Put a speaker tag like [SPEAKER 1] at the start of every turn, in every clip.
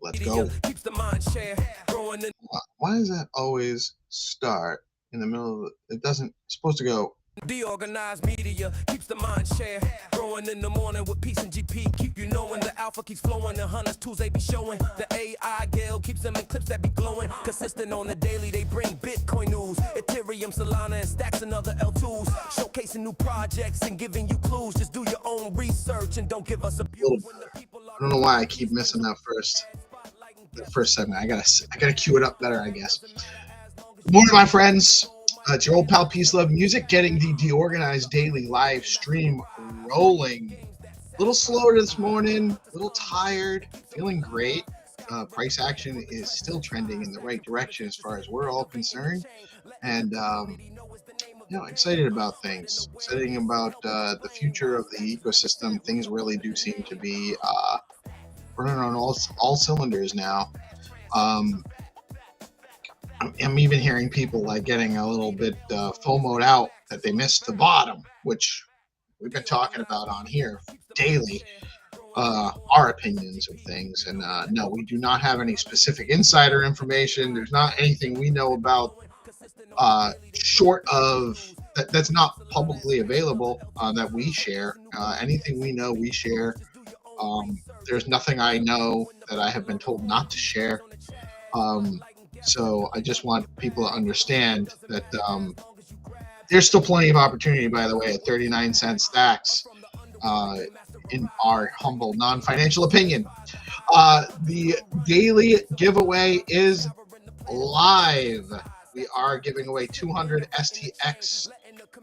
[SPEAKER 1] Let's go. Why does that always start in the middle of it? Doesn't, it's supposed to go.
[SPEAKER 2] DeOrganized media keeps the mind share. Growing in the morning with peace and GP. Keep you knowing the alpha keeps flowing. The hunters tools they be showing. The AI Gale keeps them in clips that be glowing. Consistent on the daily, they bring Bitcoin news. Ethereum, Solana, and stacks and other L2s. Showcasing new projects and giving you clues. Just do your own research and don't give us a view.
[SPEAKER 1] I don't know why I keep missing that first segment. I gotta cue it up better, I guess. Good morning, my friends. It's your old pal Peace Love Music, getting the DeOrganized daily live stream rolling. A little slower this morning, a little tired, feeling great. Price action is still trending in the right direction as far as we're all concerned, and excited about things. Excited about the future of the ecosystem. Things really do seem to be running on all cylinders now. I'm even hearing people like getting a little bit FOMO'd out that they missed the bottom, which we've been talking about on here daily, our opinions of things. And no, we do not have any specific insider information. There's not anything we know about short of that's not publicly available that we share. Anything we know, we share. There's nothing I know that I have been told not to share. So I just want people to understand that there's still plenty of opportunity, by the way, at 39-cent stacks, in our humble non-financial opinion. The daily giveaway is live. We are giving away 200 STX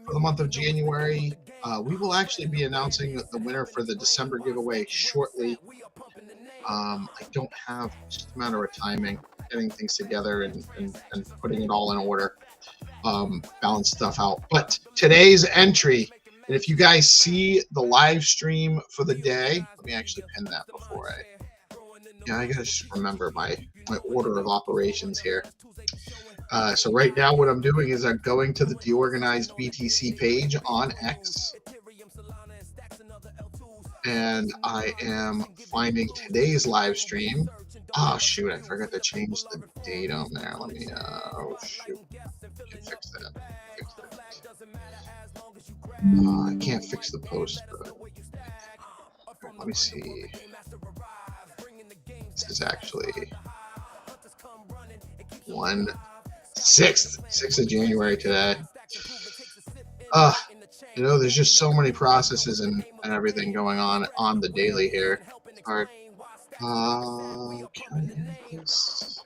[SPEAKER 1] for the month of January. We will actually be announcing the winner for the December giveaway shortly. I don't have just a matter of timing, getting things together and putting it all in order, balance stuff out. But today's entry, and if you guys see the live stream for the day, let me actually pin that before I gotta just remember my order of operations here. So right now what I'm doing is I'm going to the DeOrganized BTC page on X, and I am finding today's live stream. Oh shoot, I forgot to change the date on there. Let me oh shoot, I can fix that. I can't fix the post, but let me see. This is actually 6th of January today. There's just so many processes and everything going on the daily here. It's hard. Can I add this?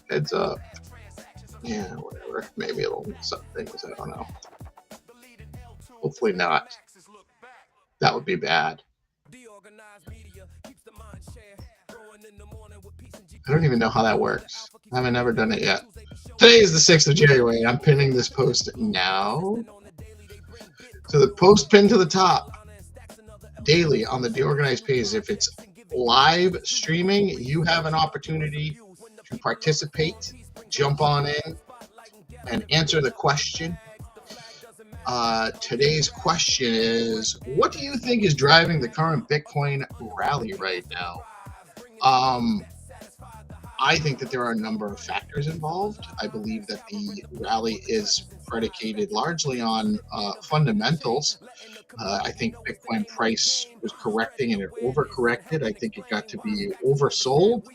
[SPEAKER 1] Heads up. Yeah, whatever. Maybe it'll mess up things. I don't know. Hopefully not. That would be bad. I don't even know how that works. I haven't ever done it yet. Today is the 6th of January. I'm pinning this post now. So the post pinned to the top daily on the DeOrganized page. If it's live streaming, you have an opportunity to participate, jump on in, and answer the question. Today's question is, what do you think is driving the current Bitcoin rally right now? I think that there are a number of factors involved. I believe that the rally is predicated largely on fundamentals. I think Bitcoin price was correcting and it overcorrected. I think it got to be oversold.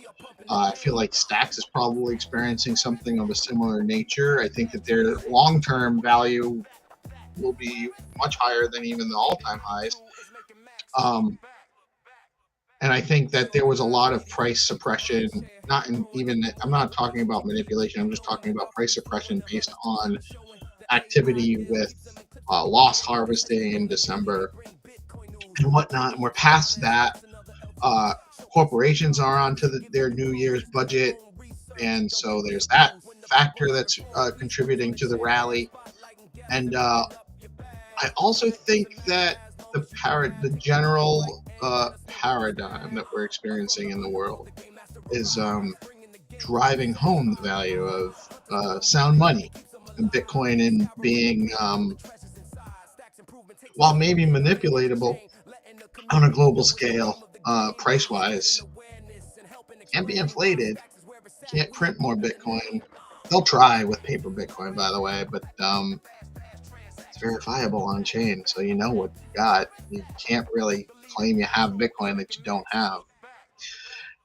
[SPEAKER 1] I feel like Stacks is probably experiencing something of a similar nature. I think that their long-term value will be much higher than even the all-time highs. And I think that there was a lot of price suppression, I'm not talking about manipulation, I'm just talking about price suppression based on activity with loss harvesting in December and whatnot. And we're past that. Corporations are onto their New Year's budget. And so there's that factor that's contributing to the rally. And I also think that the general paradigm that we're experiencing in the world is driving home the value of sound money and Bitcoin, and being, while maybe manipulatable on a global scale, price-wise, can't be inflated. Can't print more Bitcoin. They'll try with paper Bitcoin, by the way, but it's verifiable on chain, so you know what you got. You can't really claim you have Bitcoin that you don't have.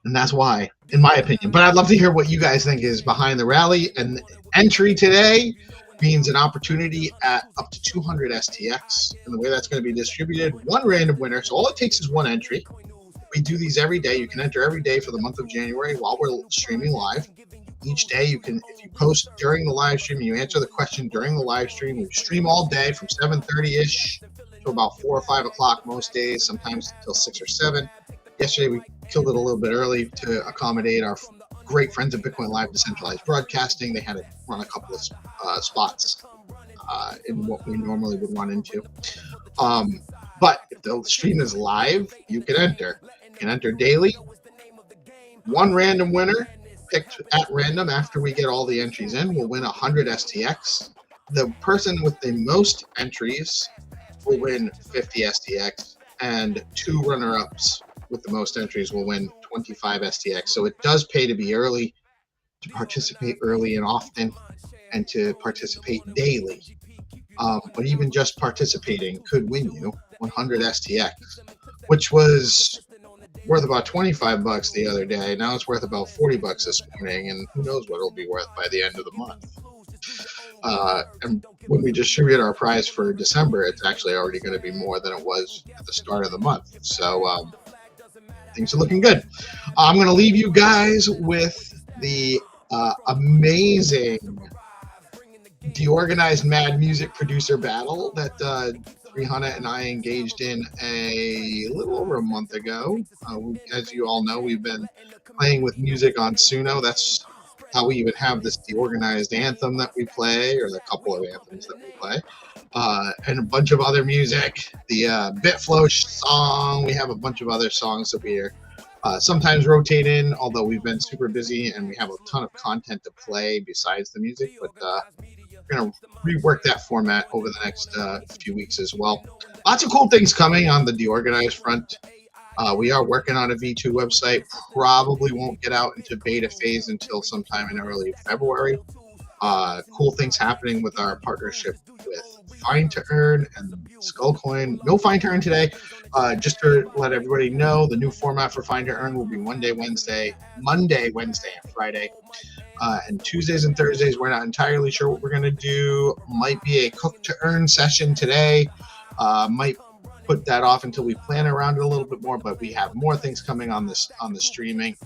[SPEAKER 1] And that's why, in my opinion. But I'd love to hear what you guys think is behind the rally. And entry today means an opportunity at up to 200 STX. And the way that's going to be distributed, one random winner. So all it takes is one entry. We do these every day. You can enter every day for the month of January while we're streaming live. Each day you can, if you post during the live stream, you answer the question during the live stream. We stream all day from 7:30-ish to about 4 or 5 o'clock most days, sometimes until 6 or 7. Yesterday we killed it a little bit early to accommodate our great friends at Bitcoin Live Decentralized Broadcasting. They had to run a couple of spots in what we normally would run into. But if the stream is live, you can enter. You can enter daily. One random winner picked at random after we get all the entries in will win 100 STX. The person with the most entries will win 50 STX, and 2 runner-ups with the most entries will win 25 STX. So it does pay to be early, to participate early and often, and to participate daily. But even just participating could win you 100 STX, which was worth about 25 bucks the other day. Now it's worth about 40 bucks this morning, and who knows what it'll be worth by the end of the month. And when we distribute our prize for December, it's actually already going to be more than it was at the start of the month. So things are looking good. I'm going to leave you guys with the amazing DeOrganized Mad Music Producer Battle that Rihanna and I engaged in a little over a month ago. As you all know, we've been playing with music on Suno. That's how we even have this DeOrganized anthem that we play, or the couple of anthems that we play, and a bunch of other music. The Bitflow song. We have a bunch of other songs that we are sometimes rotate in, although we've been super busy and we have a ton of content to play besides the music. But we're going to rework that format over the next few weeks as well. Lots of cool things coming on the DeOrganized front. We are working on a V2 website. Probably won't get out into beta phase until sometime in early February. Cool things happening with our partnership with Find2Earn and Skullcoin. No Find2Earn today. Just to let everybody know, the new format for Find2Earn will be Monday, Wednesday, and Friday. And Tuesdays and Thursdays, we're not entirely sure what we're going to do. Might be a cook to earn session today. Might put that off until we plan around it a little bit more, but we have more things coming on the streaming.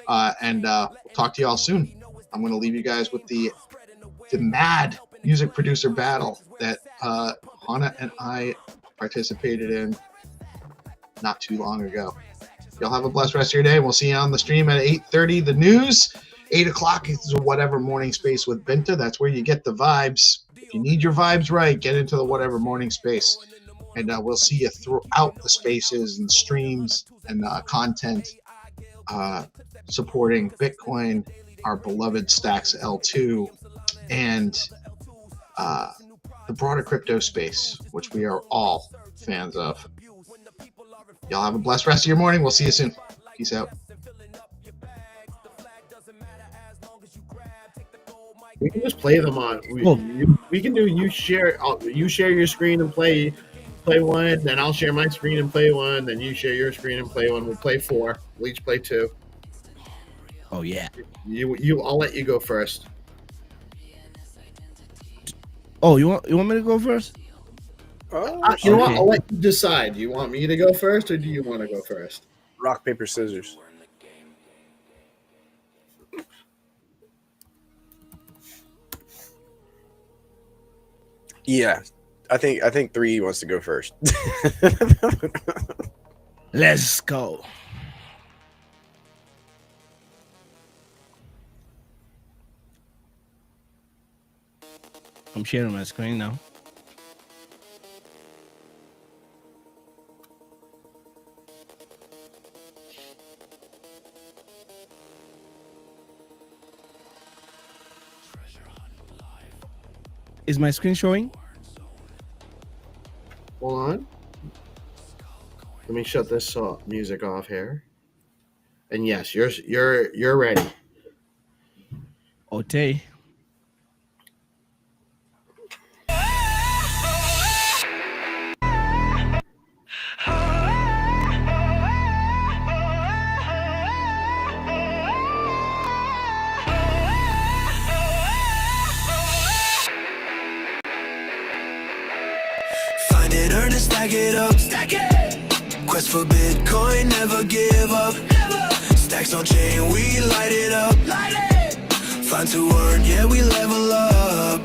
[SPEAKER 1] And we'll talk to you all soon. I'm going to leave you guys with the mad music producer battle that Hannah and I participated in not too long ago. Y'all have a blessed rest of your day. We'll see you on the stream at 8:30. The news. 8 o'clock is whatever morning space with Binta. That's where you get the vibes. If you need your vibes right, get into the whatever morning space. And we'll see you throughout the spaces and streams and content supporting Bitcoin, our beloved Stacks L2, and the broader crypto space, which we are all fans of. Y'all have a blessed rest of your morning. We'll see you soon. Peace out.
[SPEAKER 3] We can just play them on. We can do you share your screen and play one, then I'll share my screen and play one, then you share your screen and play one. We'll play 4. We'll each play 2.
[SPEAKER 4] Oh yeah.
[SPEAKER 3] I'll let you go first.
[SPEAKER 4] Oh, you want me to go first?
[SPEAKER 3] You know what? I'll let you decide. Do you want me to go first, or do you want to go first?
[SPEAKER 5] Rock, paper, scissors. Yeah, I think 3 wants to go first.
[SPEAKER 4] Let's go. I'm sharing my screen now. Is my screen showing?
[SPEAKER 3] Hold on. Let me shut this music off here. And yes, you're ready.
[SPEAKER 4] Ote.
[SPEAKER 2] Find it, earn it, stack it up. Stack it. Quest for Bitcoin, never give up. Never. Stacks on chain, we light it up. Light it. Find to earn, yeah, we level up.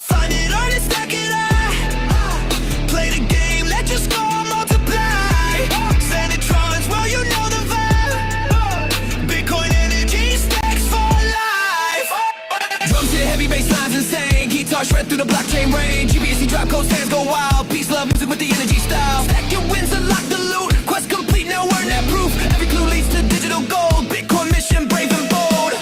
[SPEAKER 2] Find it, earn it, stack it up. Play the game, let your score multiply. Sanitrons, well, you know the vibe. Bitcoin energy, stacks for life. Drums hit heavy bass lines insane. Guitar shred through the blockchain range. GBSC drop codes, fans go wild. Peace, love, music with the energy style. Stack your wins, unlock the loot. Quest complete, now earn that proof. Every clue leads to digital gold. Bitcoin mission, brave and bold.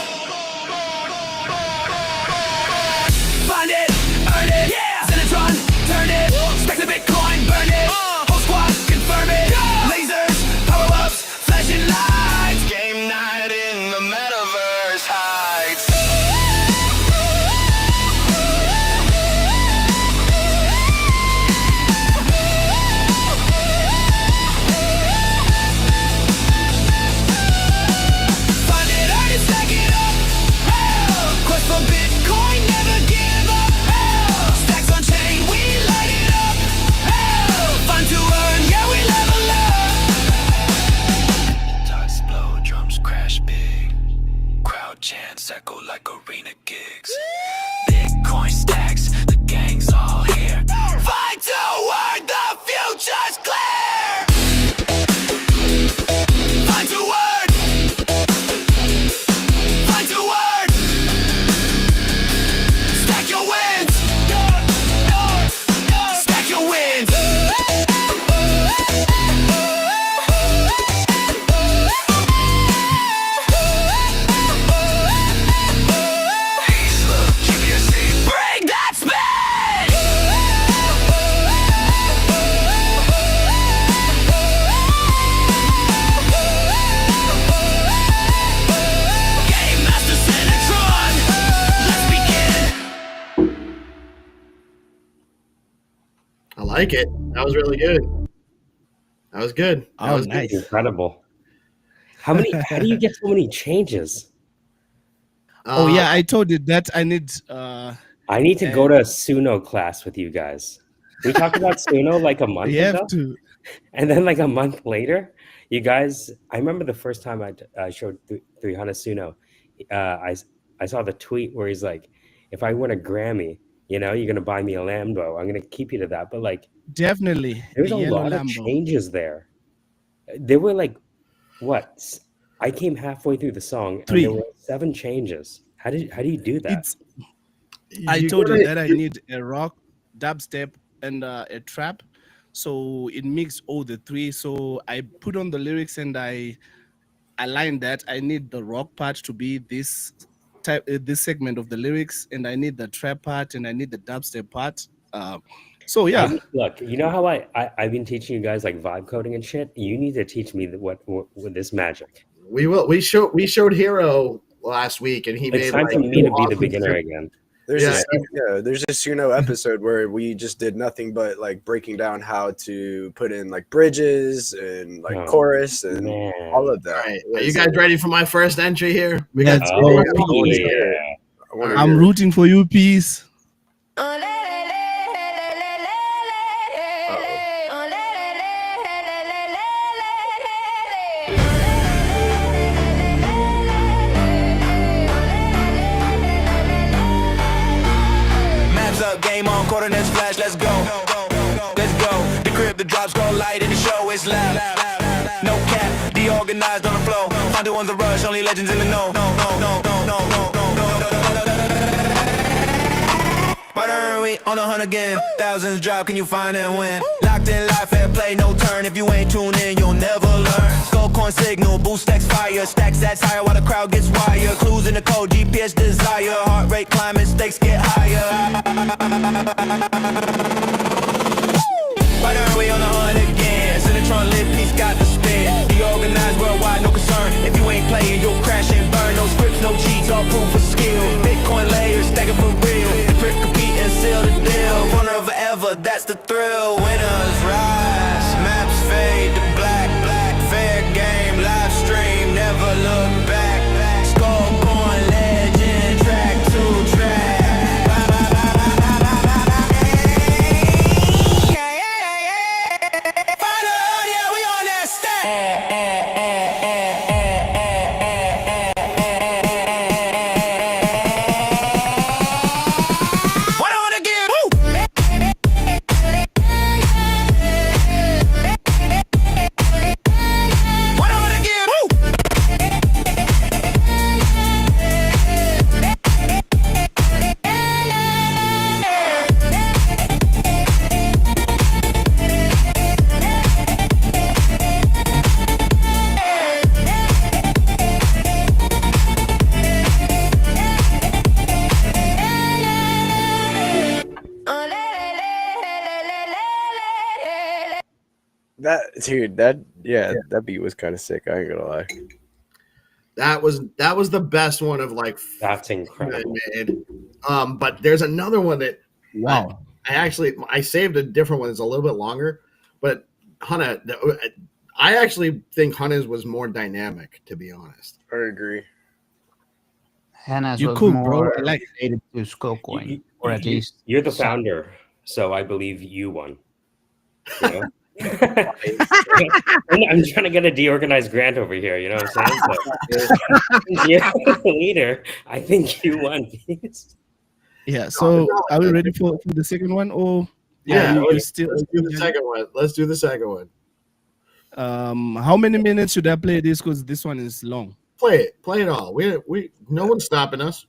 [SPEAKER 2] Find it, earn it, yeah. Zenitron, turn it. Stack the Bitcoin, burn it. Whole squad, confirm it. Lasers, power-ups, flashing lights. Game night in the metaverse heights. Find it, earn it, stack it up. Quest for Bitcoin, never give up. Stacks on chain, we light it up. Find to earn, yeah, we level up. Dice blow, drums crash big. Crowd chants echo like arena gigs. Bitcoin stacks, the gang's all here. Find to earn, the future's clear. Find to earn. Find to earn. Stack your wins. Stack your wins. Bring that speed. Game Master Senatron, let's begin.
[SPEAKER 3] I like it. That was really good. That was good. That
[SPEAKER 4] Oh,
[SPEAKER 3] was
[SPEAKER 4] nice.
[SPEAKER 3] Good.
[SPEAKER 6] Incredible. How do you get so many changes?
[SPEAKER 4] Oh yeah, I told you that I need.
[SPEAKER 6] I need to go to a Suno class with you guys. We talked about Suno like a month
[SPEAKER 4] You
[SPEAKER 6] ago,
[SPEAKER 4] have to.
[SPEAKER 6] and then like a month later, you guys. I remember the first time I showed 300 Suno. I saw the tweet where he's like, "If I win a Grammy, you're gonna buy me a Lambo. I'm gonna keep you to that." But like,
[SPEAKER 4] Definitely.
[SPEAKER 6] there's
[SPEAKER 4] the
[SPEAKER 6] a
[SPEAKER 4] yellow
[SPEAKER 6] lot of
[SPEAKER 4] Lambo.
[SPEAKER 6] changes there. There were like, what? I came halfway through the song,
[SPEAKER 4] 3.
[SPEAKER 6] and there were 7 changes. How do you do that?
[SPEAKER 4] It's. I told you
[SPEAKER 3] gotta-
[SPEAKER 4] that I need a rock, dubstep, and a trap. So it mixed all the 3. So I put on the lyrics and I aligned that. I need the rock part to be this type, this segment of the lyrics, and I need the trap part, and I need the dubstep part. So yeah,
[SPEAKER 6] Look, you know how I've been teaching you guys like vibe coding and shit. You need to teach me what this magic.
[SPEAKER 3] We will. We showed Hero last week, and he
[SPEAKER 6] It's
[SPEAKER 3] made
[SPEAKER 6] time
[SPEAKER 3] like
[SPEAKER 6] for me to be the
[SPEAKER 3] awesome
[SPEAKER 6] beginner
[SPEAKER 3] shit.
[SPEAKER 6] again.
[SPEAKER 5] There's
[SPEAKER 3] Yeah.
[SPEAKER 5] there's a Suno episode where we just did nothing but like breaking down how to put in like bridges and like
[SPEAKER 6] Oh,
[SPEAKER 5] chorus and
[SPEAKER 6] Man.
[SPEAKER 5] all of that.
[SPEAKER 3] All right,
[SPEAKER 5] It
[SPEAKER 3] are you
[SPEAKER 5] was,
[SPEAKER 3] guys ready for my first entry here? We
[SPEAKER 4] Let's
[SPEAKER 3] got.
[SPEAKER 4] go.
[SPEAKER 6] Oh,
[SPEAKER 5] Yeah.
[SPEAKER 6] yeah.
[SPEAKER 5] I wanna
[SPEAKER 4] I'm
[SPEAKER 5] hear it.
[SPEAKER 4] rooting for you, peace.
[SPEAKER 2] Maps up, game on, coordinates flash, let's go. Let's go. The crib, the drops go light, and the show is loud. No cap, DeOrganized on the flow. Find the ones that rush, only legends in the know. Murder, we on the hunt again. Thousands drop, can you find and win? Locked in life, fair play, no turn. If you ain't tuned in, you'll never learn. Gold coin signal, boost stacks fire. Stacks that's higher while the crowd gets wired. Clues in the code, GPS desire. Heart rate climbing, stakes get higher. Murder, we on the hunt again. Cinetron that's the thrill. Winners rise, maps fade to black. Fair game, live stream, never look back. Scoreborn legend, track to track. Find2Earn, yeah, we on that stack. What I wanna give? What I wanna give?
[SPEAKER 5] That dude, that beat was kind of sick. I ain't gonna lie.
[SPEAKER 3] That was the best one of like
[SPEAKER 6] That's
[SPEAKER 3] I
[SPEAKER 6] incredible.
[SPEAKER 3] made. But there's another one that
[SPEAKER 4] Wow.
[SPEAKER 3] I saved a different one. It's a little bit longer, but Hunter, I actually think Hunter's was more dynamic, to be honest.
[SPEAKER 5] I agree.
[SPEAKER 7] Hannah's
[SPEAKER 4] You
[SPEAKER 7] was
[SPEAKER 4] cool,
[SPEAKER 7] more
[SPEAKER 4] bro. I like it.
[SPEAKER 7] related to Skullcoin, or at least
[SPEAKER 6] You're the
[SPEAKER 7] some.
[SPEAKER 6] founder, so I believe you won. You know? I'm trying to get a DeOrganized grant over here. You know what I'm saying? So, you're the leader. I think you won.
[SPEAKER 4] Yeah. So are we ready for the second one? Or
[SPEAKER 3] Yeah,
[SPEAKER 4] you still
[SPEAKER 3] let's do the second one. Let's do the second one.
[SPEAKER 4] how many minutes should I play this? Because this one is long.
[SPEAKER 3] Play it all. We no one's stopping us.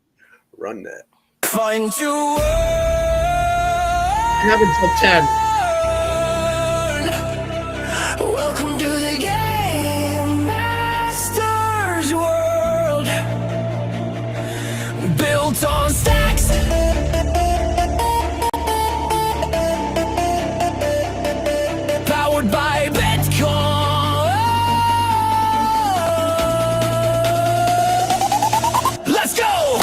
[SPEAKER 5] Run that.
[SPEAKER 2] Find2Earn.
[SPEAKER 3] We have until 10.
[SPEAKER 2] Welcome to the Game Masters world. Built on stacks. Powered by Bitcoin. Let's go!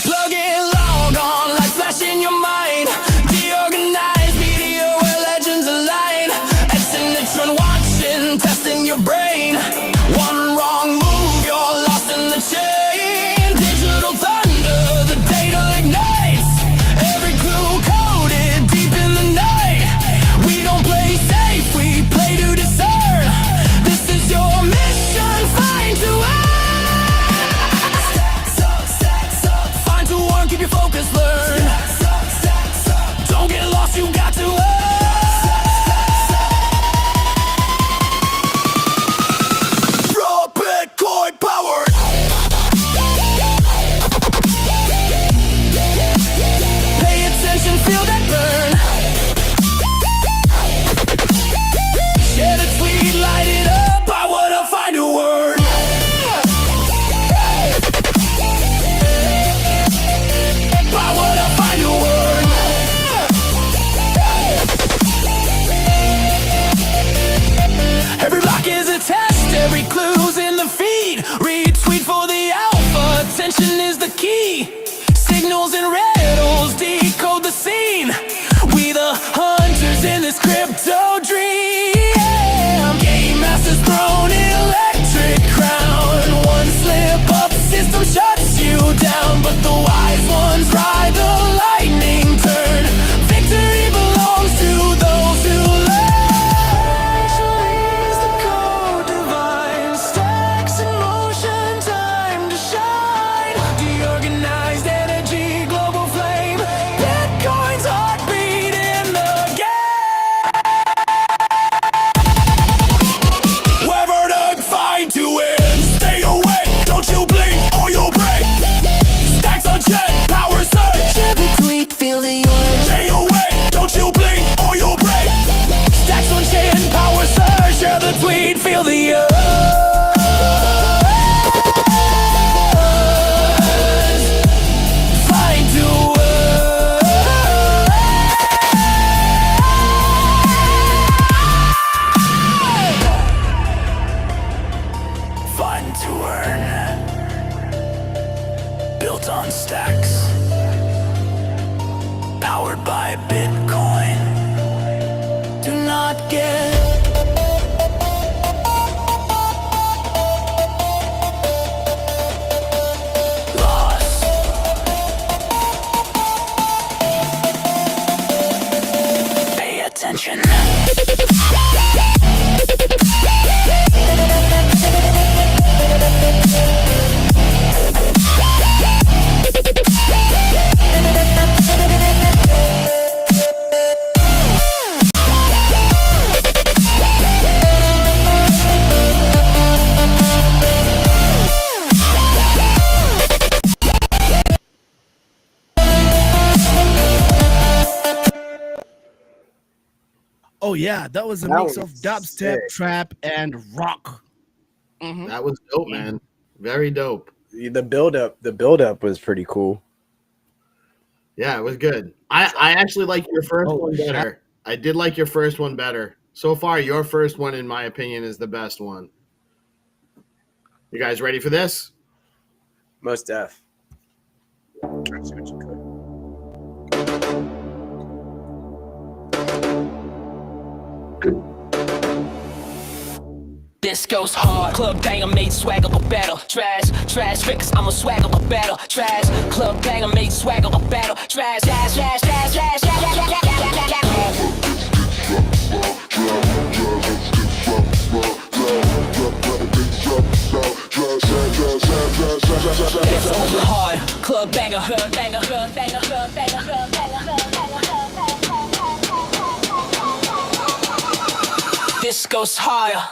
[SPEAKER 2] Plug in, log on, like flash in your mind. DeOrganized media where legends align. Excellent watching, testing your brain. One wrong move, you're lost in the chain. Digital thunder, the data ignites. Every clue coded deep in the night. We don't play safe, we play to discern. This is your mission, Find2Earn. Find2Earn, keep your focus, learn. Don't get lost, you got to earn. Raw Bitcoin powered. Pay attention, feel that burn. Share the tweet, light it up. I wanna find a word. I wanna find a word. Every block is a test, every clue's in the feed. Retweet for the alpha, attention is the key. Signals and riddles decode the scene. We the hunters in this crypto dream. Game masters throne electric crown. One slip up, system shuts you down. But the wise ones ride the lightning turn. Victory belongs to those who learn. The code divine, stacks in motion, time Find to earn. Built on stacks. Powered by Bitcoin. Do not get lost. Pay attention.
[SPEAKER 4] Oh yeah, that was a
[SPEAKER 5] That
[SPEAKER 4] mix
[SPEAKER 5] was
[SPEAKER 4] of dubstep,
[SPEAKER 5] sick.
[SPEAKER 4] trap, and rock. Mhm.
[SPEAKER 3] That was dope, man. Very dope.
[SPEAKER 5] The build up was pretty cool.
[SPEAKER 3] Yeah, it was good. I actually like your first
[SPEAKER 7] Oh,
[SPEAKER 3] one
[SPEAKER 7] shit.
[SPEAKER 3] better. I did like your first one better. So far, your first one, in my opinion, is the best one. You guys ready for this?
[SPEAKER 5] Most def. Try to see what you could.
[SPEAKER 2] This goes hard. Club banger made swagger a battle. Trash fix, I'm a swagger a battle. Trash, club banger made swagger a battle. Trash. It's over hard. Club banger, banger. This goes higher.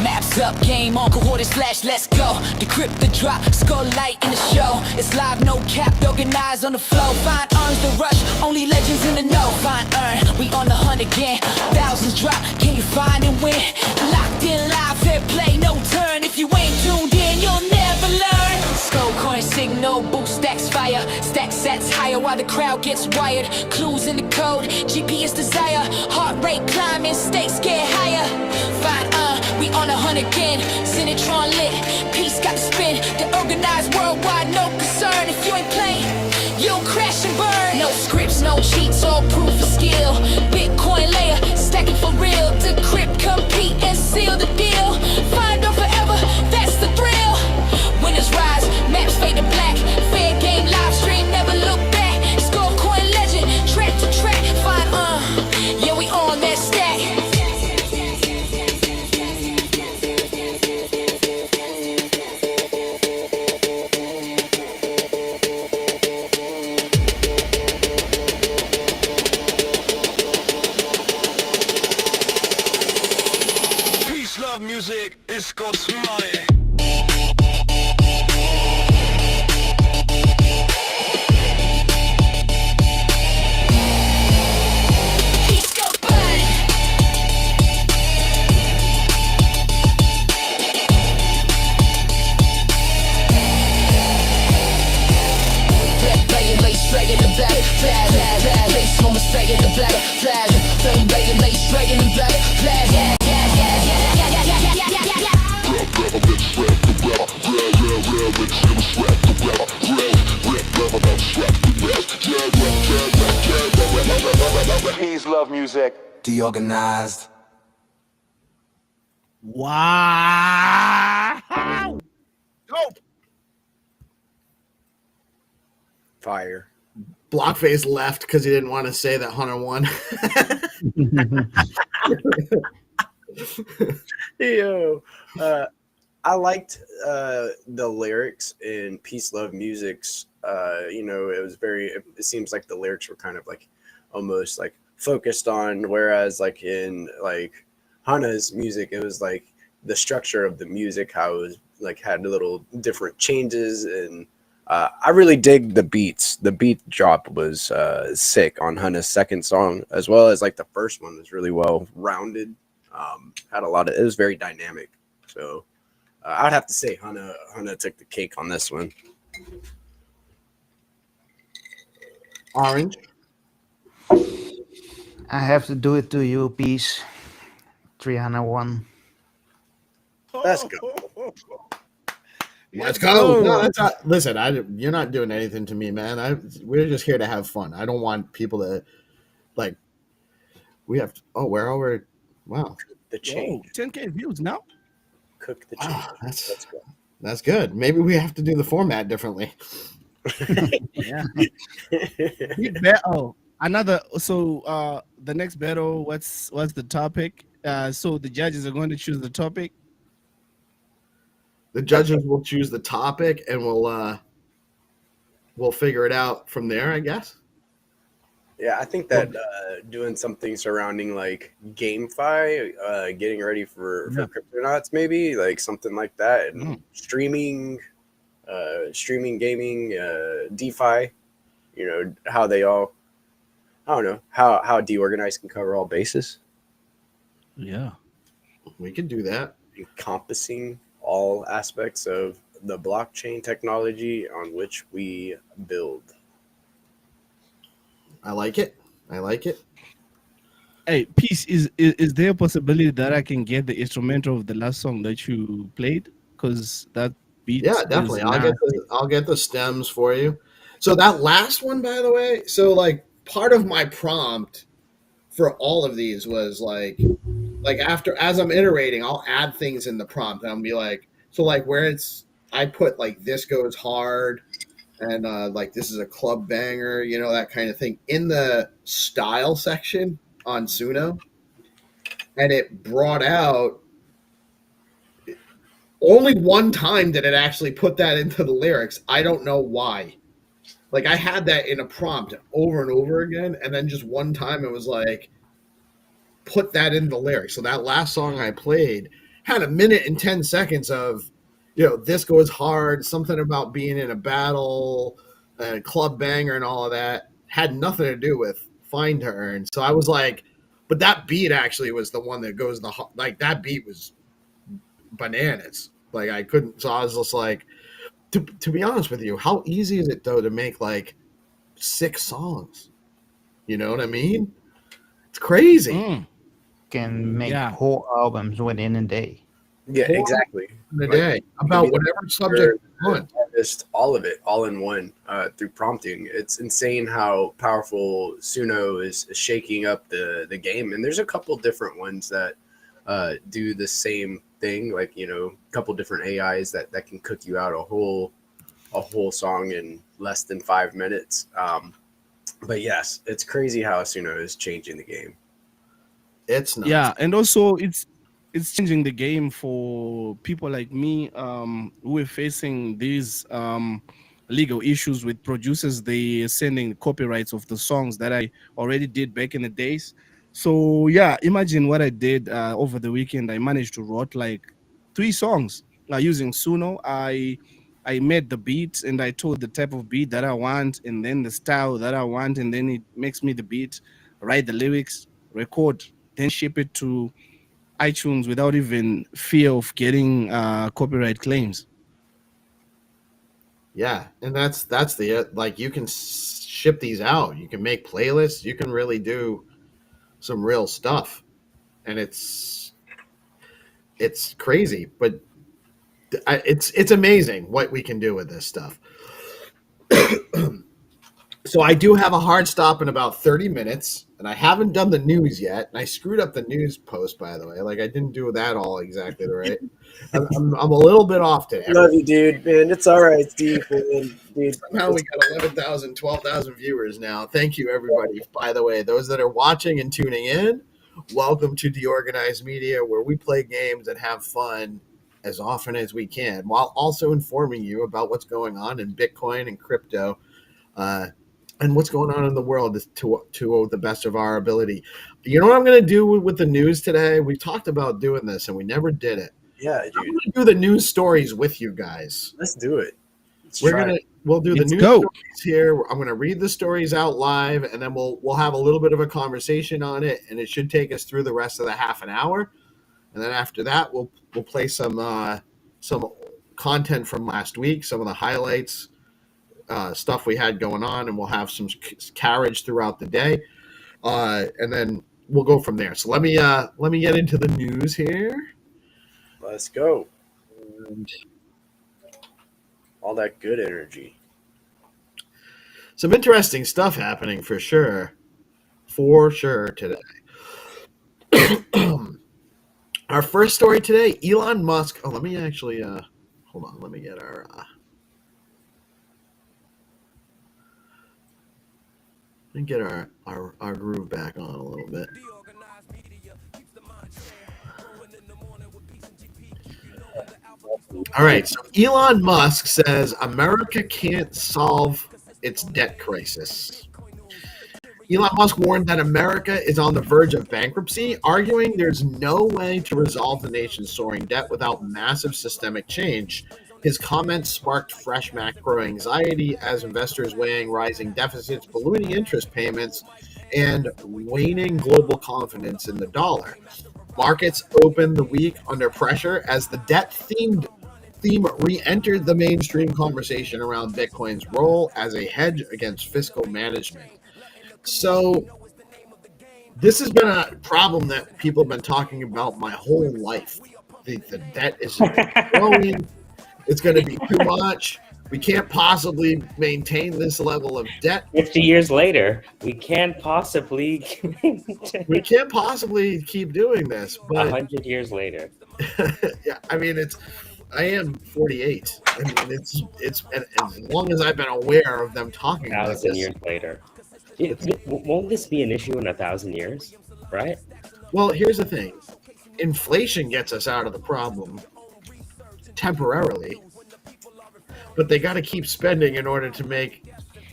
[SPEAKER 2] Maps up, game on, coordinates flash, let's go. Decrypt the drop, skull light in the show. It's live, no cap, organized on the flow. Find earns the rush, only legends in the know. Find earn, we on the hunt again. Thousands drop, can you find and win? Locked in live, fair play, no turn. If you ain't tuned in, you'll never learn. Skull coin signal, boost stacks fire. Stack sets higher while the crowd gets wired. Clues in the code, GPS desire. Heart rate climbing, stakes get higher. Find we on a hunt again. Cinetron lit, peace got to spin. The organized worldwide, no concern. If you ain't playing, you'll crash and burn. No scripts, no cheats, all proof of skill. Bitcoin layer, stacking for real. Decrypt, compete, and seal the deal. Find or forever, that's the thrill. Winners rise, maps fade to black. Fair game, live stream, never look back. Score coin legend, track to track. Find yeah, we on that stack.
[SPEAKER 8] Music is God's money. Please love music.
[SPEAKER 2] DeOrganized.
[SPEAKER 4] Wow. Dope.
[SPEAKER 5] Fire.
[SPEAKER 3] Blockface left because he didn't want to say that Hunter won.
[SPEAKER 5] Yo, I liked the lyrics in Peace Love Music's. It was very. It seems like the lyrics were kind of like almost like focused on, whereas in Hana's music, it was like the structure of the music, how it was like had little different changes, and I really dig the beats. The beat drop was sick on Hunna's second song, as well as like the first one was really well rounded. Had a lot of, it was very dynamic. So I'd have to say Hunna took the cake on this one.
[SPEAKER 3] Orange.
[SPEAKER 7] I have to do it to you, peace. 301.
[SPEAKER 5] Let's go.
[SPEAKER 3] Let's go. No, that's not, listen, you're not doing anything to me, man. We're just here to have fun. I don't want people to like. We have to. Oh, where are we? Wow,
[SPEAKER 5] The change.
[SPEAKER 4] 10K views now.
[SPEAKER 5] Cook the change.
[SPEAKER 3] wow,
[SPEAKER 5] Let's go.
[SPEAKER 3] that's good. Maybe we have to do the format differently.
[SPEAKER 4] Yeah. Another. So the next battle. What's the topic? So the judges are going to choose the topic.
[SPEAKER 3] The judges will choose the topic, and we'll figure it out from there, I guess.
[SPEAKER 5] Yeah, I think that doing something surrounding like GameFi, getting ready for Cryptonauts, maybe like something like that, and streaming gaming, DeFi, how they all, I don't know, how DeOrganized can cover all bases.
[SPEAKER 4] Yeah.
[SPEAKER 3] We could do that.
[SPEAKER 5] Encompassing all aspects of the blockchain technology on which we build.
[SPEAKER 3] I like it.
[SPEAKER 4] Hey, Peace, is there a possibility that I can get the instrumental of the last song that you played? Because that beat.
[SPEAKER 3] Yeah, definitely. I'll get the stems for you. So that last one, by the way, so like part of my prompt for all of these was like as I'm iterating, I'll add things in the prompt and I'll be like, so like where I put like this goes hard and like this is a club banger, that kind of thing in the style section on Suno. And it brought out only one time did it actually put that into the lyrics. I don't know why. Like I had that in a prompt over and over again. And then just one time it was like, put that in the lyrics. So that last song I played had 1 minute and 10 seconds of, this goes hard, something about being in a battle, and club banger and all of that. Had nothing to do with Find2Earn. So I was like, but that beat actually was the one that goes like that beat was bananas. Like I couldn't, so I was just like, to be honest with you, how easy is it though to make like 6 songs? You know what I mean? It's crazy.
[SPEAKER 7] Can make whole albums within a day.
[SPEAKER 5] Yeah, exactly.
[SPEAKER 3] In a day about whatever subject you want.
[SPEAKER 5] Just all of it, all in one, through prompting. It's insane how powerful Suno is shaking up the game. And there's a couple different ones that do the same thing, like a couple different AIs that can cook you out a whole song in less than 5 minutes. But yes, it's crazy how Suno is changing the game.
[SPEAKER 3] It's nuts.
[SPEAKER 4] Yeah, and also it's changing the game for people like me who are facing these legal issues with producers. They sending copyrights of the songs that I already did back in the days. So yeah, imagine what I did over the weekend. I managed to write like 3 songs using Suno. I made the beats and I told the type of beat that I want and then the style that I want, and then it makes me the beat, write the lyrics, record, then ship it to iTunes without even fear of getting copyright claims.
[SPEAKER 3] Yeah, and that's the like you can ship these out. You can make playlists. You can really do some real stuff, and it's crazy, but it's amazing what we can do with this stuff. So I do have a hard stop in about 30 minutes, and I haven't done the news yet. And I screwed up the news post, by the way. Like I didn't do that all exactly right. I'm a little bit off today.
[SPEAKER 5] Love you, dude, man. It's all right, Steve. Man. Dude.
[SPEAKER 3] Somehow we got 11,000, 12,000 viewers now. Thank you, everybody. By the way, those that are watching and tuning in, welcome to DeOrganized Media, where we play games and have fun as often as we can, while also informing you about what's going on in Bitcoin and crypto. And what's going on in the world is to the best of our ability. You know what I'm going to do with the news today? We talked about doing this, and we never did it.
[SPEAKER 5] Yeah,
[SPEAKER 3] I'm
[SPEAKER 5] dude.
[SPEAKER 3] gonna do the news stories with you guys.
[SPEAKER 5] Let's do it.
[SPEAKER 3] We'll do the
[SPEAKER 4] Let's
[SPEAKER 3] news
[SPEAKER 4] go.
[SPEAKER 3] stories here. I'm gonna read the stories out live, and then we'll have a little bit of a conversation on it, and it should take us through the rest of the half an hour. And then after that, we'll play some content from last week, some of the highlights, stuff we had going on, and we'll have some carriage throughout the day, and then we'll go from there. So let me get into the news here.
[SPEAKER 5] Let's go.
[SPEAKER 3] And
[SPEAKER 5] All that good energy.
[SPEAKER 3] some interesting stuff happening for sure today. Our first story today, Elon Musk. Oh, let me actually hold on. Let me get our groove back on a little bit.
[SPEAKER 2] DeOrganized media keeps the mind share. Growing in the morning with peace and GP. Keep you knowing the alpha keeps flowing.
[SPEAKER 3] All right, so Elon Musk says America can't solve its debt crisis. Elon Musk warned that America is on the verge of bankruptcy, arguing there's no way to resolve the nation's soaring debt without massive systemic change. His comments sparked fresh macro anxiety as investors weighing rising deficits, ballooning interest payments, and waning global confidence in the dollar. Markets opened the week under pressure as the debt theme re-entered the mainstream conversation around Bitcoin's role as a hedge against fiscal management. So this has been a problem that people have been talking about my whole life. The debt is growing. It's going to be too much. We can't possibly maintain this level of debt.
[SPEAKER 6] 50 years later, we can't possibly.
[SPEAKER 3] We can't possibly keep doing this. But
[SPEAKER 6] 100 years later.
[SPEAKER 3] yeah, I mean, I am 48. I mean, it's and as long as I've been aware of them talking about
[SPEAKER 6] 1,000
[SPEAKER 3] this.
[SPEAKER 6] years later. Won't this be an issue in 1,000 years, right?
[SPEAKER 3] Well, here's the thing. Inflation gets us out of the problem temporarily, but they got to keep spending in order to make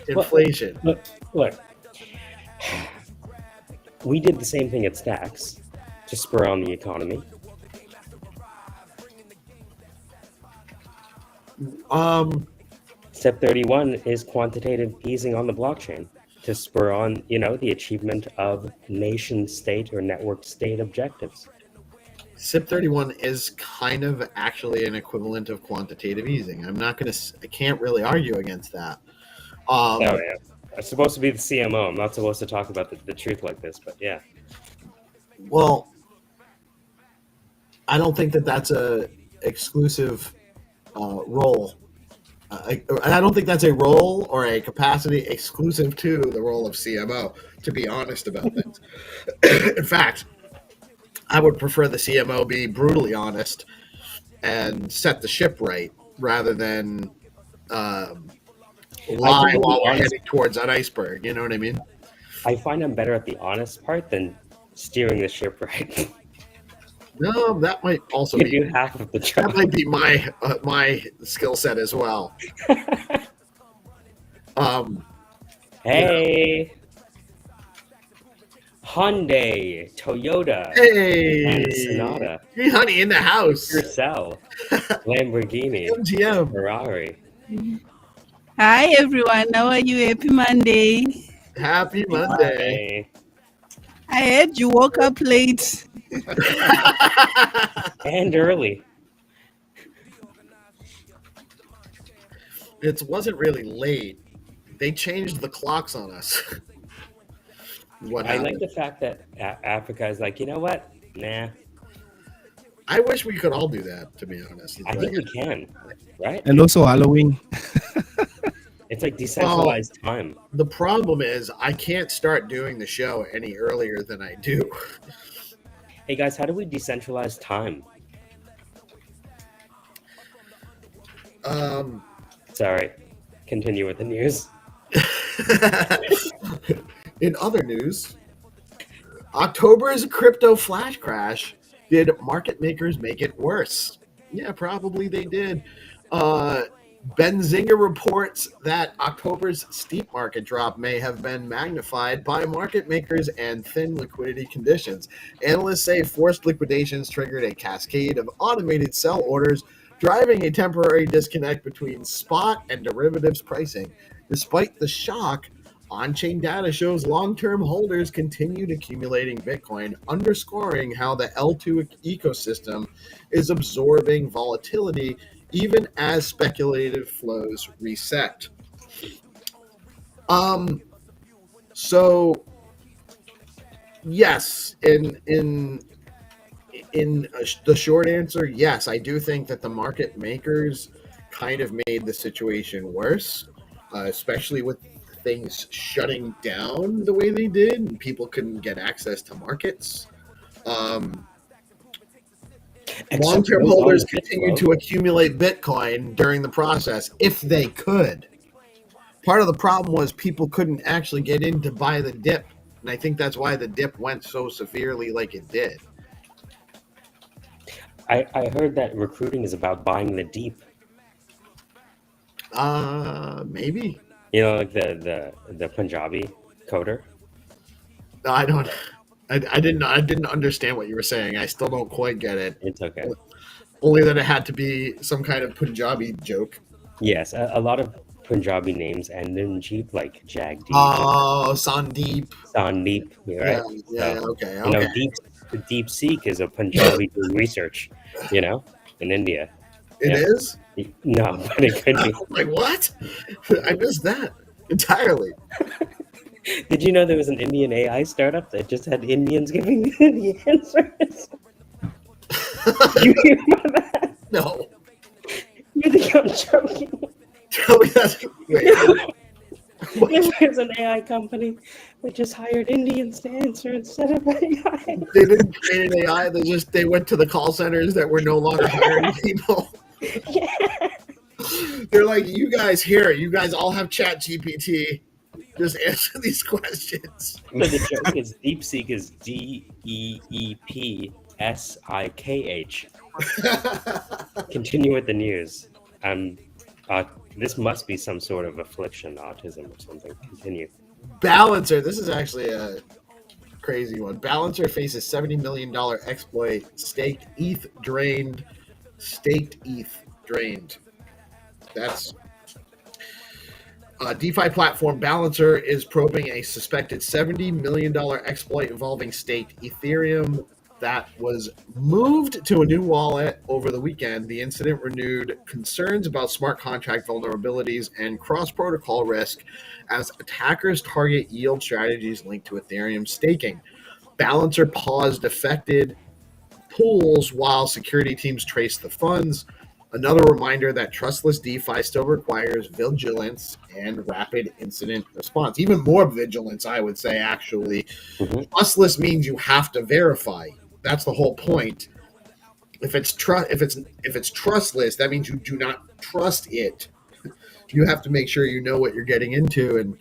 [SPEAKER 3] inflation.
[SPEAKER 6] Look. We did the same thing at Stacks to spur on the economy. Step 31 is quantitative easing on the blockchain to spur on, the achievement of nation state or network state objectives.
[SPEAKER 3] SIP 31 is kind of actually an equivalent of quantitative easing. I can't really argue against that.
[SPEAKER 6] Yeah. I'm supposed to be the CMO. I'm not supposed to talk about the truth like this, but yeah.
[SPEAKER 3] Well, I don't think that that's a exclusive role. I don't think that's a role or a capacity exclusive to the role of CMO, to be honest about things. In fact, I would prefer the CMO be brutally honest and set the ship right rather than lie while we're heading towards that iceberg. You know what I mean?
[SPEAKER 6] I find I'm better at the honest part than steering the ship right.
[SPEAKER 3] No, that might also
[SPEAKER 6] You
[SPEAKER 3] be
[SPEAKER 6] do half of the job.
[SPEAKER 3] that might be my skill set as well.
[SPEAKER 6] Hey, Hyundai, Toyota,
[SPEAKER 3] Hey,
[SPEAKER 6] and Sonata,
[SPEAKER 3] hey, honey, in the house.
[SPEAKER 6] Purcell, Lamborghini,
[SPEAKER 3] MGM.
[SPEAKER 6] Ferrari.
[SPEAKER 9] Hi everyone, how are you? Happy Monday.
[SPEAKER 3] Happy Monday.
[SPEAKER 6] Hey.
[SPEAKER 9] I heard you woke up late.
[SPEAKER 6] And early.
[SPEAKER 3] It wasn't really late. They changed the clocks on us. What
[SPEAKER 6] I like
[SPEAKER 3] happened?
[SPEAKER 6] the fact that Africa is like, you know what? Nah,
[SPEAKER 3] I wish we could all do that, to be honest.
[SPEAKER 6] I think we can, right?
[SPEAKER 4] And also Halloween.
[SPEAKER 6] It's like decentralized time.
[SPEAKER 3] The problem is I can't start doing the show any earlier than I do.
[SPEAKER 6] Hey guys, how do we decentralize time? Sorry, continue with the news.
[SPEAKER 3] In other news, October's crypto flash crash. Did market makers make it worse? Yeah, probably they did. Benzinga reports that October's steep market drop may have been magnified by market makers and thin liquidity conditions. Analysts say forced liquidations triggered a cascade of automated sell orders, driving a temporary disconnect between spot and derivatives pricing. Despite the shock, on-chain data shows long-term holders continued accumulating Bitcoin, underscoring how the L2 ecosystem is absorbing volatility even as speculative flows reset. So yes, in the short answer, yes, I do think that the market makers kind of made the situation worse, especially with things shutting down the way they did, and people couldn't get access to markets. Long-term holders continued to accumulate Bitcoin during the process if they could. Part of the problem was people couldn't actually get in to buy the dip, and I think that's why the dip went so severely like it did.
[SPEAKER 6] I heard that recruiting is about buying the deep.
[SPEAKER 3] Maybe.
[SPEAKER 6] You know, like the Punjabi coder.
[SPEAKER 3] No, I don't. I didn't understand what you were saying. I still don't quite get it.
[SPEAKER 6] It's okay.
[SPEAKER 3] Only that it had to be some kind of Punjabi joke.
[SPEAKER 6] Yes, a lot of Punjabi names end in Jeep, like Jagdeep.
[SPEAKER 3] Oh, Sandeep.
[SPEAKER 6] Sandeep, right?
[SPEAKER 3] Yeah,
[SPEAKER 6] so,
[SPEAKER 3] okay.
[SPEAKER 6] You know, Deep Seek is a Punjabi doing research, you know, in India.
[SPEAKER 3] It is?
[SPEAKER 6] No, but it could be.
[SPEAKER 3] Like, what? I missed that entirely.
[SPEAKER 6] Did you know there was an Indian AI startup that just had Indians giving the answers? You hear about that?
[SPEAKER 3] No.
[SPEAKER 6] You think I'm joking?
[SPEAKER 3] Tell me that's... Wait.
[SPEAKER 6] There's an AI company that just hired Indians to answer instead of AI.
[SPEAKER 3] They didn't create an AI. They went to the call centers that were no longer hiring people.
[SPEAKER 6] Yeah.
[SPEAKER 3] They're like, you guys all have Chat GPT. Just answer these questions.
[SPEAKER 6] So the joke is DeepSeek is DeepSikh. Continue with the news. This must be some sort of affliction, autism or something. Continue.
[SPEAKER 3] Balancer. This is actually a crazy one. Balancer faces $70 million exploit. Staked ETH drained. That's DeFi platform Balancer is probing a suspected $70 million exploit involving staked Ethereum that was moved to a new wallet over the weekend. The incident renewed concerns about smart contract vulnerabilities and cross-protocol risk as attackers target yield strategies linked to Ethereum staking. Balancer paused affected pools while security teams traced the funds. Another reminder that trustless DeFi still requires vigilance and rapid incident response. Even more vigilance, I would say, actually. Mm-hmm. Trustless means you have to verify. That's the whole point. If it's trustless, that means you do not trust it. You have to make sure you know what you're getting into, and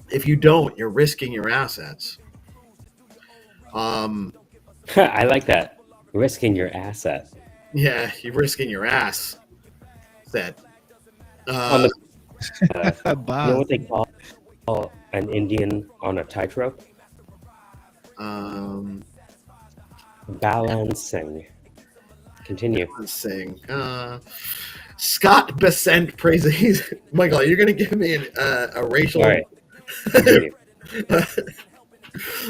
[SPEAKER 3] if you don't, you're risking your assets.
[SPEAKER 6] I like that. Risking your asset.
[SPEAKER 3] Yeah, you're risking your ass. That.
[SPEAKER 6] You know what they call an Indian on a tightrope? Balancing. Continue.
[SPEAKER 3] Balancing. Scott Besant praises. Michael, you're going to give me a racial.
[SPEAKER 6] All right.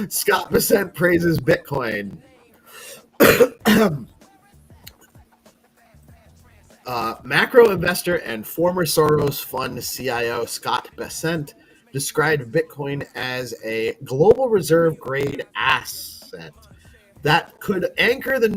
[SPEAKER 3] Scott Besant praises Bitcoin. Macro investor and former Soros Fund CIO Scott Besant described Bitcoin as a global reserve grade asset that could anchor the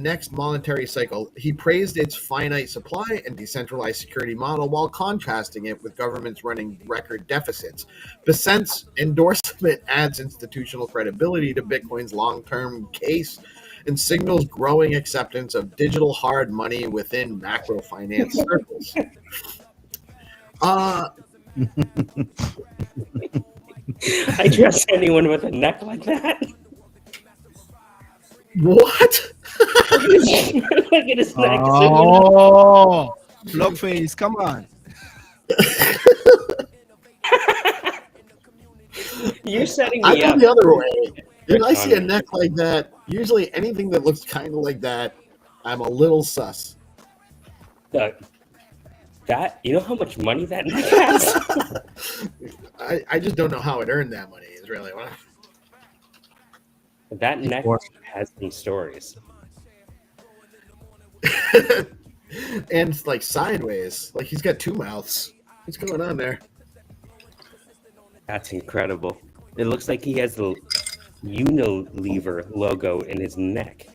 [SPEAKER 3] next monetary cycle. He praised its finite supply and decentralized security model while contrasting it with governments running record deficits. Besant's endorsement adds institutional credibility to Bitcoin's long-term case and signals growing acceptance of digital hard money within macro finance circles.
[SPEAKER 6] I trust anyone with a neck like that.
[SPEAKER 3] What?
[SPEAKER 6] Look at his neck.
[SPEAKER 7] Oh,
[SPEAKER 4] Blockface, come on.
[SPEAKER 6] You're setting
[SPEAKER 3] I
[SPEAKER 6] me
[SPEAKER 3] go
[SPEAKER 6] up.
[SPEAKER 3] the other way. If I see a
[SPEAKER 6] Retarded.
[SPEAKER 3] neck like that, usually anything that looks kind of like that, I'm a little sus.
[SPEAKER 6] That you know how much money that neck has?
[SPEAKER 3] I just don't know how it earned that money. Is really what.
[SPEAKER 6] That neck has some stories.
[SPEAKER 3] And it's like sideways, like he's got two mouths. What's going on there?
[SPEAKER 6] That's incredible. It looks like he has the Unilever logo in his neck.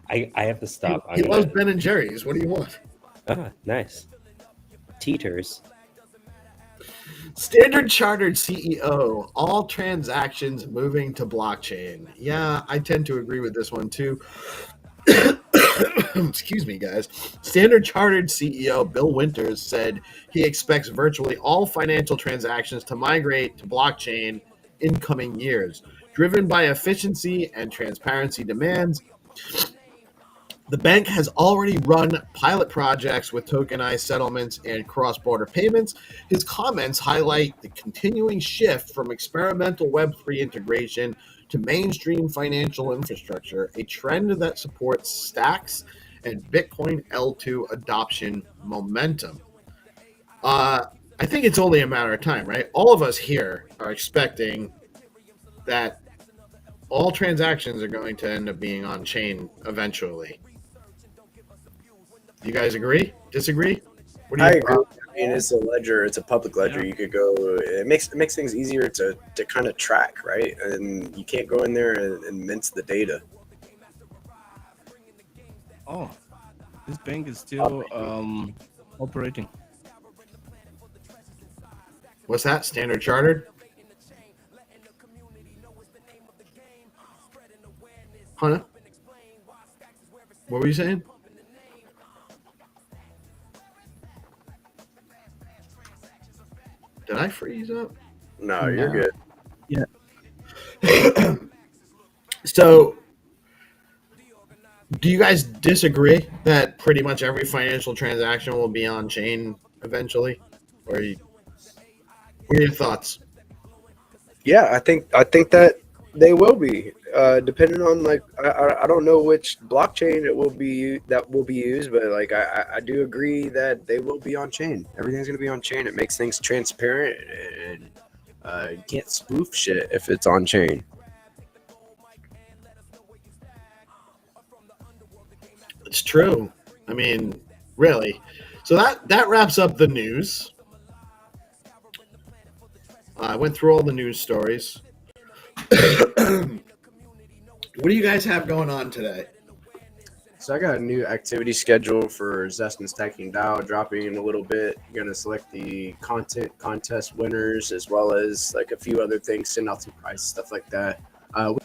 [SPEAKER 6] I have to stop.
[SPEAKER 3] He loves Ben and Jerry's. What do you want?
[SPEAKER 6] Ah, nice. Teeters.
[SPEAKER 3] Standard Chartered CEO, all transactions moving to blockchain. Yeah, I tend to agree with this one too. Excuse me, guys. Standard Chartered CEO Bill Winters said he expects virtually all financial transactions to migrate to blockchain in coming years, driven by efficiency and transparency demands. The bank has already run pilot projects with tokenized settlements and cross-border payments. His comments highlight the continuing shift from experimental Web3 integration to mainstream financial infrastructure, a trend that supports stacks and Bitcoin L2 adoption momentum. I think it's only a matter of time, right? All of us here are expecting that all transactions are going to end up being on chain eventually. You guys agree? Disagree? What do you
[SPEAKER 5] I agree. I mean, it's a ledger. It's a public ledger. You could go. It makes things easier to kind of track, right? And you can't go in there and mince the data.
[SPEAKER 4] Oh, this bank is still operating.
[SPEAKER 3] What's that? Standard Chartered? Hunter? What were you saying? Did I freeze up?
[SPEAKER 5] No, you're good.
[SPEAKER 4] Yeah.
[SPEAKER 3] So, do you guys disagree that pretty much every financial transaction will be on chain eventually? Or what are your thoughts?
[SPEAKER 5] Yeah, I think that they will be, depending on like I don't know which blockchain it will be that will be used, but like I do agree that they will be on chain. Everything's gonna be on chain. It makes things transparent, and you can't spoof shit if it's on chain.
[SPEAKER 3] It's true. I mean, really. So that wraps up the news. I went through all the news stories. What do you guys have going on today?
[SPEAKER 5] So I got a new activity schedule for Zest and Stacking DAO dropping in a little bit. I'm gonna select the content contest winners as well as like a few other things, send out some prizes, stuff like that.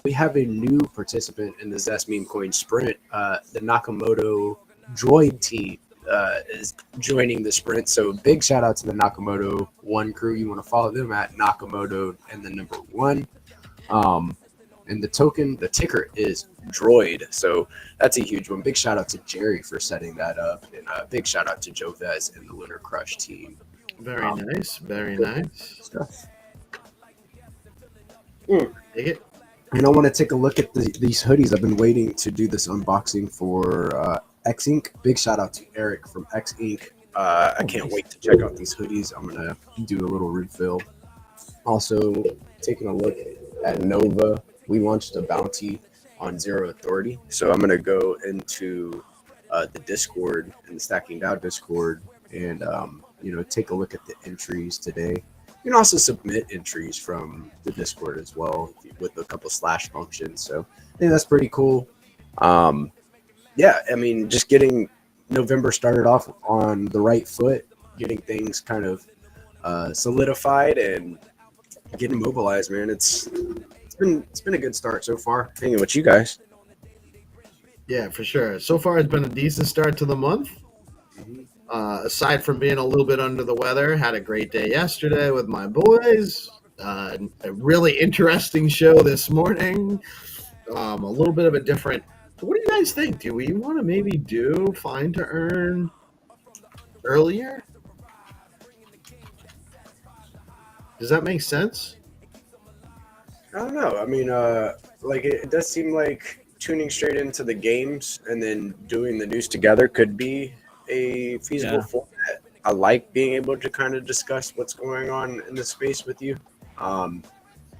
[SPEAKER 5] We have a new participant in the Zest Meme Coin Sprint. The Nakamoto Droid team is joining the sprint. So big shout out to the Nakamoto One crew. You want to follow them at Nakamoto and the number 1. And the ticker is Droid. So that's a huge one. Big shout out to Jerry for setting that up. And a big shout out to Jovez and the Lunar Crush team.
[SPEAKER 3] Very nice. Very nice.
[SPEAKER 5] Stuff.
[SPEAKER 3] Take it.
[SPEAKER 5] And I want to take a look at these hoodies. I've been waiting to do this unboxing for X Inc. Big shout out to Eric from X Inc. I can't wait to check out these hoodies. I'm going to do a little refill. Also, taking a look at Nova. We launched a bounty on Zero Authority. So I'm going to go into the Discord and the Stacking DAO Discord and, take a look at the entries today. You can also submit entries from the Discord as well with a couple slash functions. So I think that's pretty cool. Yeah, I mean, just getting November started off on the right foot, getting things kind of solidified and getting mobilized, man. It's been a good start so far. Hanging with you guys.
[SPEAKER 3] Yeah, for sure. So far, it's been a decent start to the month. Aside from being a little bit under the weather, had a great day yesterday with my boys. A really interesting show this morning. A little bit of a different So what do you guys think? Do we want to maybe do Find to Earn earlier? Does that make sense?
[SPEAKER 5] I don't know. I mean, like it does seem like tuning straight into the games and then doing the news together could be a feasible format. I like being able to kind of discuss what's going on in the space with you. I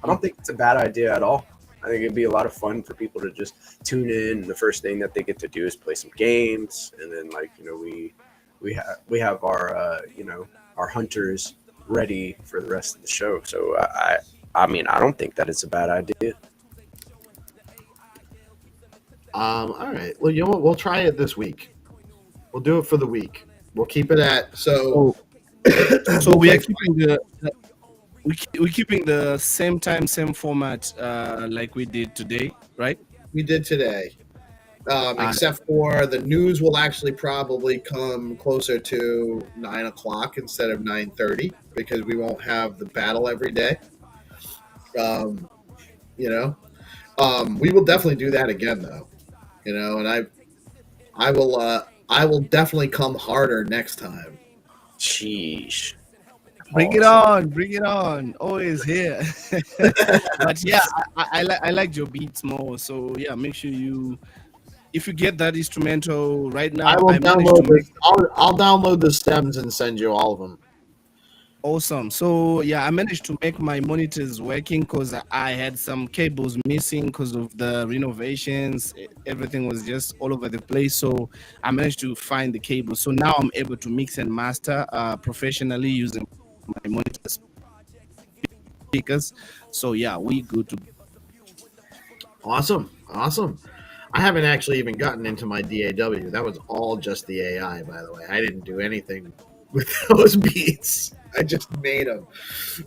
[SPEAKER 5] don't think it's a bad idea at all. I think it'd be a lot of fun for people to just tune in. And the first thing that they get to do is play some games, and then we have our our hunters ready for the rest of the show. So I mean, I don't think that it's a bad idea.
[SPEAKER 3] All right. Well, you know what? We'll try it this week. We'll do it for the week. We'll keep it at
[SPEAKER 4] So we are keeping we're keeping the same time, same format like we did today, right?
[SPEAKER 3] we did today. Except for the news will actually probably come closer to 9 o'clock instead of 9:30 because we won't have the battle every day. You know, we will definitely do that again though. You know, and I will definitely come harder next time.
[SPEAKER 5] Sheesh.
[SPEAKER 4] Bring it on, always here. But yeah, I like your beats more, so yeah, make sure if you get that instrumental right now,
[SPEAKER 3] I will
[SPEAKER 4] managed
[SPEAKER 3] download
[SPEAKER 4] to make
[SPEAKER 3] this. I'll download the stems and send you all of them.
[SPEAKER 4] awesome. So yeah, I managed to make my monitors working because I had some cables missing because of the renovations. Everything was just all over the place, so I managed to find the cable. So now I'm able to mix and master professionally using my monitor speakers. So yeah, we good to
[SPEAKER 3] Awesome. I haven't actually even gotten into my DAW. That was all just the AI, by the way. I didn't do anything with those beats. I just made them.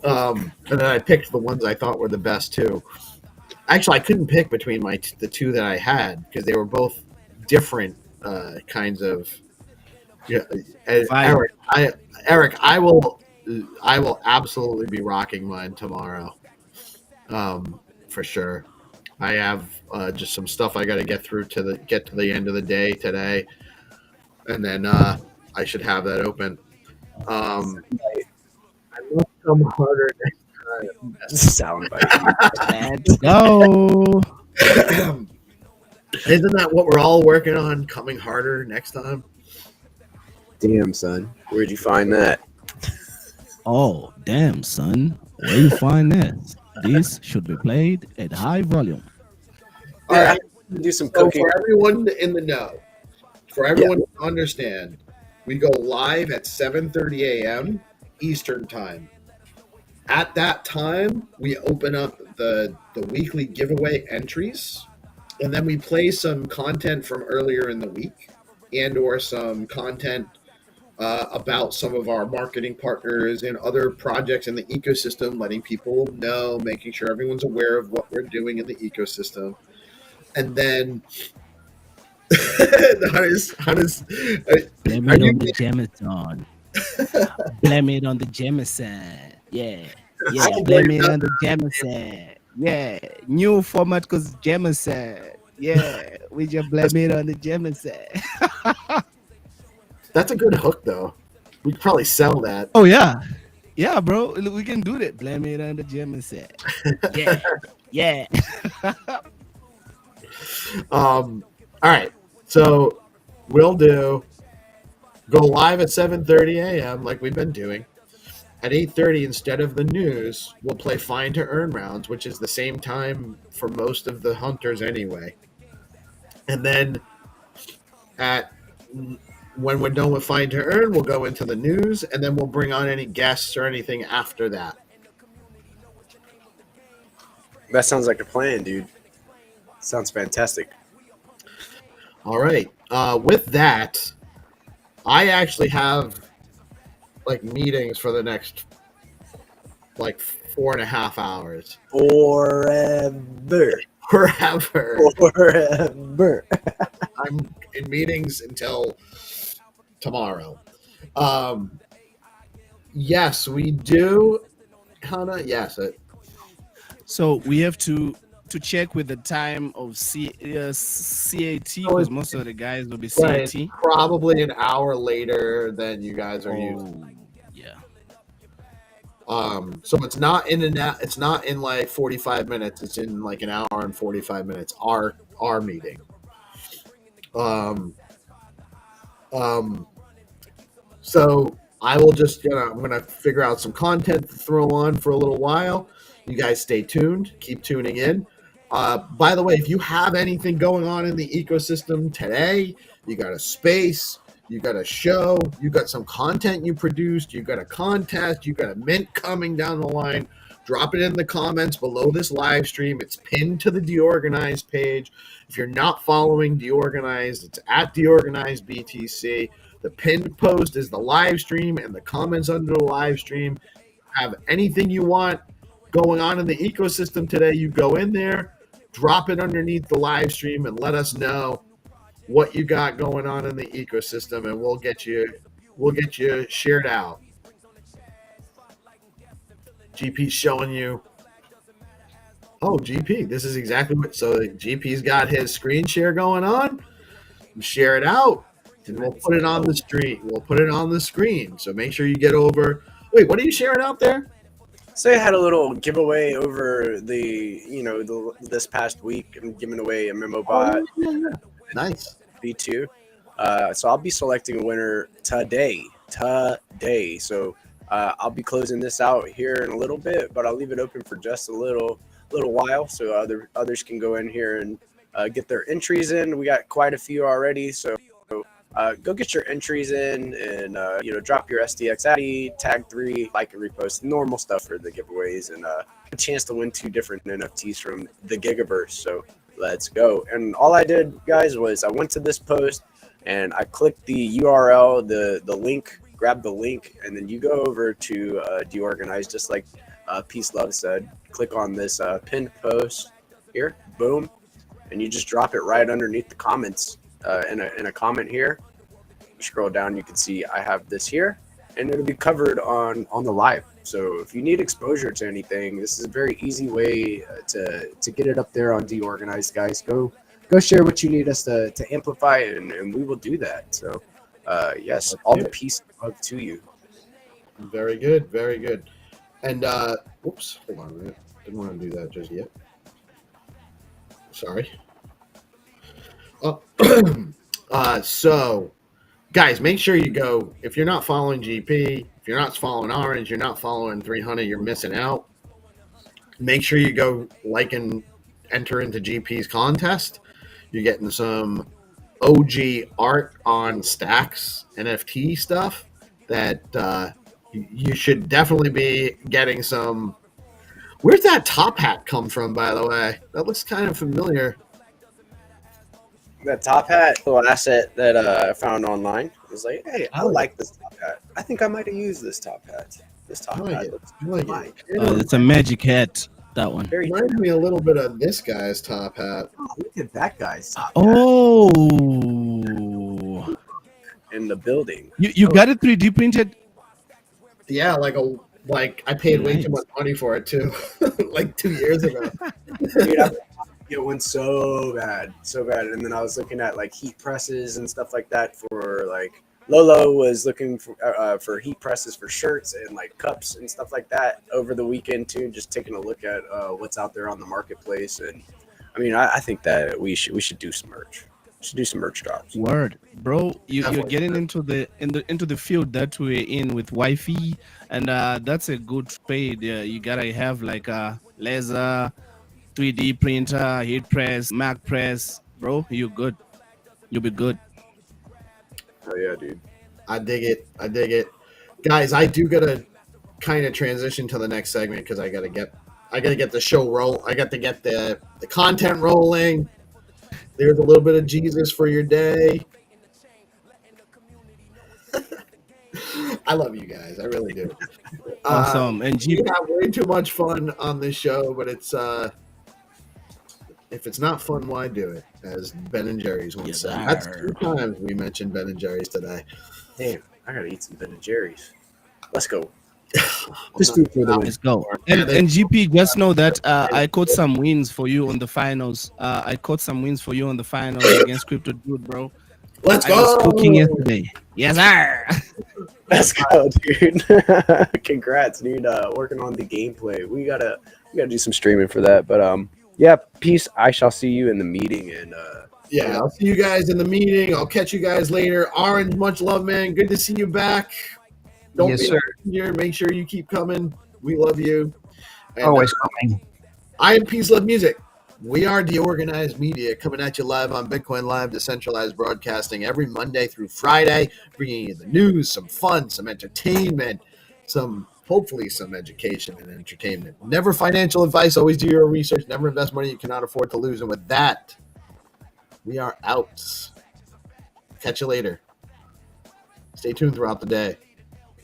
[SPEAKER 3] And then I picked the ones I thought were the best too. Actually, I couldn't pick between the two that I had because they were both different kinds of. Yeah, Eric, I will absolutely be rocking mine tomorrow, for sure. I have just some stuff I got to get through to get to the end of the day today, and then I should have that open. I must come harder next time.
[SPEAKER 5] Soundbite.
[SPEAKER 4] let's go.
[SPEAKER 3] Isn't that what we're all working on? Coming harder next time.
[SPEAKER 5] Damn, son. Where'd you find that?
[SPEAKER 10] Oh, damn, son. Where you find this? This should be played at high volume.
[SPEAKER 3] All right.
[SPEAKER 5] Do some
[SPEAKER 3] So
[SPEAKER 5] cooking.
[SPEAKER 3] for everyone in the know, for everyone to understand, we go live at 7:30 a.m. Eastern time. At that time, we open up the weekly giveaway entries, and then we play some content from earlier in the week and or some content about some of our marketing partners and other projects in the ecosystem, letting people know, making sure everyone's aware of what we're doing in the ecosystem. And then how does
[SPEAKER 10] Blame it on the Jameson. Blame it on the Jameson. Yeah. Yeah. Blame it on the Jameson.
[SPEAKER 4] Yeah, new format because Jameson. Yeah, we just blame it on the Jameson.
[SPEAKER 3] That's a good hook, though. We could probably sell that.
[SPEAKER 4] Oh yeah, bro, we can do that. Blame it on the Jameson. Yeah.
[SPEAKER 3] All right. So we'll go live at 7:30 a.m. like we've been doing. At 8:30, instead of the news, we'll play Find to Earn rounds, which is the same time for most of the hunters anyway. And then when we're done with Find to Earn, we'll go into the news, and then we'll bring on any guests or anything after that.
[SPEAKER 5] That sounds like a plan, dude. Sounds fantastic.
[SPEAKER 3] All right. With that, I actually have meetings for the next 4.5 hours.
[SPEAKER 5] Forever.
[SPEAKER 3] I'm in meetings until tomorrow. Yes, we do. Hannah, yes.
[SPEAKER 4] So we have to to check with the time of CAT
[SPEAKER 3] So
[SPEAKER 4] because most of the guys will be
[SPEAKER 3] Right, it's
[SPEAKER 4] CAT.
[SPEAKER 3] probably an hour later than you guys are using.
[SPEAKER 4] Yeah.
[SPEAKER 3] So it's not in it's not in like 45 minutes. It's in like an hour and 45 minutes. Our meeting. So I will just I'm gonna figure out some content to throw on for a little while. You guys stay tuned. Keep tuning in. By the way, if you have anything going on in the ecosystem today, you got a space, you got a show, you got some content you produced, you got a contest, you got a mint coming down the line, drop it in the comments below this live stream. It's pinned to the DeOrganized page. If you're not following DeOrganized, it's at DeOrganized BTC. The pinned post is the live stream, and the comments under the live stream have anything you want going on in the ecosystem today. You go in there, drop it underneath the live stream, and let us know what you got going on in the ecosystem, and we'll get you shared out. GP's showing you. Oh, GP, this is exactly what. So GP's got his screen share going on. Share it out, and we'll put it on the stream. We'll put it on the screen. So make sure you get over. Wait, what are you sharing out there?
[SPEAKER 5] So I had a little giveaway over this past week. I'm giving away a memo bot.
[SPEAKER 3] Nice.
[SPEAKER 5] V2. So I'll be selecting a winner today. So I'll be closing this out here in a little bit, but I'll leave it open for just a little while so others can go in here and get their entries in. We got quite a few already, so go get your entries in and drop your SDX ID, tag 3, like and repost, normal stuff for the giveaways, and a chance to win 2 different NFTs from the Gigaverse. So let's go. And all I did, guys, was I went to this post and I clicked the URL, the link, grab the link, and then you go over to DeOrganized, just like Peace Love said. Click on this pinned post here, boom, and you just drop it right underneath the comments. In a comment here. You scroll down, you can see I have this here, and it'll be covered on the live. So if you need exposure to anything, this is a very easy way to get it up there on DeOrganized, guys. Go share what you need us to amplify, and we will do that. So yes, all the peace and love to you.
[SPEAKER 3] Very good, very good. And whoops, hold on a minute. Didn't want to do that just yet. Sorry. So, guys, make sure you go. If you're not following GP, if you're not following Orange, you're not following 300, you're missing out. Make sure you go like and enter into GP's contest. You're getting some OG art on Stacks NFT stuff that you should definitely be getting some. Where's that top hat come from, by the way? That looks kind of familiar.
[SPEAKER 5] That top hat, little asset that I found online. I was like, hey, I like this top hat. I think I might have used this top hat. This top hat looks like
[SPEAKER 10] it's a magic hat. That one
[SPEAKER 3] reminds me a little bit of this guy's top hat.
[SPEAKER 5] Oh, look at that guy's top hat.
[SPEAKER 10] Oh,
[SPEAKER 5] In the building.
[SPEAKER 10] you got it 3D printed?
[SPEAKER 3] Yeah, like I paid way too much money for it too, like 2 years ago.
[SPEAKER 5] Dude, I get one so bad, and then I was looking at like heat presses and stuff like that for like Lolo was looking for heat presses for shirts and like cups and stuff like that over the weekend too. Just taking a look at what's out there on the marketplace, and I mean, I think that we should do some merch. Should do some merch drops.
[SPEAKER 10] Word, bro, you're getting into the field that we're in with Wi-Fi, and that's a good trade. You gotta have like a laser, 3D printer, heat press, Mac press, bro. You're good. You'll be good.
[SPEAKER 5] Oh yeah, dude.
[SPEAKER 3] I dig it, guys. I do gotta kind of transition to the next segment because I gotta get the show roll. I got to get the content rolling. There's a little bit of Jesus for your day. I love you guys. I really do.
[SPEAKER 10] Awesome. And
[SPEAKER 3] we have way too much fun on this show, but it's if it's not fun, why do it? As Ben and Jerry's once said. That's 2 times we mentioned Ben and Jerry's today.
[SPEAKER 5] Damn, I gotta eat some Ben and Jerry's. Let's go. Just do it for the win.
[SPEAKER 10] Let's go.
[SPEAKER 3] Yeah,
[SPEAKER 10] And GP, just know that I caught some wins for you on the finals. I caught some wins for you on the finals against Crypto Dude, bro.
[SPEAKER 3] Let's
[SPEAKER 10] I was cooking
[SPEAKER 3] go.
[SPEAKER 10] yesterday. Yes, sir.
[SPEAKER 5] Let's go, dude. Congrats, dude. Working on the gameplay. We gotta do some streaming for that. But yeah, peace. I shall see you in the meeting. And
[SPEAKER 3] Yeah, I'll see you guys in the meeting. I'll catch you guys later. Orange, much love, man. Good to see you back. Don't
[SPEAKER 7] Yes,
[SPEAKER 3] be
[SPEAKER 7] sir.
[SPEAKER 3] here. Make sure you keep coming. We love you. And,
[SPEAKER 7] Always coming.
[SPEAKER 3] I am Peace Love Music. We are DeOrganized Media, coming at you live on Bitcoin Live, decentralized broadcasting every Monday through Friday, bringing you the news, some fun, some entertainment, hopefully some education and entertainment. Never financial advice. Always do your research. Never invest money you cannot afford to lose. And with that, we are out. Catch you later. Stay tuned throughout the day.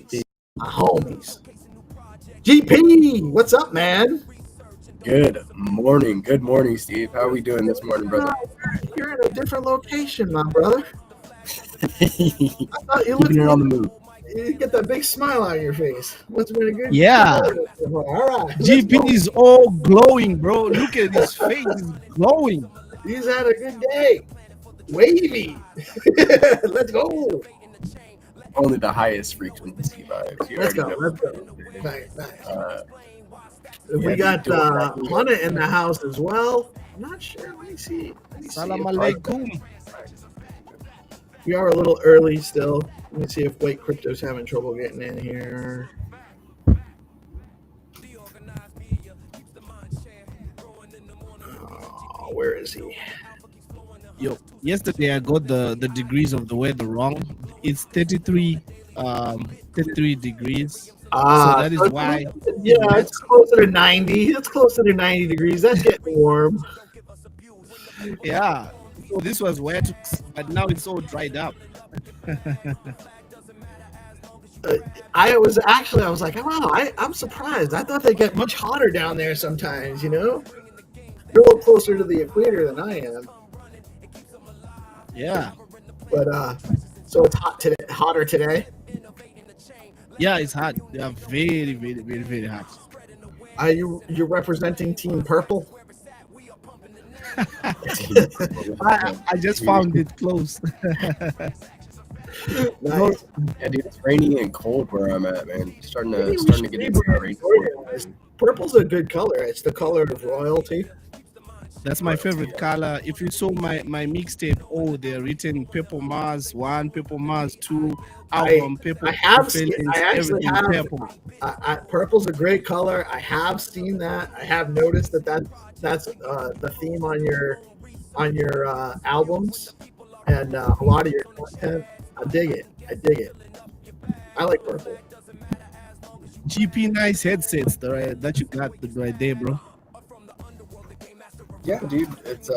[SPEAKER 3] Peace. My homies. GP, what's up, man?
[SPEAKER 5] good morning, Steve. How are we doing this morning, brother?
[SPEAKER 3] You're in a different location, my brother. I thought you
[SPEAKER 5] Keeping it on the
[SPEAKER 3] looked.
[SPEAKER 5] move.
[SPEAKER 3] You get that big smile on your face. What's been a good?
[SPEAKER 10] Yeah.
[SPEAKER 3] All right.
[SPEAKER 10] GP is all glowing, bro. Look at his face. Is glowing.
[SPEAKER 3] He's had a good day. Wavy. Let's go.
[SPEAKER 5] Only the highest frequency vibes. You
[SPEAKER 3] Let's go.
[SPEAKER 5] already know.
[SPEAKER 3] Let's go. Nice.
[SPEAKER 5] Yeah,
[SPEAKER 3] We got
[SPEAKER 5] dude,
[SPEAKER 3] Hana in the house as well. I'm not sure. Let me see.
[SPEAKER 10] Salam alaikum.
[SPEAKER 3] We are a little early still. Let me see if White Crypto's having trouble getting in here. Oh, where is he?
[SPEAKER 10] Yo, yesterday I got the degrees of the weather wrong. It's 33 degrees. So that is why.
[SPEAKER 3] Yeah, it's closer to 90. It's closer to 90 degrees. That's getting warm.
[SPEAKER 10] Yeah. So this was wet, but now it's all dried up.
[SPEAKER 3] I was like, wow, I'm surprised. I thought they get much hotter down there sometimes, you know? You're a little closer to the equator than I am.
[SPEAKER 10] Yeah.
[SPEAKER 3] But so it's hot today, hotter today.
[SPEAKER 10] Yeah, it's hot. They are very, very, very, very hot.
[SPEAKER 3] Are you're representing Team Purple?
[SPEAKER 10] I just found it close.
[SPEAKER 3] Nice.
[SPEAKER 5] Yeah, dude, it's rainy and cold where I'm at, man. Starting to get into that rain.
[SPEAKER 3] Purple's a good color. It's the color of royalty.
[SPEAKER 10] That's my favorite color. If you saw my mixtape, they're written Purple Mars 1, Purple Mars 2, album Purple.
[SPEAKER 3] I have seen. I actually have.
[SPEAKER 10] Purple.
[SPEAKER 3] Purple's a great color. I have seen that. I have noticed that's the theme on your albums and a lot of your content. I dig it. I like purple.
[SPEAKER 10] GP nice headsets that you got right there, bro.
[SPEAKER 5] Yeah, dude, it's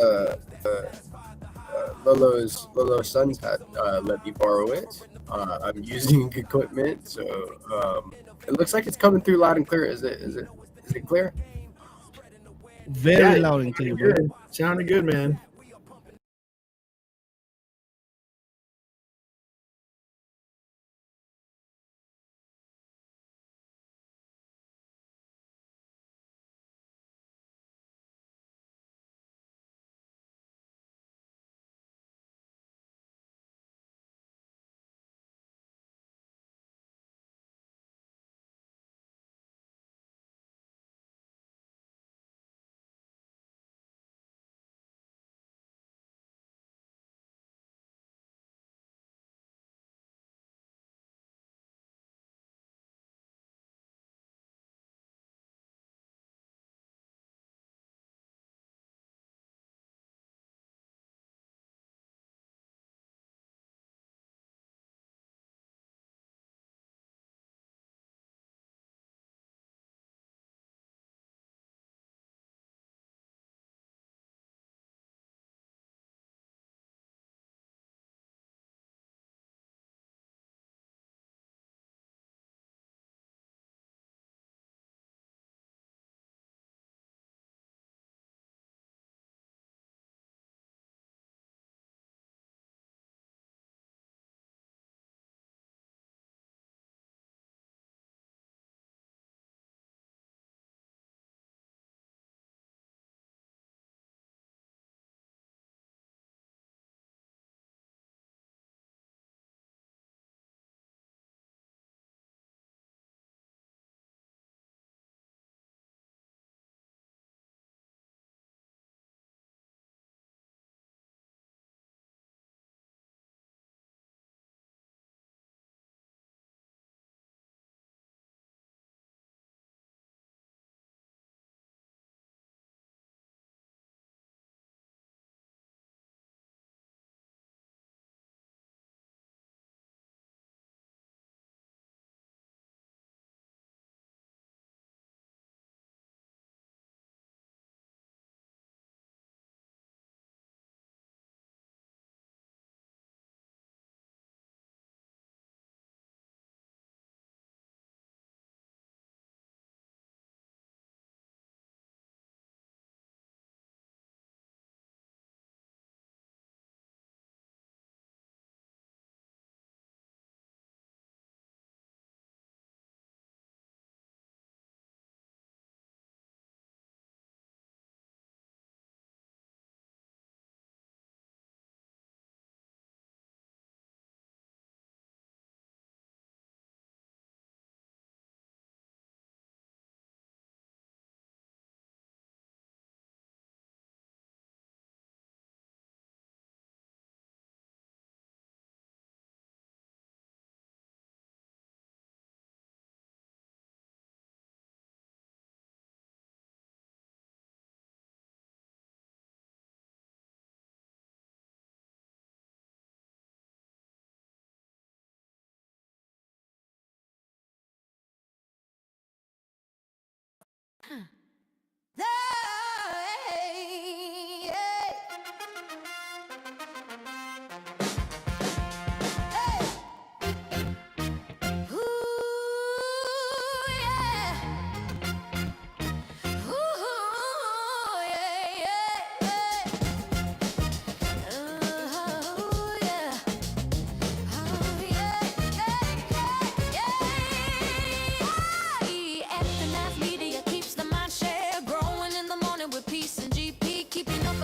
[SPEAKER 5] Lolo's son's had let me borrow it. I'm using equipment, so it looks like it's coming through loud and clear. Is it clear?
[SPEAKER 10] Very loud and clear, bro.
[SPEAKER 3] Sounding good, man.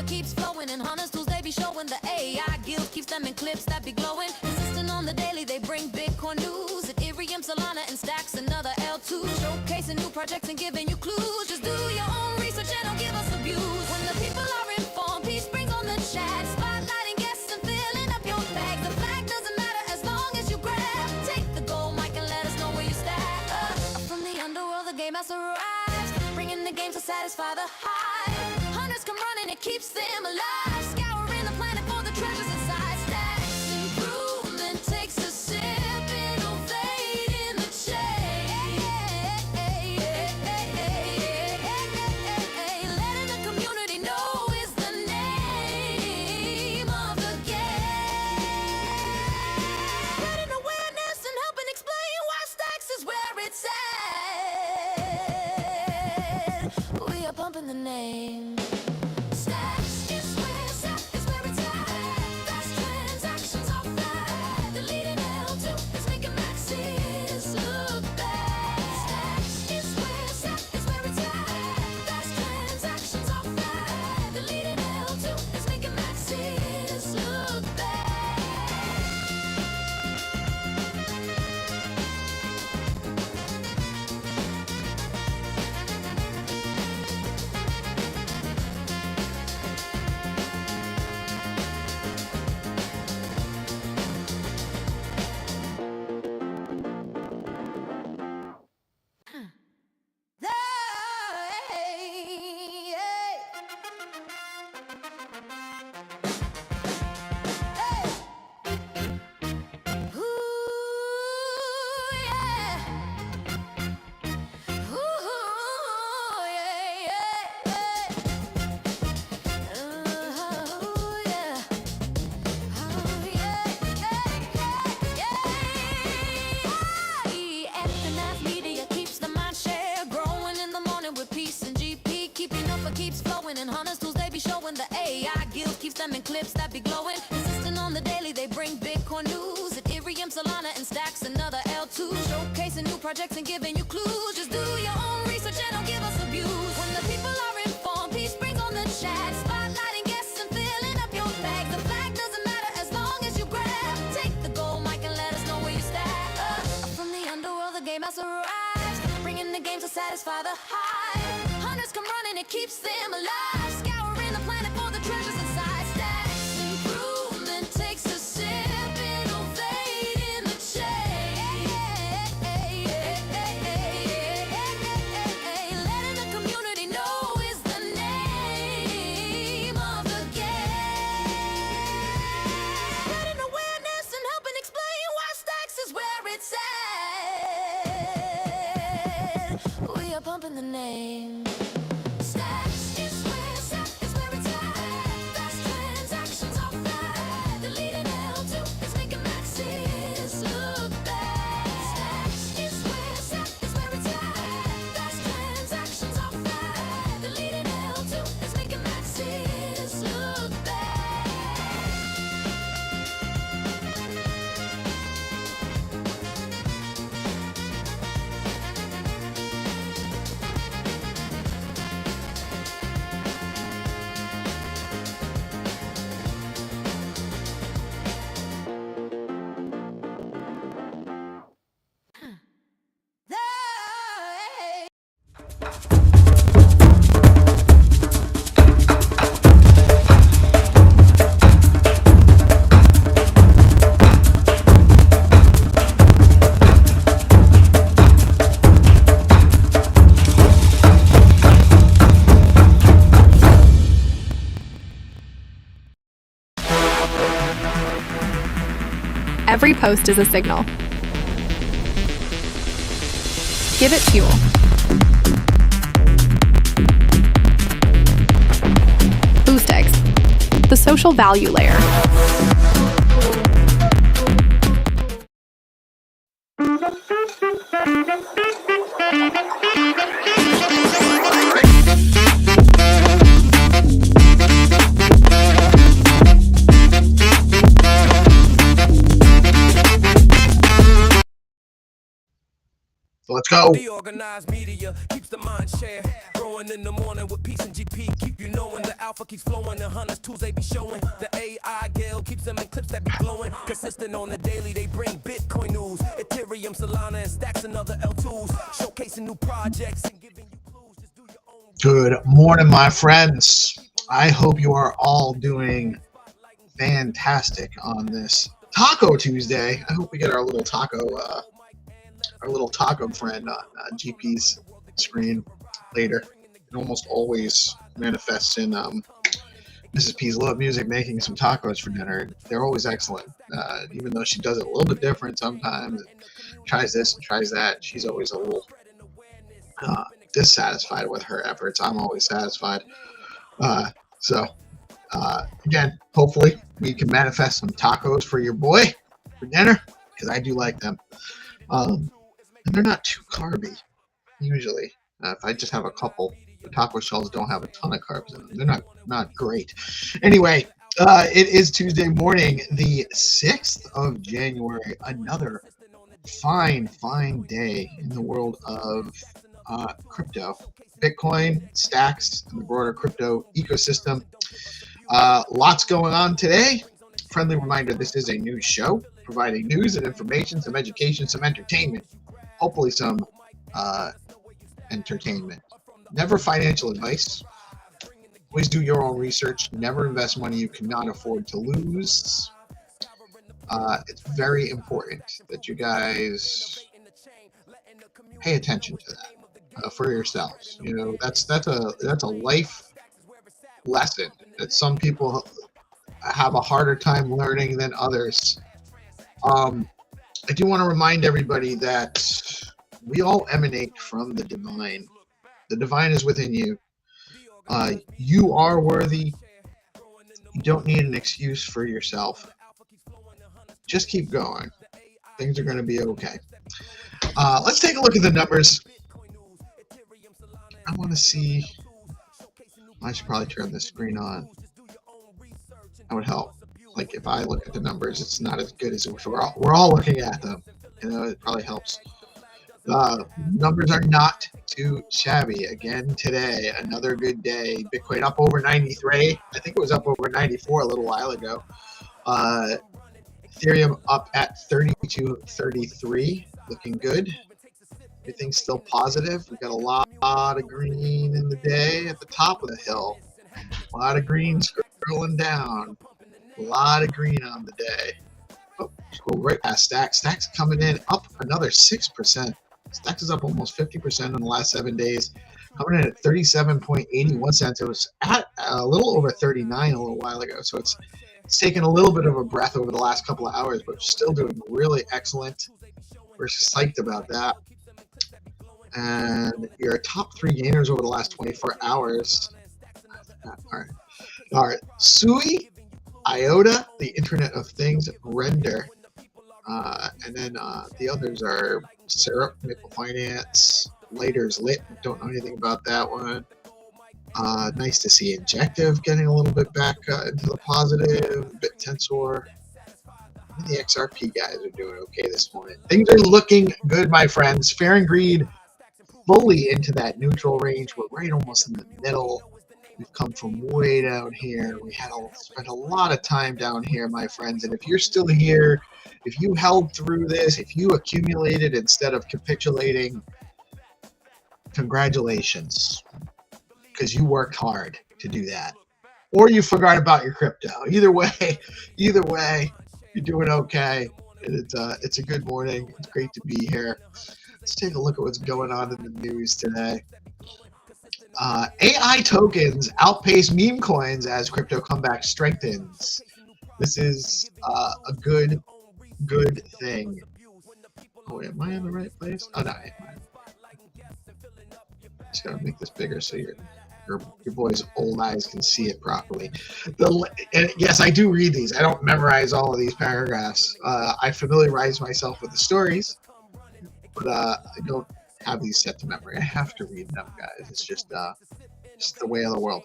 [SPEAKER 2] Keeps flowing and hunters tools they be showing. The AI guild keeps them in clips that be glowing. Consistent on the daily, they bring Bitcoin news. Ethereum, Solana, and stacks another L2. Showcasing new projects and giving you clues. Just do your own research and don't give us a view. When the people are informed, peace brings on the chat. Spotlighting guests and filling up your bag. The flag doesn't matter as long as you grab. Take the gold mic and let us know where you stand. From the underworld, the game has arrived. Bringing the game to satisfy the hype. Hunters come running, it keeps them alive. Scouring the planet for the treasures inside. Stacks improvement takes a sip, innovate in the chain. Letting the community know is the name of the game. Spreading awareness and helping explain why Stacks is where it's at. We are pumping the name. And hunters tools they be showing. The AI guild keeps them in clips that be glowing. Consistent on the daily, they bring Bitcoin news. Ethereum, Solana, and stacks another L2. Showcasing new projects and giving you clues. Just do your own research and don't give us a view. When the people are informed, peace brings on the chat. Spotlighting guests and filling up your bag. The flag doesn't matter as long as you grab. Take the gold mic and let us know where you stand. From the underworld, the game has arrived. Bringing the game to satisfy the hype. Hunters come running, it keeps them alive. Scouring the planet for the treasures inside. Stacks improvement takes a sip, innovate in the chain. Letting the community know is the name of the game. Spreading awareness and helping explain why Stacks is where it's at. We are pumping the name.
[SPEAKER 11] Every post is a signal. Give it fuel. social value layer.
[SPEAKER 1] Let's go.
[SPEAKER 2] DeOrganized media keeps the mind share. Growing in the morning with peace and GP. Keep you knowing the alpha keeps flowing. The hunters tools they be showing. The AI Gale keeps them in clips that be glowing. Consistent on the daily, they bring Bitcoin news. Ethereum, Solana, and stacks and other L2s. Showcasing new projects and giving you clues. Just do your own.
[SPEAKER 1] Good morning, my friends. I hope you are all doing fantastic on this Taco Tuesday. I hope we get our little taco friend on GP's screen later. It almost always manifests in Mrs. P's Love Music making some tacos for dinner. They're always excellent, even though she does it a little bit different sometimes. Tries this and tries that. She's always a little dissatisfied with her efforts. I'm always satisfied. Again, hopefully we can manifest some tacos for your boy for dinner, because I do like them. And they're not too carby, usually. If I just have a couple, the taco shells don't have a ton of carbs in them. They're not great. Anyway, it is Tuesday morning, the 6th of January. Another fine day in the world of crypto. Bitcoin, stacks, and the broader crypto ecosystem. Lots going on today. Friendly reminder, this is a news show, providing news and information, some education, some entertainment. Hopefully some entertainment. Never financial advice. Always do your own research. Never invest money you cannot afford to lose. It's very important that you guys pay attention to that for yourselves. You know, that's a life lesson that some people have a harder time learning than others. I do want to remind everybody that we all emanate from the divine. The divine is within you. You are worthy. You don't need an excuse for yourself. Just keep going. Things are going to be okay. Let's take a look at the numbers. I want to see. I should probably turn the screen on. That would help. Like if I look at the numbers, it's not as good as if we're all looking at them. You know, it probably helps. Numbers are not too shabby. Again today, another good day. Bitcoin up over 93. I think it was up over 94 a little while ago. Ethereum up at 32.33, looking good. Everything's still positive. We've got a lot of green in the day at the top of the hill. A lot of green scrolling down. A lot of green on the day. Oh, scroll right past Stacks. Stacks coming in up another 6%. Stacks is up almost 50% in the last 7 days. Coming in at 37.81 cents. It was at a little over 39 a little while ago. So it's taken a little bit of a breath over the last couple of hours, but still doing really excellent. We're psyched about that. And your top 3 gainers over the last 24 hours. All right. Sui, IOTA, the Internet of Things, Render. And then the others are Syrup, Maple Finance, Later's Lit. Don't know anything about that one. Nice to see Injective getting a little bit back into the positive. BitTensor. The XRP guys are doing okay this morning. Things are looking good, my friends. Fair and Greed fully into that neutral range. We're right almost in the middle. We've come from way down here. We had spent a lot of time down here, my friends. And if you're still here, if you held through this, if you accumulated instead of capitulating, congratulations. Because you worked hard to do that. Or you forgot about your crypto. Either way, you're doing okay. It's a good morning. It's great to be here. Let's take a look at what's going on in the news today. AI tokens outpace meme coins as crypto comeback strengthens. This is a good thing. Oh, wait, am I in the right place? Oh, no, I am. Just gotta make this bigger so you're your boy's old eyes can see it properly. And yes, I do read these. I don't memorize all of these paragraphs. I familiarize myself with the stories, but I don't have these set to memory. I have to read them, guys. It's just the way of the world.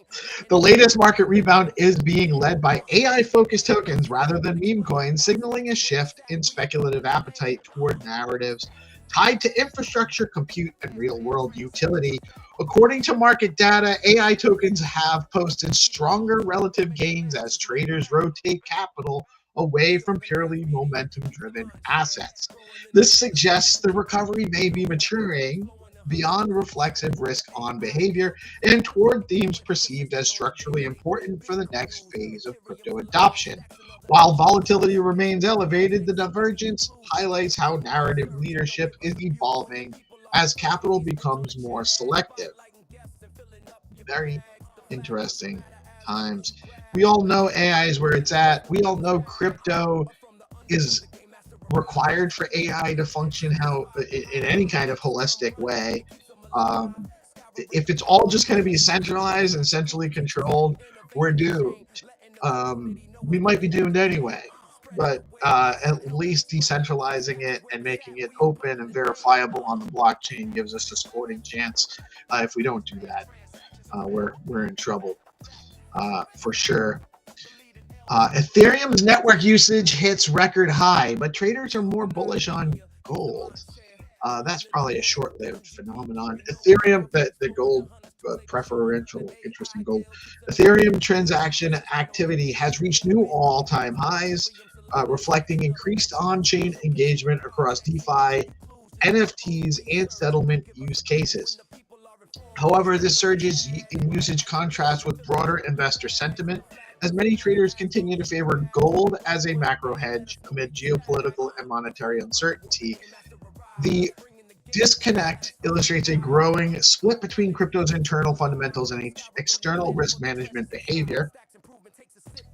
[SPEAKER 1] The latest market rebound is being led by AI-focused tokens rather than meme coins, signaling a shift in speculative appetite toward narratives tied to infrastructure, compute, and real-world utility. According to market data, AI tokens have posted stronger relative gains as traders rotate capital away from purely momentum-driven assets. This suggests the recovery may be maturing beyond reflexive risk-on behavior and toward themes perceived as structurally important for the next phase of crypto adoption. While volatility remains elevated, the divergence highlights how narrative leadership is evolving as capital becomes more selective. Very interesting times. We all know AI is where it's at. We all know crypto is required for AI to function in any kind of holistic way. If it's all just going to be centralized and centrally controlled, we're doomed. We might be doomed anyway, but at least decentralizing it and making it open and verifiable on the blockchain gives us a sporting chance. If we don't do that, we're in trouble for sure. Ethereum's network usage hits record high, but traders are more bullish on gold. That's probably a short-lived phenomenon. Ethereum, the gold preferential interest in gold. Ethereum transaction activity has reached new all-time highs, reflecting increased on-chain engagement across DeFi, NFTs, and settlement use cases. However, this surge in usage contrasts with broader investor sentiment, as many traders continue to favor gold as a macro hedge amid geopolitical and monetary uncertainty. The disconnect illustrates a growing split between crypto's internal fundamentals and external risk management behavior.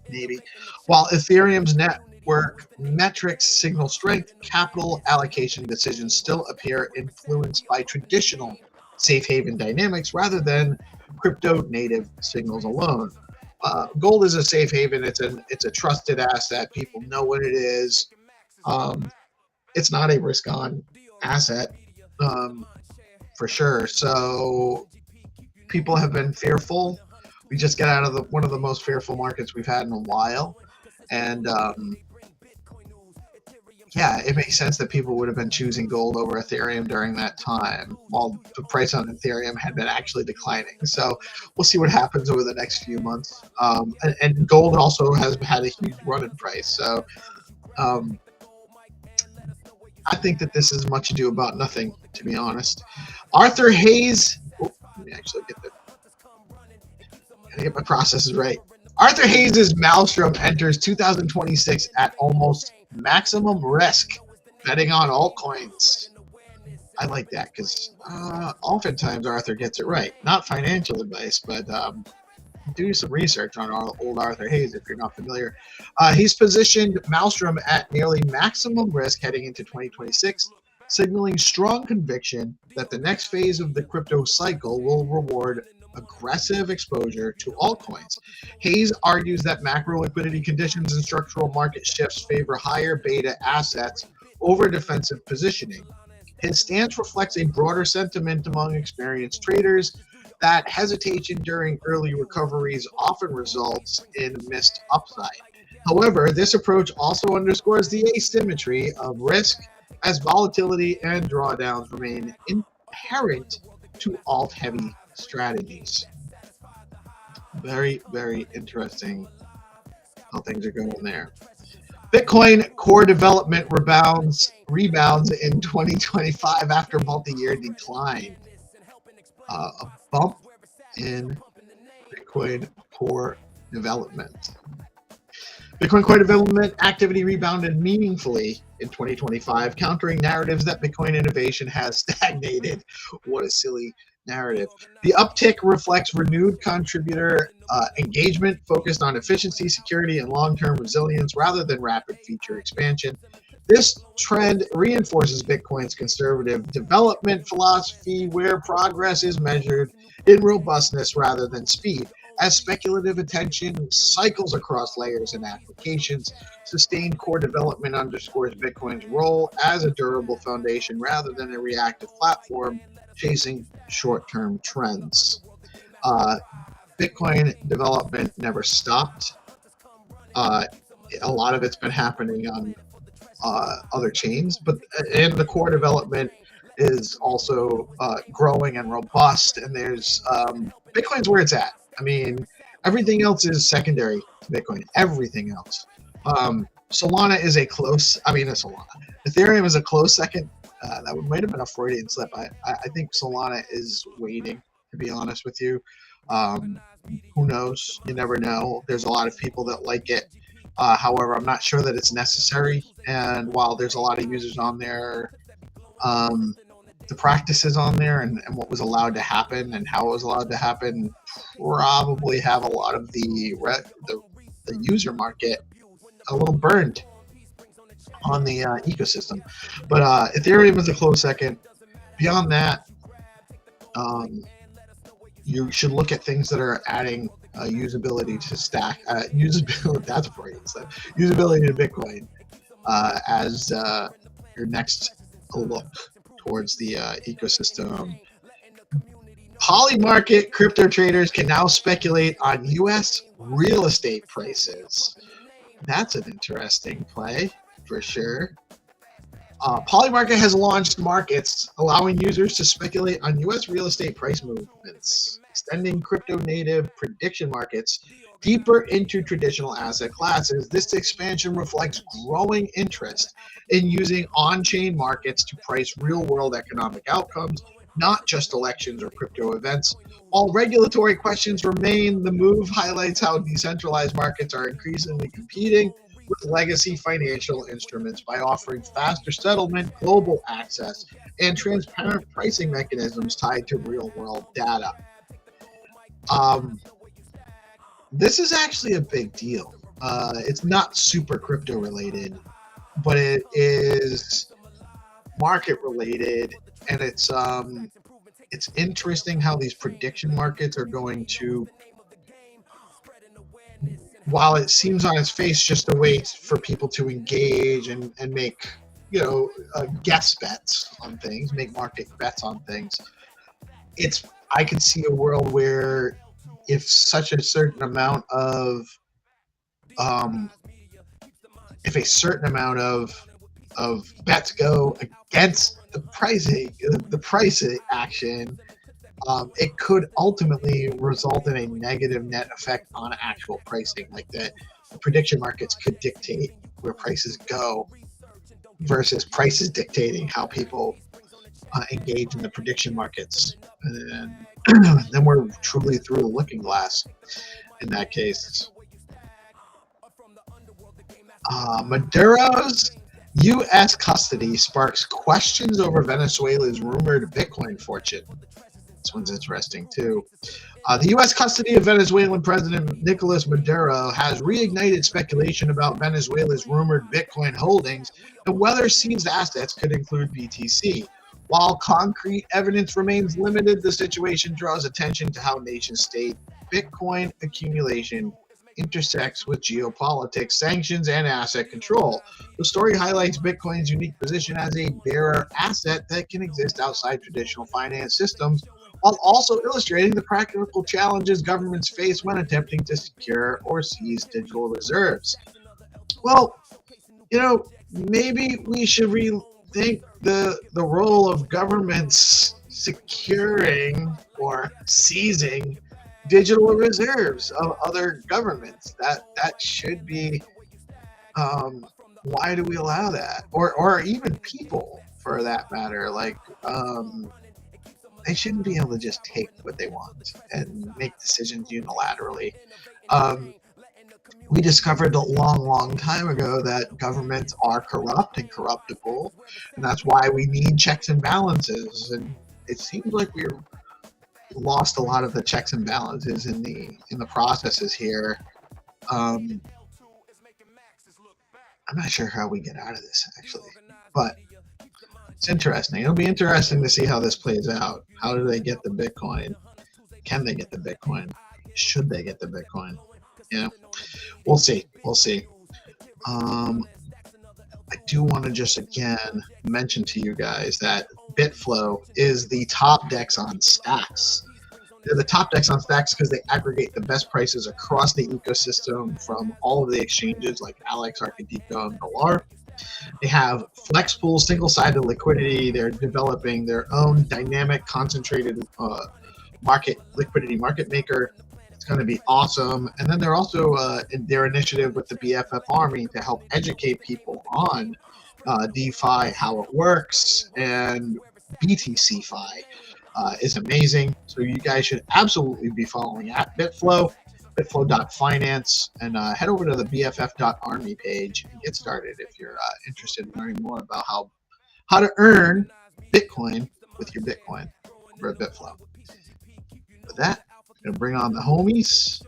[SPEAKER 1] Maybe. While Ethereum's network metrics signal strength, capital allocation decisions still appear influenced by traditional safe haven dynamics rather than crypto native signals alone. Gold is a safe haven. It's a trusted asset. People know what it is. It's not a risk-on asset, for sure. So people have been fearful. We just got out of one of the most fearful markets we've had in a while, and yeah, it makes sense that people would have been choosing gold over Ethereum during that time, while the price on Ethereum had been actually declining. So we'll see what happens over the next few months. And gold also has had a huge run in price. So I think that this is much ado about nothing, to be honest. Arthur Hayes. Let me actually get my processes right. Arthur Hayes' Maelstrom enters 2026 at almost maximum risk, betting on altcoins. I like that because oftentimes Arthur gets it right. Not financial advice, but do some research on old Arthur Hayes if you're not familiar. He's positioned Maelstrom at nearly maximum risk heading into 2026, signaling strong conviction that the next phase of the crypto cycle will reward aggressive exposure to altcoins. Hayes argues that macro liquidity conditions and structural market shifts favor higher beta assets over defensive positioning. His stance reflects a broader sentiment among experienced traders that hesitation during early recoveries often results in missed upside. However, this approach also underscores the asymmetry of risk, as volatility and drawdowns remain inherent to alt-heavy strategies. Very, very interesting how things are going there. Bitcoin core development rebounds in 2025 after multi-year decline. A bump in Bitcoin core development. Bitcoin core development activity rebounded meaningfully in 2025, countering narratives that Bitcoin innovation has stagnated. What a silly narrative. The uptick reflects renewed contributor engagement focused on efficiency, security, and long-term resilience rather than rapid feature expansion. This trend reinforces Bitcoin's conservative development philosophy, where progress is measured in robustness rather than speed. As speculative attention cycles across layers and applications, sustained core development underscores Bitcoin's role as a durable foundation rather than a reactive platform chasing short-term trends. Bitcoin development never stopped. A lot of it's been happening on other chains, and the core development is also growing and robust. And there's Bitcoin's where it's at. I mean, everything else is secondary to Bitcoin. Everything else. Solana is a close. Solana. Ethereum is a close second. That might have been a Freudian slip. I think Solana is waiting. To be honest with you, who knows? You never know. There's a lot of people that like it. However, I'm not sure that it's necessary. And while there's a lot of users on there, the practices on there and what was allowed to happen and how it was allowed to happen probably have a lot of the user market a little burned on the ecosystem. But Ethereum is a close second. Beyond that, you should look at things that are adding usability to stack usability. That's Freudian stuff. Usability to Bitcoin as your next look towards the ecosystem. Polymarket crypto traders can now speculate on U.S. real estate prices. That's an interesting play for sure. Polymarket has launched markets allowing users to speculate on U.S. real estate price movements, extending crypto-native prediction markets deeper into traditional asset classes. This expansion reflects growing interest in using on-chain markets to price real-world economic outcomes, not just elections or crypto events. While regulatory questions remain, the move highlights how decentralized markets are increasingly competing with legacy financial instruments by offering faster settlement, global access, and transparent pricing mechanisms tied to real-world data. This is actually a big deal. It's not super crypto related, but it is market related, and it's interesting how these prediction markets are going to, while it seems on its face just a way for people to engage and make, guess bets on things, make market bets on things, I could see a world where if such a certain amount of bets go against the pricing action, it could ultimately result in a negative net effect on actual pricing. Like the prediction markets could dictate where prices go versus prices dictating how people engage in the prediction markets. And then we're truly through the looking glass in that case. Maduro's U.S. custody sparks questions over Venezuela's rumored Bitcoin fortune. This one's interesting too. The U.S. custody of Venezuelan President Nicolas Maduro has reignited speculation about Venezuela's rumored Bitcoin holdings and whether seized assets could include BTC. While concrete evidence remains limited, the situation draws attention to how nation-state Bitcoin accumulation intersects with geopolitics, sanctions, and asset control. The story highlights Bitcoin's unique position as a bearer asset that can exist outside traditional finance systems, while also illustrating the practical challenges governments face when attempting to secure or seize digital reserves. Well, maybe we should rethink the role of governments securing or seizing digital reserves of other governments. That should be, why do we allow that? Or even people, for that matter. Like, they shouldn't be able to just take what they want and make decisions unilaterally. We discovered a long time ago that governments are corrupt and corruptible, and that's why we need checks and balances. And it seems like we're lost a lot of the checks and balances in the processes here. I'm not sure how we get out of this actually, but it's interesting. It'll be interesting to see how this plays out. How do they get the Bitcoin? Can they get the Bitcoin? Should they get the Bitcoin? Yeah, we'll see. We'll see. I do want to just again mention to you guys that Bitflow is the top DEX on Stacks. They're the top DEX on Stacks because they aggregate the best prices across the ecosystem from all of the exchanges like Alex, Arcadico, and Galar. They have flex pool, single-sided liquidity. They're developing their own dynamic, concentrated liquidity market maker. It's going to be awesome. And then they're also in their initiative with the BFF Army to help educate people on DeFi, how it works, and BTC-Fi is amazing. So you guys should absolutely be following at Bitflow, bitflow.finance, and head over to the bff.army page and get started if you're interested in learning more about how to earn Bitcoin with your Bitcoin over at Bitflow. With that, I'm going to bring on the homies,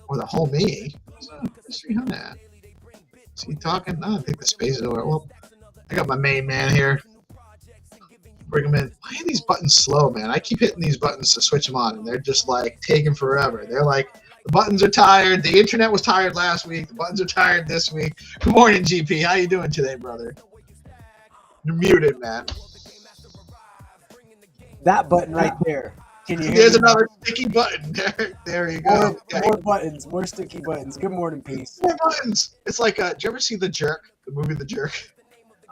[SPEAKER 1] or the homie. Where's 300 at? Is he talking? No, I think the space is over. Well, I got my main man here. Bring them in. Why are these buttons slow, man? I keep hitting these buttons to switch them on, and they're just like taking forever. They're like, the buttons are tired. The internet was tired last week. The buttons are tired this week. Good morning, GP. How you doing today, brother? You're muted, man.
[SPEAKER 11] That button right there. Can you hear
[SPEAKER 1] There's
[SPEAKER 11] me?
[SPEAKER 1] another sticky button. There you go.
[SPEAKER 11] More buttons, more sticky buttons. Good morning, peace.
[SPEAKER 1] More buttons. It's like, did you ever see The Jerk? The movie The Jerk?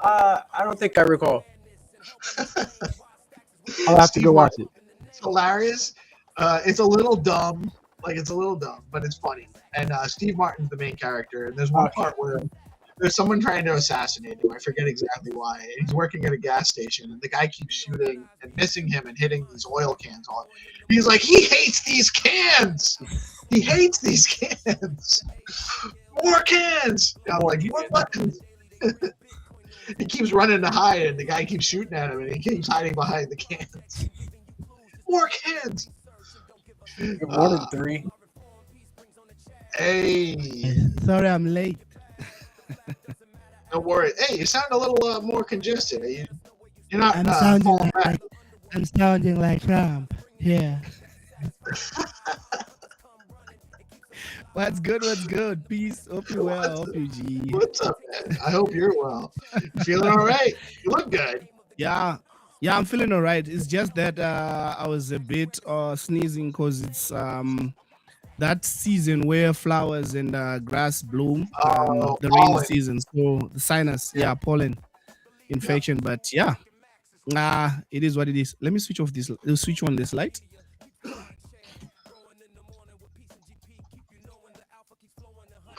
[SPEAKER 11] I don't think I recall. I'll have to go watch it.
[SPEAKER 1] It's hilarious. It's a little dumb. Like, it's a little dumb, but it's funny. And Steve Martin's the main character. And there's one part where there's someone trying to assassinate him. I forget exactly why. And he's working at a gas station, and the guy keeps shooting and missing him and hitting these oil cans on. He's like, he hates these cans. He hates these cans. More cans. And I'm like, more buttons. He keeps running to hide, and the guy keeps shooting at him, and he keeps hiding behind the cans. More cans.
[SPEAKER 11] Good morning, 3.
[SPEAKER 1] Hey.
[SPEAKER 10] Sorry, I'm late.
[SPEAKER 1] Don't worry. Hey, you sound a little more congested. You're not.
[SPEAKER 10] I'm sounding like Trump. Yeah. What's good? What's good? Peace. Hope you're well. Hope you G.
[SPEAKER 1] What's up, man? I hope you're well. You feeling all right? You look good.
[SPEAKER 10] Yeah, I'm feeling all right. It's just that I was a bit sneezing because it's that season where flowers and grass bloom, the rainy season. So the sinus, pollen infection. But it is what it is. Let me switch off this. Switch on this light.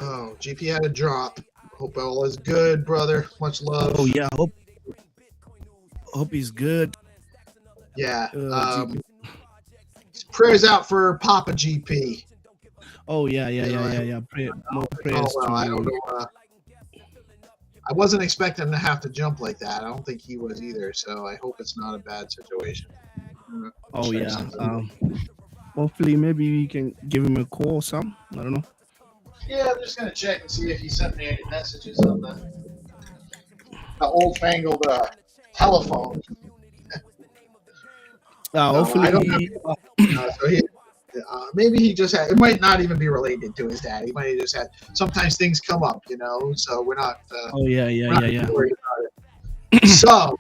[SPEAKER 1] Oh, GP had a drop. Hope all is good, brother. Much love.
[SPEAKER 10] Oh yeah, hope he's good.
[SPEAKER 1] Yeah. Prayers out for Papa GP.
[SPEAKER 10] Oh yeah. More prayers
[SPEAKER 1] I don't know. I wasn't expecting him to have to jump like that. I don't think he was either. So I hope it's not a bad situation.
[SPEAKER 10] Oh yeah. Hopefully, maybe we can give him a call or something. I don't know.
[SPEAKER 1] Yeah, I'm just gonna check and see if he sent me any messages on the old-fangled telephone.
[SPEAKER 10] Hopefully,
[SPEAKER 1] I don't know. So maybe he just had. It might not even be related to his dad. He might have just had. Sometimes things come up, So we're not.
[SPEAKER 10] Yeah.
[SPEAKER 1] Worried about it. So,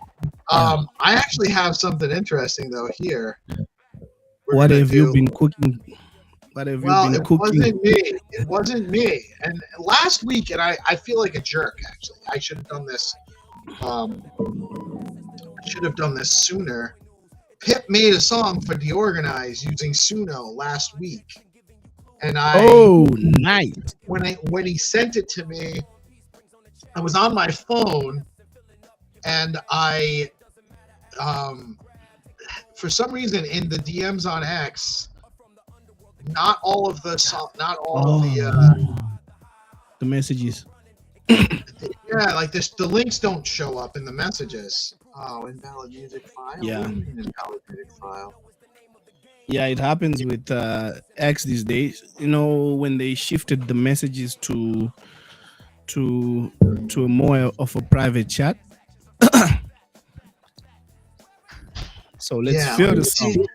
[SPEAKER 1] I actually have something interesting though here.
[SPEAKER 10] What have you been cooking? It
[SPEAKER 1] wasn't me. And last week, and I feel like a jerk, actually. I should have done this. Sooner. Pip made a song for DeOrganized using Suno last week. And
[SPEAKER 10] nice.
[SPEAKER 1] When he sent it to me, I was on my phone, and I, for some reason, in the DMs on X, not all of the
[SPEAKER 10] messages.
[SPEAKER 1] Yeah, like this, the links don't show up in the messages. Oh, invalid music file.
[SPEAKER 10] Yeah.
[SPEAKER 1] Invalid music file.
[SPEAKER 10] Yeah, it happens with X these days. When they shifted the messages to to more of a private chat. So let's
[SPEAKER 1] Yeah,
[SPEAKER 10] fill
[SPEAKER 1] let me
[SPEAKER 10] this
[SPEAKER 1] see.
[SPEAKER 10] out.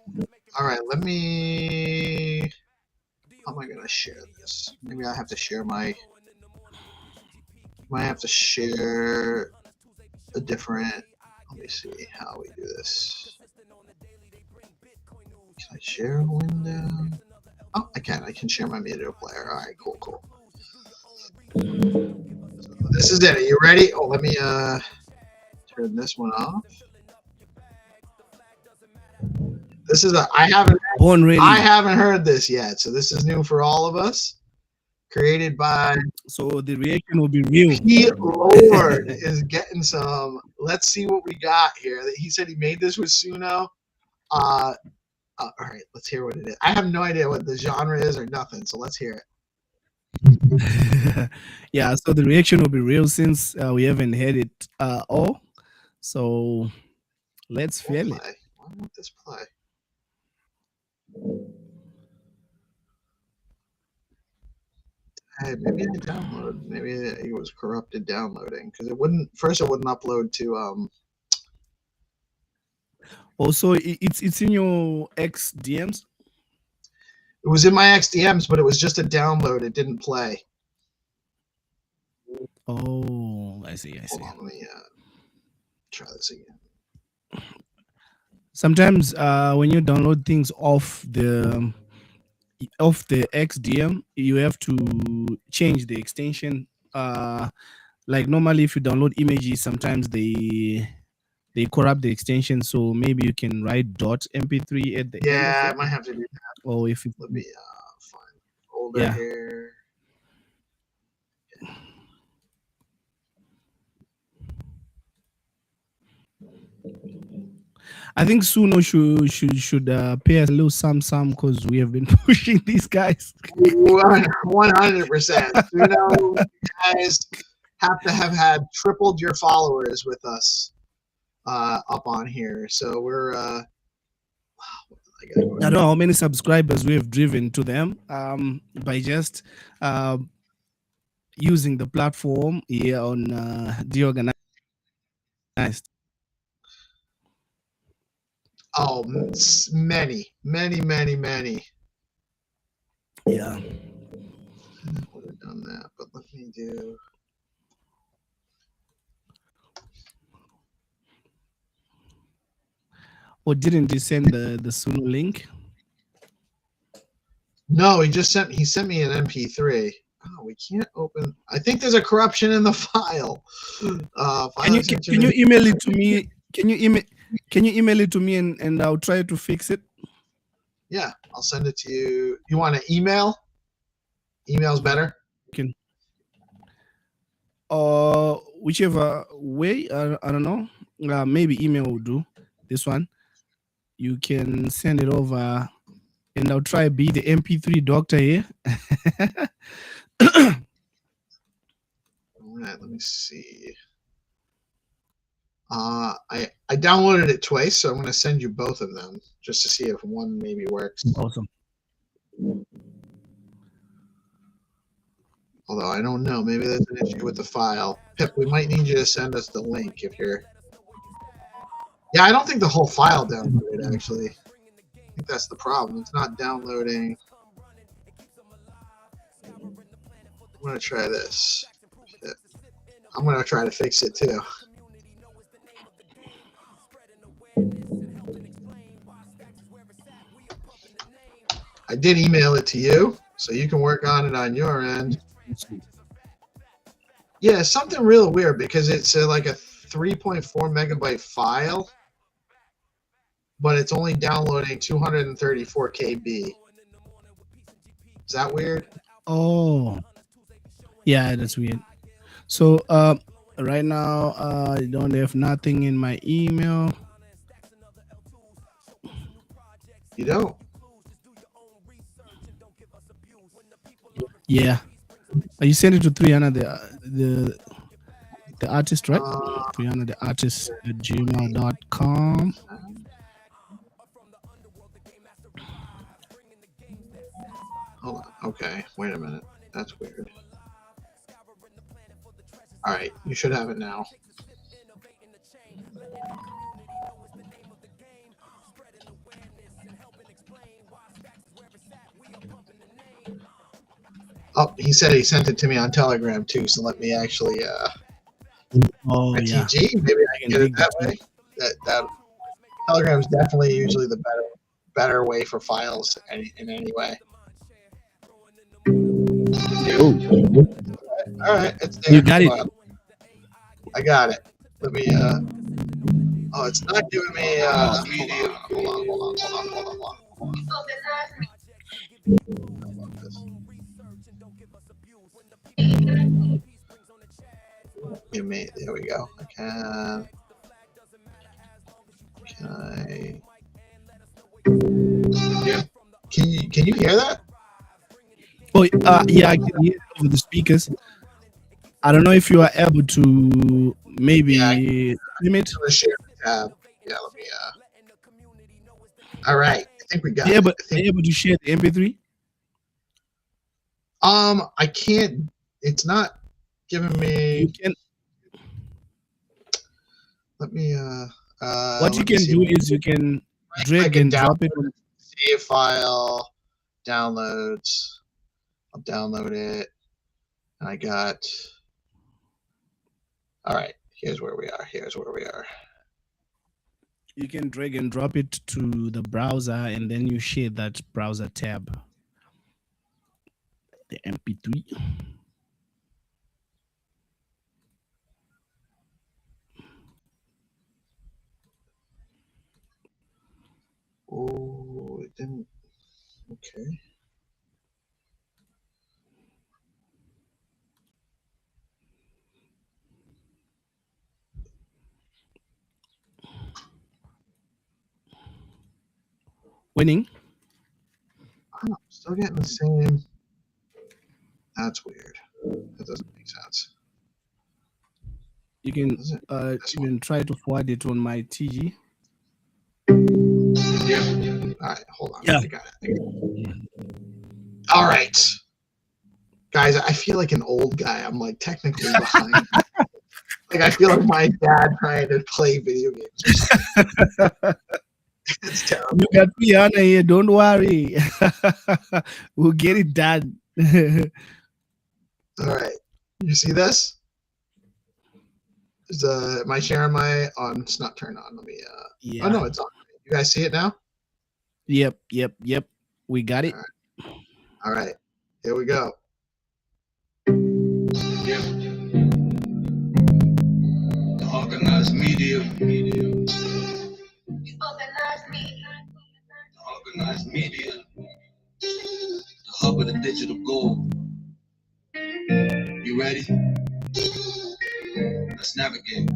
[SPEAKER 1] All right, let me. How am I gonna share this? Maybe I have to share my. Might have to share a different. Let me see how we do this. Can I share a window? Oh, I can. I can share my media player. All right, cool, cool. So this is it. Are you ready? Oh, let me turn this one off. This is I haven't heard this yet, so this is new for all of us. Created by
[SPEAKER 10] So the reaction will be real.
[SPEAKER 1] P Lord is getting some. Let's see what we got here. He said he made this with Suno. All right, let's hear what it is. I have no idea what the genre is or nothing, so let's hear it.
[SPEAKER 10] Yeah, so the reaction will be real since we haven't had it all. So let's feel it.
[SPEAKER 1] Why won't this play? Hey, maybe I downloaded. Maybe it was corrupted downloading because it wouldn't. First, it wouldn't upload to.
[SPEAKER 10] Also, it's in your XDMs.
[SPEAKER 1] It was in my XDMs, but it was just a download. It didn't play.
[SPEAKER 10] Oh, I see.
[SPEAKER 1] Hold on, let me try this again.
[SPEAKER 10] Sometimes when you download things off the XDM, you have to change the extension. Like normally, if you download images, sometimes they corrupt the extension. So maybe you can write .mp3 at the end.
[SPEAKER 1] Yeah, I might have to do that.
[SPEAKER 10] Or if it,
[SPEAKER 1] let me find the folder here.
[SPEAKER 10] I think Suno should pay us a little some because we have been pushing these guys.
[SPEAKER 1] 100%. Suno, you guys have to have had tripled your followers with us up on here. So we're
[SPEAKER 10] I don't know how many subscribers we have driven to them by just using the platform here on DeOrganized.
[SPEAKER 1] Oh, many.
[SPEAKER 10] Yeah.
[SPEAKER 1] I would have done that, but let me do.
[SPEAKER 10] Or didn't he send the Suno link?
[SPEAKER 1] No, he sent me an MP3. Oh, we can't open. I think there's a corruption in the file.
[SPEAKER 10] Can you email it to me? Can you email it to me and I'll try to fix it?
[SPEAKER 1] Yeah, I'll send it to you. You want an email? Email's better.
[SPEAKER 10] Whichever way. I don't know. Maybe email will do. This one. You can send it over, and I'll try be the MP3 doctor here.
[SPEAKER 1] All right, let me see. I downloaded it twice, so I'm going to send you both of them just to see if one maybe works.
[SPEAKER 10] Awesome.
[SPEAKER 1] Although I don't know, maybe there's an issue with the file. Pip, we might need you to send us the link if you're. Yeah, I don't think the whole file downloaded actually. I think that's the problem. It's not downloading. I'm going to try this. I'm going to try to fix it too. I did email it to you, so you can work on it on your end. Yeah, something real weird because it's like a 3.4 megabyte file, but it's only downloading 234 KB. Is that weird?
[SPEAKER 10] Oh, yeah, that's weird. So right now I don't have nothing in my email.
[SPEAKER 1] You don't?
[SPEAKER 10] Yeah. You sent it to Triana, the artist, right? Triana the artist at gmail.com.
[SPEAKER 1] Hold on. Okay, wait a minute. That's weird. All right, you should have it now. Oh, he said he sent it to me on Telegram too. So let me actually
[SPEAKER 10] Oh
[SPEAKER 1] my
[SPEAKER 10] yeah.
[SPEAKER 1] TG. Maybe I can get it that way. That Telegram is definitely usually the better way for files in any way. All right, it's there.
[SPEAKER 10] You got it.
[SPEAKER 1] I got it. Let me. Oh, it's not giving me. Hold on. Give me. There we go. Can I? Can you hear that?
[SPEAKER 10] Oh yeah, I can hear it over the speakers. I don't know if you are able to maybe limit.
[SPEAKER 1] Share the tab. Yeah, let me. All right, I think we got.
[SPEAKER 10] Are you able to share the MP3?
[SPEAKER 1] I can't. It's not giving me.
[SPEAKER 10] You can.
[SPEAKER 1] Let me.
[SPEAKER 10] What you can do is you can drag and drop it.
[SPEAKER 1] Save file, downloads. I'll download it. And I got. All right. Here's where we are.
[SPEAKER 10] You can drag and drop it to the browser, and then you share that browser tab. The MP3.
[SPEAKER 1] Oh, it didn't. Okay.
[SPEAKER 10] Winning.
[SPEAKER 1] I'm still getting the same. That's weird. That doesn't make sense.
[SPEAKER 10] You can even try to forward it on my TG.
[SPEAKER 1] Yeah. All right, hold on.
[SPEAKER 10] Yeah.
[SPEAKER 1] I got it. All right. Guys, I feel like an old guy. I'm like technically behind. Like I feel like my dad trying to play video games. It's terrible.
[SPEAKER 10] You got me on here. Don't worry. We'll get it done.
[SPEAKER 1] All right. You see this? Is am I sharing my on? It's not turned on. Let me
[SPEAKER 10] Yeah.
[SPEAKER 1] Oh no, it's on. You guys see it now?
[SPEAKER 10] Yep. We got it.
[SPEAKER 1] All right. Here we go.
[SPEAKER 2] Organized media. Organized media. The hub of the digital gold. You ready? Let's navigate.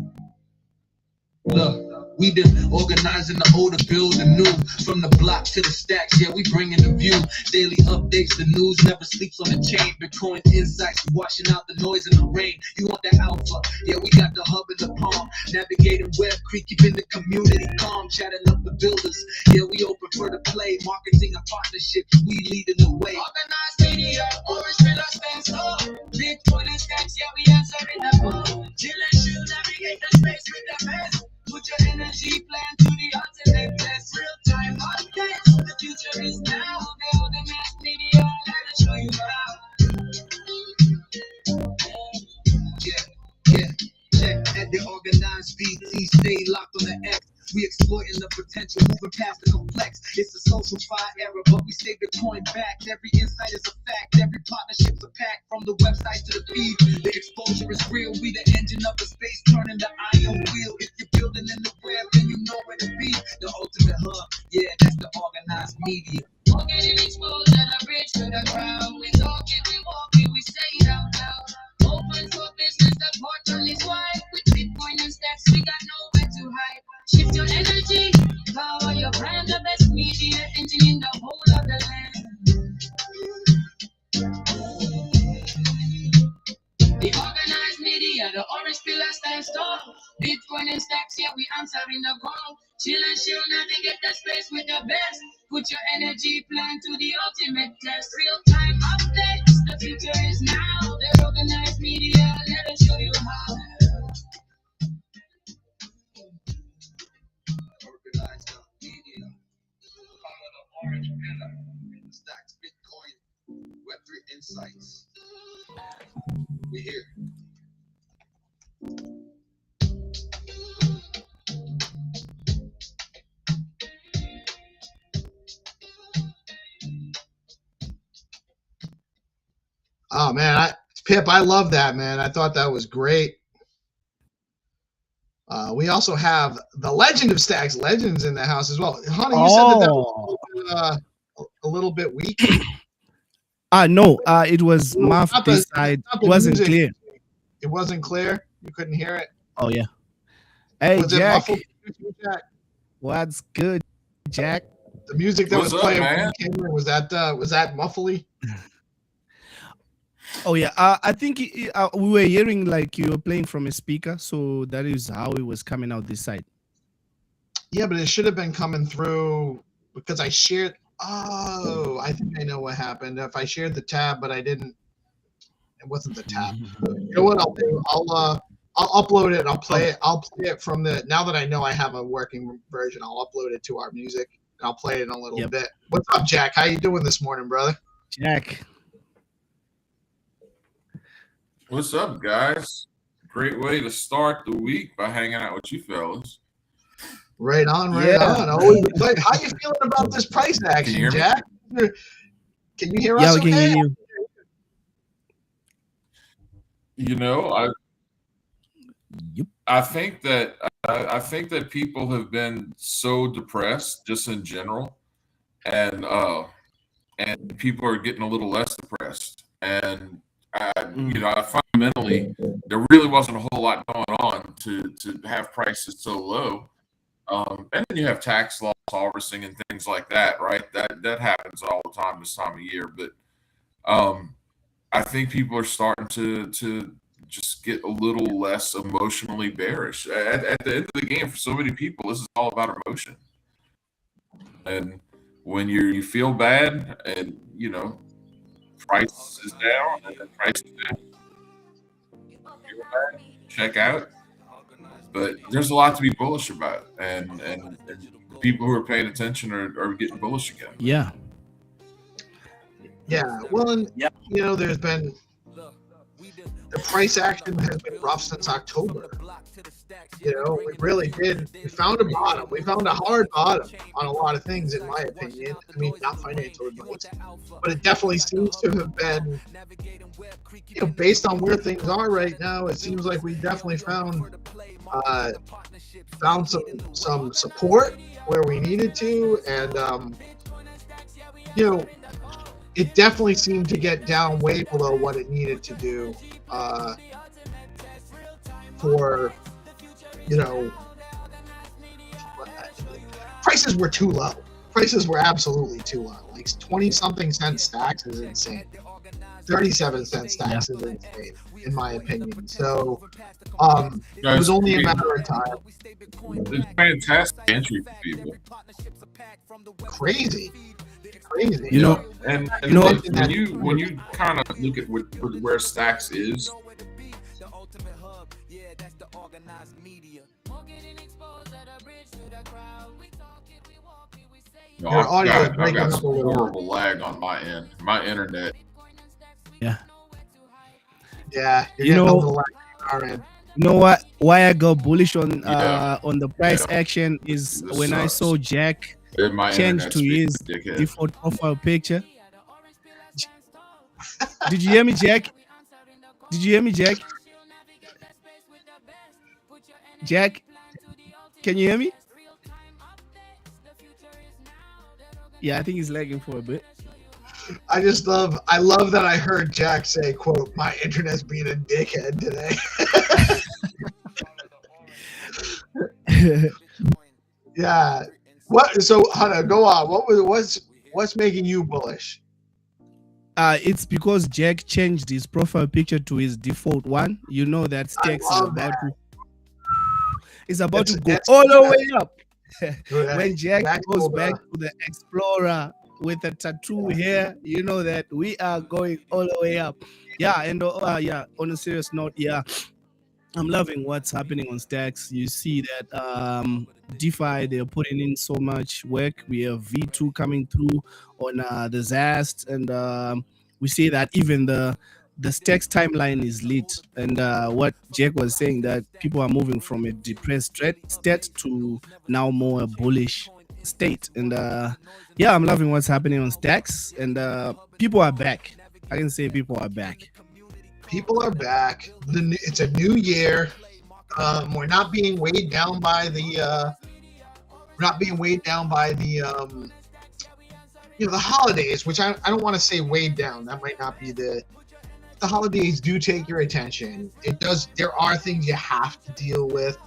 [SPEAKER 2] Look, we been organizing the old to build the new. From the block to the stacks, yeah, we bringing the view. Daily updates, the news never sleeps on the chain. Bitcoin insights, washing out the noise and the rain. You want that alpha? Yeah, we got the hub in the palm. Navigating Web Creek, keeping the community calm. Chatting up the builders, yeah, we open for the play. Marketing and partnerships, we leading the way. Organized media, orange pillar stands tall. Bitcoin and stacks, yeah, we answering the phone. Chill and shoot, navigate the space with the best. Put your energy plan to the ultimate test. Real time updates. The future is now. The organized media, let us show you how. Yeah. Check at the organized VT. Stay locked on the X. We exploiting the potential, moving past the complex. It's a social fire era, but we stay Bitcoin back. Every insight is a fact. Every partnership's a pack. From the website to the feed, the exposure is real. We the engine of the space, turning the iron wheel. If you're building in the web, then you know where to be. The ultimate hub, yeah, that's the organized media. We're getting exposed and a bridge to the crowd. We talk it, we walk it, we say it out loud. Open for business, the portal is wide. With Bitcoin and stacks, we got nowhere to hide. Shift your energy, power your brand, the best media engine in the whole of the land. The organized media, the orange pillar stands tall. Bitcoin and stacks, yeah, we answering the call. Chill and chill, navigate the space with the best. Put your energy plan to the ultimate test. Real time updates, the future is now. The organized media, let us show you how.
[SPEAKER 1] We here. Oh man, Pip, I love that, man. I thought that was great. We also have the Legend of Stacks Legends in the house as well. Hunter, you said that was a little bit weak.
[SPEAKER 10] No, it was muffled this side. It wasn't clear.
[SPEAKER 1] It wasn't clear. You couldn't hear it.
[SPEAKER 10] Oh yeah. Hey,
[SPEAKER 1] was
[SPEAKER 10] Jack.
[SPEAKER 1] It muffled, Jack?
[SPEAKER 10] What's good, Jack?
[SPEAKER 1] The music that was playing
[SPEAKER 8] man?
[SPEAKER 1] Was that muffly?
[SPEAKER 10] Oh yeah, I think we were hearing like you were playing from a speaker, so that is how it was coming out this side.
[SPEAKER 1] Yeah, but it should have been coming through because I shared. Oh, I think I know what happened. If I shared the tab, but I didn't, it wasn't the tab. You know what I'll do? I'll upload it and I'll play it. I'll play it from the. Now that I know I have a working version, I'll upload it to our music and I'll play it in a little bit. What's up, Jack? How you doing this morning, brother?
[SPEAKER 10] Jack.
[SPEAKER 8] What's up, guys? Great way to start the week by hanging out with you fellas.
[SPEAKER 1] Right on, right on. Always excited. How you feeling about this price action, Jack? Can you hear us?
[SPEAKER 10] Yeah, we can hear you.
[SPEAKER 8] You know, I think that people have been so depressed just in general, and people are getting a little less depressed. And fundamentally, there really wasn't a whole lot going on to have prices so low. And then you have tax loss harvesting and things like that, right? That happens all the time this time of year. But I think people are starting to just get a little less emotionally bearish. At the end of the game, for so many people, this is all about emotion. And when you feel bad and, price is down and then price is down, feel bad, check out. But there's a lot to be bullish about, and the people who are paying attention are getting bullish again.
[SPEAKER 10] Yeah.
[SPEAKER 1] Yeah. Well, and there's been the price action has been rough since October. We really did. We found a bottom. We found a hard bottom on a lot of things, in my opinion. I mean, not financial advice, but it definitely seems to have been, based on where things are right now. It seems like we definitely found some support where we needed to, and it definitely seemed to get down way below what it needed to do for prices were too low. Prices were absolutely too low. Like 20-something cent stacks is insane. 37-cent stacks is insane, in my opinion. So it was only a matter of time.
[SPEAKER 8] It's fantastic entry for people.
[SPEAKER 1] Crazy.
[SPEAKER 8] And when you kind of look at where stacks is, I've got some horrible lag on my end. My internet.
[SPEAKER 10] Yeah.
[SPEAKER 1] Yeah.
[SPEAKER 10] You know what? Why I go bullish on the price action is when I saw Jack change to his default profile picture. Did you hear me, Jack? Jack, can you hear me? Yeah, I think he's lagging for a bit.
[SPEAKER 1] I love that I heard Jack say, quote, "My internet's being a dickhead today." Yeah. So Hunter, go on. What's making you bullish?
[SPEAKER 10] It's because Jack changed his profile picture to his default one. You know that Stacks is about to go all the way up. When Jack goes back to the Explorer with a tattoo here, you know that we are going all the way up. Yeah, and on a serious note, I'm loving what's happening on Stacks. You see that DeFi, they're putting in so much work. We have V2 coming through on the Zast, and we see that even the stacks timeline is lit, and what Jack was saying, that people are moving from a depressed state to now more bullish state. And yeah, I'm loving what's happening on stacks, and people are back. I can say people are back.
[SPEAKER 1] People are back. It's a new year. We're not being weighed down by the the holidays, which I don't want to say weighed down. That might not be the holidays do take your attention. It does. There are things you have to deal with.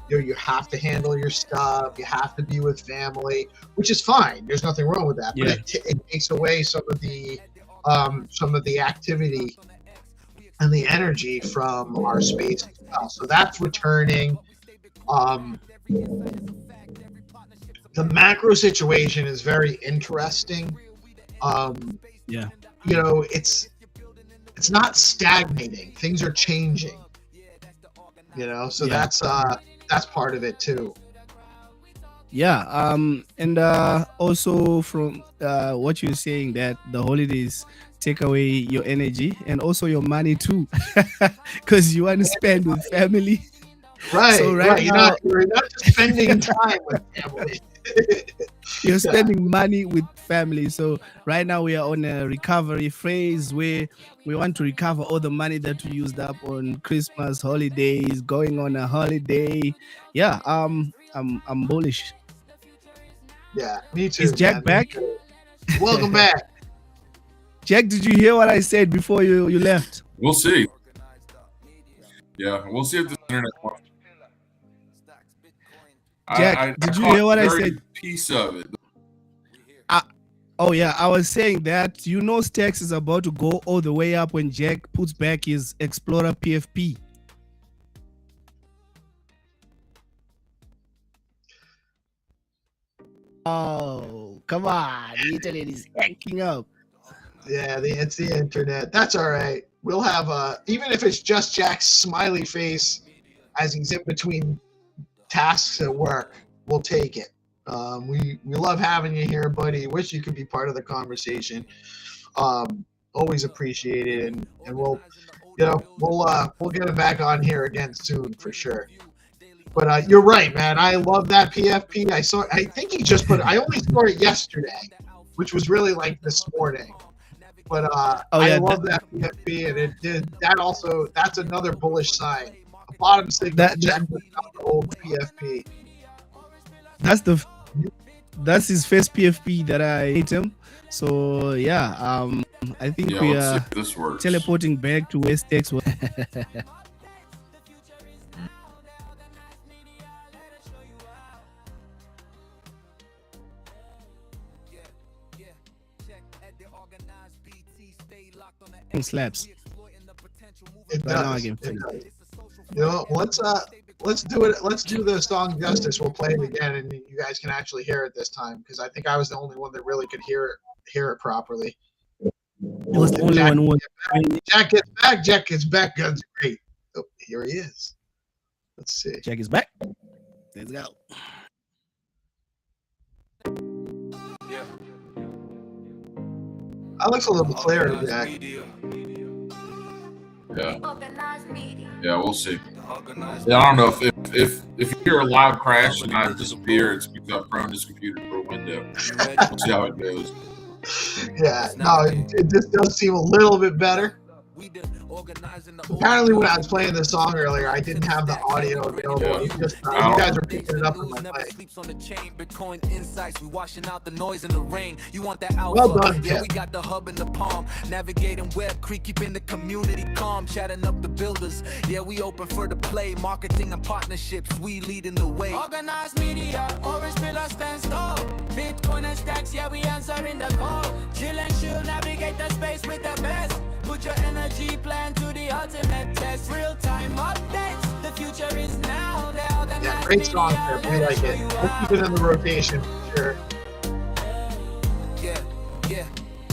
[SPEAKER 1] You have to handle your stuff. You have to be with family, which is fine. There's nothing wrong with that.
[SPEAKER 10] Yeah.
[SPEAKER 1] But it takes away some of the activity and the energy from our space as well. So that's returning. The macro situation is very interesting.
[SPEAKER 10] Yeah.
[SPEAKER 1] It's not stagnating. Things are changing. So
[SPEAKER 10] Yeah.
[SPEAKER 1] that's part of it too.
[SPEAKER 10] Yeah. And also from what you're saying, that the holidays take away your energy and also your money too, because you want to spend with family.
[SPEAKER 1] Right.
[SPEAKER 10] So
[SPEAKER 1] right.
[SPEAKER 10] now,
[SPEAKER 1] You're not just spending time with family.
[SPEAKER 10] you're spending money with family. So right now we are on a recovery phase where we want to recover all the money that we used up on Christmas holidays, going on a holiday. Yeah, I'm bullish.
[SPEAKER 1] Yeah, me too.
[SPEAKER 10] Is Jack
[SPEAKER 1] man.
[SPEAKER 10] back?
[SPEAKER 1] Welcome back.
[SPEAKER 10] Jack, did you hear what I said before you left?
[SPEAKER 8] We'll see. Yeah, we'll see if the internet works.
[SPEAKER 10] Jack, did you
[SPEAKER 8] caught
[SPEAKER 10] hear what I
[SPEAKER 8] every
[SPEAKER 10] said?
[SPEAKER 8] piece of it.
[SPEAKER 10] Oh yeah, I was saying that Stacks is about to go all the way up when Jack puts back his Explorer PFP. Oh, come on. The internet is hacking up.
[SPEAKER 1] Yeah, it's the internet. That's all right. We'll have even if it's just Jack's smiley face as he's in between tasks at work, we'll take it. We love having you here, buddy. Wish you could be part of the conversation. Always appreciate it, and we'll get him back on here again soon for sure. But you're right, man. I love that PFP. I think he just put it. I only saw it yesterday, which was really like this morning. But I love that PFP, and it did that also. That's another bullish sign. A bottom signal check without the old PFP.
[SPEAKER 10] That's his first PFP that I hate him. So yeah, I think we
[SPEAKER 8] let's see
[SPEAKER 10] are
[SPEAKER 8] if this works.
[SPEAKER 10] teleporting back to West X. Slaps.
[SPEAKER 1] It
[SPEAKER 10] Right now I
[SPEAKER 1] does.
[SPEAKER 10] can
[SPEAKER 1] It
[SPEAKER 10] feel
[SPEAKER 1] does. Let's do it. Let's do the song justice. We'll play it again, and you guys can actually hear it this time because I think I was the only one that really could hear it properly.
[SPEAKER 10] It was the only one who was.
[SPEAKER 1] Jack gets back. Guns great. Oh, here he is. Let's see.
[SPEAKER 10] Jack is back. Let's go.
[SPEAKER 1] That looks a little clearer, Jack.
[SPEAKER 8] Yeah. Yeah, we'll see. Yeah, I don't know if you hear a loud crash and I disappear, it's because I've thrown this computer through a window. We'll see how it goes.
[SPEAKER 1] Yeah, no, this does seem a little bit better. Apparently, when I was playing this song earlier, I didn't have the audio available. It's just, you guys are picking it up in my mic. Well done,
[SPEAKER 2] Yeah,
[SPEAKER 1] Jeff.
[SPEAKER 2] we got the hub in the palm, navigating Web Creek, keeping the community calm, chatting up the builders. Yeah, we open for the play, marketing and partnerships, we leading the way. Organized media, orange pillar stands tall. Bitcoin and stacks, yeah, we answering the call. Chill and chill, navigate the space with the best. Put your energy plan to the ultimate test. Real time updates, the future is now.
[SPEAKER 1] Yeah, great song, Jeff. We like it. We'll keep it in the rotation for sure.
[SPEAKER 2] Yeah, yeah,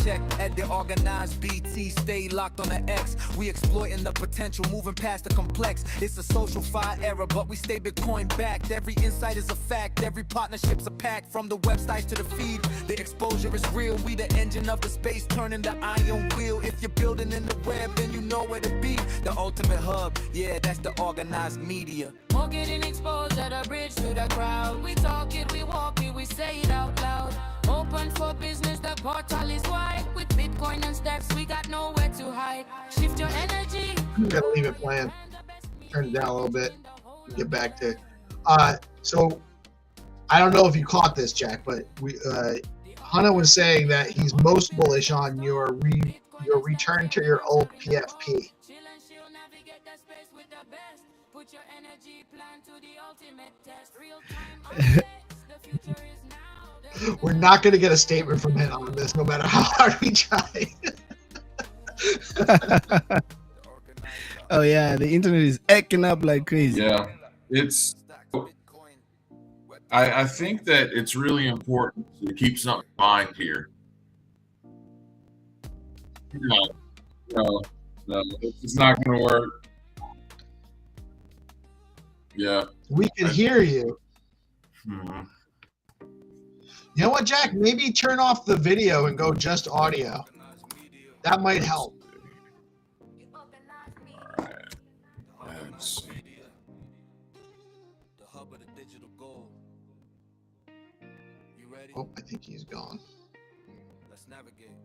[SPEAKER 2] Check at the organized BT, stay locked on the X. We exploiting the potential, moving past the complex. It's a social fire era, but we stay Bitcoin backed. Every insight is a fact, every partnership's a pact. From the websites to the feed, the exposure is real. We the engine of the space, turning the iron wheel. If you're building in the web, then you know where to be. The ultimate hub, yeah, that's the organized media.
[SPEAKER 12] More getting exposed at a bridge to the crowd. We talk it, we walk it, we say it out loud. Open for business, the portal is wide. With Bitcoin and stacks, we got nowhere to hide. Shift your energy.
[SPEAKER 1] I'm gonna leave it playing. Turn it down a little bit. Get back to. So I don't know if you caught this, Jack, but Hannah was saying that he's most bullish on your return to your old PFP. We're not going to get a statement from him on this, no matter how hard we try.
[SPEAKER 10] Oh yeah, the internet is acting up like crazy.
[SPEAKER 8] Yeah, it's. I think that it's really important to keep something in mind here. No, it's not going to work. Yeah.
[SPEAKER 1] We can hear you.
[SPEAKER 8] Hmm.
[SPEAKER 1] You know what, Jack? Maybe turn off the video and go just audio. That might help.
[SPEAKER 8] All right. Let's see.
[SPEAKER 1] Oh, I think he's gone.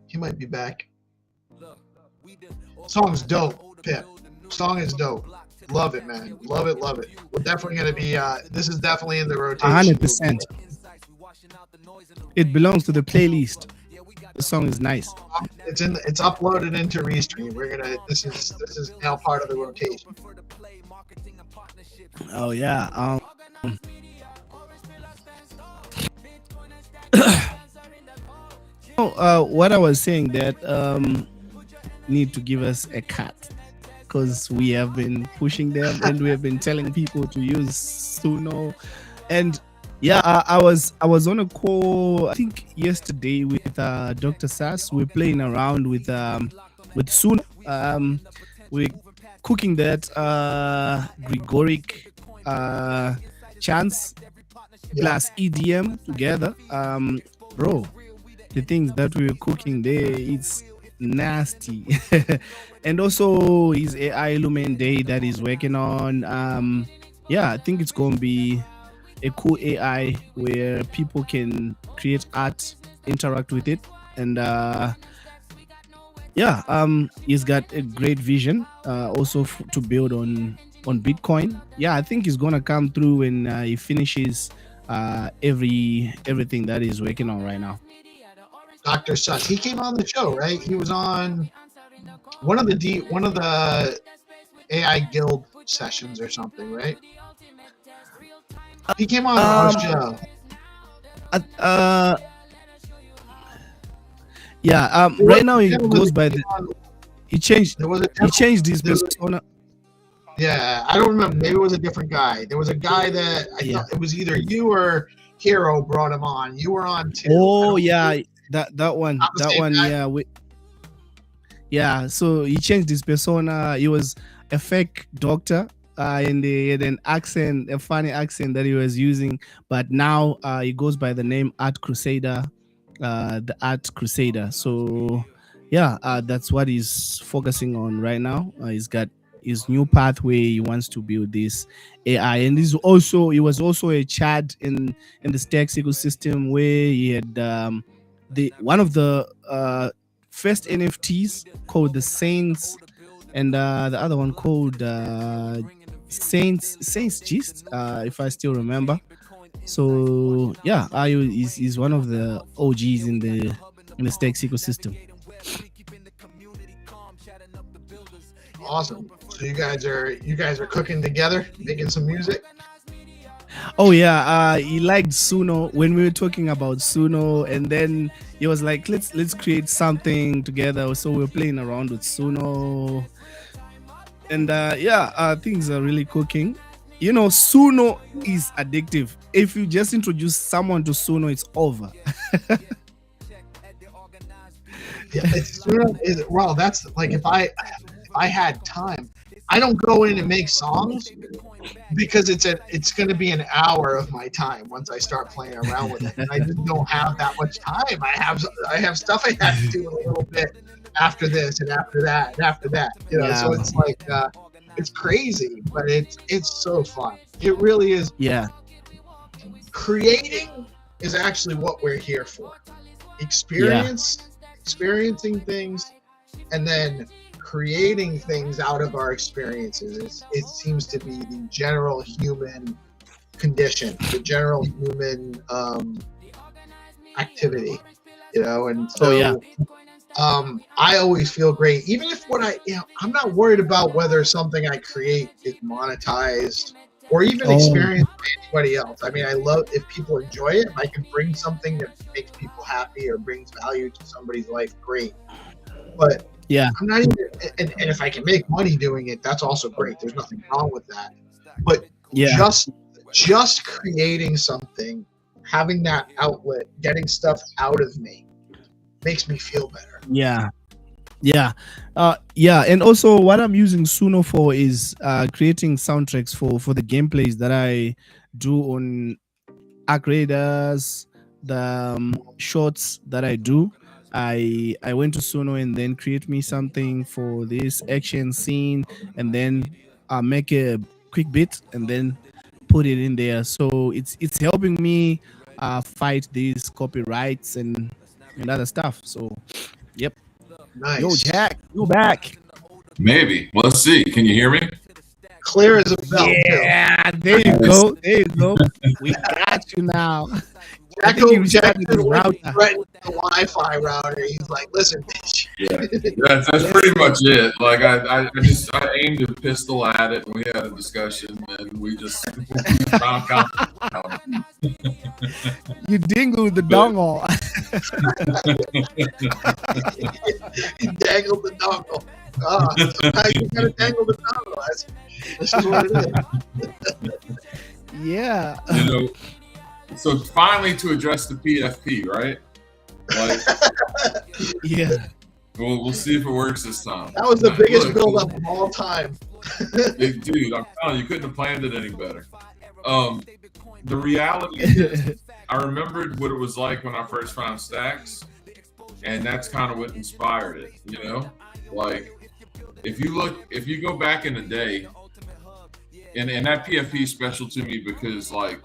[SPEAKER 1] He might be back. Song's dope, Pip. Song is dope. Love it, man. Love it, love it. We're definitely going to be, this is definitely in the rotation.
[SPEAKER 10] 100%. It belongs to the playlist. The song is nice.
[SPEAKER 1] It's uploaded into Restream. This is now part of the rotation.
[SPEAKER 10] Oh yeah. What I was saying that need to give us a cut because we have been pushing them and we have been telling people to use Suno. And yeah, I was on a call I think yesterday with Dr. Sass. We're playing around with Suno. We're cooking that Gregoric chants plus EDM together. Bro, the things that we were cooking there, it's nasty. And also his AI Lumen Day that he's working on. Yeah, I think it's gonna be a cool AI where people can create art, interact with it, and he's got a great vision also to build on Bitcoin. Yeah, I think he's gonna come through when he finishes everything that he's working on right now.
[SPEAKER 1] Dr. Suss, he came on the show, right? He was on one of the AI Guild sessions or something, right? He came on our show.
[SPEAKER 10] Right now he goes by he changed his persona.
[SPEAKER 1] Yeah, I don't remember. Maybe it was a different guy. There was a guy that I thought it was either you or Hero brought him on. You were on too.
[SPEAKER 10] Oh yeah, that one. Yeah. So he changed his persona. He was a fake doctor. And he had an accent, a funny accent that he was using, but now he goes by the name Art Crusader, the Art Crusader. So yeah, that's what he's focusing on right now. He's got his new pathway. He wants to build this AI, and he was also a Chad in the Stacks ecosystem where he had one of the first NFTs called the Saints, and the other one called Saints Gist, if I still remember. So yeah, is one of the OGs in the Stacks ecosystem.
[SPEAKER 1] Awesome. So you guys are cooking together, making some music.
[SPEAKER 10] Oh yeah, he liked Suno when we were talking about Suno, and then he was like, let's create something together. So we're playing around with Suno. And things are really cooking. You know, Suno is addictive. If you just introduce someone to Suno, it's over.
[SPEAKER 1] Well, that's like if I had time, I don't go in and make songs because it's going to be an hour of my time once I start playing around with it. And I just don't have that much time. I have stuff I have to do a little bit after this and after that and after that. You know, so it's like it's crazy, but it's so fun. It really is.
[SPEAKER 10] Yeah.
[SPEAKER 1] Creating is actually what we're here for. Experiencing things, and then creating things out of our experiences. It seems to be the general human condition, the general human activity, you know. And so, I always feel great, even if I'm not worried about whether something I create is monetized or even experienced by anybody else. I mean, I love if people enjoy it. If I can bring something that makes people happy or brings value to somebody's life, great. But I'm not even, and if I can make money doing it, that's also great. There's nothing wrong with that. But just creating something, having that outlet, getting stuff out of me, makes me feel better.
[SPEAKER 10] And also what I'm using Suno for is creating soundtracks for the gameplays that I do on Arc Raiders, the shorts that I do. I went to Suno and then create me something for this action scene, and then make a quick bit and then put it in there. So it's helping me fight these copyrights and other stuff. So yep.
[SPEAKER 1] Nice.
[SPEAKER 10] Yo, Jack, you back?
[SPEAKER 8] Maybe. Let's see. Can you hear me?
[SPEAKER 1] Clear as a bell.
[SPEAKER 10] Yeah, there you go. There you go. We got you now.
[SPEAKER 1] Jack threatened the Wi-Fi router. He's like, "Listen, bitch."
[SPEAKER 8] Yeah, that's pretty much it. Like I aimed a pistol at it, and we had a discussion, and we just found
[SPEAKER 10] You dingled the dongle.
[SPEAKER 1] He dangled the dongle. Sometimes you gotta dangle the dongle. This is what it is.
[SPEAKER 10] Yeah.
[SPEAKER 8] You know. So finally, to address the PFP, right? Like,
[SPEAKER 10] yeah.
[SPEAKER 8] We'll see if it works this time.
[SPEAKER 1] That was the biggest build-up of all time.
[SPEAKER 8] Dude, I'm telling you, you couldn't have planned it any better. The reality is, I remembered what it was like when I first found Stacks, and that's kind of what inspired it. You know, like if you go back in the day, and that PFP is special to me because like.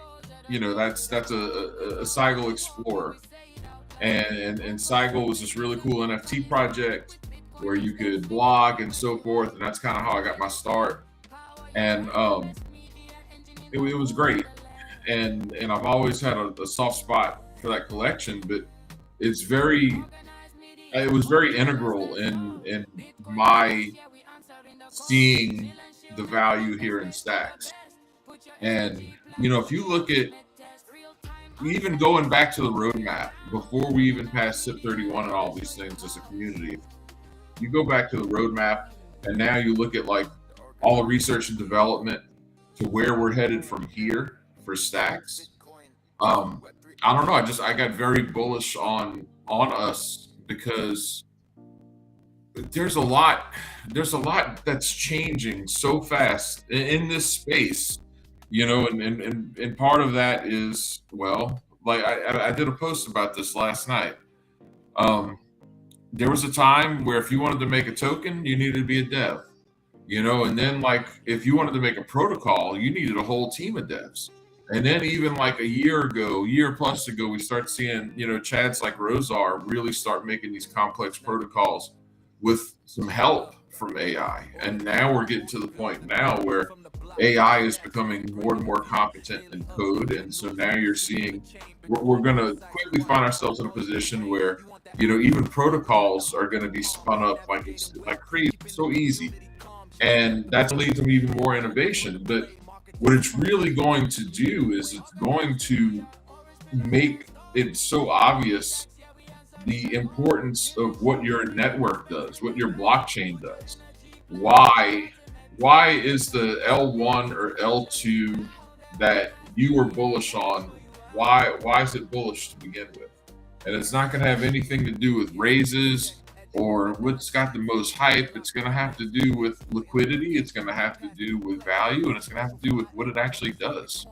[SPEAKER 8] You know, that's a Seigel Explorer, and Seigel was this really cool NFT project where you could blog and so forth, and that's kind of how I got my start. And it was great, and I've always had a soft spot for that collection. But it was very integral in my seeing the value here in Stacks. And you know, if you look at even going back to the roadmap before we even passed SIP 31 and all these things as a community, you go back to the roadmap and now you look at like all the research and development to where we're headed from here for Stacks. I don't know. I got very bullish on us because there's a lot that's changing so fast in this space. You know, and part of that is, well, like I did a post about this last night. There was a time where if you wanted to make a token, you needed to be a dev, you know, and then like if you wanted to make a protocol, you needed a whole team of devs. And then even like a year plus ago, we start seeing, you know, chads like Rosar really start making these complex protocols with some help from AI. And now we're getting to the point now where AI is becoming more and more competent in code, and so now you're seeing we're going to quickly find ourselves in a position where, you know, even protocols are going to be spun up like it's like crazy, so easy, and that's leads to even more innovation. But what it's really going to do is it's going to make it so obvious the importance of what your network does, what your blockchain does, why is the L1 or L2 that you were bullish on, why is it bullish to begin with? And it's not going to have anything to do with raises or what's got the most hype, it's going to have to do with liquidity, it's going to have to do with value, and it's going to have to do with what it actually does.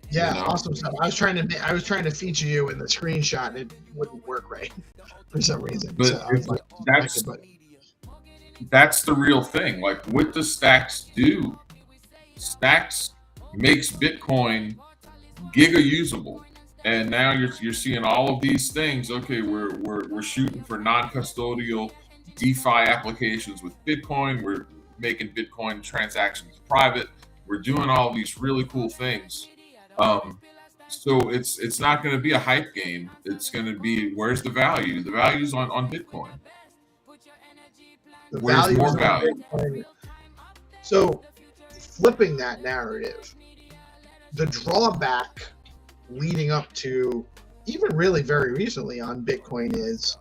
[SPEAKER 1] Yeah,
[SPEAKER 8] You know?
[SPEAKER 1] awesome stuff. I was trying to feature you in the screenshot, and it wouldn't work right for some reason.
[SPEAKER 8] But
[SPEAKER 1] So I was like,
[SPEAKER 8] that's the real thing. Like, what does Stacks do? Stacks makes Bitcoin giga usable, and now you're seeing all of these things. Okay, we're shooting for non-custodial DeFi applications with Bitcoin. We're making Bitcoin transactions private. We're doing all these really cool things. So it's not going to be a hype game. It's going to be, where's the value? The value's on Bitcoin. Where's more value?
[SPEAKER 1] Bitcoin. So flipping that narrative, the drawback leading up to even really very recently on Bitcoin is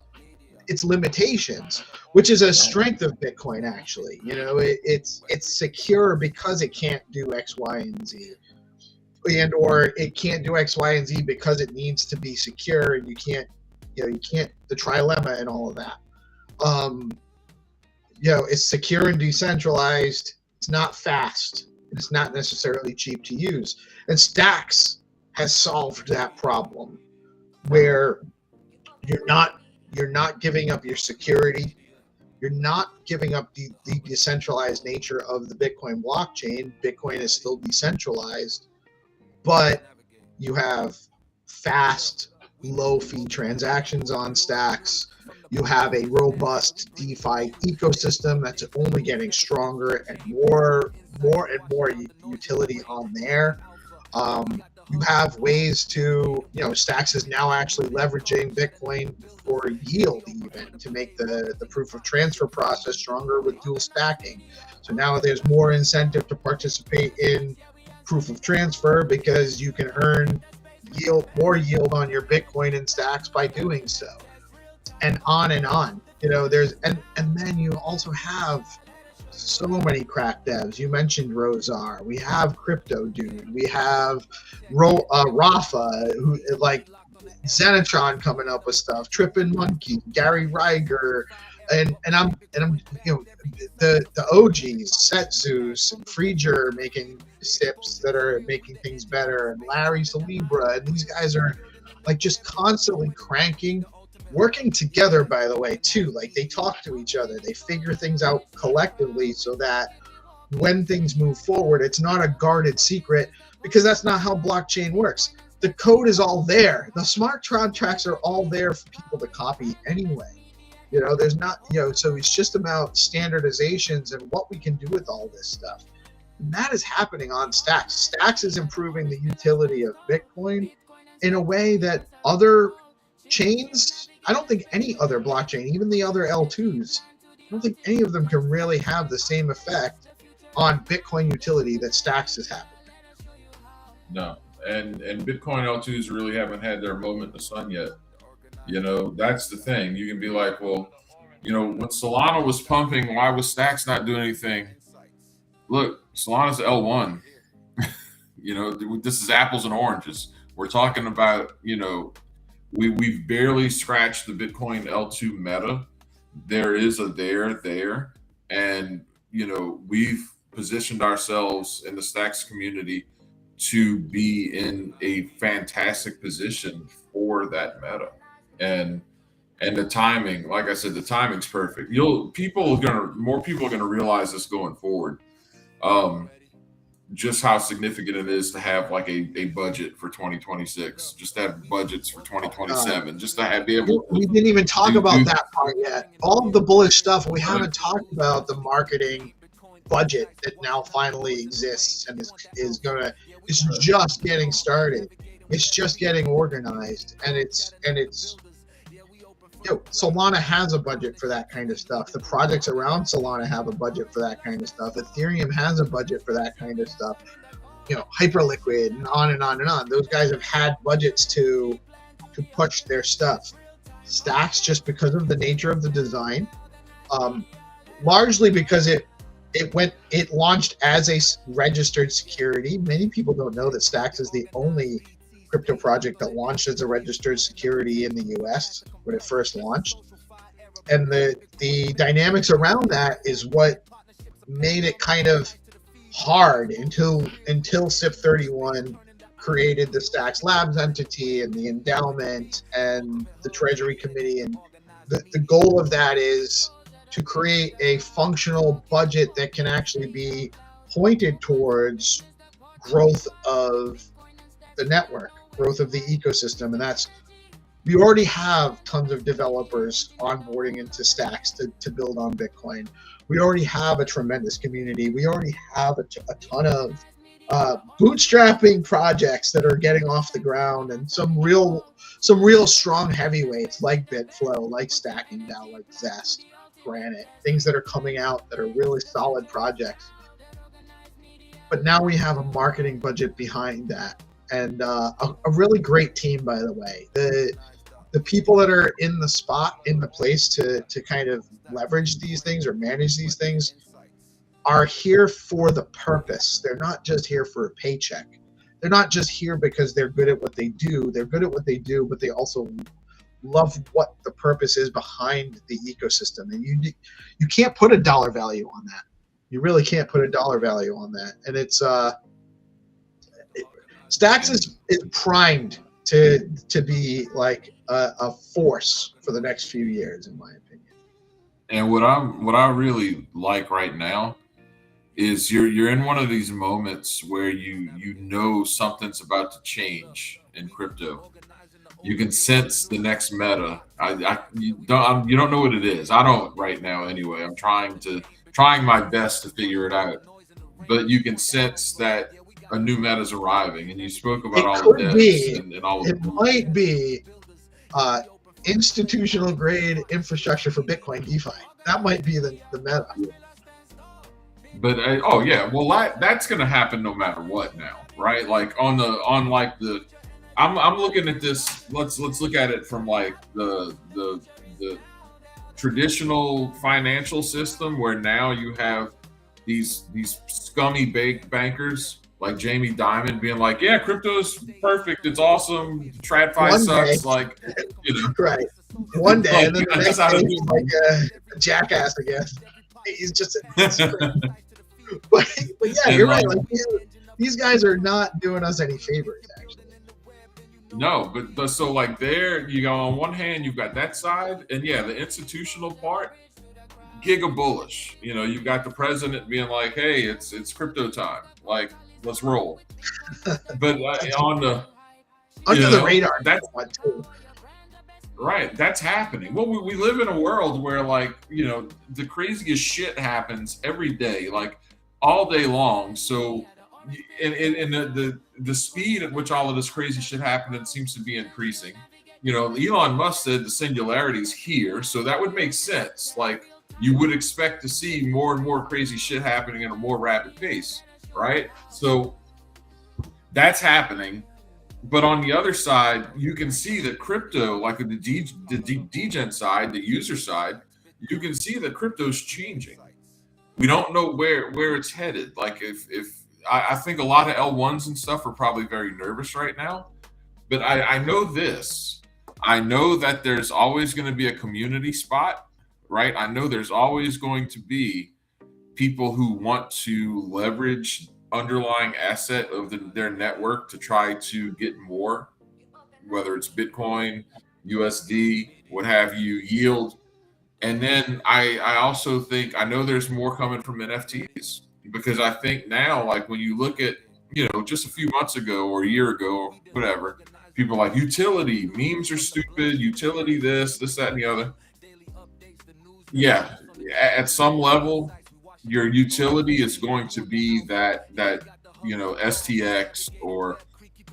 [SPEAKER 1] its limitations, which is a strength of Bitcoin. Actually, it's secure because it can't do X, Y, and Z. Or it can't do X, Y, and Z because it needs to be secure, and you can't the trilemma and all of that. It's secure and decentralized. It's not fast. It's not necessarily cheap to use. And Stacks has solved that problem, where you're not giving up your security. You're not giving up the decentralized nature of the Bitcoin blockchain. Bitcoin is still decentralized, but you have fast, low-fee transactions on Stacks. You have a robust DeFi ecosystem that's only getting stronger, and more and more utility on there. You have ways to, Stacks is now actually leveraging Bitcoin for yield, even to make the proof of transfer process stronger with dual stacking. So now there's more incentive to participate in proof of transfer because you can earn more yield on your Bitcoin in Stacks by doing so, and on and on. And then you also have so many crack devs. You mentioned Rosar. We have Crypto Dude. We have Rafa, who like Zenitron coming up with stuff. Trippin' Monkey, Gary Reiger, and I'm the OGs, Set Zeus and Freeger making sips that are making things better, and Larry Celebra, and these guys are like just constantly cranking. Working together, by the way, too. Like, they talk to each other. They figure things out collectively so that when things move forward, it's not a guarded secret, because that's not how blockchain works. The code is all there. The smart contracts are all there for people to copy anyway. There's not, so it's just about standardizations and what we can do with all this stuff. And that is happening on Stacks. Stacks is improving the utility of Bitcoin in a way that other chains, I don't think any other blockchain, even the other L2s, I don't think any of them can really have the same effect on Bitcoin utility that Stacks is having.
[SPEAKER 8] No, and Bitcoin L2s really haven't had their moment in the sun yet. That's the thing. You can be like, well, when Solana was pumping, why was Stacks not doing anything? Look, Solana's L1. This is apples and oranges. We're talking about, we've barely scratched the Bitcoin L2 meta. There is a there, and we've positioned ourselves in the Stacks community to be in a fantastic position for that meta. And the timing, like I said, the timing's perfect. More people are gonna realize this going forward. Just how significant it is to have like a budget for 2026, just to have budgets for 2027, just to be able to.
[SPEAKER 1] We didn't even talk about that part yet. All of the bullish stuff, we haven't talked about the marketing budget that now finally exists and is just getting started. It's just getting organized, and it's Solana has a budget for that kind of stuff. The projects around Solana have a budget for that kind of stuff. Ethereum has a budget for that kind of stuff. Hyperliquid, and on and on and on. Those guys have had budgets to push their stuff. Stacks, just because of the nature of the design, largely because it launched as a registered security. Many people don't know that Stacks is the only crypto project that launched as a registered security in the US when it first launched. And the dynamics around that is what made it kind of hard until SIP 31 created the Stacks Labs entity and the endowment and the Treasury Committee. And the goal of that is to create a functional budget that can actually be pointed towards growth of the network, growth of the ecosystem. And that's, we already have tons of developers onboarding into Stacks to build on Bitcoin. We already have a tremendous community. We already have a ton of bootstrapping projects that are getting off the ground, and some real strong heavyweights like Bitflow, like Stacking DAO, like Zest, Granite, things that are coming out that are really solid projects. But now we have a marketing budget behind that, and a really great team, by the way. The people that are in the place to kind of leverage these things or manage these things are here for the purpose. They're not just here for a paycheck. They're not just here because they're good at what they do. They're good at what they do, but they also love what the purpose is behind the ecosystem. And you can't put a dollar value on that. You really can't put a dollar value on that. And it's Stacks is primed to be like a force for the next few years, in my opinion.
[SPEAKER 8] And what I really like right now is you're in one of these moments where you know something's about to change in crypto. You can sense the next meta. You don't know what it is. I don't right now anyway. I'm trying my best to figure it out. But you can sense that a new meta is arriving, and you spoke about all the DEX and all of it.
[SPEAKER 1] It might be institutional grade infrastructure for Bitcoin DeFi. That might be the meta.
[SPEAKER 8] But oh yeah, well that's going to happen no matter what now, right? Like I'm looking at this. Let's look at it from like the traditional financial system, where now you have these scummy bankers like Jamie Dimon being like, yeah, crypto's perfect, it's awesome, TradFi sucks, like, you know.
[SPEAKER 1] Right. One day, like, and then the next day he's like a jackass again. He's just but yeah, you're right. Like these guys are not doing us any favors, actually.
[SPEAKER 8] No, but so like there you go, on one hand you've got that side, and yeah, the institutional part, giga bullish. You know, you've got the president being like, hey, it's crypto time, like, let's roll. But on the
[SPEAKER 1] under the radar, that's one too.
[SPEAKER 8] Right, that's happening. Well, we live in a world where, like, you know, the craziest shit happens every day, like all day long. So, and the speed at which all of this crazy shit happens seems to be increasing. You know, Elon Musk said the singularity is here, so that would make sense. Like, you would expect to see more and more crazy shit happening at a more rapid pace, right? So that's happening. But on the other side, you can see that crypto, like the degen side, the user side, you can see that crypto's changing. We don't know where it's headed. Like if I think a lot of L1s and stuff are probably very nervous right now. But I know this. I know that there's always going to be a community spot, right? I know there's always going to be people who want to leverage underlying asset of their network to try to get more, whether it's Bitcoin, USD, what have you, yield. And then I also think, I know there's more coming from NFTs, because I think now, like when you look at, you know, just a few months ago or a year ago or whatever, people are like, utility, memes are stupid, utility this, that, and the other. Yeah, at some level, your utility is going to be that you know, STX or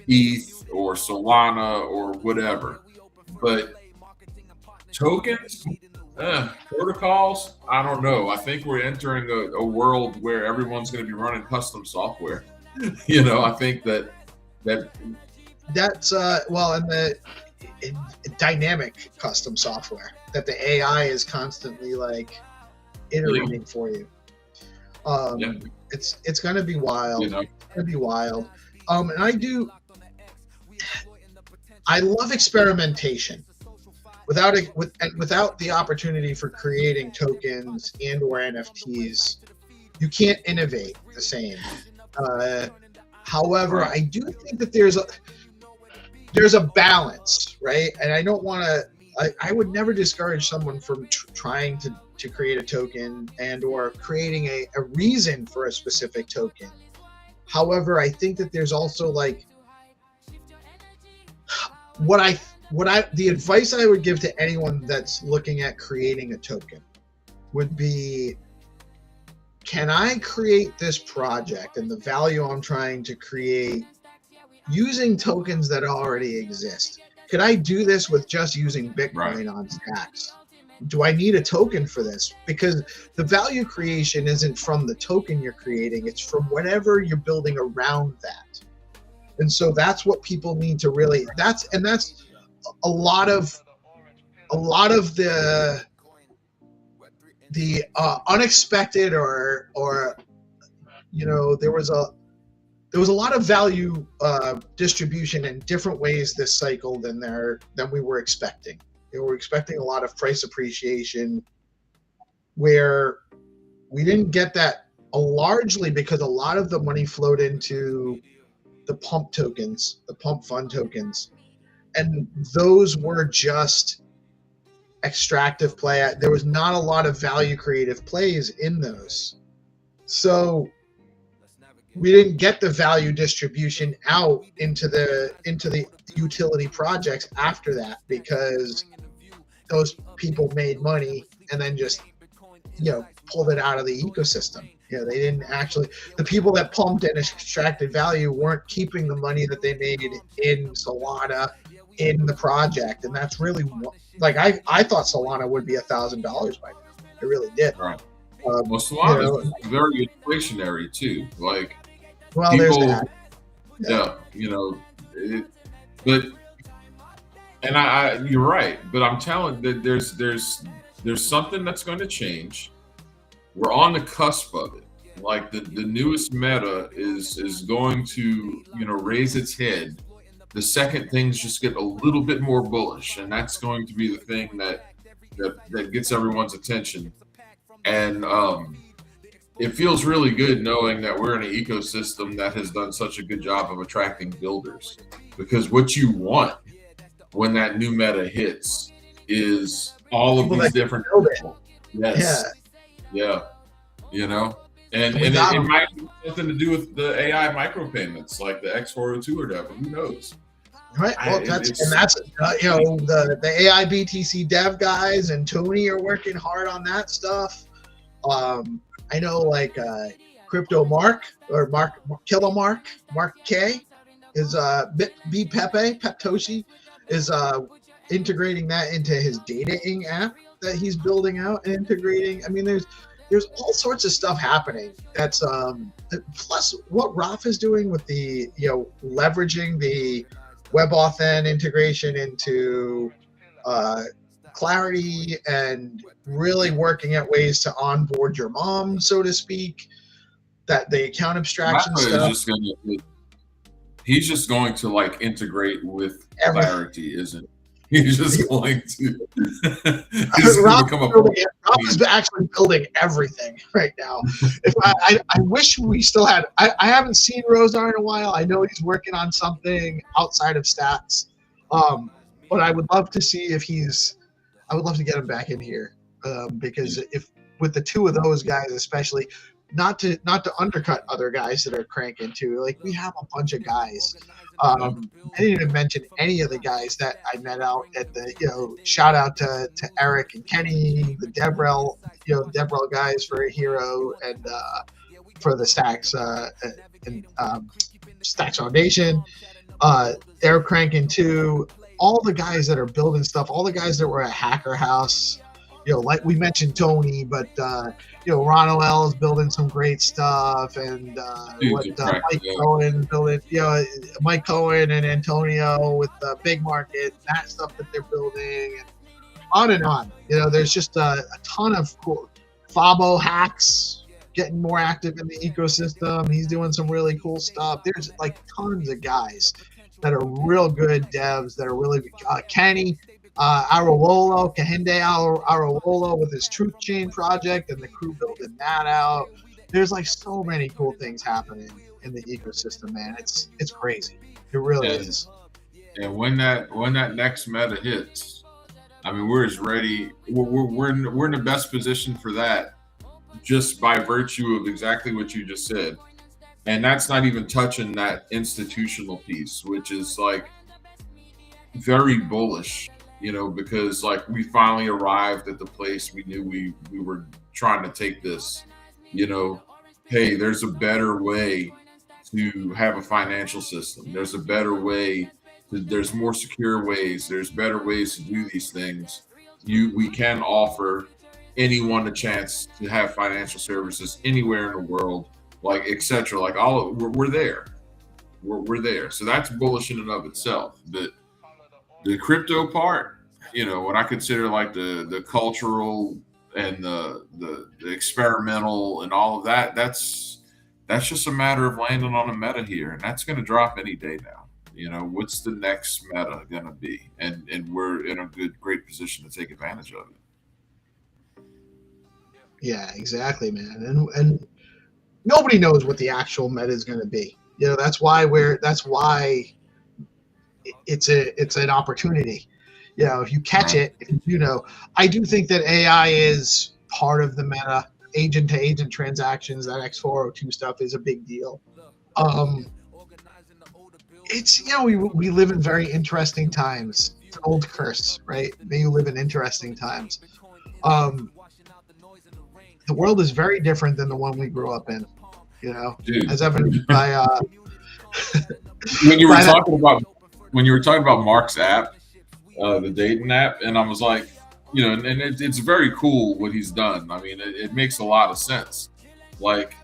[SPEAKER 8] ETH or Solana or whatever. But tokens, protocols, I don't know. I think we're entering a world where everyone's going to be running custom software. You know, I think
[SPEAKER 1] that's well, and the dynamic custom software that the AI is constantly like iterating for you. It's going to be wild. You know? It's going to be wild. And I love experimentation. Without the opportunity for creating tokens and or NFTs, you can't innovate the same. However, I do think that there's a balance, right? And I don't want to. I would never discourage someone from trying to create a token and or creating a reason for a specific token. However, I think that there's also like the advice I would give to anyone that's looking at creating a token would be, can I create this project and the value I'm trying to create using tokens that already exist? Could I do this with just using Bitcoin on stacks? Do I need a token for this? Because the value creation isn't from the token you're creating, it's from whatever you're building around that. And so that's what people need to really, that's a lot of the unexpected or there was a lot of value distribution in different ways this cycle than we were expecting. We were expecting a lot of price appreciation where we didn't get that, largely because a lot of the money flowed into the pump tokens, the pump fund tokens, and those were just extractive play. There was not a lot of value creative plays in those. So we didn't get the value distribution out into the utility projects after that, because those people made money and then just pulled it out of the ecosystem. They didn't actually, the people that pumped and extracted value weren't keeping the money that they made in Solana in the project. And that's really like, I thought Solana would be $1,000 by now. I really did.
[SPEAKER 8] Right. Well, Solana is very inflationary too. Like,
[SPEAKER 1] well,
[SPEAKER 8] people,
[SPEAKER 1] there's that.
[SPEAKER 8] And you're right, but I'm telling that there's something that's going to change. We're on the cusp of it. Like the newest meta is going to raise its head the second things just get a little bit more bullish, and that's going to be the thing that gets everyone's attention. And it feels really good knowing that we're in an ecosystem that has done such a good job of attracting builders, because what you want when that new meta hits is all of these different people. Yes. Yeah. And it might have something to do with the AI micropayments, like the X402 or whatever. Who knows?
[SPEAKER 1] Right. Well, that's the AI BTC dev guys and Tony are working hard on that stuff. I know like Crypto Mark or Killer Mark K is B Pepe Peptoshi is integrating that into his dataing app that he's building out and integrating. I mean, there's all sorts of stuff happening. That's plus what Raf is doing with the leveraging the WebAuthn integration into Clarity and really working at ways to onboard your mom, so to speak. That the account abstraction stuff.
[SPEAKER 8] He's just going to like integrate with Clarity, isn't? He's just going to.
[SPEAKER 1] Rob is actually building everything right now. If I wish we still had. I haven't seen Rosar in a while. I know he's working on something outside of stats, but I would love to see if he's. I would love to get him back in here because if with the two of those guys, especially, not to undercut other guys that are cranking too. Like we have a bunch of guys. I didn't even mention any of the guys that I met out at the, shout out to Eric and Kenny, the Debrel guys for Hero and for the Stacks and Stacks Foundation. They're cranking too. All the guys that are building stuff, all the guys that were at Hacker House, like we mentioned Tony, but Ron OL is building some great stuff, and Mike Cohen building, Mike Cohen and Antonio with the Big Market, that stuff that they're building, and on and on. There's just a ton of cool. Fabo Hacks getting more active in the ecosystem. He's doing some really cool stuff. There's like tons of guys, that are real good devs that are really Kenny Arololo, Kahinde Arololo with his Truth Chain project and the crew building that out. There's like so many cool things happening in the ecosystem, man. It's crazy. It really is.
[SPEAKER 8] And when that next meta hits, I mean, we're as ready. We're in the best position for that, just by virtue of exactly what you just said. And that's not even touching that institutional piece, which is like very bullish, you know, because like we finally arrived at the place we knew we were trying to take this, you know. Hey, there's a better way to have a financial system. There's a better way. There's more secure ways. There's better ways to do these things. We can offer anyone a chance to have financial services anywhere in the world, like etc. Like we're there. We're there. So that's bullish in and of itself. The crypto part, you know, what I consider like the cultural and the experimental and all of that, that's just a matter of landing on a meta here, and that's going to drop any day now. You know, what's the next meta going to be? And we're in a great position to take advantage of it.
[SPEAKER 1] Yeah, exactly, man. And nobody knows what the actual meta is going to be. You know, that's why it's an opportunity. You know, if you catch it, you know, I do think that AI is part of the meta. Agent to agent transactions, that X402 stuff is a big deal. It's, you know, we live in very interesting times. It's an old curse, right? May you live in interesting times. The world is very different than the one we grew up in, you know.
[SPEAKER 8] Dude.
[SPEAKER 1] As evidenced by
[SPEAKER 8] when you were talking about Mark's app, the dating app, and I was like, you know, and it's very cool what he's done. I mean, it makes a lot of sense. Like,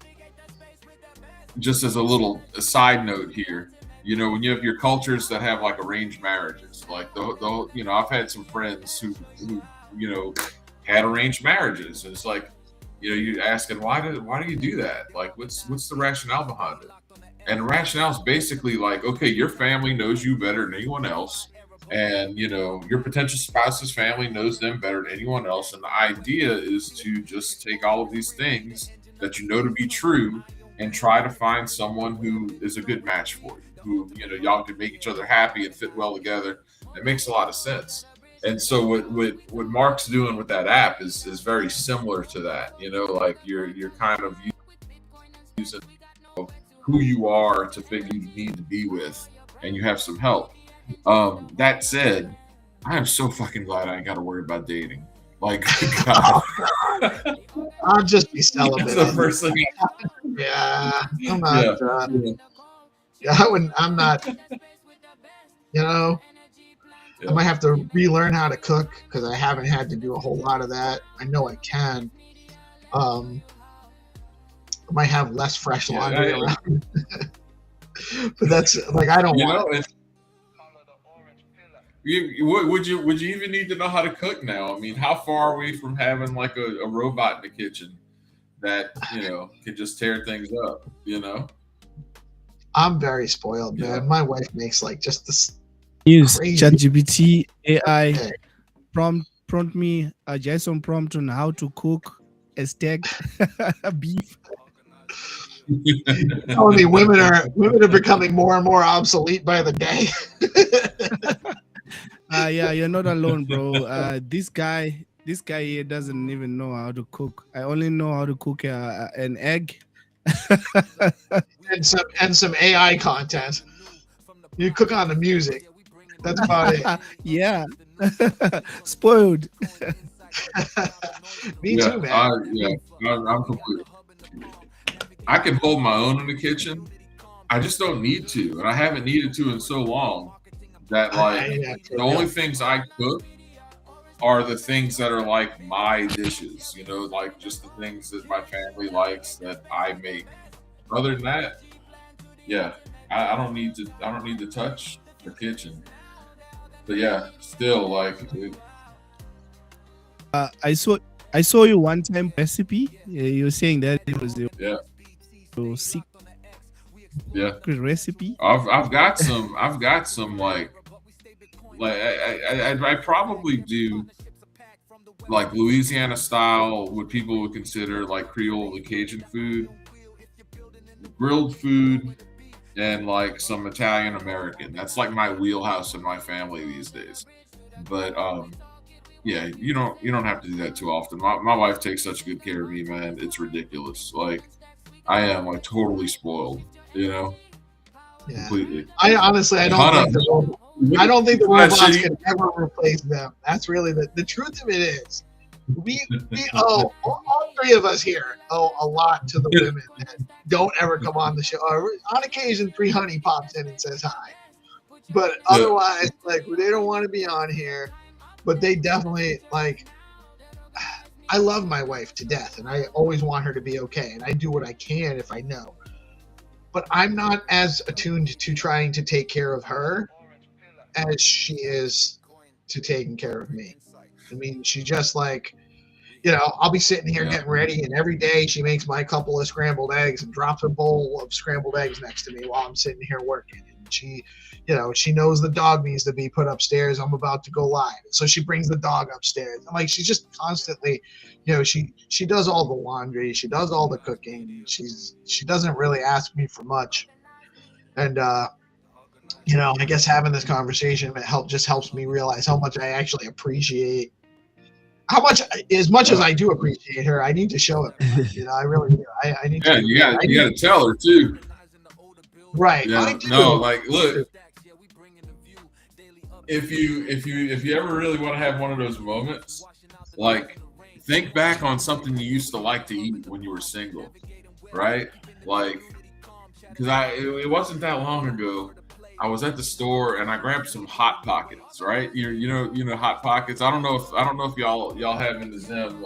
[SPEAKER 8] just as a side note here, you know, when you have your cultures that have like arranged marriages, like the you know, I've had some friends who you know had arranged marriages, and it's like, you know, you're asking why do you do that? Like, what's the rationale behind it? And the rationale is basically like, okay, your family knows you better than anyone else. And, you know, your potential spouse's family knows them better than anyone else. And the idea is to just take all of these things that you know to be true and try to find someone who is a good match for you, who, you know, y'all can make each other happy and fit well together. It makes a lot of sense. And so what Mark's doing with that app is very similar to that. You know, like you're kind of using who you are to figure you need to be with, and you have some help. That said, I am so fucking glad I ain't got to worry about dating. Like, God.
[SPEAKER 1] I'll just be celibate.
[SPEAKER 8] That's the first thing.
[SPEAKER 1] Yeah, I'm not. I'm not. You know, I might have to relearn how to cook because I haven't had to do a whole lot of that. I know I can. I might have less fresh laundry around. But that's like, I don't want it.
[SPEAKER 8] Would you even need to know how to cook now? I mean, how far are we from having like a robot in the kitchen that, you know, can just tear things up, you know?
[SPEAKER 1] I'm very spoiled, man. My wife makes like just this
[SPEAKER 10] use
[SPEAKER 1] crazy
[SPEAKER 10] ChatGPT AI prompt me a JSON prompt on how to cook a steak beef.
[SPEAKER 1] Only women are becoming more and more obsolete by the day.
[SPEAKER 10] Yeah, you're not alone, bro. This guy here doesn't even know how to cook. I only know how to cook an egg
[SPEAKER 1] and some AI content. You cook on the music. That's about it.
[SPEAKER 10] Yeah. Spoiled.
[SPEAKER 1] Me too, man.
[SPEAKER 8] I'm completely. I can hold my own in the kitchen. I just don't need to, and I haven't needed to in so long that like the only things I cook are the things that are like my dishes, you know, like just the things that my family likes that I make. Other than that, yeah, I don't need to touch the kitchen. But yeah, still like.
[SPEAKER 10] I saw you one time recipe. You were saying that it was your sick.
[SPEAKER 8] Yeah.
[SPEAKER 10] Good recipe.
[SPEAKER 8] I've got some like I probably do like Louisiana style, what people would consider like Creole and Cajun food, grilled food, and like some Italian American. That's like my wheelhouse in my family these days. But yeah, you don't have to do that too often. My wife takes such good care of me, man. It's ridiculous. Like I am like totally spoiled,
[SPEAKER 1] Yeah.
[SPEAKER 8] completely.
[SPEAKER 1] I honestly, I don't think the robots can ever replace them. That's really the truth of it is. We owe, all three of us here owe a lot to the women that don't ever come on the show. Or on occasion, 3 Honey pops in and says hi. But otherwise, like, they don't want to be on here. But they definitely, like, I love my wife to death, and I always want her to be okay. And I do what I can if I know. But I'm not as attuned to trying to take care of her as she is to taking care of me. I mean, she just like, I'll be sitting here getting ready, and every day she makes my couple of scrambled eggs and drops a bowl of scrambled eggs next to me while I'm sitting here working. And she, she knows the dog needs to be put upstairs. I'm about to go live. So she brings the dog upstairs. And like, she's just constantly, she does all the laundry. She does all the cooking. She doesn't really ask me for much. And, I guess having this conversation just helps me realize how much I actually appreciate. As much as I do appreciate her, I need to show it. I really do. I need to.
[SPEAKER 8] Yeah, you got to tell her too.
[SPEAKER 1] Right.
[SPEAKER 8] Yeah. No, like, look. If you ever really want to have one of those moments, like, think back on something you used to like to eat when you were single, right? Like, because it wasn't that long ago. I was at the store and I grabbed some Hot Pockets, right? You know Hot Pockets. I don't know if y'all have in the Zim.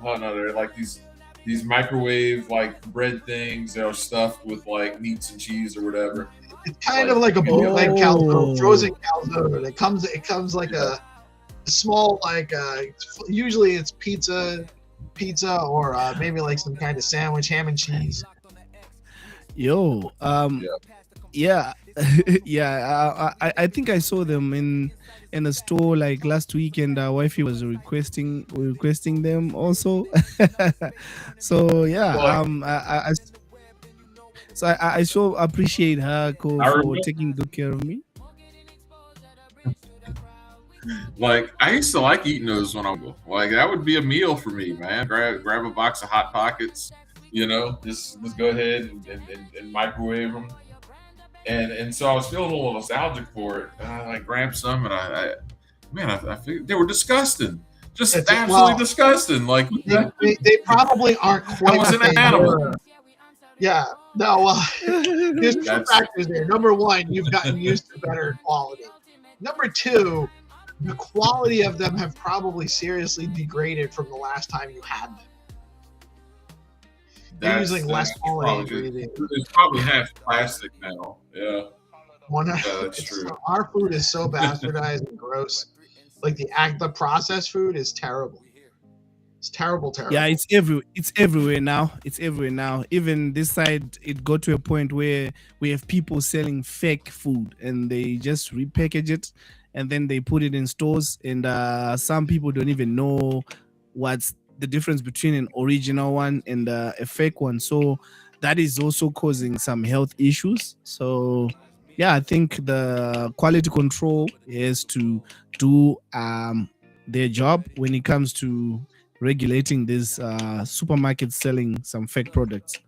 [SPEAKER 8] They're like these microwave like bread things that are stuffed with like meats and cheese or whatever.
[SPEAKER 1] It's kind of like a bootleg calzone, frozen calzone. It comes like a small, like usually it's pizza or maybe like some kind of sandwich, ham and cheese.
[SPEAKER 10] Yo, yeah. I think I saw them in the store like last week, and wifey was requesting them also. So yeah, I so appreciate her for taking good care of me.
[SPEAKER 8] Like, I used to like eating those when I was like, that would be a meal for me, man. Grab a box of Hot Pockets, just go ahead and microwave them. And so I was feeling a little nostalgic for it. And I like grabbed some, and I figured they were disgusting, just absolutely disgusting. Like
[SPEAKER 1] they probably aren't quite.
[SPEAKER 8] I was an animal.
[SPEAKER 1] Yeah, no. Well, there's 2 factors there. Number 1, you've gotten used to better quality. Number 2, the quality of them have probably seriously degraded from the last time you had them. They're using less quality ingredients.
[SPEAKER 8] It's probably half plastic now. Yeah. That's true.
[SPEAKER 1] Our food is so bastardized and gross. Like the processed food is terrible. It's terrible.
[SPEAKER 10] Yeah, it's everywhere now. It's everywhere now. Even this side, it got to a point where we have people selling fake food, and they just repackage it, and then they put it in stores. And some people don't even know what's the difference between an original one and a fake one. So that is also causing some health issues. So yeah, I think the quality control is to do their job when it comes to regulating these supermarkets selling some fake products.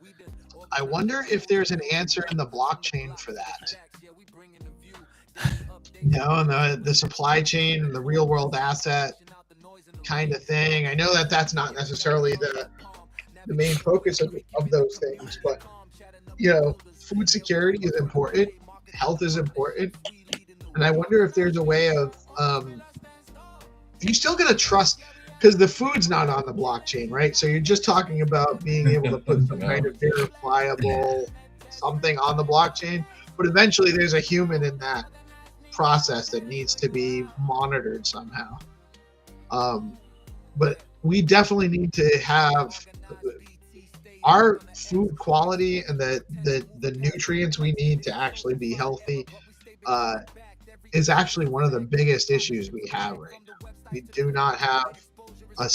[SPEAKER 1] I wonder if there's an answer in the blockchain for that. The supply chain and the real world asset kind of thing. I know that that's not necessarily the main focus of those things, but food security is important, health is important, and I wonder if there's a way of you're still going to trust, because the food's not on the blockchain, right? So you're just talking about being able to put some kind of verifiable something on the blockchain, but eventually there's a human in that process that needs to be monitored somehow. But we definitely need to have our food quality and the nutrients we need to actually be healthy is actually one of the biggest issues we have right now. We do not have a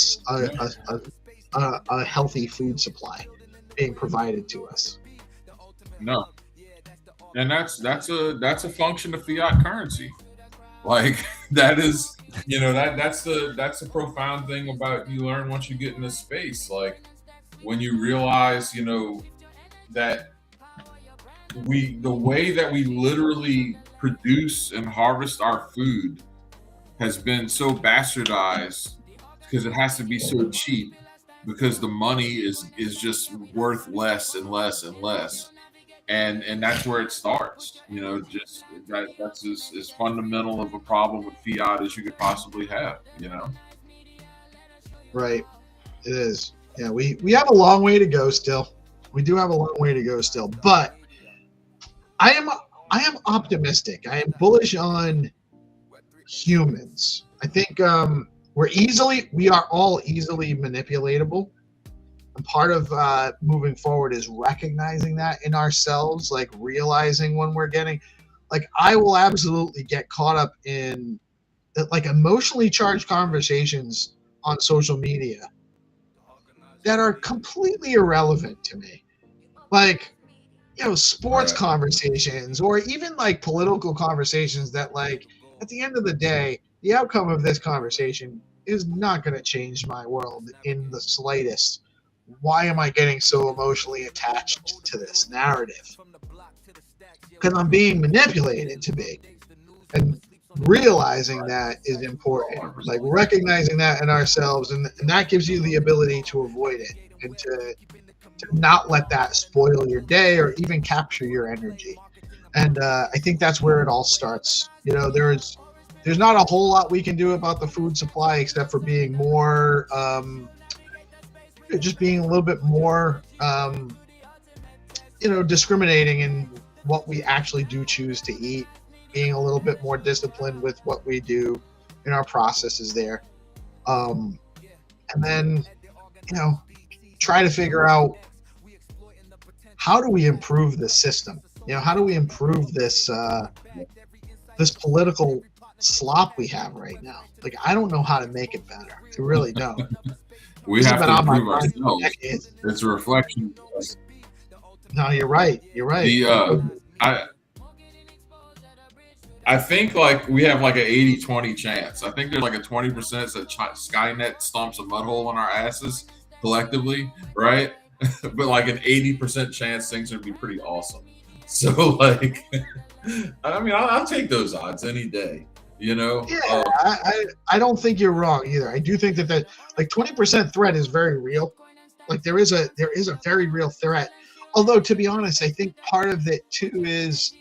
[SPEAKER 1] healthy food supply being provided to us.
[SPEAKER 8] No, and that's a function of fiat currency. Like that is, that's the profound thing about you learn once you get in this space. Like when you realize, that the way that we literally produce and harvest our food has been so bastardized because it has to be so cheap because the money is just worth less and less and less. And that's where it starts, just that's as fundamental of a problem with fiat as you could possibly have,
[SPEAKER 1] Right. It is. Yeah, we have a long way to go still. We do have a long way to go still, but I am optimistic. I am bullish on humans. I think we are all easily manipulatable. And part of moving forward is recognizing that in ourselves, like realizing when we're getting, like I will absolutely get caught up in like emotionally charged conversations on social media that are completely irrelevant to me. Like, sports conversations or even like political conversations that like at the end of the day, the outcome of this conversation is not going to change my world in the slightest. Why am I getting so emotionally attached to this narrative? Because I'm being manipulated to be. And realizing that is important. Like recognizing that in ourselves, and that gives you the ability to avoid it and to not let that spoil your day or even capture your energy. And I think that's where it all starts. There's not a whole lot we can do about the food supply except for being more just being a little bit more discriminating in what we actually do choose to eat, being a little bit more disciplined with what we do in our processes there, and then try to figure out how do we improve this system. How do we improve this this political slop we have right now? Like I don't know how to make it better. I really don't.
[SPEAKER 8] We have to improve ourselves. It's a reflection of us.
[SPEAKER 1] No, you're right. You're right.
[SPEAKER 8] I think like we have like an 80-20 chance. I think there's like a 20% that Skynet stomps a mud hole in our asses collectively, right? But like an 80% chance things would be pretty awesome. So like, I mean, I'll take those odds any day. Yeah,
[SPEAKER 1] I don't think you're wrong either. I do think that like 20% threat is very real. Like there is a very real threat. Although to be honest, I think part of it too is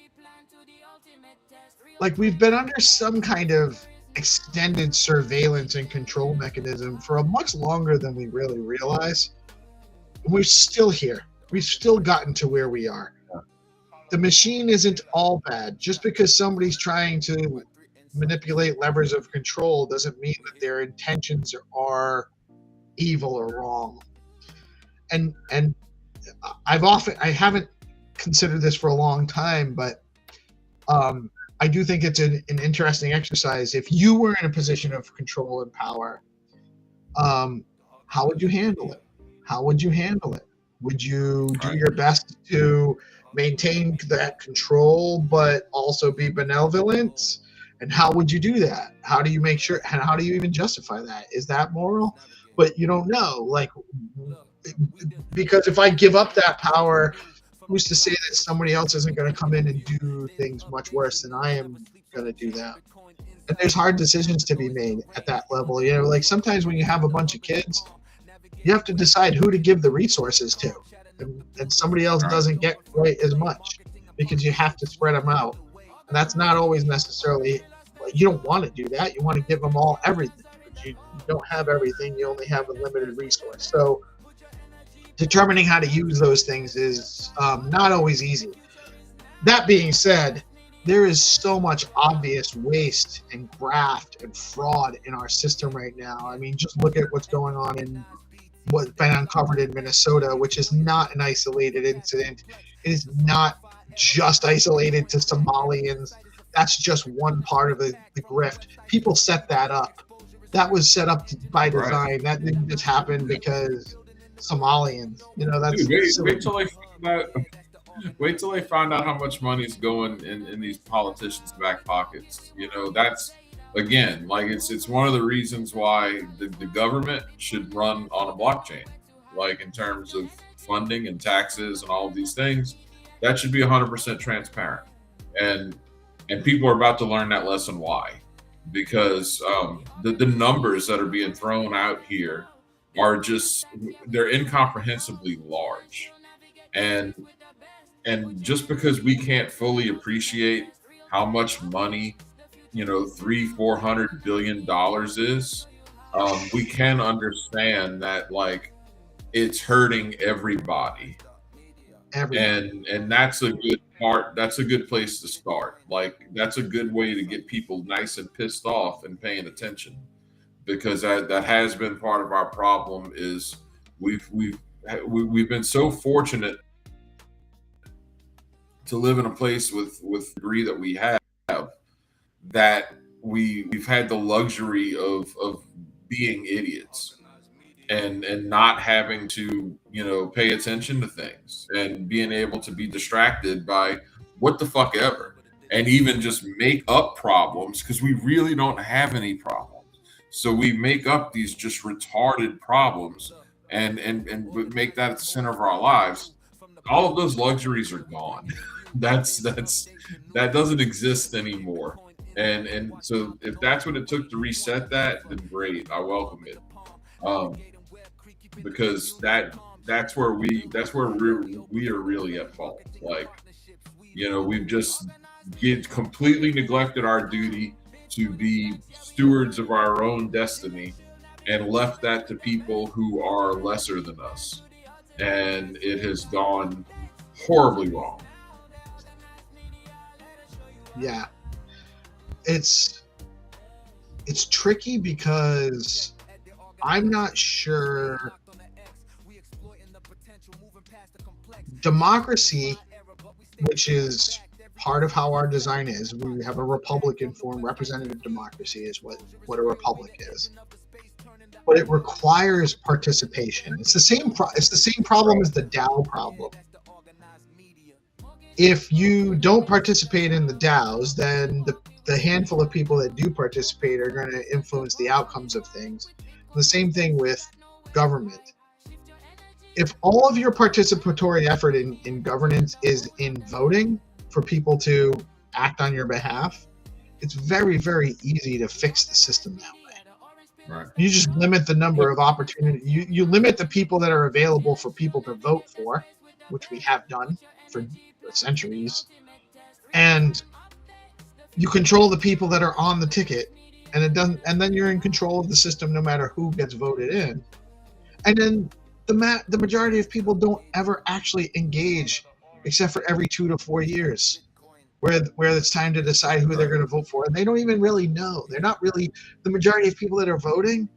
[SPEAKER 1] like we've been under some kind of extended surveillance and control mechanism for a much longer than we really realize. We're still here. We've still gotten to where we are. The machine isn't all bad. Just because somebody's trying to manipulate levers of control doesn't mean that their intentions are evil or wrong. And I haven't considered this for a long time, but I do think it's an interesting exercise. If you were in a position of control and power, how would you handle it? How would you handle it? Would you do your best to maintain that control but also be benevolent? And how would you do that? How do you make sure, and how do you even justify that? Is that moral? But you don't know, like, because if I give up that power, who's to say that somebody else isn't going to come in and do things much worse than I am going to do that? And there's hard decisions to be made at that level. Like sometimes when you have a bunch of kids, you have to decide who to give the resources to. And somebody else doesn't get quite as much because you have to spread them out. And that's not always necessarily, you don't want to do that. You want to give them all everything, but you don't have everything. You only have a limited resource. So determining how to use those things is not always easy. That being said, there is so much obvious waste and graft and fraud in our system right now. I mean, just look at what's going on in what's been uncovered in Minnesota, which is not an isolated incident. It is not just isolated to Somalians. That's just one part of the grift. People set that up. That was set up by design. Right. That didn't just happen because Somalians. That's
[SPEAKER 8] wait till they find out how much money's going in these politicians' back pockets. That's, again, like it's one of the reasons why the government should run on a blockchain, like in terms of funding and taxes and all of these things. That should be 100% transparent, and people are about to learn that lesson. Why? Because the numbers that are being thrown out here are they're incomprehensibly large, and just because we can't fully appreciate how much money $300-400 billion is, we can understand that, like, it's hurting everybody. And that's a good part. That's a good place to start. Like, that's a good way to get people nice and pissed off and paying attention, because that has been part of our problem. Is we've been so fortunate to live in a place with the degree that we have, that we've had the luxury of being idiots and not having to pay attention to things, and being able to be distracted by what the fuck ever, and even just make up problems because we really don't have any problems. So we make up these just retarded problems and make that at the center of our lives. All of those luxuries are gone. That doesn't exist anymore. And so if that's what it took to reset that, then great, I welcome it. Because that's where we are really at fault. Like, we've just completely neglected our duty to be stewards of our own destiny and left that to people who are lesser than us. And it has gone horribly wrong.
[SPEAKER 1] Yeah. It's tricky because I'm not sure democracy, which is part of how our design is. We have a Republican form. Representative democracy is what a republic is. But it requires participation. It's the same problem as the DAO problem. If you don't participate in the DAOs, then the handful of people that do participate are going to influence the outcomes of things. The same thing with government. If all of your participatory effort in governance is in voting for people to act on your behalf, it's very, very easy to fix the system that way.
[SPEAKER 8] Right.
[SPEAKER 1] You just limit the number of opportunities. You limit the people that are available for people to vote for, which we have done for centuries, and you control the people that are on the ticket, and it doesn't. And then you're in control of the system, no matter who gets voted in. And then the majority of people don't ever actually engage, except for every 2 to 4 years, where it's time to decide who they're going to vote for, and they don't even really know. They're not really, the majority of people that are voting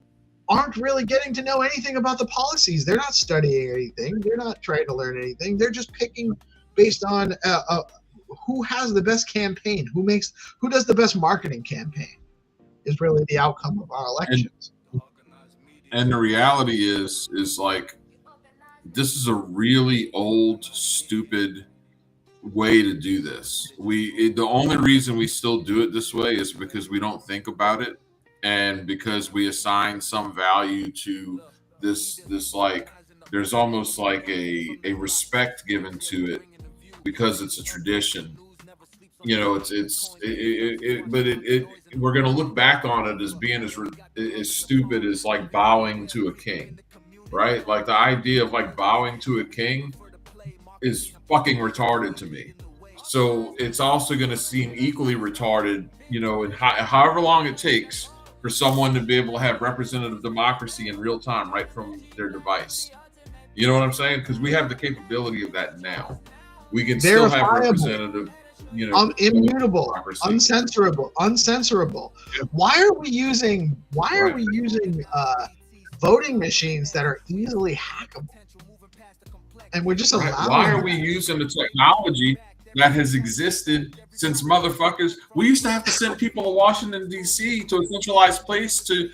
[SPEAKER 1] aren't really getting to know anything about the policies. They're not studying anything. They're not trying to learn anything. They're just picking based on who has the best campaign, who does the best marketing campaign, is really the outcome of our elections.
[SPEAKER 8] And the reality is like, this is a really old, stupid way to do this. The only reason we still do it this way is because we don't think about it, and because we assign some value to this like, there's almost like a respect given to it because it's a tradition. We're going to look back on it as being as stupid as like bowing to a king, right? Like, the idea of like bowing to a king is fucking retarded to me. So it's also going to seem equally retarded, and however long it takes for someone to be able to have representative democracy in real time right from their device. You know what I'm saying? Because we have the capability of that now. We can still have representative,
[SPEAKER 1] immutable, uncensorable. Why are we using voting machines that are easily hackable. And we're just allowing.
[SPEAKER 8] Why are we using the technology that has existed since motherfuckers? We used to have to send people to Washington, D.C. to a centralized place to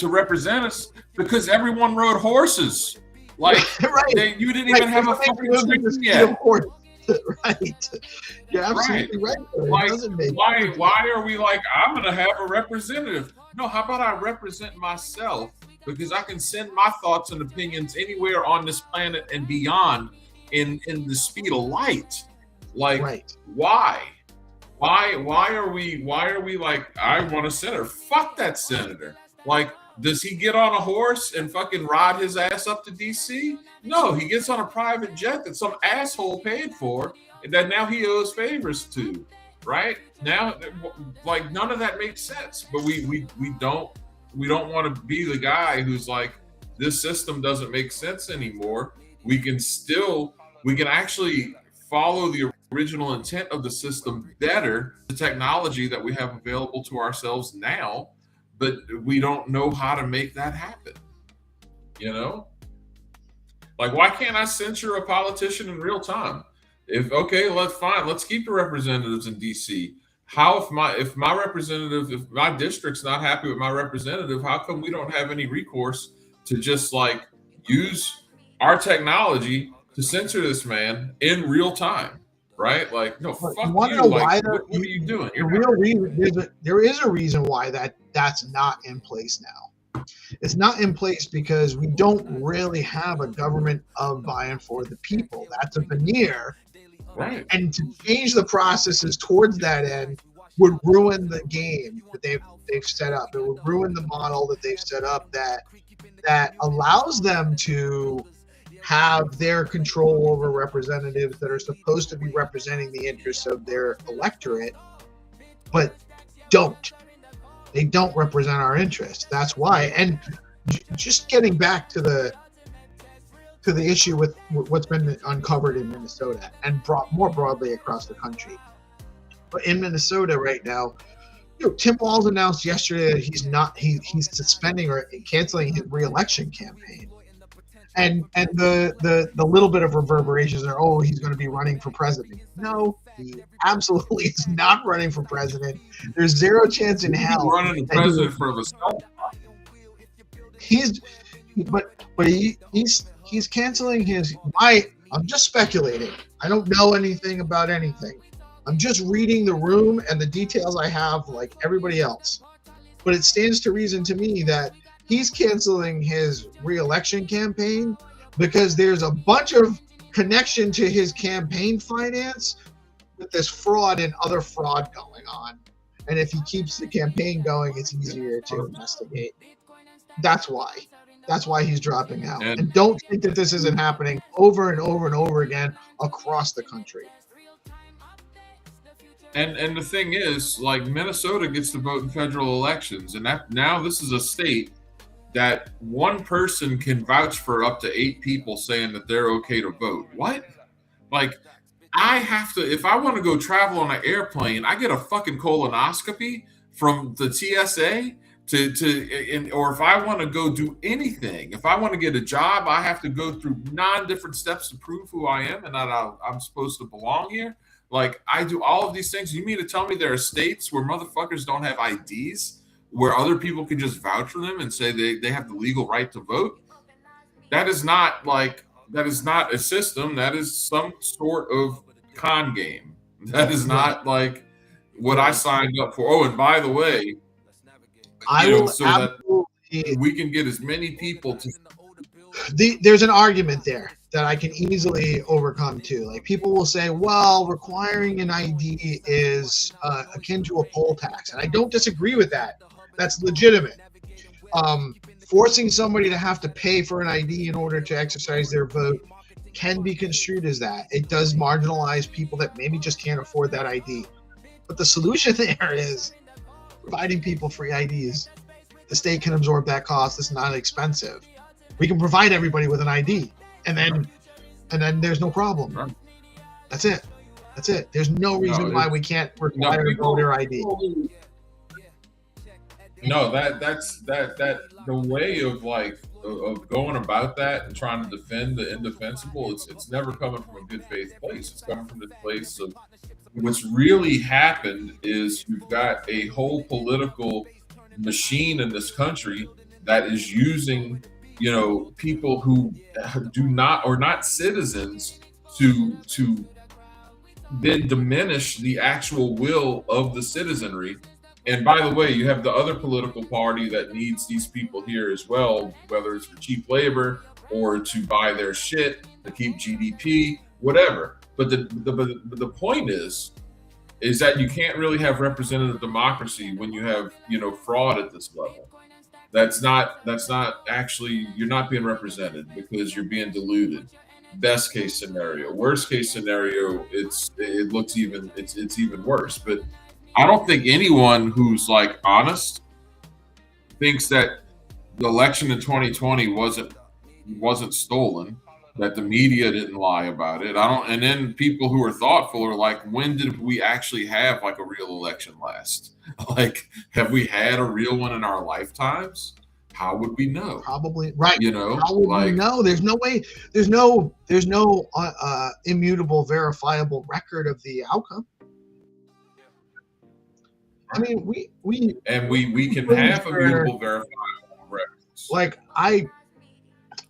[SPEAKER 8] represent us because everyone rode horses. Like,
[SPEAKER 1] right.
[SPEAKER 8] You didn't even have a fucking chicken yet.
[SPEAKER 1] Right. You're absolutely right.
[SPEAKER 8] Like, why are we like, I'm going to have a representative? No, how about I represent myself? Because I can send my thoughts and opinions anywhere on this planet and beyond in the speed of light. Like, why? Why are we like, I want a senator? Fuck that senator. Like, does he get on a horse and fucking ride his ass up to DC? No, he gets on a private jet that some asshole paid for and that now he owes favors to, right? Now, like, none of that makes sense. But we don't want to be the guy who's like, this system doesn't make sense anymore. We can actually follow the original intent of the system better, the technology that we have available to ourselves now, but we don't know how to make that happen. You know? Like, why can't I censure a politician in real time? Let's keep the representatives in DC. How if my district's not happy with my representative, how come we don't have any recourse to just like use our technology to censor this man in real time? Right? Like, no, fuck you. Like, what are you doing?
[SPEAKER 1] There is a reason why that's not in place now. It's not in place because we don't really have a government of by and for the people. That's a veneer.
[SPEAKER 8] Right.
[SPEAKER 1] And to change the processes towards that end would ruin the game that they've set up. It would ruin the model that they've set up that allows them to have their control over representatives that are supposed to be representing the interests of their electorate, but don't. They don't represent our interests. That's why. And just getting back to the issue with what's been uncovered in Minnesota and brought more broadly across the country. But in Minnesota right now, Tim Walz announced yesterday that he's suspending or canceling his re-election campaign. And the little bit of reverberations are, he's going to be running for president. No, he absolutely is not running for president. There's zero chance in hell.
[SPEAKER 8] He's running for president for himself.
[SPEAKER 1] He's canceling his. I'm just speculating. I don't know anything about anything. I'm just reading the room and the details I have, like everybody else. But it stands to reason to me that he's canceling his re-election campaign because there's a bunch of connection to his campaign finance with this fraud and other fraud going on. And if he keeps the campaign going, it's easier to investigate. That's why he's dropping out. And don't think that this isn't happening over and over and over again across the country.
[SPEAKER 8] And the thing is, like, Minnesota gets to vote in federal elections, and that now this is a state that one person can vouch for up to 8 people saying that they're okay to vote. What? Like, I have to, if I want to go travel on an airplane, I get a fucking colonoscopy from the TSA or if I want to go do anything, if I want to get a job, I have to go through 9 different steps to prove who I am and that I'm supposed to belong here. Like, I do all of these things. You mean to tell me there are states where motherfuckers don't have IDs, where other people can just vouch for them and say they have the legal right to vote? That is not a system. That is some sort of con game. That is not like what I signed up for. Oh, and by the way, that we can get as many people to.
[SPEAKER 1] There's an argument there that I can easily overcome too. Like, people will say, well, requiring an ID is akin to a poll tax. And I don't disagree with that. That's legitimate. Forcing somebody to have to pay for an ID in order to exercise their vote can be construed as that. It does marginalize people that maybe just can't afford that ID. But the solution there is providing people free IDs. The state can absorb that cost. It's not expensive. We can provide everybody with an ID, and then there's no problem. That's it. There's no reason why we can't require a voter ID.
[SPEAKER 8] No, that's the way of like of going about that and trying to defend the indefensible. It's never coming from a good faith place. It's coming from the place of what's really happened is you've got a whole political machine in this country that is using, people who do not or not citizens to then diminish the actual will of the citizenry. And by the way, you have the other political party that needs these people here as well, whether it's for cheap labor or to buy their shit to keep GDP, whatever. But the point is that you can't really have representative democracy when you have fraud at this level. That's not actually, you're not being represented because you're being diluted. Best case scenario. Worst case scenario, it's even worse. But I don't think anyone who's like honest thinks that the election in 2020 wasn't stolen, that the media didn't lie about it. And then people who are thoughtful are like, when did we actually have like a real election last? Like, have we had a real one in our lifetimes? How would we know?
[SPEAKER 1] Probably right.
[SPEAKER 8] How
[SPEAKER 1] would we know? There's no way. There's no immutable, verifiable record of the outcome. I mean, we
[SPEAKER 8] can have immutable, verifiable records.
[SPEAKER 1] Like I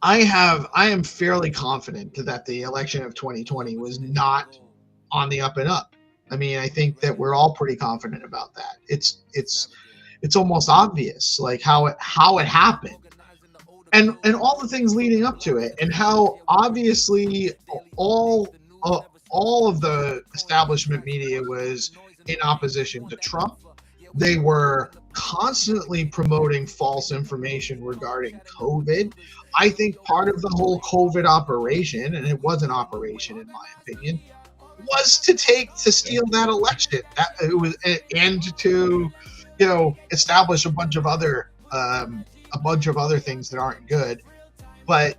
[SPEAKER 1] am fairly confident that the election of 2020 was not on the up and up. I mean, I think that we're all pretty confident about that. It's almost obvious, like how it happened, and all the things leading up to it, and how obviously all of the establishment media was in opposition to Trump. They were constantly promoting false information regarding COVID. I think part of the whole COVID operation, and it was an operation in my opinion, was to steal that election. It was, and to establish a bunch of other things that aren't good. But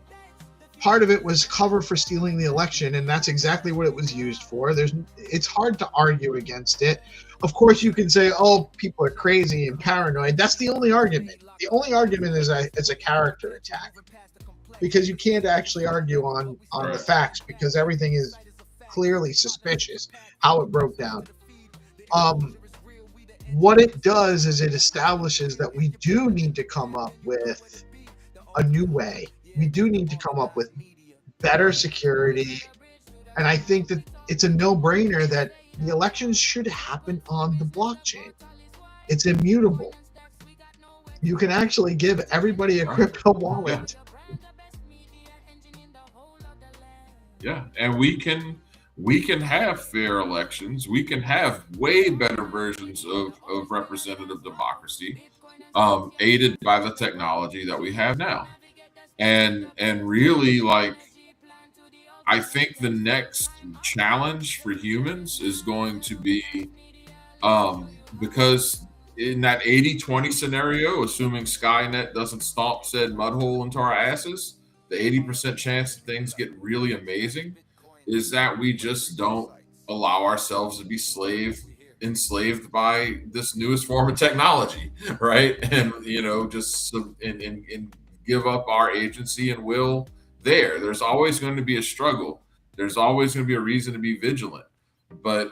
[SPEAKER 1] part of it was cover for stealing the election, and that's exactly what it was used for. It's hard to argue against it. Of course, you can say, "Oh, people are crazy and paranoid." That's the only argument. The only argument is it's a character attack, because you can't actually argue on the facts, because everything is clearly suspicious how it broke down. What it does is it establishes that we do need to come up with a new way. We do need to come up with better security. And I think that it's a no-brainer that the elections should happen on the blockchain. It's immutable. You can actually give everybody a crypto wallet.
[SPEAKER 8] Yeah, and we can have fair elections. We can have way better versions of representative democracy, aided by the technology that we have now. And really, like, I think the next challenge for humans is going to be, because in that 80-20 scenario, assuming Skynet doesn't stomp said mud hole into our asses, the 80% chance that things get really amazing is that we just don't allow ourselves to be enslaved by this newest form of technology, right? And just and give up our agency and will there. There's always going to be a struggle. There's always going to be a reason to be vigilant. But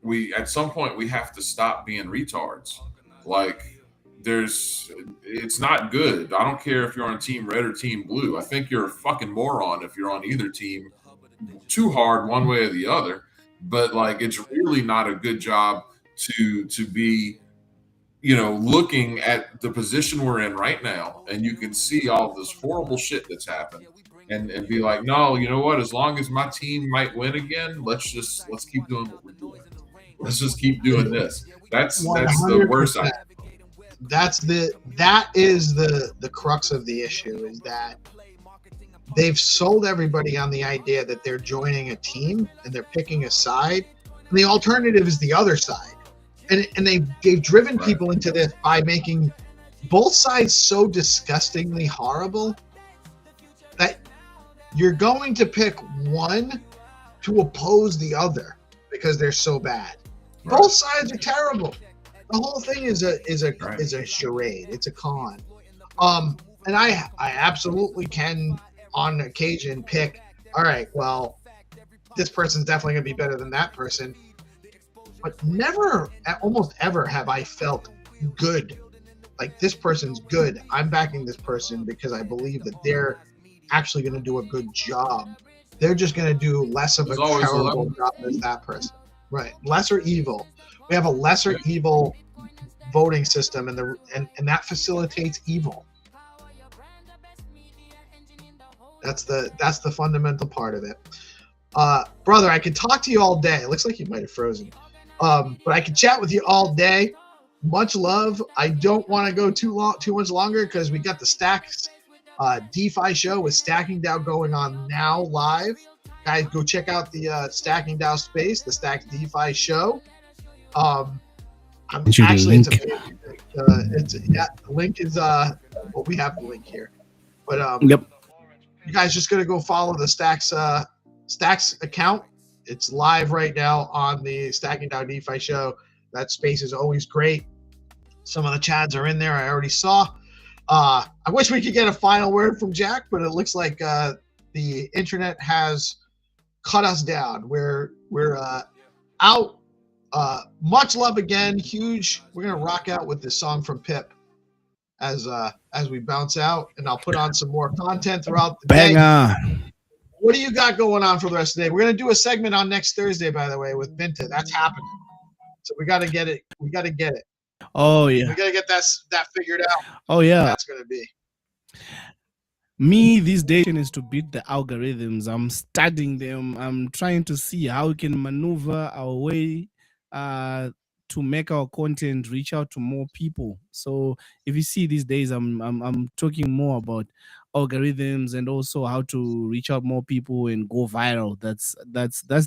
[SPEAKER 8] we at some point we have to stop being retards. Like, it's not good. I don't care if you're on team red or team blue. I think you're a fucking moron if you're on either team too hard one way or the other. But like, it's really not a good job to be looking at the position we're in right now, and you can see all this horrible shit that's happened, and be like, no, you know what, as long as my team might win again, let's keep doing what we're doing. Let's just keep doing this. That's 100%. The worst.
[SPEAKER 1] That is the crux of the issue, is that they've sold everybody on the idea that they're joining a team and they're picking a side, and the alternative is the other side. And they've driven people into this by making both sides so disgustingly horrible that you're going to pick one to oppose the other because they're so bad. Both sides are terrible. The whole thing is a charade. It's a con. And I absolutely can on occasion pick, all right, well, this person's definitely gonna be better than that person. But never, almost ever have I felt good. Like, this person's good. I'm backing this person because I believe that they're actually going to do a good job. They're just going to do less of a terrible job as that person. Right. Lesser evil. We have a lesser evil voting system, and that facilitates evil. That's the fundamental part of it. Brother, I could talk to you all day. It looks like you might have frozen. But I could chat with you all day. Much love. I don't want to go too much longer because we got the Stacks DeFi show with Stacking DAO going on now live. Guys, go check out the Stacking DAO space, the Stacks DeFi show. It's amazing. The link is well, we have the link here, but
[SPEAKER 10] yep.
[SPEAKER 1] You guys just gonna go follow the Stacks account. It's live right now on the Stacking DAO DeFi show. That space is always great. Some of the chads are in there. I already saw. I wish we could get a final word from Jack, but it looks like the internet has cut us down. We're out. Much love again. Huge. We're gonna rock out with this song from Pip as we bounce out, and I'll put on some more content throughout the day.
[SPEAKER 10] Banger.
[SPEAKER 1] What do you got going on for the rest of the day? We're gonna do a segment on next Thursday, by the way, with Binta. That's happening. So we gotta get it. We gotta get it.
[SPEAKER 10] Oh yeah.
[SPEAKER 1] We gotta get that figured out.
[SPEAKER 10] Oh yeah.
[SPEAKER 1] That's gonna be.
[SPEAKER 10] Me these days is to beat the algorithms. I'm studying them. I'm trying to see how we can maneuver our way to make our content reach out to more people. So if you see these days, I'm talking more about algorithms and also how to reach out more people and go viral. That's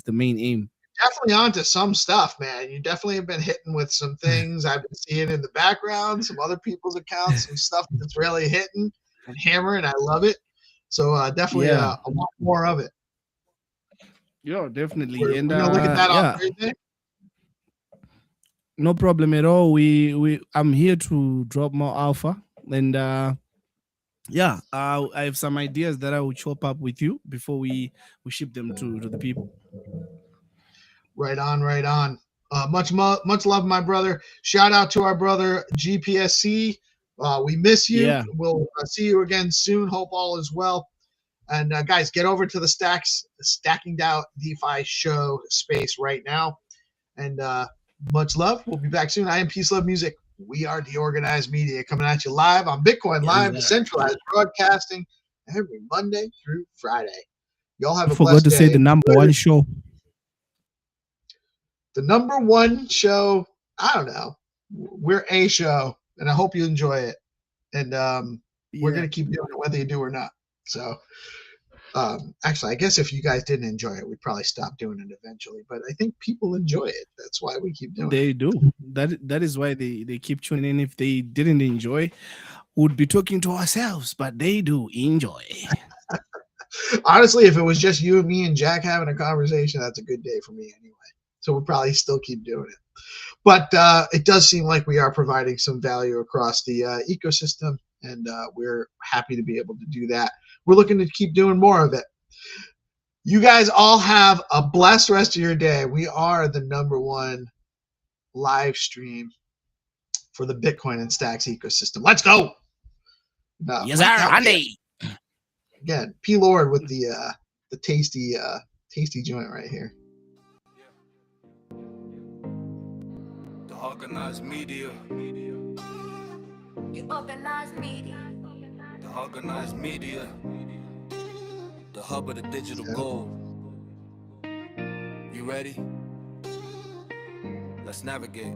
[SPEAKER 10] the main aim.
[SPEAKER 1] Definitely onto some stuff, man. You definitely have been hitting with some things. I've been seeing in the background, some other people's accounts, some stuff that's really hitting and hammering. I love it. So definitely a lot more of it.
[SPEAKER 10] Yeah, definitely.
[SPEAKER 1] We're gonna look at that on Thursday.
[SPEAKER 10] No problem at all. I'm here to drop more alpha, and I have some ideas that I will chop up with you before we ship them to the people.
[SPEAKER 1] Right on, right on. Much love, my brother. Shout out to our brother GPSC. We miss you.
[SPEAKER 10] Yeah.
[SPEAKER 1] We'll see you again soon. Hope all is well. And guys, get over to the Stacking DAO DeFi show space right now. And much love. We'll be back soon. I am Peace Love Music. We are DeOrganized Media, coming at you live on Bitcoin Live, decentralized broadcasting every Monday through Friday. Y'all have a blessed day.
[SPEAKER 10] I forgot to say the number one show.
[SPEAKER 1] The number one show, I don't know. We're a show, and I hope you enjoy it. And we're going to keep doing it whether you do or not. So, actually, I guess if you guys didn't enjoy it, we'd probably stop doing it eventually. But I think people enjoy it. That's why we keep doing it.
[SPEAKER 10] They do. That is why they keep tuning in. If they didn't enjoy, we'd be talking to ourselves. But they do enjoy.
[SPEAKER 1] Honestly, if it was just you and me and Jack having a conversation, that's a good day for me anyway. So we'll probably still keep doing it. But it does seem like we are providing some value across the ecosystem, and we're happy to be able to do that. We're looking to keep doing more of it. You guys all have a blessed rest of your day. We are the #1 live stream for the Bitcoin and Stacks ecosystem. Let's go.
[SPEAKER 10] Yes, sir. Andy.
[SPEAKER 1] Again, P Lord with the tasty joint right here.
[SPEAKER 2] Organized media.
[SPEAKER 12] You organized media.
[SPEAKER 2] The organized media. The hub of the digital gold. You ready? Let's navigate.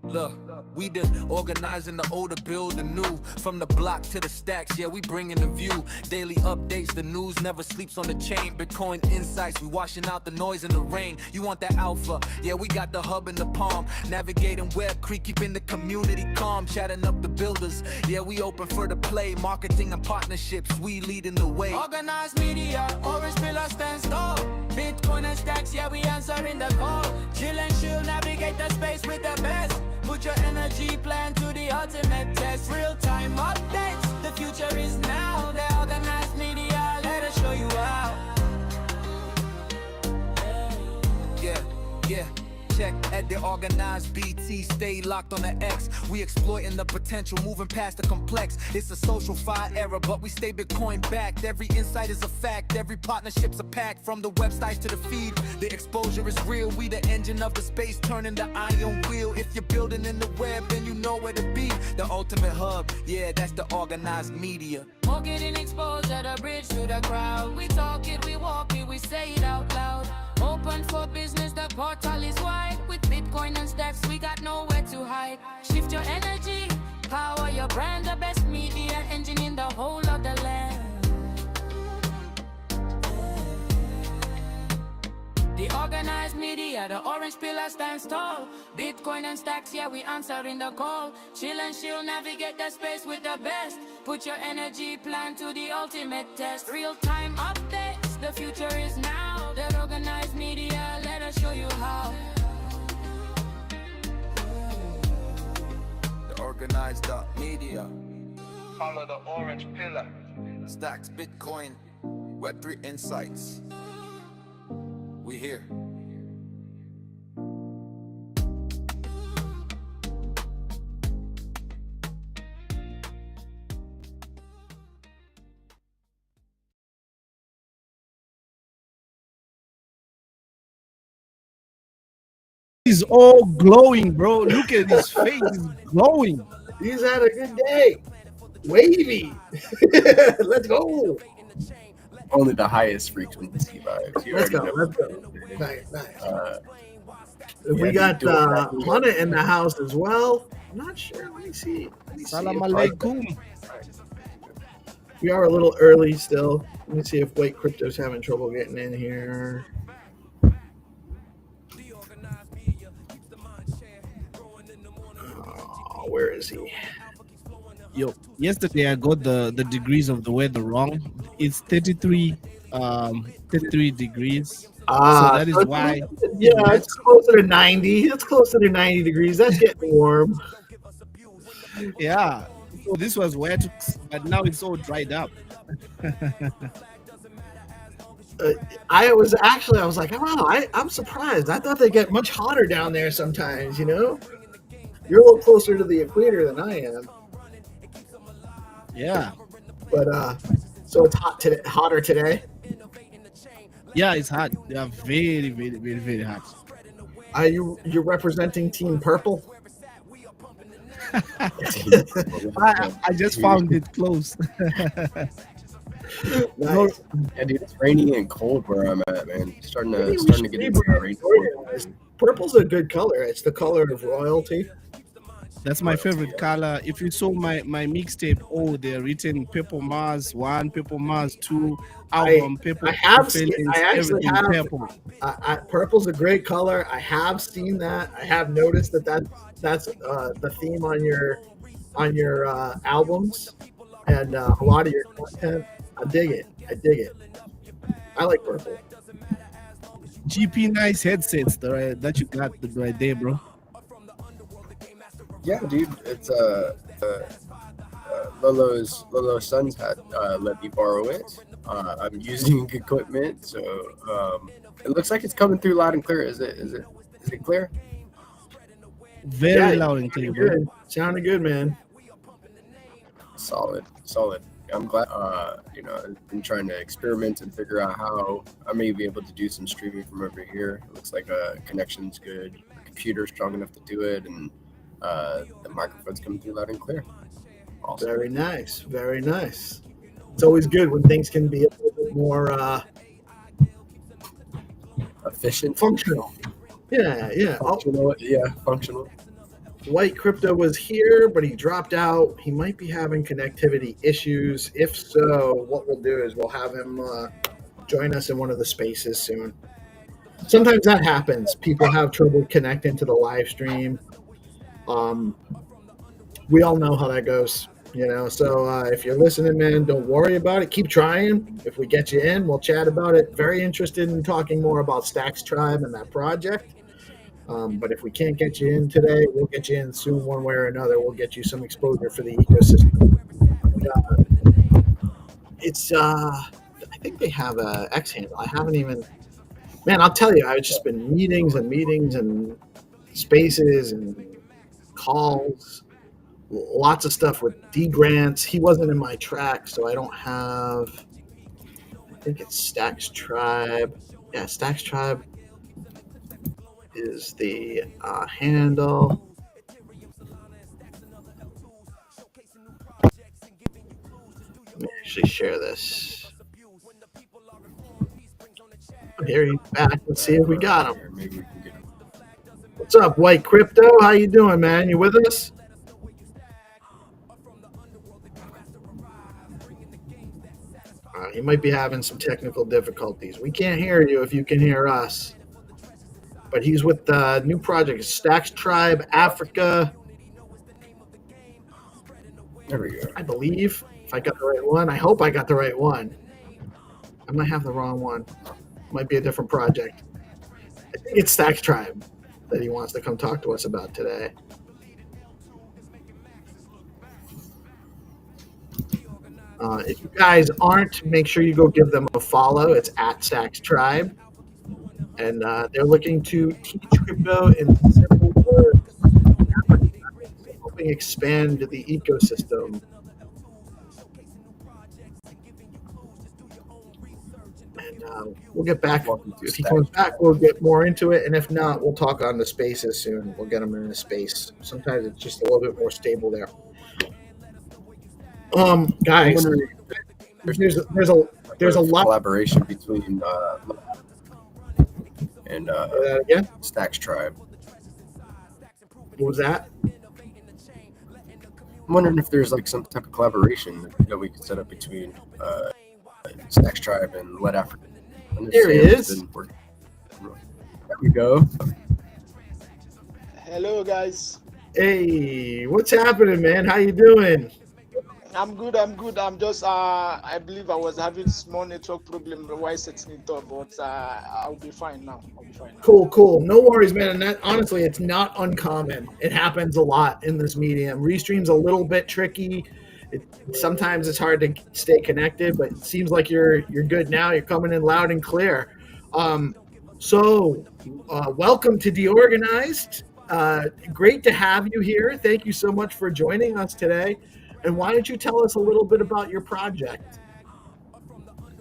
[SPEAKER 2] Look, we done organizing the old to build the new. From the block to the stacks, yeah, we bringing the view. Daily updates, the news never sleeps on the chain. Bitcoin insights, we washing out the noise in the rain. You want that alpha? Yeah, we got the hub in the palm. Navigating Web Creek, keeping the community calm. Chatting up the builders, yeah, we open for the play. Marketing and partnerships, we leading the way.
[SPEAKER 12] Organized media, orange pillar stands tall. Bitcoin and stacks, yeah, we answering the call. Chill and chill, navigate the space with the best.
[SPEAKER 2] Put your energy plan to the ultimate test. Real time updates, the future is now. The organized media, let us show you how. Yeah. Check at the organized BT, stay locked on the X. We exploiting the potential, moving past the complex. It's a social fire era, but we stay Bitcoin backed. Every insight is a fact, every partnership's a pact. From the websites to the feed, the exposure is real. We the engine of the space, turning the iron wheel. If you're building in the web, then you know where to be. The ultimate hub, yeah, that's the organized media.
[SPEAKER 12] Marketing exposure, the bridge to the crowd. We talk it, we walk it, we say it out loud. Open for business, the portal is wide. With Bitcoin and stacks, we got nowhere to hide. Shift your energy, power your brand, the best media engine in the whole of the land. The organized media, the orange pillar stands tall. Bitcoin and stacks, yeah, we answering the call. Chill and chill, navigate the space with the best. Put your energy plan to the ultimate test. Real-time updates, the future is now. The organized media, let us show you how.
[SPEAKER 2] The organized media. Follow the orange pillar. Stacks, Bitcoin, Web3 insights. We here.
[SPEAKER 10] He's all glowing, bro. Look at his face, is glowing.
[SPEAKER 3] He's had a good day. Wavy. Let's go.
[SPEAKER 5] Only the highest frequency vibes.
[SPEAKER 3] Let's go. Nice. We got Hana in the house as well. I'm not sure. Let me see.
[SPEAKER 10] Salam alaikum.
[SPEAKER 3] We are a little early still. Let me see if White Crypto's having trouble getting in here. Oh, where is he?
[SPEAKER 10] Yo, yesterday I got the degrees of the weather wrong. It's 33 degrees. So that is why.
[SPEAKER 3] Yeah, it's closer to 90. It's closer to 90 degrees. That's getting warm.
[SPEAKER 10] Yeah. So this was wet, but now it's all dried up.
[SPEAKER 3] I was like, wow, I'm surprised. I thought they get much hotter down there sometimes, you know? You're a little closer to the equator than I am.
[SPEAKER 10] Yeah.
[SPEAKER 3] But so it's hotter today.
[SPEAKER 10] Yeah, it's hot. They are very, very, very, very hot.
[SPEAKER 3] Are you're representing Team Purple?
[SPEAKER 10] I just found it close.
[SPEAKER 3] Nice.
[SPEAKER 5] Yeah, dude, it's rainy and cold where I'm at, man. Starting to get into that rain.
[SPEAKER 3] Purple's a good color. It's the color of royalty.
[SPEAKER 10] That's my favorite color. If you saw my mixtape, they're written Purple Mars 1, Purple Mars 2, album Purple.
[SPEAKER 3] I actually have.
[SPEAKER 10] Purple.
[SPEAKER 3] Purple's a great color. I have seen that. I have noticed that's the theme on your albums and a lot of your content. I dig it. I like purple.
[SPEAKER 10] GP nice headsets that you got right there, bro.
[SPEAKER 5] Yeah, dude, it's Lolo's sons had let me borrow it. I'm using equipment, so it looks like it's coming through loud and clear. Is it clear?
[SPEAKER 10] Very loud and clear, bro.
[SPEAKER 3] Sounding good, man.
[SPEAKER 5] Solid. I'm glad. I've been trying to experiment and figure out how I may be able to do some streaming from over here. It looks like connection's good, the computer's strong enough to do it, and the microphone's coming through loud and clear. Awesome.
[SPEAKER 3] Very nice. It's always good when things can be a little bit more
[SPEAKER 5] efficient,
[SPEAKER 3] functional. Yeah.
[SPEAKER 5] Functional.
[SPEAKER 3] White Crypto was here, but he dropped out. He might be having connectivity issues. If so, what we'll do is we'll have him join us in one of the spaces soon. Sometimes that happens. People have trouble connecting to the live stream. We all know how that goes, So if you're listening, man, don't worry about it. Keep trying. If we get you in, we'll chat about it. Very interested in talking more about Stacks Tribe and that project. But if we can't get you in today, we'll get you in soon, one way or another. We'll get you some exposure for the ecosystem. It's I think they have a X handle. I haven't even. Man, I'll tell you, I've just been meetings and meetings and spaces and calls, lots of stuff with D grants. He wasn't in my track, so I don't have. I think it's Stacks Tribe. Yeah, Stacks Tribe is the handle. Let me actually share this. Oh, here he's back. Let's see if we got him.
[SPEAKER 5] Maybe we can get him.
[SPEAKER 3] What's up, White Crypto? How you doing, man? You with us? He might be having some technical difficulties. We can't hear you if you can hear us. But he's with the new project, Stacks Tribe Africa.
[SPEAKER 5] There we go.
[SPEAKER 3] I believe, if I got the right one. I hope I got the right one. I might have the wrong one. Might be a different project. I think it's Stacks Tribe that he wants to come talk to us about today. If you guys aren't, make sure you go give them a follow. It's at Stacks Tribe. And they're looking to teach crypto in simple words, helping expand the ecosystem. And we'll get back. If he comes back, we'll get more into it. And if not, we'll talk on the spaces soon. We'll get him in the space. Sometimes it's just a little bit more stable there. Guys, there's a lot
[SPEAKER 5] collaboration between and
[SPEAKER 3] again?
[SPEAKER 5] Stacks Tribe.
[SPEAKER 3] What was that?
[SPEAKER 5] I'm wondering if there's like some type of collaboration that we could set up between Stacks Tribe and Let Africa.
[SPEAKER 3] There he is.
[SPEAKER 5] There we go.
[SPEAKER 13] Hello, guys.
[SPEAKER 3] Hey, what's happening, man? How you doing?
[SPEAKER 13] I'm good. I'm just, I believe I was having small network problem while setting it up, but I'll be fine now.
[SPEAKER 3] Cool. No worries, man. And that, honestly, it's not uncommon. It happens a lot in this medium. Restream's a little bit tricky. Sometimes it's hard to stay connected, but it seems like you're good now. You're coming in loud and clear. So welcome to DeOrganized. Great to have you here. Thank you so much for joining us today. And why don't you tell us a little bit about your project?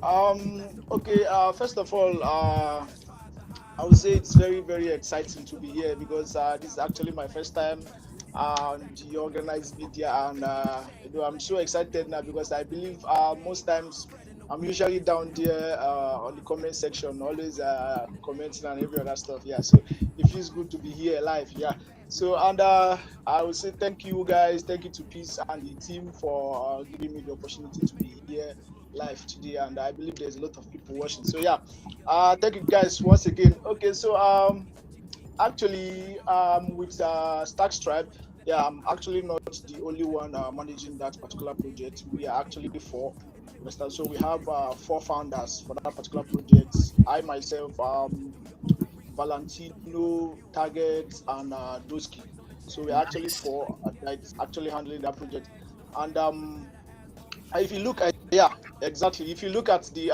[SPEAKER 13] Okay. First of all, I would say it's very, very exciting to be here because this is actually my first time on the organized media, and I'm so excited now because I believe most times I'm usually down there on the comment section, always commenting and every other stuff. Yeah, so it feels good to be here live. Yeah. So, and I would say thank you guys, thank you to Peace and the team for giving me the opportunity to be here live today, and I believe there's a lot of people watching. So yeah, thank you guys once again. Okay, so actually with Stacks Tribe, yeah, I'm actually not the only one managing that particular project. We are actually four. So we have 4 founders for that particular project. I myself, Valentino, Target, and Doski. So we're actually 4 that's actually handling that project. And if you look at exactly. If you look at the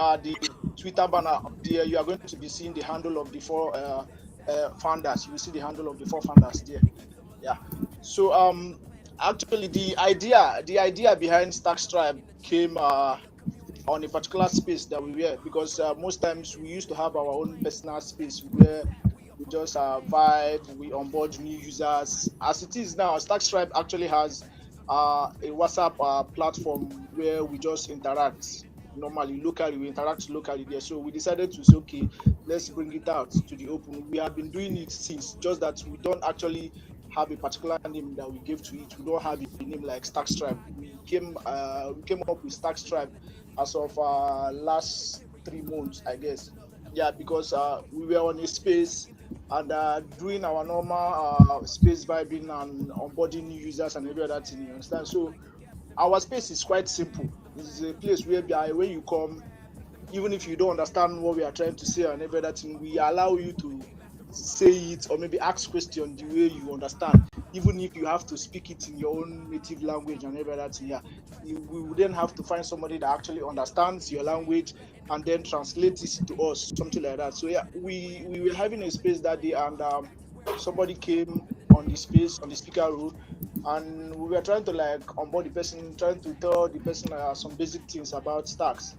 [SPEAKER 13] Twitter banner there, you are going to be seeing the handle of the 4 founders. You will see the handle of the 4 founders there. Yeah. So actually the idea behind Stacks Tribe came on a particular space that we were, because most times we used to have our own personal space where we just vibe, we onboard new users. As it is now, Stacks Tribe actually has a WhatsApp platform where we just interact normally, locally, we interact locally there. So we decided to say, okay, let's bring it out to the open. We have been doing it since, just that we don't actually have a particular name that we give to it. We don't have a name like Stacks Tribe. We came up with Stacks Tribe as of last 3 months, I guess. Yeah, because we were on a space and doing our normal space vibing and onboarding new users and every other thing, you understand? So our space is quite simple. This is a place where when you come, even if you don't understand what we are trying to say and every other thing, we allow you to say it or maybe ask question the way you understand, even if you have to speak it in your own native language and every other thing. Yeah, we would then have to find somebody that actually understands your language and then translate it to us, something like that. So yeah, we were having a space that day, and somebody came on the space on the speaker role, and we were trying to like onboard the person, trying to tell the person some basic things about stacks.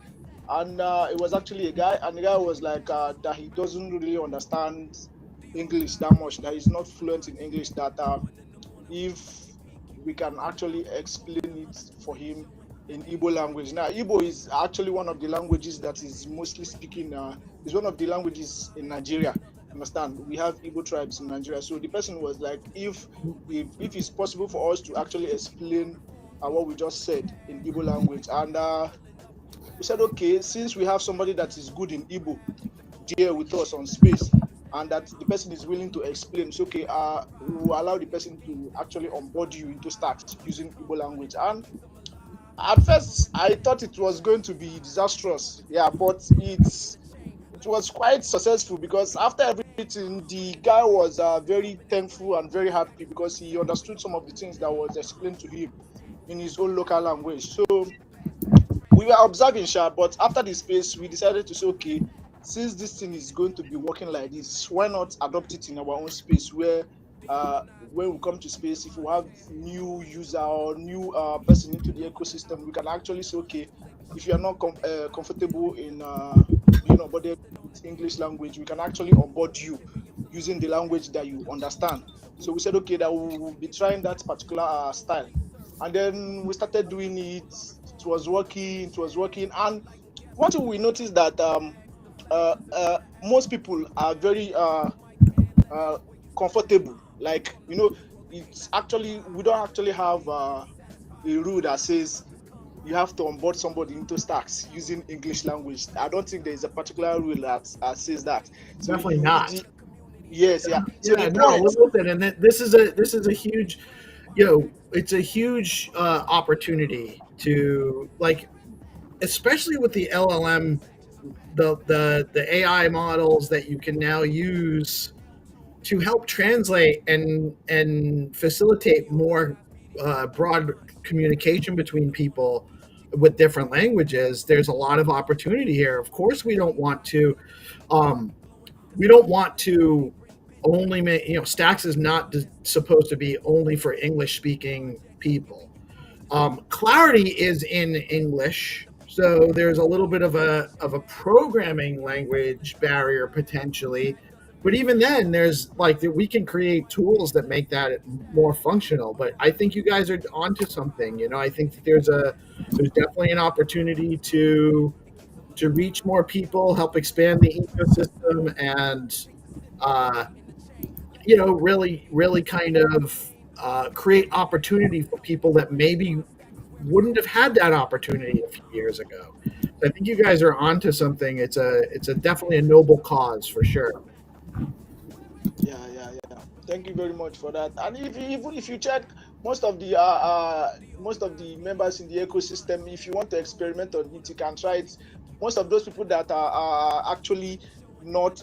[SPEAKER 13] And it was actually a guy, and the guy was like that he doesn't really understand English that much, that he's not fluent in English, that if we can actually explain it for him in Igbo language. Now, Igbo is actually one of the languages that is mostly speaking, is one of the languages in Nigeria. Understand? We have Igbo tribes in Nigeria. So the person was like, if it's possible for us to actually explain what we just said in Igbo language. And we said, okay, since we have somebody that is good in Igbo there with us on space, and that the person is willing to explain, it's okay, we'll allow the person to actually onboard you into stacks using Igbo language. And at first, I thought it was going to be disastrous. Yeah, but it was quite successful, because after everything, the guy was very thankful and very happy because he understood some of the things that was explained to him in his own local language. So we were observing, but after the space, we decided to say, okay, since this thing is going to be working like this, why not adopt it in our own space, where when we come to space, if we have new user or new person into the ecosystem, we can actually say, okay, if you are not comfortable in but with English language, we can actually onboard you using the language that you understand. So we said, okay, that we will be trying that particular style. And then we started doing it. It was working. And one thing we noticed that most people are very comfortable. Like, it's actually, we don't actually have a rule that says you have to onboard somebody into stacks using English language. I don't think there is a particular rule that says that. So
[SPEAKER 3] Definitely not.
[SPEAKER 13] Yes, yeah. So
[SPEAKER 3] yeah, no, listen, and this is a huge, it's a huge opportunity to, like, especially with the LLM, the AI models that you can now use to help translate and facilitate more broad communication between people with different languages. There's a lot of opportunity here. Of course, we don't want to only make, Stacks is not supposed to be only for English speaking people. Clarity is in English, so there's a little bit of a programming language barrier potentially. But even then, there's we can create tools that make that more functional. But I think you guys are onto something. I think that there's definitely an opportunity to reach more people, help expand the ecosystem, and really kind of create opportunity for people that maybe wouldn't have had that opportunity a few years ago. So I think you guys are onto something. It's a definitely a noble cause for sure.
[SPEAKER 13] Yeah. Thank you very much for that. And even if you check most of the members in the ecosystem, if you want to experiment on it, you can try it. Most of those people that are actually not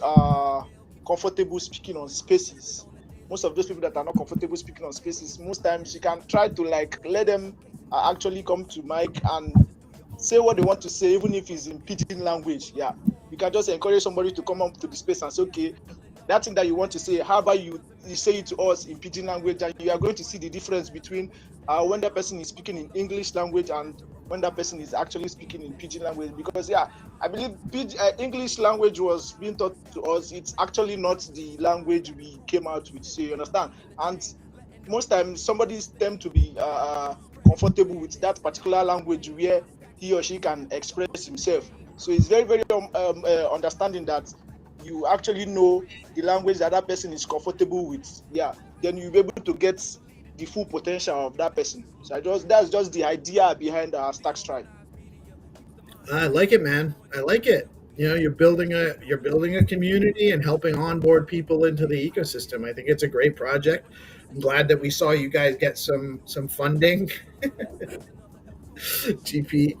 [SPEAKER 13] comfortable speaking on spaces, most times you can try to let them actually come to mic and say what they want to say, even if it's in pidgin language. Yeah, you can just encourage somebody to come up to the space and say, okay, that thing that you want to say, how about you say it to us in pidgin language, and you are going to see the difference between when that person is speaking in English language and when that person is actually speaking in pidgin language. Because I believe English language was being taught to us. It's actually not the language we came out with, so you understand. And most times somebody tend to be comfortable with that particular language where he or she can express himself. So it's very, very understanding that you actually know the language that person is comfortable with. Yeah, then you'll be able to get the full potential of that person. So that's just the idea behind Stacks Tribe.
[SPEAKER 3] I like it, man. I like it. You're building a community and helping onboard people into the ecosystem. I think it's a great project. I'm glad that we saw you guys get some funding. GP.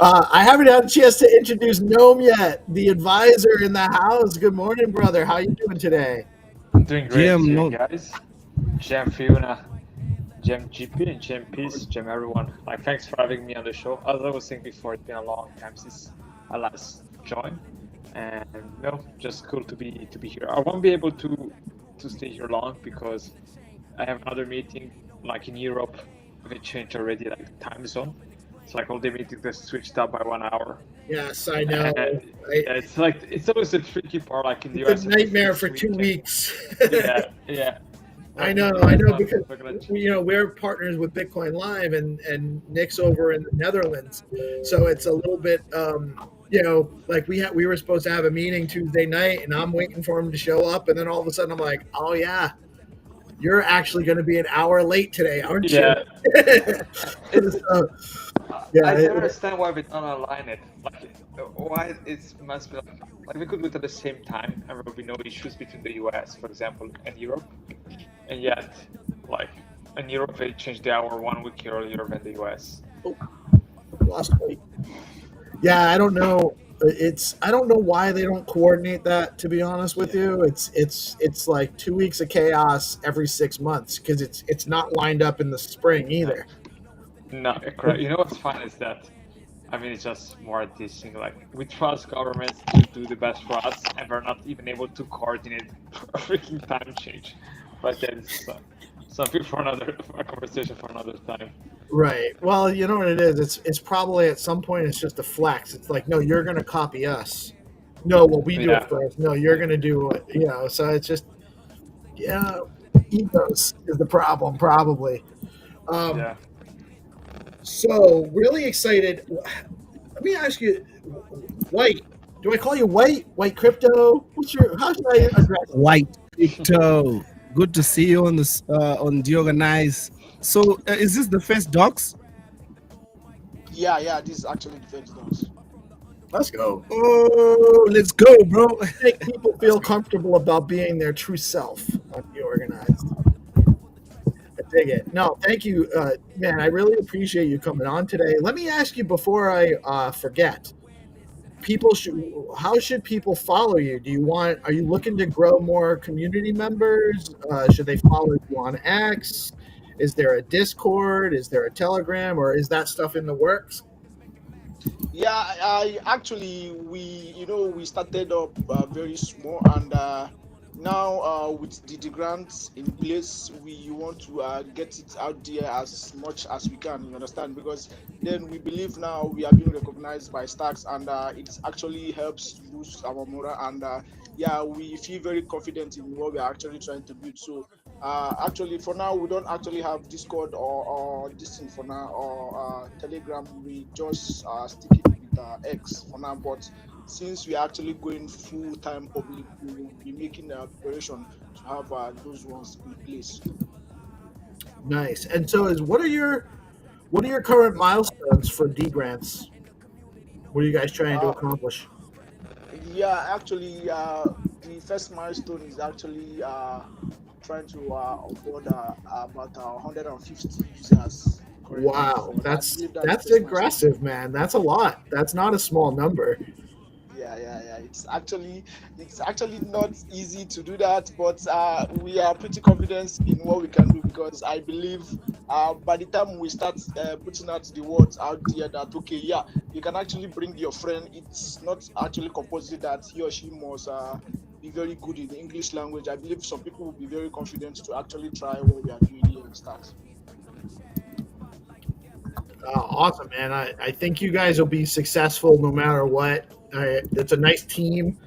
[SPEAKER 3] I haven't had a chance to introduce Gnome yet, the advisor in the house. Good morning, brother. How you doing today?
[SPEAKER 14] Doing great, guys. Gem Fiona, Gem GP, and Gem Peace, Gem everyone. Like, thanks for having me on the show. As I was saying before, it's been a long time since I last joined, and just cool to be here. I won't be able to stay here long because I have another meeting. Like in Europe, they changed already like time zone. It's like all the meetings are switched up by 1 hour.
[SPEAKER 3] Yes, I know.
[SPEAKER 14] It's always a tricky part. Like in the
[SPEAKER 3] It's
[SPEAKER 14] US,
[SPEAKER 3] a nightmare for 2 weeks.
[SPEAKER 14] yeah.
[SPEAKER 3] I know, because we're partners with Bitcoin Live, and Nick's over in the Netherlands, so it's a little bit, like we were supposed to have a meeting Tuesday night, and I'm waiting for him to show up, and then all of a sudden I'm like, oh yeah, you're actually going to be an hour late today, aren't you?
[SPEAKER 14] Yeah.
[SPEAKER 3] So,
[SPEAKER 14] I don't understand why we don't align it. Like, why it must be like we could do it at the same time, and there will be no issues between the US, for example, and Europe. And yet, like in Europe, they changed the hour 1 week earlier than the US.
[SPEAKER 3] Lost weight. Yeah, I don't know. I don't know why they don't coordinate that. To be honest with you, it's like 2 weeks of chaos every 6 months because it's not lined up in the spring either.
[SPEAKER 14] No, correct. You know what's fun is that, I mean, it's just more this thing. Like, we trust governments to do the best for us, and we're not even able to coordinate a freaking time change. But that's something for a conversation for another time.
[SPEAKER 3] Right. Well, you know what it is. It's probably at some point it's just a flex. It's like, no, you're going to copy us. No, well, we do it first. No, you're going to do it. So it's just, egos is the problem, probably. So really excited. Let me ask you, White. Do I call you White? White Crypto? How should I address
[SPEAKER 10] White Crypto? Good to see you on this on DeOrganized. So is this the first docs?
[SPEAKER 13] Yeah, this is actually the first docs.
[SPEAKER 3] Let's go.
[SPEAKER 10] Oh, let's go, bro.
[SPEAKER 3] Make people feel comfortable about being their true self on DeOrganized. I dig it. No, thank you, man. I really appreciate you coming on today. Let me ask you before I forget. How should people follow you? Are you looking to grow more community members? Should they follow you on X? Is there a Discord? Is there a Telegram? Or is that stuff in the works?
[SPEAKER 13] Yeah, we started up very small, and now with the grants in place, we want to get it out there as much as we can. You understand? Because then we believe now we are being recognized by stacks, and it actually helps boost our morale. And we feel very confident in what we are actually trying to build. So actually, for now, we don't actually have Discord or this thing for now, or Telegram. We just stick it with X for now. But since we are actually going full-time public, we will be making a preparation to have those ones in place.
[SPEAKER 3] Nice. And so, what are your current milestones for D grants? What are you guys trying to accomplish?
[SPEAKER 13] Yeah, actually, the first milestone is actually trying to onboard about 150 users.
[SPEAKER 3] Wow, that's aggressive, man. That's a lot. That's not a small number.
[SPEAKER 13] Yeah. It's actually not easy to do that, but we are pretty confident in what we can do, because I believe by the time we start putting out the words out there that you can actually bring your friend. It's not actually compulsory that he or she must be very good in the English language. I believe some people will be very confident to actually try what we are doing here and start.
[SPEAKER 3] Awesome, man. I think you guys will be successful no matter what. It's a nice team.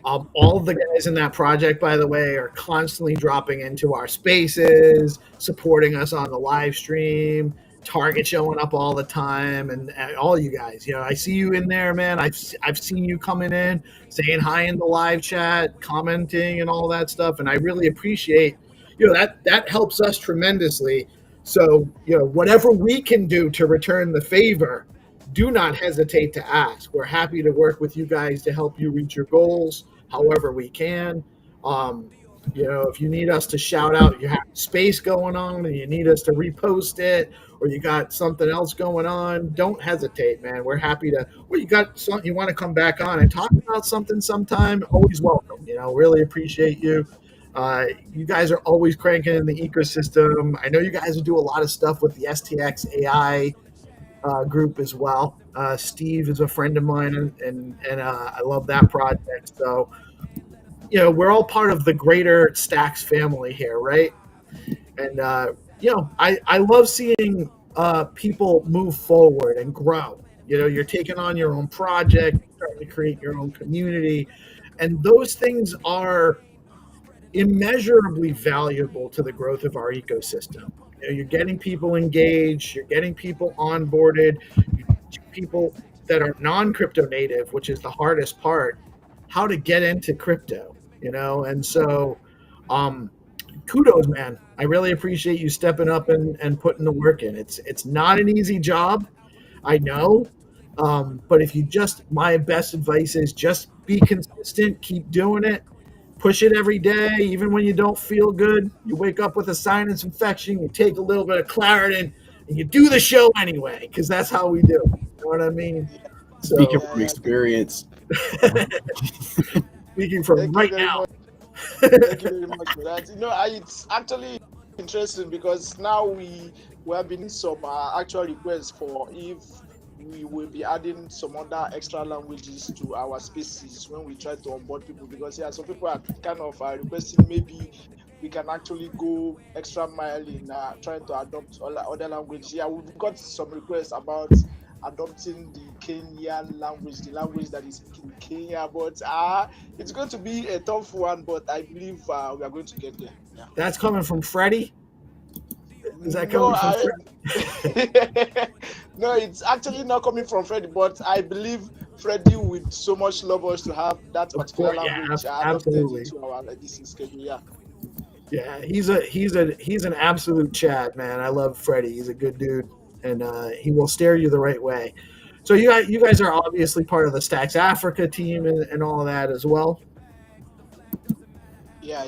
[SPEAKER 3] All of the guys in that project, by the way, are constantly dropping into our spaces, supporting us on the live stream. Target showing up all the time, and all you guys. I see you in there, man. I've seen you coming in, saying hi in the live chat, commenting, and all that stuff. And I really appreciate, that helps us tremendously. So, whatever we can do to return the favor, do not hesitate to ask. We're happy to work with you guys to help you reach your goals however we can. You know, if you need us to shout out, you have space going on, and you need us to repost it, or you got something else going on, don't hesitate, man. We're happy to. Or you got something you want to come back on and talk about something sometime? Always welcome. You know, really appreciate you. You guys are always cranking in the ecosystem. I know you guys do a lot of stuff with the STX AI group as well. Steve is a friend of mine, and I love that project. So, you know, we're all part of the greater Stacks family here, right? And you know, I love seeing people move forward and grow. You know, you're taking on your own project, starting to create your own community, and those things are immeasurably valuable to the growth of our ecosystem. You know, you're getting people engaged, you're getting people onboarded, you're teaching people that are non-crypto native, which is the hardest part, how to get into crypto. You know, and so kudos, man. I really appreciate you stepping up and putting the work in. It's not an easy job, I know. But if you just, my best advice is just be consistent, keep doing it, push it every day, even when you don't feel good. You wake up with a sinus infection, you take a little bit of Claritin, and you do the show anyway, because that's how we do. You know what I mean? So,
[SPEAKER 5] Speaking from experience.
[SPEAKER 3] Speaking from
[SPEAKER 13] Thank
[SPEAKER 3] right
[SPEAKER 13] you very
[SPEAKER 3] now.
[SPEAKER 13] much. Thank you very much for that. You know, it's actually interesting because now we have been some actual requests for if we will be adding some other extra languages to our spaces when we try to onboard people, because some people are kind of requesting maybe we can actually go extra mile in trying to adopt other languages. Yeah, we've got some requests about adopting the Kenyan language, the language that is speaking in Kenya, but it's going to be a tough one, but I believe we are going to get there. Yeah.
[SPEAKER 3] That's coming from Freddie? Is that coming from
[SPEAKER 13] Freddie? No, it's actually not coming from Freddie, but I believe Freddie would so much love us to have that particular language adopted into our schedule. Yeah.
[SPEAKER 3] Yeah, he's an absolute Chad, man. I love Freddie. He's a good dude, and he will steer you the right way. So you guys are obviously part of the Stacks Africa team and all of that as well.
[SPEAKER 13] Yeah.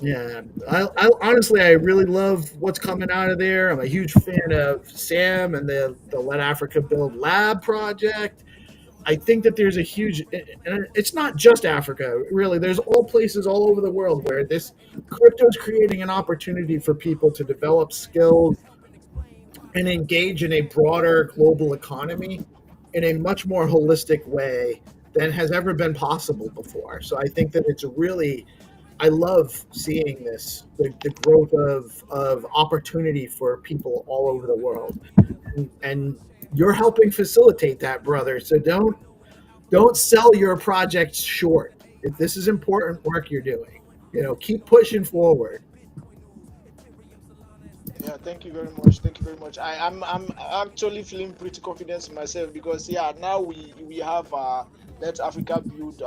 [SPEAKER 3] Yeah, I honestly, I really love what's coming out of there. I'm a huge fan of Sam and the Let Africa Build Lab project. I think that there's a huge, and it's not just Africa, really. There's all places all over the world where this crypto is creating an opportunity for people to develop skills and engage in a broader global economy in a much more holistic way than has ever been possible before. So I think that it's really, I love seeing this, the growth of opportunity for people all over the world. And you're helping facilitate that, brother. So don't sell your project short. If this is important work you're doing, you know, keep pushing forward.
[SPEAKER 13] Yeah, thank you very much. Thank you very much. I'm actually feeling pretty confident in myself because now we have Let Africa Build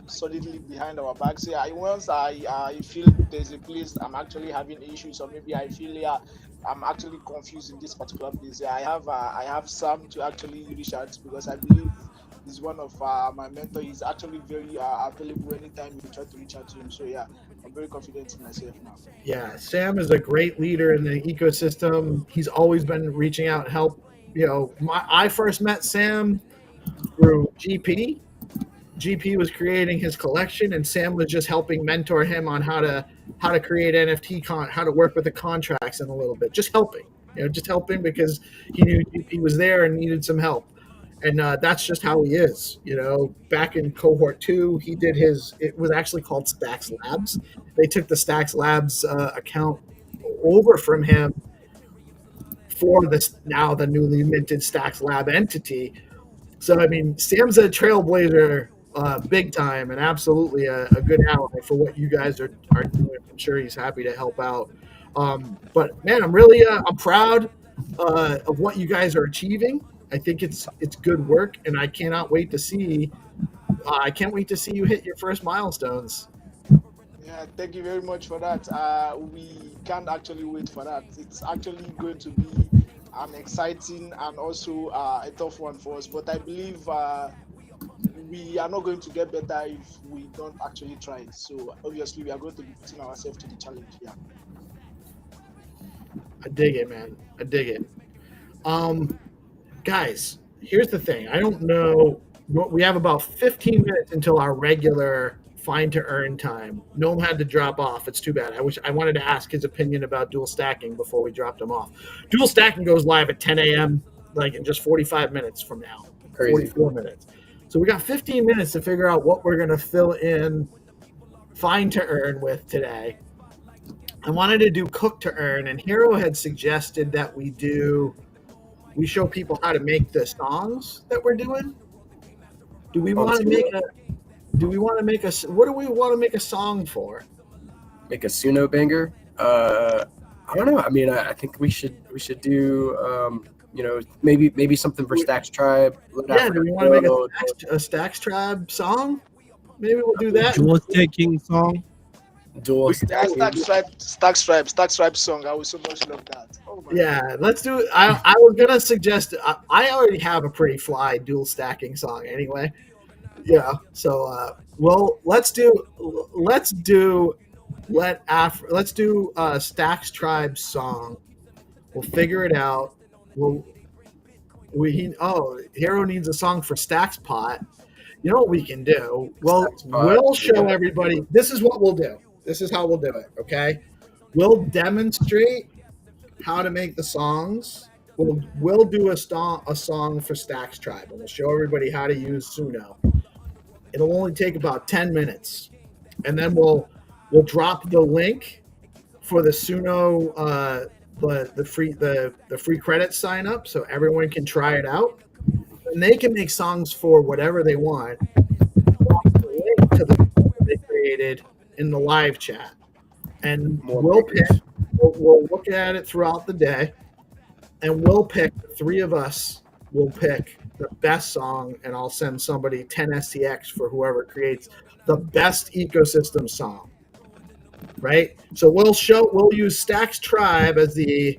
[SPEAKER 13] solidly behind our backs. Yeah, once I feel there's a place I'm actually having issues, or maybe I feel I'm actually confused in this particular place. Yeah, I have Sam to actually reach out to, because I believe he's one of my mentor. He's actually very available anytime you try to reach out to him. So yeah, I'm very confident in myself now.
[SPEAKER 3] Yeah, Sam is a great leader in the ecosystem. He's always been reaching out and help. You know, I first met Sam through GP. GP was creating his collection, and Sam was just helping mentor him on how to create NFT how to work with the contracts in a little bit, just helping because he knew GP was there and needed some help. And that's just how he is. You know, back in cohort 2, he did it was actually called Stacks Labs. They took the Stacks Labs account over from him for now the newly minted Stacks Lab entity. So, I mean, Sam's a trailblazer big time, and absolutely a good ally for what you guys are doing. I'm sure he's happy to help out. But man, I'm proud of what you guys are achieving. I think it's good work, and I can't wait to see you hit your first milestones.
[SPEAKER 13] Yeah, thank you very much for that. We can't actually wait for that. It's actually going to be an exciting and also a tough one for us. But I believe we are not going to get better if we don't actually try it. So obviously, we are going to be putting ourselves to the challenge here.
[SPEAKER 3] I dig it, man. I dig it. Guys, here's the thing. I don't know. We have about 15 minutes until our regular find to earn time. Noam had to drop off. It's too bad. I wanted to ask his opinion about dual stacking before we dropped him off. Dual stacking goes live at 10 a.m. like in just 45 minutes from now.
[SPEAKER 5] Crazy.
[SPEAKER 3] 44 minutes. So we got 15 minutes to figure out what we're going to fill in find to earn with today. I wanted to do cook to earn, and Hero had suggested that we show people how to make the songs that we're doing. Do we want to make a what do we want to make a song for?
[SPEAKER 15] Make a Suno banger? I don't know. I mean, I think we should do maybe something for Stacks Tribe.
[SPEAKER 3] Yeah, do we want to make a Stacks Tribe song? Maybe we'll do that.
[SPEAKER 10] Dual stacking song.
[SPEAKER 15] Dual
[SPEAKER 13] Stacks Tribe song. I would so much love that. Oh my
[SPEAKER 3] God. Let's do it. I was gonna suggest. I already have a pretty fly dual stacking song anyway. Yeah. So let's do Stacks Tribe song. We'll figure it out. Hero needs a song for Stacks Pot. You know what we can do? Well, we'll show everybody. This is what we'll do. This is how we'll do it, okay? We'll demonstrate how to make the songs. We'll do a song for Stacks Tribe, and we'll show everybody how to use Suno. It'll only take about 10 minutes, and then we'll drop the link for the Suno the free credit sign up, so everyone can try it out, and they can make songs for whatever they want. Drop the link to the song they created in the live chat, and we'll look at it throughout the day, and we'll pick, the three of us will pick the best song, and I'll send somebody 10 STX for whoever creates the best ecosystem song, right? So we'll use Stacks Tribe as the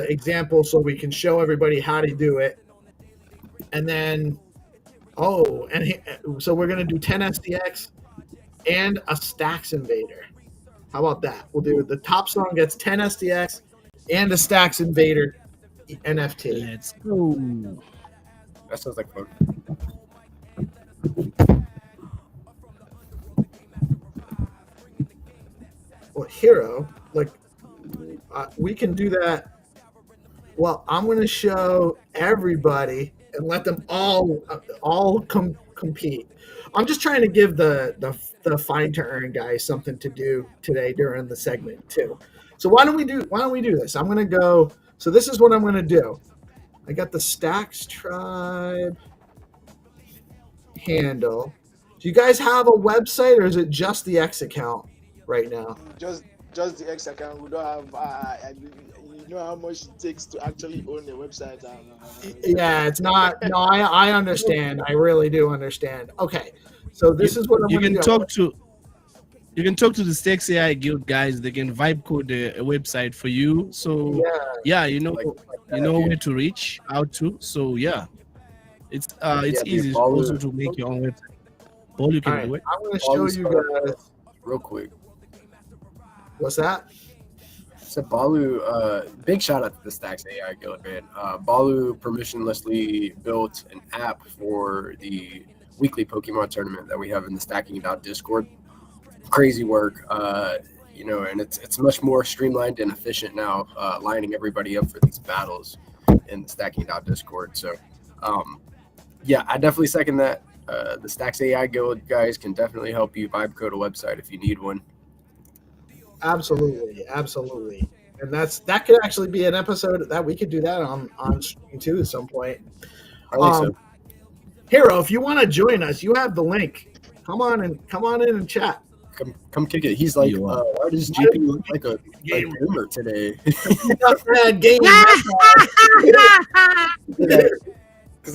[SPEAKER 3] example, so we can show everybody how to do it, and then so we're gonna do 10 STX and a Stacks Invader. How about that? We'll do the top song gets 10 STX and a Stacks Invader NFT.
[SPEAKER 10] Let's go.
[SPEAKER 15] That sounds like fun.
[SPEAKER 3] Well, Hero, we can do that. Well, I'm going to show everybody and let them all compete. I'm just trying to give the find to earn guys something to do today during the segment too. So why don't we do this? I'm going to go. So this is what I'm going to do. I got the Stacks Tribe handle. Do you guys have a website, or is it just the X account right now?
[SPEAKER 13] Just the X account. We don't have. You know how much it takes to actually own a website.
[SPEAKER 3] Yeah, it's not. No, I understand. I really do understand. Okay, so this is what I'm going to do.
[SPEAKER 10] You can talk to the Stacks AI Guild guys. They can vibe code a website for you. So yeah, you know where to reach out to. So yeah, it's easy also to make your own website. All you can do it.
[SPEAKER 3] I'm going to show you guys
[SPEAKER 15] real quick.
[SPEAKER 3] What's that?
[SPEAKER 15] So Balu, big shout out to the Stacks AI Guild, man. Balu permissionlessly built an app for the weekly Pokemon tournament that we have in the Stacking Out Discord. Crazy work, and it's much more streamlined and efficient now, lining everybody up for these battles in the Stacking Out Discord. So, I definitely second that. The Stacks AI Guild guys can definitely help you vibe code a website if you need one.
[SPEAKER 3] Absolutely, and that could actually be an episode that we could do that on stream too at some point.
[SPEAKER 15] I think so.
[SPEAKER 3] Hero, if you want to join us, you have the link. Come on in and chat.
[SPEAKER 15] Come kick it. He's like, why does GP look like a gamer today? Because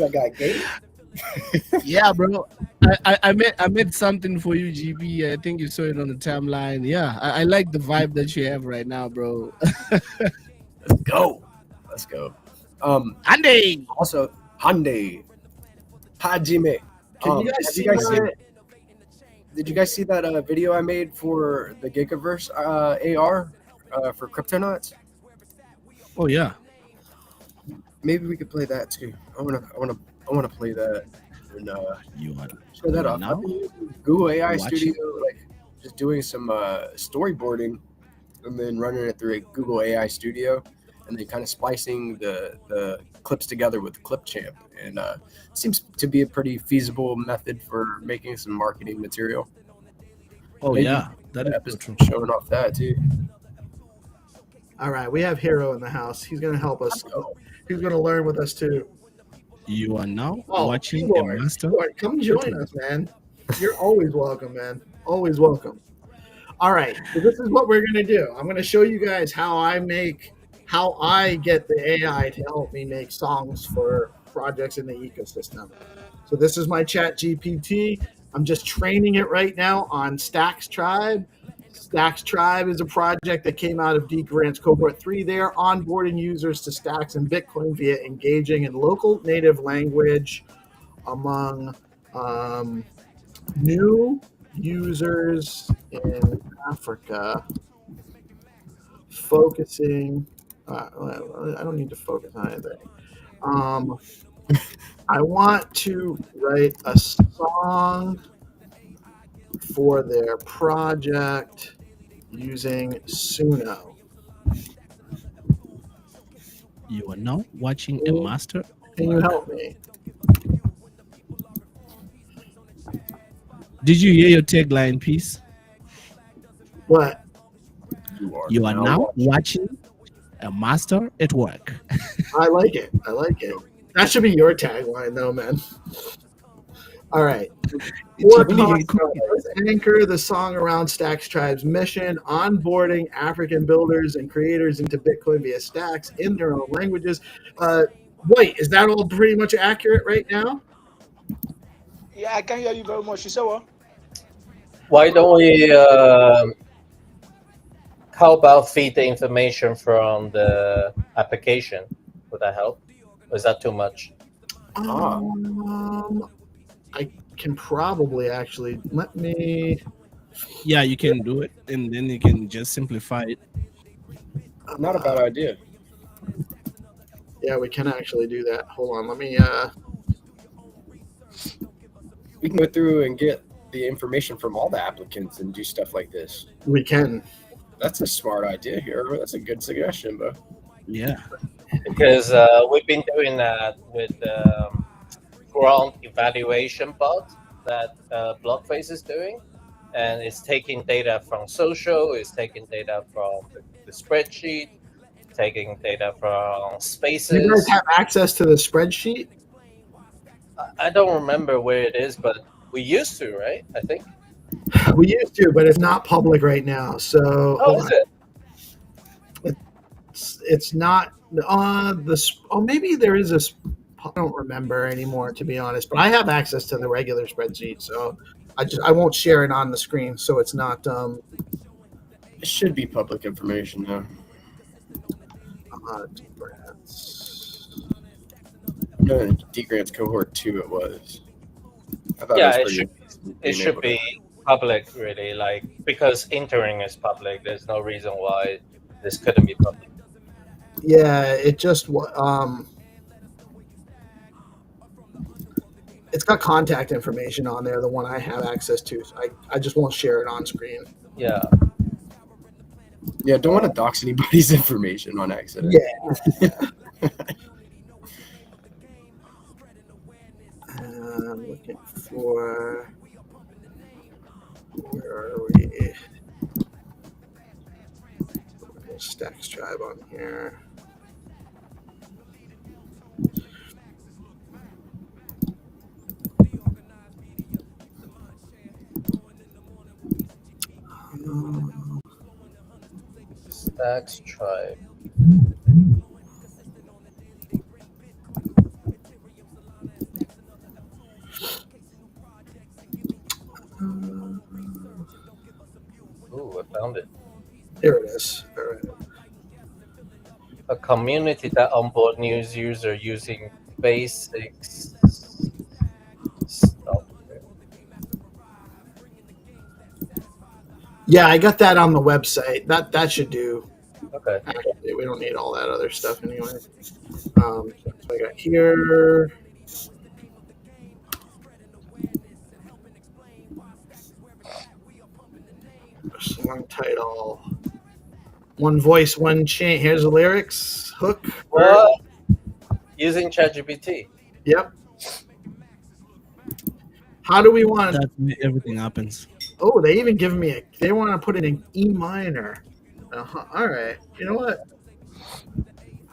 [SPEAKER 15] I got game.
[SPEAKER 10] Yeah, bro. I made something for you, GB. I think you saw it on the timeline. Yeah, I like the vibe that you have right now, bro.
[SPEAKER 15] Let's go.
[SPEAKER 10] Hyundai.
[SPEAKER 15] Also, Hyundai. Hajime.
[SPEAKER 3] Can you guys
[SPEAKER 15] have
[SPEAKER 3] see
[SPEAKER 15] you guys
[SPEAKER 3] my?
[SPEAKER 15] seen? Did you guys see that video I made for the Gigaverse AR for Cryptonauts?
[SPEAKER 10] Oh yeah.
[SPEAKER 15] Maybe we could play that too. I wanna play that and
[SPEAKER 10] You are
[SPEAKER 15] show that
[SPEAKER 10] you are
[SPEAKER 15] off.
[SPEAKER 10] now
[SPEAKER 15] I've been using Google AI
[SPEAKER 10] watching.
[SPEAKER 15] Studio, like just doing some storyboarding and then running it through a Google AI Studio, and then kind of splicing the clips together with Clipchamp, and seems to be a pretty feasible method for making some marketing material.
[SPEAKER 10] Oh
[SPEAKER 15] Maybe
[SPEAKER 10] yeah, that is so
[SPEAKER 15] episode
[SPEAKER 10] true.
[SPEAKER 15] showing off that too.
[SPEAKER 3] All right, we have Hero in the house. He's going to help us. He's going to learn with us too.
[SPEAKER 10] You are now
[SPEAKER 3] Oh,
[SPEAKER 10] watching a
[SPEAKER 3] keyboard,
[SPEAKER 10] master.
[SPEAKER 3] keyboard, come join us, man. You're always welcome, man. Always welcome. All right, so this is what we're going to do. I'm going to show you guys how I get the AI to help me make songs for projects in the ecosystem. So this is my Chat GPT. I'm just training it right now on Stacks Tribe. Stacks Tribe is a project that came out of DeOrganized Cohort 3. They are onboarding users to Stacks and Bitcoin via engaging in local native language among new users in Africa, focusing. I don't need to focus on anything. I want to write a song for their project using Suno.
[SPEAKER 10] You are now watching a master.
[SPEAKER 3] Can you help me?
[SPEAKER 10] Did you hear your tagline piece?
[SPEAKER 3] What?
[SPEAKER 10] You are now watching a master at work.
[SPEAKER 3] I like it. I like it. That should be your tagline, though, man. All right. Let's anchor the song around Stacks Tribe's mission, onboarding African builders and creators into Bitcoin via Stacks in their own languages. Wait, is that all pretty much accurate right now?
[SPEAKER 13] Yeah, I can hear you very much. You say what?
[SPEAKER 16] Why don't we? How about feed the information from the application? Would that help? Or is that too much?
[SPEAKER 3] I can probably actually let me.
[SPEAKER 10] Yeah, you can do it, and then you can just simplify it.
[SPEAKER 15] Not a bad idea.
[SPEAKER 3] Yeah, we can actually do that. Hold on, let me.
[SPEAKER 15] We can go through and get the information from all the applicants and do stuff like this.
[SPEAKER 3] We can.
[SPEAKER 15] That's a smart idea here. That's a good suggestion, bro.
[SPEAKER 10] Yeah.
[SPEAKER 16] Because we've been doing that with ground evaluation bot that Blockface is doing, and it's taking data from social, it's taking data from the spreadsheet, taking data from spaces.
[SPEAKER 3] You guys have access to the spreadsheet?
[SPEAKER 16] I don't remember where it is, but we used to, right? I think.
[SPEAKER 3] We used to, but it's not public right now. So
[SPEAKER 16] Is it?
[SPEAKER 3] It's not on this. Oh, maybe there is a. I don't remember anymore, to be honest. But I have access to the regular spreadsheet, so I won't share it on the screen, so it's not.
[SPEAKER 15] It should be public information, though. No, in DeOrganized Cohort 2 it was. I thought
[SPEAKER 16] Yeah,
[SPEAKER 15] it
[SPEAKER 16] should be public, really, like, because entering is public. There's no reason why this couldn't be public.
[SPEAKER 3] Yeah, it just it's got contact information on there, the one I have access to. So I just won't share it on screen.
[SPEAKER 16] Yeah.
[SPEAKER 15] Yeah, don't want to dox anybody's information on accident.
[SPEAKER 3] Yeah. I'm looking for. Where are we? Stacks Tribe on here.
[SPEAKER 16] Stacks Tribe. Ooh, I found it.
[SPEAKER 3] Here it is. All right.
[SPEAKER 16] A community that onboard new user using basics. Stop.
[SPEAKER 3] Yeah, I got that on the website. That should do.
[SPEAKER 16] Okay.
[SPEAKER 3] Actually, we don't need all that other stuff anyway. So I got here. Song title. One voice, one chain. Here's the lyrics. Hook.
[SPEAKER 16] What? Using ChatGPT.
[SPEAKER 3] Yep. How do we want?
[SPEAKER 10] That's where everything happens.
[SPEAKER 3] Oh, they even give me they want to put it in E minor. All right. You know what?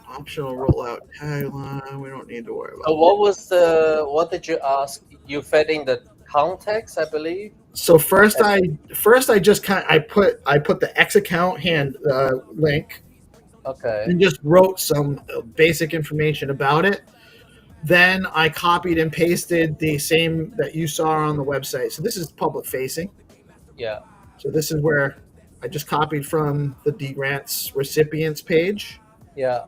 [SPEAKER 3] Optional rollout tagline. We don't need to worry about.
[SPEAKER 16] So what did you ask? You fed in the context, I believe.
[SPEAKER 3] So first I just I put the X account hand link.
[SPEAKER 16] Okay.
[SPEAKER 3] And just wrote some basic information about it. Then I copied and pasted the same that you saw on the website. So this is public facing.
[SPEAKER 16] Yeah.
[SPEAKER 3] So this is where I just copied from the D grants recipients page.
[SPEAKER 16] Yeah.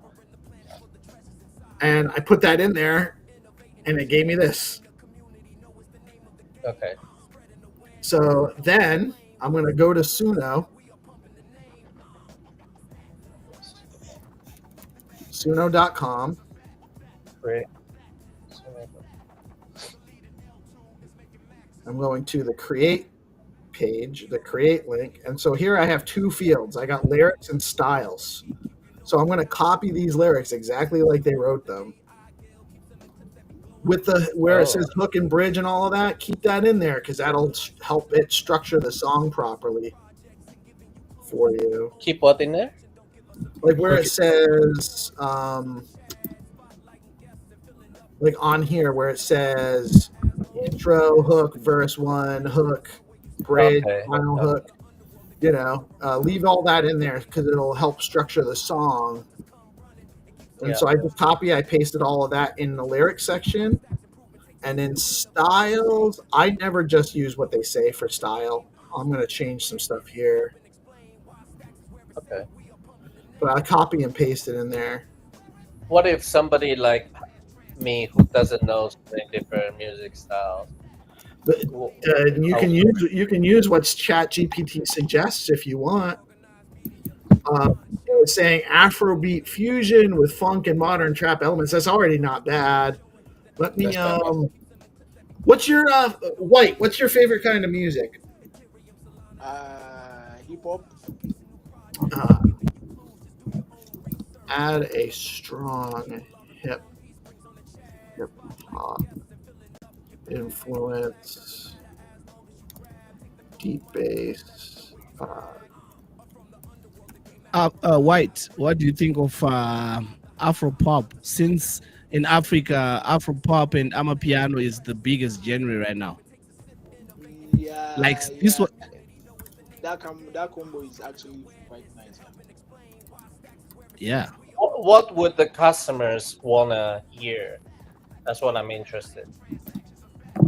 [SPEAKER 3] And I put that in there, and it gave me this.
[SPEAKER 16] Okay.
[SPEAKER 3] So then I'm going to go to Suno. Suno.com.
[SPEAKER 16] Great.
[SPEAKER 3] I'm going to the create page, the create link. And so here I have two fields. I got lyrics and styles. So I'm going to copy these lyrics exactly like they wrote them. With the where it says hook and bridge and all of that, keep that in there because that'll help it structure the song properly for you.
[SPEAKER 16] Keep what in there?
[SPEAKER 3] Like where it says, like on here where it says intro, hook, verse 1, hook, bridge, final hook. You know, leave all that in there because it'll help structure the song. And so I just I pasted all of that in the lyrics section. And in styles, I never just use what they say for style. I'm going to change some stuff here.
[SPEAKER 16] Okay.
[SPEAKER 3] But I copy and paste it in there.
[SPEAKER 16] What if somebody like me who doesn't know so many different music styles?
[SPEAKER 3] But you can use what ChatGPT suggests if you want. It was saying Afrobeat fusion with funk and modern trap elements. That's already not bad. Let me. What's your White? What's your favorite kind of music?
[SPEAKER 13] Hip hop.
[SPEAKER 3] Add a strong hip hop influence, deep bass.
[SPEAKER 10] White, what do you think of Afro pop? Since in Africa, Afro pop and Amapiano is the biggest genre right now.
[SPEAKER 13] Yeah.
[SPEAKER 10] Like this one.
[SPEAKER 13] That combo is actually quite nice.
[SPEAKER 10] Yeah.
[SPEAKER 16] What would the customers wanna hear? That's what I'm interested.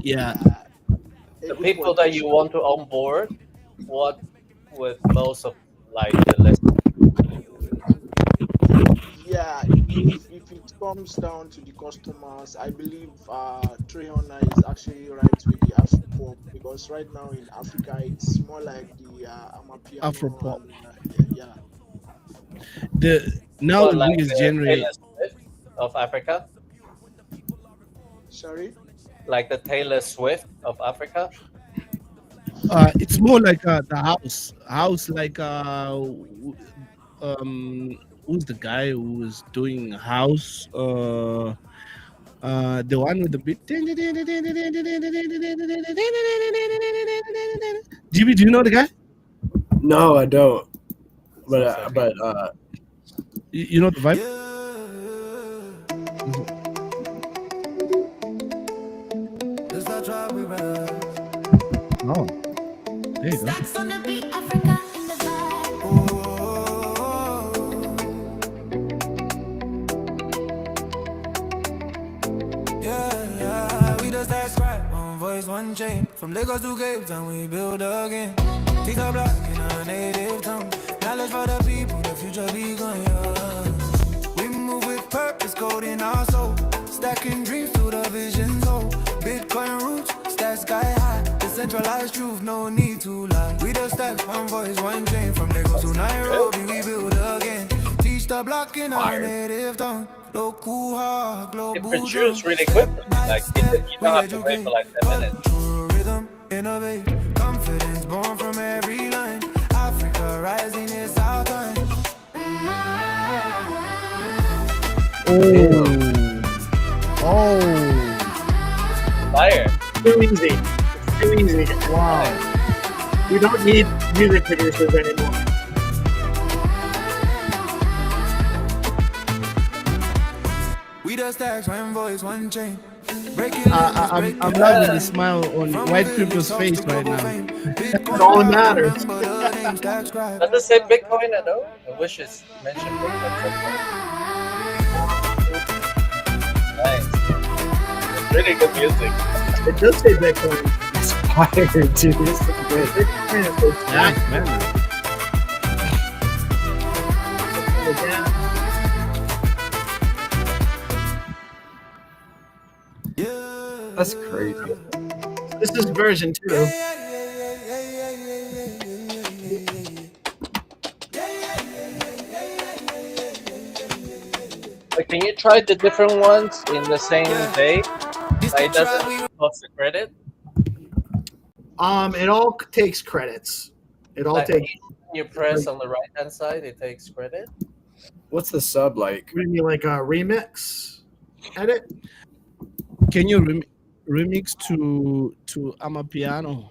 [SPEAKER 10] Yeah.
[SPEAKER 16] The people that you want to onboard, what would most of like the list?
[SPEAKER 13] Yeah, if it comes down to the customers, I believe 300 is actually right with the Afro pop because right now in Africa it's more like the Amapiano.
[SPEAKER 10] Afro pop.
[SPEAKER 13] Yeah.
[SPEAKER 10] The biggest genre
[SPEAKER 16] Taylor Swift of Africa.
[SPEAKER 13] Sorry.
[SPEAKER 16] Like the Taylor Swift of Africa.
[SPEAKER 10] It's more like the house like who's the guy who was doing house the one with the beat. GB, do you know the guy?
[SPEAKER 15] No, I don't. But
[SPEAKER 10] you know the vibe. Oh, there you go.
[SPEAKER 2] One chain from Lagos to Cape Town, we build again. TikTok block in our native tongue. Knowledge for the people, the future be going. We move with purpose, code in our soul. Stacking dreams to the vision goal. Bitcoin roots, stats sky high. This Centralized truth, no need to lie. We the stacks, one voice, one chain. From Lagos to Nairobi, we build again. Teach the block in our native tongue. Local hard,
[SPEAKER 16] It
[SPEAKER 2] global
[SPEAKER 16] produces
[SPEAKER 2] drum.
[SPEAKER 16] really quickly. Like you don't have to wait for like 10 minutes.
[SPEAKER 2] Rhythm, innovate, confidence born from every line. Africa rising is our time.
[SPEAKER 10] Oh.
[SPEAKER 16] Fire.
[SPEAKER 3] Too easy. It's too easy. Wow. We don't need music producers anymore.
[SPEAKER 2] We the stacks, one voice, one chain.
[SPEAKER 10] I'm loving the smile on White Crypto's face right now.
[SPEAKER 3] That's all that matters.
[SPEAKER 16] Does it say Bitcoin? I know. I wish it's mentioned Bitcoin. Nice. Really good music.
[SPEAKER 3] It does say Bitcoin. It's fire, dude. This is great. Bitcoin is so
[SPEAKER 10] Yeah, man.
[SPEAKER 15] That's crazy.
[SPEAKER 3] This is version 2.
[SPEAKER 16] Like, can you try the different ones in the same day? Like, it doesn't cost the credit?
[SPEAKER 3] It all takes credits. It all
[SPEAKER 16] Like,
[SPEAKER 3] takes.
[SPEAKER 16] when you press on the right hand side, it takes credit.
[SPEAKER 15] What's the sub like?
[SPEAKER 3] What do you mean, like a remix edit?
[SPEAKER 10] Can you remix to Amapiano?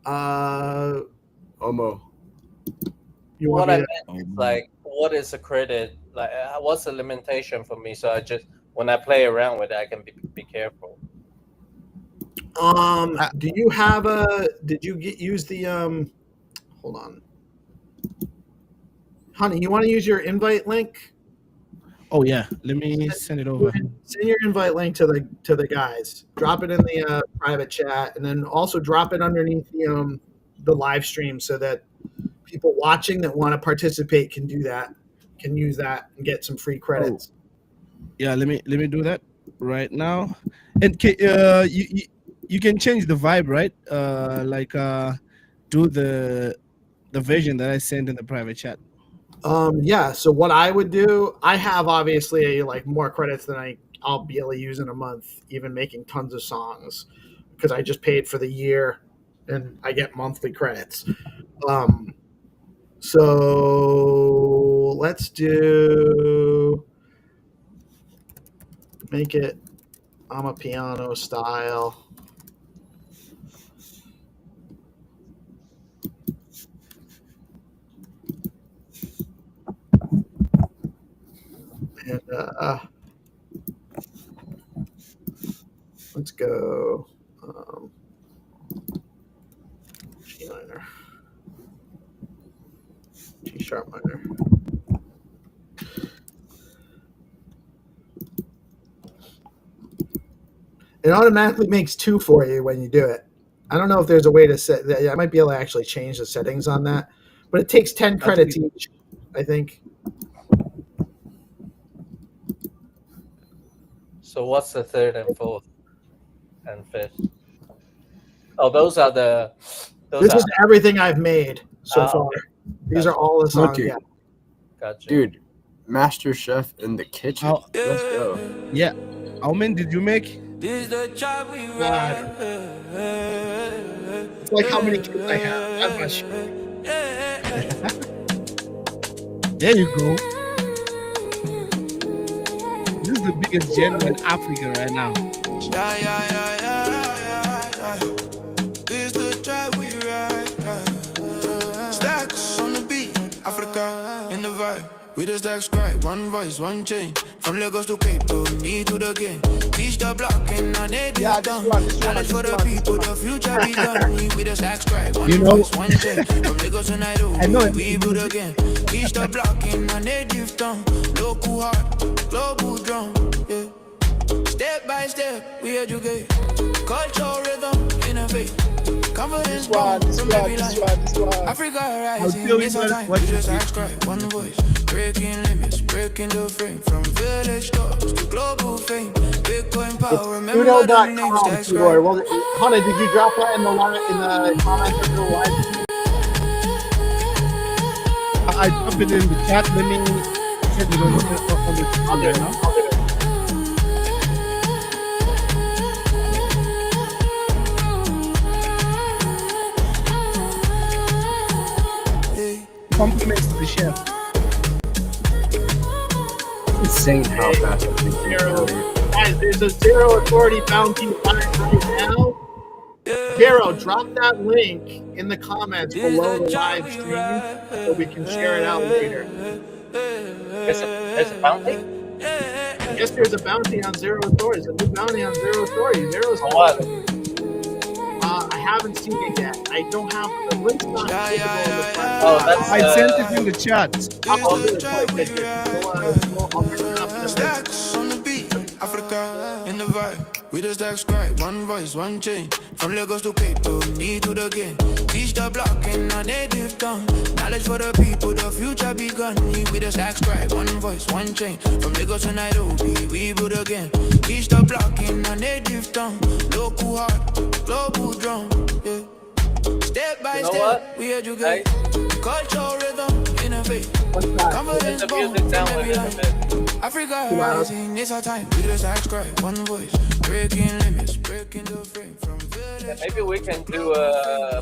[SPEAKER 15] Omo.
[SPEAKER 3] You
[SPEAKER 16] What
[SPEAKER 3] want
[SPEAKER 16] I
[SPEAKER 3] me
[SPEAKER 16] meant is, like, what is the credit? Like, what's the limitation for me? So I just, when I play around with it, I can be careful.
[SPEAKER 3] do you have a? Did you use the Hold on, honey. You want to use your invite link?
[SPEAKER 10] Oh yeah, let me send it over.
[SPEAKER 3] Send your invite link to the guys. Drop it in the private chat, and then also drop it underneath the live stream so that people watching that want to participate can do that, can use that and get some free credits.
[SPEAKER 10] Yeah, let me do that right now. And you can change the vibe, right? Do the version that I sent in the private chat.
[SPEAKER 3] Yeah. So what I would do, I have obviously like more credits than I'll be able to use in a month, even making tons of songs, because I just paid for the year and I get monthly credits. So let's make it Amapiano style. And let's go G minor, G sharp minor. It automatically makes 2 for you when you do it. I don't know if there's a way to set that. I might be able to actually change the settings on that, but it takes 10 credits each, I think.
[SPEAKER 16] So what's the third and fourth and fifth? Oh, those are the.
[SPEAKER 3] This is everything I've made so far.
[SPEAKER 16] Okay.
[SPEAKER 3] These are all the songs.
[SPEAKER 15] Dude.
[SPEAKER 3] Yeah.
[SPEAKER 16] Gotcha.
[SPEAKER 15] Dude, Master Chef in the kitchen. Let's go.
[SPEAKER 10] Yeah. How many did you make?
[SPEAKER 2] This the job we
[SPEAKER 3] ride. It's like how many kids I have. I'm not sure.
[SPEAKER 10] There you go. This is the biggest genre in Africa right now.
[SPEAKER 2] This the job we ride. Stacks on the beat, Africa in the vibe. We the stacks right, one voice, one chain. From Lagos to Cape Town, me to the game. Teach the block and I need it done. Knowledge for the people, the future be done. We the stacks right, one voice, one chain. From Lagos to Nairobi, we build again. Teach the block and I native tongue. Local heart, global drum. Yeah. Step by step, we educate. Culture, rhythm, innovate. Confidence,
[SPEAKER 13] This one, this
[SPEAKER 2] from
[SPEAKER 13] one,
[SPEAKER 2] every
[SPEAKER 13] this
[SPEAKER 2] line.
[SPEAKER 13] one, this one.
[SPEAKER 2] Africa
[SPEAKER 10] I'll
[SPEAKER 2] rising,
[SPEAKER 10] tell you
[SPEAKER 2] it's our time.
[SPEAKER 10] what
[SPEAKER 2] We
[SPEAKER 10] you
[SPEAKER 2] just
[SPEAKER 10] do.
[SPEAKER 2] subscribe, one voice. Breaking limits, breaking the frame. From village stores to global fame. Bitcoin power, remember the names
[SPEAKER 3] Uno.com,
[SPEAKER 2] that's
[SPEAKER 3] Fedor.
[SPEAKER 2] right.
[SPEAKER 3] Well, Hunter, did you drop that in the comments under the live stream?
[SPEAKER 10] I drop it in the chat. Let me send it on the
[SPEAKER 3] I'll do it.
[SPEAKER 10] now.
[SPEAKER 3] I'll do it.
[SPEAKER 10] Compliments to the chef.
[SPEAKER 15] Insane how fast I think
[SPEAKER 3] Zero. Guys, there's a zero authority bounty right now. Hero, drop that link in the comments below the live stream so we can share it out later.
[SPEAKER 16] There's a bounty?
[SPEAKER 3] Yes, there's a bounty on zero authority. There's a new bounty on zero authority. Zero's
[SPEAKER 16] what?
[SPEAKER 3] I haven't seen it yet. I don't have the link's not visible on the platform.
[SPEAKER 16] Oh, that's.
[SPEAKER 10] I sent it in the chat.
[SPEAKER 3] I'll do it quite quickly. I'll bring it up in a bit.
[SPEAKER 2] Stacks on the beat, Africa in the vibe. We just subscribe, one voice, one chain. From Lagos to Cape Town, need to the game. Teach the block in a native tongue. Knowledge for the people, the future begun. We just subscribe, one voice, one chain. From Lagos to Nairobi, we build again. Teach the block in a native tongue. Local heart, global drum. Yeah. Step by
[SPEAKER 16] You know
[SPEAKER 2] step,
[SPEAKER 16] what?
[SPEAKER 2] we educate. Culture, rhythm, innovate. Confidence,
[SPEAKER 16] the
[SPEAKER 2] bomb
[SPEAKER 16] music down
[SPEAKER 2] from
[SPEAKER 16] a
[SPEAKER 2] every
[SPEAKER 16] little
[SPEAKER 2] line.
[SPEAKER 16] bit.
[SPEAKER 2] Africa rising, it's our time. We just subscribe, one voice. Breaking limits, breaking the frame. From
[SPEAKER 16] Yeah, maybe we can do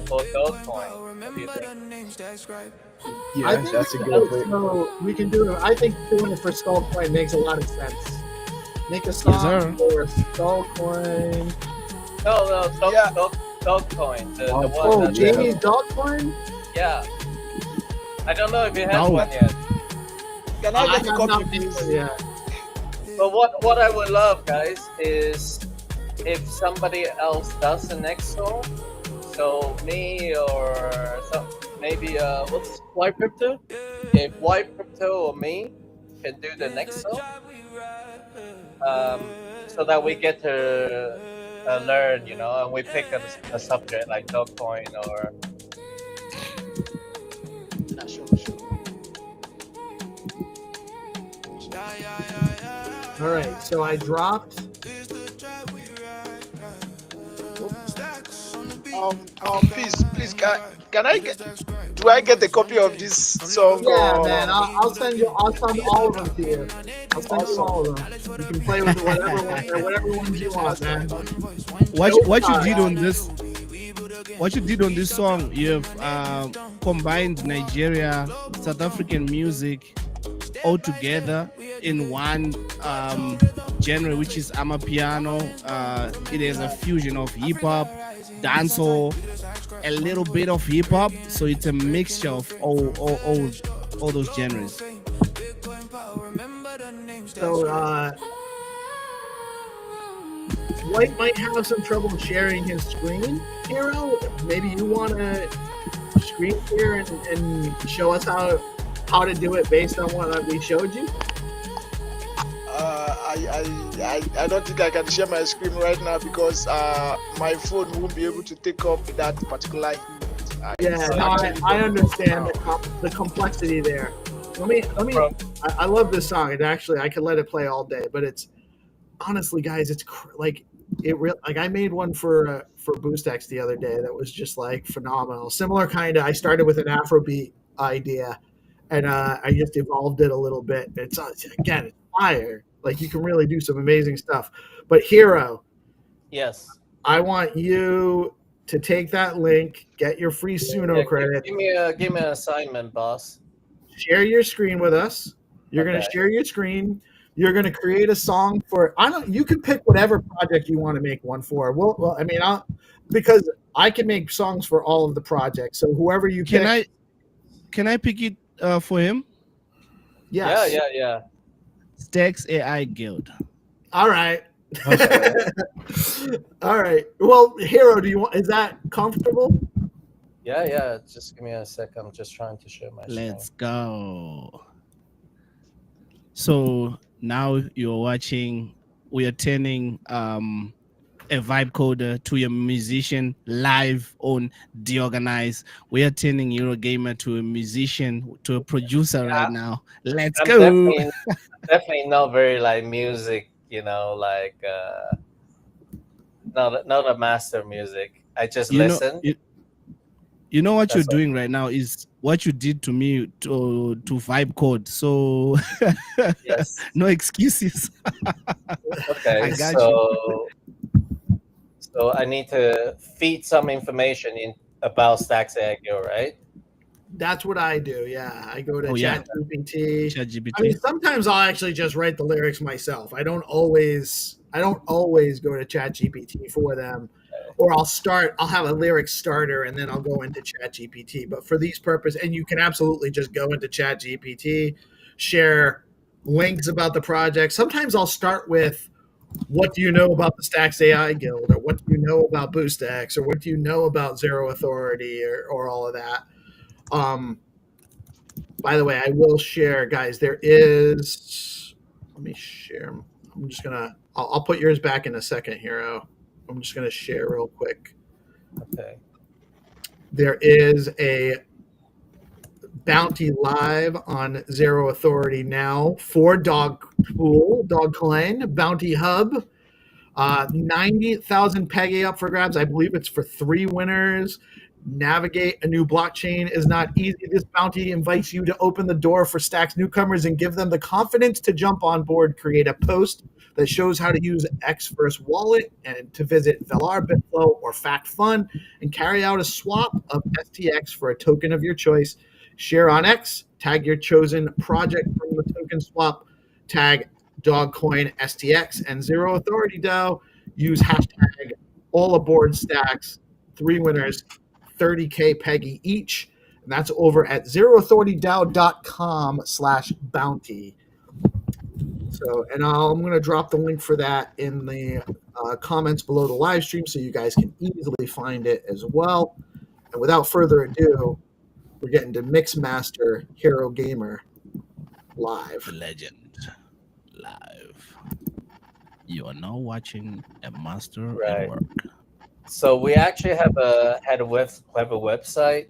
[SPEAKER 16] for Dogecoin. What do you think?
[SPEAKER 3] I think
[SPEAKER 15] that's a good way.
[SPEAKER 3] So we can do it. I think doing it for Skull Coin makes a lot of sense. Make a song
[SPEAKER 10] sir.
[SPEAKER 3] for Skull Coin.
[SPEAKER 16] No, Dogecoin. The one
[SPEAKER 3] Oh,
[SPEAKER 16] that
[SPEAKER 3] Jamie's Dog Coin?
[SPEAKER 16] yeah. I don't know if he has
[SPEAKER 10] No.
[SPEAKER 16] one yet.
[SPEAKER 13] Can I get a
[SPEAKER 3] have
[SPEAKER 13] copy,
[SPEAKER 3] not
[SPEAKER 13] please?
[SPEAKER 3] seen it yet.
[SPEAKER 16] But what I would love, guys, is if somebody else does the next song. So me or maybe what's White Crypto? If White Crypto or me can do the next song, so that we get to learn, you know, and we pick a subject like Dogecoin or.
[SPEAKER 13] Yeah, sure.
[SPEAKER 3] All right, so I dropped.
[SPEAKER 13] Please, can I get? Do I get a copy of this song?
[SPEAKER 3] Yeah,
[SPEAKER 13] or-
[SPEAKER 3] man. I'll send all of them to you. I'll send you all of them. You can play with whatever ones you want, man.
[SPEAKER 10] What you did on this? What you did on this song? You have combined Nigeria, South African music, all together in one genre, which is Amapiano. It is a fusion of hip hop, dancehall, a little bit of hip hop. So it's a mixture of all those genres.
[SPEAKER 3] So White might have some trouble sharing his screen. Hero, maybe you want to screen here and show us how to do it based on what we showed you.
[SPEAKER 13] I don't think I can share my screen right now because my phone won't be able to take up that particular heat.
[SPEAKER 3] I understand the complexity there. Let me. I love this song. It actually, I could let it play all day, but it's honestly, guys, it's like I made one for BoostX the other day that was just like phenomenal. Similar kind of. I started with an Afrobeat idea, and I just evolved it a little bit. It's fire. Like you can really do some amazing stuff. But Hero,
[SPEAKER 16] Yes.
[SPEAKER 3] I want you to take that link, get your free Suno credit.
[SPEAKER 16] Give me an assignment, boss.
[SPEAKER 3] Share your screen with us. You're going to share your screen. You're going to create a song for. You can pick whatever project you want to make one for. Because I can make songs for all of the projects. So whoever you pick.
[SPEAKER 10] Can I pick it for him?
[SPEAKER 3] Yes.
[SPEAKER 16] Yeah.
[SPEAKER 10] Stacks AI Guild.
[SPEAKER 3] All right. All right. Well, Hero, is that comfortable?
[SPEAKER 16] Yeah. Just give me a sec. I'm just trying to share my screen.
[SPEAKER 10] Let's go. So now you're watching we are turning a vibe coder to a musician live on DeOrganized. We are turning Eurogamer to a musician, to a producer right now. Let's
[SPEAKER 16] I'm
[SPEAKER 10] go.
[SPEAKER 16] definitely not very like music, like not a master music. I just listen.
[SPEAKER 10] You know what
[SPEAKER 16] That's
[SPEAKER 10] you're
[SPEAKER 16] all.
[SPEAKER 10] doing right now is what you did to me to vibe code. So
[SPEAKER 16] Yes.
[SPEAKER 10] no excuses.
[SPEAKER 16] Okay,
[SPEAKER 10] I got you.
[SPEAKER 16] so I need to feed some information in about Stacks Agile, right?
[SPEAKER 3] That's what I do. Yeah, I go to
[SPEAKER 10] Oh, yeah.
[SPEAKER 3] ChatGPT.
[SPEAKER 10] ChatGPT.
[SPEAKER 3] I mean, sometimes I'll actually just write the lyrics myself. I don't always go to ChatGPT for them, or I'll have a lyric starter and then I'll go into ChatGPT. But for these purposes, and you can absolutely just go into ChatGPT, share links about the project. Sometimes I'll start with, what do you know about the Stacks AI Guild, or what do you know about BoostX, or what do you know about Zero Authority, or all of that. By the way, I will share, guys. Let me share. I'll put yours back in a second, Hero. I'm just gonna share real quick.
[SPEAKER 16] Okay.
[SPEAKER 3] There is a bounty live on Zero Authority now for Dog Clan, Bounty Hub. 90,000 PEGI up for grabs. I believe it's for 3 winners. Navigate a new blockchain is not easy. This bounty invites you to open the door for Stacks newcomers and give them the confidence to jump on board. Create a post that shows how to use X First Wallet and to visit Velar, Bitflow, or FactFun and carry out a swap of STX for a token of your choice. Share on X, tag your chosen project from the token swap, tag Dogcoin STX and Zero Authority DAO. Use hashtag all aboard Stacks. 3 winners, 30K PEGI each. And that's over at zeroauthoritydao.com/bounty. So, and I'm going to drop the link for that in the comments below the live stream so you guys can easily find it as well. And without further ado, we're getting to Mixmaster Hero Gamer live.
[SPEAKER 10] The legend live. You are now watching a master at work.
[SPEAKER 16] So we actually have a website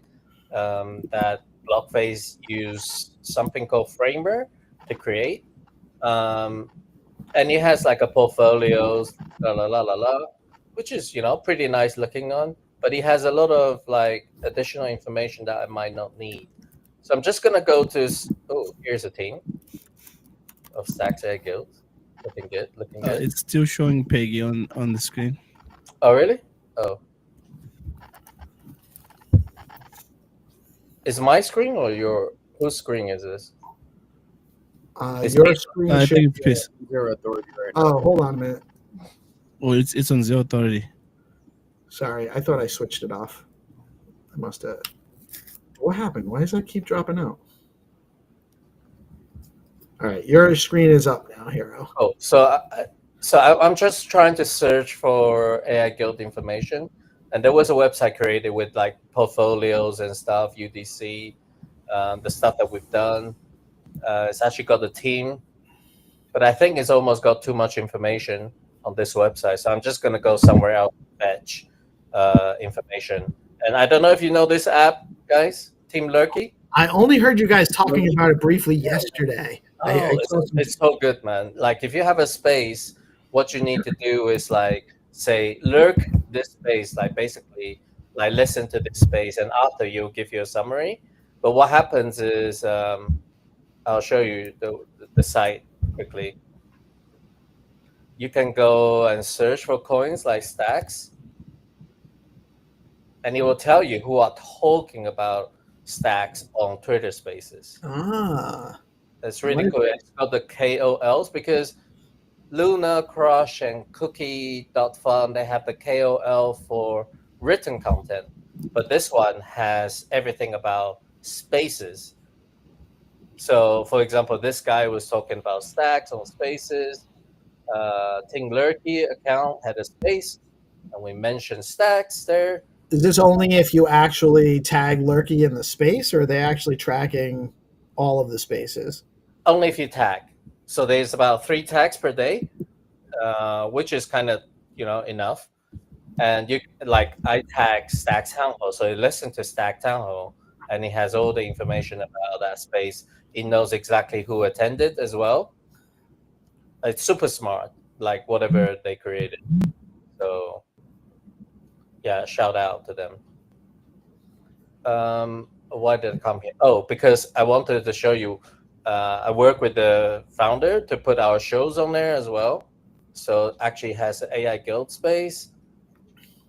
[SPEAKER 16] that Blockface used something called Framer to create, and it has like a portfolios, which is pretty nice looking on. But it has a lot of like additional information that I might not need. So I'm just gonna go to. Oh, here's a team of Stacks Air Guild. Looking good.
[SPEAKER 10] It's still showing Peggy on the screen.
[SPEAKER 16] Oh, really? Oh. Is my screen or whose screen is this?
[SPEAKER 3] Your screen
[SPEAKER 10] I think
[SPEAKER 3] should
[SPEAKER 10] it's
[SPEAKER 15] Zero Authority right now.
[SPEAKER 3] Oh, hold on a minute.
[SPEAKER 10] Oh, it's on Zero Authority.
[SPEAKER 3] Sorry, I thought I switched it off. I must have. What happened? Why does that keep dropping out? All right, your screen is up now, Hero.
[SPEAKER 16] Oh, so I'm just trying to search for AI Guild information, and there was a website created with like portfolios and stuff, UDC, the stuff that we've done. It's actually got the team, but I think it's almost got too much information on this website. So I'm just gonna go somewhere else to fetch information. And I don't know if you know this app, guys, Team Lurky.
[SPEAKER 3] I only heard you guys talking about it briefly yesterday.
[SPEAKER 16] It's so good, man. Like if you have a space, what you need to do is like say lurk this space, like basically like listen to this space, and after you'll give you a summary. But what happens is I'll show you the site quickly. You can go and search for coins like Stacks, and it will tell you who are talking about Stacks on Twitter Spaces. It's really cool. It's got the KOLs because Luna, Crush, and Cookie.fun, they have the KOL for written content. But this one has everything about spaces. So, for example, this guy was talking about Stacks on Spaces. Ting Lurky account had a space, and we mentioned Stacks there.
[SPEAKER 3] Is this only if you actually tag Lurky in the space, or are they actually tracking all of the spaces?
[SPEAKER 16] Only if you tag. So there's about 3 tags per day. which is kind of enough. And you like I tag Stack Town Hall, so it listens to Stack Town Hall, and it has all the information about that space. It knows exactly who attended as well. It's super smart, like whatever they created. So yeah, shout out to them. Why did it come here? Oh, because I wanted to show you. I work with the founder to put our shows on there as well. So actually has an AI guild space.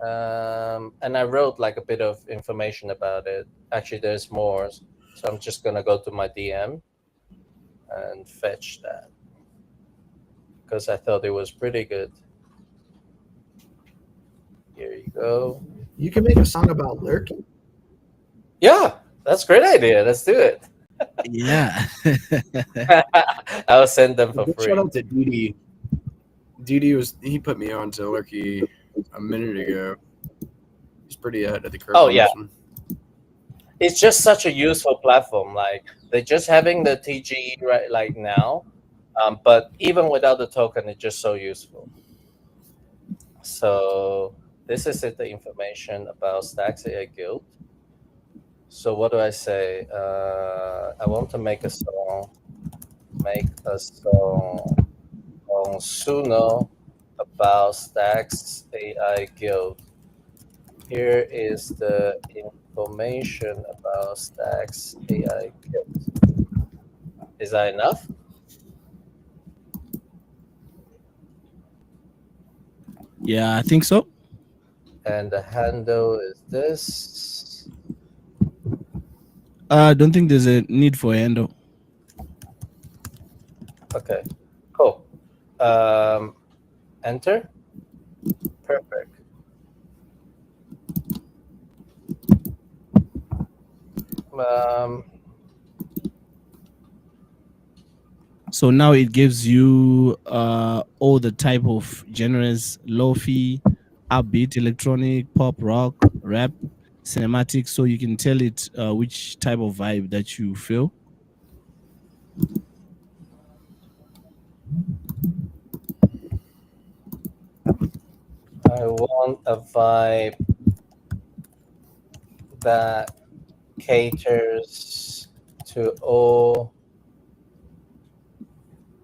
[SPEAKER 16] And I wrote like a bit of information about it. Actually, there's more. So I'm just going to go to my DM and fetch that because I thought it was pretty good. Here you go.
[SPEAKER 3] You can make a song about lurking.
[SPEAKER 16] Yeah, that's a great idea. Let's do it.
[SPEAKER 10] Yeah.
[SPEAKER 16] I'll send them for
[SPEAKER 15] Big
[SPEAKER 16] free.
[SPEAKER 15] shout out to Didi. He put me on to Lurky a minute ago. He's pretty ahead of the curve.
[SPEAKER 16] Oh yeah, it's just such a useful platform. Like they're just having the TGE right like now, but even without the token, it's just so useful. So this is the information about Stacks AI Guild. So what do I say? I want to make a song. Make a song on Suno about Stacks AI Guild. Here is the information about Stacks AI Guild. Is that enough?
[SPEAKER 10] Yeah, I think so.
[SPEAKER 16] And the handle is this.
[SPEAKER 10] I don't think there's a need for a handle.
[SPEAKER 16] Okay, cool. Enter. Perfect.
[SPEAKER 10] So now it gives you all the type of genres: lo-fi, upbeat, electronic, pop, rock, rap, cinematic. So you can tell it which type of vibe that you feel.
[SPEAKER 16] I want a vibe that caters to all.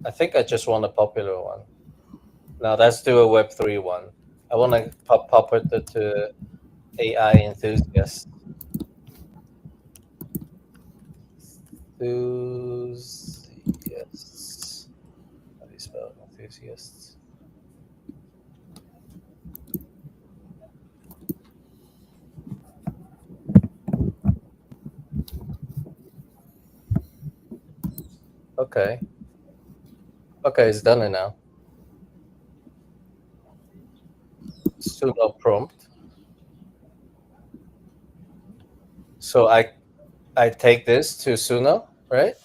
[SPEAKER 16] I think I just want a popular one. Now let's do a Web3 one. I want to pop it to AI enthusiasts. Enthusiasts. How do you spell enthusiasts? Okay. Okay, it's done it now. Suno prompt. So I take this to Suno, right?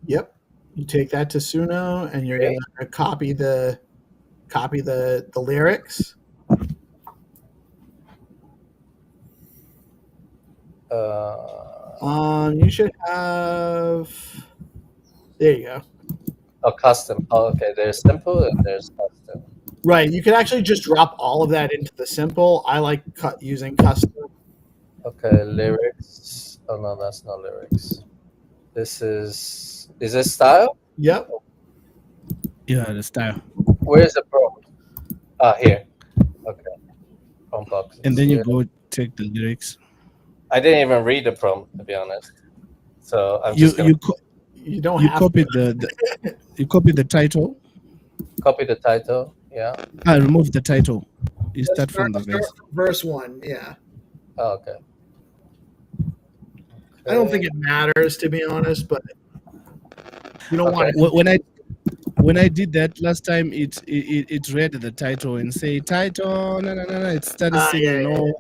[SPEAKER 3] Yep. You take that to Suno, and you're
[SPEAKER 16] Okay.
[SPEAKER 3] gonna copy the lyrics. You should have. There you go.
[SPEAKER 16] Oh, custom. Oh, okay. There's simple and there's custom.
[SPEAKER 3] Right. You can actually just drop all of that into the simple. I like using custom.
[SPEAKER 16] Okay, lyrics. Oh no, that's not lyrics. This is this style?
[SPEAKER 3] Yep.
[SPEAKER 10] Yeah, the style.
[SPEAKER 16] Where is the prompt? Ah, here. Okay. Prompt box.
[SPEAKER 10] And then you go take the lyrics.
[SPEAKER 16] I didn't even read the prompt, to be honest. So I'm
[SPEAKER 10] You
[SPEAKER 16] just gonna
[SPEAKER 3] you don't
[SPEAKER 10] you
[SPEAKER 3] have
[SPEAKER 10] copy the you copy the title.
[SPEAKER 16] copy the title. Yeah.
[SPEAKER 10] I remove the title. You start from the verse.
[SPEAKER 3] Verse 1. Yeah.
[SPEAKER 16] Oh, okay.
[SPEAKER 3] I don't think it matters, to be honest, but you don't want
[SPEAKER 10] to. When I did that last time, it read the title and say title. No. It started singing. No.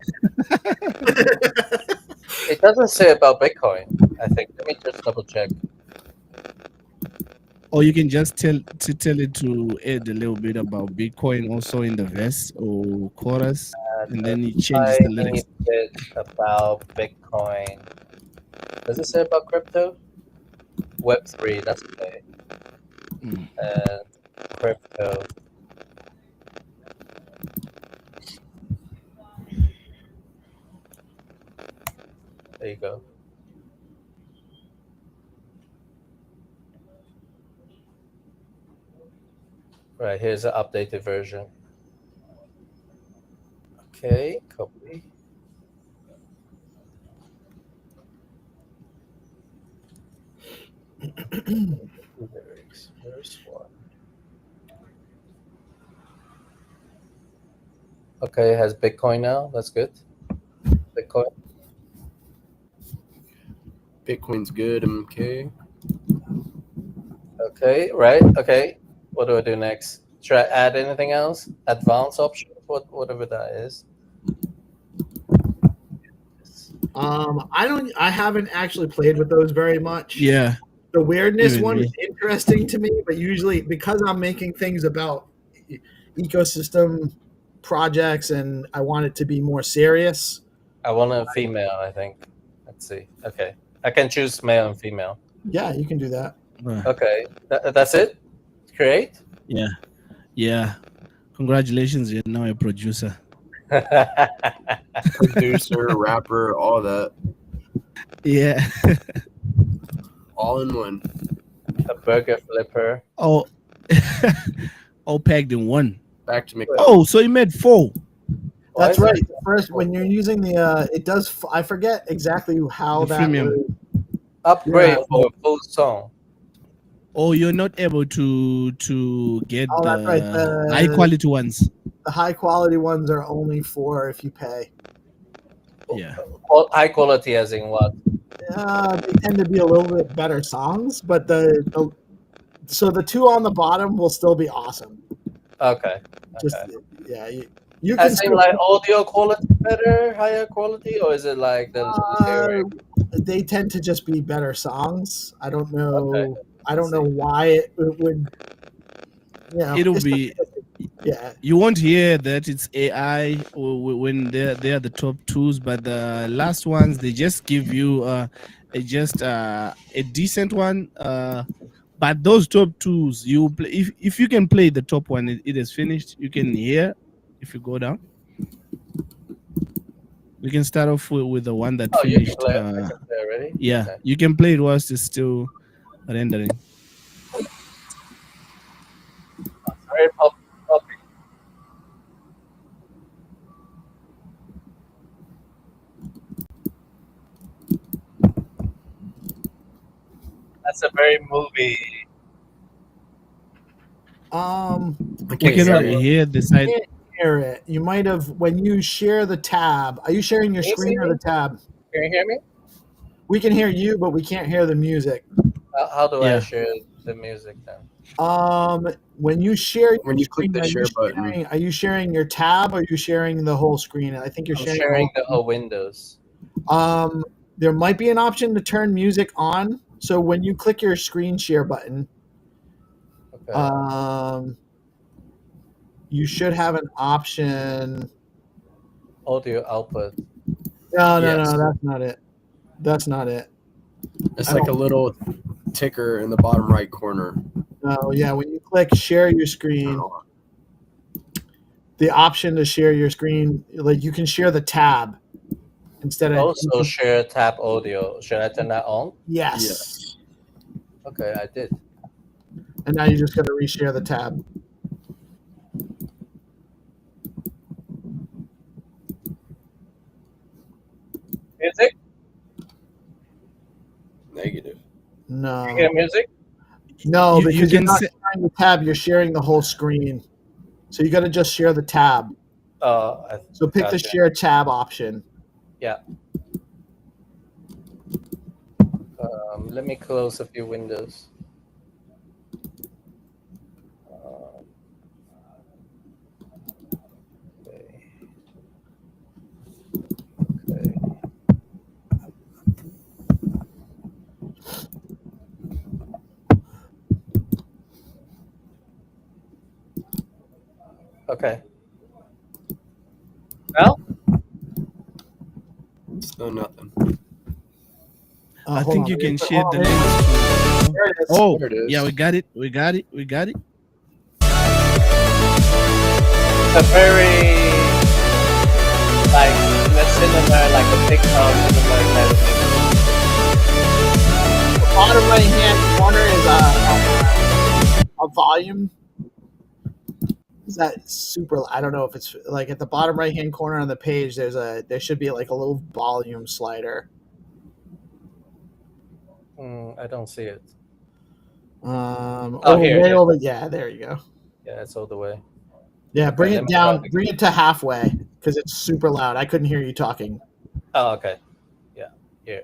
[SPEAKER 16] It doesn't say about Bitcoin. I think. Let me just double check.
[SPEAKER 10] Or you can just tell it to add a little bit about Bitcoin also in the verse or chorus, and then it changes the lyrics.
[SPEAKER 16] Bit about Bitcoin. Does it say about crypto? Web3. That's okay. And crypto. There you go. Right, here's an updated version. Okay, copy. Lyrics, where's one? Okay, it has Bitcoin now. That's good. Bitcoin.
[SPEAKER 15] Bitcoin's good. MK.
[SPEAKER 16] Okay, right. Okay. What do I do next? Should I add anything else? Advanced options, whatever that is.
[SPEAKER 3] I haven't actually played with those very much.
[SPEAKER 10] Yeah.
[SPEAKER 3] The weirdness
[SPEAKER 10] Even
[SPEAKER 3] one
[SPEAKER 10] me.
[SPEAKER 3] is interesting to me, but usually because I'm making things about ecosystem projects and I want it to be more serious.
[SPEAKER 16] I want a female, I think. Let's see. Okay. I can choose male and female.
[SPEAKER 3] Yeah, you can do that.
[SPEAKER 16] Okay. That's it? Create?
[SPEAKER 10] Yeah. Yeah. Congratulations, you're now a producer.
[SPEAKER 15] Producer, rapper, all that.
[SPEAKER 10] Yeah.
[SPEAKER 15] All in one.
[SPEAKER 16] A burger flipper.
[SPEAKER 10] Oh, all packed in one.
[SPEAKER 15] Back to McDonald's.
[SPEAKER 10] Oh, so you made 4.
[SPEAKER 3] That's right. First, when you're using the, it does. I forget exactly how
[SPEAKER 10] The
[SPEAKER 3] that
[SPEAKER 10] freemium.
[SPEAKER 3] would-
[SPEAKER 16] Upgrade
[SPEAKER 3] Yeah.
[SPEAKER 16] for a full song.
[SPEAKER 10] Oh, you're not able to get
[SPEAKER 3] Oh, that's right.
[SPEAKER 10] the high quality ones.
[SPEAKER 3] The high quality ones are only for if you pay.
[SPEAKER 10] Yeah.
[SPEAKER 16] High quality as in what?
[SPEAKER 3] They tend to be a little bit better songs, but so the two on the bottom will still be awesome.
[SPEAKER 16] Okay.
[SPEAKER 3] Just yeah, you can
[SPEAKER 16] As in
[SPEAKER 3] still,
[SPEAKER 16] like audio quality better, higher quality, or is it like the lyric?
[SPEAKER 3] they tend to just be better songs. I don't know.
[SPEAKER 16] Okay.
[SPEAKER 3] I don't know why it would. You know,
[SPEAKER 10] It'll
[SPEAKER 3] it's
[SPEAKER 10] be.
[SPEAKER 3] Yeah.
[SPEAKER 10] You won't hear that it's AI when they're the top 2s, but the last ones they just give you a decent one. But those top 2s, you play, if you can play the top one, it is finished. You can hear if you go down. We can start off with the one that
[SPEAKER 16] Oh, you
[SPEAKER 10] finished.
[SPEAKER 16] can play, I can play already?
[SPEAKER 10] Yeah,
[SPEAKER 16] Okay.
[SPEAKER 10] you can play it whilst it's still rendering.
[SPEAKER 16] Very poppy. That's a very movie.
[SPEAKER 10] We cannot hear the side.
[SPEAKER 3] You can't hear it. You might have when you share the tab. Are you sharing your
[SPEAKER 16] Can you
[SPEAKER 3] screen
[SPEAKER 16] see
[SPEAKER 3] or
[SPEAKER 16] me?
[SPEAKER 3] the tab?
[SPEAKER 16] Can you hear me?
[SPEAKER 3] We can hear you, but we can't hear the music.
[SPEAKER 16] How do I
[SPEAKER 10] Yeah.
[SPEAKER 16] share the music then?
[SPEAKER 3] When you share,
[SPEAKER 15] When you click the share button.
[SPEAKER 3] are you sharing your tab or are you sharing the whole screen? I think you're
[SPEAKER 16] I'm
[SPEAKER 3] sharing.
[SPEAKER 16] sharing the whole Windows.
[SPEAKER 3] There might be an option to turn music on. So when you click your screen share button,
[SPEAKER 16] Okay.
[SPEAKER 3] you should have an option.
[SPEAKER 16] Audio output.
[SPEAKER 3] No,
[SPEAKER 15] Yes.
[SPEAKER 3] that's not it. That's not it.
[SPEAKER 15] It's
[SPEAKER 3] I
[SPEAKER 15] like a
[SPEAKER 3] don't-
[SPEAKER 15] little ticker in the bottom right corner.
[SPEAKER 3] No, yeah. When you click share your screen, the option to share your screen, like you can share the tab instead of.
[SPEAKER 16] Also share tab audio. Should I turn that on?
[SPEAKER 3] Yes.
[SPEAKER 16] Okay, I did.
[SPEAKER 3] And now you just got to reshare the tab.
[SPEAKER 16] Music?
[SPEAKER 15] Negative.
[SPEAKER 3] No.
[SPEAKER 16] You hear music?
[SPEAKER 3] No,
[SPEAKER 10] You
[SPEAKER 3] because you're
[SPEAKER 10] can
[SPEAKER 3] not
[SPEAKER 10] se-
[SPEAKER 3] sharing the tab. You're sharing the whole screen. So you got to just share the tab. So pick the
[SPEAKER 16] gotcha.
[SPEAKER 3] share tab option.
[SPEAKER 16] Yeah. Let me close a few windows. Okay. Okay. Okay. Well,
[SPEAKER 15] Still nothing.
[SPEAKER 10] I
[SPEAKER 3] hold
[SPEAKER 10] think
[SPEAKER 3] on,
[SPEAKER 10] you
[SPEAKER 3] let me
[SPEAKER 10] can
[SPEAKER 3] put-
[SPEAKER 10] share
[SPEAKER 3] hold
[SPEAKER 10] the
[SPEAKER 3] on,
[SPEAKER 10] links.
[SPEAKER 3] There it is.
[SPEAKER 10] Oh,
[SPEAKER 15] There it is.
[SPEAKER 10] yeah, we got it. We got it. We got it.
[SPEAKER 16] a very like let's cinema, like a TikTok cinema kind of thing.
[SPEAKER 3] The bottom right hand corner is a volume. Is that super? I don't know if it's like at the bottom right hand corner on the page. There should be like a little volume slider.
[SPEAKER 16] I don't see it.
[SPEAKER 3] Way over. Yeah, there you go.
[SPEAKER 16] Yeah, it's all the way.
[SPEAKER 3] Yeah, bring
[SPEAKER 16] Okay,
[SPEAKER 3] it down. Bring it to halfway because it's super loud. I couldn't hear you talking.
[SPEAKER 16] Oh, okay. Yeah, here.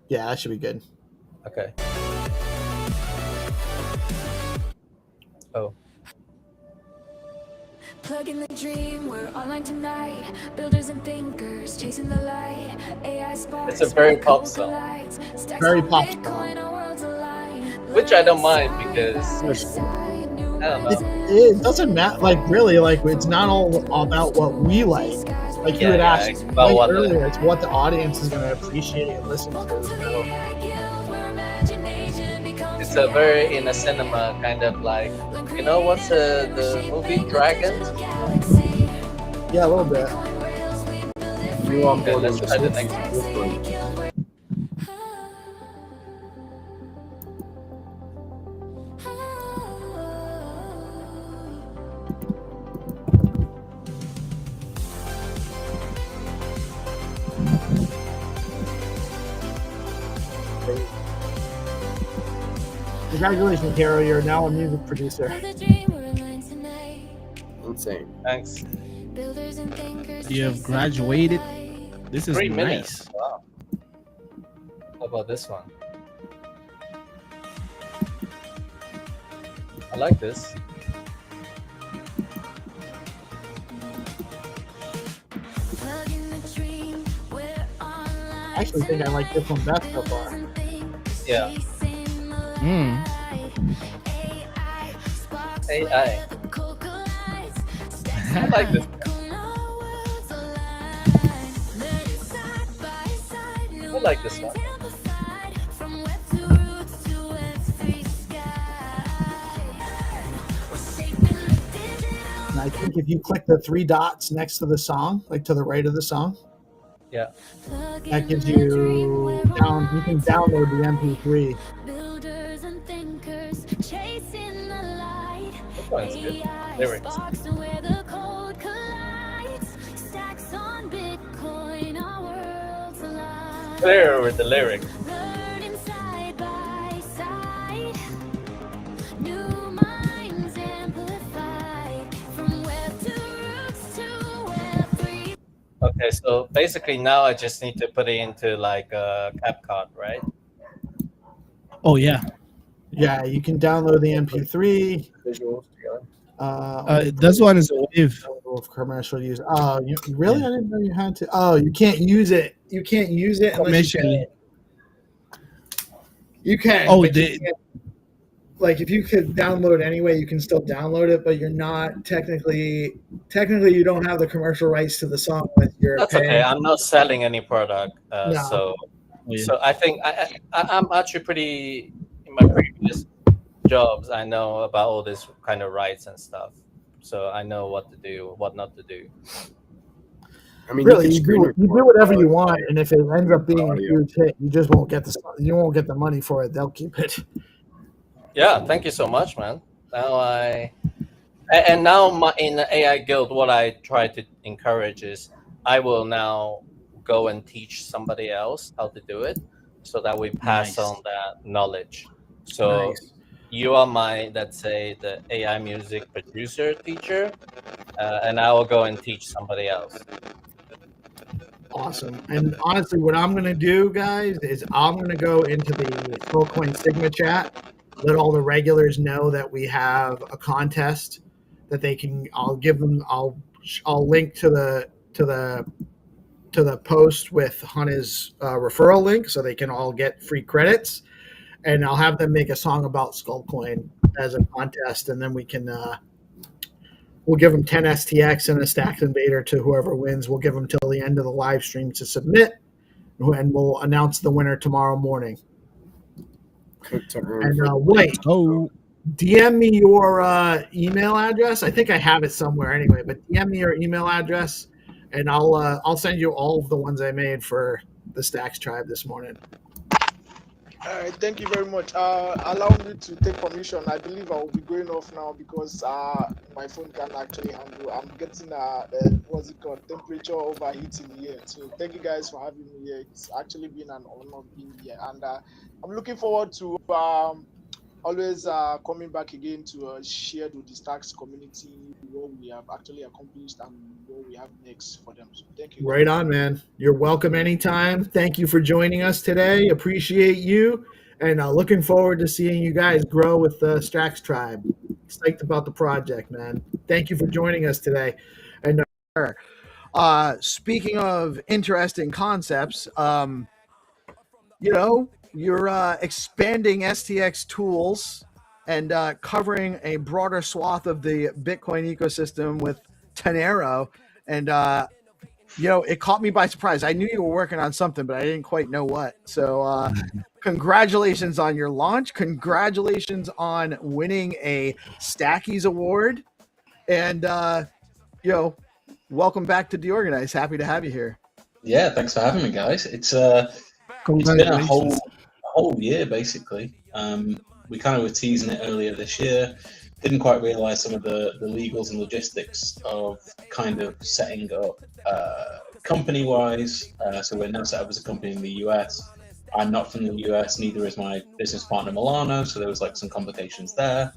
[SPEAKER 3] Yeah, that should be good.
[SPEAKER 16] Okay. Oh.
[SPEAKER 12] Plug in the dream, we're online tonight. Builders and thinkers, chasing the light. AI sparks.
[SPEAKER 16] It's a very pop song.
[SPEAKER 3] Very pop song.
[SPEAKER 16] Which I don't mind because I don't know.
[SPEAKER 3] It doesn't matter. Like really, like it's not all about what we like. Like you had asked earlier, it's what the audience is going to appreciate and listen to. So.
[SPEAKER 16] It's a very in a cinema kind of like, you know, what's the movie Dragons?
[SPEAKER 3] Yeah, a little bit.
[SPEAKER 15] You on board?
[SPEAKER 16] Let's try the next one.
[SPEAKER 3] Congratulations, Hero. You're now a music producer.
[SPEAKER 15] Insane.
[SPEAKER 16] Thanks.
[SPEAKER 10] You have graduated. This is
[SPEAKER 16] 3
[SPEAKER 10] nice.
[SPEAKER 16] minutes. Wow. How about this one? I like this.
[SPEAKER 3] I actually think I like this one best so far.
[SPEAKER 16] Yeah. AI. I like this. I like this one.
[SPEAKER 3] And I think if you click the 3 dots next to the song, like to the right of the song,
[SPEAKER 16] yeah,
[SPEAKER 3] that gives you down. You can download the MP3.
[SPEAKER 16] This one's good. Lyrics. Clear with the lyrics. Okay, so basically now I just need to put it into like a CapCut, right?
[SPEAKER 10] Oh yeah.
[SPEAKER 3] Yeah, you can download the MP3.
[SPEAKER 15] Visuals together.
[SPEAKER 10] This one is a wave.
[SPEAKER 3] Of commercial use. Oh, you really? I didn't know you had to. Oh, you can't use it. You can't use it unless you can.
[SPEAKER 10] Oh,
[SPEAKER 3] like if you could download anyway, you can still download it, but you're not technically you don't have the commercial rights to the song unless you're
[SPEAKER 16] That's
[SPEAKER 3] paying.
[SPEAKER 16] okay. I'm not selling any product,
[SPEAKER 3] No.
[SPEAKER 16] so I think I'm actually pretty in my previous jobs. I know about all this kind of rights and stuff, so I know what to do, what not to do.
[SPEAKER 15] I mean,
[SPEAKER 3] Really, you do whatever you want, and if it ends up being a huge hit, you just won't get the money for it. They'll keep it.
[SPEAKER 16] Yeah, thank you so much, man. Now in the AI Guild, what I try to encourage is I will now go and teach somebody else how to do it, so that we pass on that knowledge. So you are my, let's say, the AI music producer teacher, and I will go and teach somebody else.
[SPEAKER 3] Awesome. And honestly, what I'm going to do, guys, is I'm going to go into the Skullcoin Sigma chat, let all the regulars know that we have a contest that they can. I'll link to the post with Hana's referral link, so they can all get free credits, and I'll have them make a song about Skullcoin as a contest, and then we can. We'll give them 10 STX and a Stacked Invader to whoever wins. We'll give them till the end of the live stream to submit, and we'll announce the winner tomorrow morning. And wait, DM me your email address. I think I have it somewhere anyway, but DM me your email address, and I'll send you all of the ones I made for the Stacks tribe this morning.
[SPEAKER 13] All right, thank you very much. Allow me to take permission. I believe I will be going off now because my phone can actually handle. I'm getting what's it called, temperature overheating here. So thank you guys for having me here. It's actually been an honor being here, and I'm looking forward to always coming back again to share with the Stacks community what we have actually accomplished and what we have next for them. So thank you.
[SPEAKER 3] Right on, man. You're welcome anytime. Thank you for joining us today. Appreciate you, and looking forward to seeing you guys grow with the Stacks tribe. Psyched about the project, man. Thank you for joining us today. And speaking of interesting concepts, you're expanding STX tools and covering a broader swath of the Bitcoin ecosystem with Tenero. And, it caught me by surprise. I knew you were working on something, but I didn't quite know what. So congratulations on your launch. Congratulations on winning a Stackies Award. And, welcome back to DeOrganized. Happy to have you here.
[SPEAKER 17] Yeah, thanks for having me, guys. It's been a whole year, basically. We kind of were teasing it earlier this year. Didn't quite realize some of the legals and logistics of kind of setting up company-wise. So we're now set up as a company in the US. I'm not from the US, neither is my business partner Milano, so there was like some complications there.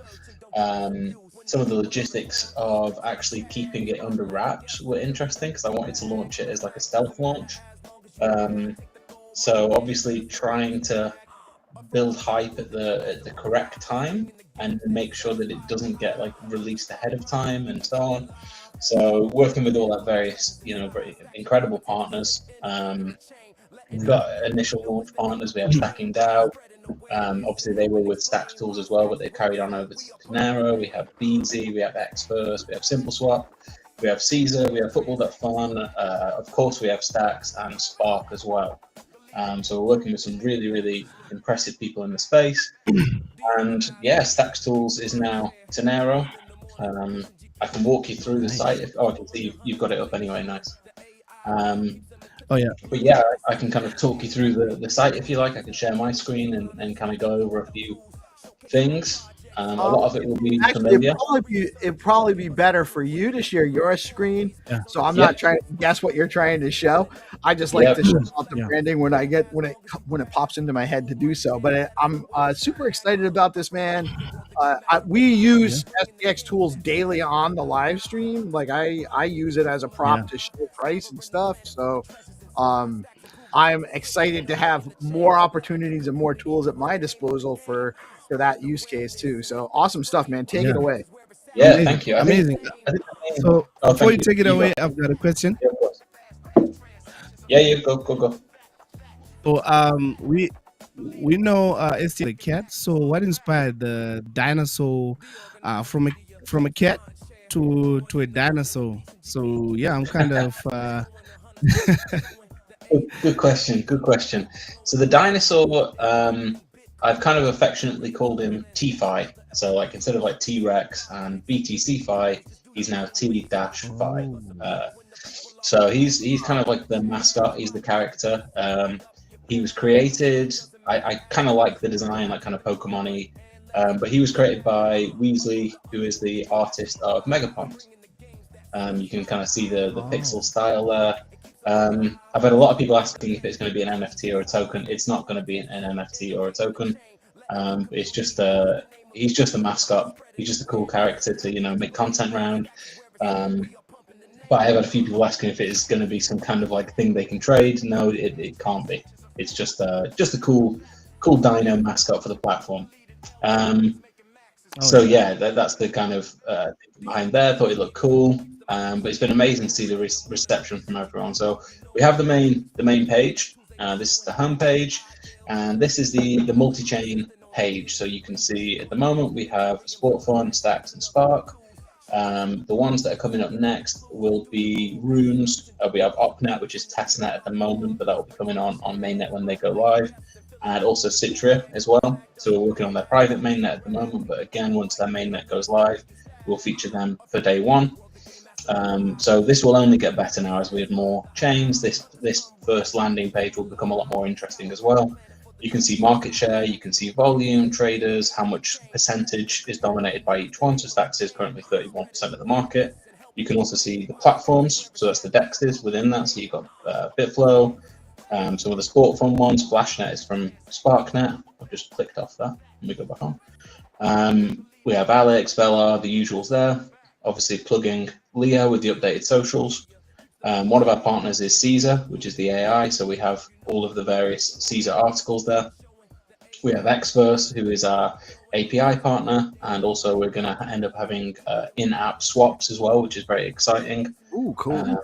[SPEAKER 17] Some of the logistics of actually keeping it under wraps were interesting because I wanted to launch it as like a stealth launch. So obviously trying to build hype at the correct time and make sure that it doesn't get like released ahead of time and so on. So working with all that various, very incredible partners. We've got initial launch partners. We have Stacking DAO. Obviously they were with Stacks Tools as well, but they carried on over to Tenero. We have Beansy, we have XFirst, we have SimpleSwap, we have Caesar, we have Football.Fun. Of course, we have Stacks and Spark as well. So we're working with some really, really impressive people in the space. And yeah, Stacks Tools is now Tenero. I can walk you through the site. I can see you've got it up anyway. Nice.
[SPEAKER 10] Oh yeah.
[SPEAKER 17] But yeah, I can kind of talk you through the site if you like. I can share my screen and kind of go over a few things. A lot of it will be familiar.
[SPEAKER 3] It'd probably be better for you to share your screen. Yeah. So I'm not trying to guess what you're trying to show. I just like to show off the branding when it pops into my head to do so. But I'm super excited about this, man. We use STX tools daily on the live stream. Like I use it as a prop to show price and stuff. So I'm excited to have more opportunities and more tools at my disposal for that use case too. So awesome stuff, man. Take it away.
[SPEAKER 17] Yeah,
[SPEAKER 10] amazing.
[SPEAKER 17] Thank you.
[SPEAKER 10] Amazing. So before you take it away, I've got a question.
[SPEAKER 17] Yeah, of course. Yeah, go.
[SPEAKER 10] So we know ST the cat. So what inspired the dinosaur from a cat to a dinosaur? So yeah, I'm kind of
[SPEAKER 17] Good question. So the dinosaur, I've kind of affectionately called him T-Fi. So like instead of like T-Rex and BTC-Fi, he's now T-Fi. So he's kind of like the mascot. He's the character. He was created. I kind of like the design, like kind of Pokemon-y. But he was created by Weasley, who is the artist of Megapunks. You can kind of see the pixel style there. I've had a lot of people asking if it's going to be an NFT or a token. It's not going to be an NFT or a token. It's just he's just a mascot. He's just a cool character to make content around. But I have had a few people asking if it is going to be some kind of like thing they can trade. No, it can't be. It's just a cool dino mascot for the platform. So yeah, that's the kind of behind there. Thought it looked cool. But it's been amazing to see the reception from everyone. So we have the main page. This is the home page, and this is the multi-chain page. So you can see at the moment we have Sport Fun, Stacks, and Spark. The ones that are coming up next will be Runes. We have OpNet, which is testnet at the moment, but that will be coming on mainnet when they go live. And also Citria as well. So we're working on their private mainnet at the moment, but again, once their mainnet goes live, we'll feature them for day one. So this will only get better now as we add more chains. This first landing page will become a lot more interesting as well. You can see market share, you can see volume, traders, how much percentage is dominated by each one. So Stacks is currently 31% of the market. You can also see the platforms, so that's the DEXs within that. So you've got Bitflow, some of the sport fund ones. Flashnet is from SparkNet. I've just clicked off that. Let me go back on. We have Alex, Velar, the usuals there. Obviously plugging Leo with the updated socials. One of our partners is Caesar, which is the AI. So we have all of the various Caesar articles there. We have Xverse, who is our API partner, and also we're going to end up having in-app swaps as well, which is very exciting.
[SPEAKER 11] Ooh, cool.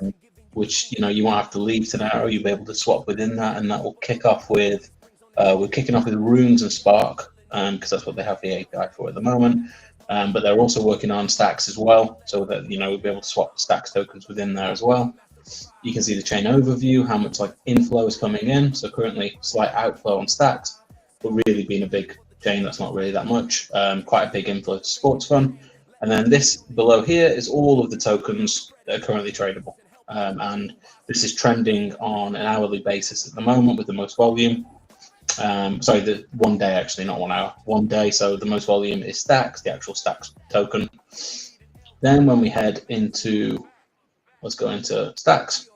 [SPEAKER 17] Which you won't have to leave Tonero. You'll be able to swap within that, and that will kick off with we're kicking off with Runes and Spark because that's what they have the API for at the moment. But they're also working on Stacks as well, so that we'll be able to swap Stacks tokens within there as well. You can see the chain overview, how much inflow is coming in. So currently slight outflow on Stacks, but really being a big chain, that's not really that much. Quite a big inflow to Sports Fund. And then this below here is all of the tokens that are currently tradable. And this is trending on an hourly basis at the moment with the most volume. Sorry, the 1 day actually, not 1 hour. 1 day, so the most volume is Stacks, the actual Stacks token. Then when we head into, let's go into Stacks,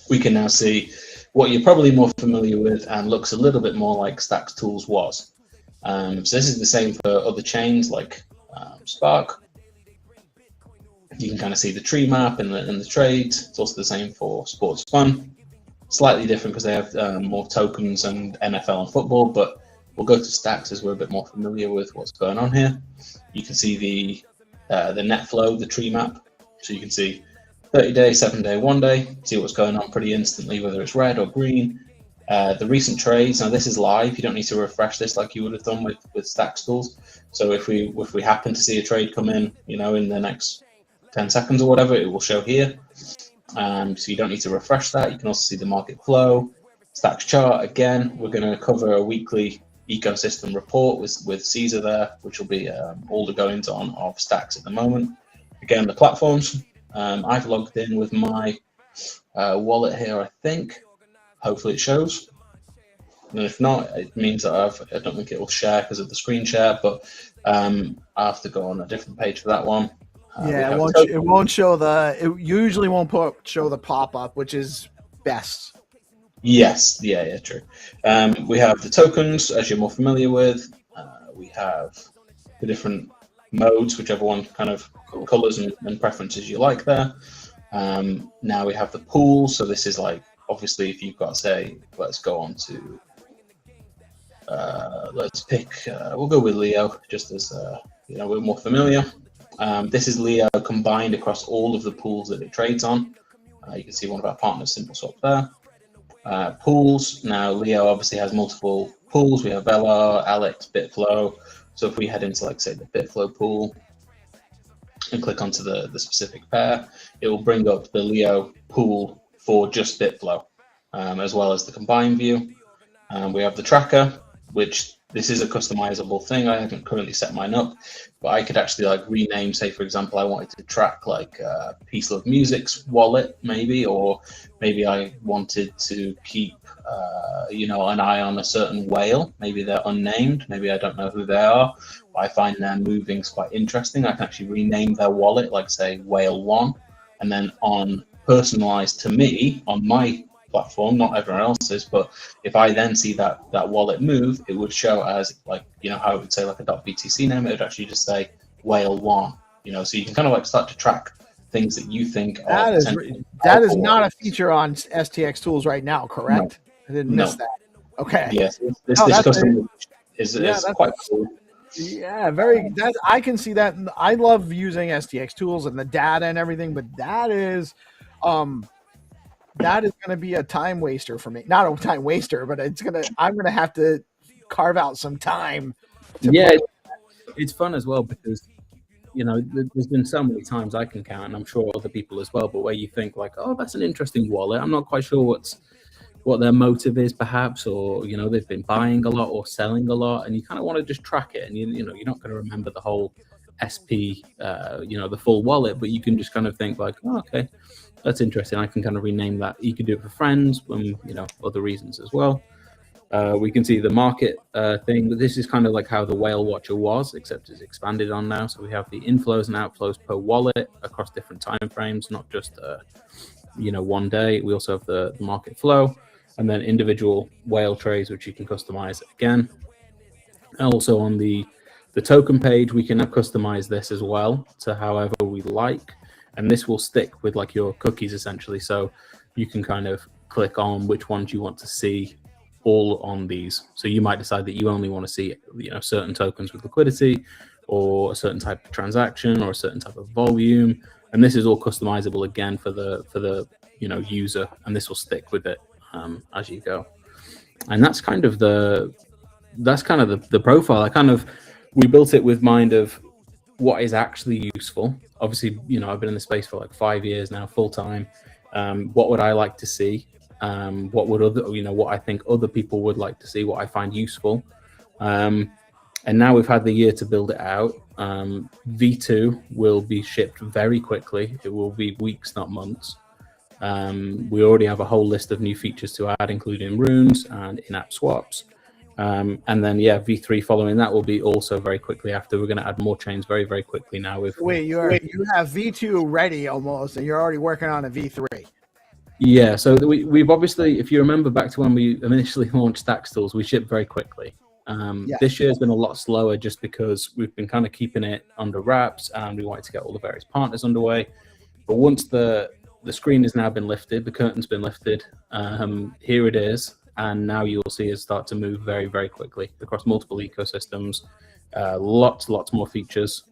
[SPEAKER 17] we can now see what you're probably more familiar with and looks a little bit more like Stacks Tools was. So this is the same for other chains like Spark. You can kind of see the tree map and the trades. It's also the same for Sports Fun. Slightly different because they have more tokens and NFL and football, but we'll go to Stacks as we're a bit more familiar with what's going on here. You can see the net flow, the tree map. So you can see 30-day, 7-day, 1 day, see what's going on pretty instantly, whether it's red or green. The recent trades, now this is live, you don't need to refresh this like you would have done with Stacks tools. So if we happen to see a trade come in, in the next 10 seconds or whatever, it will show here. So you don't need to refresh that. You can also see the market flow, Stacks chart. Again, we're going to cover a weekly ecosystem report with Caesar there, which will be all the goings on of Stacks at the moment. Again, the platforms. I've logged in with my wallet here, I think. Hopefully it shows. And if not, it means that I don't think it will share because of the screen share, but I have to go on a different page for that one.
[SPEAKER 11] Yeah, it won't show it usually won't show the pop-up, which is best.
[SPEAKER 17] Yes, yeah, true. We have the tokens, as you're more familiar with. We have the different modes, whichever one kind of colors and preferences you like there. Now we have the pool, so this is obviously if you've got, say, let's go on to, let's pick, we'll go with Leo, just as, we're more familiar. This is Leo combined across all of the pools that it trades on. You can see one of our partners, Simple Swap, there. Pools, now Leo obviously has multiple pools. We have Velar, Alex, Bitflow. So if we head into, say, the Bitflow pool and click onto the specific pair, it will bring up the Leo pool for just Bitflow, as well as the combined view. We have the tracker, which this is a customizable thing. I haven't currently set mine up, but I could actually rename, say, for example, I wanted to track Peace Love Music's wallet, maybe, or maybe I wanted to keep, an eye on a certain whale. Maybe they're unnamed. Maybe I don't know who they are, but I find their movings quite interesting. I can actually rename their wallet, say Whale 1, and then on personalized to me on my platform, not everyone else's, but if I then see that wallet move, it would show as how it would say a .btc name. It would actually just say Whale 1, so you can kind of start to track things that you think
[SPEAKER 11] that is not a feature on STX tools right now, correct? No. I didn't miss that. Okay.
[SPEAKER 17] Yes, this custom is quite cool.
[SPEAKER 11] Yeah, I can see that. I love using STX tools and the data and everything, but that is going to be a time waster for me. Not a time waster, but I'm going to have to carve out some time.
[SPEAKER 18] It's fun as well because, there's been so many times I can count, and I'm sure other people as well, but where you think oh, that's an interesting wallet. I'm not quite sure what their motive is perhaps, or, they've been buying a lot or selling a lot, and you kind of want to just track it. And, you're not going to remember the whole SP, the full wallet, but you can just kind of think like, oh, okay, that's interesting. I can kind of rename that. You can do it for friends, other reasons as well. We can see the market thing, but this is kind of like how the whale watcher was, except it's expanded on now. So we have the inflows and outflows per wallet across different time frames, not just 1 day. We also have the market flow, and then individual whale trades, which you can customize again. And also on the token page, we can now customize this as well to however we like, and this will stick with like your cookies essentially. So you can kind of click on which ones you want to see all on these. So you might decide that you only want to see certain tokens with liquidity, or a certain type of transaction, or a certain type of volume, and this is all customizable again for the user, and this will stick with it as you go. And that's kind of the profile. We built it with mind of what is actually useful. Obviously, I've been in the space for like 5 years now, full time. What would I like to see? What I think other people would like to see, what I find useful. And now we've had the year to build it out. V2 will be shipped very quickly. It will be weeks, not months. We already have a whole list of new features to add, including runes and in-app swaps. And then, V3 following that will be also very quickly after. We're going to add more chains very, very quickly now.
[SPEAKER 11] You have V2 ready almost, and you're already working on a V3.
[SPEAKER 18] Yeah, so we've obviously, if you remember back to when we initially launched Stack Stools, we shipped very quickly. This year has been a lot slower just because we've been kind of keeping it under wraps, and we wanted to get all the various partners underway. But once the screen has now been lifted, the curtain's been lifted, here it is, and now you'll see us start to move very, very quickly across multiple ecosystems. Lots more features.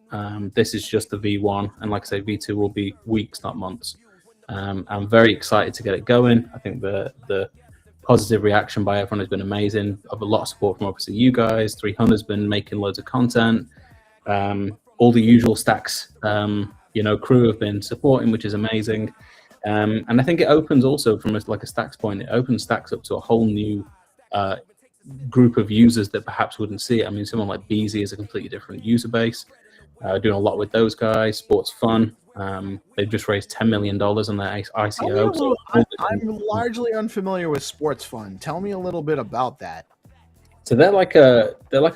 [SPEAKER 18] This is just the V1, and like I say, V2 will be weeks, not months. I'm very excited to get it going. I think the positive reaction by everyone has been amazing. I have a lot of support from obviously you guys. 300 has been making loads of content. All the usual stacks, crew have been supporting, which is amazing. And I think it opens also from a stacks point. It opens stacks up to a whole new group of users that perhaps wouldn't see it. I mean, someone like Beezy is a completely different user base. Doing a lot with those guys. Sports Fun. They've just raised $10 million on their ICO.
[SPEAKER 11] I'm largely unfamiliar with Sports Fun. Tell me a little bit about that.
[SPEAKER 18] So they're like a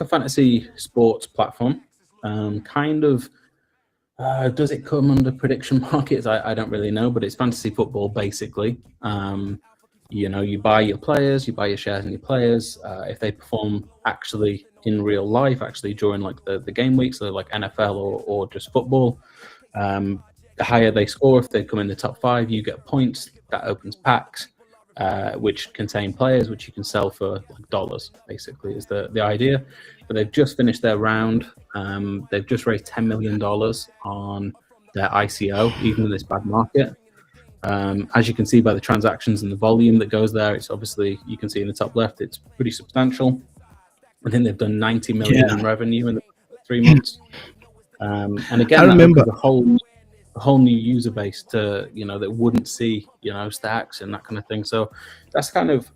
[SPEAKER 18] fantasy sports platform. Does it come under prediction markets? I don't really know, but it's fantasy football basically. You buy your players, you buy your shares in your players. If they perform actually in real life, actually during like the game weeks, so like NFL or just football, the higher they score, if they come in the top 5, you get points. That opens packs, which contain players, which you can sell for like dollars, basically, is the idea. But they've just finished their round. They've just raised $10 million on their ICO, even in this bad market. As you can see by the transactions and the volume that goes there, it's obviously, you can see in the top left, it's pretty substantial. I think they've done 90 million in revenue in the 3 months. And again,
[SPEAKER 10] I remember
[SPEAKER 18] a whole new user base to, that wouldn't see, stacks and that kind of thing. So that's kind of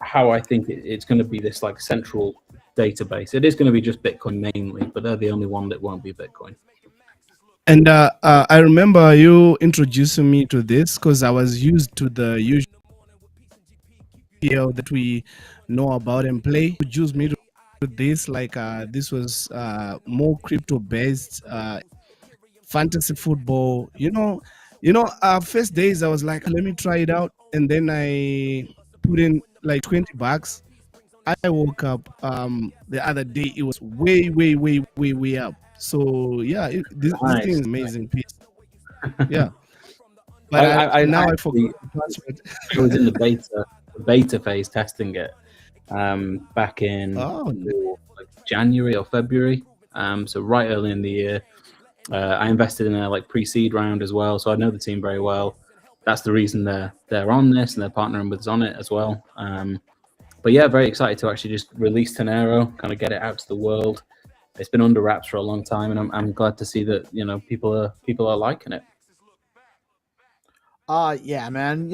[SPEAKER 18] how I think it's going to be, this like central database. It is going to be just Bitcoin mainly, but they're the only one that won't be Bitcoin.
[SPEAKER 10] And I remember you introducing me to this because I was used to the usual that we know about and play. You introduced me to this, like this was more crypto based fantasy football. First days I was like, let me try it out, and then I put in like $20. I woke up the other day, it was way up. So yeah, this thing is amazing piece. Yeah, but I forgot the password.
[SPEAKER 18] I was in the beta phase testing it back in like January or February. So right early in the year. I invested in a pre-seed round as well, so I know the team very well. That's the reason they're on this, and they're partnering with us on it as well. But yeah, very excited to actually just release Tenero, kind of get it out to the world. It's been under wraps for a long time, and I'm glad to see that people are liking it.
[SPEAKER 11] Yeah, man.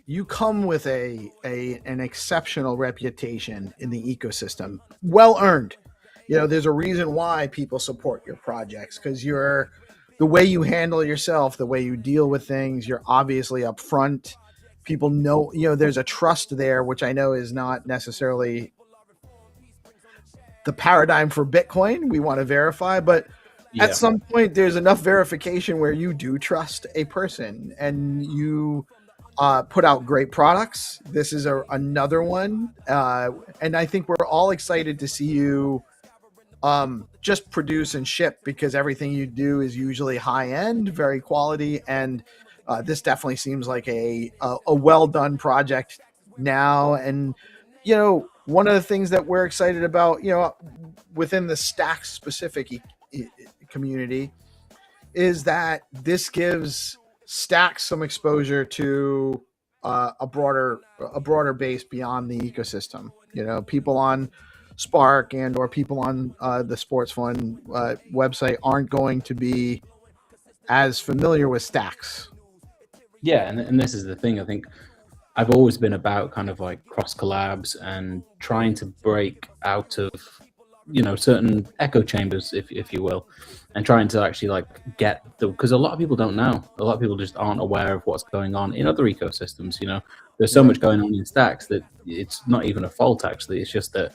[SPEAKER 11] You come with an exceptional reputation in the ecosystem, well earned. there's a reason why people support your projects, because you're the way you handle yourself, the way you deal with things, you're obviously upfront. People know, there's a trust there, which I know is not necessarily the paradigm for Bitcoin. We want to verify, but at some point there's enough verification where you do trust a person and you put out great products. This is another one. And I think we're all excited to see you just produce and ship, because everything you do is usually high end, very quality. And this definitely seems like a well done project now. And, one of the things that we're excited about, within the Stacks specific community, is that this gives Stacks some exposure to a broader base beyond the ecosystem. People on Spark and or people on the Sports Fund website aren't going to be as familiar with Stacks.
[SPEAKER 18] Yeah, and this is the thing. I think I've always been about kind of like cross collabs and trying to break out of certain echo chambers, if you will, and trying to actually like get because a lot of people don't know. A lot of people just aren't aware of what's going on in other ecosystems. There's so much going on in Stacks that it's not even a fault, actually. It's just that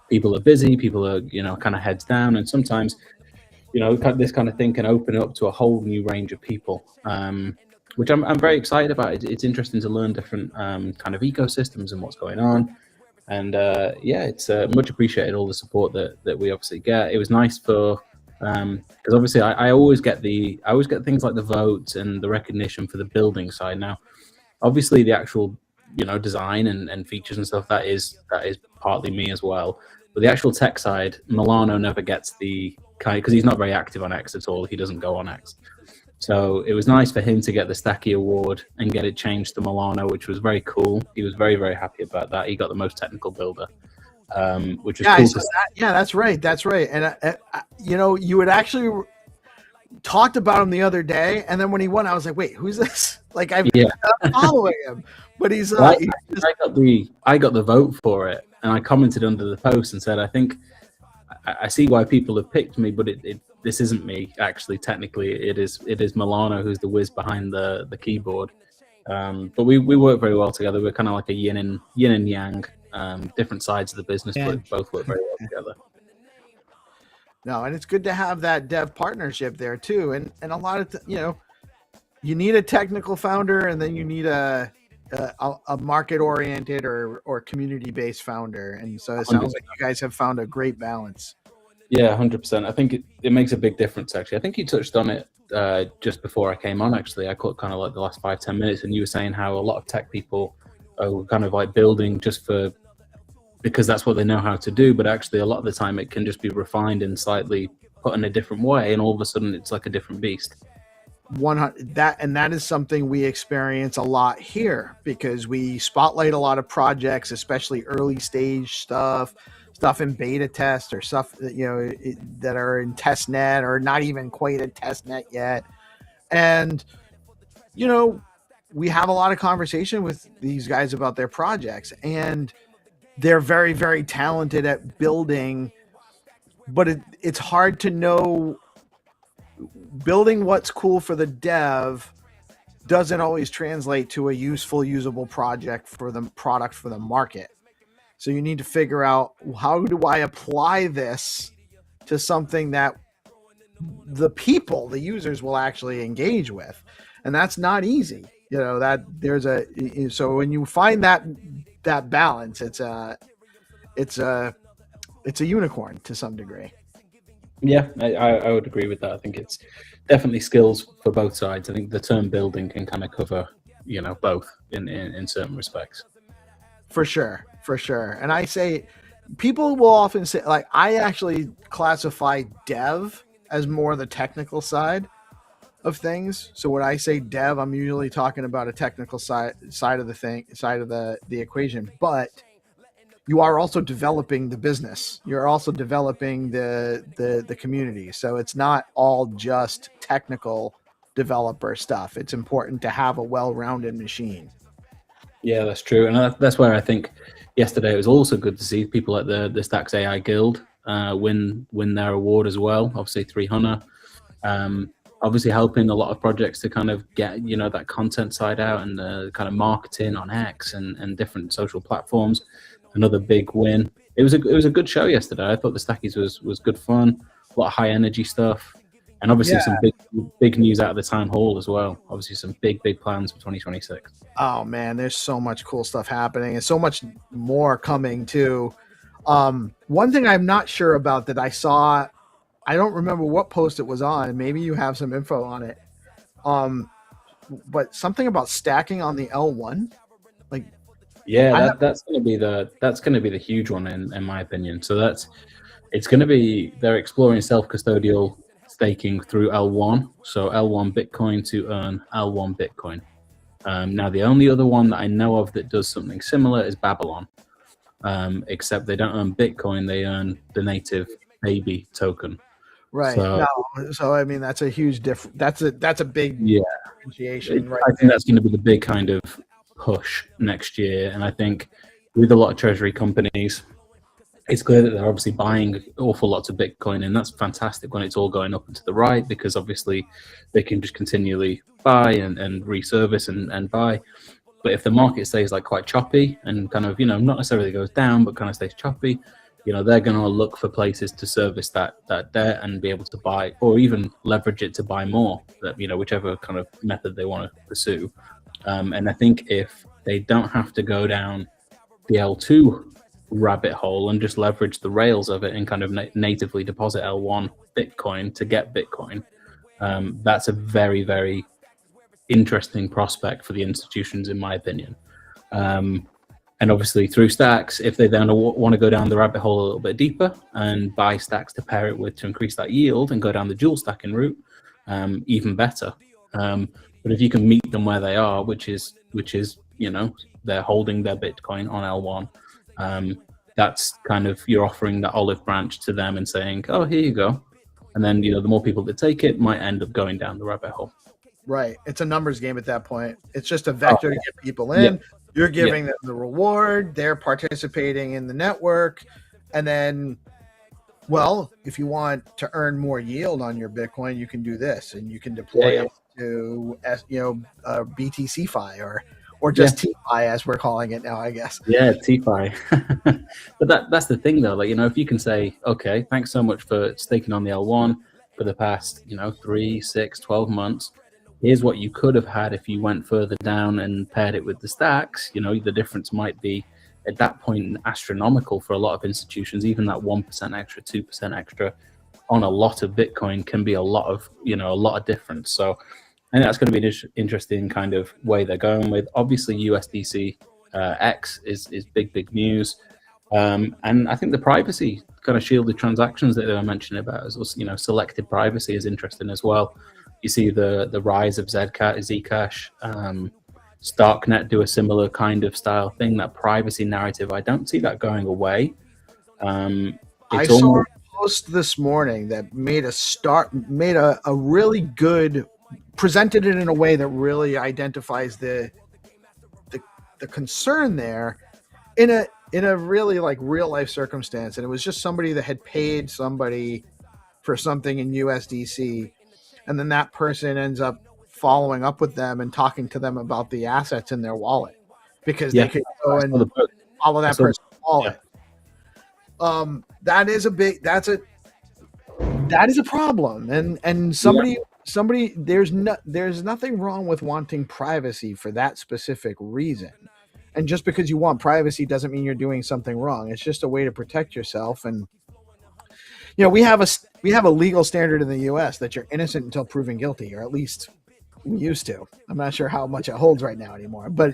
[SPEAKER 18] people are busy, people are kind of heads down, and sometimes this kind of thing can open up to a whole new range of people, which I'm very excited about. It's interesting to learn different kind of ecosystems and what's going on. And it's much appreciated, all the support that we obviously get. It was nice for because obviously I always get things like the votes and the recognition for the building side. Now, obviously the actual design and features and stuff, that is partly me as well. But the actual tech side, Milano never gets the kind, because he's not very active on X at all. He doesn't go on X. So it was nice for him to get the Stacky Award and get it changed to Milano, which was very cool. He was very, very happy about that. He got the most technical builder, which was cool.
[SPEAKER 11] That's right. That's right. And, you had actually talked about him the other day. And then when he won, I was like, wait, who's this? Like, I'm following him. But he's...
[SPEAKER 18] I got the vote for it. And I commented under the post and said, I see why people have picked me, but this isn't me, actually. Technically, it is Milano who's the whiz behind the keyboard. But we work very well together. We're kind of like a yin and yang, different sides of the business, but both work very well together.
[SPEAKER 11] No, and it's good to have that dev partnership there too. And a lot of you need a technical founder, and then you need a market oriented or community based founder. And so it sounds 100%. Like you guys have found a great balance.
[SPEAKER 18] Yeah, 100%. I think it makes a big difference, actually. I think you touched on it just before I came on, actually. I caught kind of like the last 5-10 minutes, and you were saying how a lot of tech people are kind of like building just because that's what they know how to do. But actually, a lot of the time it can just be refined and slightly put in a different way, and all of a sudden it's like a different beast.
[SPEAKER 11] That is something we experience a lot here, because we spotlight a lot of projects, especially early stage stuff in beta test, or stuff that that are in test net or not even quite at test net yet. And we have a lot of conversation with these guys about their projects, and they're very, very talented at building, but it's hard to know. Building what's cool for the dev doesn't always translate to a usable project for the product for the market. So you need to figure out, how do I apply this to something that the users will actually engage with? And that's not easy. So when you find that balance, it's a unicorn to some degree.
[SPEAKER 18] Yeah, I would agree with that. I think it's definitely skills for both sides. I think the term building can kind of cover, both in certain respects.
[SPEAKER 11] For sure. And I say, people will often say, like, I actually classify dev as more the technical side of things. So when I say dev, I'm usually talking about a technical side of the equation. But you are also developing the business. You're also developing the community. So it's not all just technical developer stuff. It's important to have a well-rounded machine.
[SPEAKER 18] Yeah, that's true. And that's where I think yesterday it was also good to see people at the Stacks AI Guild win their award as well. Obviously 300. Obviously helping a lot of projects to kind of get, you know, that content side out and kind of marketing on X and different social platforms. Another big win. It was a good show yesterday. I thought the Stackies was good fun, a lot of high energy stuff, and obviously some big news out of the town hall as well. Obviously some big plans for 2026.
[SPEAKER 11] Oh man, there's so much cool stuff happening and so much more coming too. One thing I'm not sure about that I saw, I don't remember what post it was on. Maybe you have some info on it. But something about stacking on the L1. Like,
[SPEAKER 18] yeah, that's going to be the huge one in my opinion. So it's going to be, they're exploring self-custodial staking through L1. So L1 Bitcoin to earn L1 Bitcoin. Now the only other one that I know of that does something similar is Babylon. Except they don't earn Bitcoin, they earn the native baby token.
[SPEAKER 11] Right. So I mean that's a huge difference. That's a big differentiation. Right.
[SPEAKER 18] I think that's going to be the big kind of push next year. And I think with a lot of treasury companies, it's clear that they're obviously buying awful lots of Bitcoin, and that's fantastic when it's all going up and to the right, because obviously they can just continually buy and reservice and buy. But if the market stays like quite choppy and kind of, you know, not necessarily goes down, but kind of stays choppy, you know, they're going to look for places to service that debt and be able to buy, or even leverage it to buy more, that, you know, whichever kind of method they want to pursue. And I think if they don't have to go down the L2 rabbit hole and just leverage the rails of it and kind of natively deposit L1 Bitcoin to get Bitcoin, that's a very, very interesting prospect for the institutions, in my opinion. And obviously through stacks, if they then want to go down the rabbit hole a little bit deeper and buy stacks to pair it with to increase that yield and go down the dual stacking route, even better. But if you can meet them where they are, which is, you know, they're holding their Bitcoin on L1, that's kind of, you're offering that olive branch to them and saying, oh, here you go. And then, you know, the more people that take it might end up going down the rabbit hole.
[SPEAKER 11] Right. It's a numbers game at that point. It's just a vector to get people in.
[SPEAKER 18] Yeah.
[SPEAKER 11] You're giving them the reward. They're participating in the network. And then, well, if you want to earn more yield on your Bitcoin, you can do this, and you can deploy it to, BTC-Fi or just T-Fi as we're calling it now, I guess.
[SPEAKER 18] Yeah, T-Fi. But that's the thing though. Like, you know, if you can say, okay, thanks so much for staking on the L1 for the past, you know, 3, 6, 12 months. Here's what you could have had if you went further down and paired it with the stacks. You know, the difference might be at that point astronomical for a lot of institutions. Even that 1% extra, 2% extra on a lot of Bitcoin can be a lot of difference. So I think that's going to be an interesting kind of way they're going with. Obviously, USDC X is big news. And I think the privacy kind of shielded transactions that they were mentioning about, as well, you know, selected privacy is interesting as well. You see the rise of Zcash, Starknet do a similar kind of style thing, that privacy narrative. I don't see that going away.
[SPEAKER 11] I saw a post this morning that made a really good, presented it in a way that really identifies the concern there in a really like real life circumstance. And it was just somebody that had paid somebody for something in USDC. And then that person ends up following up with them and talking to them about the assets in their wallet, because they could go and follow that person's wallet. That is a problem. And somebody, there's nothing wrong with wanting privacy for that specific reason. And just because you want privacy doesn't mean you're doing something wrong. It's just a way to protect yourself. And you know, we have a legal standard in the U.S. that you're innocent until proven guilty, or at least we used to. I'm not sure how much it holds right now anymore, but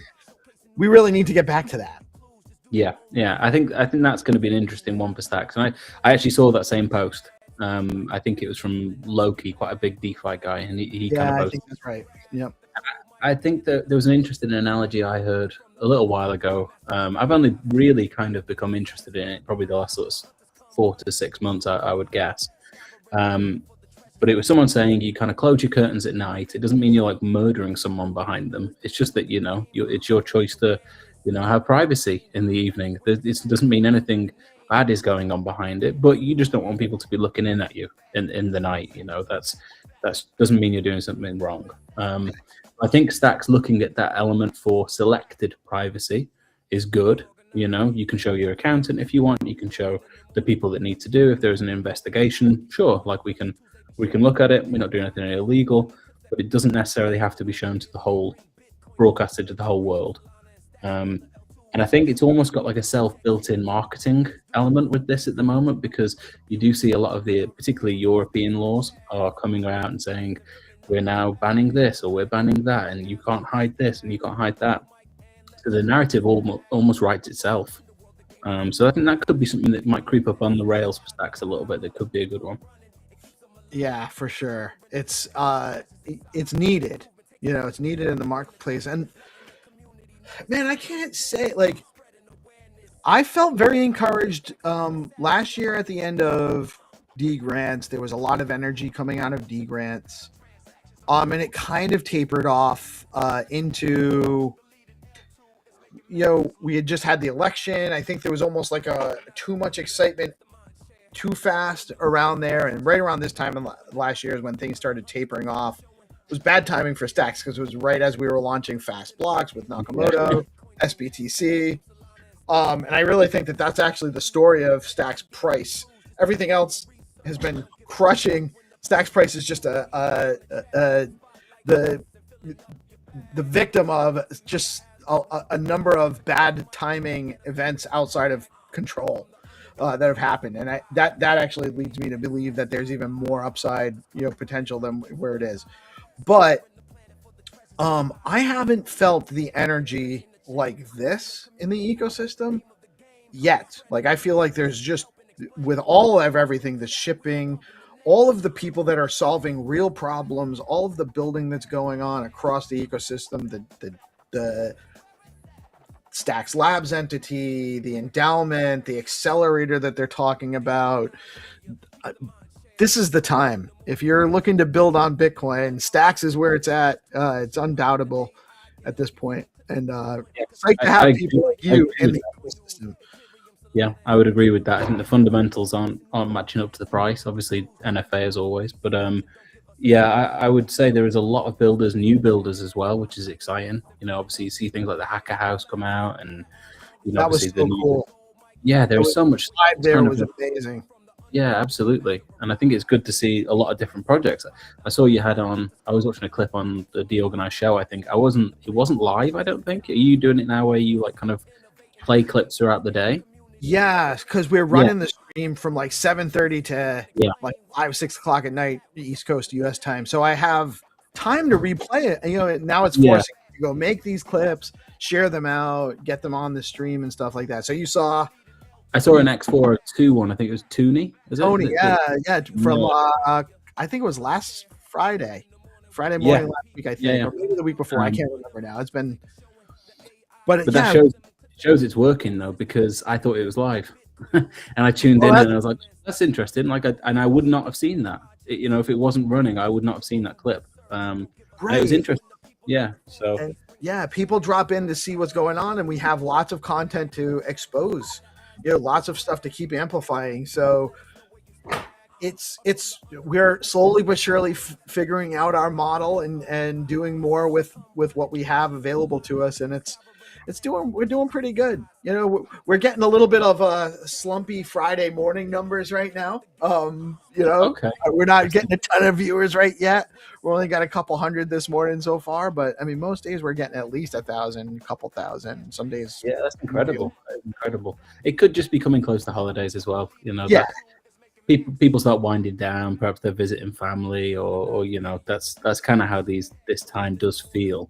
[SPEAKER 11] we really need to get back to that.
[SPEAKER 18] Yeah. I think that's going to be an interesting one for stacks. And I actually saw that same post. I think it was from Loki, quite a big DeFi guy, and he kind of posted.
[SPEAKER 11] I think that's right. Yep.
[SPEAKER 18] I think that there was an interesting analogy I heard a little while ago. I've only really kind of become interested in it probably the last sort of 4 to 6 months, I would guess. But it was someone saying you kind of close your curtains at night. It doesn't mean you're like murdering someone behind them. It's just that, you know, it's your choice to, you know, have privacy in the evening. It doesn't mean anything bad is going on behind it, but you just don't want people to be looking in at you in the night. You know, that doesn't mean you're doing something wrong. I think Stacks looking at that element for selected privacy is good. You know, you can show your accountant if you want. You can show the people that need to do. If there's an investigation, sure, like we can look at it. We're not doing anything illegal, but it doesn't necessarily have to be shown to the whole, broadcasted to the whole world. And I think it's almost got like a self-built-in marketing element with this at the moment, because you do see a lot of the particularly European laws are coming out and saying, we're now banning this or we're banning that, and you can't hide this and you can't hide that. So the narrative almost writes itself. So I think that could be something that might creep up on the rails for Stacks a little bit. That could be a good one.
[SPEAKER 11] Yeah, for sure. It's needed. You know, it's needed in the marketplace. And man, I can't say, like, I felt very encouraged last year at the end of D grants. There was a lot of energy coming out of D grants. And it kind of tapered off into, you know, we had just had the election. I think there was almost like too much excitement too fast around there. And right around this time last year is when things started tapering off. It was bad timing for Stacks because it was right as we were launching fast blocks with Nakamoto, SBTC. And I really think that that's actually the story of Stacks price. Everything else has been crushing. Stacks price is just the victim of just a number of bad timing events outside of control that have happened, and that actually leads me to believe that there's even more upside, you know, potential than where it is. But I haven't felt the energy like this in the ecosystem yet. Like, I feel like there's just, with all of everything, the shipping, all of the people that are solving real problems, all of the building that's going on across the ecosystem, the Stacks Labs entity, the endowment, the accelerator that they're talking about. This is the time. If you're looking to build on Bitcoin, Stacks is where it's at. It's undoubtable at this point. And it's like to have people like you in the ecosystem.
[SPEAKER 18] Yeah, I would agree with that. I think the fundamentals aren't matching up to the price. Obviously, NFA as always, but yeah, I would say there is a lot of builders, new builders as well, which is exciting. You know, obviously you see things like the Hacker House come out, and you know,
[SPEAKER 11] That was so cool.
[SPEAKER 18] Yeah, there was so much.
[SPEAKER 11] Live there was amazing.
[SPEAKER 18] Yeah, absolutely. And I think it's good to see a lot of different projects. I saw you had on, I was watching a clip on the DeOrganized show, I think. It wasn't live, I don't think. Are you doing it now where you like kind of play clips throughout the day?
[SPEAKER 11] Yeah, because we're running the stream from like 7:30 to like 5, 6 o'clock at night, East Coast US time. So I have time to replay it. And, you know, now it's forcing me to go make these clips, share them out, get them on the stream and stuff like that. So you saw...
[SPEAKER 18] I saw an X402 one. I think it was Tony.
[SPEAKER 11] Tony, from I think it was last Friday morning last week. I think, or maybe the week before. I can't remember now. It's been, but that
[SPEAKER 18] shows it's working though, because I thought it was live, and I tuned in and I was like, "That's interesting." Like, I would not have seen that. You know, if it wasn't running, I would not have seen that clip. It was interesting. Yeah. So.
[SPEAKER 11] And, people drop in to see what's going on, and we have lots of content to expose. You know, lots of stuff to keep amplifying. So we're slowly but surely figuring out our model and doing more with what we have available to us. And we're doing pretty good. You know, we're getting a little bit of slumpy Friday morning numbers right now. You know, we're not getting a ton of viewers right yet. We only got a couple hundred this morning so far, but I mean, most days we're getting at least 1,000, a couple thousand. Some days,
[SPEAKER 18] that's incredible. Incredible. It could just be coming close to holidays as well. You know, people start winding down. Perhaps they're visiting family, or you know, that's kind of how this time does feel.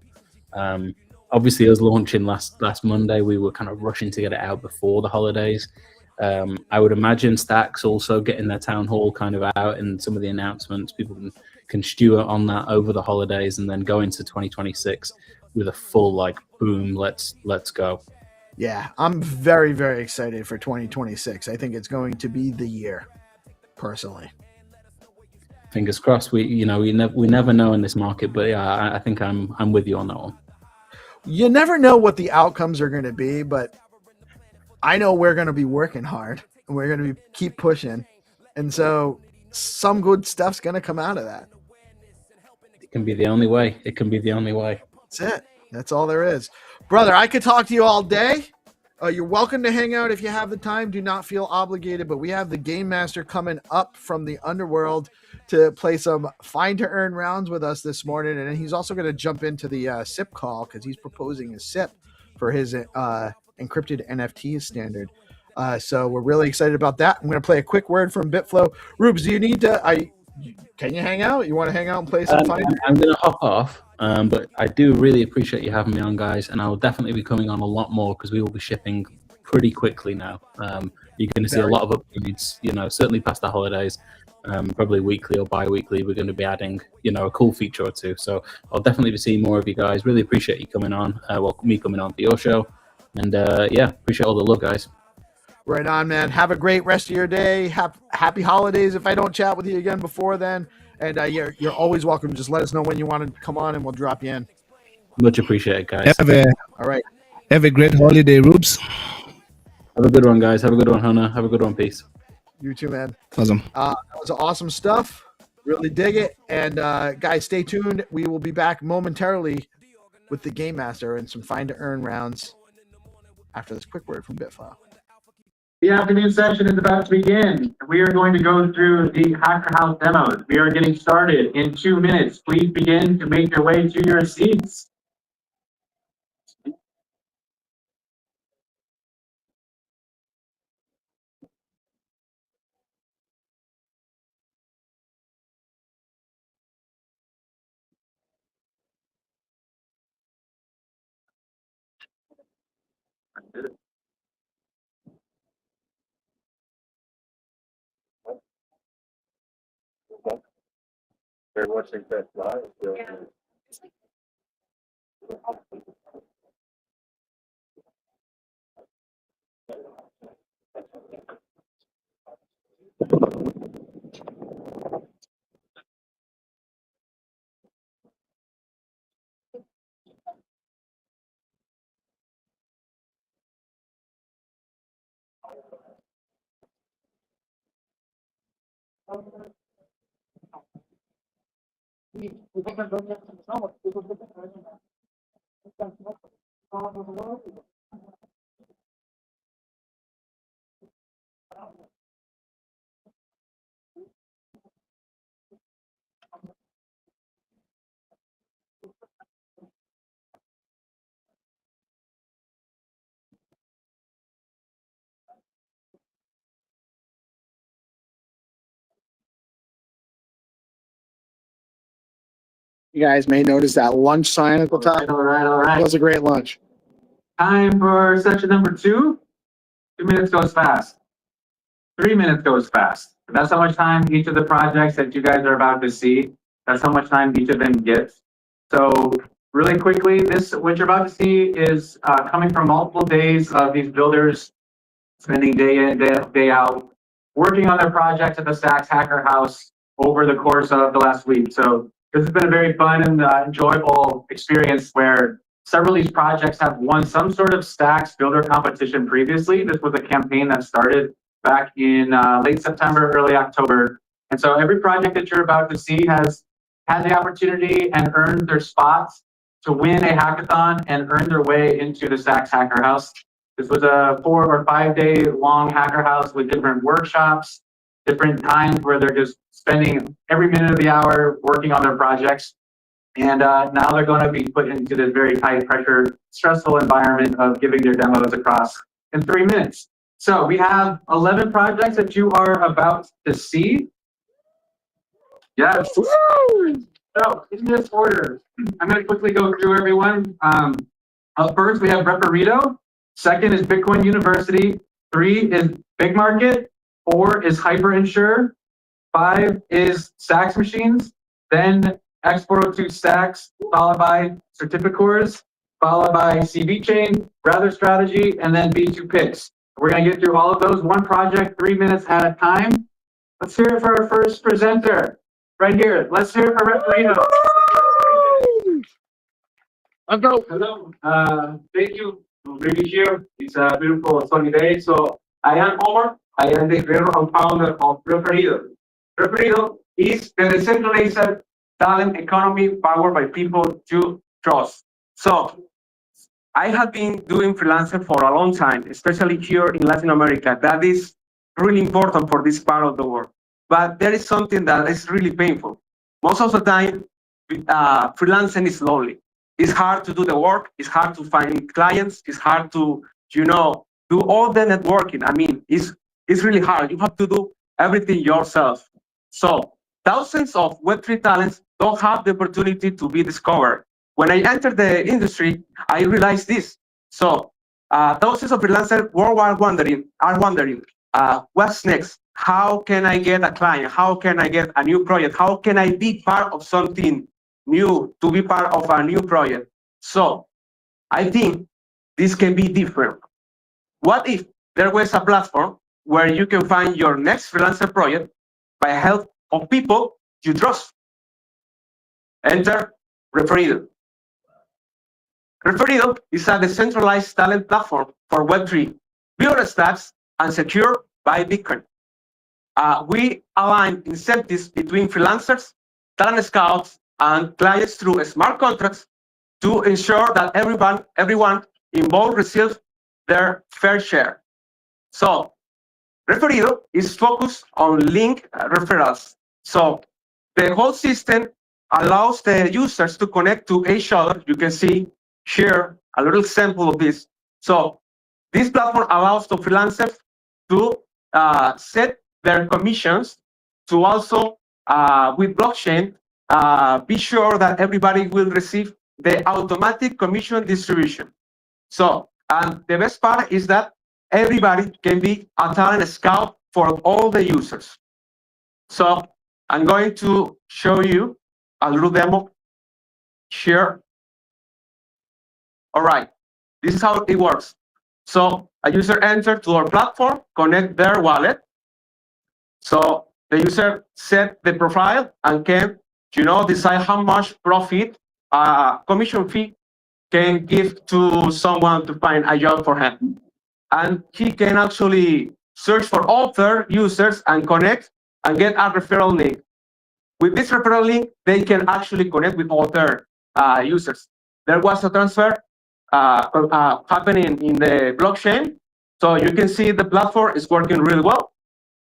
[SPEAKER 18] Obviously, us launching last Monday, we were kind of rushing to get it out before the holidays. I would imagine Stacks also getting their town hall kind of out and some of the announcements. People can stew on that over the holidays and then go into 2026 with a full like boom. Let's go.
[SPEAKER 11] Yeah, I'm very, very excited for 2026. I think it's going to be the year, personally.
[SPEAKER 18] Fingers crossed. We never know in this market, but yeah, I think I'm with you on that one.
[SPEAKER 11] You never know what the outcomes are going to be, but I know we're going to be working hard. and we're going to keep pushing. And so some good stuff's going to come out of that.
[SPEAKER 18] It can be the only way. It can be the only way.
[SPEAKER 11] That's it. That's all there is. Brother, I could talk to you all day. You're welcome to hang out if you have the time. Do not feel obligated, but we have the Game Master coming up from the underworld to play some Find2Earn rounds with us this morning. And he's also going to jump into the SIP call because he's proposing a SIP for his encrypted NFT standard. So we're really excited about that. I'm going to play a quick word from Bitflow. Rubes, do you need to... Can you hang out? You want to hang out and play some Find?
[SPEAKER 18] I'm going to hop off, but I do really appreciate you having me on, guys, and I will definitely be coming on a lot more because we will be shipping pretty quickly now. You're going to see a lot of upgrades, certainly past the holidays, probably weekly or bi-weekly. We're going to be adding, a cool feature or two. So I'll definitely be seeing more of you guys. Really appreciate you coming on, me coming on for your show. And appreciate all the love, guys.
[SPEAKER 11] Right on, man. Have a great rest of your day. Happy holidays if I don't chat with you again before then. And you're always welcome. Just let us know when you want to come on and we'll drop you in.
[SPEAKER 18] Much appreciated, guys.
[SPEAKER 11] All right.
[SPEAKER 10] Have a great holiday, Rubes.
[SPEAKER 18] Have a good one, guys. Have a good one, Hannah. Have a good one. Peace.
[SPEAKER 11] You too, man.
[SPEAKER 10] Awesome.
[SPEAKER 11] That was awesome stuff. Really dig it. And guys, stay tuned. We will be back momentarily with the Game Master and some Find2Earn rounds after this quick word from Bitflow.
[SPEAKER 19] The afternoon session is about to begin. We are going to go through the Hacker House demos. We are getting started in 2 minutes. Please begin to make your way to your seats. They're watching that live.
[SPEAKER 11] You guys may notice that lunch sign at the top.
[SPEAKER 19] All right.
[SPEAKER 11] That was a great lunch.
[SPEAKER 19] Time for session number 2. 2 minutes goes fast. 3 minutes goes fast. That's how much time each of the projects that you guys are about to see, that's how much time each of them gets. So really quickly, what you're about to see is coming from multiple days of these builders spending day in, day out, working on their projects at the Stacks Hacker House over the course of the last week. So this has been a very fun and enjoyable experience where several of these projects have won some sort of Stacks builder competition previously. This was a campaign that started back in late September, early October. And so every project that you're about to see has had the opportunity and earned their spots to win a hackathon and earn their way into the Stacks Hacker House. This was a 4 or 5 day long hacker house with different workshops, different times where they're just spending every minute of the hour working on their projects. And now they're going to be put into this very high pressure, stressful environment of giving their demos across in 3 minutes. So we have 11 projects that you are about to see. Yes. So in this order, I'm going to quickly go through everyone. Up first, we have Reparito. Second is Bitcoin University. 3 is Big Market. 4 is HyperInsure. 5 is Stacks Machines. Then X402 Stacks, followed by Certificores, followed by CB Chain, Rather Strategy, and then B2 Picks. We're going to get through all of those, one project, 3 minutes at a time. Let's hear it for our first presenter. Right here. Let's hear it for Reparito.
[SPEAKER 11] Let's go.
[SPEAKER 19] Hello. Thank you for being here. It's a beautiful sunny day. So I am Omar. I am the creator and founder of Referido. Referido is the decentralized talent economy powered by people you trust. So I have been doing freelancer for a long time, especially here in Latin America. That is really important for this part of the world. But there is something that is really painful. Most of the time, freelancing is lonely. It's hard to do the work. It's hard to find clients. It's hard to, do all the networking. I mean, it's really hard. You have to do everything yourself. So thousands of Web3 talents don't have the opportunity to be discovered. When I entered the industry, I realized this. So thousands of freelancers worldwide are wondering, what's next? How can I get a client? How can I get a new project? How can I be part of something new, to be part of a new project? So I think this can be different. What if there was a platform where you can find your next freelancer project by help of people you trust? Enter Referido. Referido is a decentralized talent platform for Web3, built stacks and secured by Bitcoin. We align incentives between freelancers, talent scouts, and clients through smart contracts to ensure that everyone involved receives their fair share. So, Referido is focused on link referrals. So, the whole system allows the users to connect to each other. You can see here a little sample of this. So, this platform allows the freelancers to set their commissions, to also, with blockchain, be sure that everybody will receive the automatic commission distribution. So, and the best part is that everybody can be a talent scout for all the users. So I'm going to show you a little demo here. All right, this is how it works. So a user enters to our platform, connect their wallet. So the user set the profile and can, decide how much profit, commission fee can give to someone to find a job for him. And he can actually search for other users and connect and get a referral link. With this referral link, they can actually connect with other users. There was a transfer happening in the blockchain. So you can see the platform is working really well.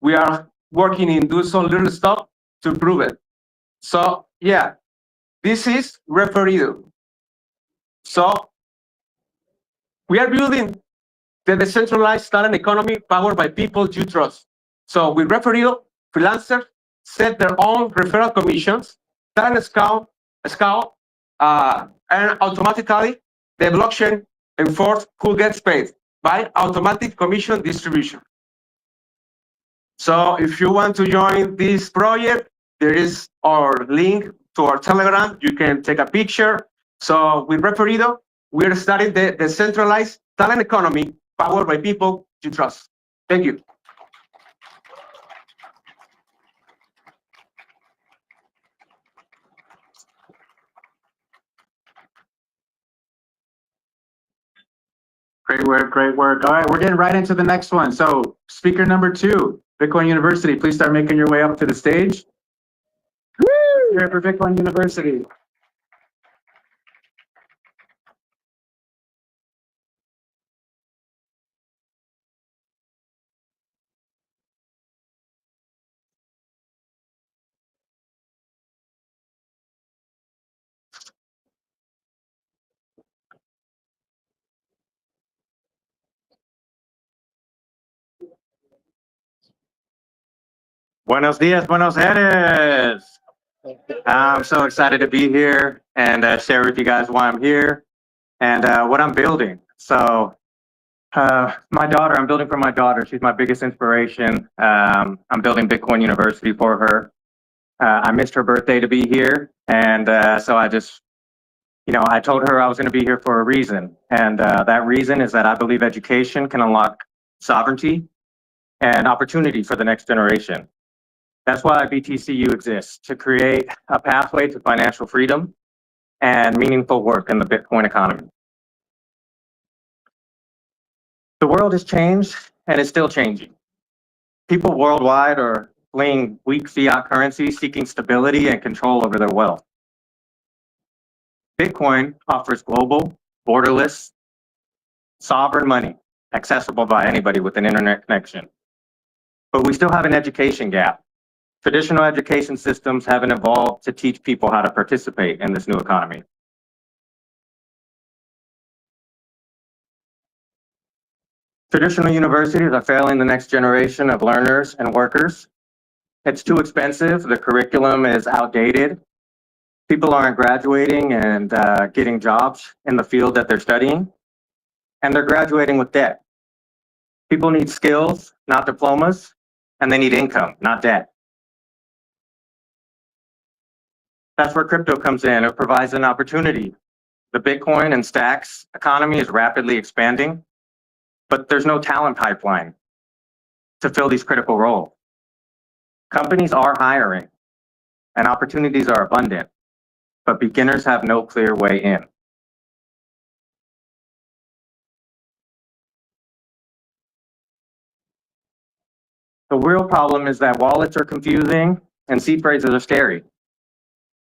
[SPEAKER 19] We are working in doing some little stuff to prove it. So yeah, this is Referido. So we are building the decentralized talent economy powered by people you trust. So with Referido, freelancers set their own referral commissions, talent scout, and automatically the blockchain enforce who gets paid by automatic commission distribution. So if you want to join this project, there is our link to our Telegram. You can take a picture. So with Referido, we are starting the decentralized talent economy powered by people you trust. Thank you. Great work, great work. All right, we're getting right into the next one. So speaker number 2, Bitcoin University, please start making your way up to the stage. Woo! Here for Bitcoin University. Buenos dias, buenos aires. I'm so excited to be here and share with you guys why I'm here and what I'm building. So my daughter, I'm building for my daughter. She's my biggest inspiration. I'm building Bitcoin University for her. I missed her birthday to be here. And so I just, I told her I was going to be here for a reason. And that reason is that I believe education can unlock sovereignty and opportunity for the next generation. That's why BTCU exists, to create a pathway to financial freedom and meaningful work in the Bitcoin economy. The world has changed and is still changing. People worldwide are fleeing weak fiat currency, seeking stability and control over their wealth. Bitcoin offers global, borderless, sovereign money, accessible by anybody with an internet connection. But we still have an education gap. Traditional education systems haven't evolved to teach people how to participate in this new economy. Traditional universities are failing the next generation of learners and workers. It's too expensive, the curriculum is outdated, people aren't graduating and getting jobs in the field that they're studying, and they're graduating with debt. People need skills, not diplomas, and they need income, not debt. That's where crypto comes in. It provides an opportunity. The Bitcoin and stacks economy is rapidly expanding, but there's no talent pipeline to fill these critical roles. Companies are hiring and opportunities are abundant, but beginners have no clear way in. The real problem is that wallets are confusing and seed phrases are scary.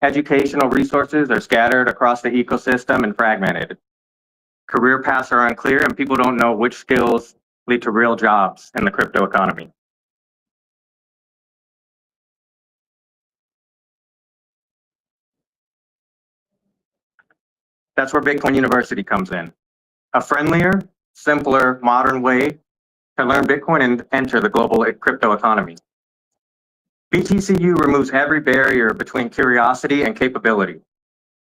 [SPEAKER 19] Educational resources are scattered across the ecosystem and fragmented. Career paths are unclear and people don't know which skills lead to real jobs in the crypto economy. That's where Bitcoin University comes in. A friendlier, simpler, modern way to learn Bitcoin and enter the global crypto economy. BTCU removes every barrier between curiosity and capability.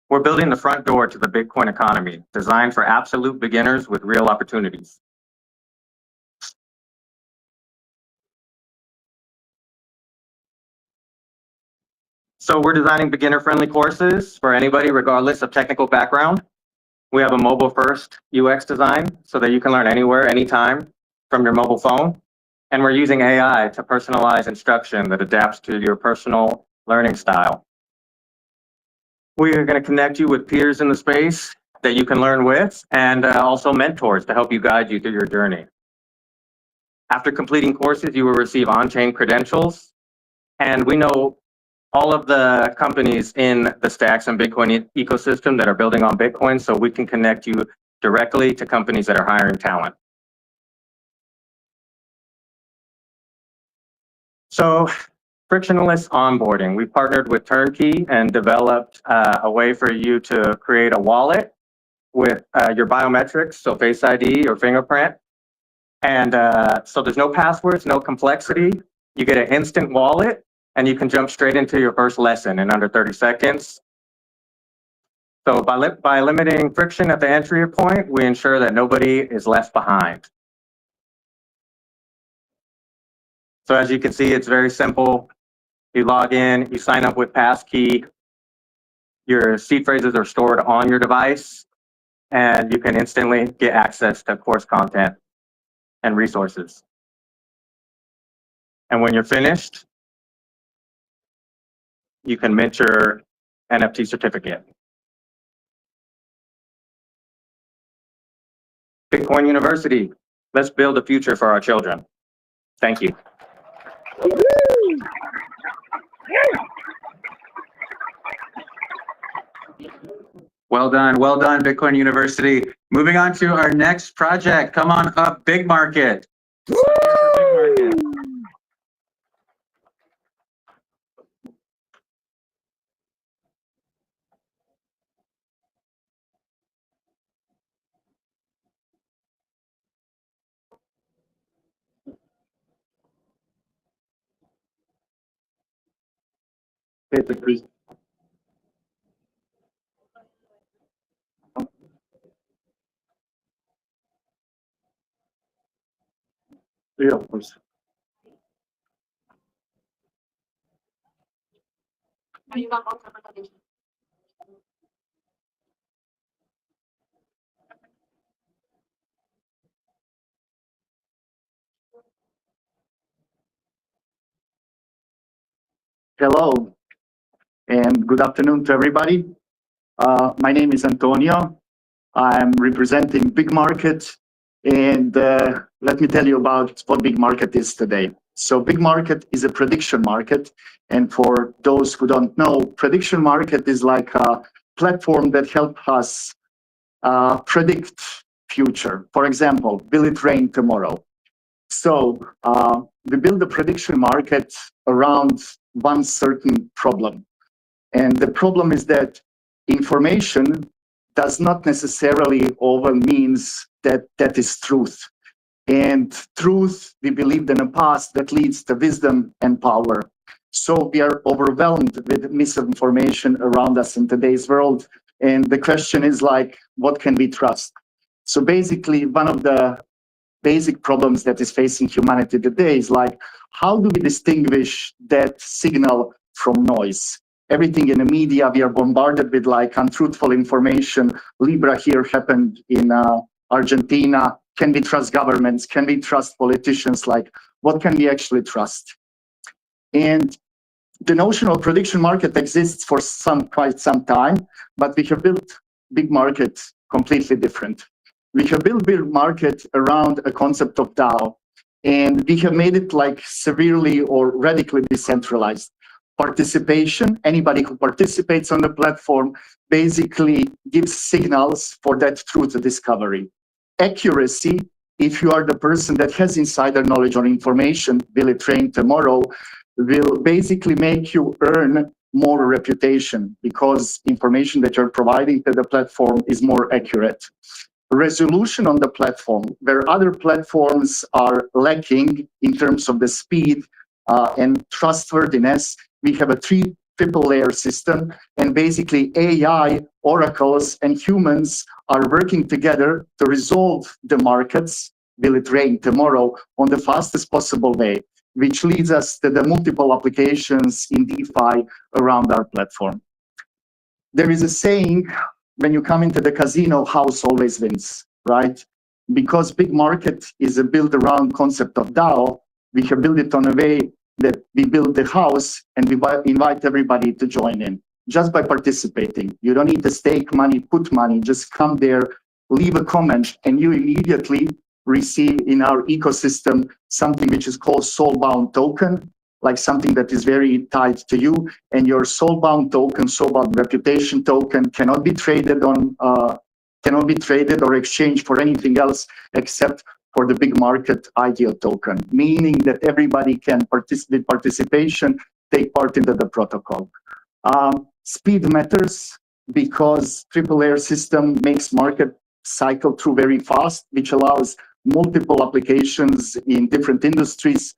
[SPEAKER 19] We're building the front door to the Bitcoin economy, designed for absolute beginners with real opportunities. So we're designing beginner-friendly courses for anybody, regardless of technical background. We have a mobile-first UX design so that you can learn anywhere, anytime from your mobile phone. And we're using AI to personalize instruction that adapts to your personal learning style. We are going to connect you with peers in the space that you can learn with, and also mentors to help you guide you through your journey. After completing courses, you will receive on-chain credentials, and we know all of the companies in the Stacks and Bitcoin ecosystem that are building on Bitcoin, so we can connect you directly to companies that are hiring talent. So, frictionless onboarding. We partnered with Turnkey and developed a way for you to create a wallet with your biometrics, so Face ID or fingerprint. And so there's no passwords, no complexity. You get an instant wallet and you can jump straight into your first lesson in under 30 seconds. So by limiting friction at the entry point, we ensure that nobody is left behind. So as you can see, it's very simple. You log in, you sign up with passkey, your seed phrases are stored on your device, and you can instantly get access to course content and resources. And when you're finished, you can mint your NFT certificate. Bitcoin University, let's build a future for our children. Thank you. Well done, Bitcoin University. Moving on to our next project. Come on up, Big Market. Yeah, of course.
[SPEAKER 20] Hello, and good afternoon to everybody. My name is Antonio. I'm representing Big Market, and let me tell you about what Big Market is today. So big market is a prediction market. And for those who don't know, prediction market is like a platform that helps us predict future. For example, will it rain tomorrow? So we build a prediction market around one certain problem. And the problem is that information does not necessarily always means that that is truth. And truth, we believed in the past, that leads to wisdom and power. So we are overwhelmed with misinformation around us in today's world. And the question is like, what can we trust? So basically, one of the basic problems that is facing humanity today is like, how do we distinguish that signal from noise? Everything in the media, we are bombarded with like untruthful information. Libra here happened in Argentina. Can we trust governments? Can we trust politicians? Like, what can we actually trust? And the notion of prediction market exists for quite some time, but we have built big market completely different. We have built big market around a concept of DAO, and we have made it like severely or radically decentralized. Participation, anybody who participates on the platform basically gives signals for that truth discovery. Accuracy, if you are the person that has insider knowledge or information, will it rain tomorrow, will basically make you earn more reputation because information that you're providing to the platform is more accurate. Resolution on the platform, where other platforms are lacking in terms of the speed and trustworthiness, we have a triple layer system, and basically AI, oracles, and humans are working together to resolve the markets, will it rain tomorrow, on the fastest possible way, which leads us to the multiple applications in DeFi around our platform. There is a saying, when you come into the casino, house always wins, right? Because big market is built around concept of DAO, we have built it on a way that we build the house and we invite everybody to join in just by participating. You don't need to stake money, put money, just come there, leave a comment, and you immediately receive in our ecosystem something which is called soulbound token, like something that is very tied to you, and your soulbound token, soulbound reputation token cannot be traded on, cannot be traded or exchanged for anything else except for the big market ideal token, meaning that everybody can participation, take part into the protocol. Speed matters because triple layer system makes market cycle through very fast, which allows multiple applications in different industries.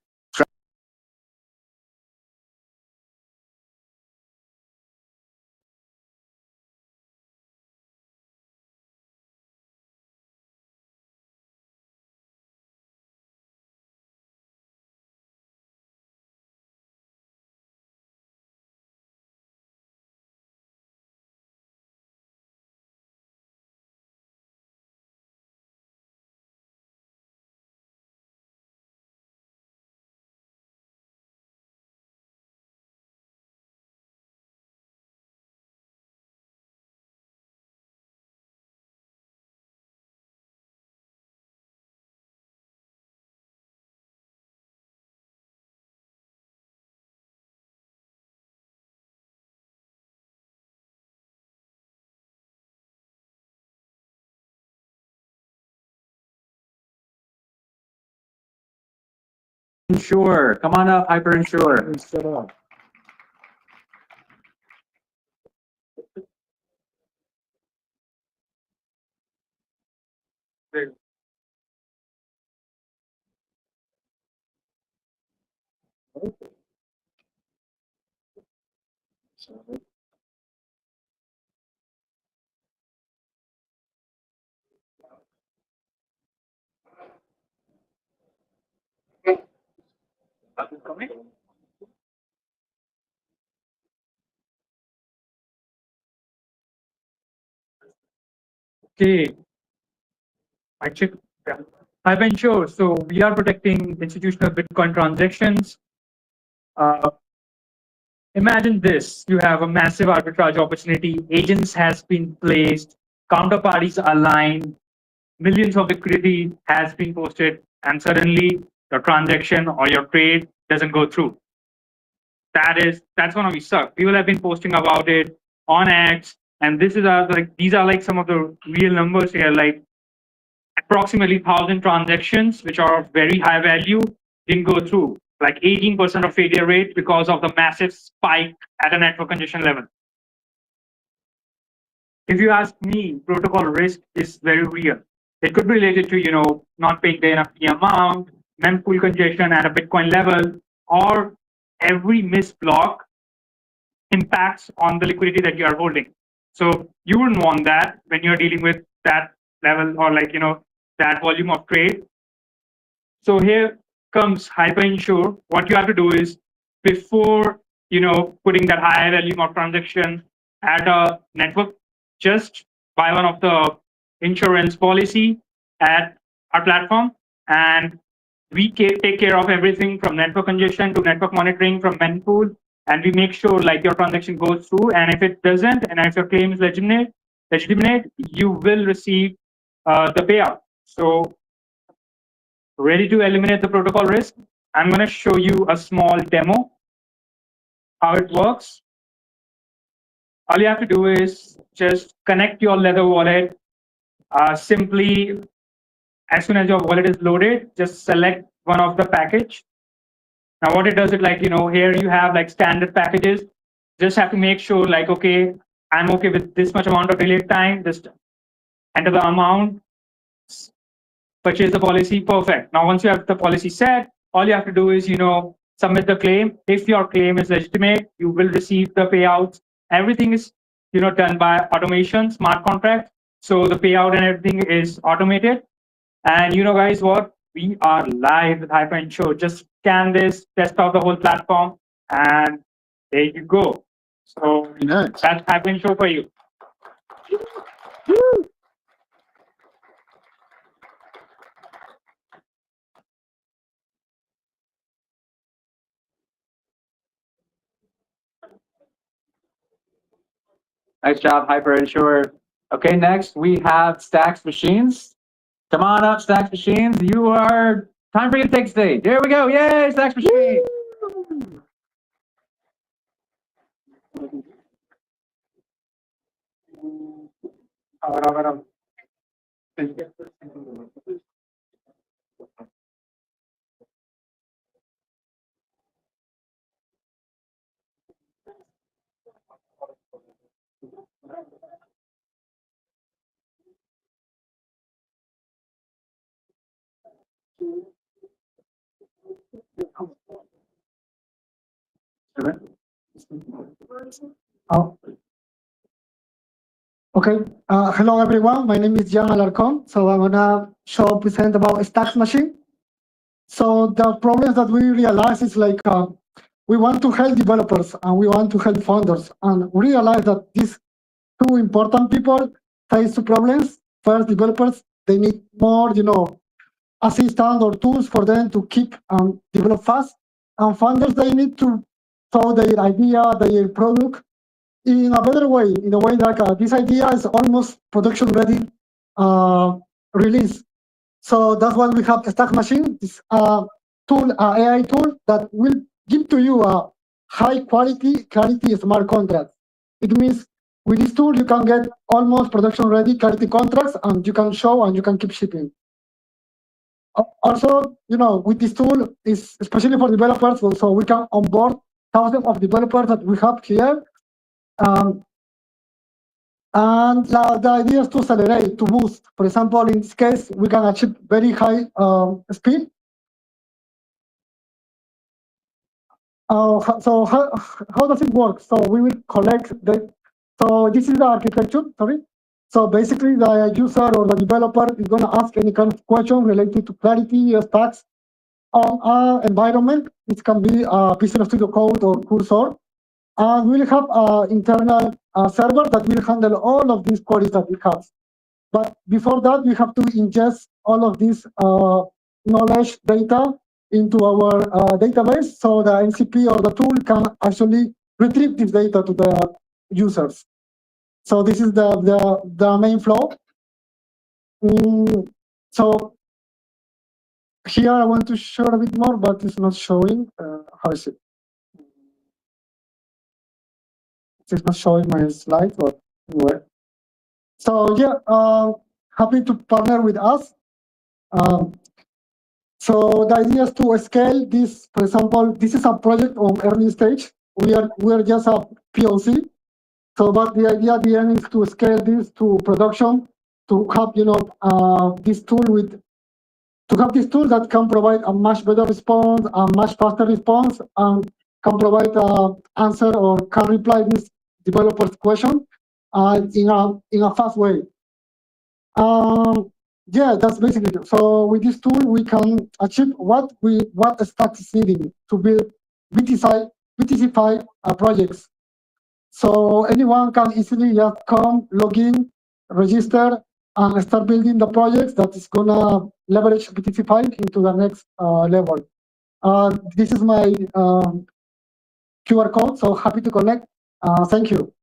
[SPEAKER 19] Insure. Come on up, Hyper Insure. Shut up. Okay. I check. Yeah. I've been sure. So we are protecting institutional Bitcoin transactions. Imagine this: you have a massive arbitrage opportunity. Agents has been placed, counterparties aligned, millions of liquidity has been posted, and suddenly your transaction or your trade doesn't go through. That's gonna be suck. People have been posting about it on X, and these are like some of the real numbers here, like approximately 1,000 transactions, which are of very high value, didn't go through. Like 18% of failure rate because of the massive spike at a network congestion level. If you ask me, protocol risk is very real. It could be related to, not paying the enough amount, mempool congestion at a Bitcoin level, or every missed block impacts on the liquidity that you are holding. So you wouldn't want that when you're dealing with that level or that volume of trade. So here comes HyperInsure. What you have to do is before putting that high volume of transaction at a network, just buy one of the insurance policy at our platform, and we take care of everything from network congestion to network monitoring from mempool, and we make sure your transaction goes through. And if it doesn't, and if your claim is legitimate, you will receive the payout. So ready to eliminate the protocol risk? I'm going to show you a small demo how it works. All you have to do is just connect your Ledger wallet. Simply, as soon as your wallet is loaded, just select one of the package. Now what it does is here you have standard packages. Just have to make sure okay, I'm okay with this much amount of delay time. Just enter the amount, purchase the policy, perfect. Now once you have the policy set, all you have to do is submit the claim. If your claim is legitimate, you will receive the payouts. Everything is done by automation, smart contract. So the payout and everything is automated. And guys, what? We are live with HyperInsure. Just scan this, test out the whole platform, and there you go. So that's HyperInsure for you. Nice job, HyperInsure. Okay, next we have Stacks Machines. Come on up, Stacks Machines. You are time for you to take stage. There we go. Yay, Stacks Machines.
[SPEAKER 21] Oh. Okay. Hello, everyone. My name is Jan Alarcon. So I'm gonna present about Stacks Machine. So the problems that we realize is we want to help developers and we want to help founders, and we realize that these two important people face two problems. First, developers, they need more, assistant or tools for them to keep and develop fast. And founders, they need to show their idea, their product in a better way, in a way that this idea is almost production ready release. So that's why we have Stack Machine, this tool, AI tool that will give to you a high quality clarity smart contract. It means with this tool you can get almost production ready clarity contracts, and you can show and you can keep shipping. Also, with this tool, is especially for developers, so we can onboard thousands of developers that we have here. And the idea is to accelerate, to boost. For example, in this case, we can achieve very high speed. So how does it work? So we will collect so this is the architecture, sorry. So basically the user or the developer is going to ask any kind of question related to clarity, stacks on our environment. It can be Visual Studio Code or Cursor. And we'll have an internal server that will handle all of these queries that we have. But before that, we have to ingest all of this knowledge data into our database, so the MCP or the tool can actually retrieve this data to the users. So this is the main flow. So here I want to show a bit more, but it's not showing. How is it? It's not showing my slide, but anyway. So yeah, happy to partner with us. So the idea is to scale this. For example, this is a project on early stage. We are just a POC. So, but the idea at the end is to scale this to production, to have this tool that can provide a much better response, a much faster response, and can provide answer or can reply this developer's question in a fast way. Yeah, that's basically it. So with this tool, we can achieve what Stacks is needing to build BTC-Fi projects. So anyone can easily just come, log in, register, and start building the projects that is gonna leverage BTC-Fi into the next level. This is my QR code, so happy to connect. Thank you.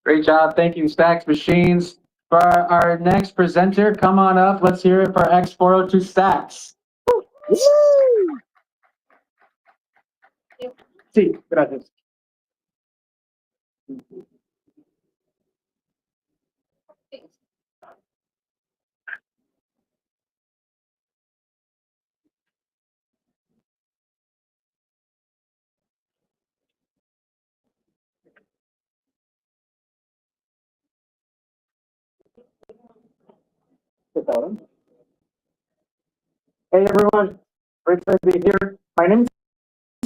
[SPEAKER 19] Great job. Thank you, Stacks Machines. For our next presenter, come on up. Let's hear it for X402 Stacks. Sí, gracias. Hey everyone, great to be here. My name is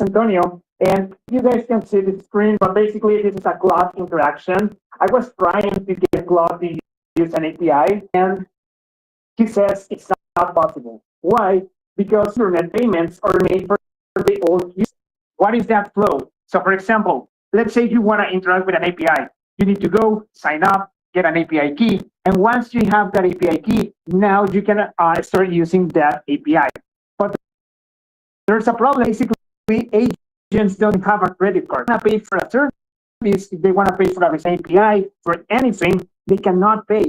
[SPEAKER 19] Antonio, and you guys can see the screen, but basically this is a cloud interaction. I was trying to get Claude to use an API, and he says it's not possible. Why? Because internet payments are made for the old use. What is that flow? So for example, let's say you want to interact with an API. You need to go, sign up, get an API key. And once you have that API key, now you can start using that API. But there's a problem. Basically, agents don't have a credit card. They want to pay for a service. If they want to pay for a API, for anything, they cannot pay.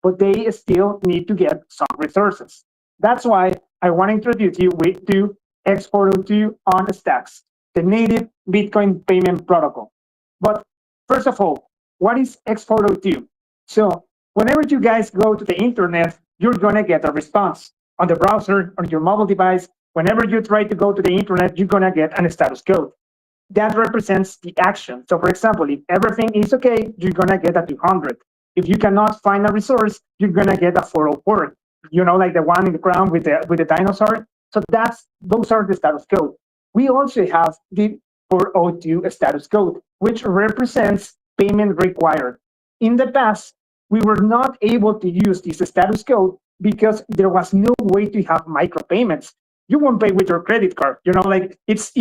[SPEAKER 19] But they still need to get some resources. That's why I want to introduce you to X402 on Stacks, the native Bitcoin payment protocol. But first of all, what is X402? So whenever you guys go to the internet, you're going to get a response on the browser, on your mobile device. Whenever you try to go to the internet, you're going to get a status code. That represents the action. So for example, if everything is okay, you're going to get a 200. If you cannot find a resource, you're going to get a 404. You know, like the one in the ground with the dinosaur. So those are the status code. We also have the 402 status code, which represents payment required. In the past, we were not able to use this status code because there was no way to have micropayments. You won't pay with your credit card. You know, like it's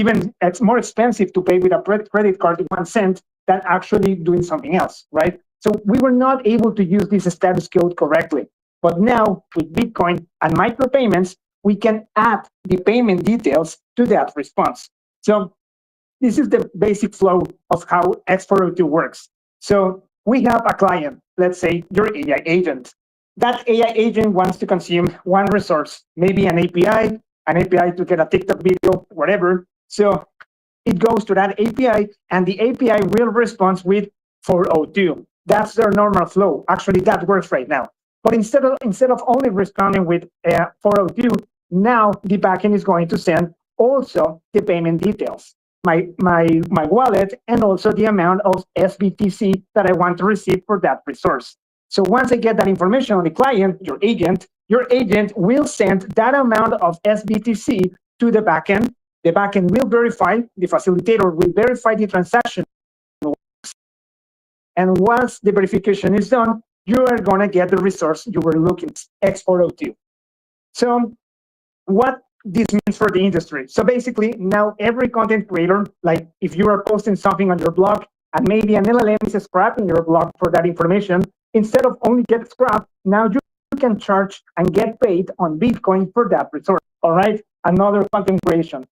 [SPEAKER 19] more expensive to pay with a credit card 1 cent than actually doing something else, right? So we were not able to use this status code correctly. But now with Bitcoin and micropayments, we can add the payment details to that response. So this is the basic flow of how X402 works. So we have a client, let's say your AI agent. That AI agent wants to consume one resource, maybe an API to get a TikTok video, whatever. So it goes to that API, and the API will respond with 402. That's their normal flow. Actually, that works right now. But instead of only responding with 402, now the backend is going to send also the payment details, my wallet, and also the amount of SBTC that I want to receive for that resource. So once I get that information on the client, your agent will send that amount of SBTC to the backend. The backend will verify, the facilitator will verify the transaction. And once the verification is done, you are going to get the resource you were looking at, X402. So what this means for the industry. So basically, now every content creator, like if you are posting something on your blog and maybe an LLM is scrapping your blog for that information,
[SPEAKER 9] instead of only get scrap, now you can charge and get paid on Bitcoin for that resource. All right, another content creation.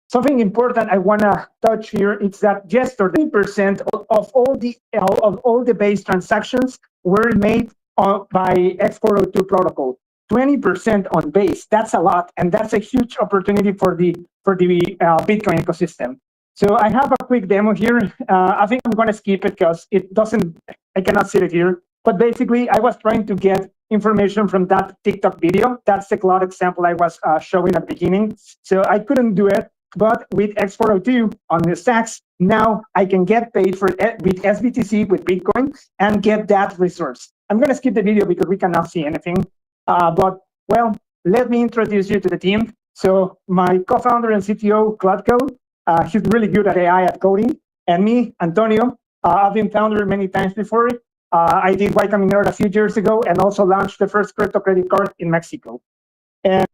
[SPEAKER 9] Something important I want to touch here is that yesterday, 30% of all the base transactions were made by X402 protocol. 20% on base. That's a lot, and that's a huge opportunity for the Bitcoin ecosystem. So I have a quick demo here. I think I'm going to skip it because it doesn't. I cannot see it here. But basically, I was trying to get information from that TikTok video. That's the cloud example I was showing at the beginning. So I couldn't do it. But with X402 on the stacks, now I can get paid for it with SBTC, with Bitcoin, and get that resource. I'm going to skip the video because we cannot see anything. But, well, let me introduce you to the team. So my co-founder and CTO, Cloudco, he's really good at AI, at coding. And me, Antonio, I've been founder many times before. I did Y Combinator a few years ago and also launched the first crypto credit card in Mexico. And,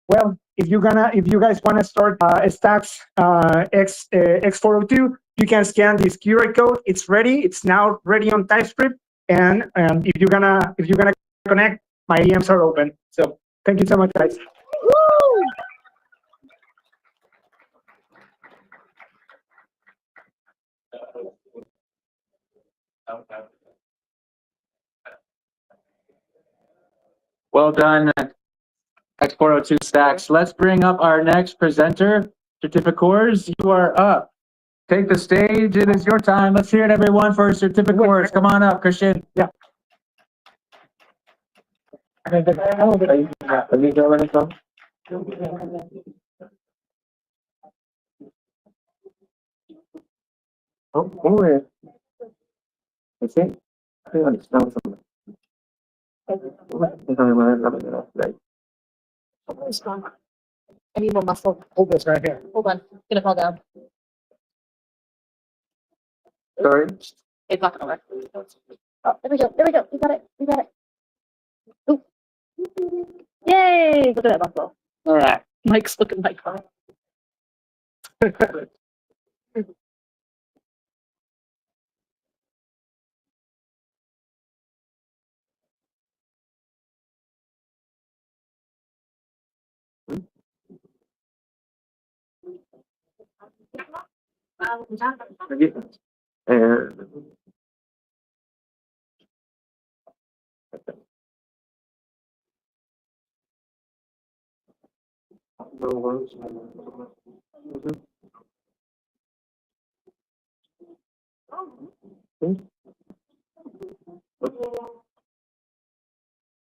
[SPEAKER 9] well, if you guys want to start Stacks X402, you can scan this QR code. It's ready. It's now ready on TypeScript. And if you're gonna connect, my DMs are open. So thank you so much, guys. Woo!
[SPEAKER 19] Well done, X402 Stacks. Let's bring up our next presenter, Certificors. You are up. Take the stage. It is your time. Let's hear it, everyone, for Certificors. Come on up, Christian.
[SPEAKER 9] Yeah.
[SPEAKER 22] I need more muscle.
[SPEAKER 9] Hold this right here.
[SPEAKER 22] Hold on. It's gonna fall down.
[SPEAKER 19] Sorry.
[SPEAKER 22] It's not gonna work. Oh, there we go. There we go. We got it. We got it. Ooh. Yay! Look at that muscle.
[SPEAKER 19] All right.
[SPEAKER 22] Mike's looking like fun.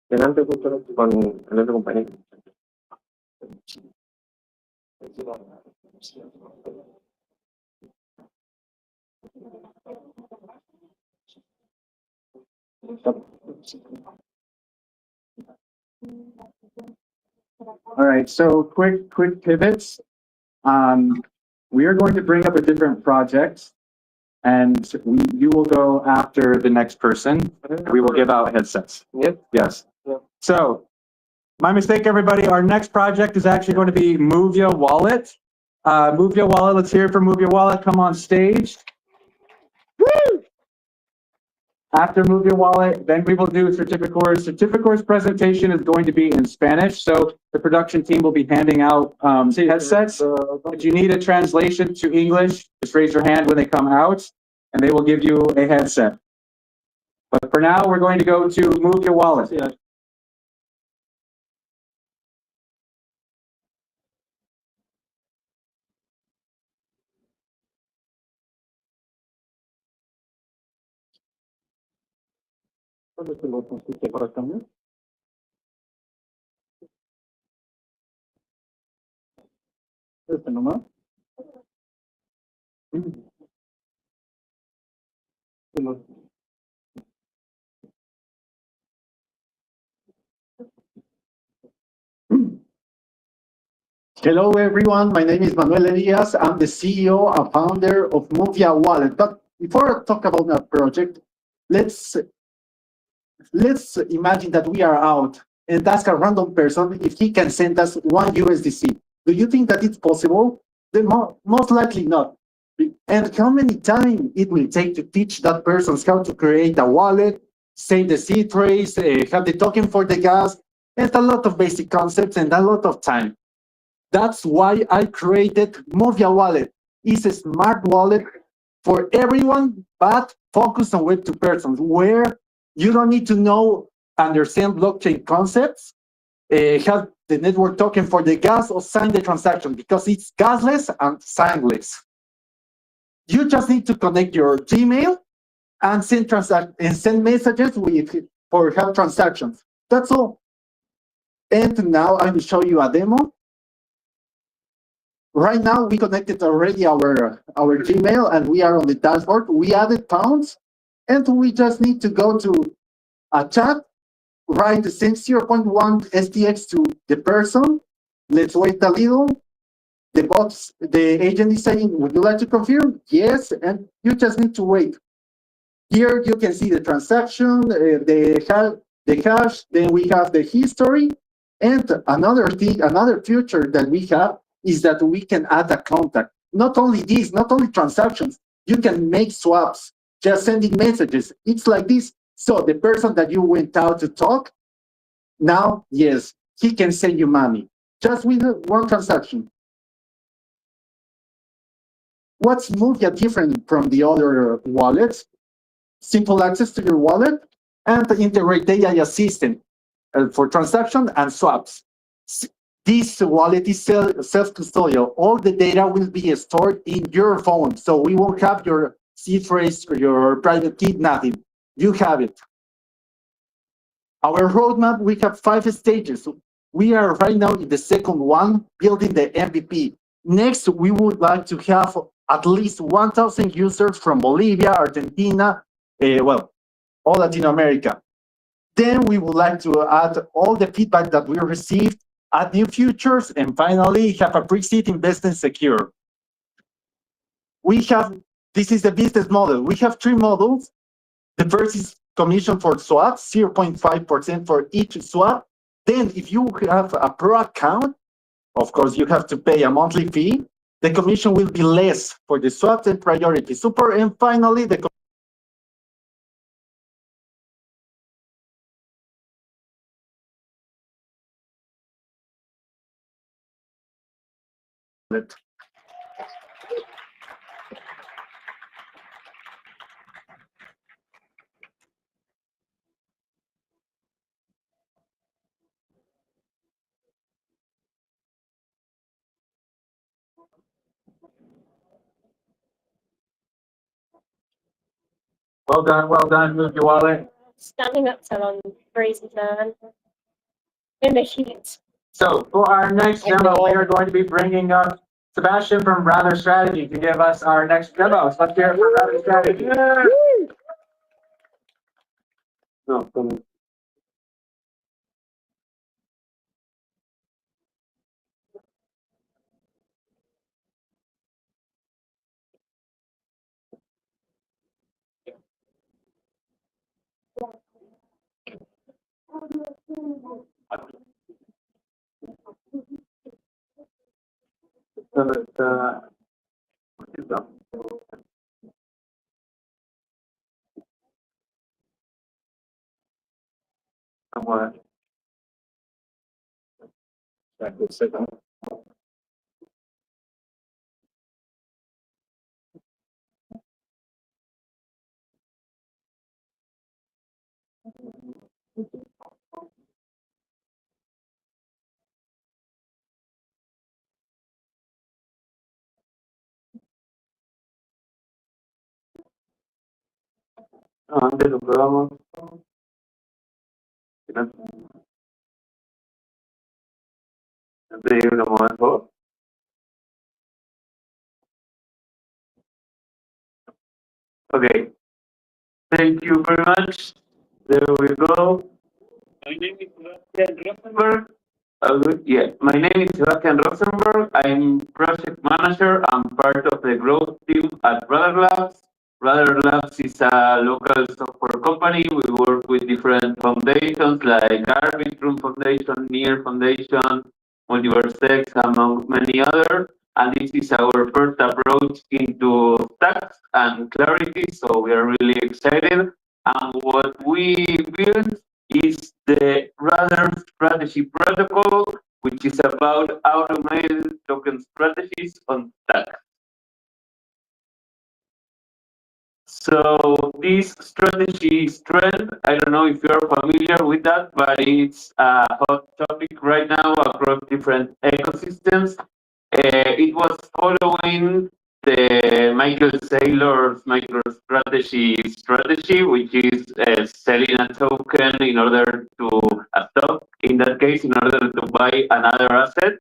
[SPEAKER 19] Delante justo con el otro compañero. All right, so quick pivots. We are going to bring up a different project, and you will go after the next person. We will give out headsets. Yep. Yes. Yep. So, my mistake, everybody. Our next project is actually going to be Move Your Wallet. Move Your Wallet. Let's hear it from Move Your Wallet. Come on stage. Woo! After Move Your Wallet, then we will do Certificors. Certificors presentation is going to be in Spanish, so the production team will be handing out headsets. If you need a translation to English, just raise your hand when they come out, and they will give you a headset. But for now, we're going to go to Move Your Wallet. Yeah. Este nomás.
[SPEAKER 20] Hello, everyone. My name is Manuel Elias. I'm the CEO and founder of Movia Wallet. But before I talk about that project, let's imagine that we are out and ask a random person if he can send us one USDC. Do you think that it's possible? Most likely not, And how many time it will take to teach that person how to create a wallet, save the seed phrase, have the token for the gas, and a lot of basic concepts and a lot of time. That's why I created Movia Wallet. It's a smart wallet for everyone, but focus on web to persons, where you don't need to understand blockchain concepts, have the network token for the gas, or sign the transaction, because it's gasless and signless. You just need to connect your Gmail and send messages for help transactions. That's all. And now I will show you a demo. Right now, we connected already our Gmail, and we are on the dashboard. We added pounds, and we just need to go to a chat, write the same 0.1 STX to the person. Let's wait a little. The agent is saying, would you like to confirm? Yes, and you just need to wait. Here you can see the transaction, the hash, then we have the history. And another feature that we have is that we can add a contact. Not only this, not only transactions, you can make swaps, just sending messages. It's like this. So the person that you went out to talk, now, yes, he can send you money, just with one transaction. What's Movia different from the other wallets? Simple access to your wallet and integrate AI assistant for transaction and swaps. This wallet is self-custodial. All the data will be stored in your phone, so we won't have your seed phrase or your private key, nothing. You have it. Our roadmap, we have 5 stages. We are right now in the second one, building the MVP. Next, we would like to have at least 1,000 users from Bolivia, Argentina, all Latin America. Then we would like to add all the feedback that we received, add new features, and finally have a pre-seed investment secure. This is the business model. We have 3 models. The first is commission for swaps, 0.5% for each swap. Then if you have a pro account, of course, you have to pay a monthly fee. The commission will be less for the swaps and priority super. And finally, the
[SPEAKER 19] Well done, move your wallet.
[SPEAKER 22] Standing up till I'm freezing, man. In the heat.
[SPEAKER 19] So for our next demo, we are going to be bringing up Sebastian from Rather Strategy to give us our next demo. So let's hear it for Rather Strategy. No, what? Antes lo probamos. Antes de ir a momento. Okay. Thank you very much. There we go. My name is Sebastian Rosenberg. My name is Sebastian Rosenberg. I'm project manager. I'm part of the growth team at Rather Labs. Rather Labs is a local software company. We work with different foundations like Arbitrum Foundation, Near Foundation, Multiverse X, among many others. and this is our first approach into stacks and clarity, so we are really excited. And what we built is the Rudder Strategy Protocol, which is about automated token strategies on stacks. So this strategy trend, I don't know if you're familiar with that, but it's a hot topic right now across different ecosystems. It was following the Michael Saylor's strategy, which is selling a token in order to a stock, in that case, in order to buy another asset,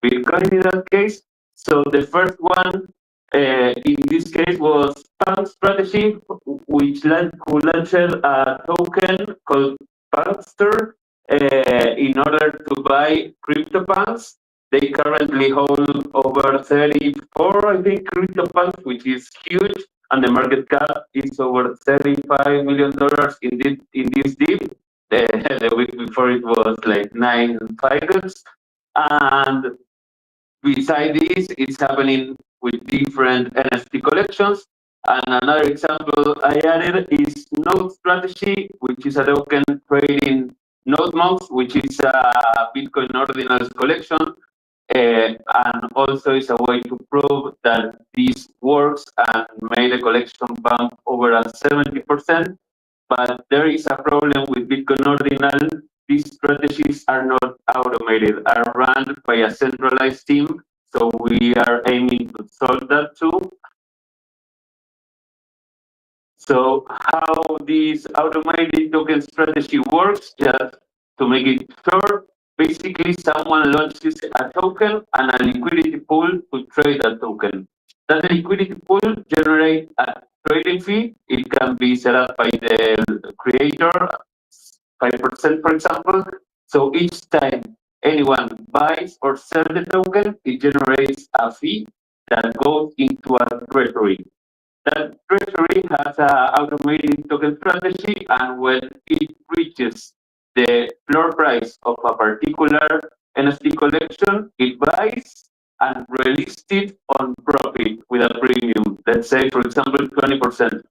[SPEAKER 19] Bitcoin in that case. So the first one in this case was Punk Strategy, who launched a token called Punkster in order to buy CryptoPunks. They currently hold over 34, I think, CryptoPunks, which is huge, and the market cap is over $35 million in this dip. The week before it was like 9 figures. And beside this, it's happening with different NFT collections. And another example I added is Node Strategy, which is a token trading node monks, which is a Bitcoin ordinals collection. And also is a way to prove that this works and made the collection bump over a 70%. But there is a problem with Bitcoin ordinal. These strategies are not automated, are run by a centralized team. So we are aiming to solve that too. So how this automated token strategy works, just to make it short, basically someone launches a token and a liquidity pool to trade that token. That liquidity pool generates a trading fee. It can be set up by the creator, 5% for example. So each time anyone buys or sells the token, it generates a fee that goes into a treasury. That treasury has an automated token strategy, and when it reaches the floor price of a particular NFT collection, it buys and releases it on profit with a premium. Let's say, for example, 20%.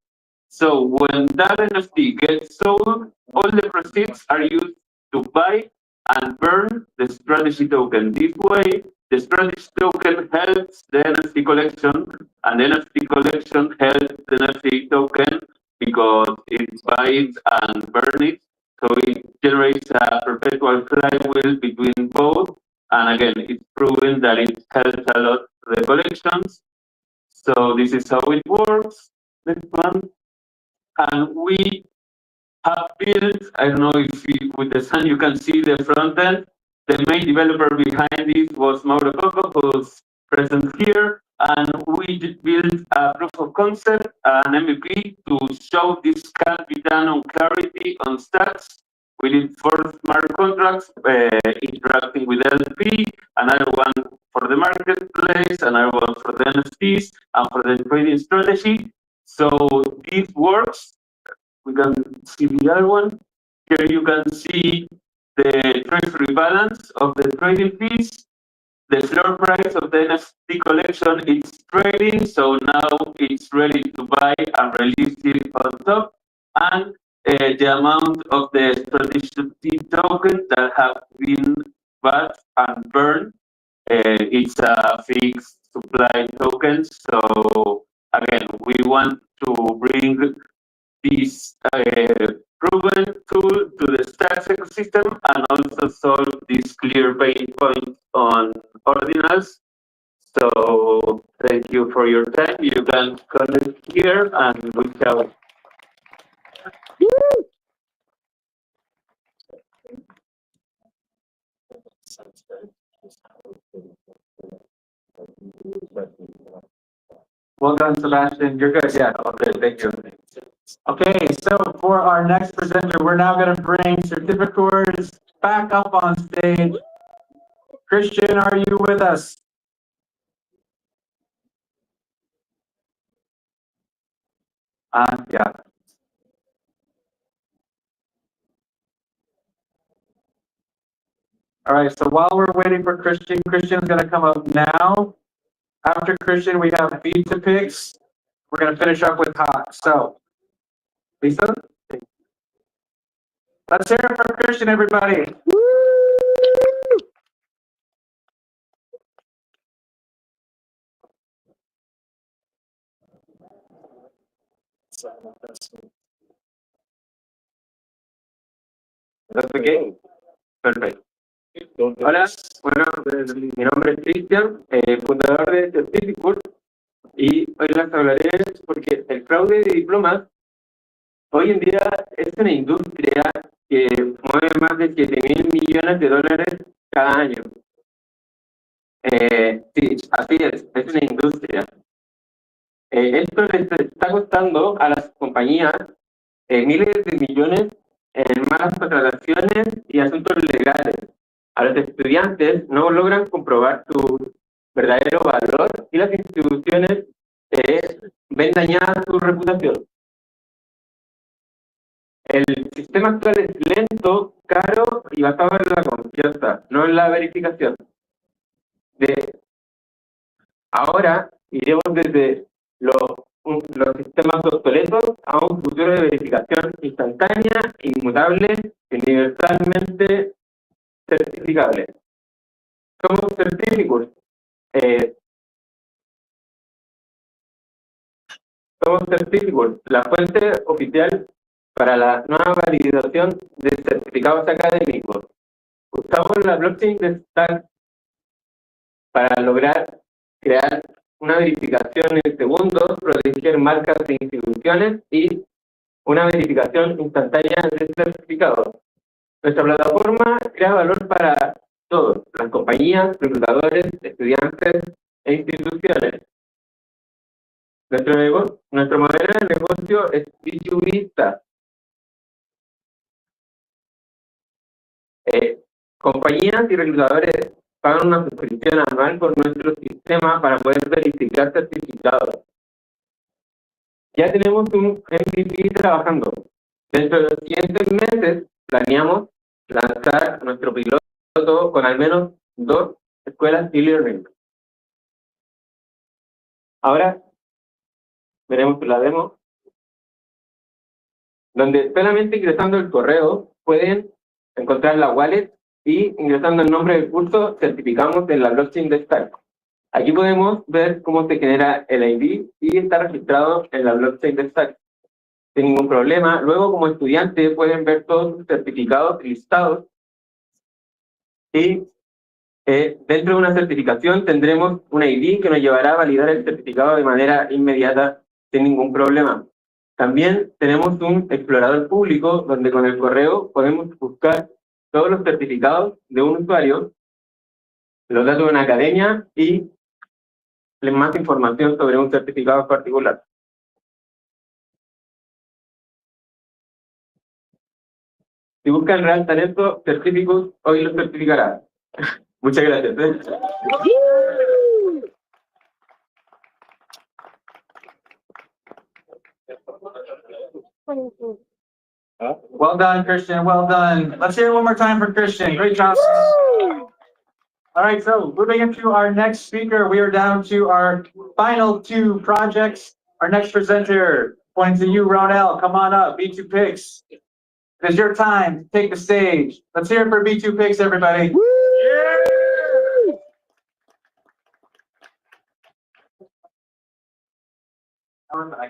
[SPEAKER 19] So when that NFT gets sold, all the proceeds are used to buy and burn the strategy token. This way, the strategy token helps the NFT collection, and the NFT collection helps the NFT token because it buys and burns it. So it generates a perpetual flywheel between both. And again, it's proven that it helps a lot the collections. So this is how it works. Next one. And we have built, I don't know if with the sun you can see the front end. The main developer behind this was Mauro Coco, who's present here. And we built a proof of concept, an MVP, to show this can be done on Clarity, on stacks. We did 4 smart contracts interacting with LP, another one for the marketplace, another one for the NFTs, and for the trading strategy. So this works. We can see the other one. Here you can see the treasury balance of the trading fees. The floor price of the NFT collection is trading, so now it's ready to buy and release it on top. And the amount of the strategy token that have been bought and burned, it's a fixed supply token. So again, we want to bring this proven tool to the stacks ecosystem and also solve this clear pain point on ordinals. So thank you for your time. You can connect here and we have. Welcome, Sebastian. You're good. Yeah. Okay. Thank you. Okay. So for our next presenter, we're now going to bring certificators back up on stage. Christian, are you with us? Yeah. All right. So while we're waiting for Christian, Christian's going to come up now. After Christian, we have Beat2Pix. We're going to finish up with Hot. So, Lisa? Let's hear it for Christian, everybody. ¿Estás ok? Perfecto. Hola, bueno, mi nombre es Cristian, fundador de Certificate, y hoy les hablaré porque el fraude de diplomas hoy en día es una industria que mueve más de 7.000 millones de dólares cada año. Sí, así es una industria. Esto les está costando a las compañías miles de millones en malas contrataciones y asuntos legales. A los estudiantes no logran comprobar su verdadero valor y las instituciones ven dañada su reputación. El sistema actual es lento, caro y basado en la confianza, no en la verificación. Ahora iremos desde los sistemas obsoletos a un futuro de verificación instantánea, inmutable, universalmente certificable. Somos Certificate. Somos Certificate, la fuente oficial para la nueva validación de certificados académicos. Usamos la blockchain de Stack para lograr crear una verificación en segundos, proteger marcas e instituciones y una verificación instantánea de certificados. Nuestra plataforma crea valor para todos, las compañías, reclutadores, estudiantes e instituciones. Nuestro modelo de negocio es B2B. Compañías y reclutadores pagan una suscripción anual por nuestro sistema para poder verificar certificados. Ya tenemos un MVP trabajando. Dentro de los siguientes meses planeamos lanzar nuestro piloto con al menos 2 escuelas e-learning. Ahora veremos la demo, donde solamente ingresando el correo pueden encontrar la wallet y ingresando el nombre del curso certificamos en la blockchain de Stack. Aquí podemos ver cómo se genera el ID y está registrado en la blockchain de Stack sin ningún problema. Luego, como estudiante, pueden ver todos sus certificados listados y dentro de una certificación tendremos un ID que nos llevará a validar el certificado de manera inmediata sin ningún problema. También tenemos un explorador público donde con el correo podemos buscar todos los certificados de un usuario, los datos de una academia y más información sobre un certificado particular. Si buscan Real Talento, Certificus hoy los certificará. Muchas gracias. Well done, Christian. Well done. Let's hear it one more time for Christian. Great job. All right, so moving into our next speaker, we are down to our final 2 projects. Our next presenter, pointing to you, Ronell. Come on up, B2Pix. It's your time. Take the stage. Let's hear it for B2Pix, everybody.
[SPEAKER 4] But I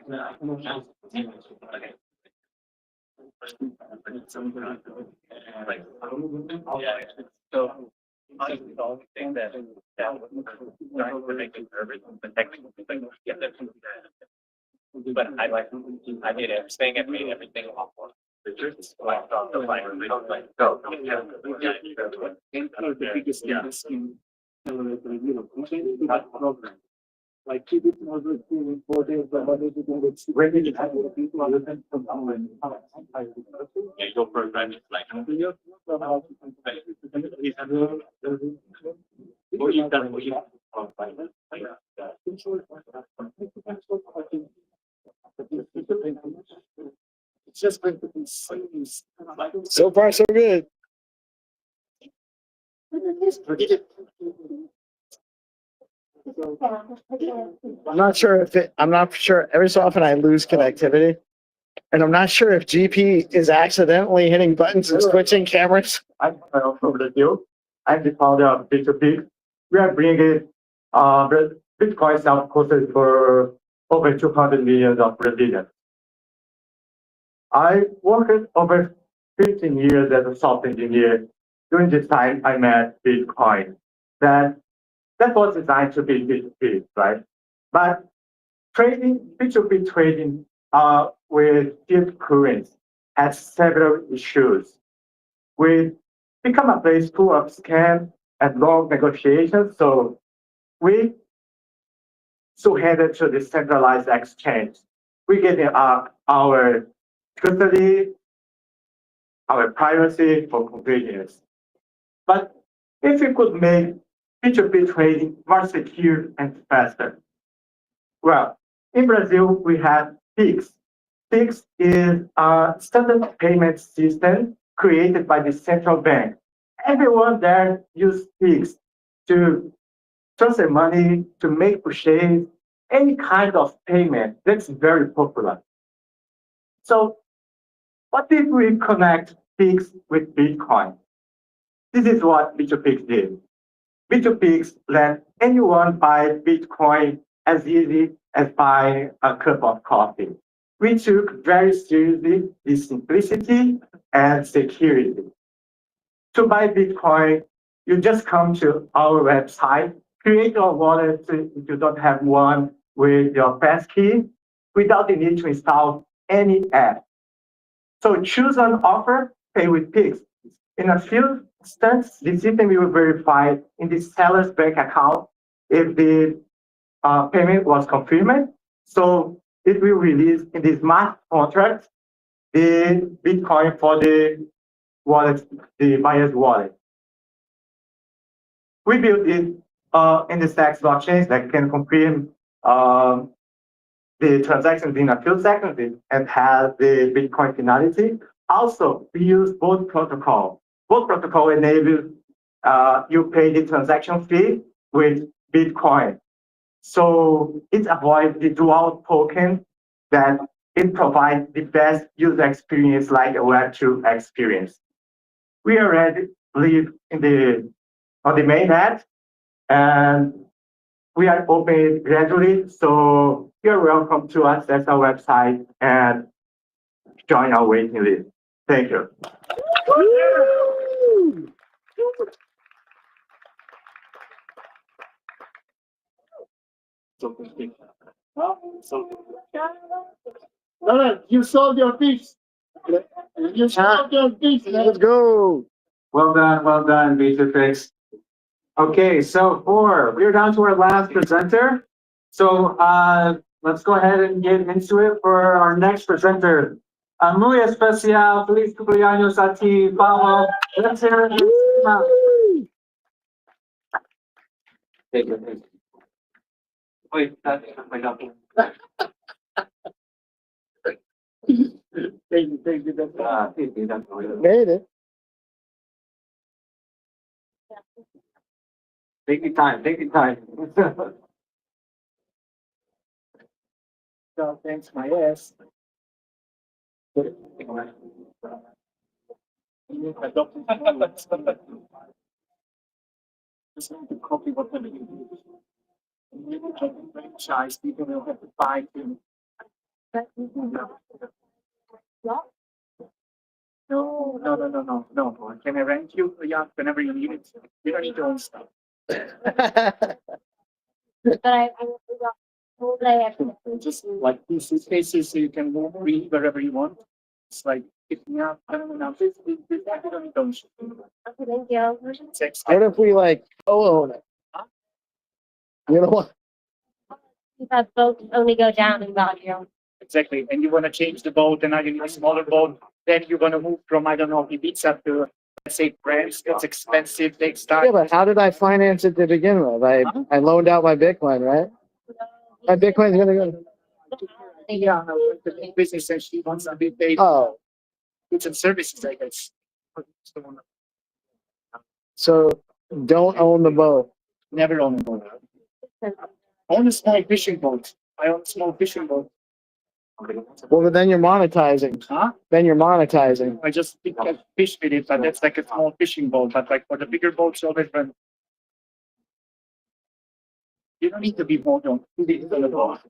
[SPEAKER 4] did everything and made everything awful. Like keep it more good, 4 days, but what is it going to ready to have people on the fence from go for a run, like it's just going to be so far so good.
[SPEAKER 20] I'm not sure if it, I'm not sure. Every so often I lose connectivity. And I'm not sure if GP is accidentally hitting buttons and switching cameras.
[SPEAKER 19] I'm from Brazil. I'm the founder of P2P. We are bringing Bitcoin self-custody for over 200 million of Brazilians. I worked over 15 years as a software engineer. During this time, I met Bitcoin. That was designed to be P2P, right? But trading, P2P trading with fiat currency has several issues. We become a place full of scam and long negotiations, so we surrendered to the centralized exchange. We get our custody, our privacy for convenience. But if we could make P2P trading more secure and faster, well, in Brazil, we have PIX. PIX is a standard payment system created by the central bank. Everyone there uses PIX to transfer money, to make purchase, any kind of payment. That's very popular. So what if we connect PIX with Bitcoin? This is what B2Pix did. B2Pix let anyone buy Bitcoin as easy as buying a cup of coffee. We took very seriously the simplicity and security. To buy Bitcoin, you just come to our website, create your wallet if you don't have one with your passkey, without the need to install any app. So choose an offer, pay with Pix. In a few instances, the system will verify in the seller's bank account if the payment was confirmed. So it will release in the smart contract the Bitcoin for the wallet, the buyer's wallet. We built it in the Stacks blockchain that can confirm the transaction in a few seconds and has the Bitcoin finality. Also, we use both protocol. Both protocol enable you pay the transaction fee with Bitcoin. So it avoids the dual token that it provides the best user experience like a Web2 experience. We already live on the main net, and we are open gradually. So you're welcome to access our website and join our waiting list. Thank you.
[SPEAKER 21] You sold your piece. You sold your piece.
[SPEAKER 20] Let's go.
[SPEAKER 19] Well done, B2Fix. Okay, so we're down to our last presenter. So let's go ahead and get into it for our next presenter. Muy especial, feliz cumpleaños a ti, Paulo. Let's hear it. Thank you. Wait, that's my double. Thank you. That's
[SPEAKER 20] Made it.
[SPEAKER 19] Take your time. So thanks, my ass. Just need to copy what I'm doing. You can franchise, people will have to buy them. No. Can I rent you? Yeah, whenever you need it. You don't need your own stuff. Just like two suitcases so you can read wherever you want. It's like picking up, I don't know, this, you don't need those.
[SPEAKER 22] Thank you.
[SPEAKER 20] What if we like co-own it? You know what?
[SPEAKER 22] You have folks only go down and down here.
[SPEAKER 19] Exactly. And you want to change the boat, and now you need a smaller boat. Then you're going to move from, I don't know, Ibiza to, let's say, France. It's expensive, takes time.
[SPEAKER 20] Yeah, but how did I finance it to begin with? I loaned out my Bitcoin, right? My Bitcoin's gonna go.
[SPEAKER 19] Yeah, the business actually wants to be paid.
[SPEAKER 20] Oh.
[SPEAKER 19] Goods and services, I guess.
[SPEAKER 20] So don't own the boat.
[SPEAKER 19] Never own a boat.
[SPEAKER 21] I own a small fishing boat. I own a small fishing boat.
[SPEAKER 11] Well, but then you're monetizing.
[SPEAKER 21] Huh?
[SPEAKER 11] Then you're monetizing.
[SPEAKER 21] I just fish with it, but it's like a small fishing boat. But like for the bigger boats, always run. You don't need to be boat on. You need to be on the boat.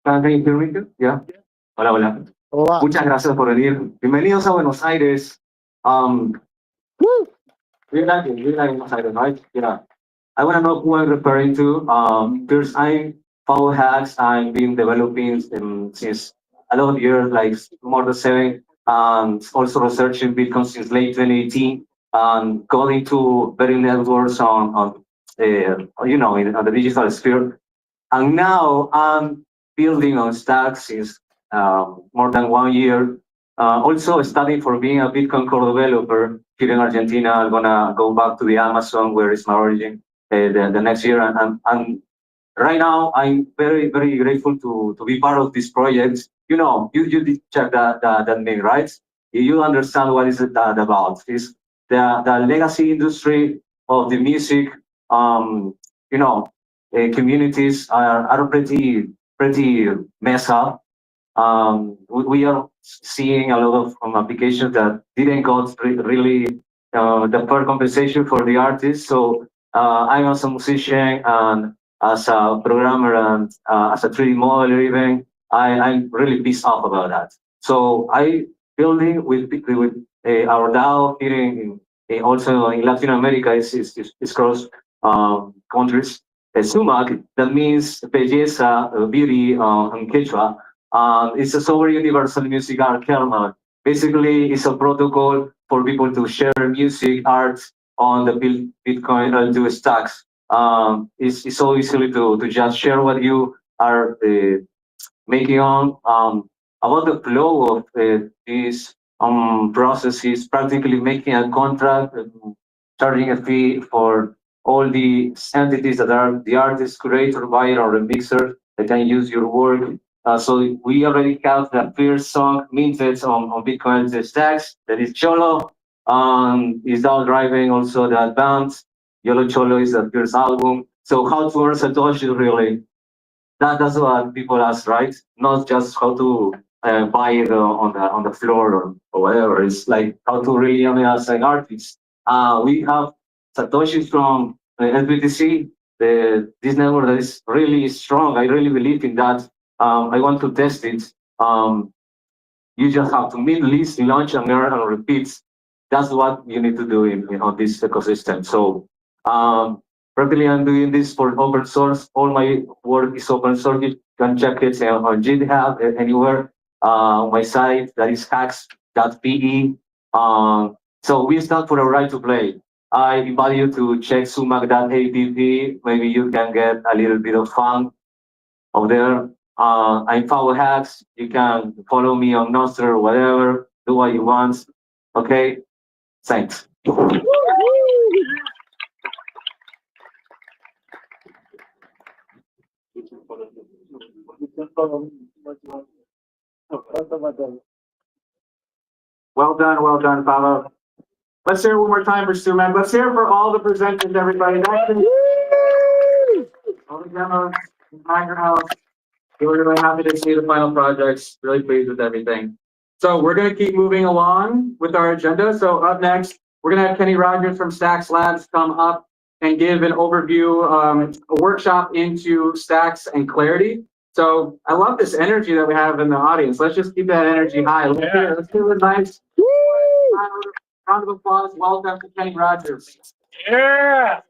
[SPEAKER 6] Can you hear me? Yeah. Hola, hola.
[SPEAKER 11] Hola.
[SPEAKER 6] Muchas gracias por venir. Bienvenidos a Buenos Aires. We like it. We like Buenos Aires, right? Yeah. I want to know who I'm referring to. Because I follow hacks. I've been developing since a lot of years, like more than 7. Also researching Bitcoin since late 2018. Going to very networks on the digital sphere. And now I'm building on stacks since more than 1 year. Also studying for being a Bitcoin core developer here in Argentina. I'm gonna go back to the Amazon where is my origin the next year. And right now I'm very, very grateful to be part of this project. You know, you did check that name, right? You understand what is that about. It's the legacy industry of the music, communities are pretty messed up. We are seeing a lot of applications that didn't got really the fair compensation for the artists. So I'm as a musician and as a programmer and as a 3D modeler even, I'm really pissed off about that. So I building with our DAO here also in Latin America is cross countries. Sumac, that means belleza, beauty in Quechua. It's a software universal music art kernel. Basically, it's a protocol for people to share music, art on the Bitcoin to stacks. It's so easily to just share what you are making on. About the flow of this process is practically making a contract, charging a fee for all the entities that are the artist, curator, buyer, or remixer that can use your work. So we already have the first song minted on Bitcoin stacks. That is Cholo. Is now driving also the advance. Yolo Cholo is the first album. So how to earn Satoshi really? That's what people ask, right? Not just how to buy it on the floor or whatever. It's like how to really earn as an artist. We have Satoshi from SBTC, this network that is really strong. I really believe in that. I want to test it. You just have to mint, list, launch, and earn and repeat. That's what you need to do on this ecosystem. So practically I'm doing this for open source. All my work is open source. You can check it on GitHub, anywhere. On my site, that is hacks.pe. So we stand for a right to play. I invite you to check sumac.app. Maybe you can get a little bit of fun over there. I follow hacks. You can follow me on Nostr or whatever. Do what you want. Okay? Thanks.
[SPEAKER 19] Well done, Paolo. Let's hear it one more time for Sumac. Let's hear it for all the presenters, everybody. All the demos, background. We're really happy to see the final projects. Really pleased with everything. So we're going to keep moving along with our agenda. So up next, we're going to have Kenny Rogers from Stacks Labs come up and give an overview, a workshop into Stacks and Clarity. So I love this energy that we have in the audience. Let's just keep that energy high. Let's give it a nice round of applause. Welcome to Kenny Rogers.
[SPEAKER 21] Yeah.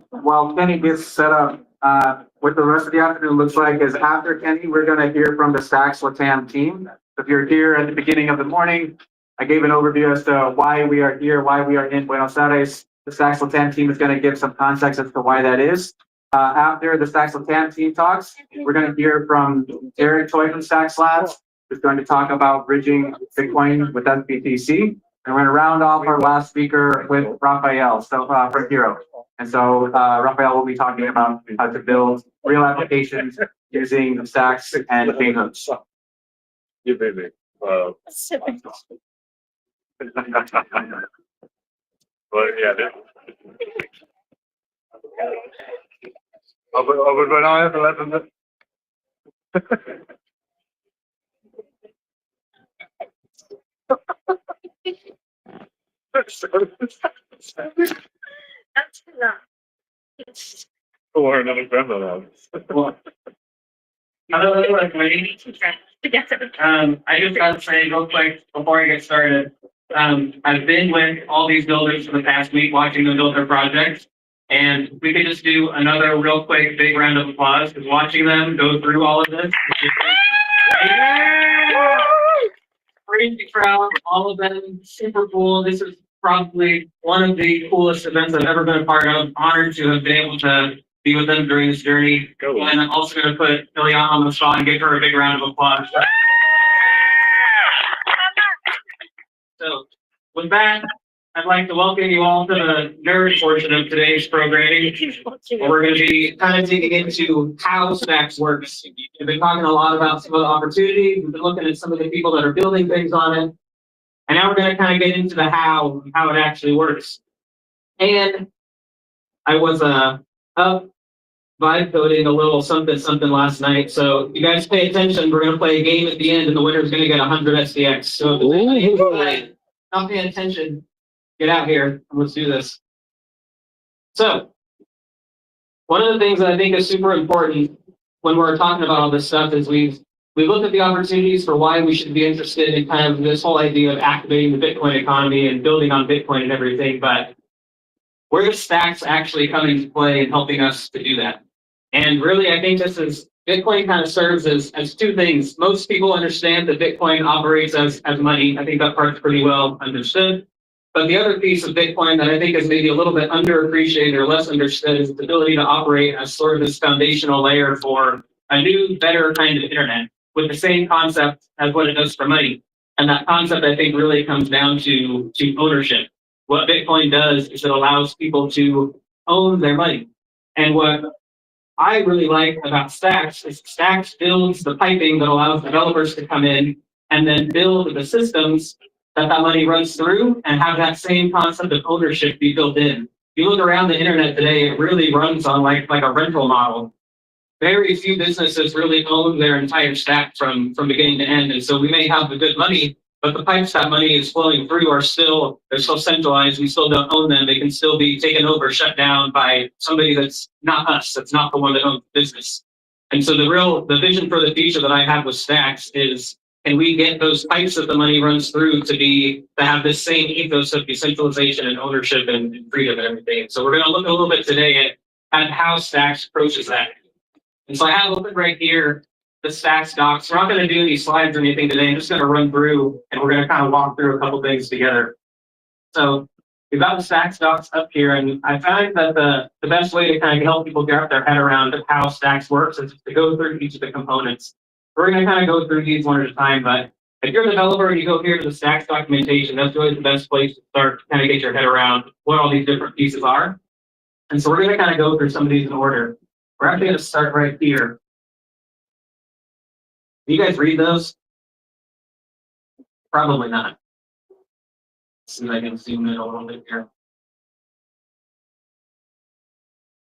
[SPEAKER 19] While Kenny gets set up, what the rest of the afternoon looks like is after Kenny, we're going to hear from the Stacks Latam team. If you're here at the beginning of the morning, I gave an overview as to why we are here, why we are in Buenos Aires. The Stacks Latam team is going to give some context as to why that is. After the Stacks Latam team talks, we're going to hear from Eric Toy from Stacks Labs, who's going to talk about bridging Bitcoin with SBTC. And we're going to round off our last speaker with Rafael, so from Hero. And so Rafael will be talking about how to build real applications using stacks and chain hooks.
[SPEAKER 7] Yeah, baby. But yeah, aber now
[SPEAKER 8] That's enough.
[SPEAKER 7] or another grandma.
[SPEAKER 8] Hello, everybody. I just got to say real quick before I get started, I've been with all these builders for the past week watching them build their projects, and we could just do another real quick big round of applause because watching them go through all of this. Crazy crowd, all of them, super cool. This is probably one of the coolest events I've ever been a part of. Honored to have been able to be with them during this journey. And I'm also going to put Ileana on the spot and give her a big round of applause. So, with that, I'd like to welcome you all to the nerd portion of today's programming. We're going to be kind of digging into how Stacks works. We've been talking a lot about some of the opportunities. We've been looking at some of the people that are building things on it. And now we're going to kind of get into the how it actually works. And I was up vibe coding a little something last night. So you guys pay attention. We're going to play a game at the end, and the winner's going to get 100 SDX. So if anybody not paying attention, get out here and let's do this. So one of the things that I think is super important when we're talking about all this stuff is we looked at the opportunities for why we should be interested in kind of this whole idea of activating the Bitcoin economy and building on Bitcoin and everything. But where does Stacks actually come into play in helping us to do that? And really, I think Bitcoin kind of serves as two things. Most people understand that Bitcoin operates as money. I think that part's pretty well understood. But the other piece of Bitcoin that I think is maybe a little bit underappreciated or less understood is its ability to operate as sort of this foundational layer for a new, better kind of internet with the same concept as what it does for money. And that concept, I think, really comes down to ownership. What Bitcoin does is it allows people to own their money. And what I really like about Stacks is Stacks builds the piping that allows developers to come in and then build the systems that money runs through and have that same concept of ownership be built in. If you look around the internet today, it really runs on like a rental model. Very few businesses really own their entire stack from beginning to end. And so we may have the good money, but the pipes that money is flowing through they're still centralized. We still don't own them. They can still be taken over, shut down by somebody that's not us. That's not the one that owns the business. And so the vision for the future that I have with Stacks is, can we get those pipes that the money runs through to have this same ethos of decentralization and ownership and freedom and everything? So we're going to look a little bit today at how Stacks approaches that. And so I have open right here the Stacks docs. We're not going to do any slides or anything today. I'm just going to run through and we're going to kind of walk through a couple things together. So we've got the Stacks docs up here, and I find that the best way to kind of help people get their head around how Stacks works is to go through each of the components. We're going to kind of go through these one at a time, but if you're a developer and you go here to the Stacks documentation, that's really the best place to start to kind of get your head around what all these different pieces are. And so we're going to kind of go through some of these in order. We're actually going to start right here. Can you guys read those? Probably not. Let's see if I can zoom in a little bit here.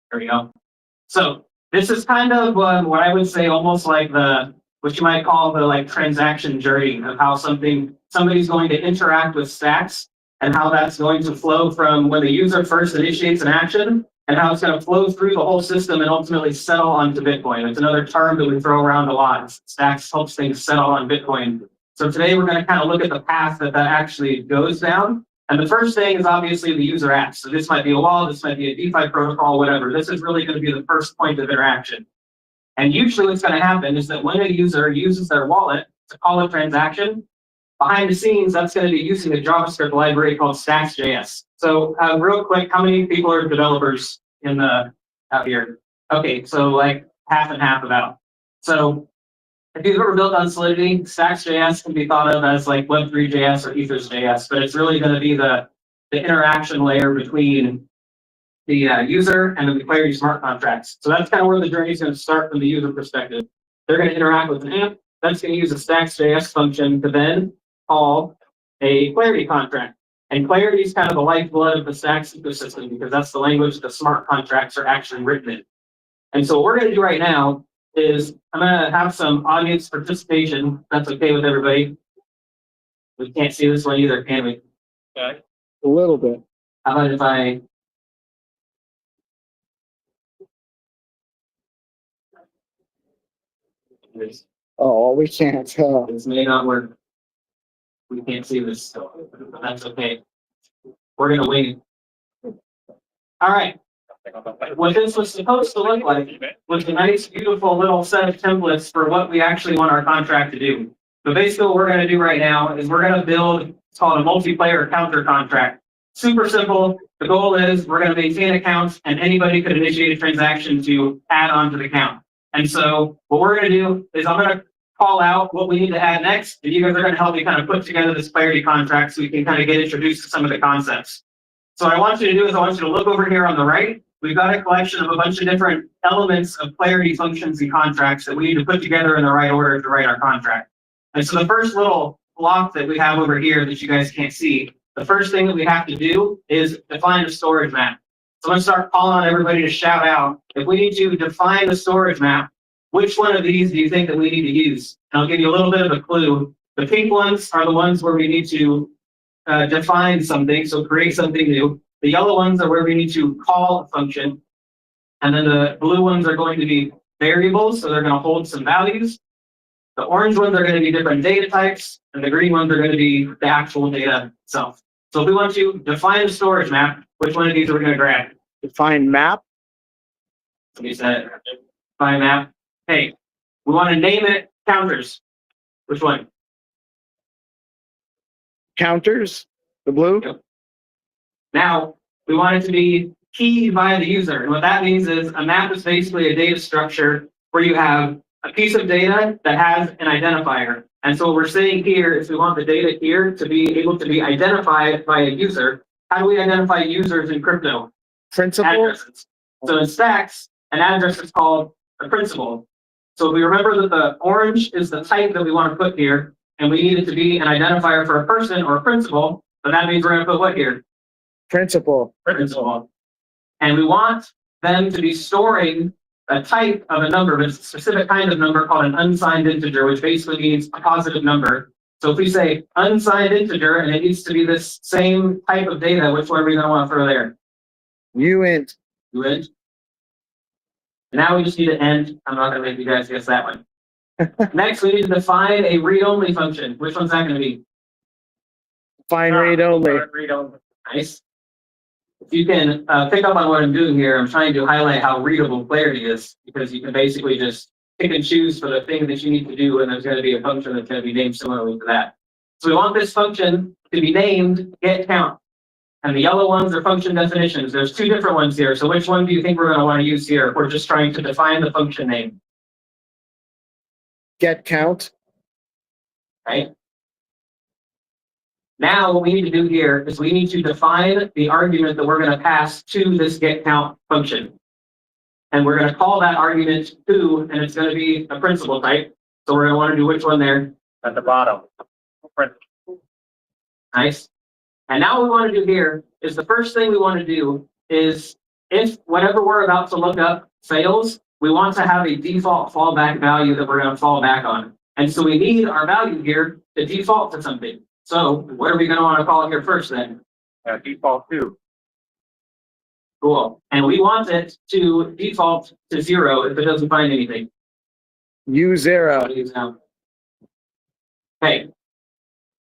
[SPEAKER 8] There we go. So this is kind of what I would say almost like what you might call the transaction journey of how somebody's going to interact with Stacks and how that's going to flow from when the user first initiates an action and how it's going to flow through the whole system and ultimately settle onto Bitcoin. It's another term that we throw around a lot. Stacks helps things settle on Bitcoin. So today we're going to kind of look at the path that actually goes down. And the first thing is obviously the user app. So this might be a wall, this might be a DeFi protocol, whatever. This is really going to be the first point of interaction. And usually what's going to happen is that when a user uses their wallet to call a transaction, behind the scenes, that's going to be using a JavaScript library called Stacks.js. So real quick, how many people are developers out here? Okay, so like half and half about. So if you've ever built on Solidity, Stacks.js can be thought of as like Web3.js or Ethers.js, but it's really going to be the interaction layer between the user, and then the clarity smart contracts. So that's kind of where the journey is going to start from the user perspective. They're going to interact with an AMP. That's going to use a stacks.js function to then call a clarity contract. And clarity is kind of the lifeblood of the Stacks ecosystem because that's the language the smart contracts are actually written in. And so what we're going to do right now is I'm going to have some audience participation. If that's okay with everybody. We can't see this one either, can we? Okay.
[SPEAKER 4] A little bit.
[SPEAKER 8] How about if I
[SPEAKER 4] Oh, we can't.
[SPEAKER 8] This may not work. We can't see this, but that's okay. We're gonna wait. All right. What this was supposed to look like was a nice, beautiful little set of templates for what we actually want our contract to do. So basically what we're gonna do right now is we're gonna build, it's called a multiplayer counter contract. Super simple. The goal is we're gonna maintain accounts and anybody could initiate a transaction to add on to the account. And so what we're gonna do is I'm gonna call out what we need to add next, and you guys are gonna help me kind of put together this clarity contract so we can kind of get introduced to some of the concepts. So what I want you to do is I want you to look over here on the right. We've got a collection of a bunch of different elements of clarity functions and contracts that we need to put together in the right order to write our contract. And so the first little block that we have over here that you guys can't see, the first thing that we have to do is define a storage map. So I'm gonna start calling on everybody to shout out. If we need to define the storage map, which one of these do you think that we need to use? And I'll give you a little bit of a clue. The pink ones are the ones where we need to define something, so create something new. The yellow ones are where we need to call a function. And then the blue ones are going to be variables, so they're going to hold some values. The orange ones are going to be different data types, and the green ones are going to be the actual data itself. So if we want to define a storage map, which one of these are we going to grab?
[SPEAKER 4] Define map.
[SPEAKER 8] Somebody said define map. Hey, we want to name it counters. Which one?
[SPEAKER 4] Counters. The blue.
[SPEAKER 8] Yep. Now, we want it to be keyed by the user. And what that means is a map is basically a data structure where you have a piece of data that has an identifier. And so what we're saying here is we want the data here to be able to be identified by a user. How do we identify users in crypto?
[SPEAKER 4] Principal.
[SPEAKER 8] Addresses. So in Stacks, an address is called a principal. So if we remember that the orange is the type that we want to put here, and we need it to be an identifier for a person or a principal, then that means we're going to put what here?
[SPEAKER 4] Principal.
[SPEAKER 8] Principal. And we want them to be storing a type of a number, but it's a specific kind of number called an unsigned integer, which basically means a positive number. So if we say unsigned integer and it needs to be this same type of data, which one are we going to want to throw there?
[SPEAKER 4] Uint.
[SPEAKER 8] Uint. Now we just need to end. I'm not going to make you guys guess that one. Next, we need to define a read-only function. Which one's that going to be?
[SPEAKER 4] Define read-only.
[SPEAKER 8] Read-only. Nice. If you can pick up on what I'm doing here, I'm trying to highlight how readable clarity is, because you can basically just pick and choose for the thing that you need to do, and there's going to be a function that's going to be named similarly to that. So we want this function to be named getCount. And the yellow ones are function definitions. There's two different ones here. So which one do you think we're going to want to use here if we're just trying to define the function name?
[SPEAKER 4] GetCount.
[SPEAKER 8] Right. Now what we need to do here is we need to define the argument that we're going to pass to this getCount function. And we're going to call that argument to, and it's going to be a principal type. So we're going to want to do which one there? At the bottom. Nice. And now what we want to do here is the first thing we want to do is if whatever we're about to look up fails, we want to have a default fallback value that we're going to fall back on. And so we need our value here to default to something. So what are we going to want to call it here first then? Default to. Cool. And we want it to default to 0 if it doesn't find anything.
[SPEAKER 4] U0.
[SPEAKER 8] Okay.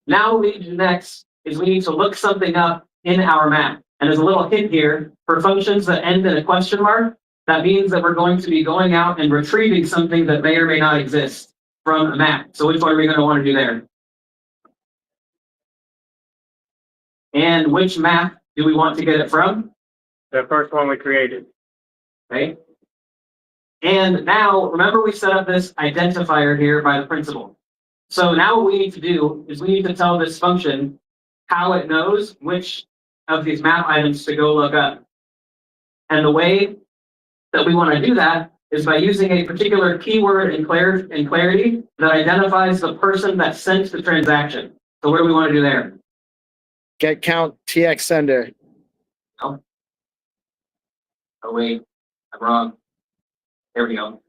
[SPEAKER 8] Now what we need to do next is we need to look something up in our map. And there's a little hint here for functions that end in a question mark. That means that we're going to be going out and retrieving something that may or may not exist from a map. So which one are we going to want to do there? And which map do we want to get it from? The first one we created. Okay. And now, remember we set up this identifier here by the principal. So now what we need to do is we need to tell this function how it knows which of these map items to go look up. And the way that we want to do that is by using a particular keyword in clarity that identifies the person that sent the transaction. So what do we want to do there?
[SPEAKER 11] Get count TX sender.
[SPEAKER 8] Oh, oh wait, I'm wrong. There we go.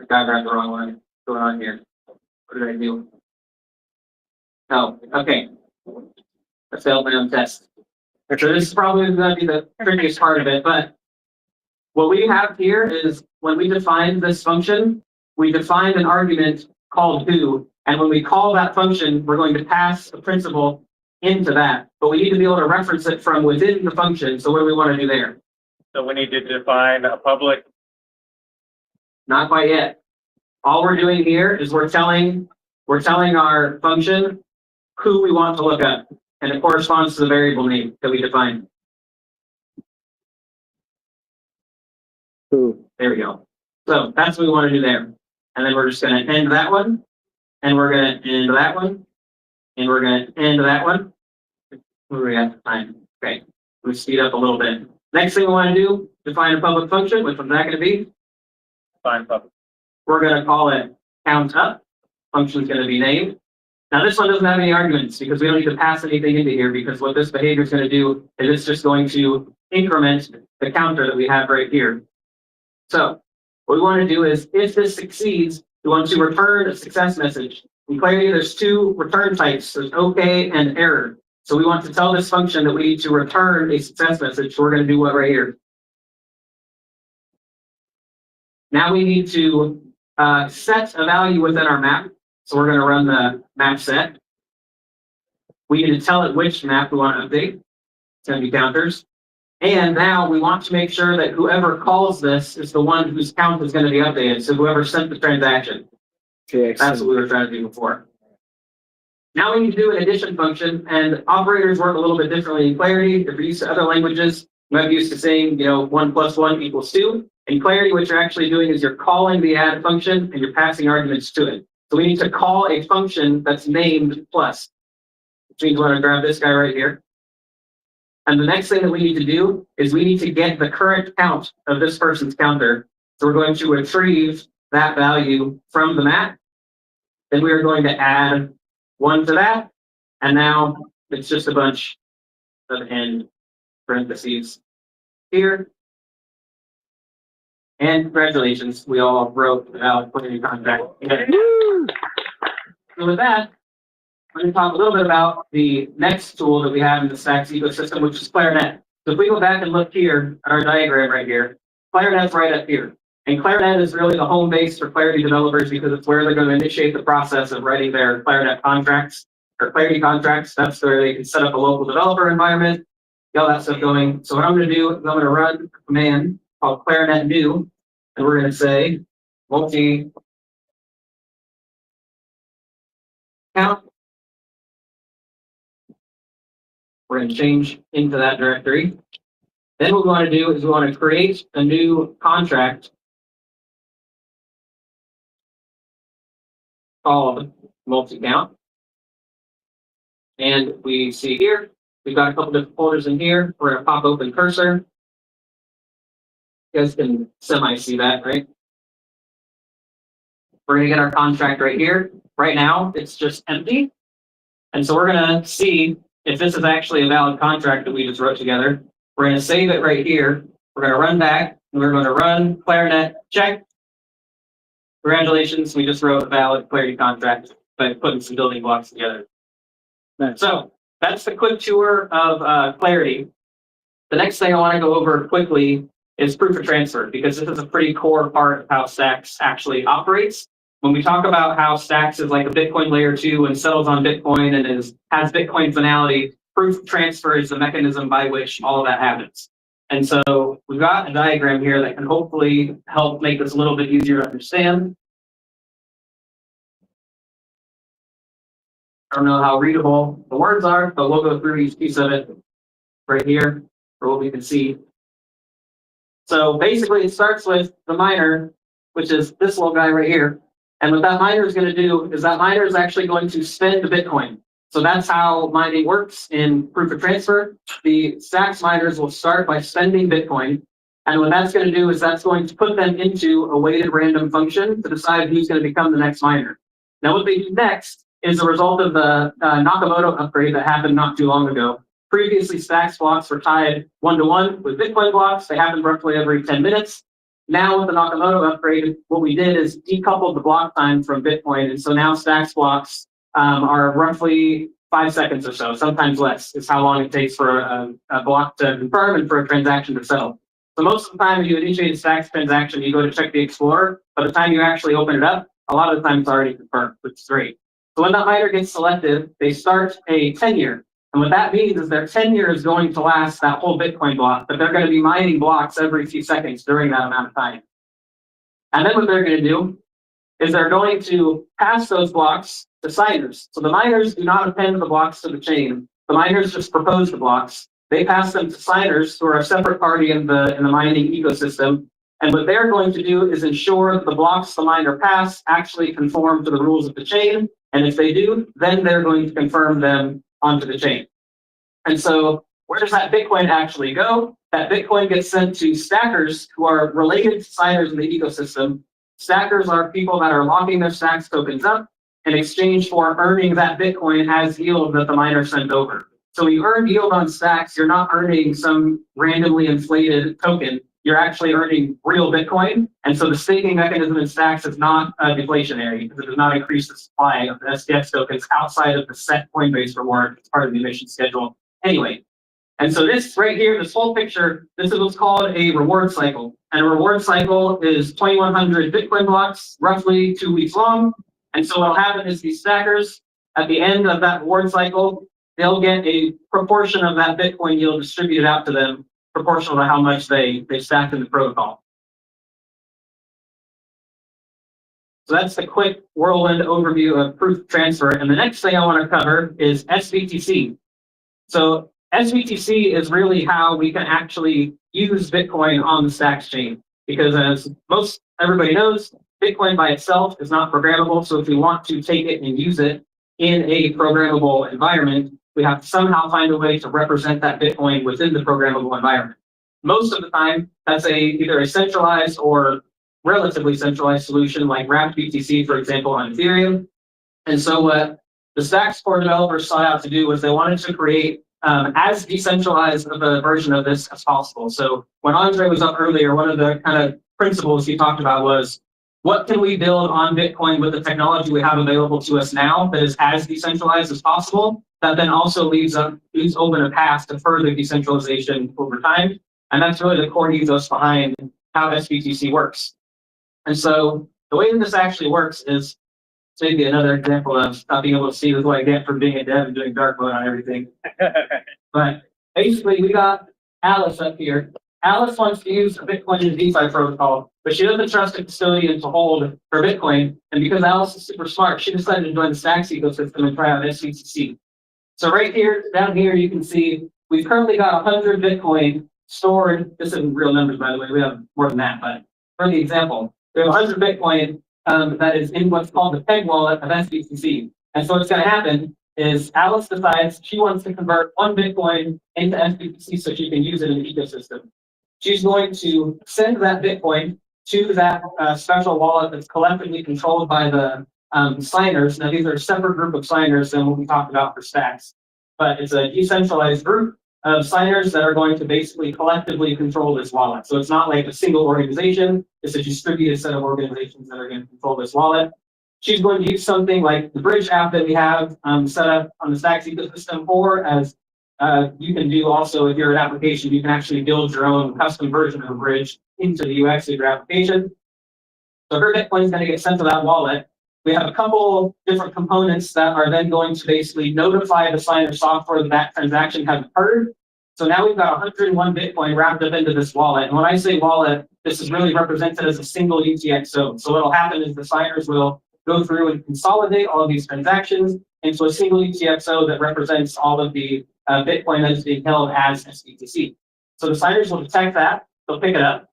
[SPEAKER 8] I grabbed the wrong one. What's going on here? What did I do? Oh, okay. I failed my own test. So this is probably going to be the trickiest part of it, but what we have here is when we define this function, we define an argument called who, and when we call that function, we're going to pass a principal into that, but we need to be able to reference it from within the function. So what do we want to do there?
[SPEAKER 7] So we need to define a public.
[SPEAKER 8] Not quite yet. All we're doing here is we're telling our function who we want to look up, and it corresponds to the variable name that we define.
[SPEAKER 11] Who?
[SPEAKER 8] There we go. So that's what we want to do there. And then we're just going to end that one, and we're going to end that one, and we're going to end that one. What do we have time? Okay, we speed up a little bit. Next thing we want to do, define a public function. Which one's that going to be?
[SPEAKER 7] Define public.
[SPEAKER 8] We're going to call it count up. Function's going to be named. Now this one doesn't have any arguments because we don't need to pass anything into here, because what this behavior is going to do is it's just going to increment the counter that we have right here. So what we want to do is, if this succeeds, we want to return a success message. In clarity, there's two return types. There's OK and error. So we want to tell this function that we need to return a success message. So we're going to do what right here? Now we need to set a value within our map. So we're going to run the map set. We need to tell it which map we want to update. It's going to be counters. And now we want to make sure that whoever calls this is the one whose count is going to be updated. So whoever sent the transaction. That's what we were trying to do before. Now we need to do an addition function, and operators work a little bit differently in clarity. If you're used to other languages, you might be used to saying, 1 + 1 = 2. In clarity, what you're actually doing is you're calling the add function and you're passing arguments to it. So we need to call a function that's named plus, which means we're going to grab this guy right here. And the next thing that we need to do is we need to get the current count of this person's counter. So we're going to retrieve that value from the map. Then we are going to add 1 to that. And now it's just a bunch of end parentheses here. And congratulations, we all wrote out putting a contract. So with that, I'm going to talk a little bit about the next tool that we have in the Stacks ecosystem, which is Clarinet. So if we go back and look here at our diagram right here, Clarinet's right up here. And Clarinet is really the home base for Clarity developers because it's where they're going to initiate the process of writing their Clarinet contracts or Clarity contracts. That's where they can set up a local developer environment, get all that stuff going. So what I'm going to do is I'm going to run a command called Clarinet new, and we're going to say multi count. We're going to change into that directory. Then what we want to do is we want to create a new contract called multi-count. And we see here, we've got a couple different folders in here. We're going to pop open cursor. You guys can semi-see that, right? We're going to get our contract right here. Right now, it's just empty. And so we're going to see if this is actually a valid contract that we just wrote together. We're going to save it right here. We're going to run back, and we're going to run Clarinet check. Congratulations, we just wrote a valid Clarity contract by putting some building blocks together.
[SPEAKER 11] Nice.
[SPEAKER 8] So that's the quick tour of Clarity. The next thing I want to go over quickly is proof of transfer, because this is a pretty core part of how Stacks actually operates. When we talk about how Stacks is like a Bitcoin layer 2 and settles on Bitcoin and has Bitcoin finality, proof of transfer is the mechanism by which all of that happens. And so we've got a diagram here that can hopefully help make this a little bit easier to understand. I don't know how readable the words are, but we'll go through each piece of it right here for what we can see. So basically it starts with the miner, which is this little guy right here. And what that miner is going to do is that miner is actually going to spend Bitcoin. So that's how mining works in proof of transfer. The Stacks miners will start by spending Bitcoin, And what that's going to do is that's going to put them into a weighted random function to decide who's going to become the next miner. Now, what they do next is a result of the Nakamoto upgrade that happened not too long ago. Previously, Stacks blocks were tied 1-to-1 with Bitcoin blocks. They happened roughly every 10 minutes. Now, with the Nakamoto upgrade, what we did is decoupled the block time from Bitcoin. And so now Stacks blocks are roughly 5 seconds or so, sometimes less, is how long it takes for a block to confirm and for a transaction to settle. So most of the time, when you initiate a Stacks transaction, you go to check the Explorer. By the time you actually open it up, a lot of the time it's already confirmed, which is great. So when that miner gets selected, they start a tenure. And what that means is their tenure is going to last that whole Bitcoin block, but they're going to be mining blocks every few seconds during that amount of time. And then what they're going to do is they're going to pass those blocks to signers. So the miners do not append the blocks to the chain. The miners just propose the blocks. They pass them to signers, who are a separate party in the mining ecosystem. And what they're going to do is ensure that the blocks the miner pass actually conform to the rules of the chain. And if they do, then they're going to confirm them onto the chain. And so where does that Bitcoin actually go? That Bitcoin gets sent to stackers who are related to signers in the ecosystem. Stackers are people that are locking their Stacks tokens up in exchange for earning that Bitcoin as yield that the miner sent over. So when you earn yield on Stacks, you're not earning some randomly inflated token. You're actually earning real Bitcoin. And so the staking mechanism in Stacks is not deflationary, because it does not increase the supply of the SDX tokens outside of the set Coinbase reward. It's part of the emission schedule anyway. And so this right here, this whole picture, this is what's called a reward cycle. And a reward cycle is 2,100 Bitcoin blocks, roughly 2 weeks long. And so what'll happen is these stackers, at the end of that reward cycle, they'll get a proportion of that Bitcoin yield distributed out to them, proportional to how much they stacked in the protocol. So that's the quick whirlwind overview of proof of transfer. And the next thing I want to cover is SBTC. So SBTC is really how we can actually use Bitcoin on the Stacks chain, because as everybody knows, Bitcoin by itself is not programmable. So if we want to take it and use it in a programmable environment, we have to somehow find a way to represent that Bitcoin within the programmable environment. Most of the time, that's either a centralized or relatively centralized solution, like wrapped BTC, for example, on Ethereum. And so what the Stacks core developers sought out to do was they wanted to create as decentralized of a version of this as possible. So when Andre was up earlier, one of the kind of principles he talked about was, what can we build on Bitcoin with the technology we have available to us now that is as decentralized as possible, that then also leaves open a path to further decentralization over time. And that's really the core ethos behind how SBTC works. And so the way that this actually works is maybe another example of not being able to see what I get from being a dev and doing dark mode on everything. But basically, we got Alice up here. Alice wants to use a Bitcoin in DeFi protocol, but she doesn't trust a custodian to hold her Bitcoin. And because Alice is super smart, she decided to join the Stacks ecosystem and try out SBTC. So right here, down here, you can see we've currently got 100 Bitcoin stored. This isn't real numbers, by the way. We have more than that. But for the example, we have 100 Bitcoin that is in what's called the peg wallet of SBTC. And so what's going to happen is Alice decides she wants to convert 1 Bitcoin into SBTC so she can use it in the ecosystem. She's going to send that Bitcoin to that special wallet that's collectively controlled by the signers. Now, these are a separate group of signers than what we talked about for Stacks, but it's a decentralized group of signers that are going to basically collectively control this wallet. So it's not like a single organization, it's a distributed set of organizations that are going to control this wallet. She's going to use something like the Bridge app that we have set up on the Stacks ecosystem, or as you can do also if you're an application, you can actually build your own custom version of a Bridge into the UX of your application. So her Bitcoin is going to get sent to that wallet. We have a couple different components that are then going to basically notify the signer software that that transaction has occurred. So now we've got 101 Bitcoin wrapped up into this wallet. And when I say wallet, this is really represented as a single UTXO. So what'll happen is the signers will go through and consolidate all of these transactions into a single UTXO that represents all of the Bitcoin that is being held as SBTC. So the signers will detect that, they'll pick it up.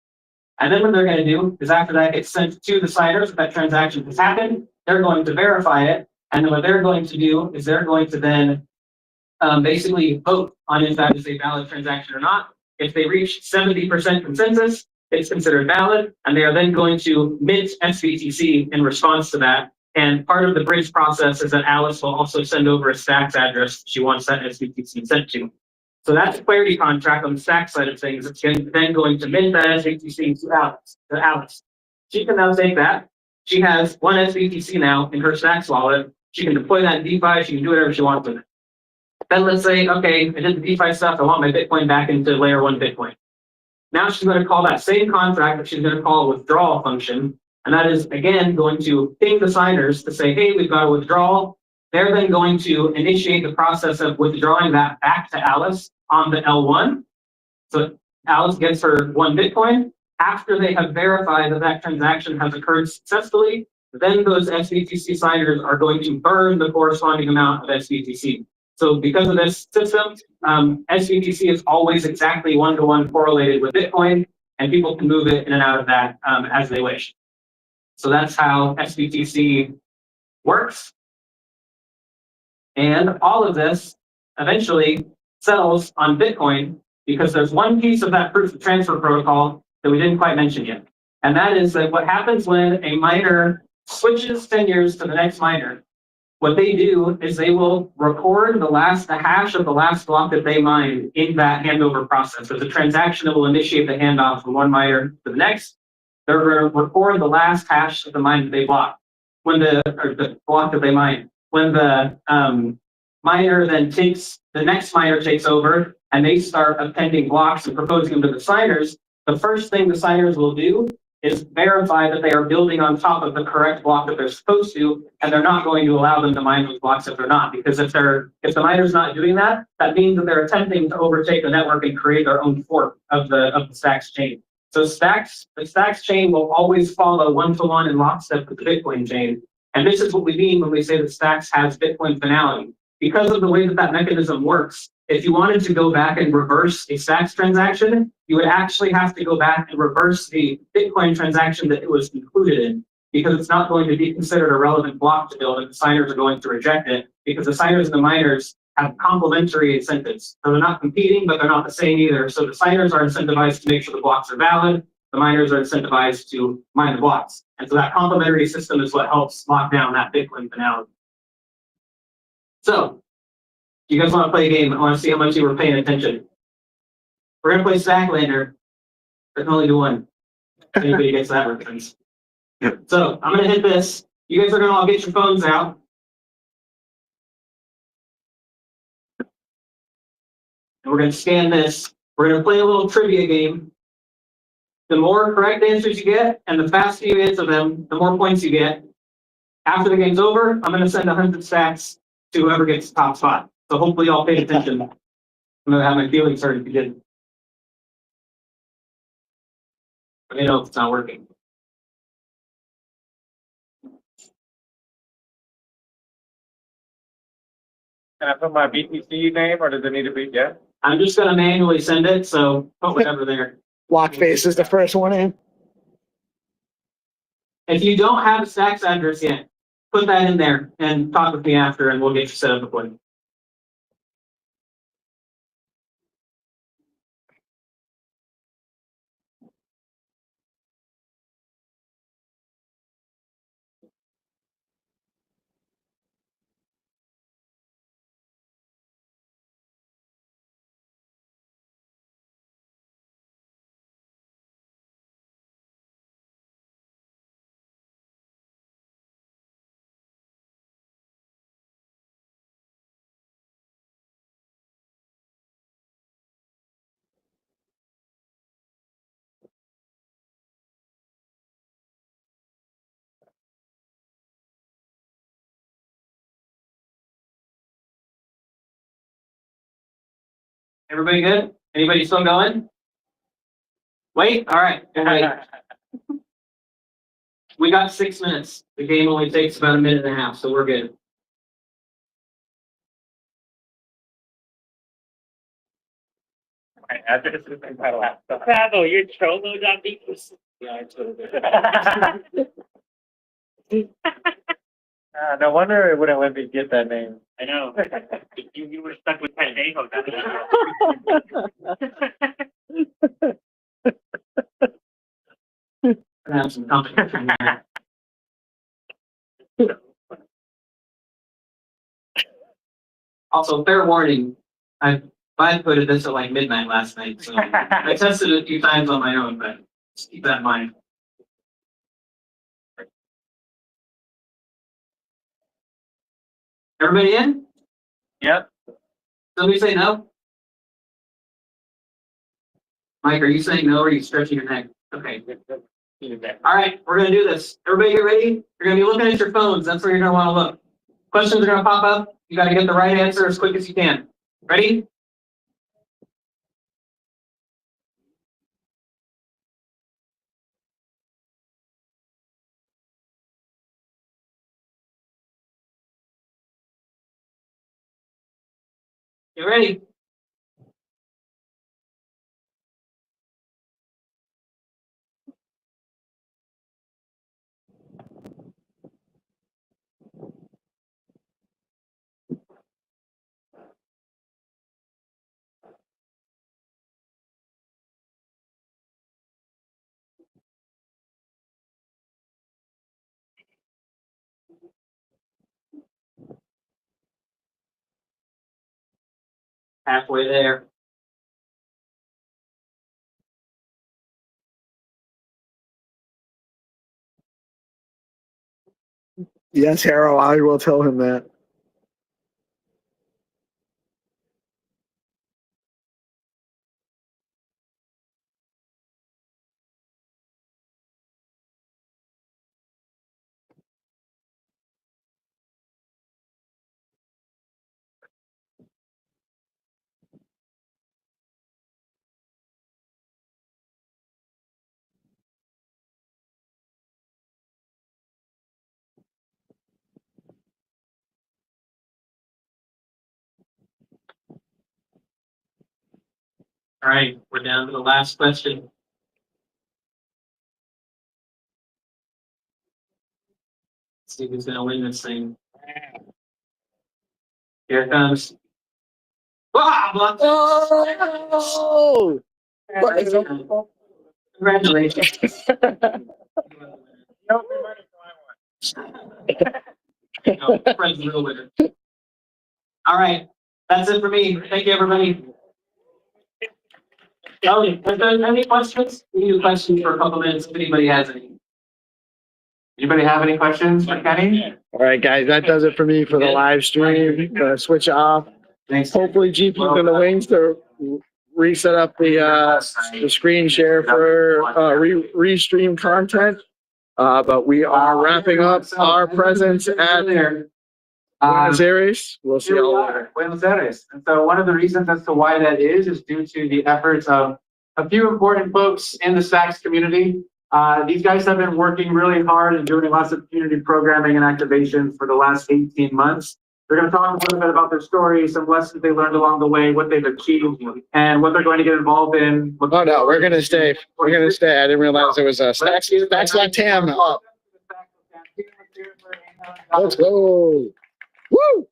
[SPEAKER 8] And then what they're going to do is after that gets sent to the signers, that transaction has happened, they're going to verify it. And then what they're going to do is they're going to then basically vote on if that is a valid transaction or not. If they reach 70% consensus, it's considered valid, and they are then going to mint SBTC in response to that. And part of the bridge process is that Alice will also send over a Stacks address she wants that SBTC sent to. So that's a clarity contract on the Stacks side of things. It's then going to mint that SBTC to Alice. She can now take that. She has one SBTC now in her Stacks wallet. She can deploy that in DeFi. She can do whatever she wants with it. Then let's say, okay, I did the DeFi stuff. I want my Bitcoin back into layer 1 Bitcoin. Now she's going to call that same contract, but she's going to call a withdrawal function. And that is, again, going to ping the signers to say, hey, we've got a withdrawal. They're then going to initiate the process of withdrawing that back to Alice on the L1. So Alice gets her 1 Bitcoin. After they have verified that that transaction has occurred successfully, then those SBTC signers are going to burn the corresponding amount of SBTC. So because of this system, SBTC is always exactly 1-to-1 correlated with Bitcoin, and people can move it in and out of that as they wish. So that's how SBTC works. And all of this eventually settles on Bitcoin because there's one piece of that proof of transfer protocol that we didn't quite mention yet. And that is that what happens when a miner switches tenures to the next miner, what they do is they will record the hash of the last block that they mined in that handover process. There's a transaction that will initiate the handoff from one miner to the next. They're going to record the last hash of the mine that they blocked, the block that they mined. When the miner then the next miner takes over and they start appending blocks and proposing them to the signers, the first thing the signers will do is verify that they are building on top of the correct block that they're supposed to, and they're not going to allow them to mine those blocks if they're not. Because if the miner's not doing that, that means that they're attempting to overtake the network and create their own fork of the Stacks chain. So the Stacks chain will always follow 1-to-1 in lockstep with the Bitcoin chain. And this is what we mean when we say that Stacks has Bitcoin finality. Because of the way that mechanism works, if you wanted to go back and reverse a Stacks transaction, you would actually have to go back and reverse the Bitcoin transaction that it was included in, because it's not going to be considered a relevant block to build, and the signers are going to reject it, because the signers and the miners have complementary incentives. So they're not competing, but they're not the same either. So the signers are incentivized to make sure the blocks are valid. The miners are incentivized to mine the blocks. And so that complementary system is what helps lock down that Bitcoin finality. So, you guys want to play a game? I want to see how much you were paying attention. We're going to play Stacklander. There can only do one. If anybody gets that reference. Yep. So, I'm going to hit this. You guys are going to all get your phones out. And we're going to scan this. We're going to play a little trivia game. The more correct answers you get, and the faster you answer them, the more points you get. After the game's over, I'm going to send 100 stacks to whoever gets the top spot. So hopefully y'all paid attention. I'm going to have my feelings hurt if you didn't. Let me know if it's not working.
[SPEAKER 7] Can I put my BTC name, or does it need to be yet?
[SPEAKER 8] I'm just going to manually send it, so put whatever there.
[SPEAKER 11] Blockface is the first one in.
[SPEAKER 8] If you don't have a Stacks address yet, put that in there and talk with me after, and we'll get you set up with one. Everybody good? Anybody still going? Wait, all right. We got 6 minutes. The game only takes about 1.5 minutes, so we're good.
[SPEAKER 7] My address is in my laptop. Bravo, you're trollo.beats. Yeah, I totally did. No wonder it wouldn't let me get that name. I know. You were stuck with Pendejo.
[SPEAKER 8] Have some company from here. Also, fair warning, I coded this at like midnight last night, so I tested it a few times on my own, but just keep that in mind. Everybody in?
[SPEAKER 7] Yep.
[SPEAKER 8] Somebody say no? Mike, are you saying no or are you stretching your neck? Okay. All right, we're gonna do this. Everybody get ready? You're gonna be looking at your phones. That's where you're gonna want to look. Questions are gonna pop up. You gotta get the right answer as quick as you can. Ready? Get ready. Halfway there.
[SPEAKER 11] Yes, Harold, I will tell him that.
[SPEAKER 8] All right, we're down to the last question. Let's see who's gonna win this thing. Here it comes. Ah,
[SPEAKER 11] Oh!
[SPEAKER 8] Congratulations. No, Fred's the real winner. All right, that's it for me. Thank you, everybody. Is there any questions? We need a question for a couple minutes if anybody has any.
[SPEAKER 19] Anybody have any questions for Kenny?
[SPEAKER 11] All right, guys, that does it for me for the live stream. Gonna switch off.
[SPEAKER 19] Thanks.
[SPEAKER 11] Hopefully, GP's in the wings to reset up the screen share for Restream content. But we are wrapping up our presence at Buenos Aires. We'll see you all later.
[SPEAKER 19] Buenos Aires. And so one of the reasons as to why that is due to the efforts of a few important folks in the Stacks community. These guys have been working really hard and doing lots of community programming and activation for the last 18 months. They're going to talk a little bit about their story, some lessons they learned along the way, what they've achieved, and what they're going to get involved in.
[SPEAKER 11] Oh no, we're gonna stay. We're gonna stay. I didn't realize it was a Stacks Latam up. Let's go. Woo!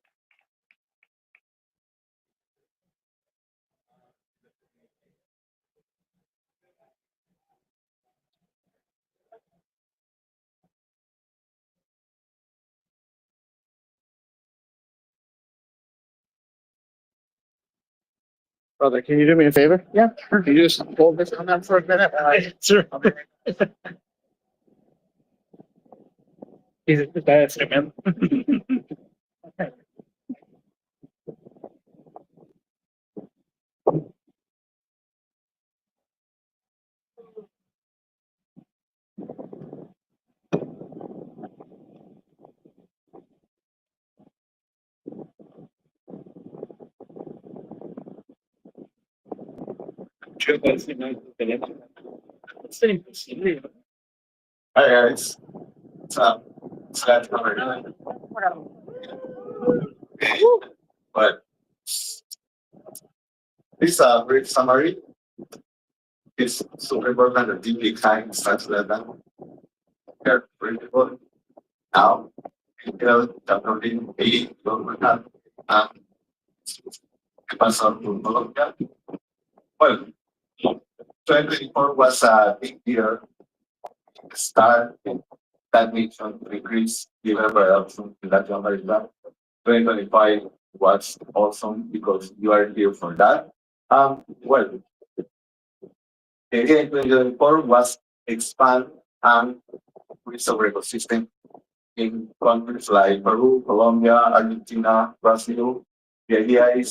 [SPEAKER 11] Brother, can you do me a favor? Yeah, sure. Can you just hold this on that for a minute? Sure. That's it, man.
[SPEAKER 1] Hi guys, what's up? It's that time. But this brief summary is super important and deeply exciting such that we are readable now. Downloading a development ¿Qué pasó con Colombia? Well, 2024 was a big year. Start that mission to increase developer adoption in Latin America. 2025 was awesome because you are here for that. Well, the idea in 2024 was expand and increase our ecosystem in countries like Peru, Colombia, Argentina, Brazil. The idea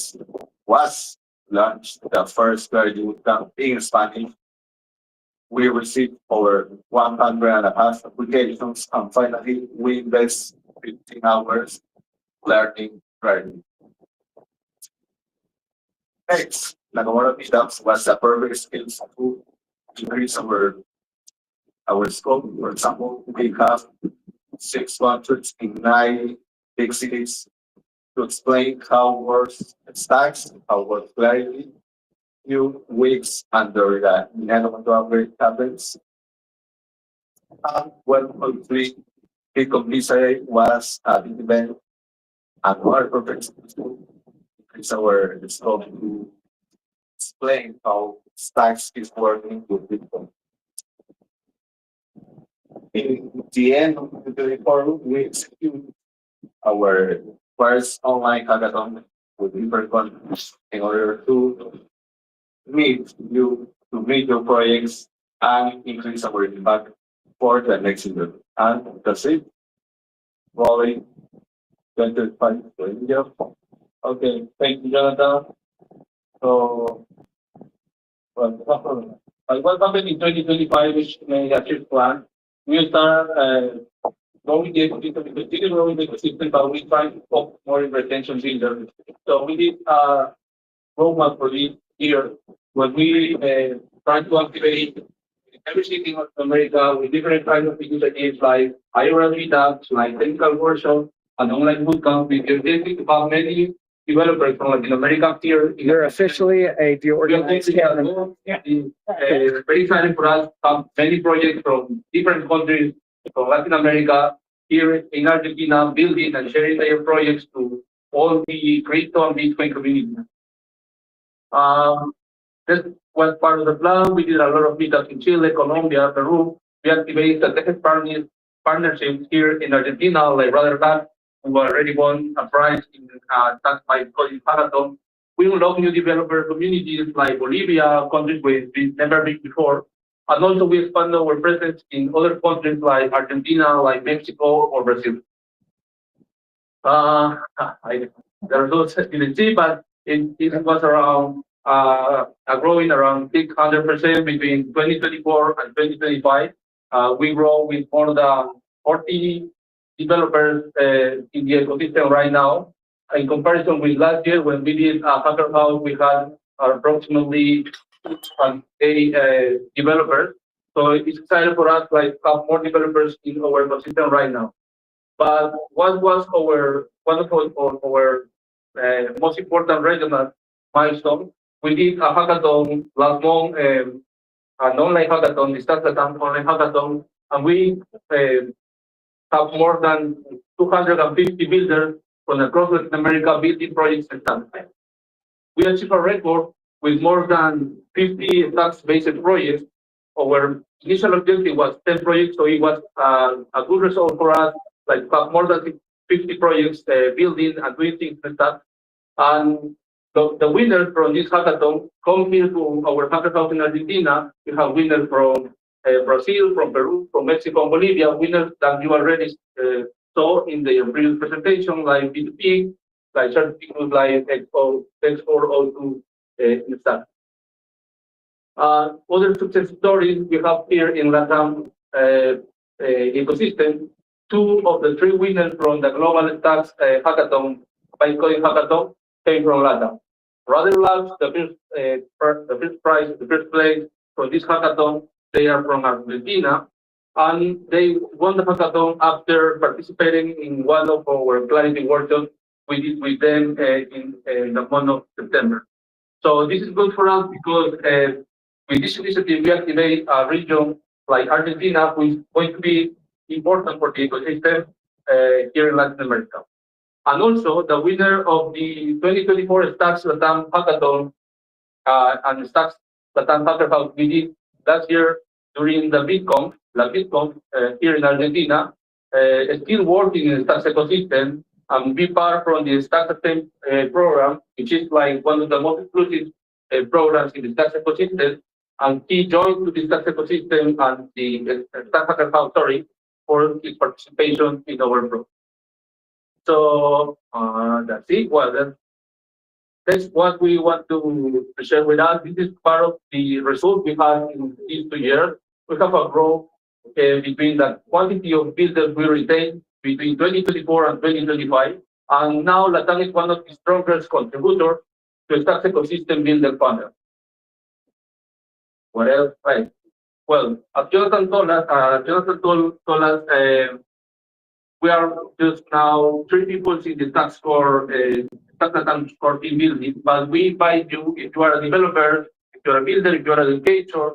[SPEAKER 1] was launched the first graduate bootcamp in Spanish. We received over 100.5 applications, and finally, we invest 15 hours learning writing. Next, Nakamura Meetups was a perfect skills to increase our scope. For example, we have 6 countries in 9 big cities to explain how works stacks, how works clarity, few weeks under the Nakamura happens. And 1.3 Bitcoin Visa was a big event and our perfect to increase our scope to explain how stacks is working with Bitcoin. In the end of 2024, we execute our first online hackathon with different countries in order to meet your projects and increase our impact for the next year. And that's it. Rolling 25. Okay, thank you, Jonathan. So, what happened in 2025, which made a shift plan? We start growing the ecosystem, but we try to focus more in retention builders. So we did a roadmap for this year when we try to activate everything in North America with different kinds of initiatives like IRL meetups, like technical workshops, and online bootcamp. We can have many developers from Latin America here. You're officially a DeOrganized. Very exciting for us to have many projects from different countries from Latin America here in Argentina, building and sharing their projects to all the crypto and Bitcoin community. This was part of the plan. We did a lot of meetups in Chile, Colombia, Peru. We activated the tech partnerships here in Argentina, like Restream, who already won a prize in Tax by Coding Hackathon. We unlock new developer communities like Bolivia, countries we've never been before. And also we expand our presence in other countries like Argentina, like Mexico or Brazil. The results you didn't see, but it was around growing around 600% between 2024 and 2025. We grow with more than 40 developers in the ecosystem right now. In comparison with last year, when we did a hacker house, we had approximately 80 developers. So it's exciting for us to have more developers in our ecosystem right now. But what was one of our most important regional milestone? We did a hackathon last month, an online hackathon, the started an online hackathon, and we have more than 250 builders from across Latin America building projects and stacks. We achieved a record with more than 50 stacks-based projects. Our initial objective was 10 projects, so it was a good result for us, like more than 50 projects building and doing things like that. And the winners from this hackathon come here to our hacker house in Argentina. We have winners from Brazil, from Peru, from Mexico, and Bolivia, winners that you already saw in the previous presentation, like B2P, like certificates like X402 in stack. Other success stories we have here in LATAM ecosystem. 2 of the 3 winners from the Global Stacks hackathon, by Coding Hackathon, came from LATAM. Rudder Labs, the first place for this hackathon, they are from Argentina, and they won the hackathon after participating in one of our clarity workshops we did with them in the month of September. So this is good for us because with this initiative, we activate a region like Argentina, which is going to be important for the ecosystem here in Latin America. And also the winner of the 2024 Stacks Latam Hackathon and Stacks Latam Hackathon we did last year during the Bitcoin here in Argentina, still working in the Stacks ecosystem and be part from the Stacks program, which is like one of the most inclusive programs in the Stacks ecosystem. And he joined to the Stacks ecosystem and the Stacks Hackathon, for his participation in our program. So that's it. Well, that's what we want to share with us. This is part of the result we had in these 2 years. We have a growth between the quantity of builders we retain between 2024 and 2025. And now Latam is one of the strongest contributors to Stacks ecosystem builder funnel. What else? Right. Well, as Jonathan told us, we are just now 3 people in the Stacks core team building, but we invite you, if you are a developer, if you are a builder, if you are an educator,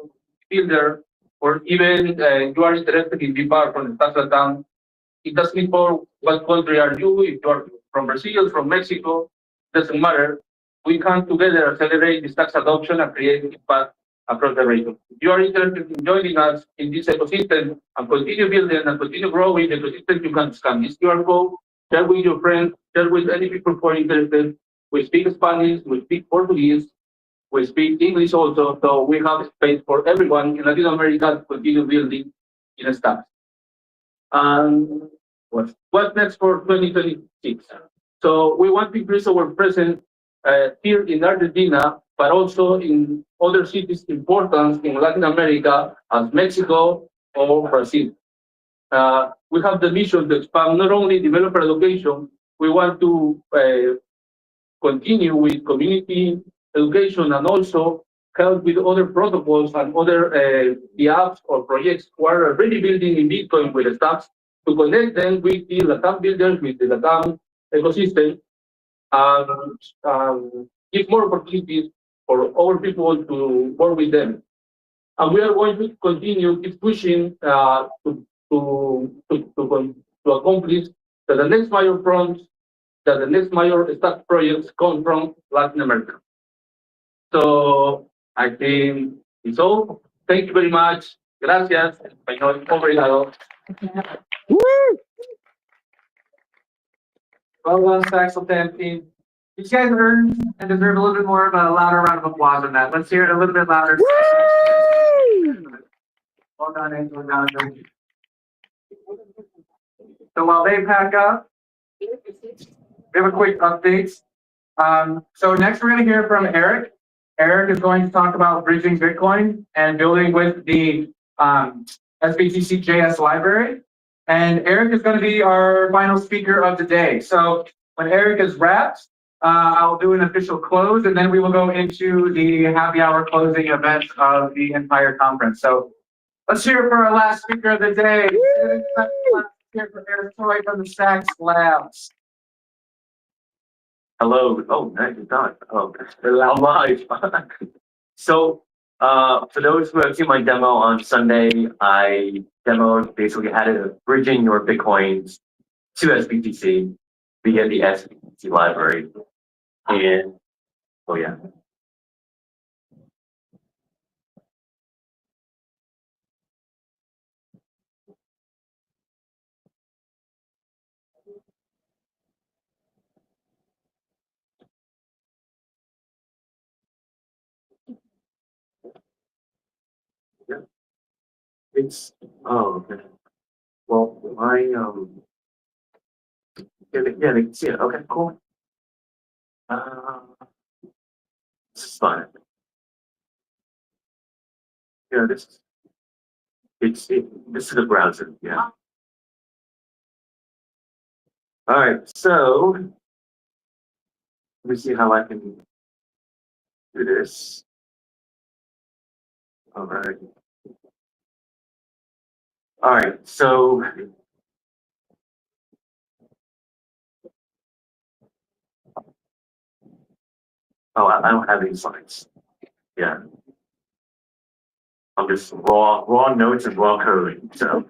[SPEAKER 1] builder, or even you are interested in being part from the Stacks Latam, it doesn't matter what country are you, if you are from Brazil, from Mexico, doesn't matter. We come together, accelerate the Stacks adoption and create impact across the region. If you are interested in joining us in this ecosystem and continue building and continue growing the ecosystem, you can scan this QR code, share with your friends, share with any people who are interested. We speak Spanish, we speak Portuguese, we speak English also, so we have space for everyone in Latin America to continue building in Stacks. And what's next for 2026? So we want to increase our presence here in Argentina, but also in other cities important in Latin America as Mexico or Brazil. We have the mission to expand not only developer education, we want to continue with community education and also help with other protocols and other the apps or projects who are already building in Bitcoin with the Stacks to connect them with the Latam builders, with the Latam ecosystem, and give more opportunities for our people to work with them. And we are going to continue keep pushing to accomplish that the next major fronts, that the next major Stacks projects come from Latin America. So I think it's all. Thank you very much. Gracias. Español. Obrigado.
[SPEAKER 8] Well done, Stacks Latam team. These guys earned and deserve a little bit more of a louder round of applause than that. Let's hear it a little bit louder. Well done, Angel and Jonathan. So while they pack up, we have a quick update. So next we're going to hear from Eric. Eric is going to talk about bridging Bitcoin and building with the SBTC JS library. And Eric is going to be our final speaker of the day. So when Eric is wrapped, I'll do an official close, and then we will go into the happy hour closing event of the entire conference. So let's hear it for our last speaker of the day. Let's hear it for Eric Toy from the Stacks Labs.
[SPEAKER 5] Hello. Oh, nice done. Oh, I'm live. So, for those who have seen my demo on Sunday, I demoed basically how to bridging your Bitcoins to SBTC via the SBTC library. And, oh yeah. Yeah. It's, oh, okay. Well, yeah, they can see it. Okay, cool. This is fine. Yeah, this is the browser. Yeah. All right. So let me see how I can do this. All right. All right. So I don't have any slides. Yeah. I'm just raw notes and raw code. So,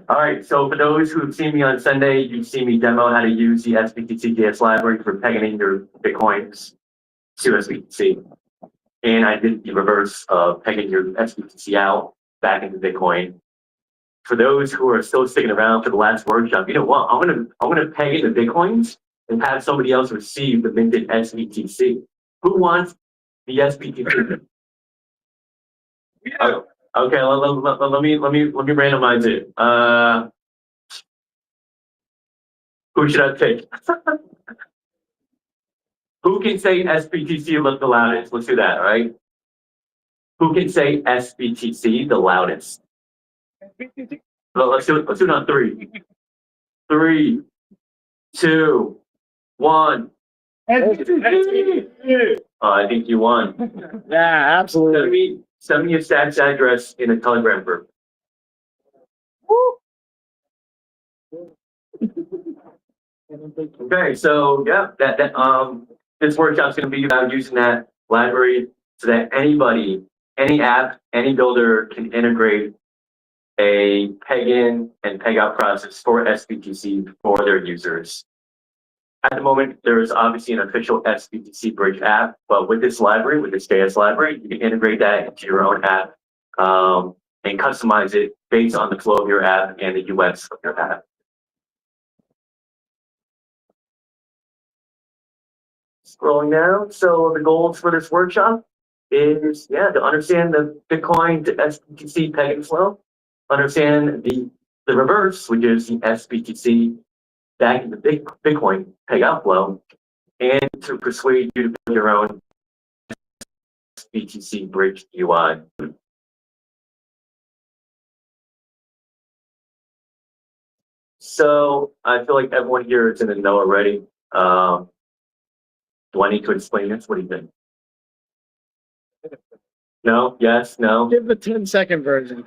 [SPEAKER 5] all right. So for those who've seen me on Sunday, you've seen me demo how to use the SBTC DS library for pegging in your Bitcoins to SBTC. And I did the reverse of pegging your SBTC out back into Bitcoin. For those who are still sticking around for the last workshop, you know what? I'm gonna peg in the Bitcoins and have somebody else receive the minted SBTC. Who wants the SBTC? Yeah. Okay, let me randomize it. Who should I pick? Who can say SBTC the loudest? Let's do that, all right? Who can say SBTC the loudest? Well, let's do it on 3. 3, 2, 1. SBTC! Oh, I think you won.
[SPEAKER 4] Yeah, absolutely.
[SPEAKER 5] Send me your stats address in a Telegram group. Okay, so yeah, this workshop's going to be about using that library so that anybody, any app, any builder can integrate a peg in and peg out process for SBTC for their users. At the moment, there is obviously an official SBTC Bridge app, but with this library, with this JS library, you can integrate that into your own app and customize it based on the flow of your app and the UX of your app. Scrolling down, so the goals for this workshop is, to understand the Bitcoin to SBTC pegging flow, understand the reverse, which is the SBTC back in the Bitcoin peg out flow, and to persuade you to build your own SBTC Bridge UI. So I feel like everyone here is in the know already. Do I need to explain this? What do you think? No? Yes? No?
[SPEAKER 4] Give the 10-second version.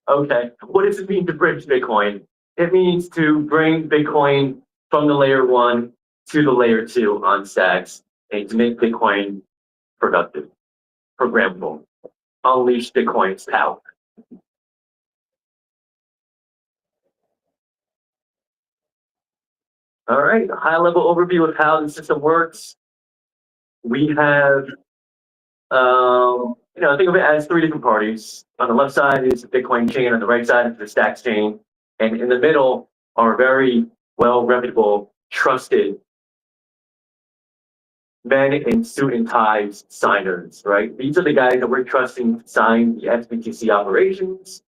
[SPEAKER 5] Okay. What does it mean to bridge Bitcoin? It means to bring Bitcoin from the layer 1 to the layer 2 on stacks and to make Bitcoin productive, programmable, unleash Bitcoin's power. All right, a high-level overview of how the system works. We have, think of it as 3 different parties. On the left side is the Bitcoin chain, on the right side is the Stacks chain, and in the middle are very well reputable, trusted men in suit and ties signers, right? These are the guys that we're trusting to sign the SBTC operations,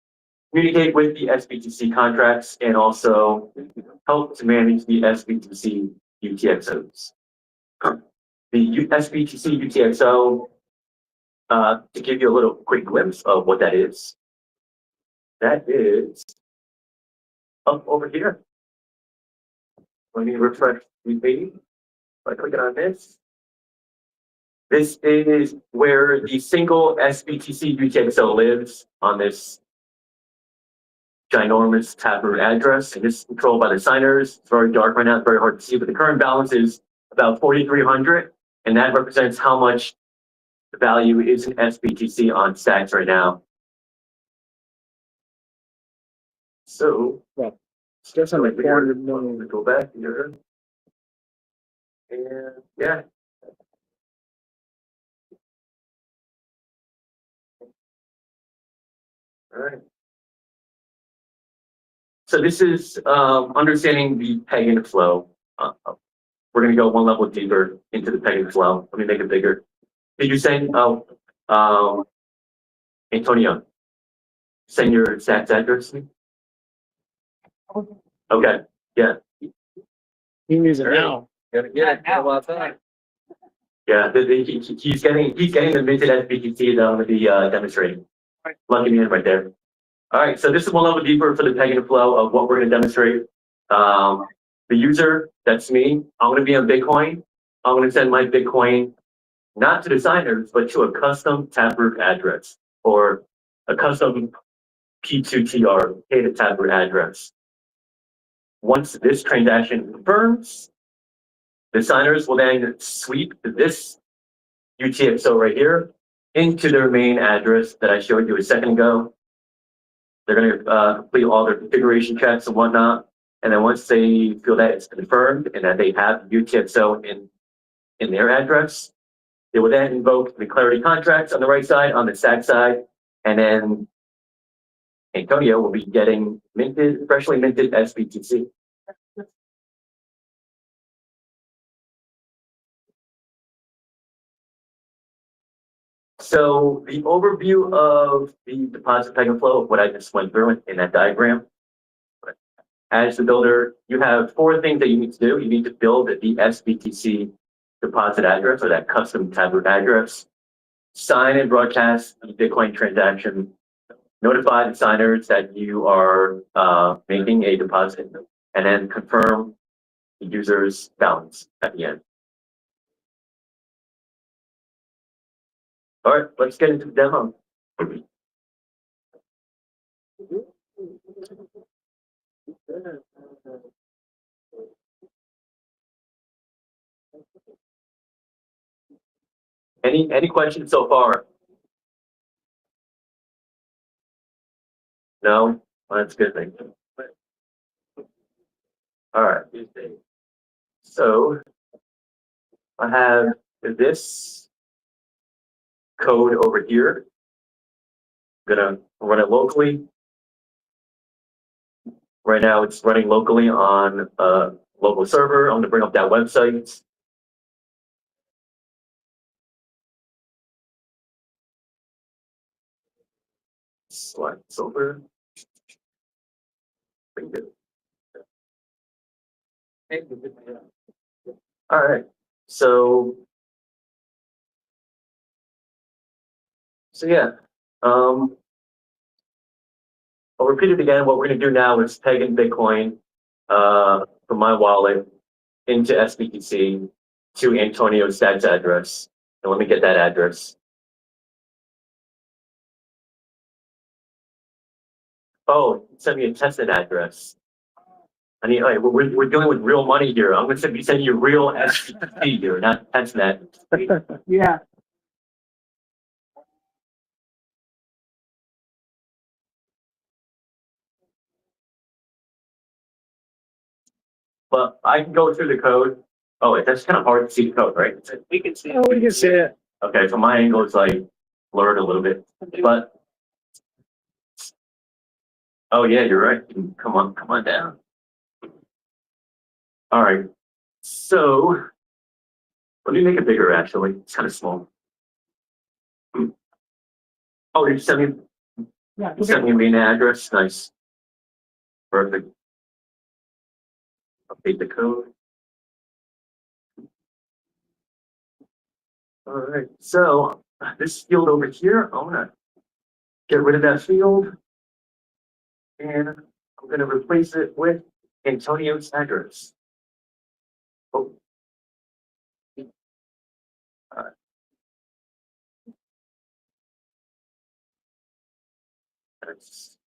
[SPEAKER 5] communicate with the SBTC contracts, and also help to manage the SBTC UTXOs. The SBTC UTXO, to give you a little quick glimpse of what that is up over here. Let me refresh the page by clicking on this. This is where the single SBTC UTXO lives on this ginormous taproot address, and this is controlled by the signers. It's very dark right now, it's very hard to see, but the current balance is about 4,300, and that represents how much the value is in SBTC on stacks right now. So,
[SPEAKER 4] it's just under 400 million.
[SPEAKER 5] Go back here. And yeah. All right. So this is understanding the peg-in flow. We're going to go one level deeper into the peg-in flow. Let me make it bigger. Did you send, Antonio, send your stats address to me? Okay, yeah.
[SPEAKER 4] He needs it now.
[SPEAKER 5] Yeah, he's getting the minted SBTC that I'm going to be demonstrating. Lucky man right there. All right, so this is one level deeper for the peg-in flow of what we're going to demonstrate. The user, that's me. I'm going to be on Bitcoin. I'm going to send my Bitcoin not to the signers, but to a custom taproot address or a custom P2TR, pay to taproot address. Once this transaction confirms, the signers will then sweep this UTXO right here into their main address that I showed you a second ago. They're going to complete all their configuration checks and whatnot. And then once they feel that it's confirmed and that they have UTXO in their address, they will then invoke the clarity contracts on the right side, on the stack side, and then Antonio will be getting minted, freshly minted SBTC. So the overview of the deposit peg and flow of what I just went through in that diagram. As the builder, you have 4 things that you need to do. You need to build the SBTC deposit address, or that custom tablet address. Sign and broadcast the Bitcoin transaction. Notify the signers that you are making a deposit, and then confirm the user's balance at the end. All right, let's get into the demo. Any questions so far? No? Well, that's a good thing. All right. So I have this code over here. I'm gonna run it locally. Right now it's running locally on a local server. I'm gonna bring up that website. Slide this over. All right. So yeah. I'll repeat it again. What we're going to do now is peg in Bitcoin from my wallet into SBTC to Antonio's stats address. And let me get that address. Oh, send me a tested address. I mean, we're dealing with real money here. I'm going to be sending you real SBTC here, not testnet.
[SPEAKER 9] Yeah.
[SPEAKER 5] But I can go through the code. Oh, wait, that's kind of hard to see the code, right?
[SPEAKER 7] We can see.
[SPEAKER 9] Oh, we can see it.
[SPEAKER 5] Okay, so my angle is like blurred a little bit, but oh yeah, you're right. Come on down. All right, so let me make it bigger. Actually, it's kind of small. Oh, did you send me?
[SPEAKER 9] Yeah.
[SPEAKER 5] You sent me a main address. Nice, perfect. Update the code. All right, so this field over here, I'm gonna get rid of that field, and I'm gonna replace it with Antonio's address. Oh. All right. That's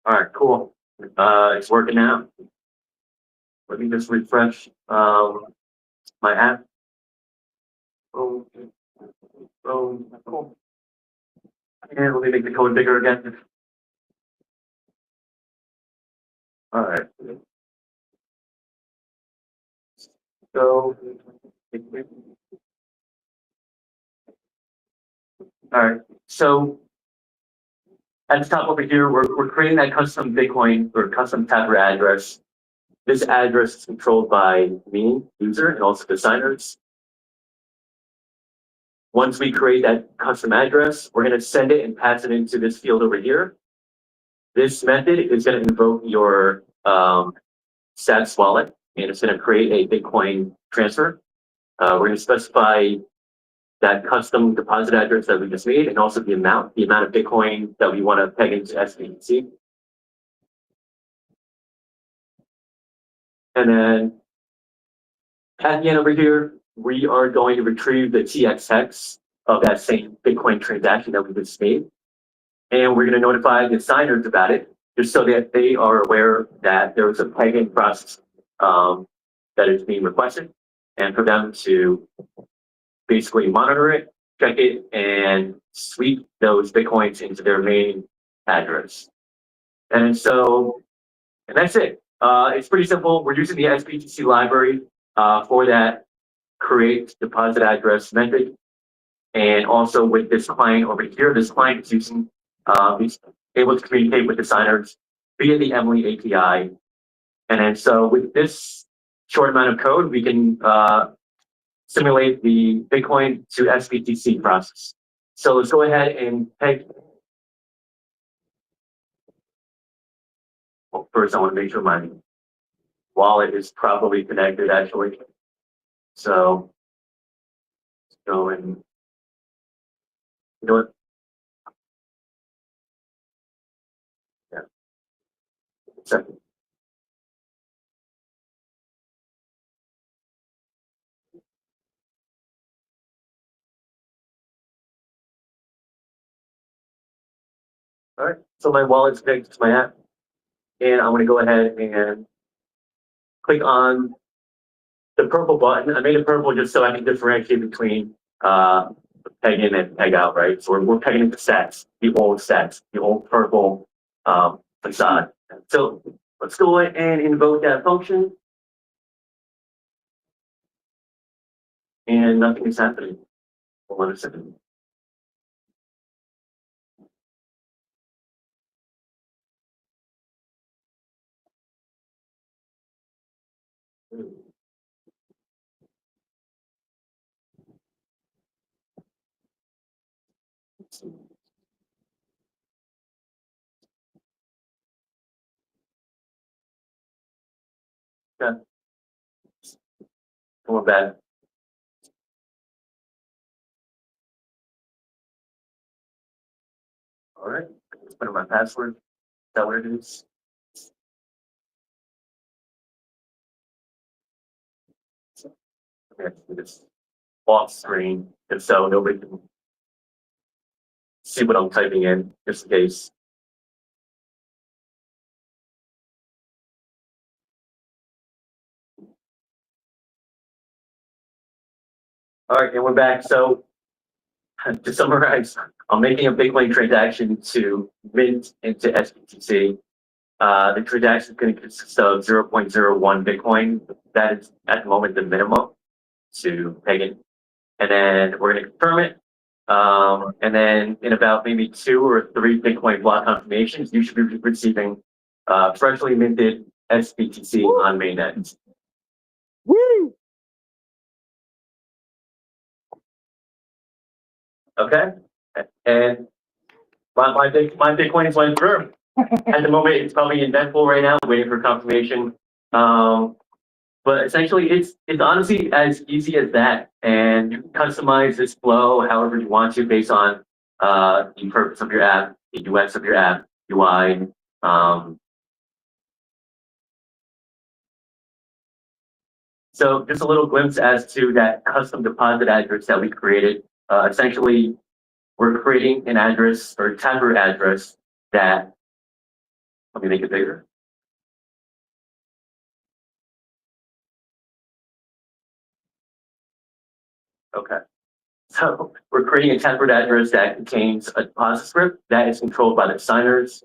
[SPEAKER 5] all right, cool. It's working now. Let me just refresh my app. Oh, cool. And let me make the code bigger again. All right. So, all right. So at the top over here, we're creating that custom Bitcoin or custom Tabler address. This address is controlled by me, user, and also the signers. Once we create that custom address, we're going to send it and pass it into this field over here. This method is going to invoke your sats wallet, and it's going to create a Bitcoin transfer. We're going to specify that custom deposit address that we just made, and also the amount of Bitcoin that we want to peg into SBTC. And then at the end over here, we are going to retrieve the TX hex of that same Bitcoin transaction that we just made. And we're going to notify the signers about it just so that they are aware that there is a pegging process that is being requested, and for them to basically monitor it, check it, and sweep those Bitcoins into their main address. And so, and that's it. It's pretty simple. We're using the SBTC library for that create deposit address method. And also with this client over here, this client is using, he's able to communicate with the signers via the Emily API. And then so with this short amount of code, we can simulate the Bitcoin to SBTC process. So let's go ahead and peg. Well, first I want to make sure my wallet is properly connected actually. So let's go and do it. Yeah. Second. All right, so my wallet's connected to my app, and I'm going to go ahead and click on the purple button. I made it purple just so I can differentiate between peg in and peg out, right? So we're pegging the stats, the old purple facade. So let's go ahead and invoke that function. And nothing is happening. Hold on a second. Okay. Come on back. All right. Let's put in my password. Is that what it is? Okay, this off screen, and so nobody can see what I'm typing in, just in case. All right, and we're back. So to summarize, I'm making a Bitcoin transaction to mint into SBTC. The transaction is going to consist of 0.01 Bitcoin. That is at the moment the minimum to peg in. And then we're going to confirm it. And then in about maybe 2 or 3 Bitcoin block confirmations, you should be receiving freshly minted SBTC on mainnet.
[SPEAKER 9] Woo!
[SPEAKER 5] Okay, and my Bitcoins went through. At the moment, it's probably in Netpool right now, waiting for confirmation. But essentially, it's honestly as easy as that, and you can customize this flow however you want to, based on the purpose of your app, the UX of your app, UI. So just a little glimpse as to that custom deposit address that we created. Essentially, we're creating an address or a Taproot address that, let me make it bigger. Okay. So we're creating a Taproot address that contains a deposit script that is controlled by the signers,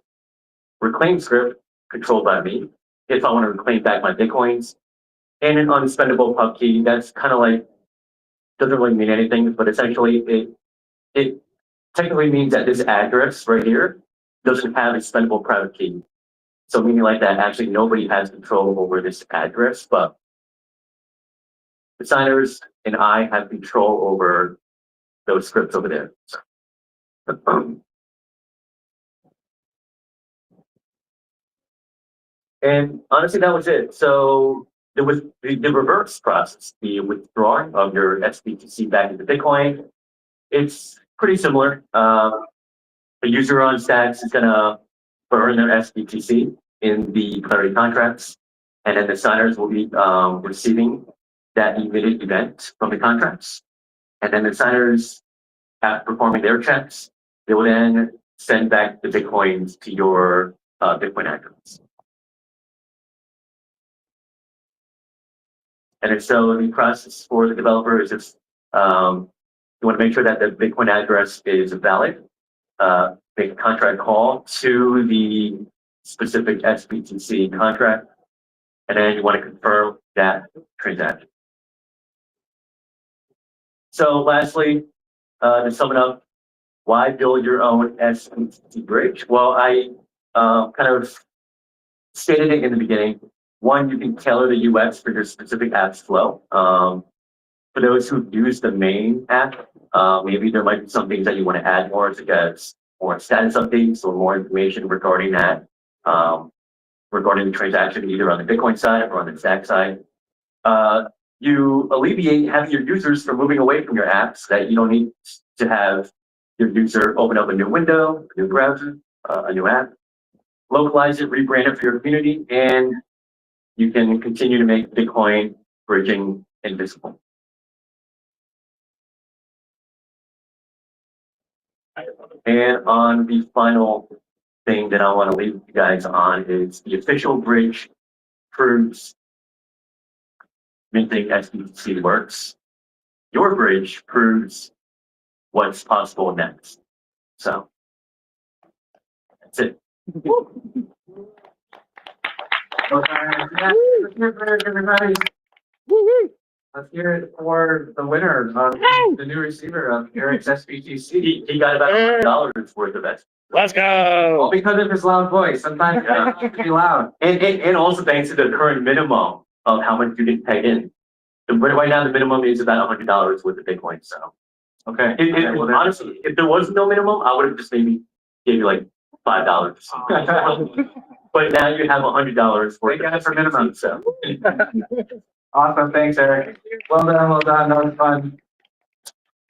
[SPEAKER 5] reclaim script controlled by me if I want to reclaim back my Bitcoins, and an unspendable pub key that's kind of like, doesn't really mean anything, but essentially it technically means that this address right here doesn't have a spendable private key. So meaning like that, actually nobody has control over this address, but the signers and I have control over those scripts over there. And honestly, that was it. So there was the reverse process, the withdrawing of your SBTC back into Bitcoin. It's pretty similar. The user on Stacks is gonna burn their SBTC in the Clarity contracts, and then the signers will be receiving that emitted event from the contracts. And then the signers, after performing their checks, they will then send back the Bitcoins to your Bitcoin address. And if so, the process for the developer is just you want to make sure that the Bitcoin address is valid. Make a contract call to the specific SBTC contract, and then you want to confirm that transaction. So lastly, to sum it up, why build your own SBTC bridge? Well, I kind of stated it in the beginning. One, you can tailor the UX for your specific app's flow. For those who use the main app, maybe there might be some things that you want to add more to get more status updates or more information regarding that, regarding the transaction, either on the Bitcoin side or on the stack side. You alleviate having your users from moving away from your apps, so that you don't need to have your user open up a new window, a new browser, a new app, localize it, rebrand it for your community, and you can continue to make Bitcoin bridging invisible. And on the final thing that I want to leave you guys on is the official bridge proves minting SBTC works. Your bridge proves what's possible next. So that's it.
[SPEAKER 8] Everybody. Let's hear it for the winner of the new receiver of Eric's SBTC.
[SPEAKER 5] He got about $100 worth of it.
[SPEAKER 7] Let's go.
[SPEAKER 8] All because of his loud voice. Sometimes you have to be loud.
[SPEAKER 5] And also thanks to the current minimum of how much you can pay in. Right now, the minimum is about $100 worth of Bitcoin. So,
[SPEAKER 8] okay.
[SPEAKER 5] Honestly, if there was no minimum, I would have just maybe gave you like $5. But now you have $100 worth of
[SPEAKER 8] for minimum.
[SPEAKER 5] So.
[SPEAKER 8] Awesome. Thanks, Eric. Well done. Well done. That was fun.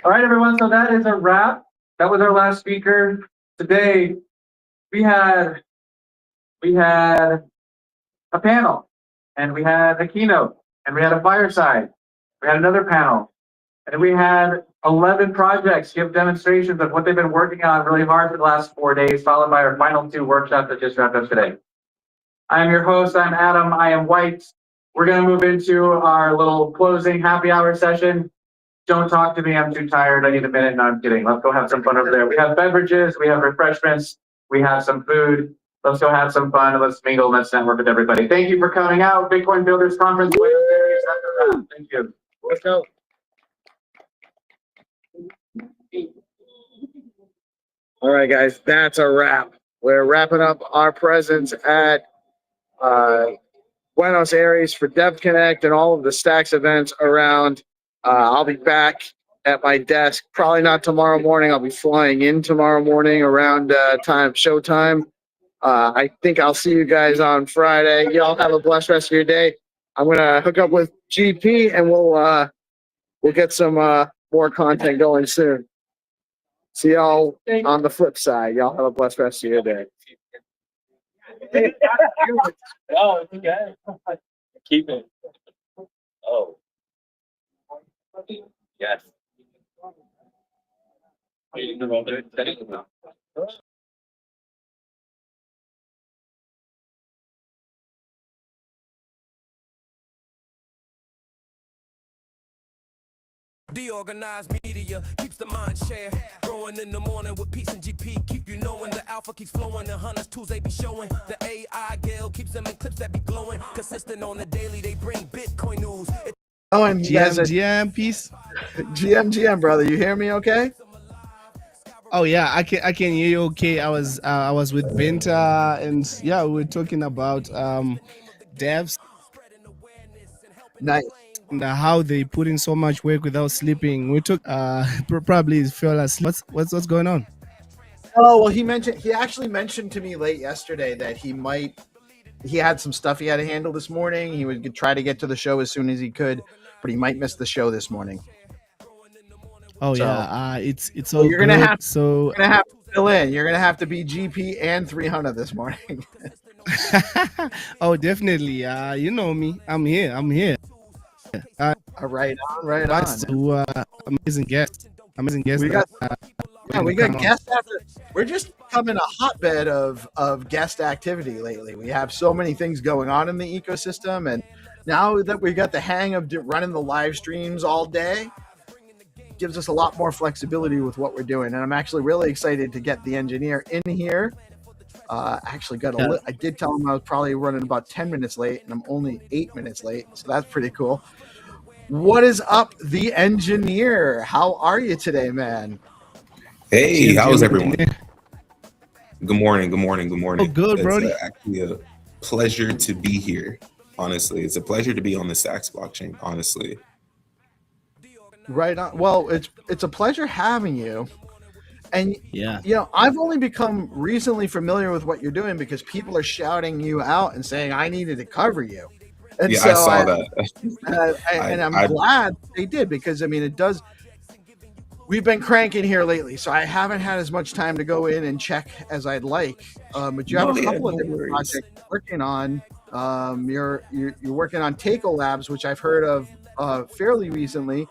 [SPEAKER 8] All right, everyone. So that is a wrap. That was our last speaker. Today, we had a panel, and we had a keynote, and we had a fireside. We had another panel, and we had 11 projects give demonstrations of what they've been working on really hard for the last 4 days, followed by our final 2 workshops that just wrapped up today. I am your host. I'm Adam. I am white. We're going to move into our little closing happy hour session. Don't talk to me. I'm too tired. I need a minute. No, I'm kidding. Let's go have some fun over there. We have beverages. We have refreshments. We have some food. Let's go have some fun. Let's mingle. Let's network with everybody. Thank you for coming out. Bitcoin Builders Conference. Thank you. Let's go.
[SPEAKER 11] All right, guys, that's a wrap. We're wrapping up our presence at Buenos Aires for DevConnect and all of the Stacks events around. I'll be back at my desk, probably not tomorrow morning. I'll be flying in tomorrow morning around showtime. I think I'll see you guys on Friday. Y'all have a blessed rest of your day. I'm gonna hook up with GP and we'll get some more content going soon. See y'all on the flip side. Y'all have a blessed rest of your day.
[SPEAKER 7] Oh, okay. Keep it. Oh. Yes.
[SPEAKER 2] DeOrganized media keeps the mind share. Growing in the morning with peace and GP. Keep you knowing the alpha keeps flowing. The hunters tools they be showing. The AI Gale keeps them in clips that be glowing. Consistent on the daily, they bring Bitcoin news.
[SPEAKER 11] Oh, and
[SPEAKER 10] GM piece.
[SPEAKER 11] GM, brother, you hear me okay?
[SPEAKER 10] Oh yeah, I can hear you okay. I was with Benta, and yeah, we were talking about devs.
[SPEAKER 11] Nice.
[SPEAKER 10] And how they put in so much work without sleeping. We took probably fell asleep. What's going on?
[SPEAKER 11] Oh, well, he actually mentioned to me late yesterday that he had some stuff he had to handle this morning. He would try to get to the show as soon as he could, but he might miss the show this morning.
[SPEAKER 10] Oh
[SPEAKER 11] So,
[SPEAKER 10] yeah, it's all
[SPEAKER 11] you're gonna
[SPEAKER 10] good.
[SPEAKER 11] have
[SPEAKER 10] So
[SPEAKER 11] you're gonna have to fill in. You're gonna have to be GP and 300 this morning.
[SPEAKER 10] oh, definitely. You know me. I'm here.
[SPEAKER 11] Right on.
[SPEAKER 10] To amazing guests.
[SPEAKER 11] We got guests after. We're just becoming a hotbed of guest activity lately. We have so many things going on in the ecosystem, and now that we got the hang of running the live streams all day, gives us a lot more flexibility with what we're doing. And I'm actually really excited to get the engineer in here. Actually got I did tell him I was probably running about 10 minutes late, and I'm only 8 minutes late, so that's pretty cool. What is up, the engineer? How are you today, man?
[SPEAKER 12] Hey, how's everyone? Good morning, good morning, good morning.
[SPEAKER 10] Oh, good, Brody.
[SPEAKER 12] It's actually a pleasure to be here, honestly. It's a pleasure to be on the Stacks blockchain, honestly.
[SPEAKER 11] Right on. Well, it's a pleasure having you. And
[SPEAKER 10] yeah,
[SPEAKER 11] you know, I've only become recently familiar with what you're doing because people are shouting you out and saying I needed to cover you. And
[SPEAKER 12] yeah,
[SPEAKER 11] so
[SPEAKER 12] I saw that.
[SPEAKER 11] And I'm glad they did, because I mean, it does. We've been cranking here lately, so I haven't had as much time to go in and check as I'd like. But you have a couple of different projects you're working on. You're working on Takeo Labs, which I've heard of fairly recently,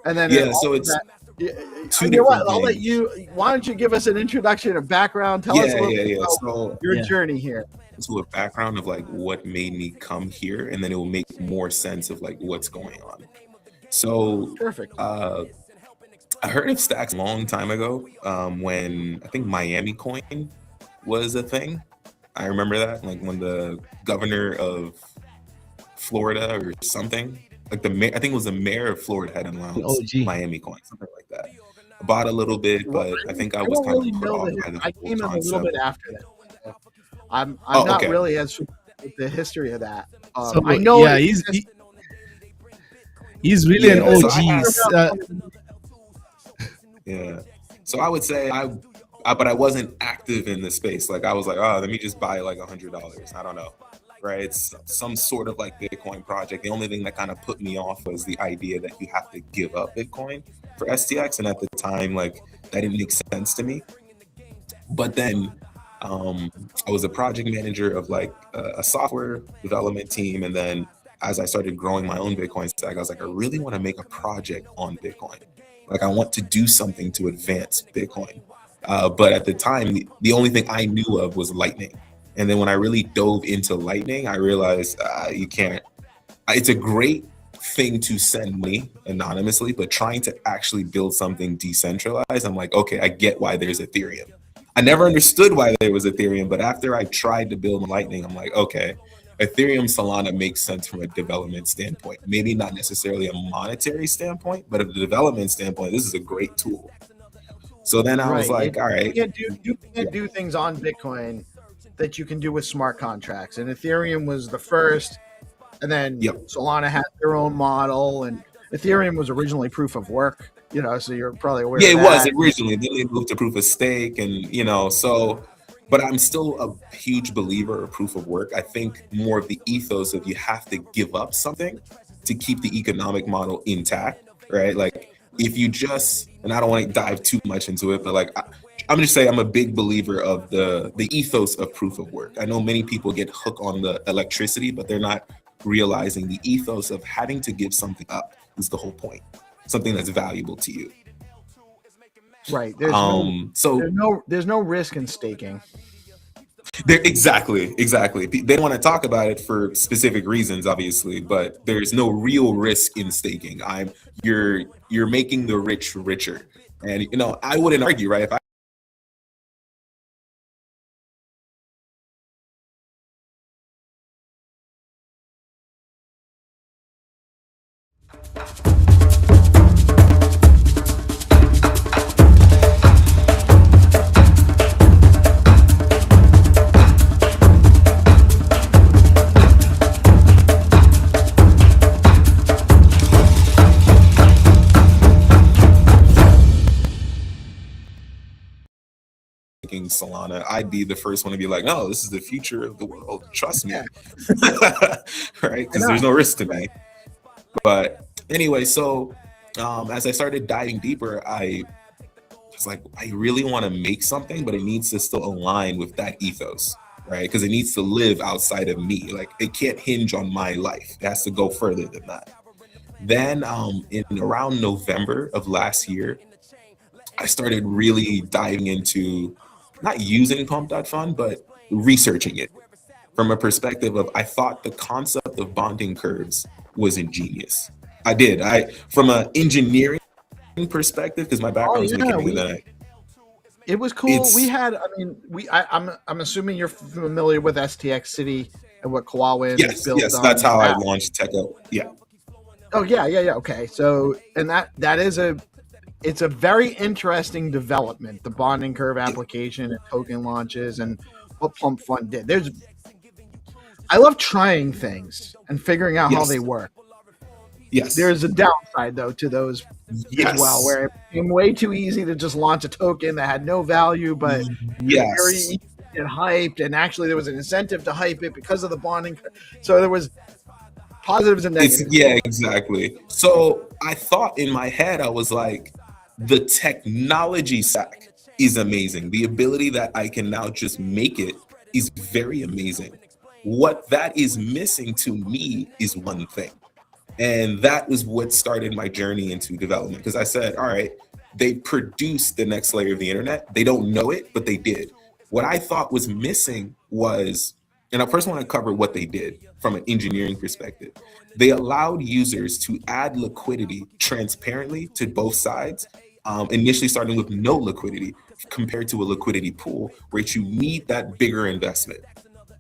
[SPEAKER 11] and then
[SPEAKER 12] yeah, so it's
[SPEAKER 11] you know what? I'll let you. Why don't you give us an introduction or background? Tell us a little bit about your journey here.
[SPEAKER 12] So a background of like what made me come here, and then it will make more sense of like what's going on. So
[SPEAKER 11] perfect.
[SPEAKER 12] I heard of Stacks a long time ago when I think Miami Coin was a thing. I remember that, like when the governor of Florida or something, like I think it was the mayor of Florida had announced Miami Coin, something like that. I bought a little bit, but I think I was kind of put off by the
[SPEAKER 11] I came in a little bit after that. I'm not really as with the history of that.
[SPEAKER 10] So,
[SPEAKER 11] I know.
[SPEAKER 10] Yeah, he's really an OG.
[SPEAKER 12] Yeah. So I would say but I wasn't active in the space. Like I was like, oh, let me just buy like $100. I don't know. Right. It's some sort of like Bitcoin project. The only thing that kind of put me off was the idea that you have to give up Bitcoin for STX. And at the time, like that didn't make sense to me. But then I was a project manager of like a software development team. And then as I started growing my own Bitcoin stack, I was like, I really want to make a project on Bitcoin. Like I want to do something to advance Bitcoin. But at the time, the only thing I knew of was Lightning. And then when I really dove into Lightning, I realized you can't. It's a great thing to send money anonymously, but trying to actually build something decentralized, I'm like, okay, I get why there's Ethereum. I never understood why there was Ethereum, but after I tried to build Lightning, I'm like, okay, Ethereum Solana makes sense from a development standpoint. Maybe not necessarily a monetary standpoint, but a development standpoint, this is a great tool. So then I was like, all right.
[SPEAKER 11] You can't do things on Bitcoin that you can do with smart contracts. And Ethereum was the first. And then Solana had their own model. And Ethereum was originally proof of work, you know, so you're probably aware of that.
[SPEAKER 12] Yeah, it was originally. Then they moved to proof of stake and, you know, so... But I'm still a huge believer of proof of work. I think more of the ethos of you have to give up something to keep the economic model intact, right? Like if you just, and I don't want to dive too much into it, but like I'm just saying I'm a big believer of the ethos of proof of work. I know many people get hooked on the electricity, but they're not realizing the ethos of having to give something up is the whole point, something that's valuable to you.
[SPEAKER 11] Right. There's no risk in staking.
[SPEAKER 12] Exactly. They don't want to talk about it for specific reasons, obviously, but there's no real risk in staking. You're making the rich richer, and you know I wouldn't argue, right? If I Solana, I'd be the first one to be like, no, this is the future of the world. Trust me. Right? Because there's no risk to me. But anyway, so as I started diving deeper, I was like, I really want to make something, but it needs to still align with that ethos, right? Because it needs to live outside of me. Like it can't hinge on my life. It has to go further than that. Then in around November of last year, I started really diving into not using pump.fund, but researching it from a perspective of I thought the concept of bonding curves was ingenious. I did. From an engineering perspective, because my background is mechanical, and then
[SPEAKER 11] it was cool. We had, I mean, I'm assuming you're familiar with STX City and what Kawawin is built on.
[SPEAKER 12] That's how I launched Techo. Yeah.
[SPEAKER 11] Oh yeah. Okay. So, and that is it's a very interesting development, the bonding curve application and token launches and what Pump Fund did. I love trying things and figuring out how they work.
[SPEAKER 12] Yes.
[SPEAKER 11] There's a downside though to those as well, where it became way too easy to just launch a token that had no value, but very easy to get hyped, and actually there was an incentive to hype it because of the bonding. So there was positives and negatives.
[SPEAKER 12] Yeah, exactly. So I thought in my head, I was like, the technology stack is amazing. The ability that I can now just make it is very amazing. What that is missing to me is one thing. And that was what started my journey into development. Because I said, all right, they produced the next layer of the internet. They don't know it, but they did. What I thought was missing was, and I first want to cover what they did from an engineering perspective. They allowed users to add liquidity transparently to both sides, initially starting with no liquidity compared to a liquidity pool, where you need that bigger investment.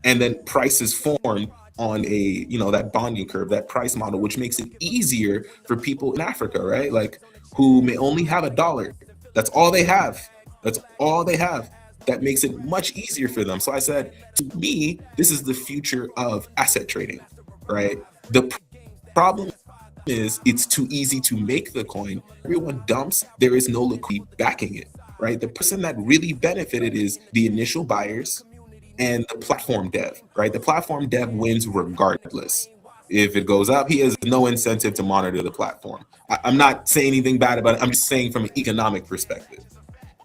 [SPEAKER 12] And then prices form on that bonding curve, that price model, which makes it easier for people in Africa, right? Like who may only have $1. That's all they have. That's all they have. That makes it much easier for them. So I said, to me, this is the future of asset trading, right? The problem is it's too easy to make the coin. Everyone dumps, there is no liquidity backing it, right? The person that really benefited is the initial buyers and the platform dev, right? The platform dev wins regardless. If it goes up, he has no incentive to monitor the platform. I'm not saying anything bad about it. I'm just saying from an economic perspective.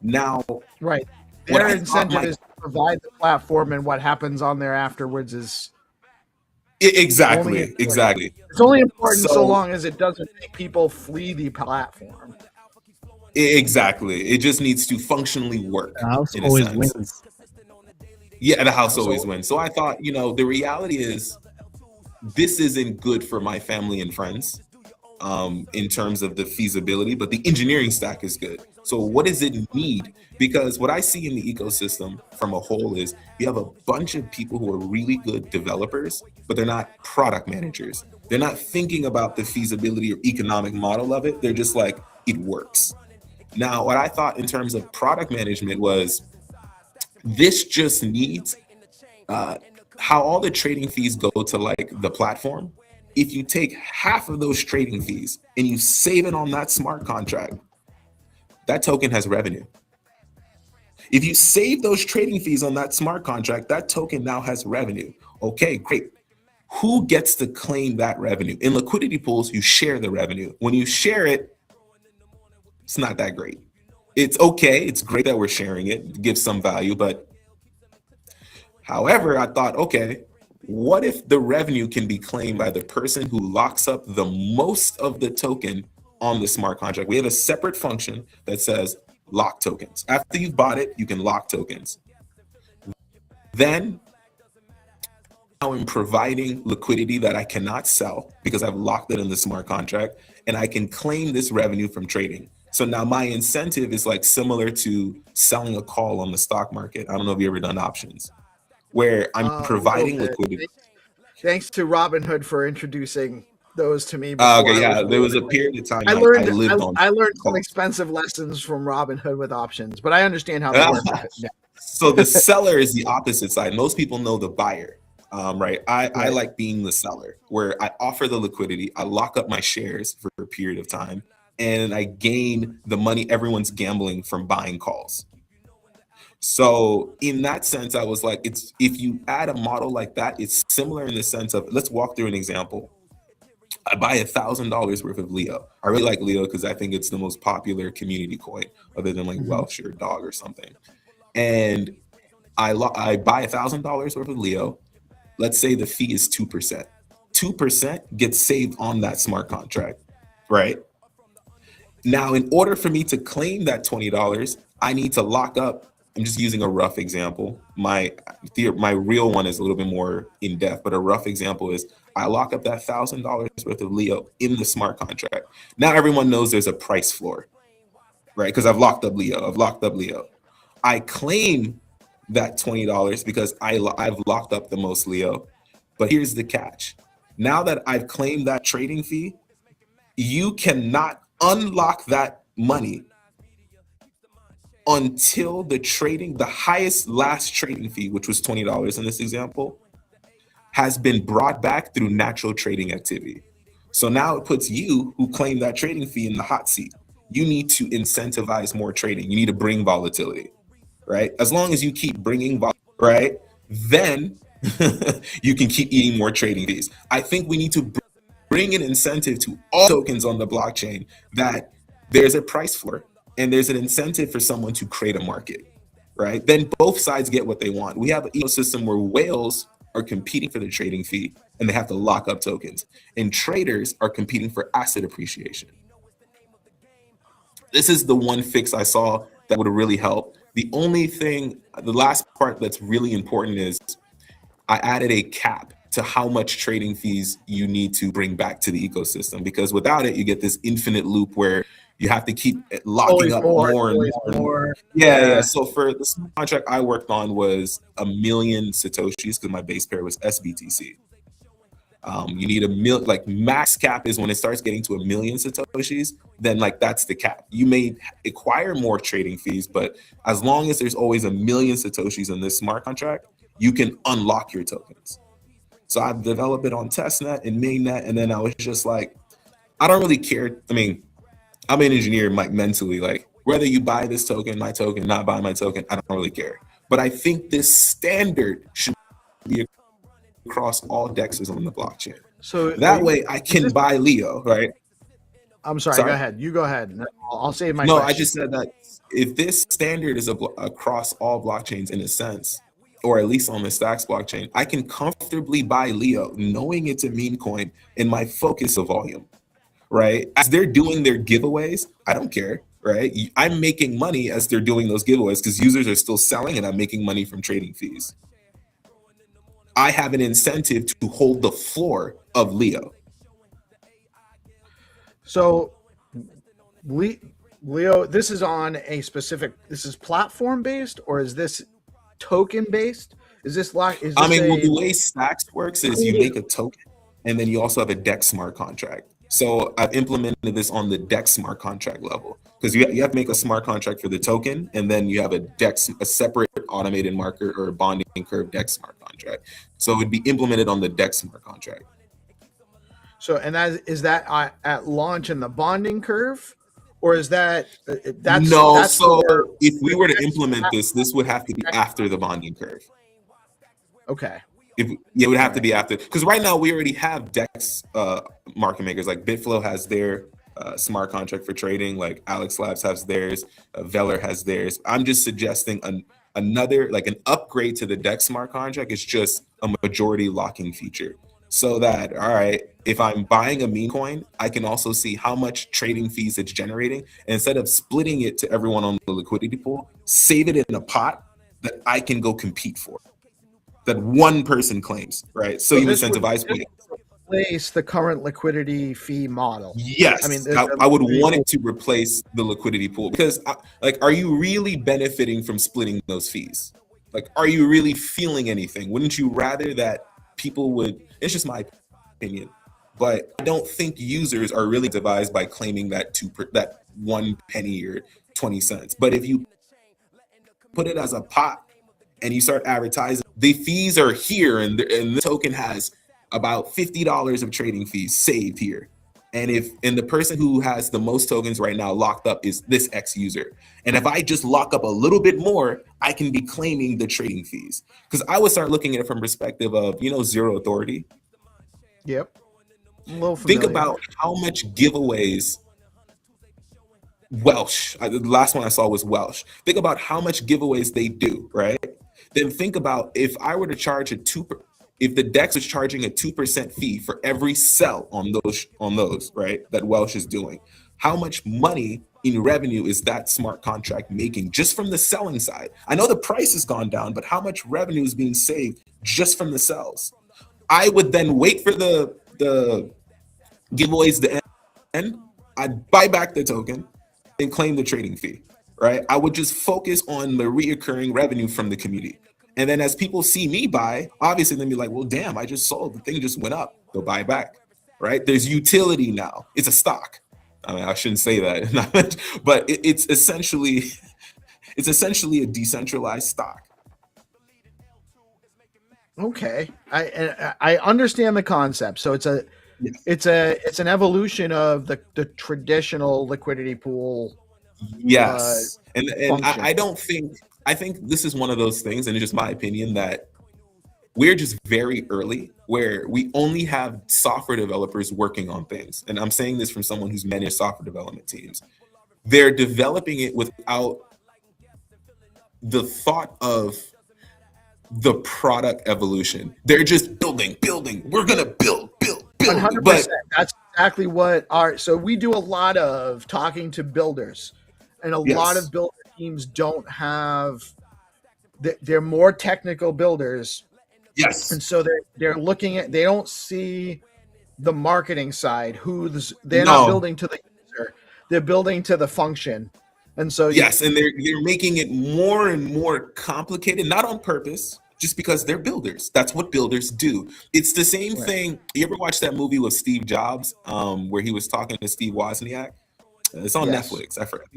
[SPEAKER 12] Now,
[SPEAKER 11] right. Their incentive is to provide the platform, and what happens on there afterwards is
[SPEAKER 12] exactly.
[SPEAKER 11] It's only important so long as it doesn't make people flee the platform.
[SPEAKER 12] Exactly. It just needs to functionally work.
[SPEAKER 10] The house always wins.
[SPEAKER 12] Yeah, the house always wins. So I thought, the reality is this isn't good for my family and friends in terms of the feasibility, but the engineering stack is good. So what does it need? Because what I see in the ecosystem from a whole is you have a bunch of people who are really good developers, but they're not product managers. They're not thinking about the feasibility or economic model of it. They're just like, it works. Now, what I thought in terms of product management was this just needs how all the trading fees go to like the platform. If you take half of those trading fees and you save it on that smart contract, that token has revenue. If you save those trading fees on that smart contract, that token now has revenue. Okay, great. Who gets to claim that revenue? In liquidity pools, you share the revenue. When you share it, it's not that great. It's okay. It's great that we're sharing it. It gives some value, but however, I thought, okay, what if the revenue can be claimed by the person who locks up the most of the token on the smart contract? We have a separate function that says lock tokens. After you've bought it, you can lock tokens. Then now I'm providing liquidity that I cannot sell because I've locked it in the smart contract, and I can claim this revenue from trading. So now my incentive is like similar to selling a call on the stock market. I don't know if you've ever done options, where I'm providing liquidity.
[SPEAKER 11] Thanks to Robinhood for introducing those to me. Before
[SPEAKER 12] there was a period of time
[SPEAKER 11] I learned some expensive lessons from Robinhood with options, but I understand how they work.
[SPEAKER 12] So the seller is the opposite side. Most people know the buyer, right? I like being the seller, where I offer the liquidity, I lock up my shares for a period of time, and I gain the money everyone's gambling from buying calls. So in that sense, I was like, if you add a model like that, it's similar in the sense of, let's walk through an example. I buy $1,000 worth of Leo. I really like Leo because I think it's the most popular community coin other than like Welsh or Dog or something. And I buy $1,000 worth of Leo. Let's say the fee is 2%. 2% gets saved on that smart contract, right? Now, in order for me to claim that $20, I need to lock up I'm just using a rough example. My real one is a little bit more in depth, but a rough example is I lock up that $1,000 worth of Leo in the smart contract. Now everyone knows there's a price floor, right? Because I've locked up Leo. I claim that $20 because I've locked up the most Leo. But here's the catch. Now that I've claimed that trading fee, you cannot unlock that money until the highest last trading fee, which was $20 in this example, has been brought back through natural trading activity. So now it puts you who claimed that trading fee in the hot seat. You need to incentivize more trading. You need to bring volatility, right? As long as you keep bringing volatility, right, then you can keep eating more trading fees. I think we need to bring an incentive to all tokens on the blockchain that there's a price floor and there's an incentive for someone to create a market, right? Then both sides get what they want. We have an ecosystem where whales are competing for the trading fee and they have to lock up tokens, and traders are competing for asset appreciation. This is the one fix I saw that would really help. The last part that's really important is I added a cap to how much trading fees you need to bring back to the ecosystem, because without it, you get this infinite loop where you have to keep locking up more and more. Yeah. So for the smart contract I worked on was 1 million Satoshis because my base pair was SBTC. You need max cap is when it starts getting to 1 million Satoshis, then that's the cap. You may acquire more trading fees, but as long as there's always 1 million Satoshis in this smart contract, you can unlock your tokens. So I've developed it on testnet and mainnet, and then I was just like, I don't really care. I mean, I'm an engineer, mentally, whether you buy this token, my token, not buy my token, I don't really care. But I think this standard should be across all DEXs on the blockchain. So that way I can buy Leo, right?
[SPEAKER 11] I'm sorry, go ahead. You go ahead. I'll save my
[SPEAKER 12] question.
[SPEAKER 11] I
[SPEAKER 12] just said that if this standard is across all blockchains in a sense, or at least on the Stacks blockchain, I can comfortably buy Leo knowing it's a meme coin and my focus of volume, right? As they're doing their giveaways, I don't care, right? I'm making money as they're doing those giveaways because users are still selling and I'm making money from trading fees. I have an incentive to hold the floor of Leo.
[SPEAKER 11] So Leo, this is on a specific, this is platform based or is this token based? Is this
[SPEAKER 12] the way Stacks works is you make a token and then you also have a DEX smart contract. So I've implemented this on the DEX smart contract level because you have to make a smart contract for the token, and then you have a separate automated marker or bonding curve DEX smart contract. So it would be implemented on the DEX smart contract.
[SPEAKER 11] So, and is that at launch in the bonding curve, or is that
[SPEAKER 12] if we were to implement this would have to be after the bonding curve.
[SPEAKER 11] Okay.
[SPEAKER 12] It would have to be after, because right now we already have DEX market makers. Like Bitflow has their smart contract for trading, like Alex Labs has theirs, Veller has theirs. I'm just suggesting another, an upgrade to the DEX smart contract is just a majority locking feature. So that, all right, if I'm buying a meme coin, I can also see how much trading fees it's generating. And instead of splitting it to everyone on the liquidity pool, save it in a pot that I can go compete for, that one person claims, right? So you incentivize people.
[SPEAKER 11] Replace the current liquidity fee model.
[SPEAKER 12] Yes, I would want it to replace the liquidity pool because, are you really benefiting from splitting those fees? Are you really feeling anything? Wouldn't you rather that people would? It's just my opinion, but I don't think users are really devised by claiming that that 1 penny or 20 cents. But if you put it as a pot and you start advertising, the fees are here, and the token has about $50 of trading fees saved here. And the person who has the most tokens right now locked up is this X user. And if I just lock up a little bit more, I can be claiming the trading fees. Because I would start looking at it from perspective of, Zero Authority.
[SPEAKER 11] Yep. A little
[SPEAKER 12] familiar. Think about how much giveaways Welsh, the last one I saw was Welsh. Think about how much giveaways they do, right? Then think about if I were to charge if the DEX is charging a 2% fee for every sell on those, right, that Welsh is doing, how much money in revenue is that smart contract making just from the selling side? I know the price has gone down, but how much revenue is being saved just from the sales? I would then wait for the giveaways to end. I'd buy back the token and claim the trading fee, right? I would just focus on the reoccurring revenue from the community. And then as people see me buy, obviously they'll be like, well, damn, I just sold. The thing just went up. They'll buy back, right? There's utility now. It's a stock. I mean, I shouldn't say that, but it's essentially a decentralized stock.
[SPEAKER 11] Okay, I understand the concept. So it's an evolution of the traditional liquidity pool.
[SPEAKER 12] Yes, and I think this is one of those things, and it's just my opinion, that we're just very early, where we only have software developers working on things. And I'm saying this from someone who's managed software development teams. They're developing it without the thought of the product evolution. They're just building. We're gonna build.
[SPEAKER 11] 100%.
[SPEAKER 12] But
[SPEAKER 11] That's exactly what so we do a lot of talking to builders, and a lot of builder teams don't have. They're more technical builders.
[SPEAKER 12] Yes.
[SPEAKER 11] And so they're looking at, they don't see the marketing side. They're not building to the user, they're building to the function. And so
[SPEAKER 12] yes, and they're making it more and more complicated, not on purpose, just because they're builders. That's what builders do. It's the same thing. You ever watch that movie with Steve Jobs, where he was talking to Steve Wozniak? It's on Netflix. I forgot.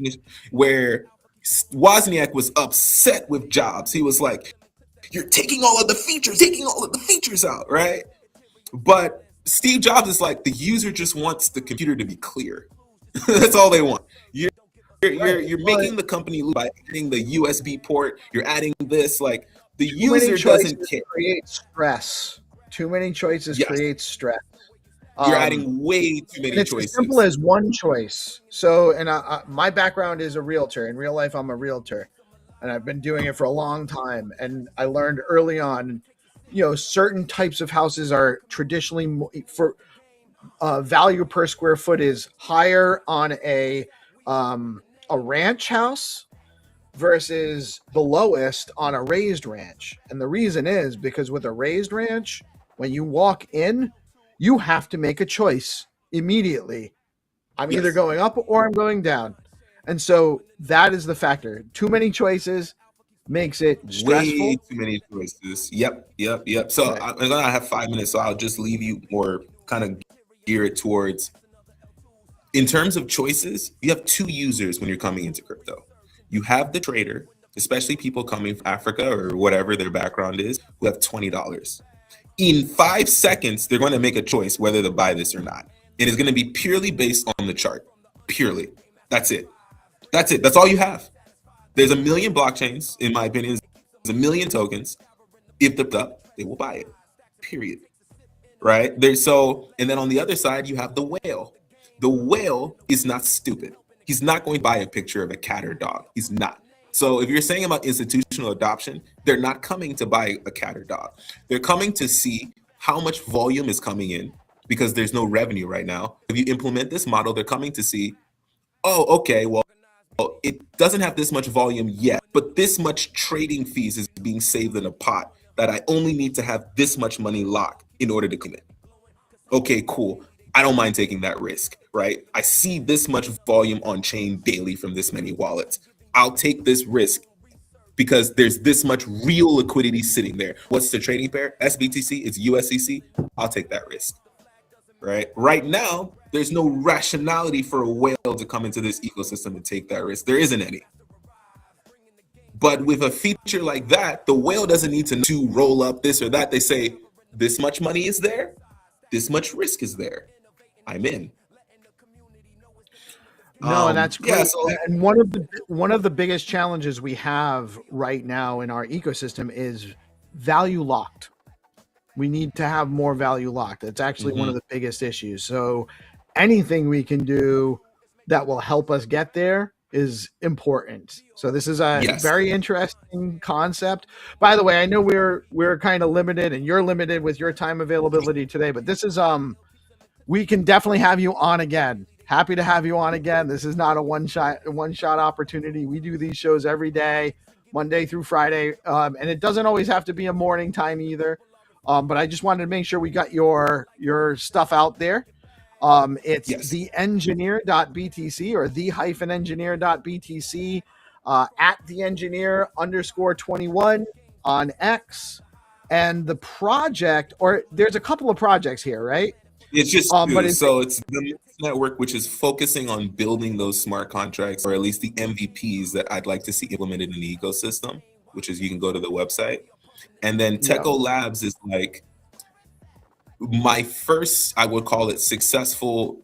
[SPEAKER 12] Where Wozniak was upset with Jobs. He was like, "You're taking all of the features out, right?" But Steve Jobs is like, the user just wants the computer to be clear. That's all they want. You're making the company lose by adding the USB port. You're adding this, like the user doesn't care.
[SPEAKER 11] Create stress. Too many choices create stress.
[SPEAKER 12] You're adding way too many choices.
[SPEAKER 11] It's as simple as one choice. So, and my background is a realtor. In real life, I'm a realtor, and I've been doing it for a long time. And I learned early on, certain types of houses are traditionally for value per square foot is higher on a ranch house versus the lowest on a raised ranch. And the reason is because with a raised ranch, when you walk in, you have to make a choice immediately. I'm either going up or I'm going down. And so that is the factor. Too many choices makes it stressful.
[SPEAKER 12] Way too many choices. Yep. So I'm gonna have 5 minutes, so I'll just leave you more kind of gear it towards, in terms of choices, you have two users when you're coming into crypto. You have the trader, especially people coming from Africa or whatever their background is, who have $20. In 5 seconds, they're going to make a choice whether to buy this or not. It is going to be purely based on the chart. Purely. That's it. That's all you have. There's a million blockchains, in my opinion. There's a million tokens. If they're up, they will buy it. Period. Right? And then on the other side, you have the whale. The whale is not stupid. He's not going to buy a picture of a cat or dog. He's not. So if you're saying about institutional adoption, they're not coming to buy a cat or dog. They're coming to see how much volume is coming in, because there's no revenue right now. If you implement this model, they're coming to see, oh, okay, well, it doesn't have this much volume yet, but this much trading fees is being saved in a pot that I only need to have this much money locked in order to commit. Okay, cool. I don't mind taking that risk, right? I see this much volume on chain daily from this many wallets. I'll take this risk because there's this much real liquidity sitting there. What's the trading pair? SBTC, it's USCC. I'll take that risk, right? Right now, there's no rationality for a whale to come into this ecosystem and take that risk. There isn't any. But with a feature like that, the whale doesn't need to roll up this or that. They say, this much money is there, this much risk is there. I'm in.
[SPEAKER 11] No, and that's great. And one of the biggest challenges we have right now in our ecosystem is value locked. We need to have more value locked. It's actually one of the biggest issues. So anything we can do that will help us get there is important. So this is a very interesting concept. By the way, I know we're kind of limited, and you're limited with your time availability today, but this is we can definitely have you on again. Happy to have you on again. This is not a one shot opportunity. We do these shows every day, Monday through Friday, and it doesn't always have to be a morning time either. But I just wanted to make sure we got your stuff out there. It's theengineer.btc or the-engineer.btc at theengineer_21 on X. And the project, or there's a couple of projects here, right?
[SPEAKER 12] It's just two. So it's the network, which is focusing on building those smart contracts, or at least the MVPs that I'd like to see implemented in the ecosystem, which is you can go to the website. And then Techo Labs is like my first, I would call it, successful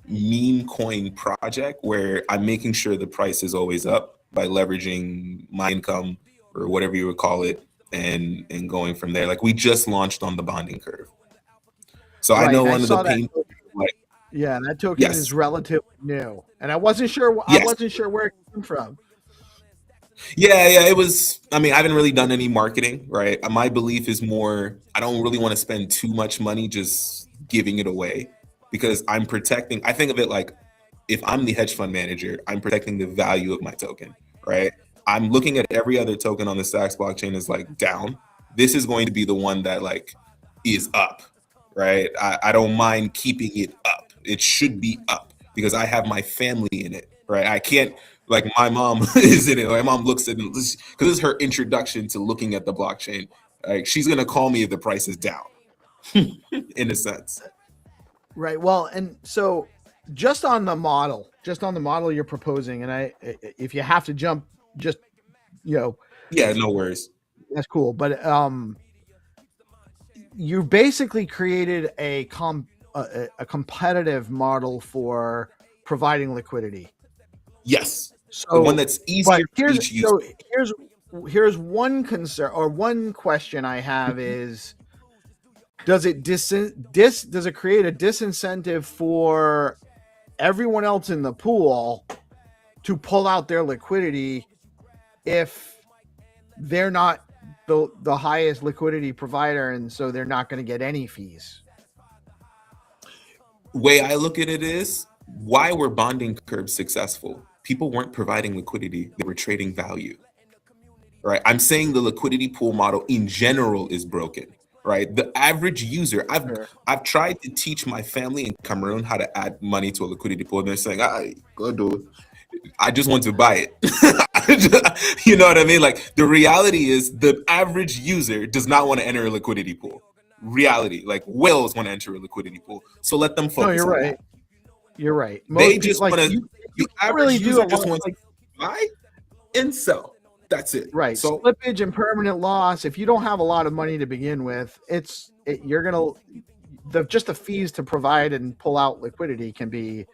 [SPEAKER 12] meme coin project, where I'm making sure the price is always up by leveraging my income or whatever you would call it, and going from there. Like, we just launched on the bonding curve. So I know one of the pain points, like,
[SPEAKER 11] yeah, that token is relatively new, and I wasn't sure. I wasn't sure where it came from.
[SPEAKER 12] Yeah, it was. I mean, I haven't really done any marketing, right? My belief is more, I don't really want to spend too much money just giving it away, because I'm protecting. I think of it like, if I'm the hedge fund manager, I'm protecting the value of my token, right? I'm looking at every other token on the Stacks blockchain is like down. This is going to be the one that like is up, right? I don't mind keeping it up. It should be up because I have my family in it, right? I can't, like, my mom is in it. My mom looks at it because this is her introduction to looking at the blockchain. Like, she's gonna call me if the price is down, in a sense.
[SPEAKER 11] Right. Well, and so just on the model you're proposing, and if you have to jump, just, yeah,
[SPEAKER 12] no worries.
[SPEAKER 11] That's cool. But you basically created a competitive model for providing liquidity.
[SPEAKER 12] Yes.
[SPEAKER 11] So
[SPEAKER 12] the one that's easier for each user.
[SPEAKER 11] So here's one concern, or one question I have is, does it does it create a disincentive for everyone else in the pool to pull out their liquidity if they're not the highest liquidity provider, and so they're not going to get any fees?
[SPEAKER 12] Way I look at it is, why were bonding curves successful? People weren't providing liquidity, they were trading value, right? I'm saying the liquidity pool model in general is broken, right? The average user, I've tried to teach my family in Cameroon how to add money to a liquidity pool, and they're saying, go do it. I just want to buy it. You know what I mean? Like, the reality is the average user does not want to enter a liquidity pool. Reality, like, whales want to enter a liquidity pool. So let them focus.
[SPEAKER 11] No, you're
[SPEAKER 12] on
[SPEAKER 11] right.
[SPEAKER 12] That.
[SPEAKER 11] You're right.
[SPEAKER 12] They just want to, the average user just wants
[SPEAKER 11] to
[SPEAKER 12] buy and sell. That's it.
[SPEAKER 11] Right. So slippage and permanent loss, if you don't have a lot of money to begin with, you're going to, just the fees to provide and pull out liquidity can be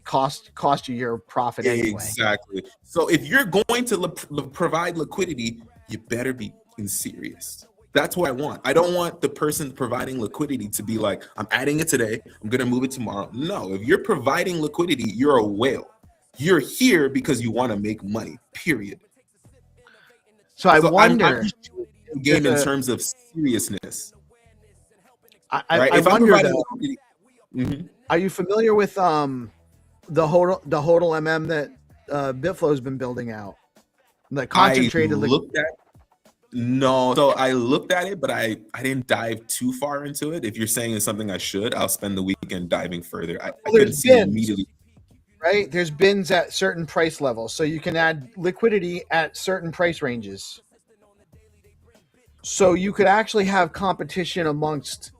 [SPEAKER 11] cost you your profit anyway.
[SPEAKER 12] Exactly. So if you're going to provide liquidity, you better be serious. That's what I want. I don't want the person providing liquidity to be like, I'm adding it today, I'm going to move it tomorrow. No, if you're providing liquidity, you're a whale. You're here because you want to make money, period.
[SPEAKER 11] So I wonder,
[SPEAKER 12] I'm game in terms of seriousness.
[SPEAKER 11] I wonder, are you familiar with the HODLMM that BitFlow has been building out? The concentrated
[SPEAKER 12] No, so I looked at it, but I didn't dive too far into it. If you're saying it's something I should, I'll spend the weekend diving further. I couldn't see it immediately.
[SPEAKER 11] Right? There's bins at certain price levels, so you can add liquidity at certain price ranges. So you could actually have competition amongst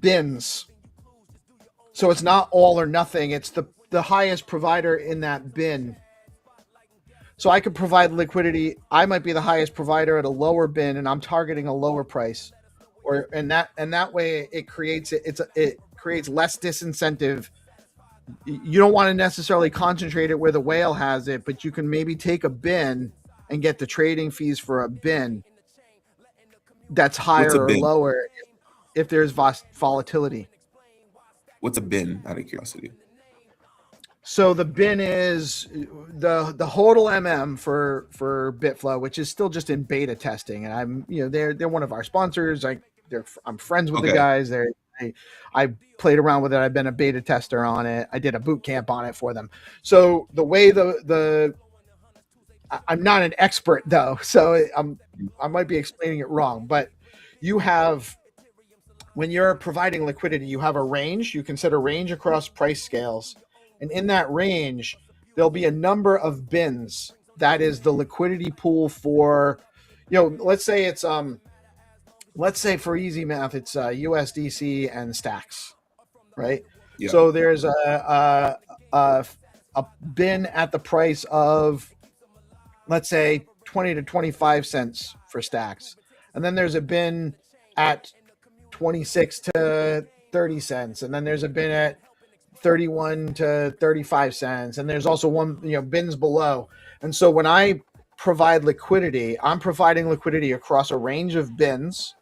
[SPEAKER 11] bins. So it's not all or nothing. It's the highest provider in that bin. So I could provide liquidity. I might be the highest provider at a lower bin, and I'm targeting a lower price, and that way it creates it creates less disincentive. You don't want to necessarily concentrate it where the whale has it, but you can maybe take a bin and get the trading fees for a bin that's higher or lower if there's volatility.
[SPEAKER 12] What's a bin, out of curiosity?
[SPEAKER 11] So the bin is the HODLMM for BitFlow, which is still just in beta testing, and I'm they're one of our sponsors. I'm friends with the guys. I played around with it. I've been a beta tester on it. I did a boot camp on it for them. So the way I'm not an expert though, so I might be explaining it wrong, but you have, when you're providing liquidity, you have a range. You can set a range across price scales, and in that range, there'll be a number of bins. That is the liquidity pool for, let's say it's let's say for easy math, it's USDC and stacks, right?
[SPEAKER 12] Yeah.
[SPEAKER 11] So there's a bin at the price of, let's say 20 to 25 cents for stacks. And then there's a bin at 26 to 30 cents. And then there's a bin at 31 to 35 cents. And there's also one, bins below. And so when I provide liquidity, I'm providing liquidity across a range of bins.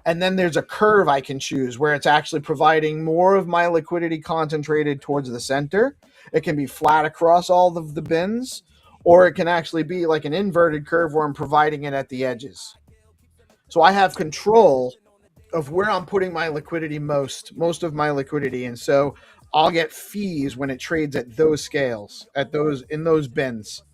[SPEAKER 11] And then there's a curve I can choose where it's actually providing more of my liquidity concentrated towards the center. It can be flat across all of the bins, or it can actually be like an inverted curve where I'm providing it at the edges. So I have control of where I'm putting my liquidity most of my liquidity. And so I'll get fees when it trades at those scales, in those bins.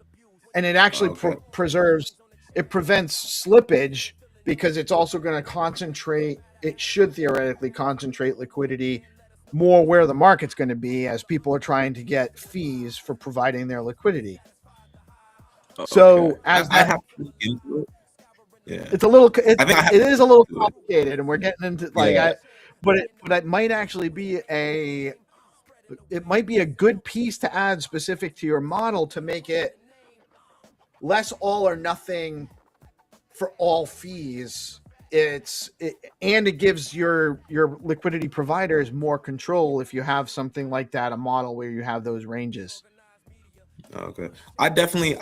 [SPEAKER 11] And it actually prevents slippage, because it's also going to it should theoretically concentrate liquidity more where the market's going to be, as people are trying to get fees for providing their liquidity. So as
[SPEAKER 12] I have to look into it. Yeah,
[SPEAKER 11] it's a little, it is a little complicated, and we're getting into but it might actually be it might be a good piece to add specific to your model to make it less all or nothing for all fees. And it gives your liquidity providers more control if you have something like that, a model where you have those ranges.
[SPEAKER 12] Okay. I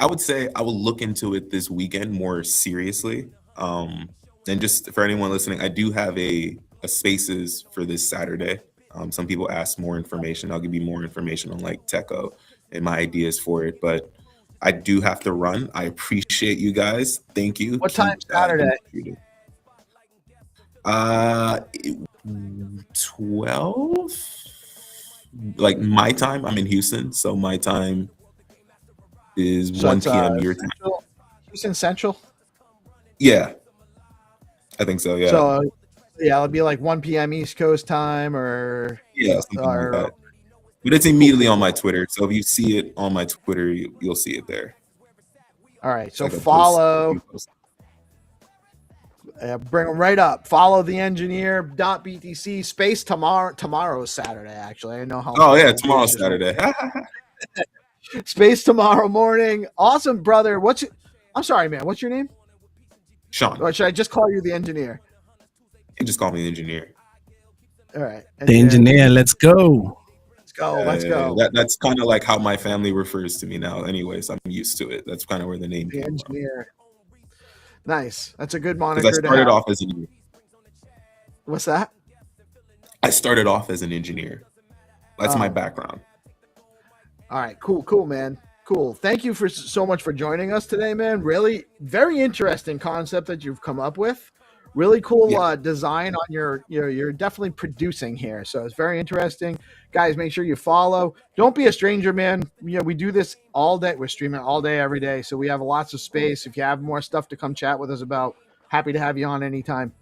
[SPEAKER 12] would say I will look into it this weekend more seriously. And just for anyone listening, I do have a spaces for this Saturday. Some people ask more information. I'll give you more information on like Techo and my ideas for it, but I do have to run. I appreciate you guys. Thank you.
[SPEAKER 11] What time Saturday?
[SPEAKER 12] 12, like my time. I'm in Houston, so my time is 1 p.m. your time.
[SPEAKER 11] Houston Central?
[SPEAKER 12] Yeah, I think so. Yeah.
[SPEAKER 11] So it'll be like 1 p.m. East Coast time, or
[SPEAKER 12] something like that. But it's immediately on my Twitter, so if you see it on my Twitter, you'll see it there.
[SPEAKER 11] All right, so follow. Bring them right up. Follow the engineer.btc space tomorrow's Saturday, actually. I know how.
[SPEAKER 12] Oh yeah, tomorrow's Saturday.
[SPEAKER 11] Space tomorrow morning. Awesome, brother. I'm sorry, man. What's your name?
[SPEAKER 12] Sean.
[SPEAKER 11] Or should I just call you the engineer?
[SPEAKER 12] You can just call me the engineer.
[SPEAKER 11] All right.
[SPEAKER 10] The engineer. Let's go.
[SPEAKER 11] Let's go.
[SPEAKER 12] That's kind of like how my family refers to me now. Anyways, I'm used to it. That's kind of where the name came
[SPEAKER 11] engineer. From. Nice. That's a good moniker.
[SPEAKER 12] Because I started off as an engineer.
[SPEAKER 11] What's that?
[SPEAKER 12] I started off as an engineer. That's my background.
[SPEAKER 11] All right. Cool, man. Cool. Thank you so much for joining us today, man. Really very interesting concept that you've come up with. Really cool design on you're definitely producing here. So it's very interesting. Guys, make sure you follow. Don't be a stranger, man. We do this all day. We're streaming all day, every day. So we have lots of space. If you have more stuff to come chat with us about, happy to have you on anytime.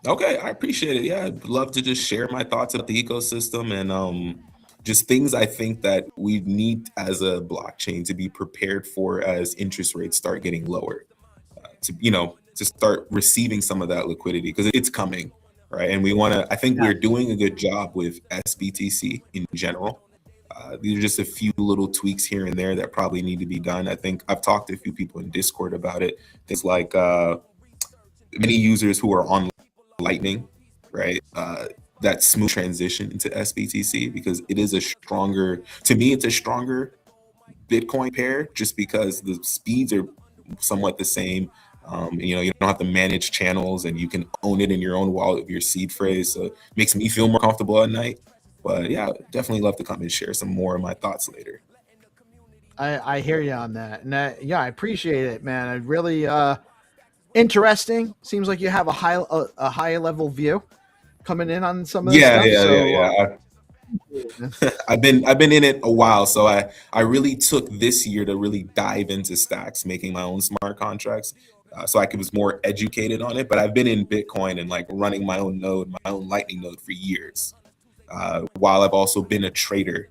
[SPEAKER 12] Okay, I appreciate it. Yeah, I'd love to just share my thoughts about the ecosystem and just things I think that we need as a blockchain to be prepared for as interest rates start getting lower. To start receiving some of that liquidity, because it's coming, right? And I think we're doing a good job with SBTC in general. These are just a few little tweaks here and there that probably need to be done. I think I've talked to a few people in Discord about it. There's like many users who are on Lightning, right? That smooth transition into SBTC, because it's a stronger Bitcoin pair, just because the speeds are somewhat the same. You don't have to manage channels, and you can own it in your own wallet with your seed phrase. So it makes me feel more comfortable at night. But yeah, definitely love to come and share some more of my thoughts later.
[SPEAKER 11] I hear you on that. And I appreciate it, man. It really interesting. Seems like you have a high level view. coming in on some of this
[SPEAKER 12] Yeah,
[SPEAKER 11] stuff.
[SPEAKER 12] yeah,
[SPEAKER 11] So
[SPEAKER 12] yeah, yeah. I've been in it a while, so I really took this year to really dive into stacks, making my own smart contracts, so I was more educated on it. But I've been in Bitcoin and like running my own node, my own Lightning node for years, while I've also been a trader.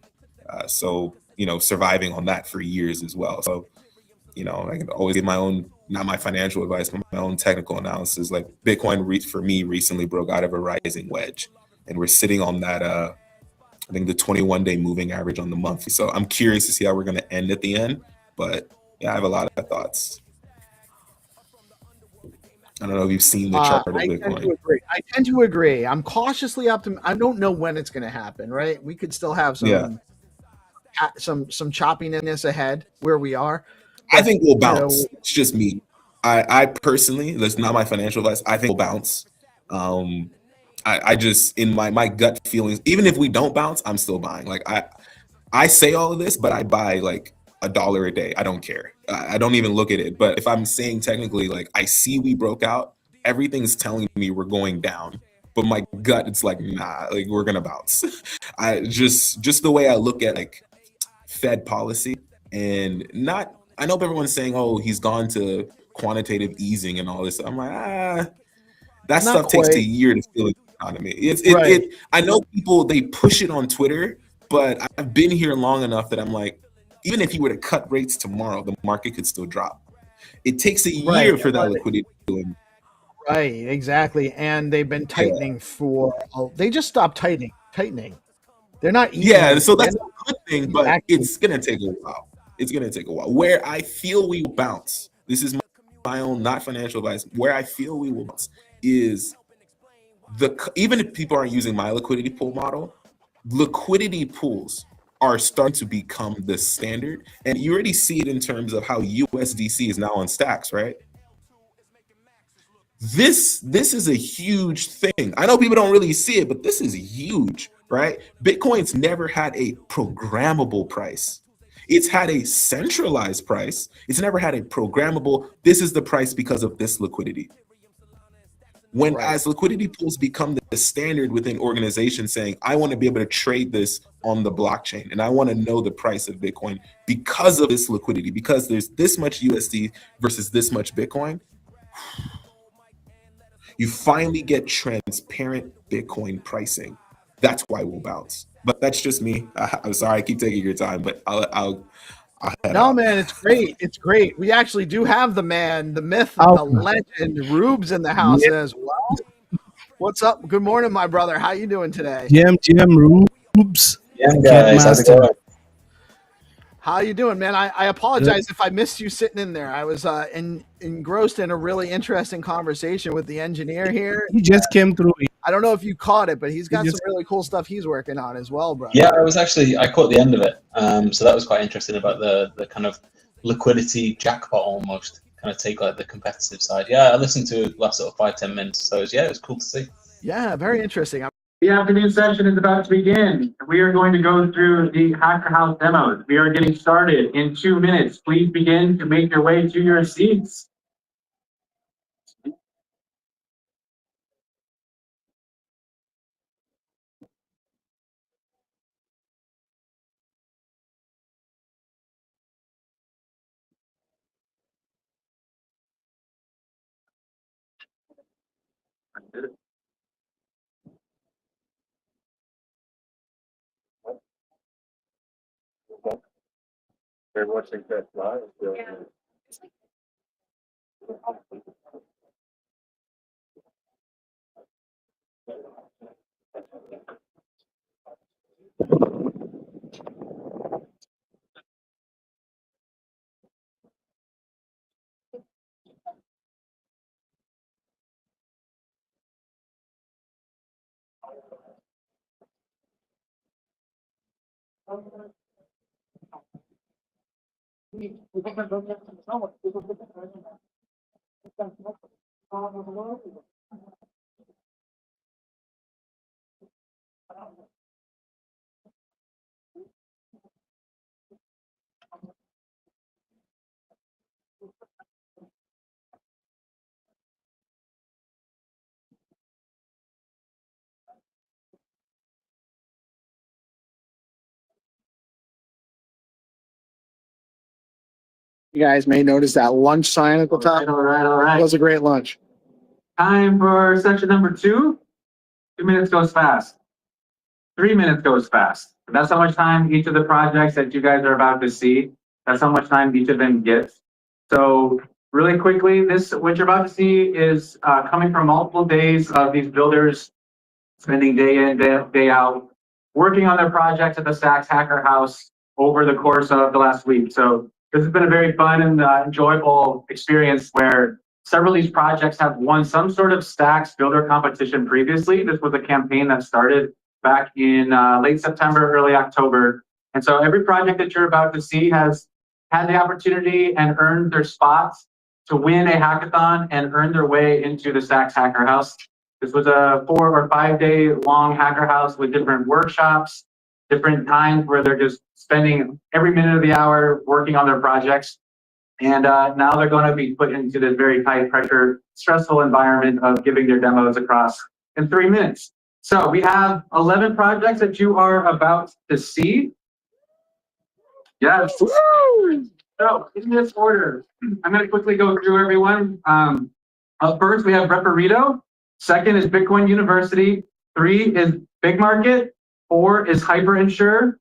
[SPEAKER 12] So surviving on that for years as well. So I can always give my own, not my financial advice, but my own technical analysis. Like Bitcoin for me recently broke out of a rising wedge, and we're sitting on that. I think the 21-day moving average on the monthly. So I'm curious to see how we're going to end at the end. But yeah, I have a lot of thoughts. I don't know if you've seen the chart of Bitcoin.
[SPEAKER 11] I tend to agree. I'm cautiously optimistic. I don't know when it's going to happen. Right? We could still have some choppiness ahead where we are.
[SPEAKER 12] I think we'll bounce. It's just me. I personally, that's not my financial advice. I think we'll bounce. I just, in my gut feelings, even if we don't bounce, I'm still buying. Like I say all of this, but I buy like $1 a day. I don't care. I don't even look at it. But if I'm saying technically, like I see we broke out, everything's telling me we're going down. But my gut, it's like, nah, like we're gonna bounce. I just the way I look at like Fed policy, and not, I know everyone's saying, oh, he's gone to quantitative easing and all this. I'm like, that
[SPEAKER 11] Not
[SPEAKER 12] stuff takes a
[SPEAKER 11] quite.
[SPEAKER 12] year to feel in the economy.
[SPEAKER 11] Right.
[SPEAKER 12] I know people, they push it on Twitter, but I've been here long enough that I'm like, even if you were to cut rates tomorrow, the market could still drop. It takes a year for that liquidity to.
[SPEAKER 11] Right, exactly. And they've been tightening they just stopped tightening. They're not easing.
[SPEAKER 12] Yeah, so that's a good thing, but it's gonna take a while. It's gonna take a while. Where I feel we will bounce, this is my own, not financial advice. Where I feel we will bounce is even if people aren't using my liquidity pool model, liquidity pools are starting to become the standard, and you already see it in terms of how USDC is now on stacks, right? This is a huge thing. I know people don't really see it, but this is huge, right? Bitcoin's never had a programmable price. It's had a centralized price. It's never had a programmable, this is the price because of this liquidity. As liquidity pools become the standard within organizations saying, I want to be able to trade this on the blockchain, and I want to know the price of Bitcoin because of this liquidity, because there's this much USD versus this much Bitcoin, you finally get transparent Bitcoin pricing. That's why we'll bounce. But that's just me. I'm sorry I keep taking your time, but I'll head
[SPEAKER 11] No,
[SPEAKER 12] out.
[SPEAKER 11] man, it's great. It's great. We actually do have the man, the myth, the legend, Rubes in the house as well. What's up? Good morning, my brother. How you doing today?
[SPEAKER 10] GM Rubes.
[SPEAKER 17] Yeah, guys, how's it going?
[SPEAKER 11] How you doing, man? I apologize if I missed you sitting in there. I was engrossed in a really interesting conversation with the engineer here.
[SPEAKER 10] He just came through.
[SPEAKER 11] I don't know if you caught it, but he's got some really cool stuff he's working on as well, bro.
[SPEAKER 17] Yeah, I caught the end of it. So that was quite interesting about the kind of liquidity jackpot almost, kind of take like the competitive side. Yeah, I listened to it last sort of 5-10 minutes. So it was cool to see.
[SPEAKER 11] Yeah, very interesting.
[SPEAKER 8] The afternoon session is about to begin. We are going to go through the Hacker House demos. We are getting started in 2 minutes. Please begin to make your way to your seats.
[SPEAKER 1] They're watching that live. Yeah.
[SPEAKER 11] You guys may notice that lunch sign at the top.
[SPEAKER 8] All right.
[SPEAKER 11] It was a great lunch.
[SPEAKER 8] Time for section number 2. 2 minutes goes fast. 3 minutes goes fast. That's how much time each of the projects that you guys are about to see, that's how much time each of them gets. So really quickly, what you're about to see is coming from multiple days of these builders spending day in, day out, working on their projects at the Stacks Hacker House over the course of the last week. So this has been a very fun and enjoyable experience where several of these projects have won some sort of Stacks builder competition previously. This was a campaign that started back in late September, early October. And so every project that you're about to see has had the opportunity and earned their spots to win a hackathon and earn their way into the Stacks Hacker House. This was a 4 or 5 day long hacker house with different workshops, different times where they're just spending every minute of the hour working on their projects. And now they're going to be put into this very high pressure, stressful environment of giving their demos across in 3 minutes. So we have 11 projects that you are about to see. Yes. So in this order, I'm going to quickly go through everyone. Up first, we have Reparito. Second is Bitcoin University. 3 is Big Market. 4 is HyperInsure.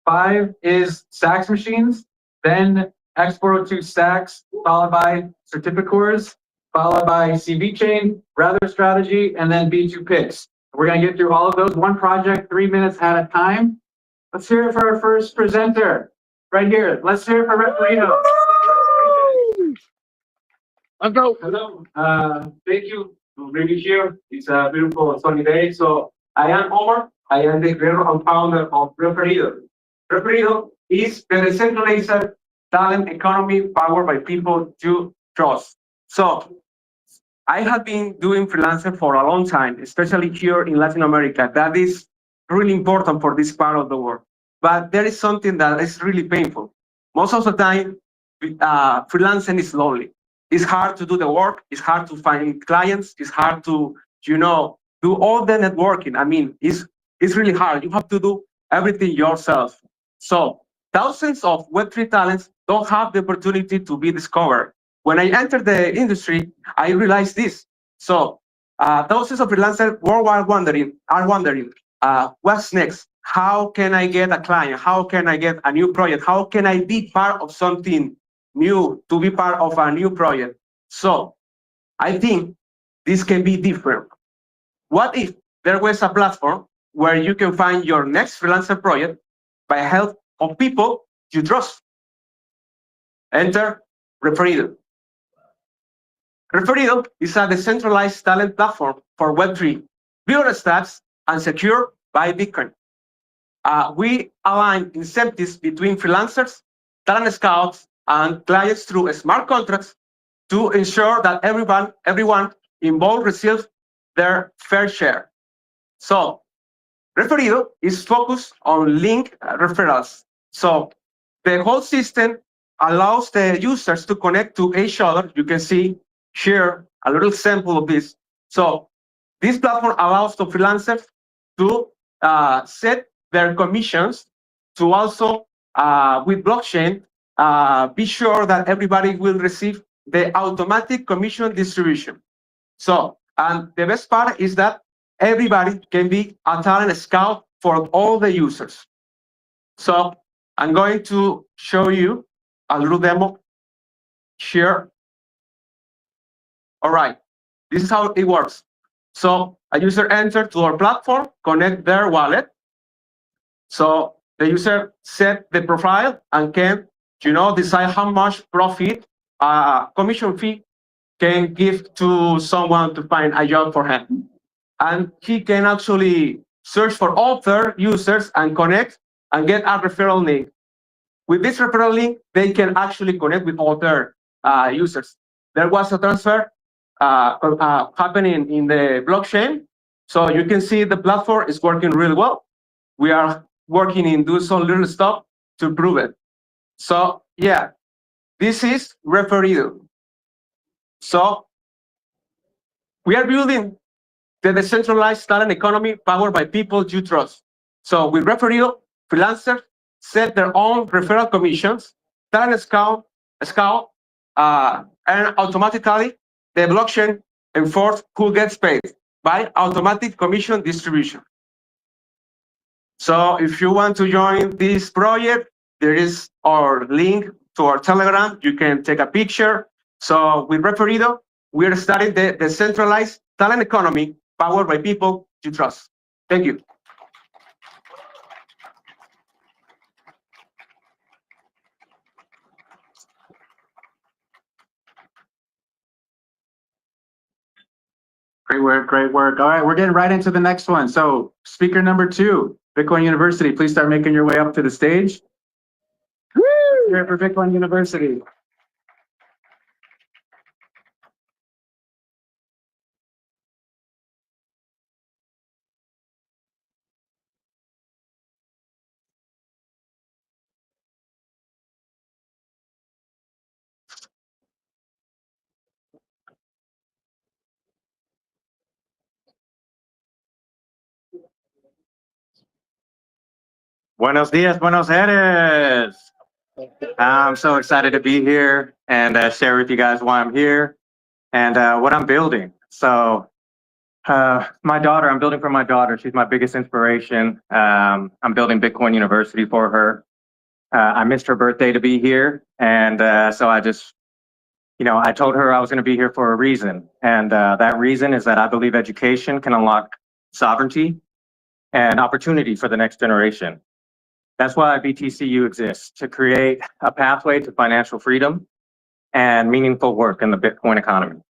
[SPEAKER 8] 5 is Stacks Machines. Then X402 Stacks, followed by Certificores, followed by CV Chain, Rather Strategy, and then B2 Picks. We're going to get through all of those, one project, 3 minutes at a time. Let's hear it for our first presenter. Right here. Let's hear it for Reparito.
[SPEAKER 1] Let's go. Hello. Thank you for being here. It's a beautiful sunny day. So I am Omar. I am the creator and founder of Reparito. Reparito is the decentralized talent economy powered by people you trust. So I have been doing freelancer for a long time, especially here in Latin America. That is really important for this part of the world. But there is something that is really painful. Most of the time, freelancing is lonely. It's hard to do the work. It's hard to find clients. It's hard to, do all the networking. I mean, it's really hard. You have to do everything yourself. So thousands of Web3 talents don't have the opportunity to be discovered. When I entered the industry, I realized this. So thousands of freelancers worldwide are wondering, what's next? How can I get a client? How can I get a new project? How can I be part of something new, to be part of a new project? So I think this can be different. What if there was a platform where you can find your next freelancer project by help of people you trust? Enter Reparito. Reparito is a decentralized talent platform for Web3, built stacks and secured by Bitcoin. We align incentives between freelancers, talent scouts, and clients through smart contracts to ensure that everyone involved receives their fair share. So Reparito is focused on link referrals. So the whole system allows the users to connect to each other. You can see here a little sample of this. So this platform allows the freelancers to set their commissions, to also, with blockchain, be sure that everybody will receive the automatic commission distribution. So, and the best part is that everybody can be a talent scout for all the users. So I'm going to show you a little demo here. All right, this is how it works. So a user enters to our platform, connect their wallet. So the user set the profile and can, decide how much profit, commission fee can give to someone to find a job for him. And he can actually search for other users and connect and get a referral link. With this referral link, they can actually connect with other users. There was a transfer happening in the blockchain. So you can see the platform is working really well. We are working in do some little stuff to prove it. So yeah, this is Reparito. So we are building the decentralized talent economy powered by people you trust. So with Reparito, freelancers set their own referral commissions, talent scout
[SPEAKER 14] scout, and automatically the blockchain enforce who gets paid by automatic commission distribution. So if you want to join this project, there is our link to our Telegram. You can take a picture. So with Referido, we are starting the decentralized talent economy powered by people you trust. Thank you.
[SPEAKER 19] Great work, great work. All right, we're getting right into the next one. So speaker number 2, Bitcoin University, please start making your way up to the stage. Woo! Here for Bitcoin University. Buenos dias, Buenos Aires. I'm so excited to be here and share with you guys why I'm here and what I'm building. So my daughter, I'm building for my daughter. She's my biggest inspiration. I'm building Bitcoin University for her. I missed her birthday to be here. And so I just, I told her I was going to be here for a reason. And that reason is that I believe education can unlock sovereignty and opportunity for the next generation. That's why BTCU exists, to create a pathway to financial freedom and meaningful work in the Bitcoin economy.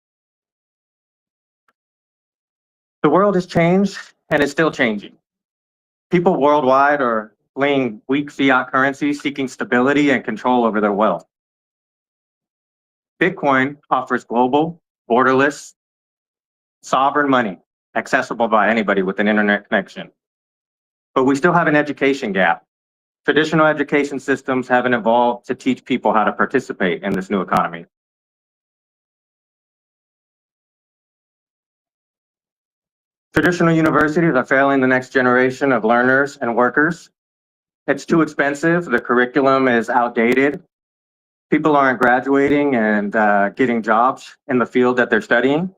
[SPEAKER 19] The world has changed and is still changing. People worldwide are fleeing weak fiat currency, seeking stability and control over their wealth. Bitcoin offers global, borderless, sovereign money, accessible by anybody with an internet connection. But we still have an education gap. Traditional education systems haven't evolved to teach people how to participate in this new economy. Traditional universities are failing the next generation of learners and workers. It's too expensive, the curriculum is outdated. People aren't graduating and getting jobs in the field that they're studying,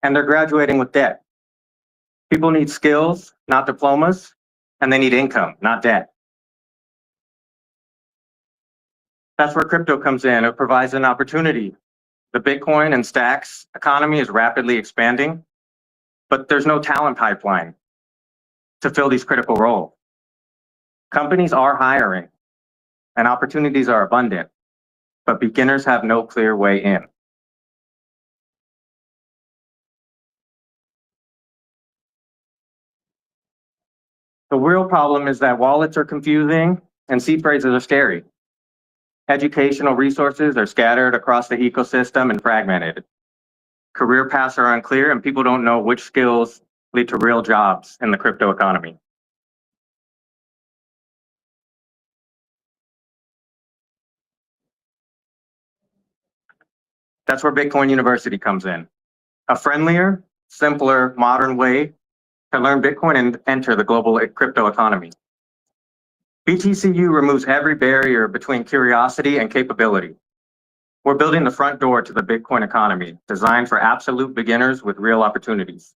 [SPEAKER 19] and they're graduating with debt. People need skills, not diplomas, and they need income, not debt. That's where crypto comes in. It provides an opportunity. The Bitcoin and Stacks economy is rapidly expanding, but there's no talent pipeline to fill these critical roles. Companies are hiring and opportunities are abundant, but beginners have no clear way in. The real problem is that wallets are confusing and seed phrases are scary. Educational resources are scattered across the ecosystem and fragmented. Career paths are unclear and people don't know which skills lead to real jobs in the crypto economy. That's where Bitcoin University comes in. A friendlier, simpler, modern way to learn Bitcoin and enter the global crypto economy. BTCU removes every barrier between curiosity and capability. We're building the front door to the Bitcoin economy, designed for absolute beginners with real opportunities.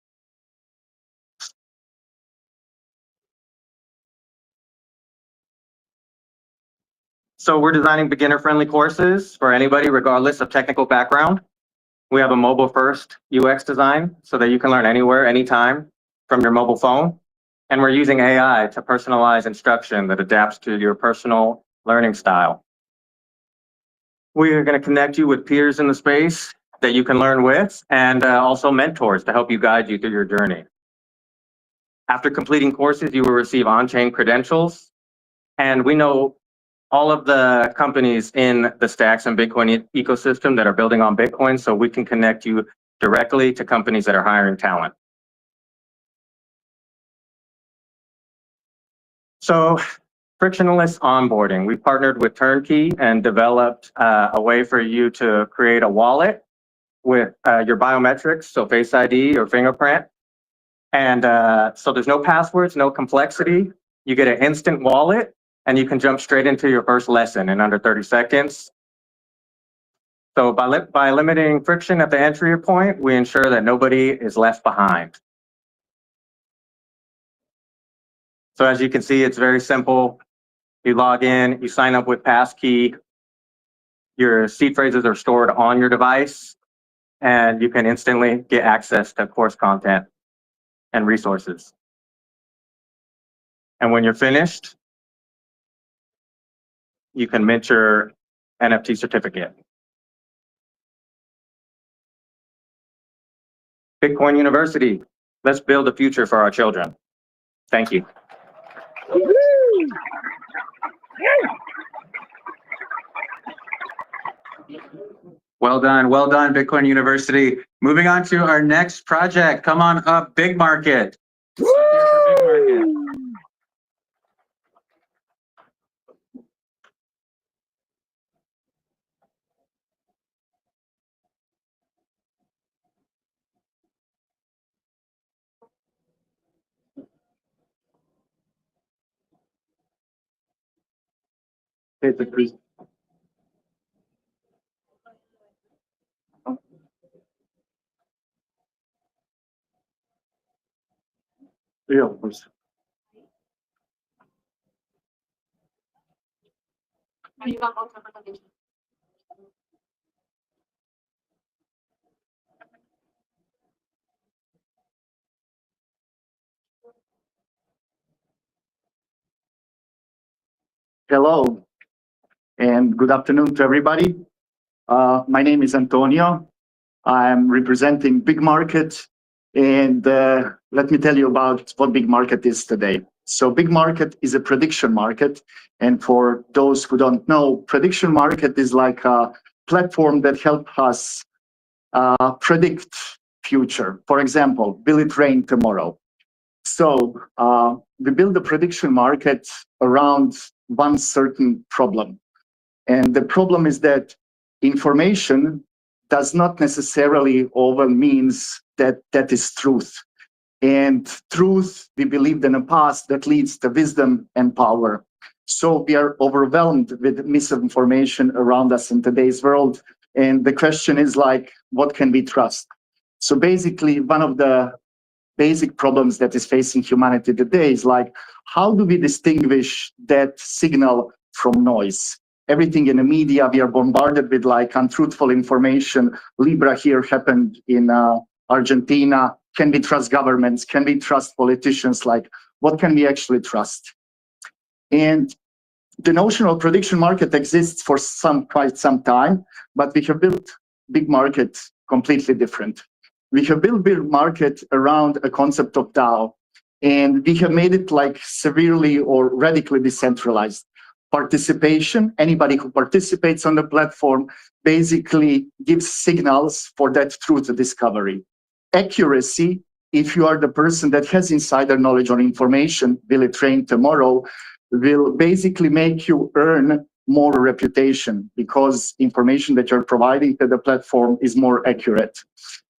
[SPEAKER 19] So we're designing beginner-friendly courses for anybody, regardless of technical background. We have a mobile-first UX design so that you can learn anywhere, anytime from your mobile phone. And we're using AI to personalize instruction that adapts to your personal learning style. We are going to connect you with peers in the space that you can learn with, and also mentors to help you guide you through your journey. After completing courses, you will receive on-chain credentials. And we know all of the companies in the Stacks and Bitcoin ecosystem that are building on Bitcoin, so we can connect you directly to companies that are hiring talent. So frictionless onboarding. We partnered with Turnkey and developed a way for you to create a wallet with your biometrics, so Face ID or fingerprint. And so there's no passwords, no complexity. You get an instant wallet and you can jump straight into your first lesson in under 30 seconds. So by limiting friction at the entry point, we ensure that nobody is left behind. So as you can see, it's very simple. You log in, you sign up with passkey. Your seed phrases are stored on your device, and you can instantly get access to course content and resources. And when you're finished, you can mint your NFT certificate. Bitcoin University, let's build a future for our children. Thank you. Well done, Bitcoin University. Moving on to our next project. Come on up, Big Market. Let's hear for Big Market.
[SPEAKER 20] Yeah, of course. Hello, and good afternoon to everybody. My name is Antonio. I'm representing Big Market, and let me tell you about what Big Market is today. So Big Market is a prediction market, and for those who don't know, prediction market is like a platform that helps us predict future. For example, will it rain tomorrow? So we build a prediction market around one certain problem. And the problem is that information does not necessarily always means that that is truth. And truth, we believed in the past, that leads to wisdom and power. So we are overwhelmed with misinformation around us in today's world. And the question is like, what can we trust? So basically, one of the basic problems that is facing humanity today is like, how do we distinguish that signal from noise? Everything in the media, we are bombarded with like untruthful information. Libra here happened in Argentina. Can we trust governments? Can we trust politicians? Like, what can we actually trust? And the notion of prediction market exists for quite some time, but we have built Big Market completely different. We have built Big Market around a concept of DAO, and we have made it like severely or radically decentralized. Participation, anybody who participates on the platform basically gives signals for that truth discovery. Accuracy, if you are the person that has insider knowledge or information, will it rain tomorrow, will basically make you earn more reputation because information that you're providing to the platform is more accurate.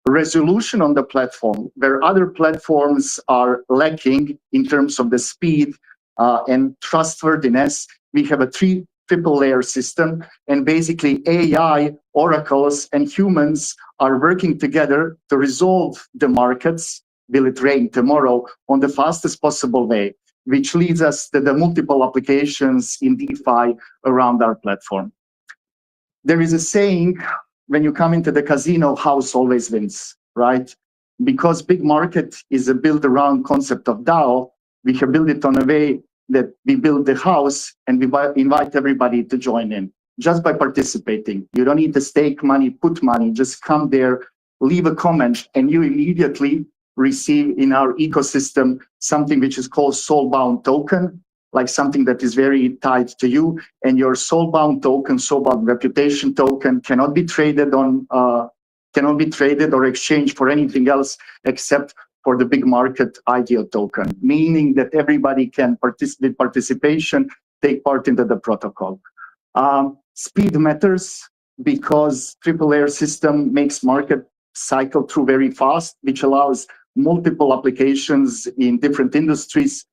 [SPEAKER 20] Resolution on the platform, where other platforms are lacking in terms of the speed and trustworthiness, we have a triple layer system, and basically AI, oracles, and humans are working together to resolve the markets, will it rain tomorrow, on the fastest possible way, which leads us to the multiple applications in DeFi around our platform. There is a saying, when you come into the casino, house always wins, right? Because Big Market is a built around concept of DAO, we have built it on a way that we build the house and we invite everybody to join in just by participating. You don't need to stake money, put money, just come there, leave a comment, and you immediately receive in our ecosystem something which is called soulbound token, like something that is very tied to you, and your soulbound token, soulbound reputation token cannot be traded on, cannot be traded or exchanged for anything else except for the Big Market ideal token, meaning that everybody can participation, take part into the protocol. Speed matters because triple layer system makes market cycle through very fast, which allows multiple applications in different industries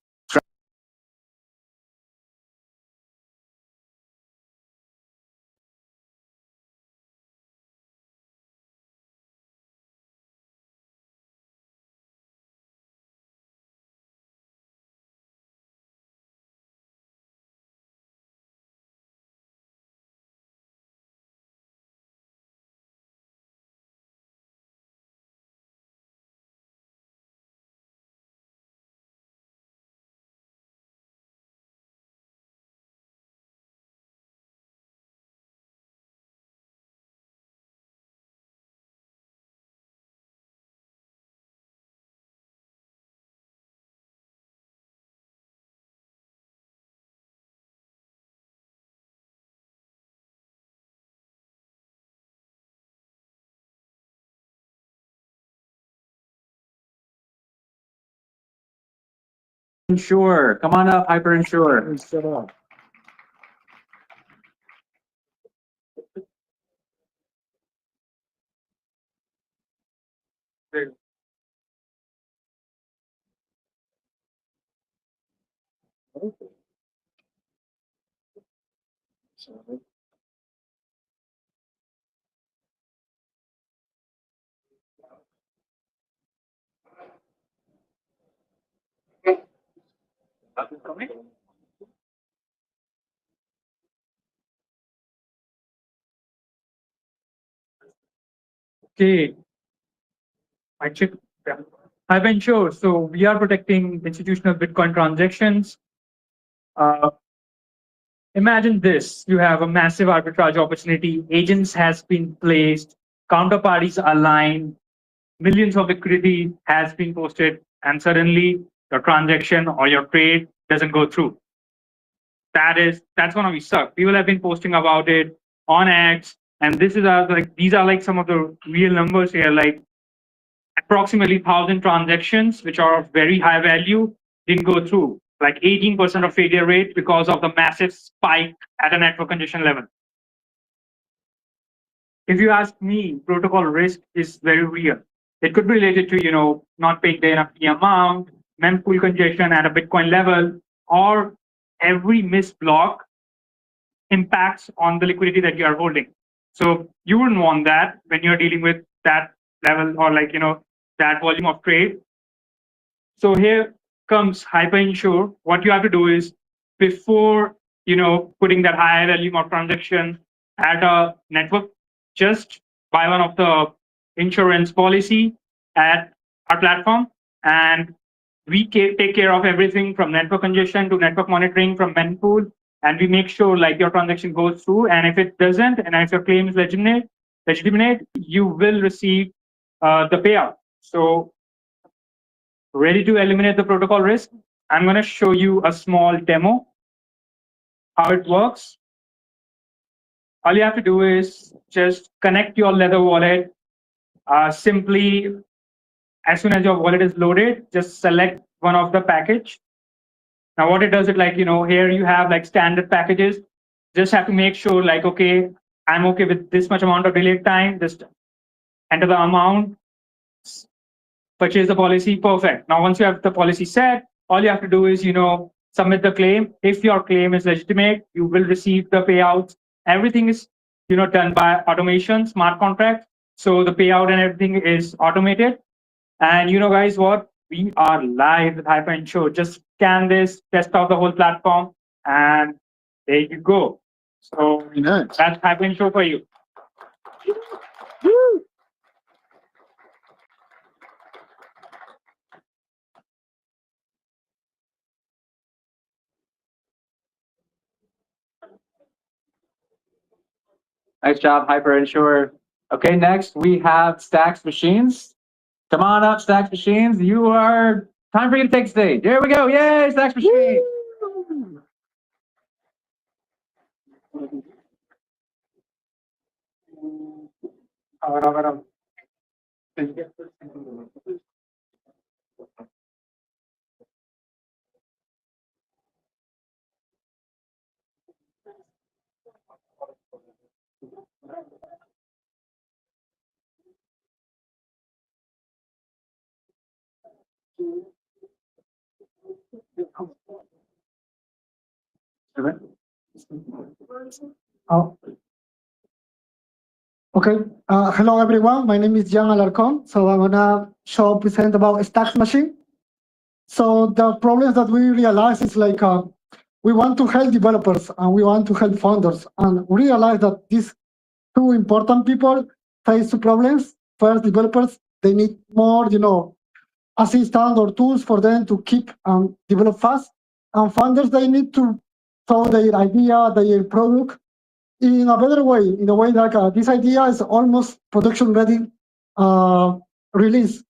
[SPEAKER 19] Insure. Come on up, Hyper Insure. Okay. I check. I've been sure. So we are protecting institutional Bitcoin transactions. Imagine this: you have a massive arbitrage opportunity. Agents has been placed, counterparties aligned, millions of liquidity has been posted, and suddenly your transaction or your trade doesn't go through. That's gonna be suck. People have been posting about it on X, and these are like some of the real numbers here. Like approximately 1,000 transactions, which are of very high value, didn't go through. Like 18% of failure rate because of the massive spike at a network congestion level. If you ask me, protocol risk is very real. It could be related to not paying the enough amount, mempool congestion at a Bitcoin level, or every missed block impacts on the liquidity that you are holding. So you wouldn't want that when you're dealing with that level or that volume of trade. So here comes HyperInsure. What you have to do is before putting that high volume of transaction at a network, just buy one of the insurance policy at our platform, and we take care of everything from network congestion to network monitoring from mempool, and we make sure your transaction goes through. And if it doesn't, and if your claim is legitimate, you will receive the payout. So ready to eliminate the protocol risk? I'm going to show you a small demo how it works. All you have to do is just connect your Leather wallet. Simply, as soon as your wallet is loaded, just select one of the package. Now what it does is here you have standard packages. Just have to make sure okay, I'm okay with this much amount of delay time. Just enter the amount, purchase the policy, perfect. Now once you have the policy set, all you have to do is submit the claim. If your claim is legitimate, you will receive the payouts. Everything is done by automation, smart contract. So the payout and everything is automated. And guys, what? We are live with HyperInsure. Just scan this, test out the whole platform, and there you go. So that's HyperInsure for you. Woo! Nice job, HyperInsure. Okay, next we have Stacks Machines. Come on up, Stacks Machines. Time for you to take stage. There we go. Yay, Stacks Machines.
[SPEAKER 21] Oh. Okay. Hello, everyone. My name is Jan Alarcon. So I'm gonna present about Stacks Machine. So the problems that we realize is we want to help developers and we want to help founders, and we realize that these two important people face two problems. First, developers, they need more, assistance or tools for them to keep and develop fast. And founders, they need to show their idea, their product in a better way, in a way this idea is almost production ready release.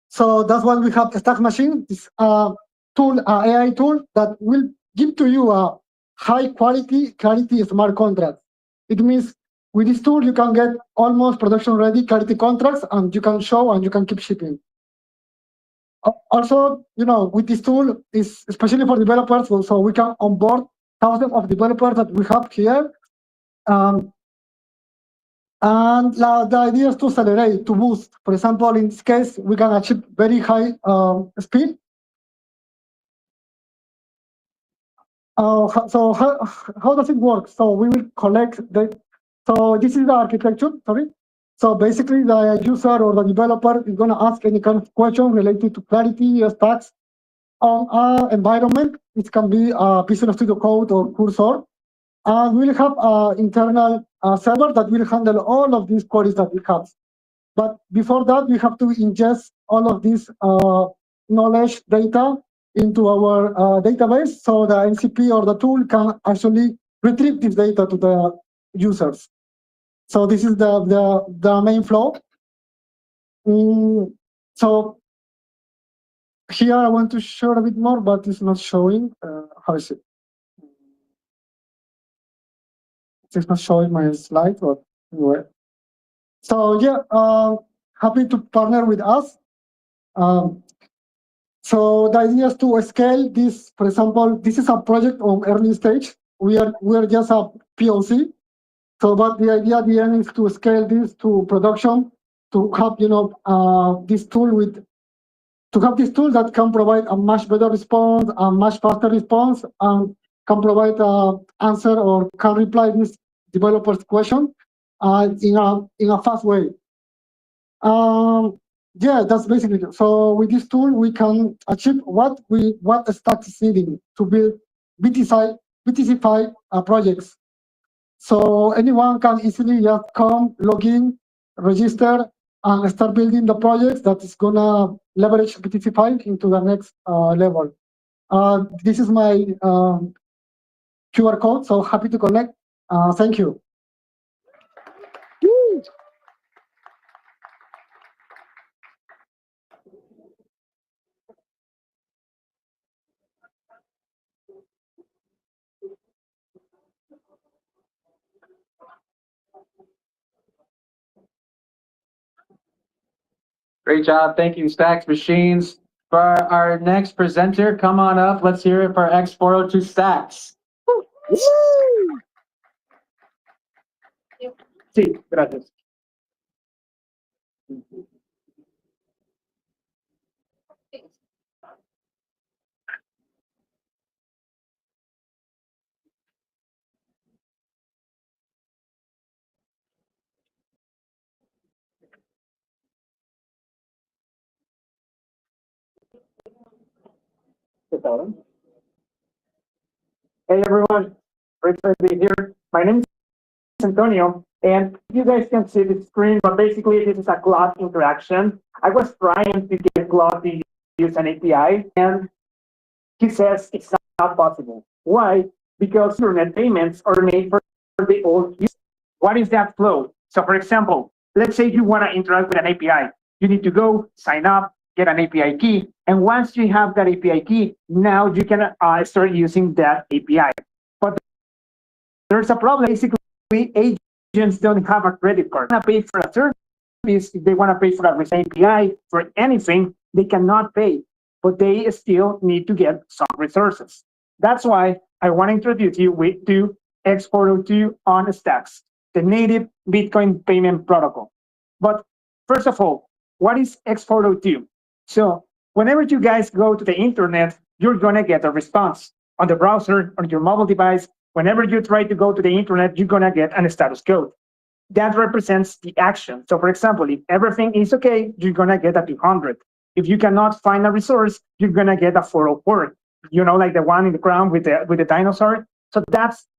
[SPEAKER 21] So that's why we have Stacks Machine, this tool, AI tool that will give to you a high quality smart contract. It means with this tool, you can get almost production ready clarity contracts, and you can show and you can keep shipping. Also, with this tool, is especially for developers, so we can onboard thousands of developers that we have here. And the idea is to accelerate, to boost. For example, in this case, we can achieve very high speed. So how does it work? So we will collect so this is the architecture, sorry. So basically the user or the developer is going to ask any kind of question related to clarity or stacks on our environment. It can be Visual Studio Code or Cursor. And we'll have an internal server that will handle all of these queries that we have. But before that, we have to ingest all of this knowledge data into our database, so the MCP or the tool can actually retrieve this data to the users. So this is the main flow. So here I want to show a bit more, but it's not showing. How is it? It's not showing my slide, but anyway. So yeah, happy to partner with us. So the idea is to scale this. For example, this is a project on early stage. We are just a POC. So, but the idea at the end is to scale this to production, to have this tool that can provide a much better response, a much faster response, and can provide an answer or can reply this developer's question in a fast way. Yeah, that's basically it. So with this tool, we can achieve what Stack is needing to build BTC-fi projects. So anyone can easily just come, log in, register, and start building the projects that is gonna leverage BTC-fi into the next level. This is my QR code, so happy to connect. Thank you.
[SPEAKER 19] Great job. Thank you, Stacks Machines. For our next presenter, come on up. Let's hear it for X402 Stacks.
[SPEAKER 9] Sí, gracias. Hey everyone, great to be here. My name is Antonio, and you guys can see the screen, but basically this is a cloud interaction. I was trying to get Cloud to use an API, and he says it's not possible. Why? Because internet payments are made for the old use. What is that flow? So for example, let's say you want to interact with an API. You need to go, sign up, get an API key. And once you have that API key, now you can start using that API. But there's a problem. Basically, agents don't have a credit card. They want to pay for a service. If they want to pay for a API, for anything, they cannot pay. But they still need to get some resources. That's why I want to introduce you to X402 on Stacks, the native Bitcoin payment protocol. But first of all, what is X402? So whenever you guys go to the internet, you're going to get a response on the browser, on your mobile device. Whenever you try to go to the internet, you're going to get a status code. That represents the action. So for example, if everything is okay, you're going to get a 200. If you cannot find a resource, you're going to get a 404. Like the one in the ground with the dinosaur. So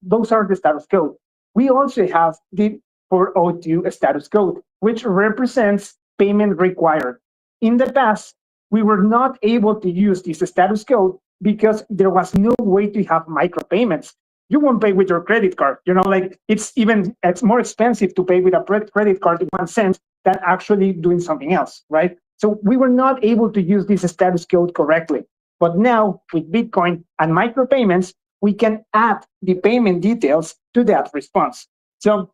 [SPEAKER 9] those are the status code. We also have the 402 status code, which represents payment required. In the past, we were not able to use this status code because there was no way to have micropayments. You won't pay with your credit card. It's more expensive to pay with a credit card in 1 cent than actually doing something else, right? So we were not able to use this status code correctly. But now with Bitcoin and micropayments, we can add the payment details to that response. So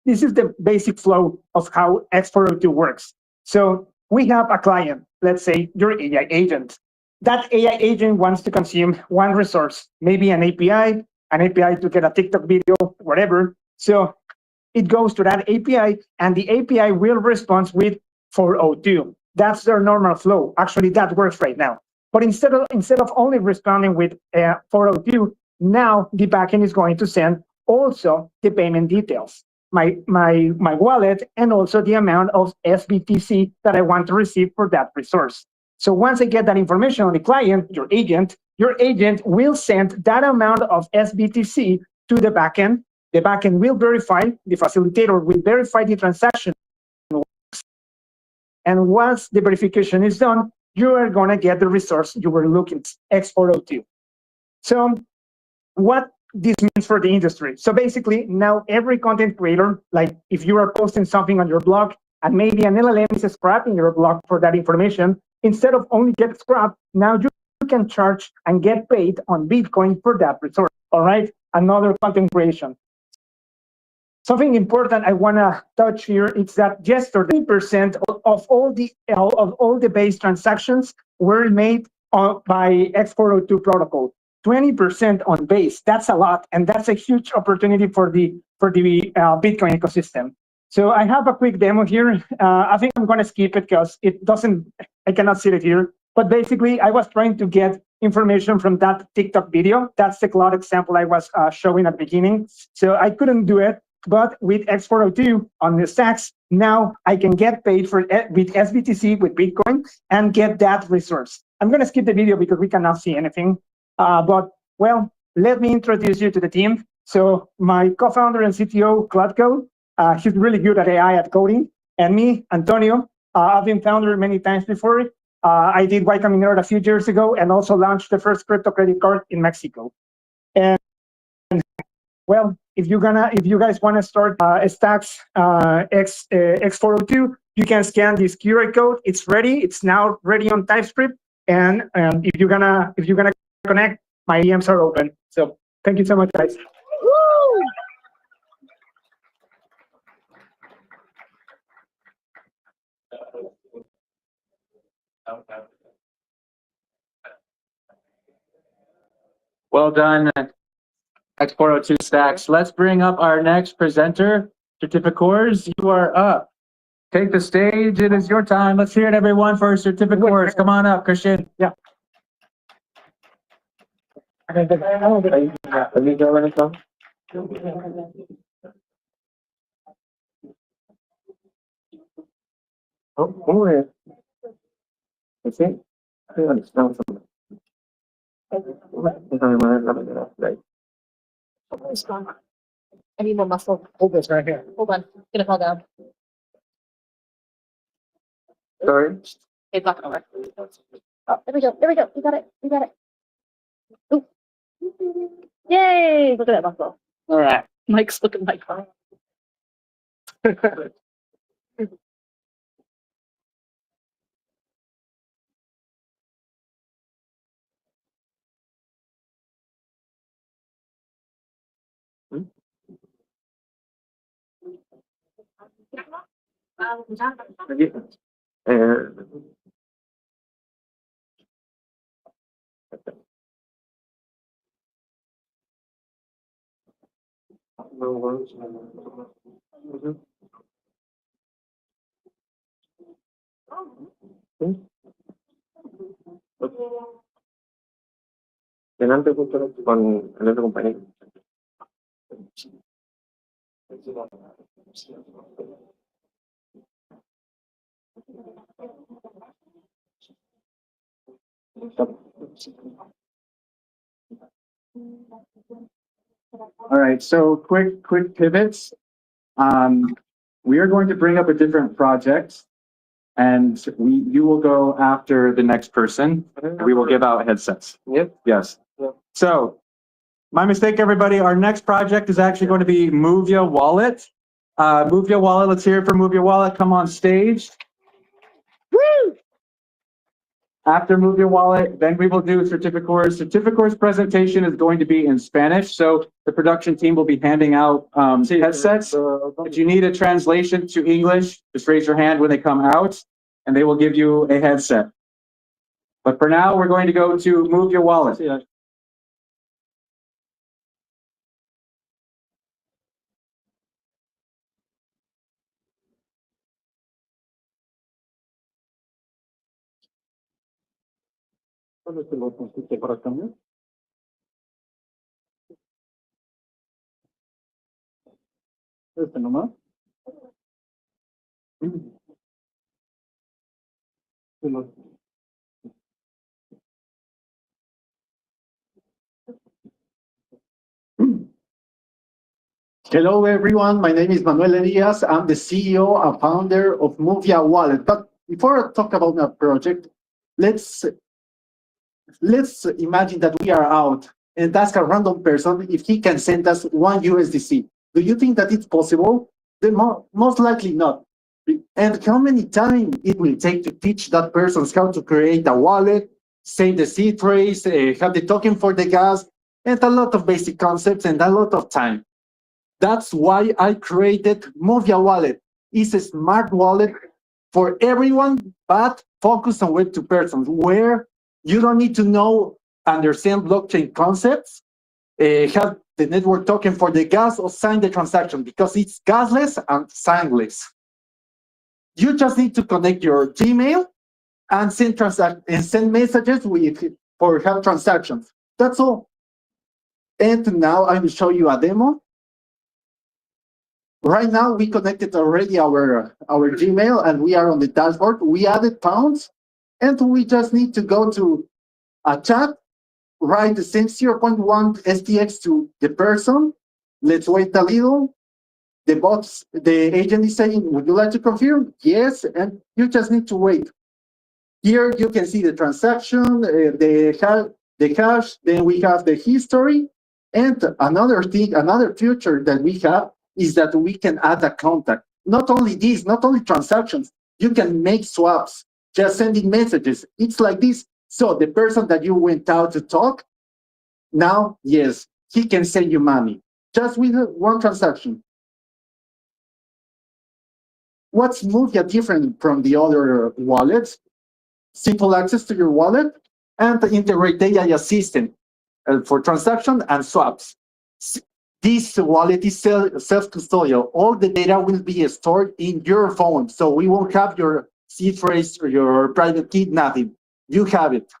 [SPEAKER 9] this is the basic flow of how X402 works. So we have a client, let's say your AI agent. That AI agent wants to consume one resource, maybe an API to get a TikTok video, whatever. So it goes to that API, and the API will respond with 402. That's their normal flow. Actually, that works right now. But instead of only responding with 402, now the backend is going to send also the payment details, my wallet, and also the amount of SBTC that I want to receive for that resource. So once I get that information on the client, your agent will send that amount of SBTC to the backend. The backend will verify, the facilitator will verify the transaction. And once the verification is done, you are going to get the resource you were looking, X402. So what this means for the industry. So basically, now every content creator, like if you are posting something on your blog and maybe an LLM is scrapping your blog for that information, instead of only get scrapped, now you can charge and get paid on Bitcoin for that resource. All right, another content creation. Something important I want to touch here is that yesterday, 30% of all the base transactions were made by X402 protocol. 20% on base. That's a lot, and that's a huge opportunity for the Bitcoin ecosystem. So I have a quick demo here. I think I'm going to skip it because I cannot see it here. But basically, I was trying to get information from that TikTok video. That's the cloud example I was showing at the beginning. So I couldn't do it. But with X402 on the stacks, now I can get paid with SBTC with Bitcoin and get that resource. I'm going to skip the video because we cannot see anything. But well, let me introduce you to the team. So my co-founder and CTO, Cloudco, he's really good at AI, at coding. And me, Antonio, I've been founder many times before. I did Y Combinator a few years ago and also launched the first crypto credit card in Mexico. And well, if you guys want to start Stacks X402, you can scan this QR code. It's ready. It's now ready on TypeScript. And if you're gonna connect, my DMs are open. So thank you so much, guys. Woo!
[SPEAKER 19] Well done, X402 Stacks. Let's bring up our next presenter, Certificors. You are up. Take the stage. It is your time. Let's hear it, everyone, for Certificors. Come on up, Christian.
[SPEAKER 9] Yeah.
[SPEAKER 22] I need more muscle.
[SPEAKER 9] Hold this right here.
[SPEAKER 22] Hold on. It's gonna fall down.
[SPEAKER 19] Sorry.
[SPEAKER 22] It's not gonna work. Oh, there we go. There we go. We got it. We got it. Ooh. Yay! Look at that muscle.
[SPEAKER 19] All right.
[SPEAKER 22] Mike's looking like fun.
[SPEAKER 5] Delante justo con el otro compañero.
[SPEAKER 19] All right, so quick pivots. We are going to bring up a different project, and you will go after the next person. We will give out headsets.
[SPEAKER 5] Yep.
[SPEAKER 19] Yes.
[SPEAKER 5] Yep.
[SPEAKER 19] So, my mistake, everybody. Our next project is actually going to be Move Your Wallet. Move Your Wallet. Let's hear it for Move Your Wallet. Come on stage. Woo! After Move Your Wallet, then we will do Certificors. Certificors presentation is going to be in Spanish, so the production team will be handing out headsets. If you need a translation to English, just raise your hand when they come out. and they will give you a headset. But for now, we're going to go to Move Your Wallet.
[SPEAKER 4] Este nomás.
[SPEAKER 20] Hello, everyone. My name is Manuel Elias. I'm the CEO and founder of Movia Wallet. But before I talk about my project, let's imagine that we are out and ask a random person if he can send us one USDC. Do you think that it's possible? Most likely not. And how many time it will take to teach that person how to create a wallet, save the seed phrase, have the token for the gas, and a lot of basic concepts and a lot of time. That's why I created Movia Wallet. It's a smart wallet for everyone, but focused on web to person, where you don't need to understand blockchain concepts, have the network token for the gas, or sign the transaction, because it's gasless and signless. You just need to connect your Gmail and send messages for help transactions. That's all. And now I will show you a demo. Right now, we connected already our Gmail, and we are on the dashboard. We added pounds, and we just need to go to a chat, write the same 0.1 STX to the person. Let's wait a little. The agent is saying, would you like to confirm? Yes, and you just need to wait. Here you can see the transaction, the hash, then we have the history. And another feature that we have is that we can add a contact. Not only this, not only transactions, you can make swaps, just sending messages. It's like this. So the person that you went out to talk, now, yes, he can send you money, just with one transaction. What's Movia different from the other wallets? Simple access to your wallet and integrate data assistant for transaction and swaps. This wallet is self-custodial. All the data will be stored in your phone, so we won't have your seed phrase or your private key, nothing. You have it.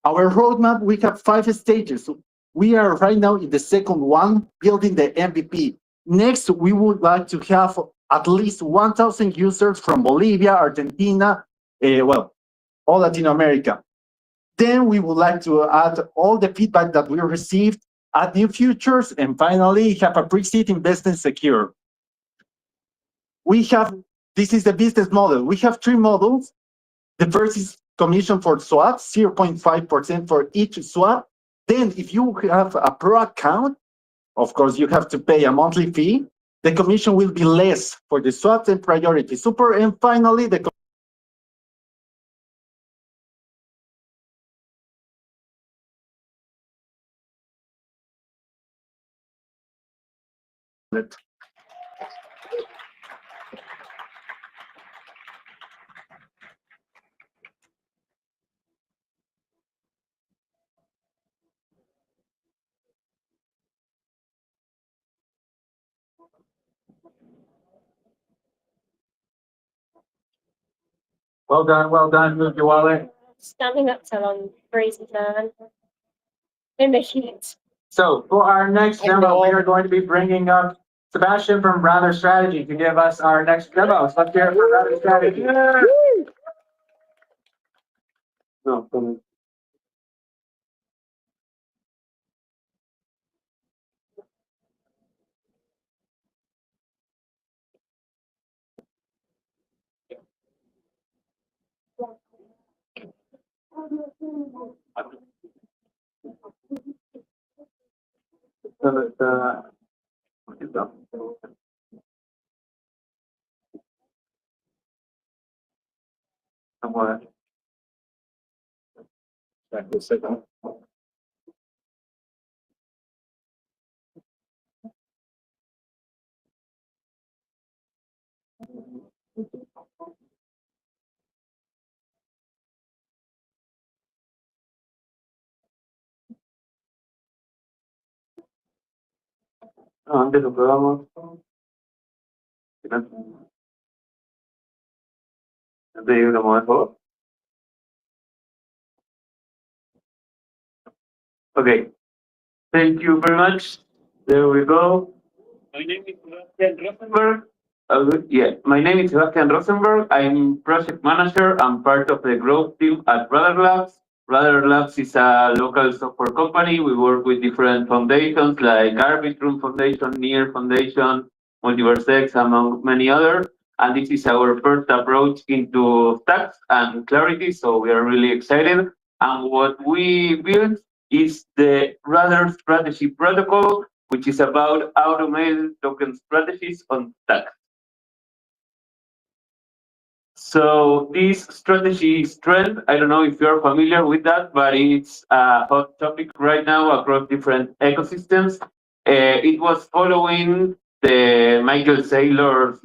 [SPEAKER 20] Our roadmap, we have 5 stages. We are right now in the second one, building the MVP. Next, we would like to have at least 1,000 users from Bolivia, Argentina, all Latin America. Then we would like to add all the feedback that we received, add new features, and finally have a pre-seed investment secure. This is the business model. We have 3 models. The first is commission for swaps, 0.5% for each swap. Then if you have a pro account, of course, you have to pay a monthly fee. The commission will be less for the swaps and priority super. And finally, the
[SPEAKER 19] Well done, Move Your Wallet.
[SPEAKER 22] Standing up till I'm crazy, man. In the heat.
[SPEAKER 19] So for our next demo, we are going to be bringing up Sebastian from Rather Strategy to give us our next demo. So let's hear it for Rather Strategy.
[SPEAKER 4] No,
[SPEAKER 19] Somewhat.
[SPEAKER 5] Antes lo probamos. Antes de ir a mover, por favor. Okay. Thank you very much. There we go.
[SPEAKER 7] My name is Sebastian
[SPEAKER 5] Rosenberg. Yeah, my name is Sebastian Rosenberg. I'm project manager. I'm part of the growth team at Radar Labs. Radar Labs is a local software company. We work with different foundations like Arbitrum Foundation, Near Foundation, Multiverse, among many others. And this is our first approach into stacks and clarity. So we are really excited. And what we built is the Radar Strategy Protocol, which is about automated token strategies on stacks. So this strategy is trend. I don't know if you're familiar with that, but it's a hot topic right now across different ecosystems. It was following the Michael Saylor's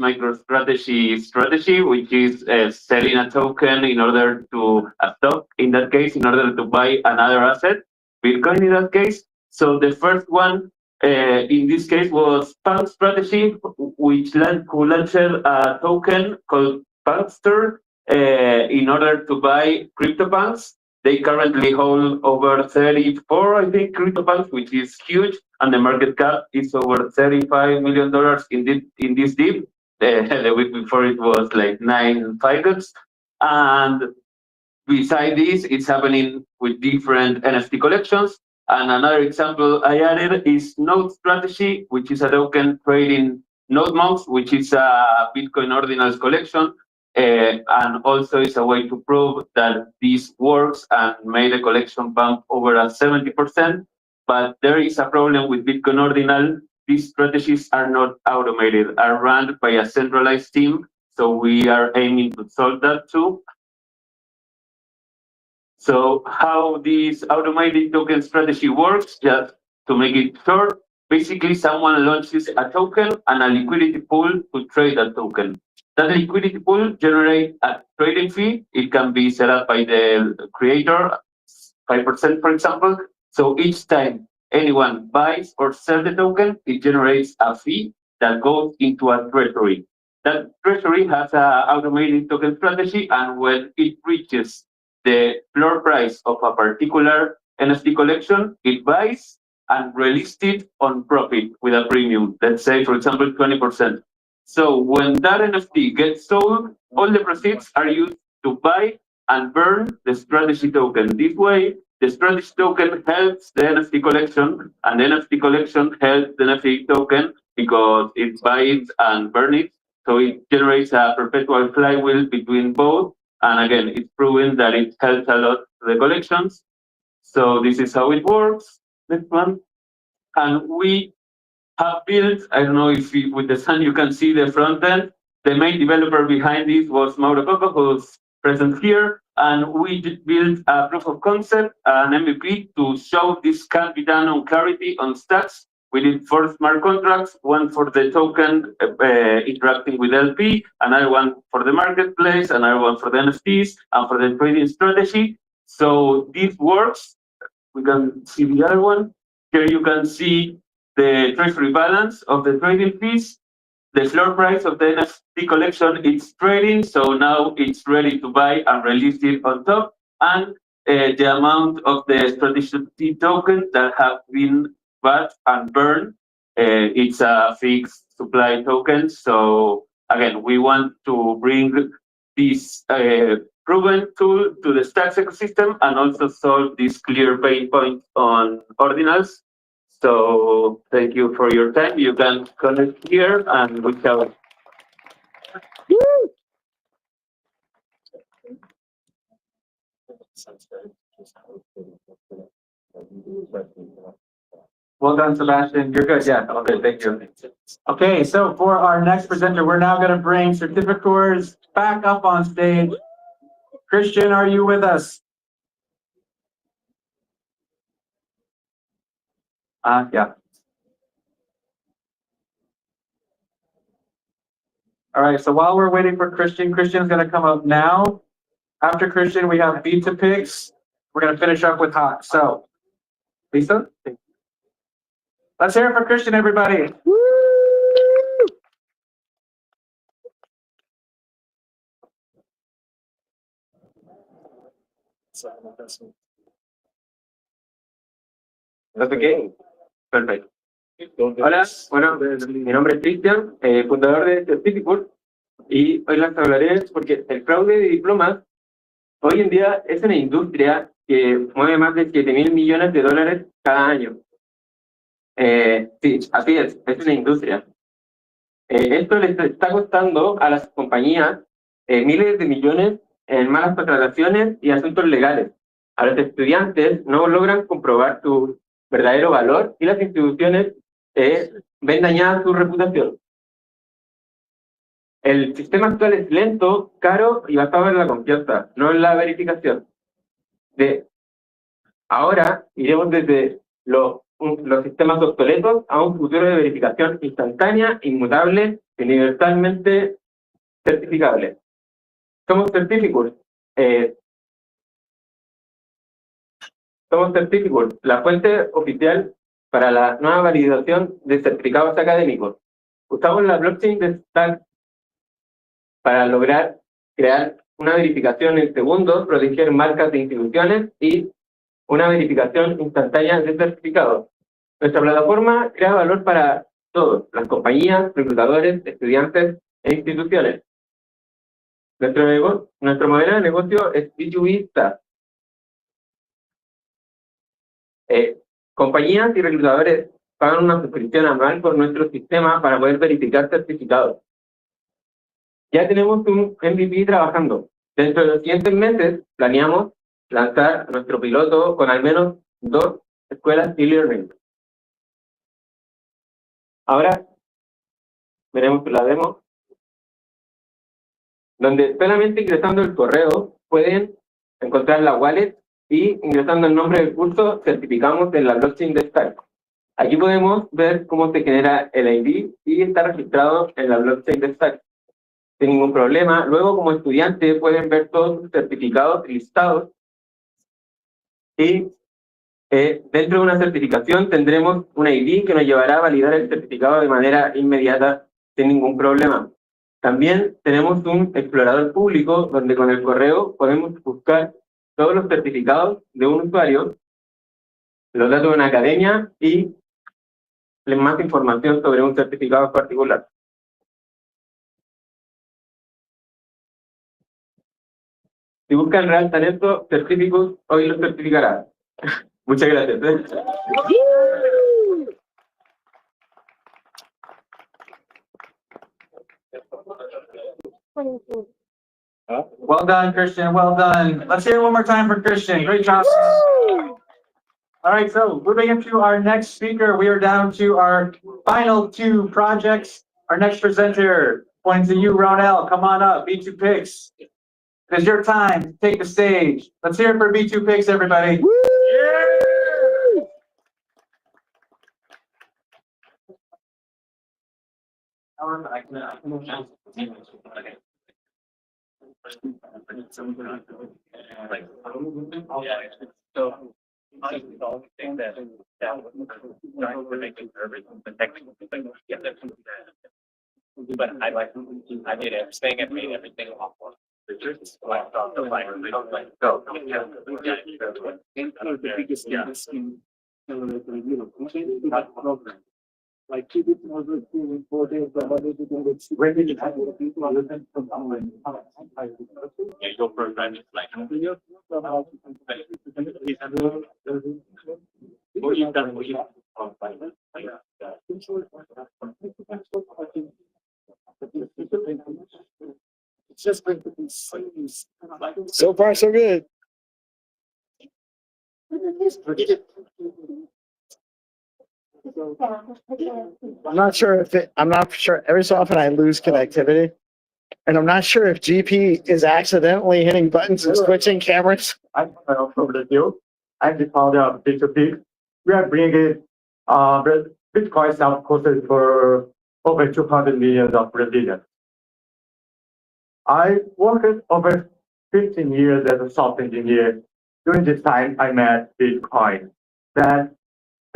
[SPEAKER 5] strategy, which is selling a token in order to a stock, in that case, in order to buy another asset, Bitcoin in that case. So the first one in this case was Punk Strategy, who launched a token called Punkster in order to buy CryptoPunks. They currently hold over 34, I think, CryptoPunks, which is huge, and the market cap is over $35 million in this dip. The week before it was like 9 figures. And beside this, it's happening with different NFT collections. And another example I added is Node Strategy, which is a token trading node monks, which is a Bitcoin ordinals collection. And also is a way to prove that this works and made the collection bump over 70%. But there is a problem with Bitcoin ordinal. These strategies are not automated, are run by a centralized team. So we are aiming to solve that too. So how this automated token strategy works, just to make it short, basically someone launches a token and a liquidity pool to trade that token. That liquidity pool generates a trading fee. It can be set up by the creator, 5%, for example. So each time anyone buys or sells the token, it generates a fee that goes into a treasury. That treasury has an automated token strategy, and when it reaches the floor price of a particular NFT collection, it buys and released it on profit with a premium. Let's say, for example, 20%. So when that NFT gets sold, all the proceeds are used to buy and burn the strategy token. This way, the strategy token helps the NFT collection, and the NFT collection helps the NFT token because it buys and burns it. So it generates a perpetual flywheel between both. And again, it's proven that it helps a lot to the collections. So this is how it works. Next one. And we have built, I don't know if with the sun you can see the front end. The main developer behind this was Mauro Coco, who's present here. And we built a proof of concept, an MVP, to show this can be done on Clarity on stacks. We did 4 smart contracts, one for the token interacting with LP, another one for the marketplace, another one for the NFTs, and for the trading strategy. So this works. We can see the other one. Here you can see the treasury balance of the trading fees. The floor price of the NFT collection is trading, so now it's ready to buy and release it on top. And the amount of the strategy token that have been bought and burned, it's a fixed supply token. So again, we want to bring this proven tool to the stacks ecosystem and also solve this clear pain point on ordinals. So thank you for your time. You can connect here and we have.
[SPEAKER 19] Well done, Sebastian. You're good. Yeah. Okay. Thank you. Okay. So for our next presenter, we're now going to bring certificators back up on stage. Christian, are you with us? Yeah. All right. So while we're waiting for Christian's going to come up now. After Christian, we have Beta Picks. We're going to finish up with Hawk. So, Lisa? Let's hear it for Christian, everybody.
[SPEAKER 5] ¿That's okay? Perfecto. Hola, bueno, mi nombre es Cristian, fundador de Certificate, y hoy les hablaré porque el fraude de diplomas hoy en día es una industria que mueve más de 7.000 millones de dólares cada año. Sí, así es una industria. Esto les está costando a las compañías miles de millones en malas contrataciones y asuntos legales. A los estudiantes no logran comprobar su verdadero valor y las instituciones ven dañada su reputación. El sistema actual es lento, caro y basado en la confianza, no en la verificación. Ahora iremos desde los sistemas obsoletos a un futuro de verificación instantánea, inmutable y universalmente certificable. Somos Certificate. Somos Certificate, la fuente oficial para la nueva validación de certificados académicos. Usamos la blockchain de Stack para lograr crear una verificación en segundos, proteger marcas de instituciones y una verificación instantánea de certificados. Nuestra plataforma crea valor para todos, las compañías, reclutadores, estudiantes e instituciones. Nuestro modelo de negocio es B2B SaaS. Compañías y reclutadores pagan una suscripción anual por nuestro sistema para poder verificar certificados. Ya tenemos un MVP trabajando. Dentro de los siguientes meses planeamos lanzar nuestro piloto con al menos 2 escuelas e-learning. Ahora veremos la demo, donde solamente ingresando el correo pueden encontrar la wallet y ingresando el nombre del curso certificamos en la blockchain de Stack. Aquí podemos ver cómo se genera el ID y está registrado en la blockchain de Stack. Sin ningún problema. Luego, como estudiante, pueden ver todos sus certificados listados. Y dentro de una certificación tendremos un ID que nos llevará a validar el certificado de manera inmediata, sin ningún problema. También tenemos un explorador público donde con el correo podemos buscar todos los certificados de un usuario, los datos de una academia y más información sobre un certificado particular. Si buscan real talento, Certificate hoy lo certificará. Muchas gracias.
[SPEAKER 19] Well done, Christian. Well done. Let's hear it one more time for Christian. Great job. All right, so moving into our next speaker, we are down to our final 2 projects. Our next presenter, pointing to you, Ronell. Come on up, B2 Picks. It's your time to take the stage. Let's hear it for B2 Picks, everybody.
[SPEAKER 7] The only thing that was trying to make it nervous was the technical thing. But I did everything and made everything awful.
[SPEAKER 4] Like keep it more important than what is it when you have people understand from
[SPEAKER 7] your program is like what you've done, what you've
[SPEAKER 4] it's just going to be so far so good. I'm not sure every so often I lose connectivity. And I'm not sure if GP is accidentally hitting buttons and switching cameras.
[SPEAKER 15] I'm from the field. I'm the founder of B2P. We are bringing Bitcoin self courses for over 200 million of Brazilians. I worked over 15 years as a software engineer. During this time, I met Bitcoin. That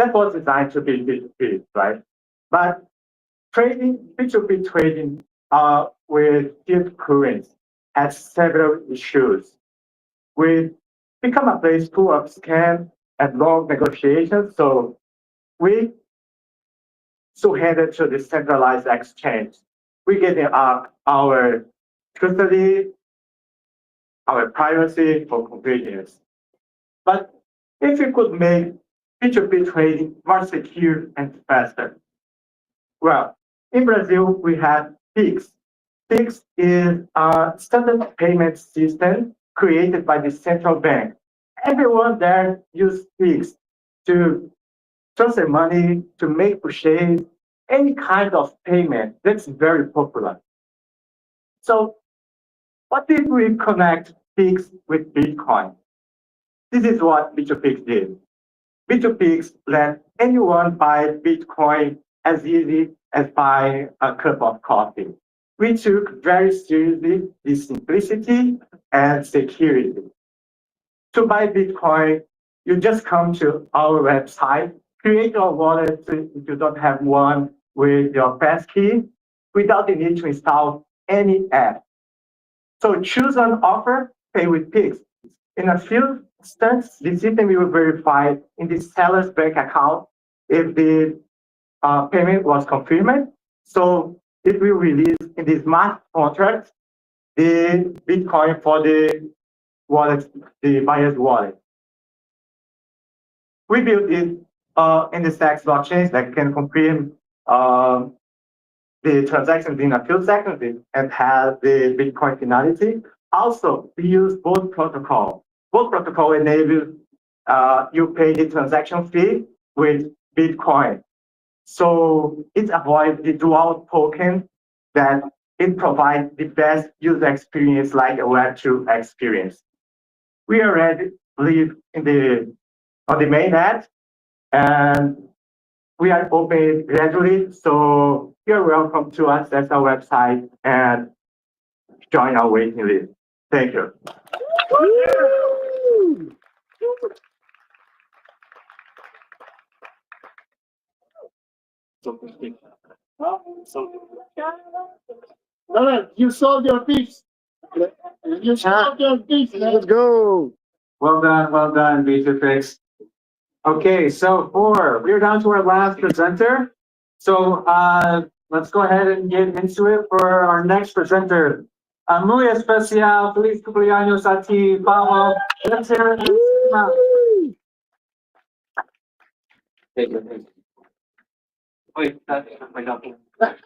[SPEAKER 15] that was designed to be B2B, right? But trading, B2B trading with fiat currency has several issues. We become a place full of scam and long negotiations, so we surrender to the centralized exchange. We're giving up our custody, our privacy for convenience. But if we could make B2B trading more secure and faster, well, in Brazil, we have PIX. PIX is a standard payment system created by the central bank. Everyone there uses PIX to transfer money, to make purchase, any kind of payment. That's very popular. So what if we connect PIX with Bitcoin? This is what B2Pix did. B2Pix let anyone buy Bitcoin as easy as buy a cup of coffee. We took very seriously the simplicity and security. To buy Bitcoin, you just come to our website, create your wallet if you don't have one with your passkey, without the need to install any app. So choose an offer, pay with Pix. In a few instances, the system will verify in the seller's bank account if the payment was confirmed. So it will release in the smart contract the Bitcoin for the wallet, the buyer's wallet. We built it in the Stacks blockchain that can confirm the transactions in a few seconds and have the Bitcoin finality. Also, we use both protocol. Both protocol enable you pay the transaction fee with Bitcoin. So it avoids the dual token that it provides the best user experience like a Web2 experience. We already live on the mainnet, and we are open gradually. So you're welcome to access our website and join our waiting list. Thank you.
[SPEAKER 21] No, you solved your piece. You solved your piece.
[SPEAKER 4] Let's go.
[SPEAKER 19] Well done, B2Pix. Okay, so we're down to our last presenter. So let's go ahead and get into it for our next presenter. Muy especial, feliz cumpleaños a ti, Pablo. Let's hear it.
[SPEAKER 5] Thank you. Wait, that's my double.
[SPEAKER 21] Thank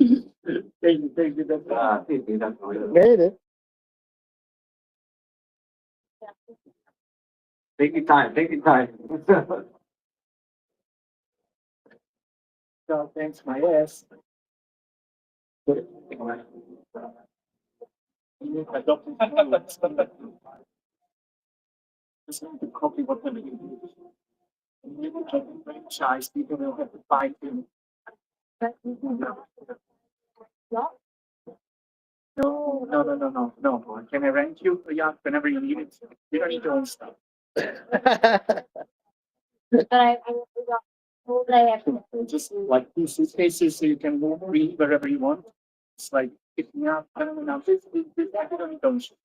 [SPEAKER 21] you.
[SPEAKER 4] Made it.
[SPEAKER 19] Take your time.
[SPEAKER 21] So thanks, my ass. Just going to copy whatever you use. And you can franchise, people will have to buy them. No. Can I rent you a yacht whenever you need it? You don't need to own stuff. Just like 2 suitcases so you can move free wherever you want. It's like picking up, I don't know, this, you don't need to own stuff.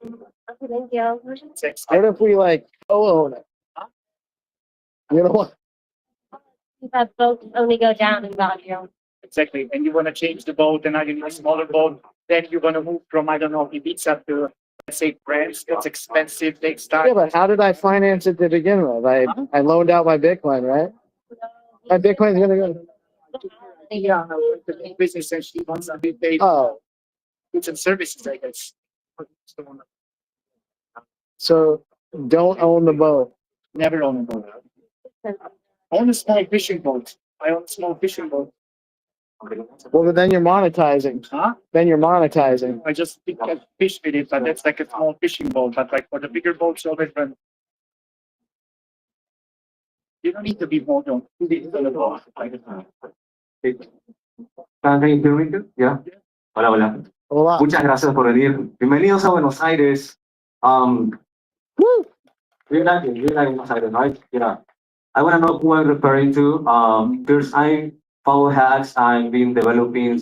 [SPEAKER 22] Thank you.
[SPEAKER 4] What if we like co-own it? You know what?
[SPEAKER 22] You have boats only go down in value.
[SPEAKER 21] Exactly. And you want to change the boat, and now you need a smaller boat. Then you're going to move from, I don't know, Ibiza to, let's say, France. That's expensive, takes time.
[SPEAKER 4] Yeah, but how did I finance it to begin with? I loaned out my Bitcoin, right? My Bitcoin's gonna go.
[SPEAKER 21] Yeah, the business actually wants to be paid.
[SPEAKER 4] Oh.
[SPEAKER 21] Goods and services, I guess.
[SPEAKER 4] So don't own the boat.
[SPEAKER 21] Never own a boat. Own a small fishing boat. I own a small fishing boat.
[SPEAKER 4] Well, but then you're monetizing.
[SPEAKER 21] Huh?
[SPEAKER 4] Then you're monetizing.
[SPEAKER 21] I just fish with it, but that's like a small fishing boat. But like for the bigger boats, always run. You don't need to be more than 2 days on the boat.
[SPEAKER 6] Yeah. Hola. Muchas gracias por venir. Bienvenidos a Buenos Aires. We're not excited, right? Yeah. I want to know who I'm referring to. First, I follow hacks. I've been developing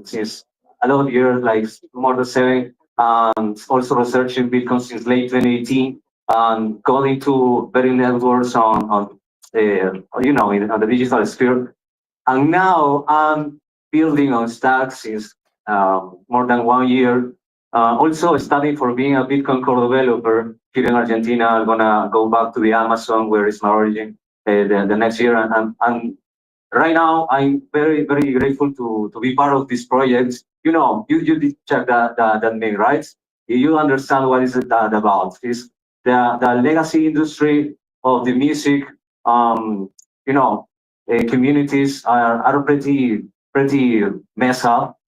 [SPEAKER 6] since a lot of years, like more than 7. Also researching Bitcoin since late 2018. Going to very networks on on the digital sphere. And now I'm building on stacks since more than 1 year. Also studying for being a Bitcoin core developer here in Argentina. I'm gonna go back to the Amazon where is my origin the next year. And right now I'm very grateful to be part of this project. You did check that name, right? You understand what is that about? It's the legacy industry of the music. Um, you know, communities are pretty messed up.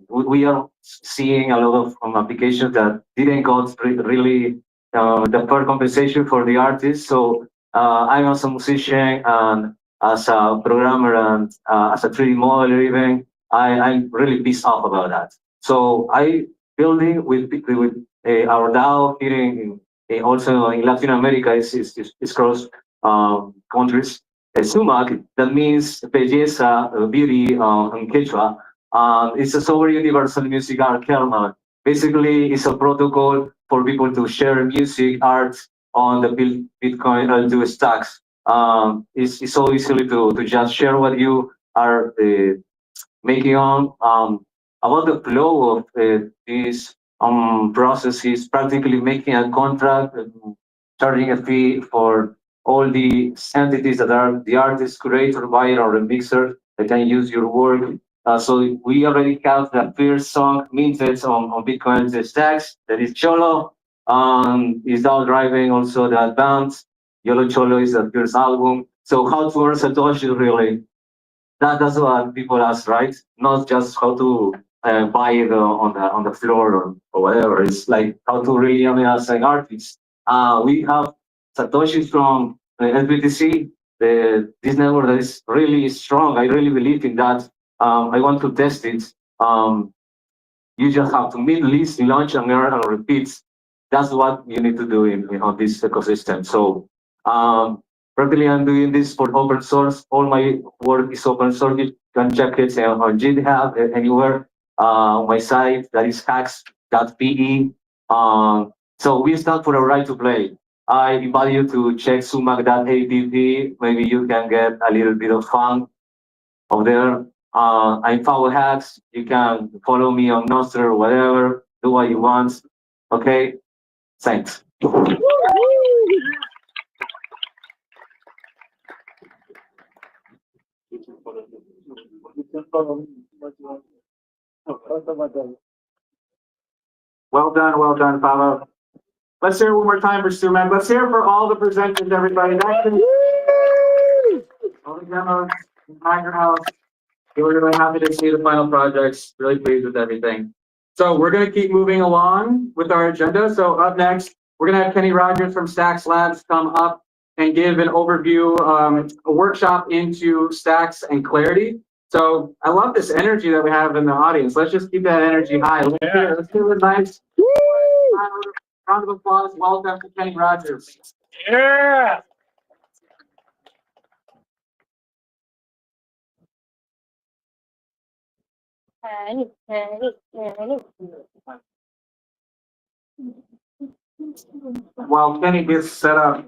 [SPEAKER 6] We are seeing a lot of applications that didn't got really the fair compensation for the artists. So I'm as a musician and as a programmer and as a 3D modeler even, I'm really pissed off about that. So I building with our DAO here also in Latin America is cross countries. Sumac, that means belleza, beauty in Quechua. It's a software universal music art kernel. Basically, it's a protocol for people to share music, art on the Bitcoin to stacks. It's so easily to just share what you are making on. About the flow of this process is practically making a contract, charging a fee for all the entities that are the artist, curator, buyer, or remixer that can use your work. So we already have the first song minted on Bitcoin stacks. That is Cholo. Is now driving also the advance. Yolo Cholo is the first album. So how to earn Satoshi really? That's what people ask, right? Not just how to buy it on the floor or whatever. It's like how to really, as an artist. We have Satoshi from SBTC, this network that is really strong. I really believe in that. I want to test it. You just have to meet, list, launch, and earn and repeat. That's what you need to do on this ecosystem. So practically I'm doing this for open source. All my work is open source. You can check it on GitHub, anywhere. My site, that is hacks.pe. So we stand for a right to play. I invite you to check sumac.app. Maybe you can get a little bit of fun over there. I follow hacks. You can follow me on Nostr or whatever. Do what you want. Okay? Thanks.
[SPEAKER 19] Well done, Pablo. Let's hear it one more time for Sumac. Let's hear it for all the presenters, everybody. All the demos, behind your house. We're really happy to see the final projects. Really pleased with everything. So we're going to keep moving along with our agenda. So up next, we're going to have Kenny Rogers from Stacks Labs come up and give an overview, a workshop into Stacks and Clarity. So I love this energy that we have in the audience. Let's just keep that energy high. Let's do it nice. Round of applause. Welcome to Kenny Rogers. Yeah. While Kenny gets set up,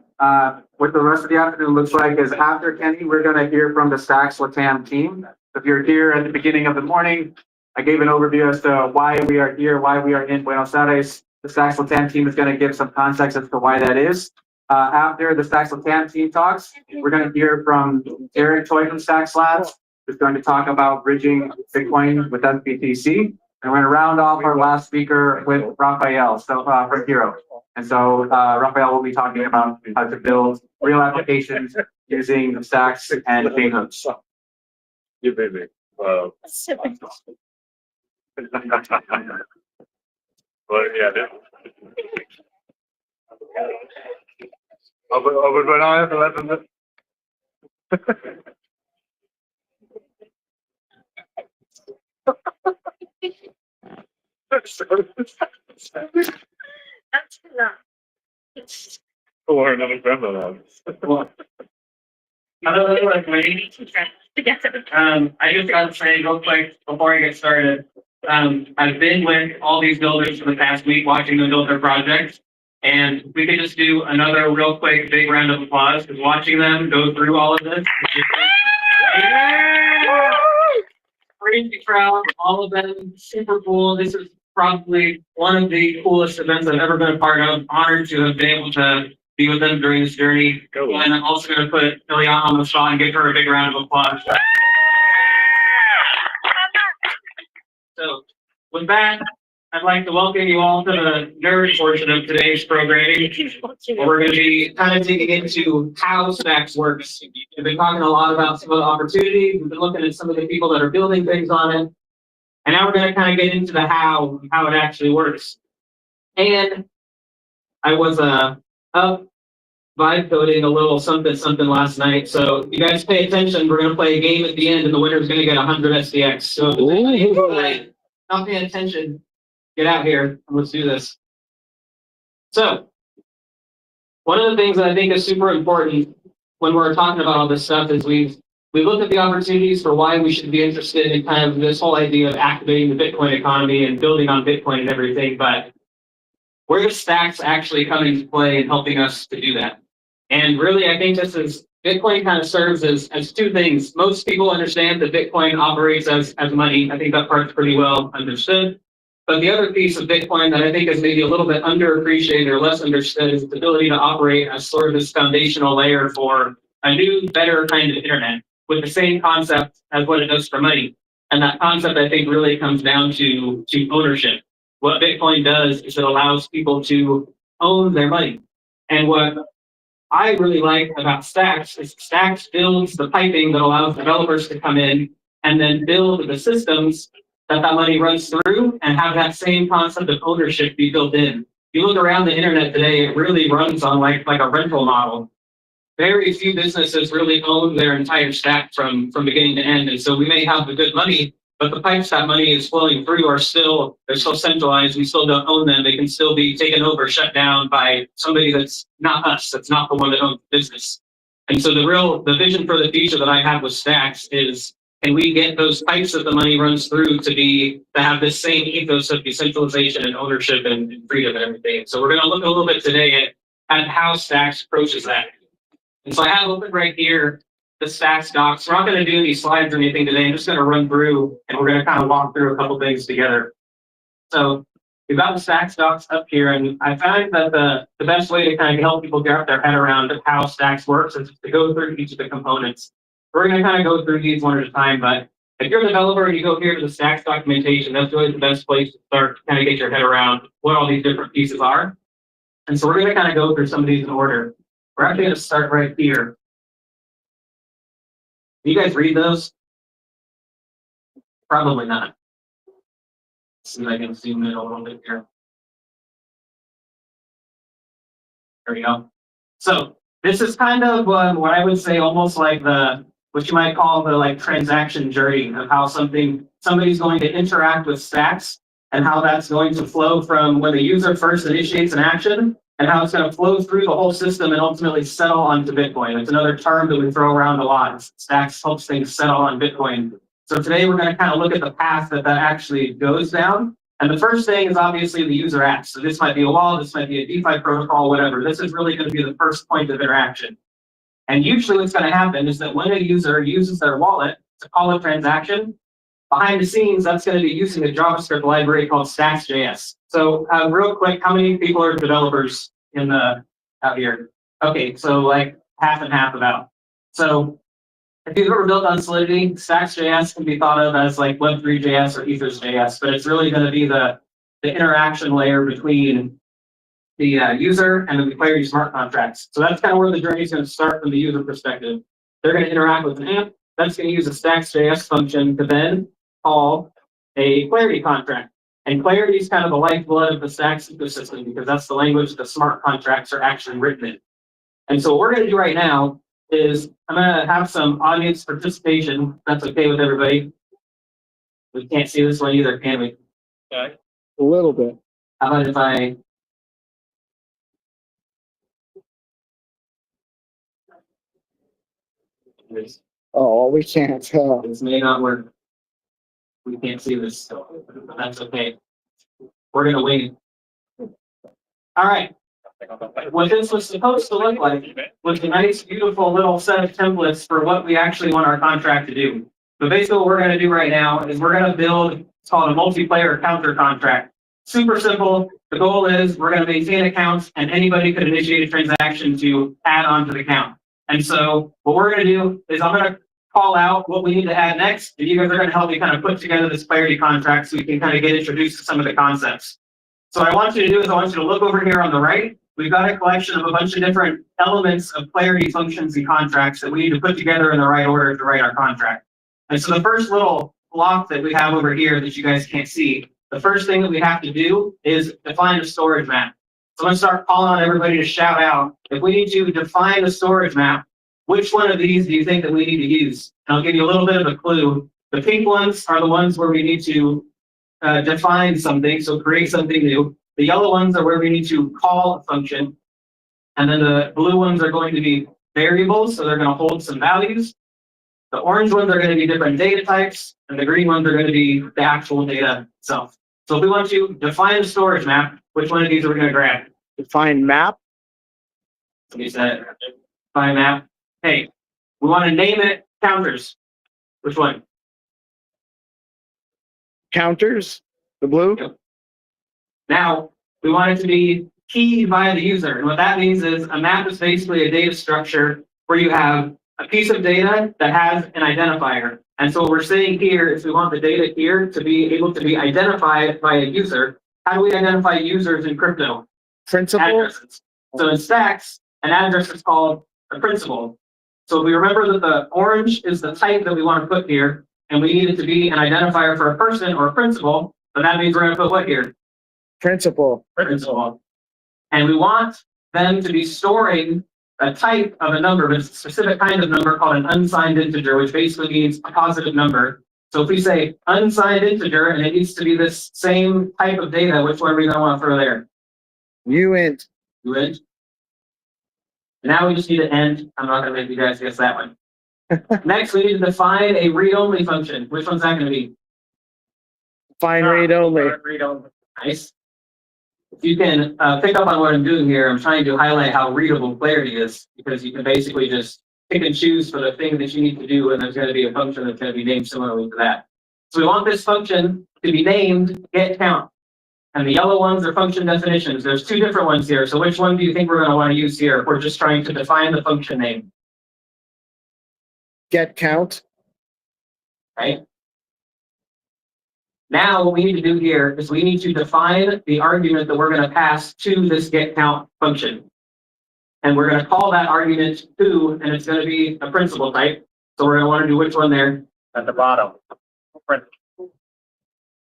[SPEAKER 19] what the rest of the afternoon looks like is after Kenny, we're going to hear from the Stacks Latam team. If you're here at the beginning of the morning, I gave an overview as to why we are here, why we are in Buenos Aires. The Stacks Latam team is going to give some context as to why that is. After the Stacks Latam team talks, we're going to hear from Eric Toy from Stacks Labs, who's going to talk about bridging Bitcoin with SBTC. And we're going to round off our last speaker with Raphael, so from Hero. And so Raphael will be talking about how to build real applications using stacks and payments.
[SPEAKER 13] Yeah, baby. Well, yeah.
[SPEAKER 22] That's not.
[SPEAKER 13] Or another demo.
[SPEAKER 8] Hello, everybody. I just got to say real quick before I get started. I've been with all these builders for the past week, watching them build their projects, and we could just do another real quick big round of applause because watching them go through all of this. Crazy crowd, all of them, super cool. This is probably one of the coolest events I've ever been a part of. Honored to have been able to be with them during this journey. And I'm also going to put Ilyana on the spot and give her a big round of applause. So, with that, I'd like to welcome you all to the nerd portion of today's programming, where we're going to be kind of digging into how Stacks works. We've been talking a lot about some of the opportunities. We've been looking at some of the people that are building things on it. And now we're going to kind of get into the how it actually works. And I was up vibe coding a little something last night. So you guys pay attention. We're going to play a game at the end, and the winner's going to get 100 SDX. So if anybody not paying attention, get out here and let's do this. So one of the things that I think is super important when we're talking about all this stuff is we've looked at the opportunities for why we should be interested in kind of this whole idea of activating the Bitcoin economy and building on Bitcoin and everything. But where do Stacks actually come into play in helping us to do that? And really, I think this is Bitcoin kind of serves as two things. Most people understand that Bitcoin operates as money. I think that part's pretty well understood. But the other piece of Bitcoin that I think is maybe a little bit underappreciated or less understood is its ability to operate as sort of this foundational layer for a new, better kind of internet with the same concept as what it does for money. And that concept, I think, really comes down to ownership. What Bitcoin does is it allows people to own their money. And what I really like about Stacks is Stacks builds the piping that allows developers to come in and then build the systems that money runs through and have that same concept of ownership be built in. If you look around the internet today, it really runs on like a rental model. Very few businesses really own their entire stack from beginning to end. And so we may have the good money, but the pipes that money is flowing through they're still centralized. We still don't own them. They can still be taken over, shut down by somebody that's not us. That's not the one that owns the business. And so the vision for the future that I have with Stacks is, can we get those pipes that the money runs through to have this same ethos of decentralization and ownership and freedom and everything? So we're going to look a little bit today at how Stacks approaches that. And so I have open right here the Stacks docs. We're not going to do any slides or anything today. I'm just going to run through and we're going to kind of walk through a couple things together. So we've got the Stacks docs up here, and I find that the best way to kind of help people get their head around how Stacks works is to go through each of the components. We're going to kind of go through these one at a time, but if you're a developer and you go here to the Stacks documentation, that's really the best place to start to kind of get your head around what all these different pieces are. And so we're going to kind of go through some of these in order. We're actually going to start right here. Do you guys read those? Probably not. Let's see if I can zoom in a little bit here. There we go. So this is kind of what I would say almost like what you might call the transaction journey of how somebody's going to interact with Stacks and how that's going to flow from when the user first initiates an action and how it's going to flow through the whole system and ultimately settle onto Bitcoin. It's another term that we throw around a lot. Stacks helps things settle on Bitcoin. So today we're going to kind of look at the path that actually goes down. And the first thing is obviously the user acts. So this might be a wallet, this might be a DeFi protocol, whatever. This is really going to be the first point of interaction. And usually what's going to happen is that when a user uses their wallet to call a transaction, behind the scenes, that's going to be using a JavaScript library called Stacks.js. So real quick, how many people are developers out here? Okay, so like half and half about. So if you've ever built on Solidity, Stacks.js can be thought of as like Web3.js or Ethers.js, but it's really going to be the interaction layer between the user and the Clarity smart contracts. So that's kind of where the journey is going to start from the user perspective. They're going to interact with an AMP. That's going to use a Stacks.js function to then call a Clarity contract. And Clarity is kind of the lifeblood of the Stacks ecosystem because that's the language the smart contracts are actually written in. And so what we're going to do right now is I'm going to have some audience participation. That's okay with everybody. We can't see this one either, can we? Okay.
[SPEAKER 4] A little bit.
[SPEAKER 8] How about if I
[SPEAKER 4] Oh, we can't tell.
[SPEAKER 8] This may not work. We can't see this still, but that's okay. We're gonna wait. All right. What this was supposed to look like was a nice, beautiful little set of templates for what we actually want our contract to do. So basically what we're gonna do right now is we're gonna build, it's called a multiplayer counter contract. Super simple. The goal is we're gonna maintain accounts and anybody could initiate a transaction to add on to the account. And so what we're gonna do is I'm gonna call out what we need to add next, and you guys are gonna help me kind of put together this clarity contract so we can kind of get introduced to some of the concepts. So what I want you to do is I want you to look over here on the right. We've got a collection of a bunch of different elements of clarity functions and contracts that we need to put together in the right order to write our contract. And so the first little block that we have over here that you guys can't see, the first thing that we have to do is define a storage map. So I'm going to start calling on everybody to shout out. If we need to define a storage map, which one of these do you think that we need to use? And I'll give you a little bit of a clue. The pink ones are the ones where we need to define something, so create something new. The yellow ones are where we need to call a function. And then the blue ones are going to be variables, so they're going to hold some values. The orange ones are going to be different data types, and the green ones are going to be the actual data itself. So if we want to define a storage map, which one of these are we going to grab?
[SPEAKER 4] Define map.
[SPEAKER 8] Somebody said define map. Hey, we want to name it counters. Which one?
[SPEAKER 4] Counters, the blue.
[SPEAKER 8] Yep. Now, we want it to be keyed by the user. And what that means is a map is basically a data structure where you have a piece of data that has an identifier. And so what we're saying here is we want the data here to be able to be identified by a user. How do we identify users in crypto?
[SPEAKER 4] Principal.
[SPEAKER 8] Addresses. So in stacks, an address is called a principal. So we remember that the orange is the type that we want to put here, and we need it to be an identifier for a person or a principal. But that means we're going to put what here?
[SPEAKER 4] Principal.
[SPEAKER 8] Principal. And we want them to be storing a type of a number, but it's a specific kind of number called an unsigned integer, which basically means a positive number. So if we say unsigned integer and it needs to be this same type of data, which one are we going to want to throw there?
[SPEAKER 4] Uint.
[SPEAKER 8] Uint. Now we just need to end. I'm not going to make you guys guess that one. Next, we need to define a read-only function. Which one's that going to be?
[SPEAKER 4] Define read-only.
[SPEAKER 8] Read-only. Nice. If you can pick up on what I'm doing here, I'm trying to highlight how readable clarity is, because you can basically just pick and choose for the thing that you need to do, and there's going to be a function that's going to be named similarly to that. So we want this function to be named getCount. And the yellow ones are function definitions. There's two different ones here. So which one do you think we're going to want to use here if we're just trying to define the function name?
[SPEAKER 4] GetCount.
[SPEAKER 8] Right. Now what we need to do here is we need to define the argument that we're going to pass to this getCount function. And we're going to call that argument to, and it's going to be a principal type. So we're going to want to do which one there? At the bottom.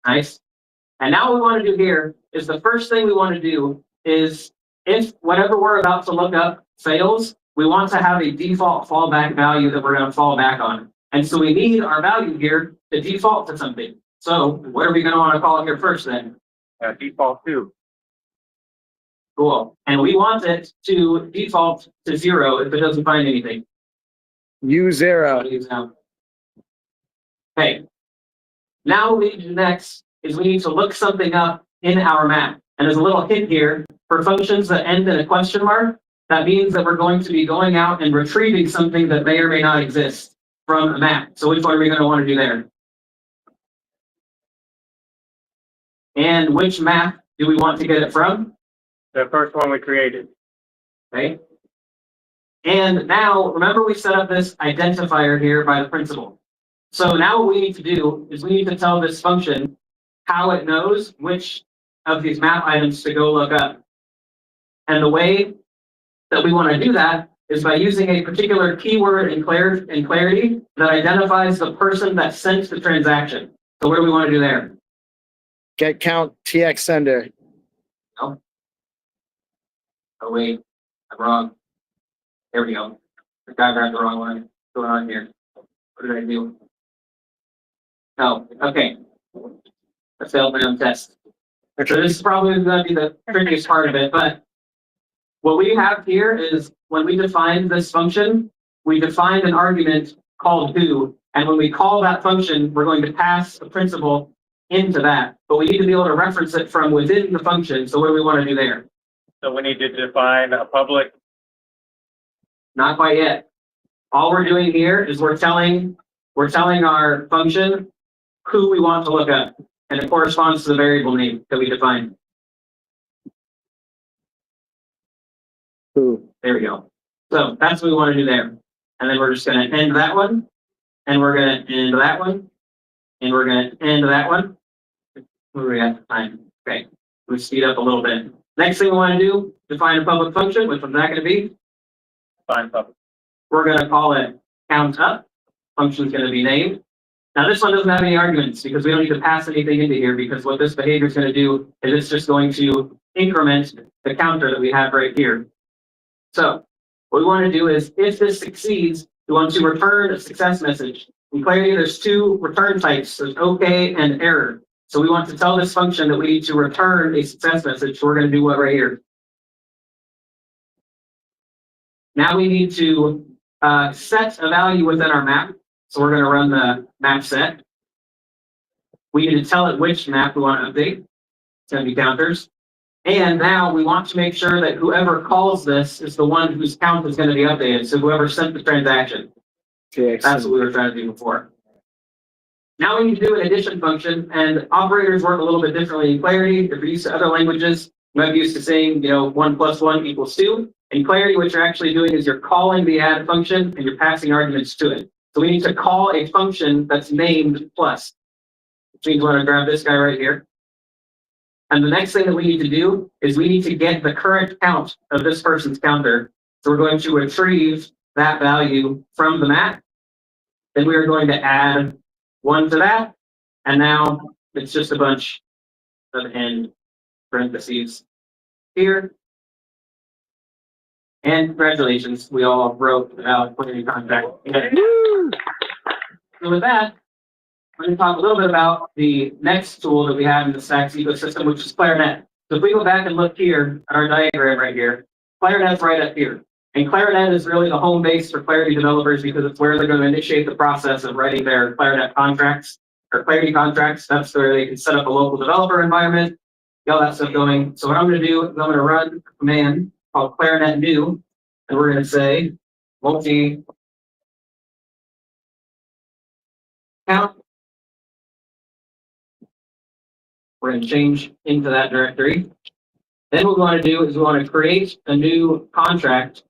[SPEAKER 8] Nice. And now what we want to do here is the first thing we want to do is if whatever we're about to look up fails, we want to have a default fallback value that we're going to fall back on. And so we need our value here to default to something. So what are we going to want to call it here first then? Default to. Cool. And we want it to default to 0 if it doesn't find anything.
[SPEAKER 4] U0.
[SPEAKER 8] Okay. Now what we need to do next is we need to look something up in our map. And there's a little hint here for functions that end in a question mark. That means that we're going to be going out and retrieving something that may or may not exist from a map. So which one are we going to want to do there? And which map do we want to get it from? The first one we created. Okay. And now, remember we set up this identifier here by the principal. So now what we need to do is we need to tell this function how it knows which of these map items to go look up. And the way that we want to do that is by using a particular keyword in clarity that identifies the person that sent the transaction. So what do we want to do there?
[SPEAKER 4] GetCount TX sender.
[SPEAKER 8] Oh, wait, I'm wrong. There we go. The guy grabbed the wrong one. What's going on here? What did I do? Oh, okay. I failed my own test. So this is probably going to be the trickiest part of it, but what we have here is when we define this function, we defined an argument called who. And when we call that function, we're going to pass a principal into that. But we need to be able to reference it from within the function. So what do we want to do there?
[SPEAKER 13] So we need to define a public.
[SPEAKER 8] Not quite yet. All we're doing here is we're telling our function who we want to look up, and it corresponds to the variable name that we defined.
[SPEAKER 4] Who?
[SPEAKER 8] There we go. So that's what we want to do there. And then we're just going to end that one, and we're going to end that one, and we're going to end that one. What do we got time? Okay, we speed up a little bit. Next thing we want to do, define a public function. Which one's that going to be?
[SPEAKER 13] Define public.
[SPEAKER 8] We're going to call it count up. Function's going to be named. Now this one doesn't have any arguments because we don't need to pass anything into here, because what this behavior is going to do is it's just going to increment the counter that we have right here. So what we want to do is, if this succeeds, we want to return a success message. In Clarity, there's two return types. There's OK and error. So we want to tell this function that we need to return a success message. So we're going to do what right here? Now we need to set a value within our map. So we're going to run the map set. We need to tell it which map we want to update. It's going to be counters. And now we want to make sure that whoever calls this is the one whose count is going to be updated. So whoever sent the transaction.
[SPEAKER 4] Okay,
[SPEAKER 8] that's what we were trying to do before. Now we need to do an addition function, and operators work a little bit differently in Clarity. If you're used to other languages, you might be used to saying, 1 + 1 = 2. In Clarity, what you're actually doing is you're calling the add function and you're passing arguments to it. So we need to call a function that's named plus, which means we're going to grab this guy right here. And the next thing that we need to do is we need to get the current count of this person's counter. So we're going to retrieve that value from the map. Then we are going to add 1 to that. And now it's just a bunch of end parentheses here. And congratulations, we all wrote out Clarity contract. So with that, we're going to talk a little bit about the next tool that we have in the Stacks ecosystem, which is Clarinet. So if we go back and look here at our diagram right here, Clarinet's right up here. And Clarinet is really the home base for Clarity developers because it's where they're going to initiate the process of writing their Clarinet contracts or Clarity contracts. That's where they can set up a local developer environment, get all that stuff going. So what I'm going to do is I'm going to run a command called Clarinet new, and we're going to say multi count. We're going to change into that directory. Then what we want to do is we want to create a new contract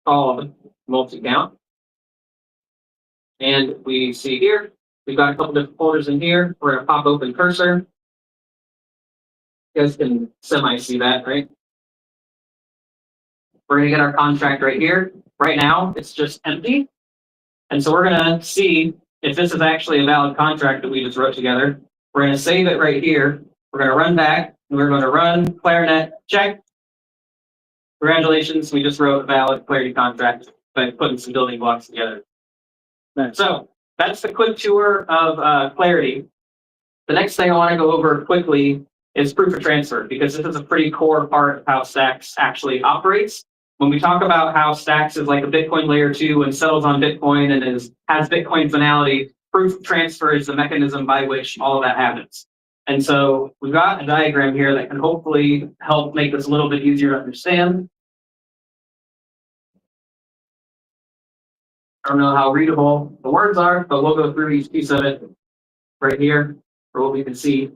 [SPEAKER 8] called multi-count. And we see here, we've got a couple different folders in here. We're going to pop open cursor. You guys can semi-see that, right? We're going to get our contract right here. Right now, it's just empty. And so we're going to see if this is actually a valid contract that we just wrote together. We're going to save it right here. We're going to run back, and we're going to run Clarinet check. Congratulations, we just wrote a valid Clarity contract by putting some building blocks together.
[SPEAKER 4] Nice.
[SPEAKER 8] So that's the quick tour of Clarity. The next thing I want to go over quickly is proof of transfer, because this is a pretty core part of how Stacks actually operates. When we talk about how Stacks is like a Bitcoin layer 2 and settles on Bitcoin and has Bitcoin finality, proof of transfer is the mechanism by which all of that happens. And so we've got a diagram here that can hopefully help make this a little bit easier to understand. I don't know how readable the words are, but we'll go through each piece of it right here for what we can see.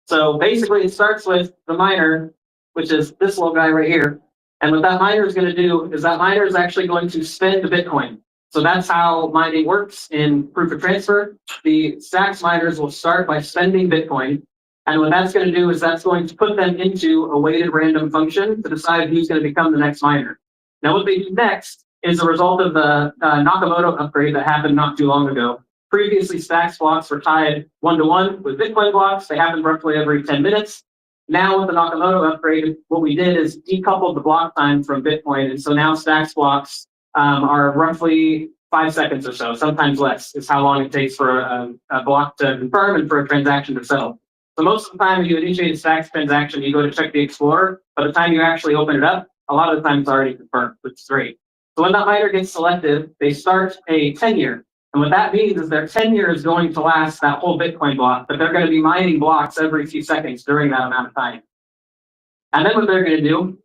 [SPEAKER 8] So basically it starts with the miner, which is this little guy right here. And what that miner is going to do is that miner is actually going to spend Bitcoin. So that's how mining works in proof of transfer. The Stacks miners will start by spending Bitcoin. And what that's going to do is that's going to put them into a weighted random function to decide who's going to become the next miner. Now what they do next is a result of the Nakamoto upgrade that happened not too long ago. Previously, Stacks blocks were tied 1-to-1 with Bitcoin blocks. They happened roughly every 10 minutes. Now with the Nakamoto upgrade, what we did is decoupled the block time from Bitcoin. And so now Stacks blocks are roughly 5 seconds or so, sometimes less, is how long it takes for a block to confirm and for a transaction to settle. So most of the time, if you initiate a Stacks transaction, you go to check the Explorer. By the time you actually open it up, a lot of the time it's already confirmed, which is great. So when that miner gets selected, they start a tenure. And what that means is their tenure is going to last that whole Bitcoin block, but they're going to be mining blocks every few seconds during that amount of time. And then what they're going to do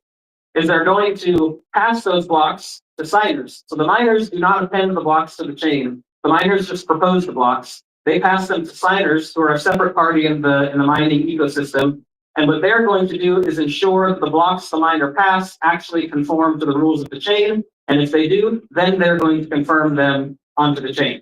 [SPEAKER 8] is they're going to pass those blocks to signers. So the miners do not append the blocks to the chain. The miners just propose the blocks. They pass them to signers, who are a separate party in the mining ecosystem. And what they're going to do is ensure that the blocks the miner pass actually conform to the rules of the chain. And if they do, then they're going to confirm them onto the chain.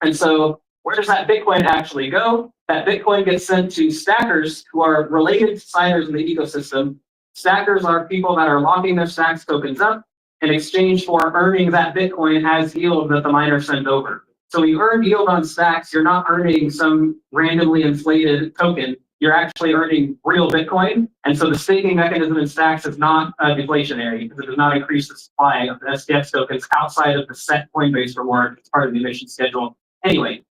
[SPEAKER 8] And so where does that Bitcoin actually go? That Bitcoin gets sent to stackers who are related to signers in the ecosystem. Stackers are people that are locking their stacks tokens up in exchange for earning that Bitcoin as yield that the miner sent over. So when you earn yield on stacks, you're not earning some randomly inflated token. You're actually earning real Bitcoin. And so the staking mechanism in stacks is not deflationary, because it does not increase the supply of the SDX tokens outside of the set Coinbase reward as part of the emission schedule anyway.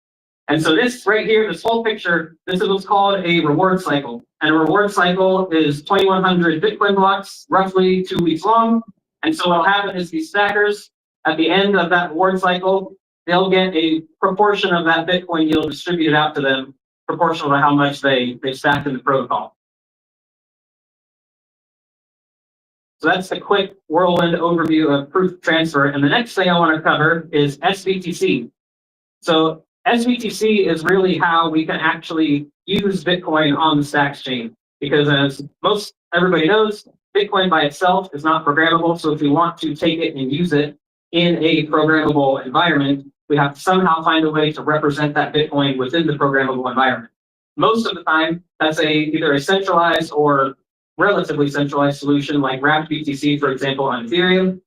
[SPEAKER 8] And so this right here, this whole picture, this is what's called a reward cycle. And a reward cycle is 2,100 Bitcoin blocks, roughly 2 weeks long. And so what'll happen is these stackers, at the end of that reward cycle, they'll get a proportion of that Bitcoin yield distributed out to them, proportional to how much they stacked in the protocol. So that's a quick whirlwind overview of proof transfer. And the next thing I want to cover is SBTC. So SBTC is really how we can actually use Bitcoin on the Stacks chain, because as most everybody knows, Bitcoin by itself is not programmable. So if we want to take it and use it in a programmable environment, we have to somehow find a way to represent that Bitcoin within the programmable environment. Most of the time, that's either a centralized or relatively centralized solution like wrapped BTC, for example, on Ethereum.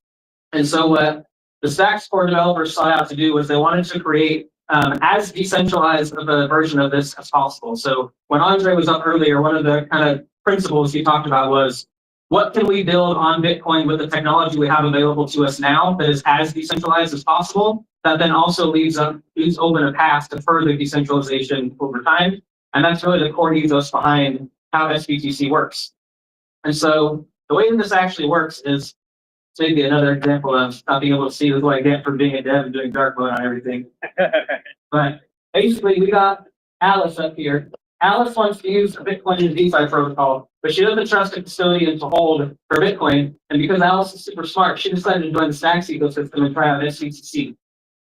[SPEAKER 8] And so what the Stacks core developers sought out to do was they wanted to create as decentralized of a version of this as possible. So when Andre was up earlier, one of the kind of principles he talked about was, what can we build on Bitcoin with the technology we have available to us now that is as decentralized as possible, that then also leaves open a path to further decentralization over time. And that's really the core ethos behind how SBTC works. And so the way that this actually works is, maybe another example of not being able to see what I get from being a dev and doing dark mode on everything. But basically, we got Alice up here. Alice wants to use a Bitcoin in DeFi protocol, but she doesn't trust a custodian to hold her Bitcoin. And because Alice is super smart, she decided to join the Stacks ecosystem and try out SBTC.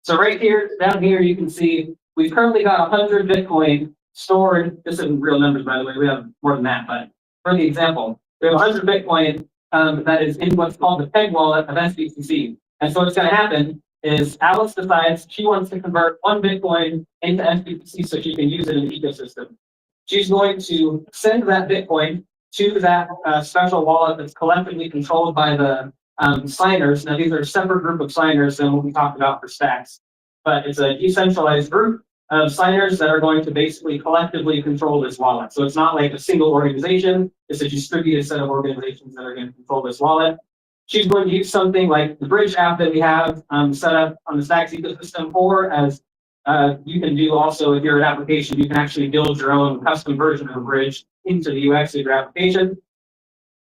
[SPEAKER 8] So right here, down here, you can see we've currently got 100 Bitcoin stored. This isn't real numbers, by the way. We have more than that, but for the example, we have 100 Bitcoin that is in what's called the peg wallet of SBTC. And so what's going to happen is Alice decides she wants to convert 1 Bitcoin into SBTC so she can use it in the ecosystem. She's going to send that Bitcoin to that special wallet that's collectively controlled by the signers. Now, these are a separate group of signers than what we talked about for Stacks, but it's a decentralized group of signers that are going to basically collectively control this wallet. So it's not like a single organization, it's a distributed set of organizations that are going to control this wallet. She's going to use something like the Bridge app that we have set up on the Stacks ecosystem, or as you can do also if you're an application, you can actually build your own custom version of a Bridge into the UX of your application.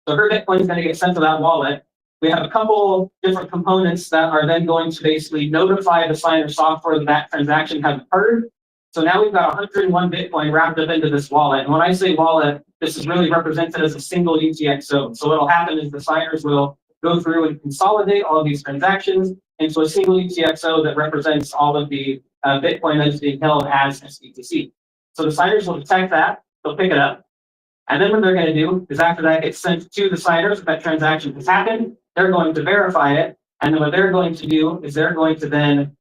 [SPEAKER 8] So her Bitcoin is going to get sent to that wallet. We have a couple different components that are then going to basically notify the signer software that that transaction has occurred. So now we've got 101 Bitcoin wrapped up into this wallet. And when I say wallet, this is really represented as a single UTXO. So what'll happen is the signers will go through and consolidate all of these transactions into a single UTXO that represents all of the Bitcoin that is being held as SBTC. So the signers will detect that, they'll pick it up. And then what they're going to do is after that gets sent to the signers, that transaction has happened, they're going to verify it. And then what they're going to do is they're going to then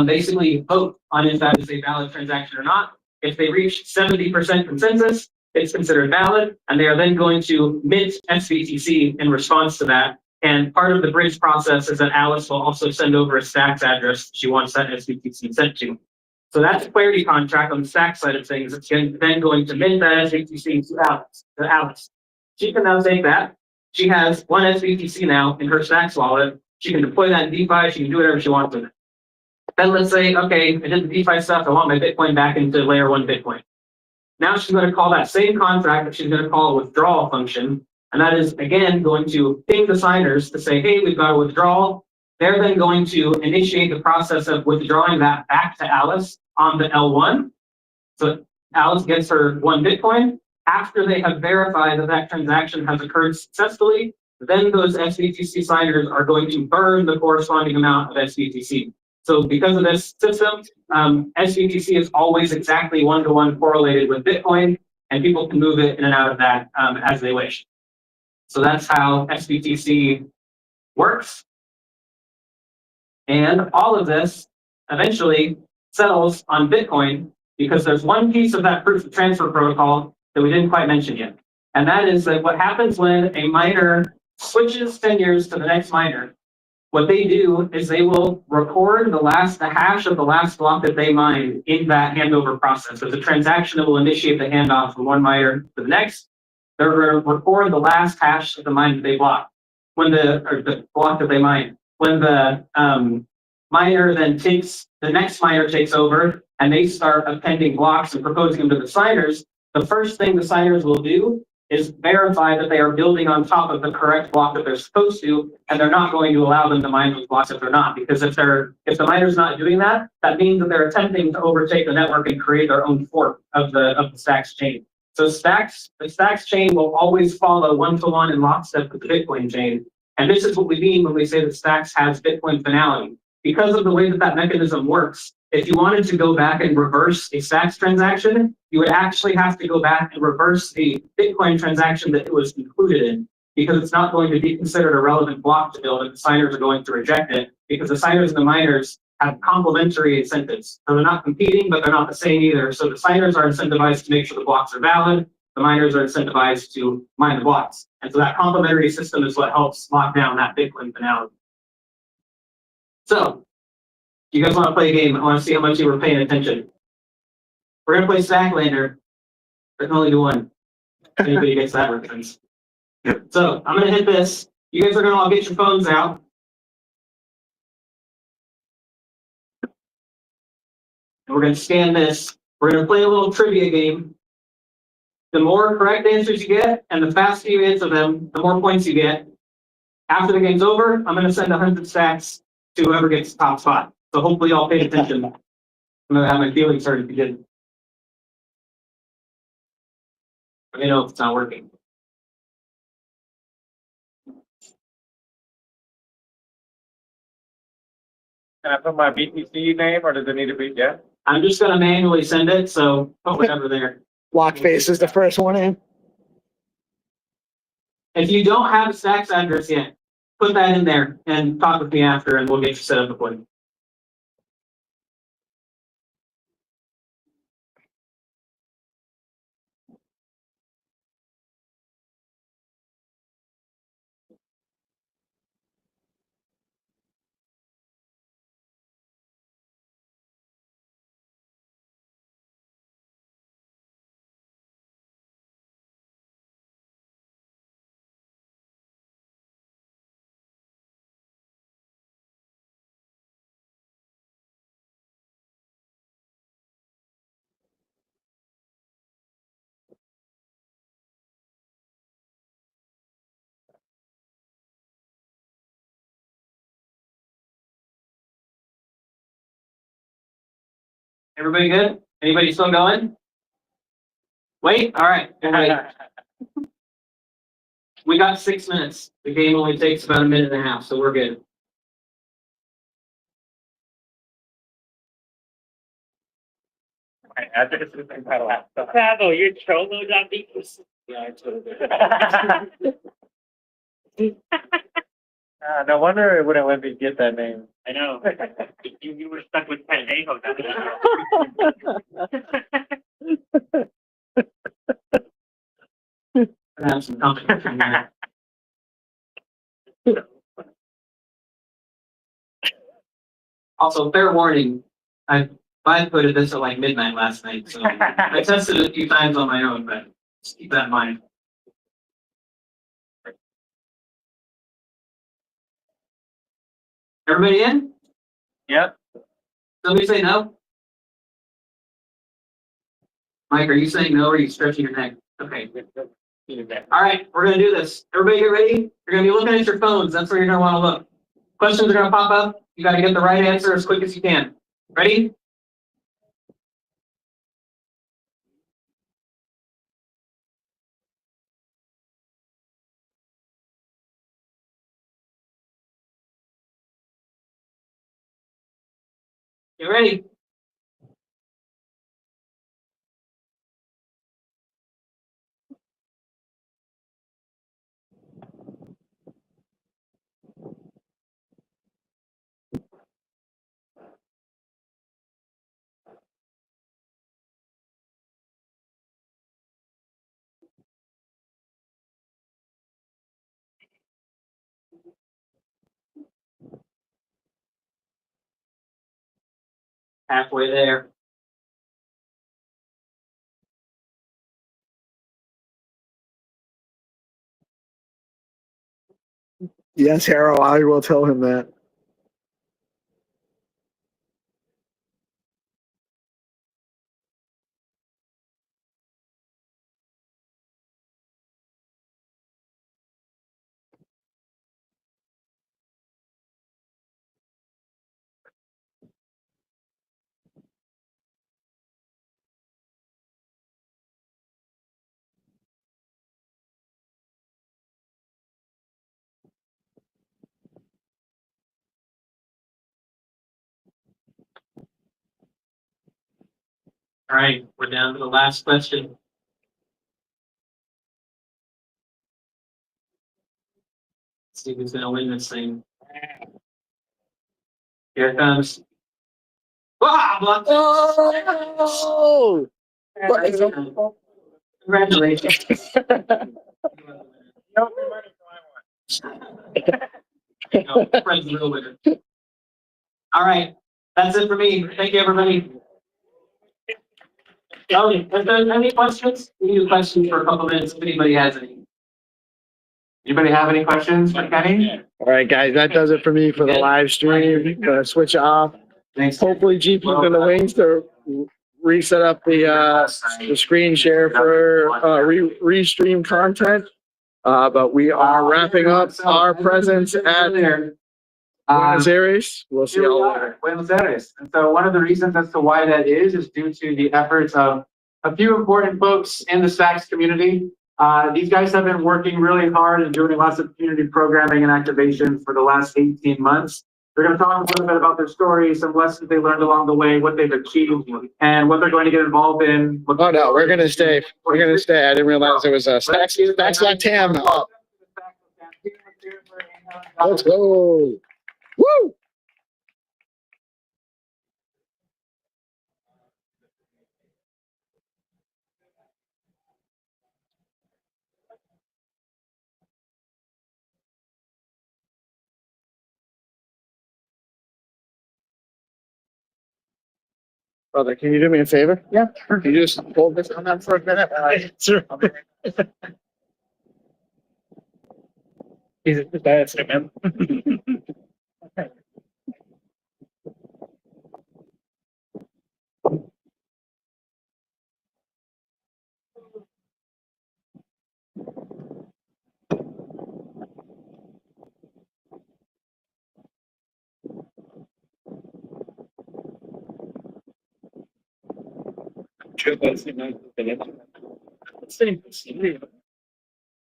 [SPEAKER 8] basically vote on if that is a valid transaction or not. If they reach 70% consensus, it's considered valid. And they are then going to mint SBTC in response to that. And part of the Bridge process is that Alice will also send over a Stacks address she wants that SBTC sent to. So that's a clarity contract on the Stacks side of things. It's then going to mint that SBTC to Alice. She can now take that. She has 1 SBTC now in her Stacks wallet. She can deploy that in DeFi. She can do whatever she wants with it. Then let's say, okay, I did the DeFi stuff. I want my Bitcoin back into layer 1 Bitcoin. Now she's going to call that same contract, but she's going to call a withdrawal function. And that is, again, going to ping the signers to say, hey, we've got a withdrawal. They're then going to initiate the process of withdrawing that back to Alice on the L1. So Alice gets her 1 Bitcoin. After they have verified that that transaction has occurred successfully, then those SBTC signers are going to burn the corresponding amount of SBTC. So because of this system, SBTC is always exactly 1-to-1 correlated with Bitcoin, and people can move it in and out of that as they wish. So that's how SBTC works. And all of this eventually settles on Bitcoin because there's one piece of that proof of transfer protocol that we didn't quite mention yet. And that is that what happens when a miner switches tenures to the next miner, what they do is they will record the hash of the last block that they mined in that handover process. There's a transaction that will initiate the handoff from one miner to the next. They're going to record the last hash of the mine that they blocked, the block that they mined. When the miner then the next miner takes over and they start appending blocks and proposing them to the signers, the first thing the signers will do is verify that they are building on top of the correct block that they're supposed to, and they're not going to allow them to mine those blocks if they're not. Because if the miner's not doing that, that means that they're attempting to overtake the network and create their own fork of the Stacks chain. So the Stacks chain will always follow 1-to-1 in lockstep with the Bitcoin chain. And this is what we mean when we say that Stacks has Bitcoin finality. Because of the way that that mechanism works, if you wanted to go back and reverse a Stacks transaction, you would actually have to go back and reverse the Bitcoin transaction that it was included in, because it's not going to be considered a relevant block to build, and the signers are going to reject it, because the signers and the miners have complementary incentives. So they're not competing, but they're not the same either. So the signers are incentivized to make sure the blocks are valid. The miners are incentivized to mine the blocks. And so that complementary system is what helps lock down that Bitcoin finality. So, you guys want to play a game? I want to see how much you were paying attention. We're going to play Stacklander. There can only be one. If anybody gets that reference. So, I'm going to hit this. You guys are going to all get your phones out. And we're going to scan this. We're going to play a little trivia game. The more correct answers you get, and the faster you answer them, the more points you get. After the game's over, I'm going to send 100 stacks to whoever gets the top spot. So hopefully y'all paid attention. I'm going to have my feelings hurt if you didn't. Let me know if it's not working.
[SPEAKER 13] Can I put my BTC name, or does it need to be, yeah?
[SPEAKER 8] I'm just going to manually send it, so put whatever there.
[SPEAKER 4] Blockface is the first one in.
[SPEAKER 8] If you don't have a Stacks address yet, put that in there and talk with me after, and we'll get you set up accordingly. Everybody good? Anybody still going? Wait, all right. We got 6 minutes. The game only takes about 1.5 minutes, so we're good.
[SPEAKER 7] Bravo, you're trolling on people. Yeah, I totally.
[SPEAKER 13] No wonder it wouldn't let me get that name.
[SPEAKER 7] I know. You were stuck with Pendejo.
[SPEAKER 8] Have some company from there. Also, fair warning, I put this at like midnight last night, so I tested it a few times on my own, but just keep that in mind. Everybody in?
[SPEAKER 13] Yep.
[SPEAKER 8] Somebody say no? Mike, are you saying no, or are you stretching your neck? Okay. All right, we're gonna do this. Everybody get ready. You're gonna be looking at your phones. That's where you're gonna want to look. Questions are gonna pop up. You gotta get the right answer as quick as you can. Ready? Get ready. Halfway there.
[SPEAKER 4] Yes, Harold, I will tell him that.
[SPEAKER 8] All right, we're down to the last question. Let's see who's gonna win this thing. Here it comes.
[SPEAKER 4] Oh!
[SPEAKER 8] Congratulations. No, Fred's the real winner. All right, that's it for me. Thank you, everybody. Oh, if there's any questions, we can do questions for a couple minutes if anybody has any.
[SPEAKER 19] Anybody have any questions for Kenny?
[SPEAKER 4] All right, guys, that does it for me for the live stream. Gonna switch off.
[SPEAKER 19] Thanks.
[SPEAKER 4] Hopefully, GP's gonna wait to reset up the screen share for Restream content. But we are wrapping up our presence at Buenos Aires. We'll see
[SPEAKER 19] Here we
[SPEAKER 4] y'all
[SPEAKER 19] are,
[SPEAKER 4] later.
[SPEAKER 19] Buenos Aires. And so one of the reasons as to why that is due to the efforts of a few important folks in the Stacks community. These guys have been working really hard and doing lots of community programming and activation for the last 18 months. They're going to talk a little bit about their story, some lessons they learned along the way, what they've achieved, and what they're going to get involved in.
[SPEAKER 4] Oh no, we're gonna stay. We're gonna stay. I didn't realize it was Stacks Latam. Let's go. Woo! Brother, can you do me a favor? Yeah, sure. Can you just hold this on that for a minute? Sure. He's that's it, man.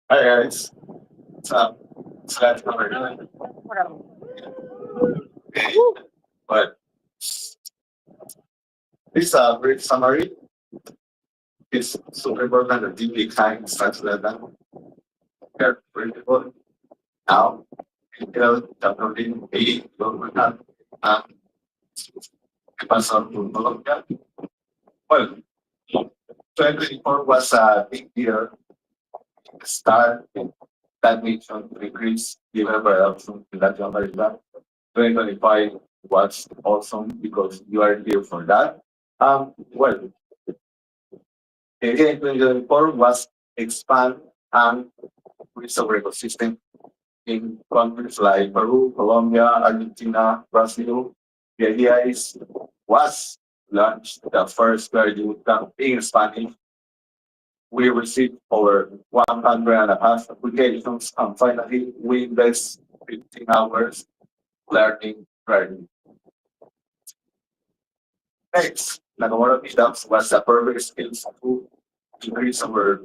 [SPEAKER 3] Hi guys, what's up? It's that number. But this brief summary is super important and deeply kind starts to that here for people. Now, downloading a government and pass on to Colombia. Well, 2024 was a big year. Start that mission to increase developer adoption in Latin America. 2025 was awesome because you are here for that. Well, again, 2024 was expand and increase our ecosystem in countries like Peru, Colombia, Argentina, Brazil. The idea was launched the first very good in Spanish we received over 100.5 applications, and finally, we invest 15 hours learning. Next, Nakamura meetups was a perfect skills to increase our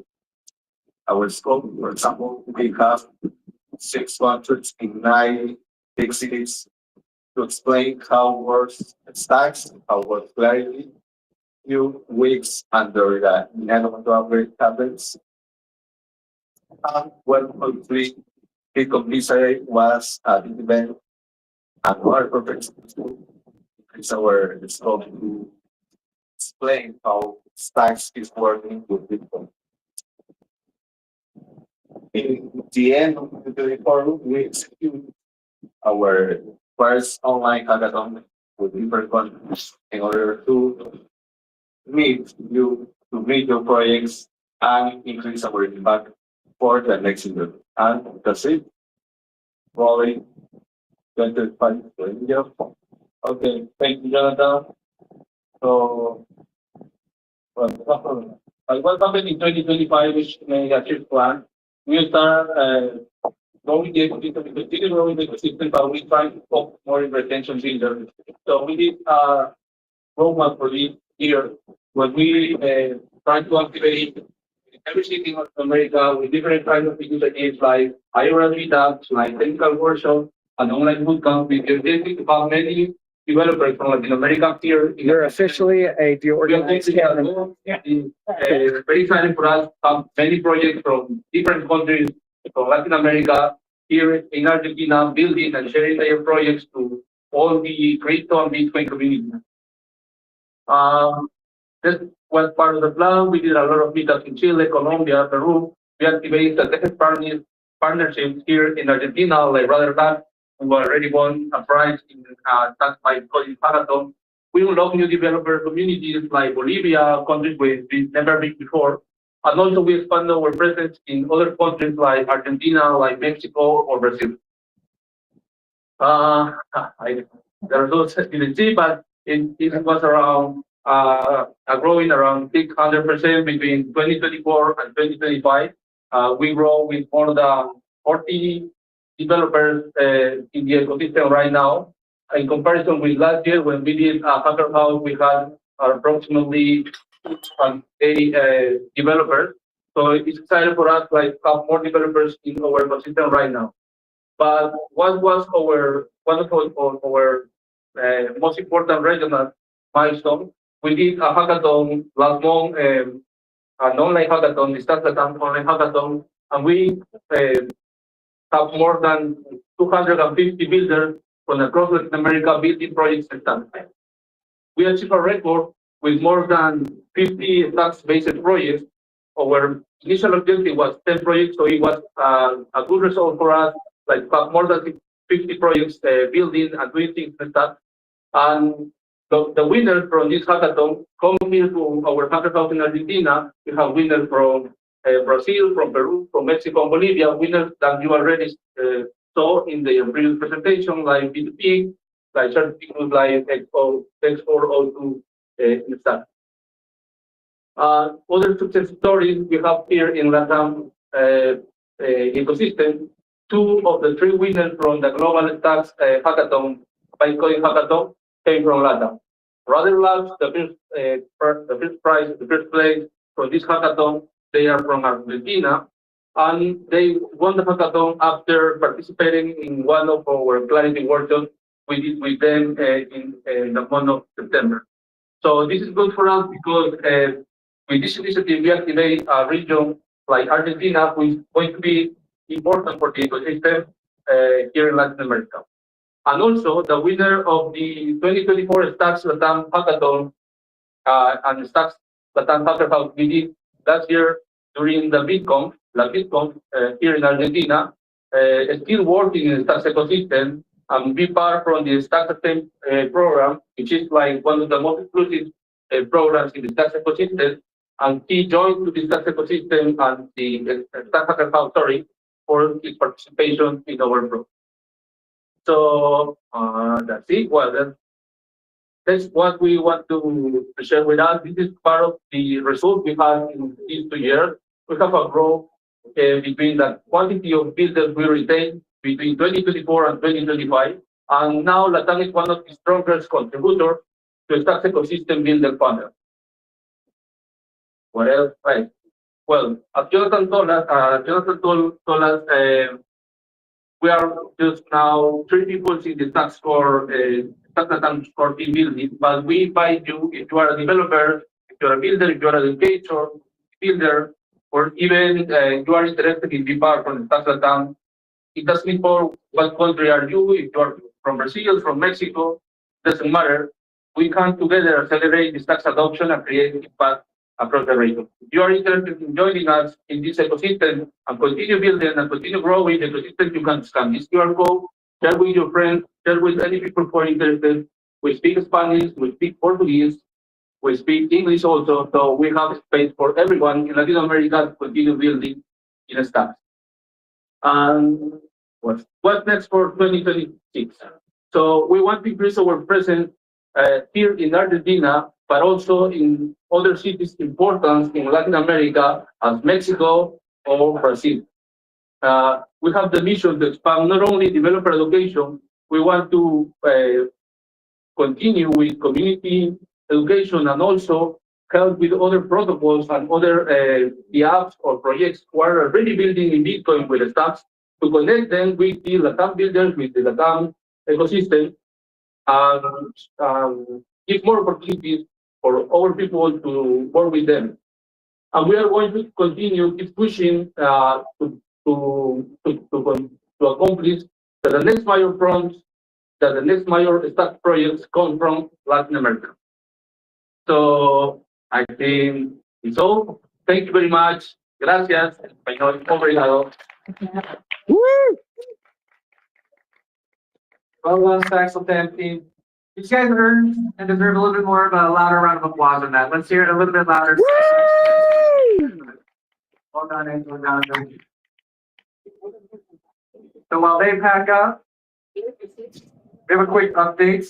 [SPEAKER 3] scope. For example, we have 6 countries in 9 big cities to explain how works stacks, how works clarity, few weeks under the inevitable upgrade happens. And when hopefully Bitcoin Visa was the event and our perfect to increase our scope to explain how stacks is working with Bitcoin. In the end of 2024, we execute our first online hackathon with different countries in order to meet your projects and increase our impact for the next year. And that's it. Probably 25 years. Okay, thank you, Jonathan. So, what happened in 2025, which may achieve plan? We start growing the ecosystem, we continue growing the ecosystem, but we try to focus more in retention builders. So we did a roadmap for this year when we try to activate every city in North America with different kinds of initiatives like IRL meetups, like technical workshops, and online bootcamp. We can to have many developers from Latin America here.
[SPEAKER 4] You're officially a DeOrganized canon.
[SPEAKER 3] Very exciting for us to have many projects from different countries from Latin America here in Argentina, building and sharing their projects to all the crypto and Bitcoin community. This was part of the plan. We did a lot of meetups in Chile, Colombia, Peru. We activated the tech partnerships here in Argentina, like Rather Than, who already won a prize in Tax by Coding Hackathon. We unlock new developer communities like Bolivia, countries we've never been before. And also we expand our presence in other countries like Argentina, like Mexico or Brazil. The results didn't see, but it was around growing around 600% between 2024 and 2025. We grow with more than 40 developers in the ecosystem right now. In comparison with last year, when we did a hacker house, we had approximately 80 developers. So it's exciting for us to have more developers in our ecosystem right now. But what was one of our most important regional milestone? We did a hackathon last month, an online hackathon, the Start online hackathon, and we have more than 250 builders from across Latin America building projects and stuff. We achieved a record with more than 50 stacks-based projects. Our initial objective was 10 projects, so it was a good result for us, like more than 50 projects building and doing things and stuff. And the winners from this hackathon come here to our hackathon in Argentina. We have winners from Brazil, from Peru, from Mexico, and Bolivia, winners that you already saw in the previous presentation, like P2P, like certificates like X402 and stuff. Other success stories we have here in LATAM ecosystem. 2 of the 3 winners from the Global Stacks hackathon, by Coding Hackathon, came from LATAM. Rather Labs, the first place for this hackathon, they are from Argentina, and they won the hackathon after participating in one of our clarity workshops we did with them in the month of September. So this is good for us because with this initiative, we activate a region like Argentina, which is going to be important for the ecosystem here in Latin America. And also, the winner of the 2024 Stacks Latam Hackathon and Stacks Latam Hackathon we did last year during the Bitcoin here in Argentina, still working in the Stacks ecosystem and be part from the Stacks program, which is like one of the most exclusive programs in the Stacks ecosystem. And he joined to the Stacks ecosystem and the Stacks Hackathon, for his participation in our program. So that's it. Well, then
[SPEAKER 1] that's what we want to share with us. This is part of the result we had in these 2 years. We have a growth between the quantity of builders we retain between 2024 and 2025. And now Latam is one of the strongest contributors to Stacks ecosystem builder panel. What else? Right. Well, as Jonathan told us, we are just now 3 people in the Stacks core, Stacks core team building, but we invite you, if you are a developer, if you are a builder, if you are an educator, builder, or even you are interested in being part from the Stacks Latam, it doesn't matter what country are you, if you are from Brazil, from Mexico, doesn't matter. We come together, accelerate the Stacks adoption and create impact across the region. If you are interested in joining us in this ecosystem and continue building and continue growing the ecosystem, you can scan this QR code, share with your friends, share with any people who are interested. We speak Spanish, we speak Portuguese, we speak English also, so we have space for everyone in Latin America to continue building in Stacks. And what's next for 2026? So we want to increase our presence here in Argentina, but also in other cities important in Latin America as Mexico or Brazil. We have the mission to expand not only developer education, we want to continue with community education and also help with other protocols and other the apps or projects who are already building in Bitcoin with the Stacks to connect them with the Latam builders, with the Latam ecosystem, and give more opportunities for our people to work with them. And we are going to continue keep pushing to accomplish that the next major fronts, that the next major Stacks projects come from Latin America. So I think it's all. Thank you very much. Gracias. Español, obrigado.
[SPEAKER 19] Well done, Stacks Latam team. You guys earned and deserve a little bit more of a louder round of applause than that. Let's hear it a little bit louder. Well done, Angela. Well done. So while they pack up, we have a quick update.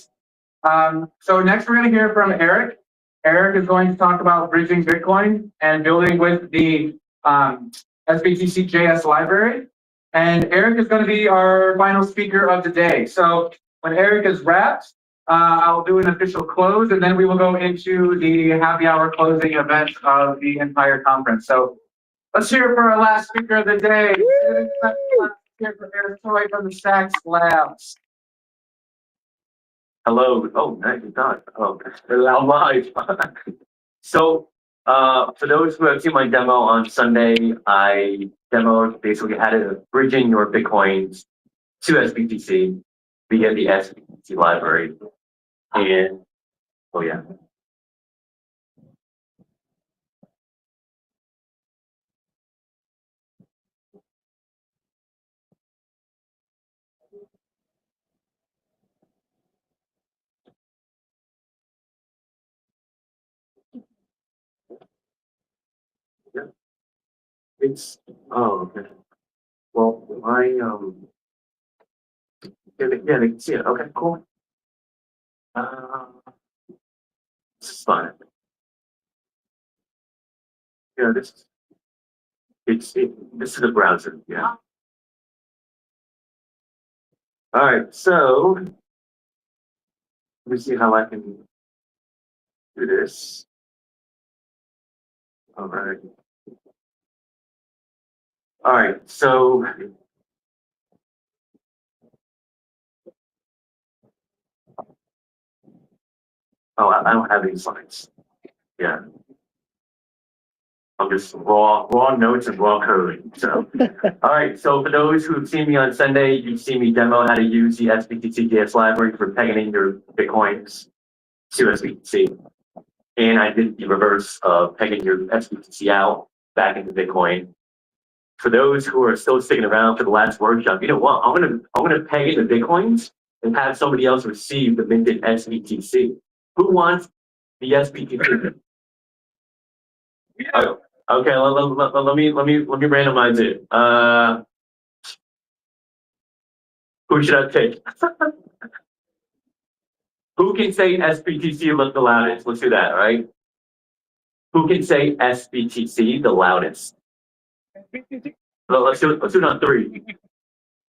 [SPEAKER 19] So next we're going to hear from Eric. Eric is going to talk about bridging Bitcoin and building with the SBTC JS library. And Eric is going to be our final speaker of the day. So when Eric is wrapped, I'll do an official close, and then we will go into the happy hour closing event of the entire conference. So let's hear it for our last speaker of the day. Let's hear for Eric Toy from the Stacks Labs.
[SPEAKER 5] Hello. Oh, nice done. Oh, I'm live. So, for those who have seen my demo on Sunday, I demoed basically how to bridging your Bitcoins to SBTC via the SBTC library. And, oh yeah. Yeah. It's, oh, okay. Well, yeah, they can see it. Okay, cool. This is fine. Yeah, this is the browser. Yeah. All right, so let me see how I can do this. All right. All right, so I don't have any slides. Yeah. I'm just raw notes and raw code. So, all right. So for those who've seen me on Sunday, you've seen me demo how to use the SBTC JS library for pegging in your Bitcoins to SBTC. And I did the reverse of pegging your SBTC out back into Bitcoin. For those who are still sticking around for the last workshop, you know what? I'm gonna peg in the Bitcoins and have somebody else receive the minted SBTC. Who wants the SBTC? Yeah. Okay, let me randomize it. Who should I pick? Who can say SBTC the loudest? Let's do that, all right? Who can say SBTC the loudest? Well, let's do it on 3.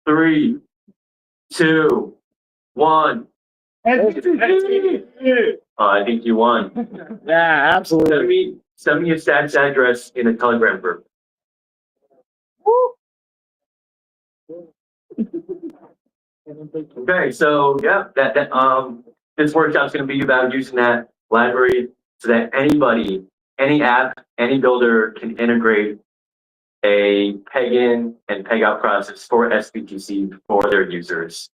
[SPEAKER 5] 3, 2, 1. SBTC! Oh, I think you won.
[SPEAKER 4] Yeah, absolutely.
[SPEAKER 5] Send me your stats address in a Telegram group. Okay, so yeah, this workshop is going to be about using that library so that anybody, any app, any builder can integrate a peg-in and peg-out process for SBTC for their users.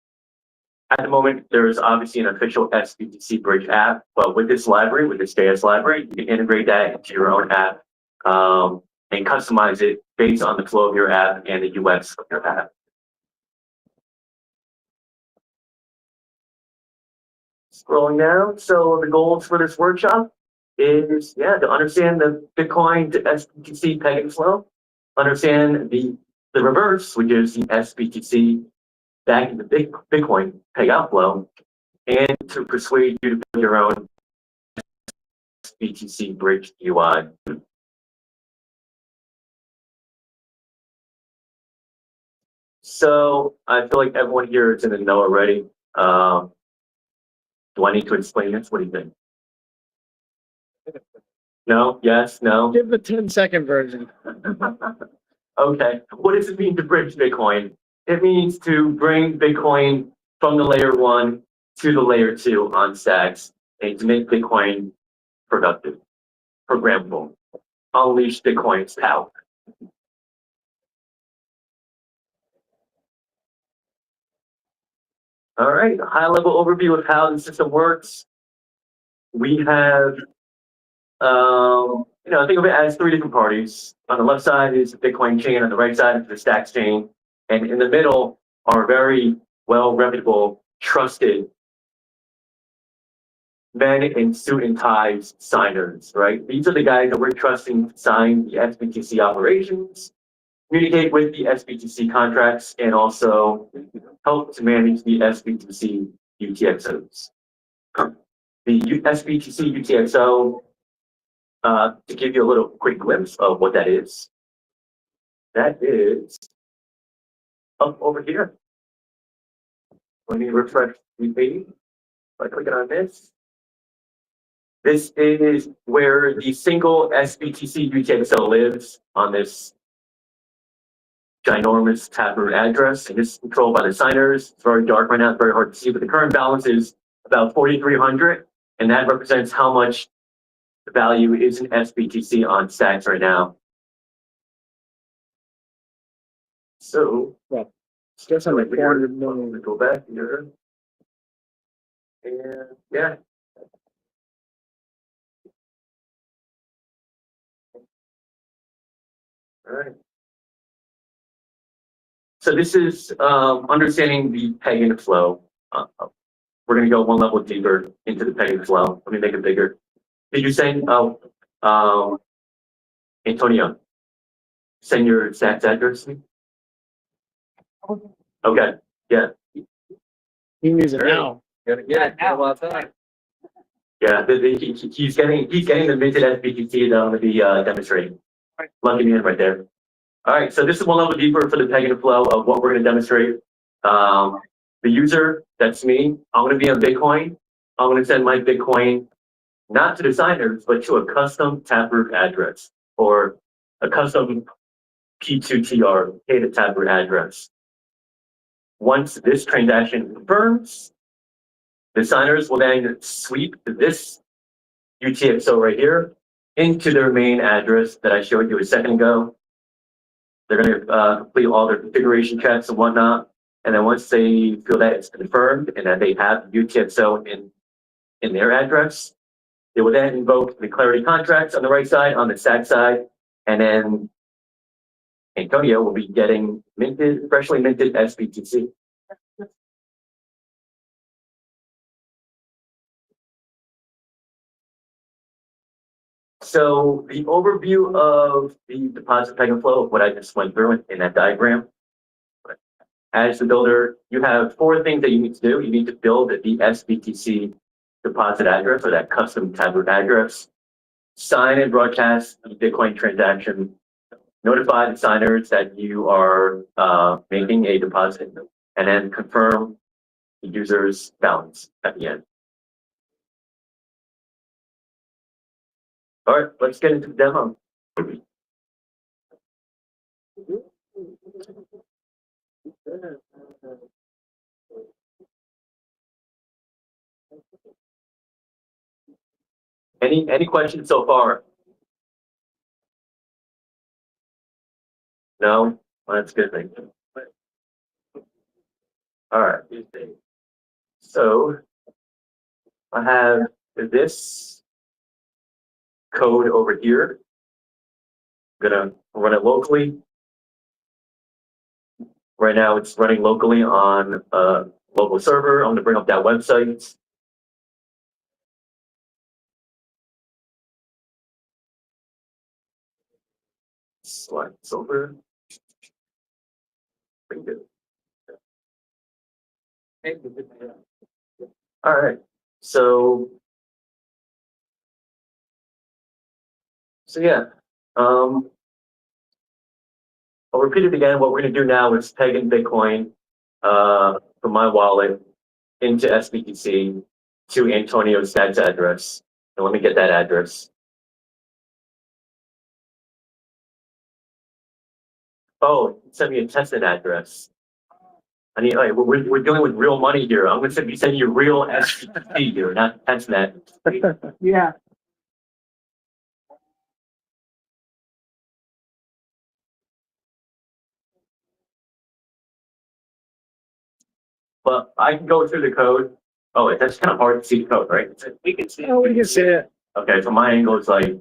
[SPEAKER 5] At the moment, there is obviously an official SBTC bridge app, but with this library, with this JS library, you can integrate that into your own app and customize it based on the flow of your app and the UX of your app. Scrolling down, so the goals for this workshop is, to understand the Bitcoin to SBTC pegging flow, understand the reverse, which is the SBTC back into Bitcoin peg out flow, and to persuade you to build your own SBTC bridge UI. So I feel like everyone here is in the know already. Do I need to explain this? What do you think? No? Yes? No?
[SPEAKER 4] Give the 10-second version.
[SPEAKER 5] Okay. What does it mean to bridge Bitcoin? It means to bring Bitcoin from the layer 1 to the layer 2 on stacks and to make Bitcoin productive, programmable, unleash Bitcoin's power. All right, a high-level overview of how the system works. We have, think of it as 3 different parties. On the left side is the Bitcoin chain, on the right side is the Stacks chain, and in the middle are very well reputable, trusted men in suit and ties signers, right? These are the guys that we're trusting to sign the SBTC operations, communicate with the SBTC contracts, and also help to manage the SBTC UTXOs. The SBTC UTXO, to give you a little quick glimpse of what that is up over here. Let me refresh the page by clicking on this. This is where the single SBTC UTXO lives on this ginormous taproot address, and this is controlled by the signers. It's very dark right now, it's very hard to see, but the current balance is about 4,300, and that represents how much the value is in SBTC on stacks right now. So,
[SPEAKER 4] just under 400 million.
[SPEAKER 5] Go back here. And yeah. All right. So this is understanding the peg-in flow. We're going to go one level deeper into the peg-in flow. Let me make it bigger. Did you send, Antonio, send your stats address to me? Okay, yeah.
[SPEAKER 4] He needs it now.
[SPEAKER 5] Yeah, he's getting the minted SBTC that I'm going to be demonstrating. Lucky man right there. All right, so this is one level deeper for the peg-in flow of what we're going to demonstrate. The user, that's me, I'm going to be on Bitcoin. I'm going to send my Bitcoin not to the signers, but to a custom taproot address or a custom P2TR, pay to taproot address. Once this transaction confirms, the signers will then sweep this UTXO right here into their main address that I showed you a second ago. They're going to complete all their configuration checks and whatnot. And then once they feel that it's confirmed and that they have the UTXO in their address, they will then invoke the clarity contracts on the right side, on the stack side, and then Antonio will be getting freshly minted SBTC. So the overview of the deposit peg and flow of what I just went through in that diagram. As the builder, you have 4 things that you need to do. You need to build the SBTC deposit address or that custom tablet address, sign and broadcast the Bitcoin transaction, notify the signers that you are making a deposit, and then confirm the user's balance at the end. All right, let's get into the demo. Any questions so far? No? Well, that's good. Thank you. All right. So I have this code over here. I'm gonna run it locally. Right now it's running locally on a local server. I'm gonna bring up that website. Slide this over. Pretty good. All right. So yeah. I'll repeat it again. What we're going to do now is peg in Bitcoin from my wallet into SBTC to Antonio's dad's address. And let me get that address. Oh, send me a tested address. I need, like, we're dealing with real money here. I'm going to be sending you real SBTC here, not testnet.
[SPEAKER 9] Yeah.
[SPEAKER 5] But I can go through the code. Oh, that's kind of hard to see the code, right?
[SPEAKER 4] We can see it. Oh, we can see it.
[SPEAKER 5] Okay, so my angle is like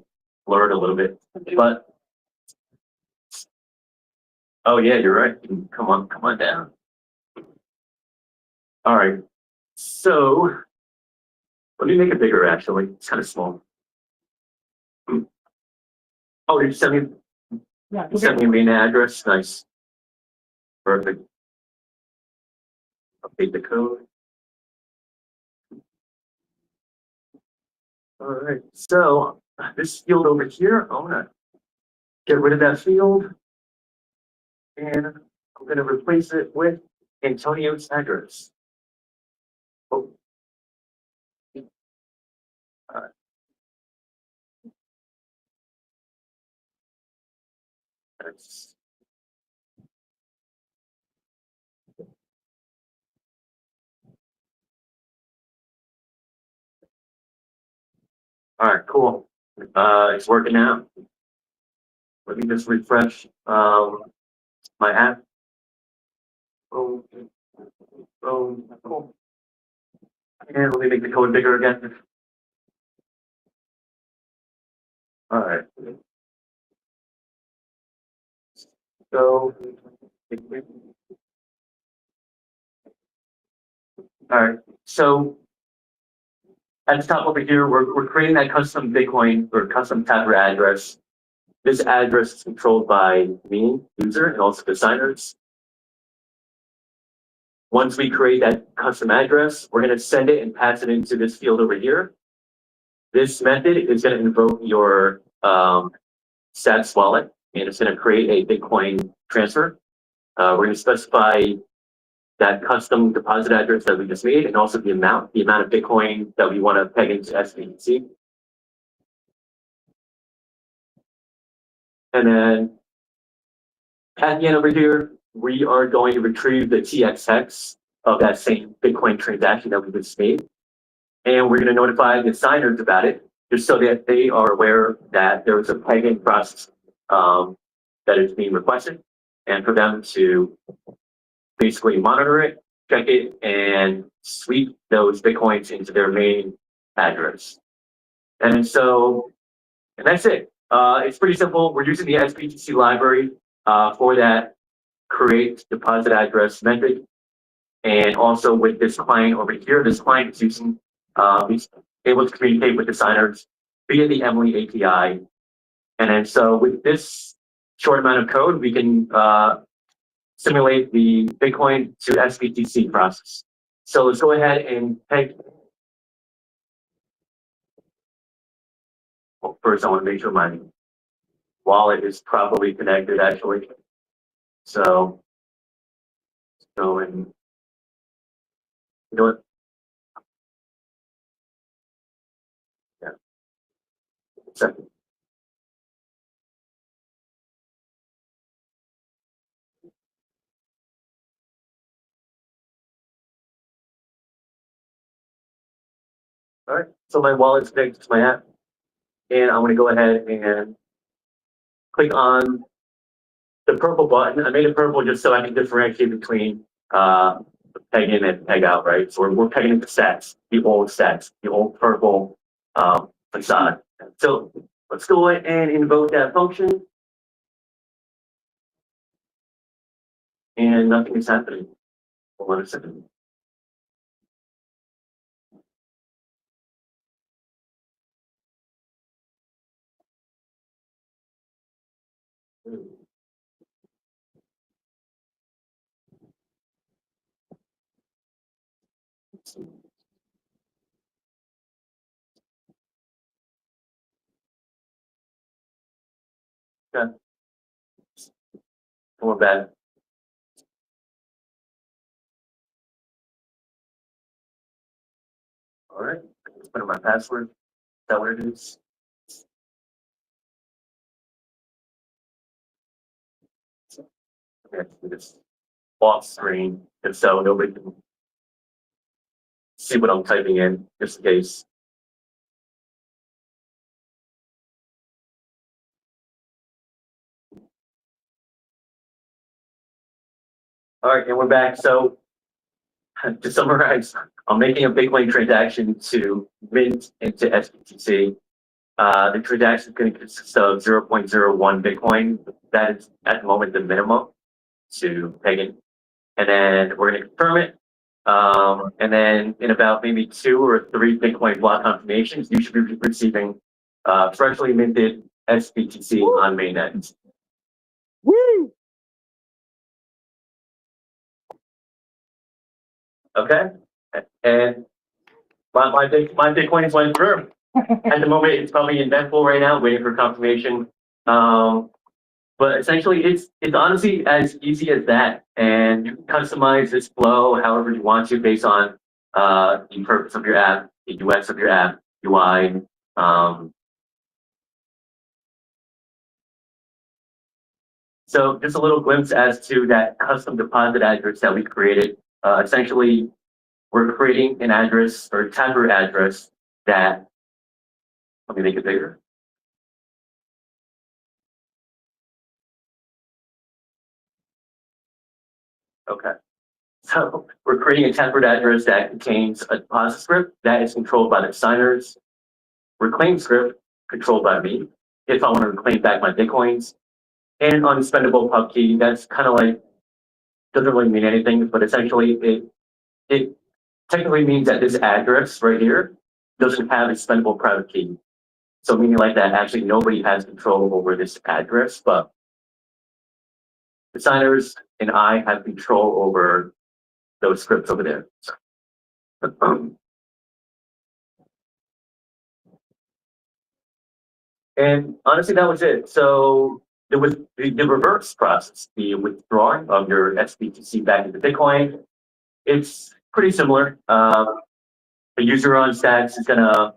[SPEAKER 5] blurred a little bit, but oh yeah, you're right. Come on down. All right, so let me make it bigger. Actually, it's kind of small. Oh, you sent me.
[SPEAKER 9] Yeah.
[SPEAKER 5] You sent me a main address. Nice. Perfect. Update the code. All right, so this field over here, I'm gonna get rid of that field, and I'm gonna replace it with Antonio's address. Oh. All right. That's all right, cool. It's working now. Let me just refresh my app. Oh, cool. And let me make the code bigger again. All right. So, all right. So at the top over here, we're creating that custom Bitcoin or custom Tapper address. This address is controlled by me, user, and also the signers. Once we create that custom address, we're going to send it and pass it into this field over here. This method is going to invoke your sats wallet, and it's going to create a Bitcoin transfer. We're going to specify that custom deposit address that we just made, and also the amount of Bitcoin that we want to peg into SBTC. And then at the end over here, we are going to retrieve the TX hex of that same Bitcoin transaction that we just made. And we're going to notify the signers about it, just so that they are aware that there is a pegging process that is being requested, and for them to basically monitor it, check it, and sweep those Bitcoins into their main address. And that's it. It's pretty simple. We're using the SBTC library for that create deposit address method. And also with this client over here, this client is using, he's able to communicate with the signers via the Emily API. And then so with this short amount of code, we can simulate the Bitcoin to SBTC process. So let's go ahead and peg first I want to make sure my wallet is properly connected actually. So go and you know what? Yeah. Second. All right, so my wallet's connected to my app, and I'm going to go ahead and click on the purple button. I made it purple just so I can differentiate between peg in and peg out, right? So we're pegging the stats, the old purple facade. So let's go ahead and invoke that function, and nothing is happening. Hold on a second. Okay. We're back. All right. Let's put in my password. Is that what it is? Okay, this off screen, and so nobody can see what I'm typing in, just in case. All right, and we're back. So to summarize, I'm making a Bitcoin transaction to mint into SBTC. The transaction is going to consist of 0.01 Bitcoin. That is at the moment the minimum to peg in. And then we're going to confirm it. And then in about maybe 2 or 3 Bitcoin block confirmations, you should be receiving freshly minted SBTC on mainnet.
[SPEAKER 4] Woo!
[SPEAKER 5] Okay, and my Bitcoins went through. At the moment, it's probably in eventful right now, waiting for confirmation. But essentially, it's honestly as easy as that, and you can customize this flow however you want to, based on the purpose of your app, the UX of your app, UI. So just a little glimpse as to that custom deposit address that we created. Essentially, we're creating an address or taproot address that, let me make it bigger. Okay. So we're creating a taproot address that contains a deposit script that is controlled by the signers, reclaim script controlled by me if I want to reclaim back my Bitcoins, and unspendable pub key. That's kind of like, doesn't really mean anything, but essentially it technically means that this address right here doesn't have a spendable private key. So meaning like that, actually nobody has control over this address, but the signers and I have control over those scripts over there. And honestly, that was it. So there was the reverse process, the withdrawing of your SBTC back into Bitcoin. It's pretty similar. A user on Stacks is gonna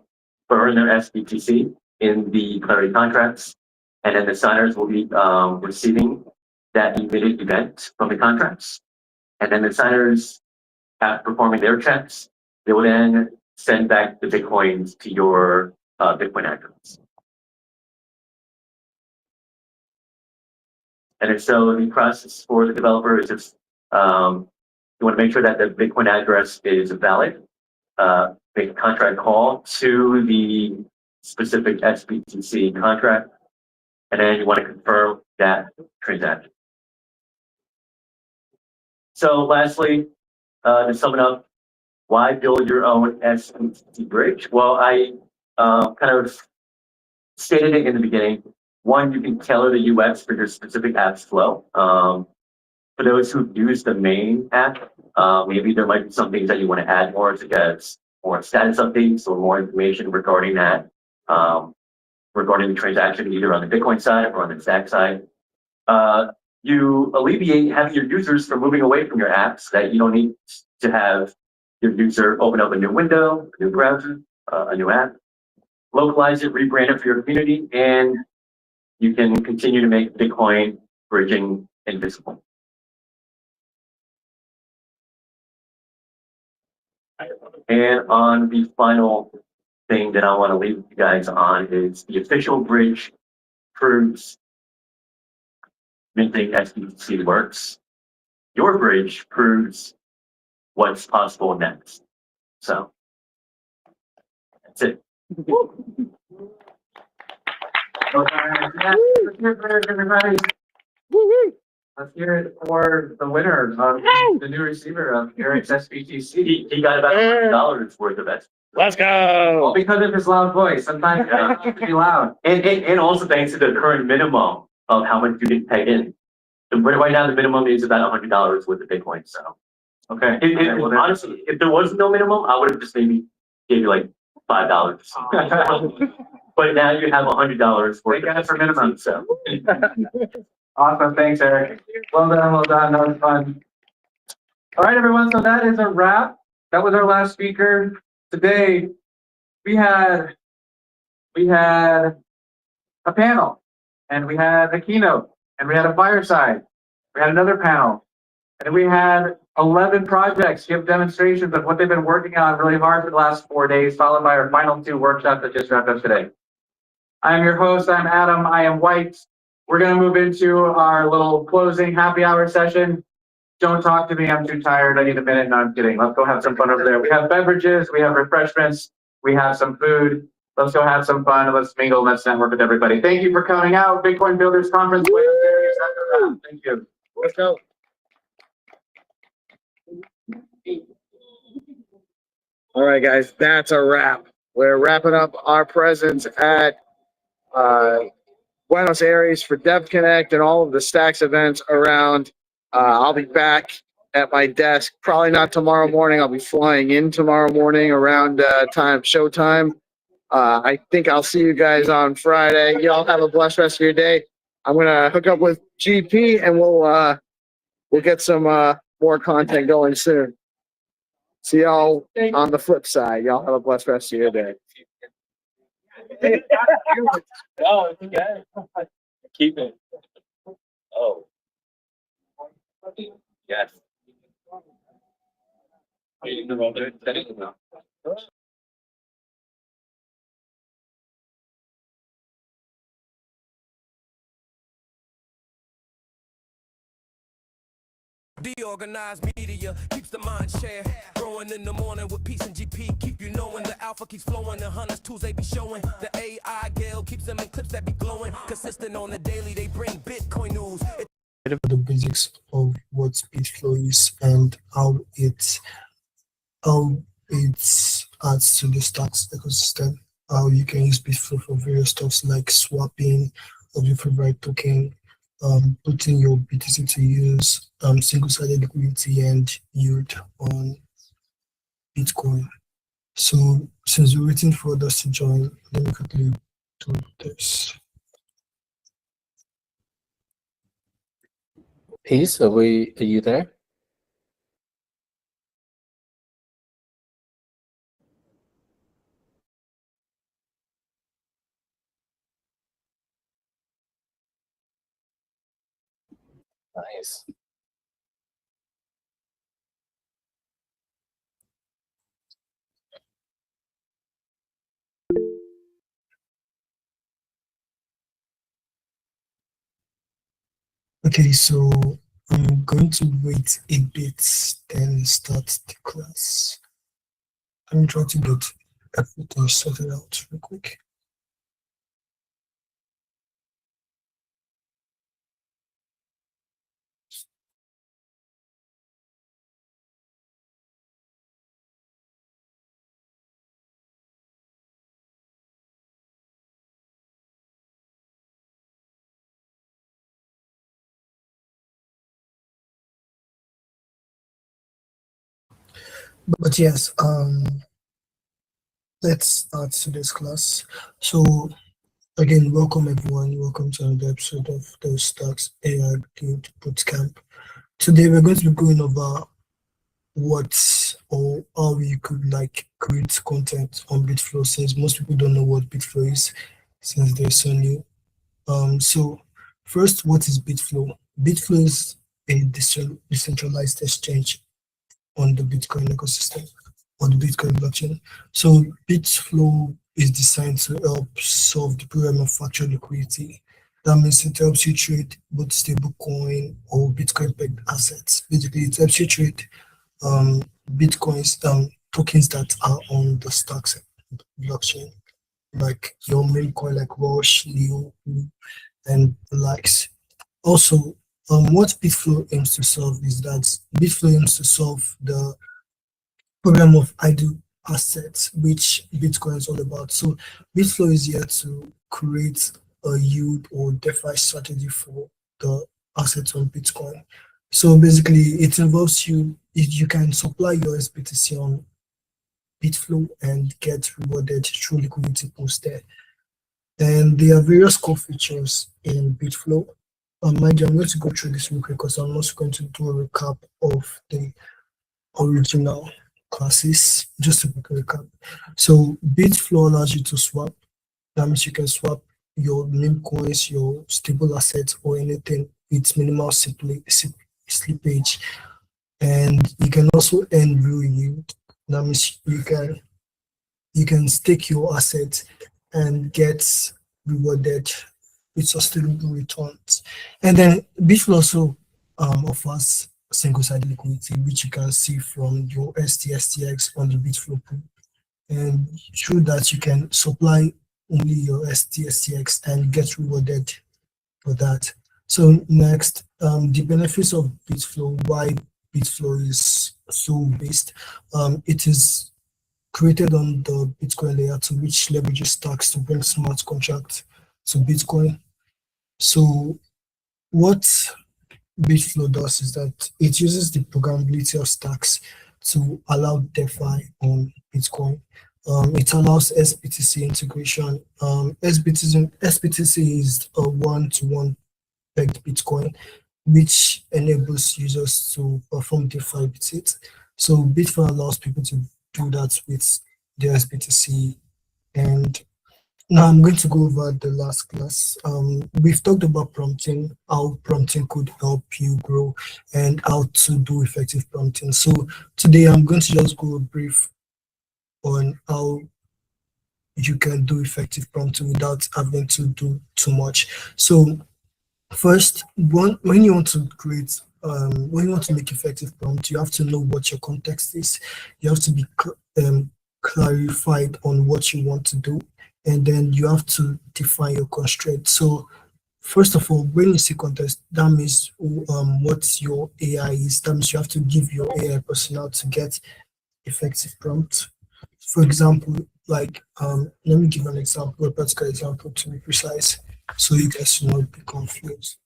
[SPEAKER 5] burn their SBTC in the Clarity contracts, and then the signers will be receiving that emitted event from the contracts. And then the signers, after performing their checks, they will then send back the Bitcoins to your Bitcoin address. And so the process for the developer is just, you want to make sure that the Bitcoin address is valid, make a contract call to the specific SBTC contract, and then you want to confirm that transaction. So lastly, to sum it up, why build your own SBTC bridge? Well, I kind of stated it in the beginning. One, you can tailor the UX for your specific app's flow. For those who use the main app, maybe there might be some things that you want to add more, to get more status updates or more information regarding that regarding the transaction, either on the Bitcoin side or on the DEX side. You alleviate having your users from moving away from your apps, that you don't need to have your user open up a new window, a new browser, a new app, localize it, rebrand it for your community, and you can continue to make Bitcoin bridging invisible. And on the final thing that I want to leave you guys on is the official bridge proves minting SBTC works. Your bridge proves what's possible next. So that's it.
[SPEAKER 8] Everybody. Let's hear it for the winner of the new receiver of Eric's SBTC.
[SPEAKER 5] He got about $100 worth of it.
[SPEAKER 4] Let's go.
[SPEAKER 8] Well, because of his loud voice, sometimes you have to be loud.
[SPEAKER 5] And also thanks to the current minimum of how much you can pay in. But right now the minimum is about $100 worth of Bitcoin. So
[SPEAKER 8] okay.
[SPEAKER 5] Honestly, if there was no minimum, I would have just maybe gave you like $5 or something. But now you have $100 worth of
[SPEAKER 8] for minimum.
[SPEAKER 5] So
[SPEAKER 8] Awesome. Thanks, Eric. Well done. Well done. That was fun. All right, everyone. So that is a wrap. That was our last speaker. Today, we had a panel, and we had a keynote, and we had a fireside. We had another panel, and we had 11 projects give demonstrations of what they've been working on really hard for the last 4 days, followed by our final 2 workshops that just wrapped up today. I am your host. I'm Adam. I am White. We're going to move into our little closing happy hour session. Don't talk to me. I'm too tired. I need a minute. No, I'm kidding. Let's go have some fun over there. We have beverages. We have refreshments. We have some food. Let's go have some fun. Let's mingle. Let's network with everybody. Thank you for coming out. Bitcoin Builders Conference. Thank you.
[SPEAKER 4] Let's go. All right, guys, that's a wrap. We're wrapping up our presence at Buenos Aires for DevConnect and all of the Stacks events around. I'll be back at my desk, probably not tomorrow morning. I'll be flying in tomorrow morning around showtime. I think I'll see you guys on Friday. Y'all have a blessed rest of your day. I'm gonna hook up with GP and we'll get some more content going soon. See y'all on the flip side. Y'all have a blessed rest of your day.
[SPEAKER 13] Oh, okay. Keep it. Oh. Yes.
[SPEAKER 2] DeOrganized media keeps the mind share growing in the morning with peace and GP. Keep you knowing the alpha keeps flowing. The hunters tools they be showing. The AI gale keeps them in clips that be glowing. Consistent on the daily, they bring Bitcoin news.
[SPEAKER 16] The basics of what speedflow is and how it adds to the Stacks ecosystem. How you can use speedflow for various stuff like swapping of your favorite token, putting your BTC to use, single-sided liquidity and yield on Bitcoin. So since we're waiting for others to join, let me quickly do this.
[SPEAKER 18] Peace, are you there? Nice.
[SPEAKER 16] Okay, so I'm going to wait a bit, then start the class. I'm trying to get everything sorted out real quick. But yes, let's start today's class. So Again, welcome everyone. Welcome to another episode of the Stocks AI Build Bootcamp. Today we're going to be going over what or how you could like create content on Bitflow, since most people don't know what Bitflow is since they're so new. So first, what is Bitflow? Bitflow is a decentralized exchange on the Bitcoin ecosystem, on the Bitcoin blockchain. So Bitflow is designed to help solve the problem of fractional liquidity. That means it helps you trade both stablecoin or Bitcoin-pegged assets. Basically, it helps you trade Bitcoins, tokens that are on the Stacks blockchain, like your main coin like Rush, Leo, and the likes. Also, what Bitflow aims to solve is that Bitflow aims to solve the problem of idle assets, which Bitcoin is all about. So Bitflow is here to create a yield or DeFi strategy for the assets on Bitcoin. So basically, it involves you can supply your SBTC on Bitflow and get rewarded through liquidity pools there. And there are various core features in Bitflow. Mind you, I'm going to go through this real quick because I'm also going to do a recap of the original classes, just a quick recap. So Bitflow allows you to swap. That means you can swap your meme coins, your stable assets, or anything with minimal slippage. And you can also earn real yield. That means you can stake your assets and get rewarded with sustainable returns. And then Bitflow also offers single-sided liquidity, which you can see from your STX on the Bitflow pool. And through that, you can supply only your STX and get rewarded for that. So next, the benefits of Bitflow, why Bitflow is so based. It is created on the Bitcoin layer to which leverages stacks to bring smart contracts to Bitcoin. So what Bitflow does is that it uses the programmability of stacks to allow DeFi on Bitcoin. It allows SBTC integration. SBTC is a one-to-one pegged Bitcoin, which enables users to perform DeFi with it. So Bitflow allows people to do that with their SBTC. And now I'm going to go over the last class. We've talked about prompting, how prompting could help you grow, and how to do effective prompting. So today I'm going to just go brief on how you can do effective prompting without having to do too much. So first, when you want to create, when you want to make effective prompt, you have to know what your context is. You have to be clarified on what you want to do, and then you have to define your constraint. So first of all, when you say context, that means what your AI is. That means you have to give your AI personnel to get effective prompt. For example, like let me give an example, a practical example to be precise, so you guys should not be confused.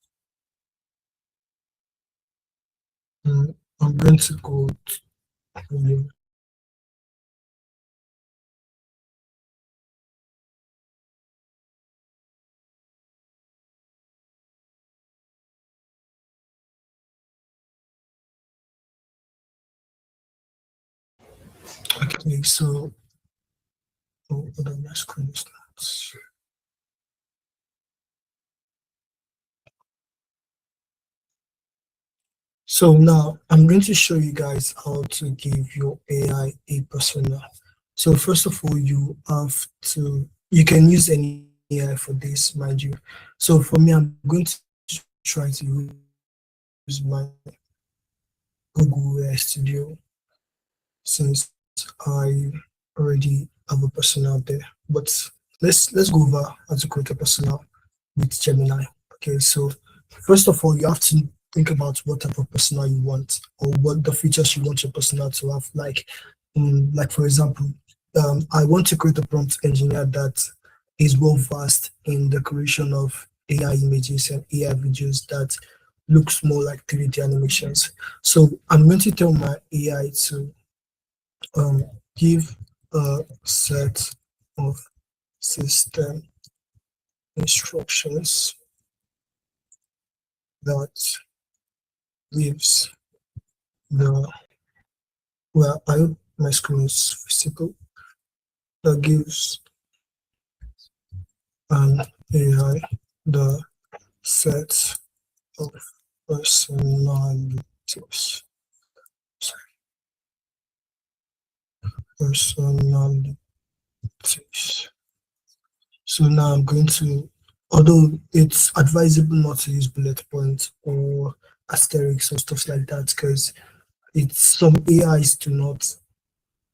[SPEAKER 16] I'm going to go to okay, so hold on, my screen is not. So now I'm going to show you guys how to give your AI a persona. So first of all, you can use any AI for this, mind you. So for me, I'm going to try to use my Google AI Studio, since I already have a persona out there. But let's go over how to create a persona with Gemini. Okay, so first of all, you have to think about what type of persona you want, or what the features you want your persona to have. Like for example, I want to create a prompt engineer that is well versed in the creation of AI images and AI videos that looks more like 3D animations. So I'm going to tell my AI to give a set of system instructions that gives the, well, I hope my screen is visible, that gives an AI the set of personalities. Personalities. So now I'm going to, although it's advisable not to use bullet points or asterisks or stuff like that, because it's some AIs do not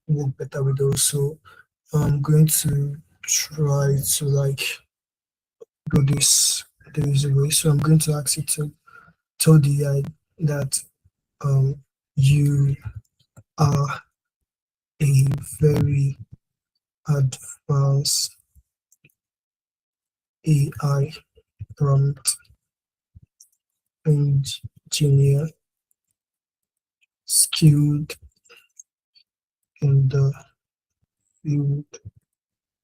[SPEAKER 16] work better with those. So I'm going to try to like do this the easy way. So I'm going to ask it to tell the AI that you are a very advanced AI prompt engineer skilled in the field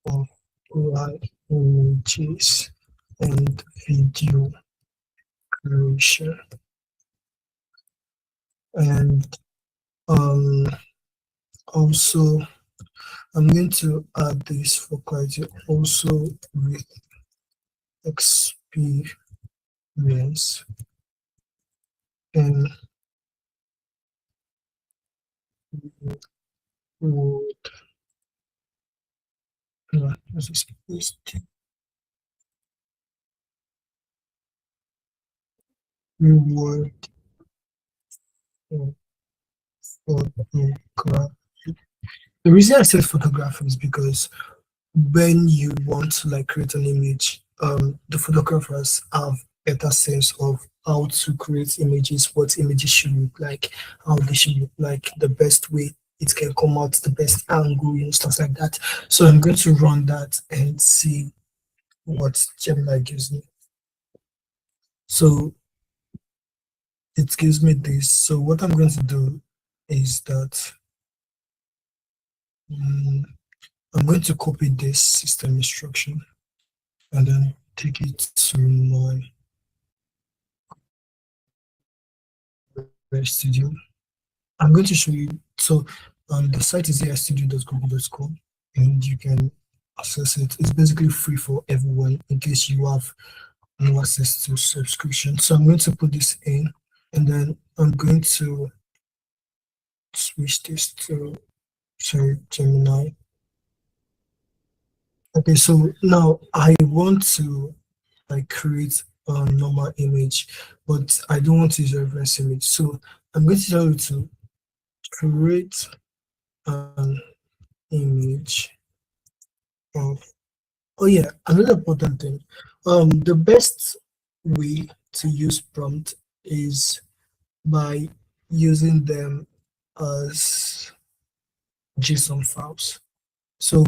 [SPEAKER 16] of live images and video creation. And also I'm going to add this for quality also with experience in wood. This is reward photography. The reason I said photography is because when you want to like create an image, the photographers have better sense of how to create images, what images should look like, how they should look like, the best way it can come out, the best angle and stuff like that. So I'm going to run that and see what Gemini gives me. So it gives me this. So what I'm going to do is that I'm going to copy this system instruction and then take it to my Studio. I'm going to show you. So the site is aistudio.google.com and you can access it. It's basically free for everyone in case you have no access to subscription. So I'm going to put this in and then I'm going to switch this to Gemini. Okay, so now I want to like create a normal image, but I don't want to use a reference image. So I'm going to tell you to create an image of, oh yeah, another important thing. The best way to use prompt is by using them as JSON files. So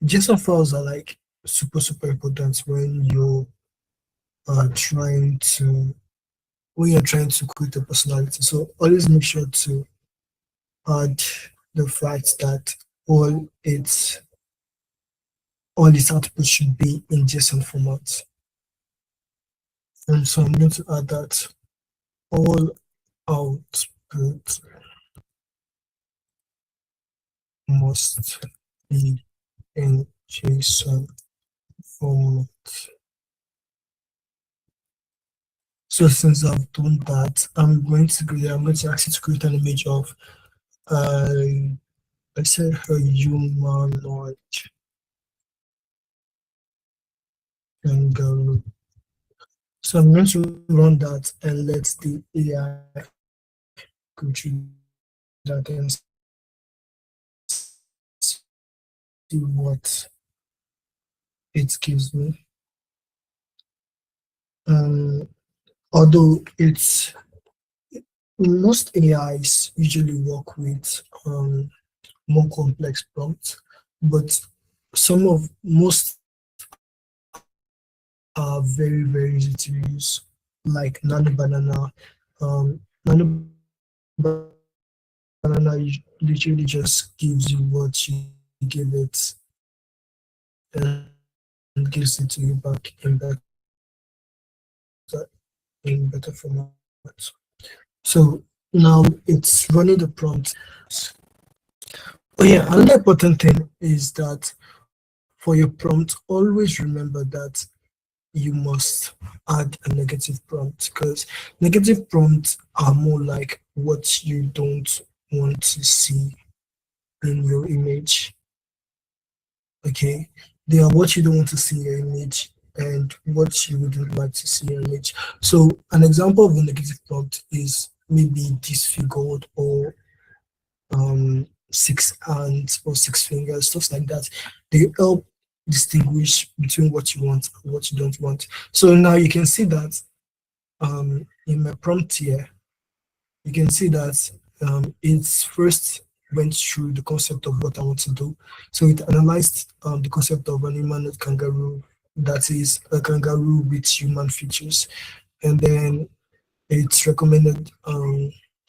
[SPEAKER 16] JSON files are like super important when you're trying to create a personality. So always make sure to add the fact that all its output should be in JSON format. And so I'm going to add that all output must be in JSON format. So since I've done that, I'm going to ask it to create an image of I said her humanoid kangaroo. So I'm going to run that and let the AI go through that and see what it gives me. Although it's most AIs usually work with more complex prompts, but most are very easy to use, like Nano Banana. Nano Banana literally just gives you what you give it, and gives it to you back in better format. So now it's running the prompt. Oh yeah, another important thing is that for your prompt, always remember that you must add a negative prompt, because negative prompts are more like what you don't want to see in your image. Okay, they are what you don't want to see in your image and what you wouldn't like to see in your image. So an example of a negative prompt is maybe disfigured or 6 hands or 6 fingers, stuff like that. They help distinguish between what you want and what you don't want. So now you can see that in my prompt here, you can see that it's first went through the concept of what I want to do. So it analyzed the concept of an humanoid kangaroo, that is a kangaroo with human features, and then it's recommended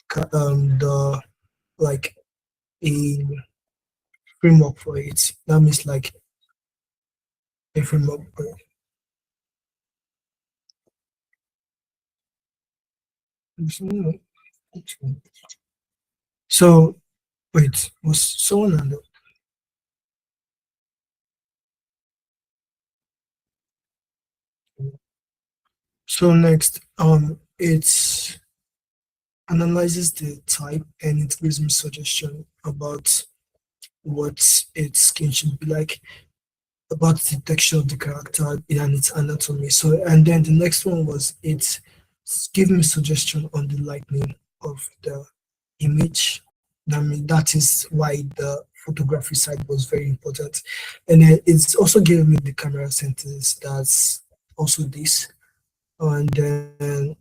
[SPEAKER 16] the like a framework for it. That means like a framework for it. So wait, was someone on the so next it's analyzes the type and it gives me suggestion about what its skin should be like, about the texture of the character and its anatomy. So and then the next one was it gave me suggestion on the lighting of the image. I mean, that is why the photography side was very important. And then it's also gave me the camera settings, that's also this. And then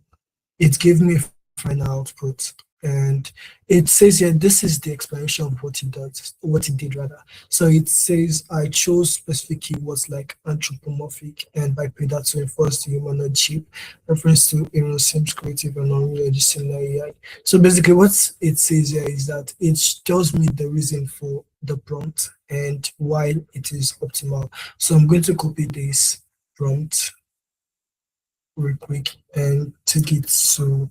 [SPEAKER 16] it gave me final output. And it says here, this is the explanation of what it does, what it did rather. So it says I chose specific keywords like anthropomorphic and bipedal to enforce the humanoid shape, reference to Seems creative and unregistered AI. So basically what it says here is that it tells me the reason for the prompt and why it is optimal. So I'm going to copy this prompt real quick and take it to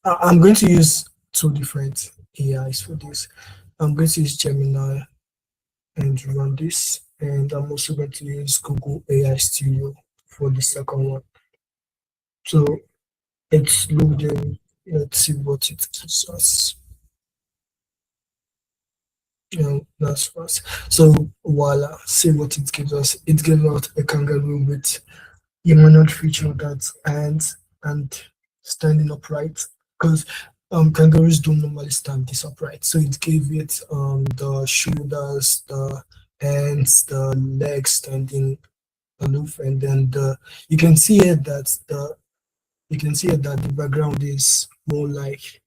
[SPEAKER 16] I'm going to use 2 different AIs for this. I'm going to use Gemini and run this, and I'm also going to use Google AI Studio for the second one. So it's loading. Let's see what it gives us. That's fast. So voila, see what it gives us. It gives out a kangaroo with humanoid feature that and standing upright, because kangaroos don't normally stand this upright. So it gave it the shoulders, the hands, the legs standing aloof, and then you can see here that the background is more like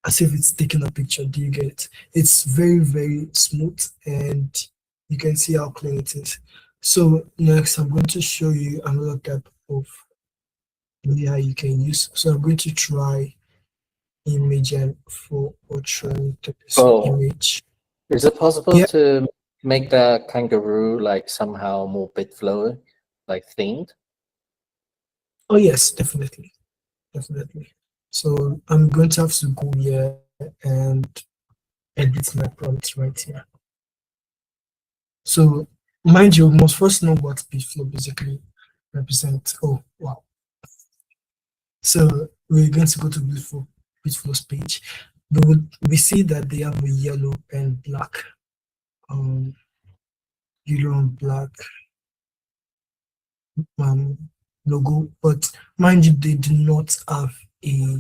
[SPEAKER 16] as if it's taking a picture. Do you get it? It's very, very smooth, and you can see how clean it is. So next, I'm going to show you another type of AI you can use. So I'm going to try Imagen for portraying this image.
[SPEAKER 18] Is it possible to make the kangaroo like somehow more Bitflow, like themed?
[SPEAKER 16] Oh yes, definitely. So I'm going to have to go here and edit my prompt right here. So mind you, we must first know what Bitflow basically represents. Oh wow. So we're going to go to Bitflow's page. We see that they have a yellow and black yellow and black logo, but mind you, they do not have a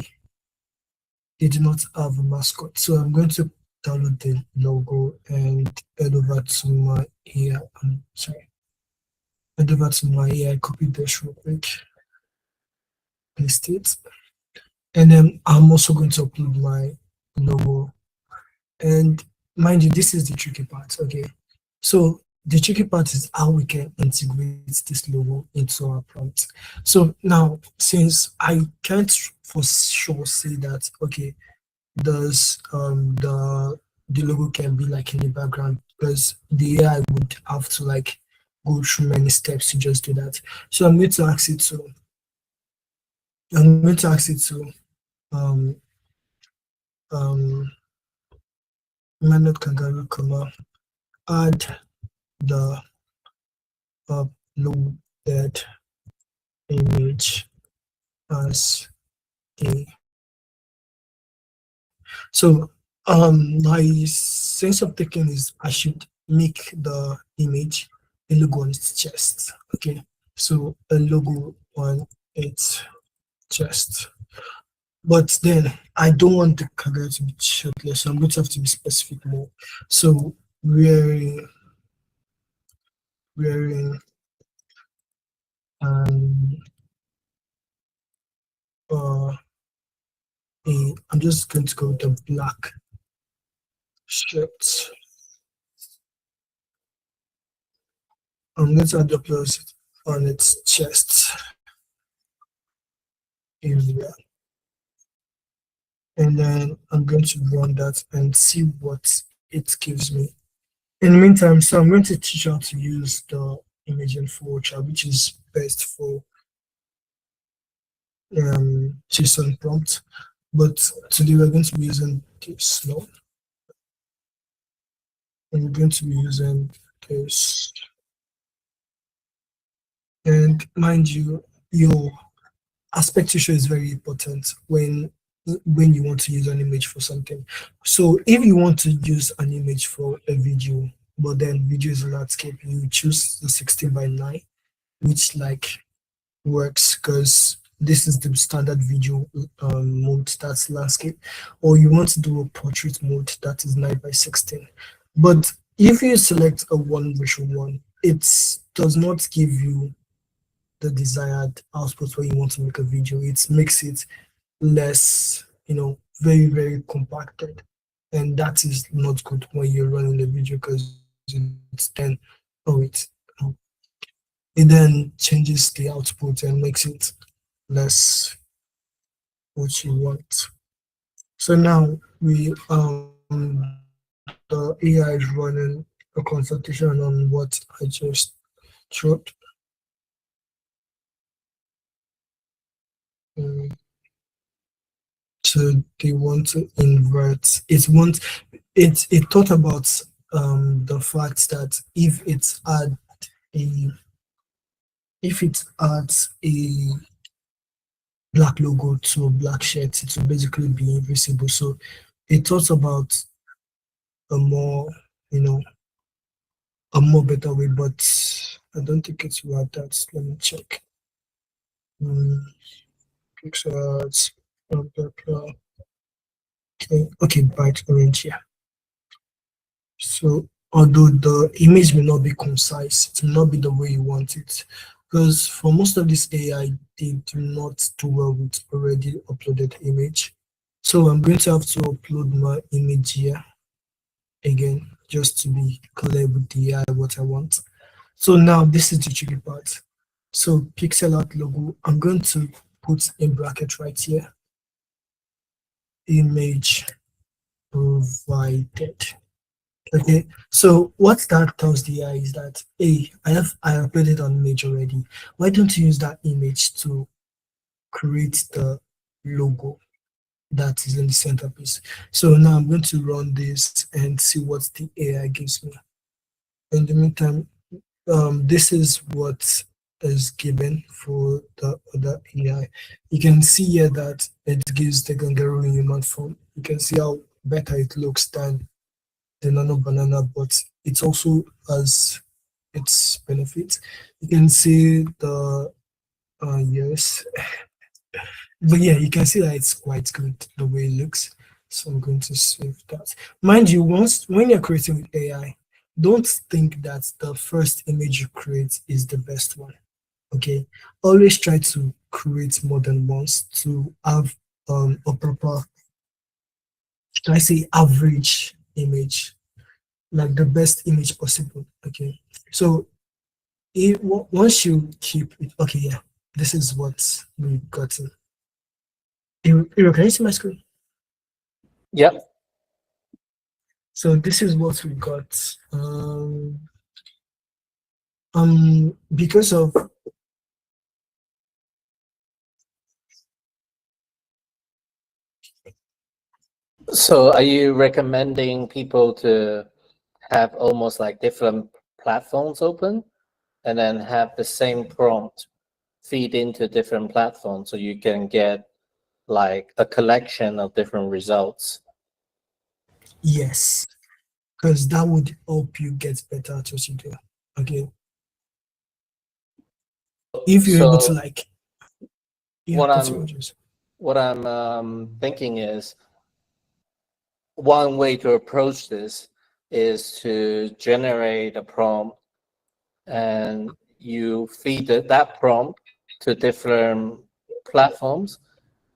[SPEAKER 16] mascot. So I'm going to download the logo and head over to my AI. Head over to my AI, copy this real quick, paste it, and then I'm also going to upload my logo. And mind you, this is the tricky part. Okay, so the tricky part is how we can integrate this logo into our prompt. So now, since I can't for sure say that, okay, does the logo can be like in the background, because the AI would have to like go through many steps to just do that. So I'm going to ask it to um manage kangaroo comma add the uploaded image as a. So my sense of thinking is I should make the image a logo on its chest. Okay, so a logo on its chest. But then I don't want the kangaroo to be shirtless, so I'm going to have to be specific more. So wearing I'm just going to go with a black shirt. I'm going to add the plus on its chest area. And then I'm going to run that and see what it gives me. In the meantime, so I'm going to teach how to use the image info chat, which is best for JSON prompt. But today we're going to be using this now. And we're going to be using this. And mind you, your aspect ratio is very important when you want to use an image for something. So if you want to use an image for a video, but then video is a landscape, you choose the 16:9, which like works because this is the standard video mode, that's landscape, or you want to do a portrait mode, that is 9:16. But if you select a 1:1, it does not give you the desired output where you want to make a video. It makes it less, very, very compacted. And that is not good when you're running the video because it's then, it then changes the output and makes it less what you want. So now the AI is running a consultation on what I just showed. So they want to invert. It thought about the fact that if it adds a black logo to a black shirt, it will basically be invisible. So it thought about a more better way, but I don't think it's about that. Let me check. Pixels, okay, bright orange here. So although the image may not be concise, it may not be the way you want it, because for most of this AI, they do not do well with already uploaded image. So I'm going to have to upload my image here again, just to be clear with the AI what I want. So now this is the tricky part. So pixel art logo, I'm going to put in bracket right here, image provided. Okay, so what that tells the AI is that, hey, I uploaded an image already. Why don't you use that image to create the logo that is in the centerpiece? So now I'm going to run this and see what the AI gives me. In the meantime, this is what is given for the other AI. You can see here that it gives the kangaroo in human form. You can see how better it looks than the nano banana, but it also has its benefits. You can see the yes, but yeah, you can see that it's quite good the way it looks. So I'm going to save that. Mind you, when you're creating with AI, don't think that the first image you create is the best one. Okay, always try to create more than once to have a proper, should I say, average image, like the best image possible. Okay, so once you keep it, okay, yeah, this is what we've gotten. Can you see my screen?
[SPEAKER 18] Yep.
[SPEAKER 16] So this is what we got. Because of
[SPEAKER 18] So are you recommending people to have almost like different platforms open and then have the same prompt feed into different platforms so you can get like a collection of different results?
[SPEAKER 16] yes, because that would help you get better at what you do. Okay. If you're able to
[SPEAKER 18] So
[SPEAKER 16] like, yeah,
[SPEAKER 18] what
[SPEAKER 16] continue,
[SPEAKER 18] I'm
[SPEAKER 16] James.
[SPEAKER 18] what I'm thinking is one way to approach this is to generate a prompt and you feed that prompt to different platforms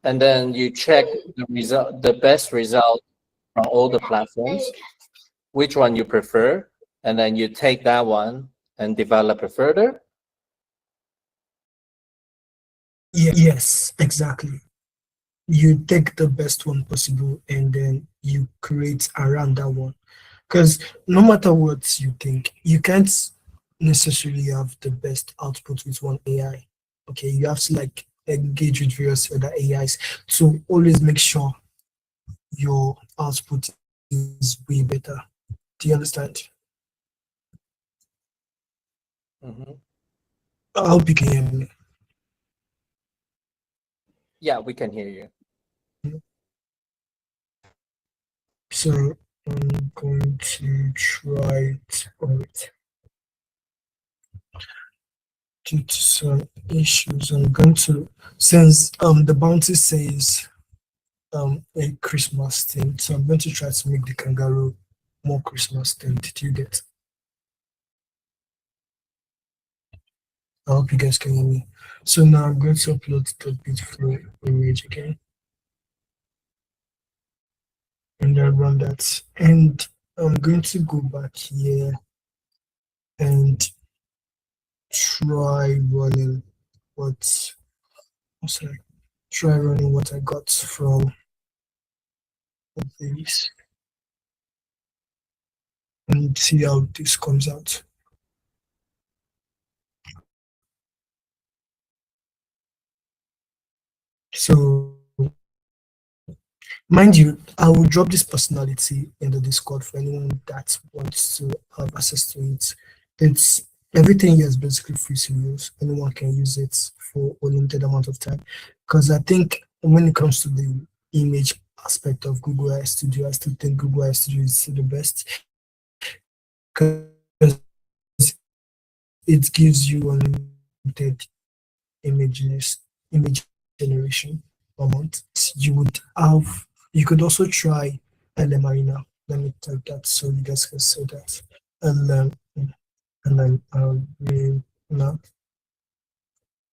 [SPEAKER 18] and then you check the best result from all the platforms, which one you prefer, and then you take that one and develop it further.
[SPEAKER 16] Yes, exactly. You take the best one possible and then you create around that one. Because no matter what you think, you can't necessarily have the best output with one AI. Okay, you have to like engage with various other AIs to always make sure your output is way better. Do you understand? I hope you can hear me.
[SPEAKER 18] Yeah, we can hear you.
[SPEAKER 16] So I'm going to try it out. Due to some issues, I'm going to, since the bounty says a Christmas theme, so I'm going to try to make the kangaroo more Christmas themed. Did you get? I hope you guys can hear me. So now I'm going to upload the Bitflow image again. And then run that. And I'm going to go back here and try running what, sorry, try running what I got from this and see how this comes out. So, mind you, I will drop this personality in the Discord for anyone that wants to have access to it. It's everything here is basically free to use. Anyone can use it for a limited amount of time. Because I think when it comes to the image aspect of Google AI Studio, I still think Google AI Studio is the best. Because it gives you unlimited image generation per month. You could also try LM Arena. Let me type that so you guys can see that. LM Arena.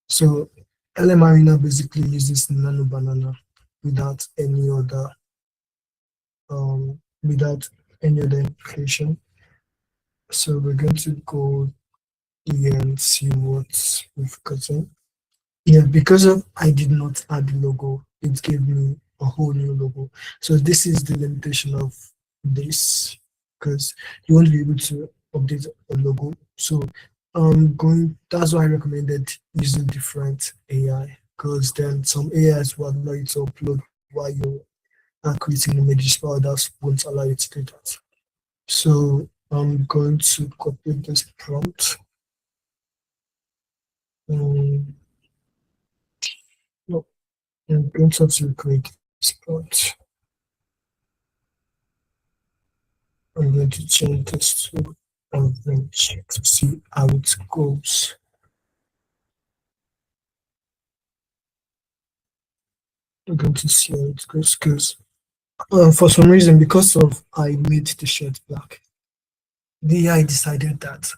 [SPEAKER 16] So LM Arena basically uses Nano Banana without any other implication. So we're going to go here and see what we've gotten. Yeah, because I did not add the logo, it gave me a whole new logo. So this is the limitation of this, because you won't be able to update a logo. So that's why I recommended using different AI, because then some AIs will allow you to upload while you are creating images, while others won't allow you to do that. So I'm going to copy this prompt. No, I'm going to have to create this prompt. I'm going to change this to orange to see how it goes. I'm going to see how it goes because for some reason, because of I made the shirt black, the AI decided that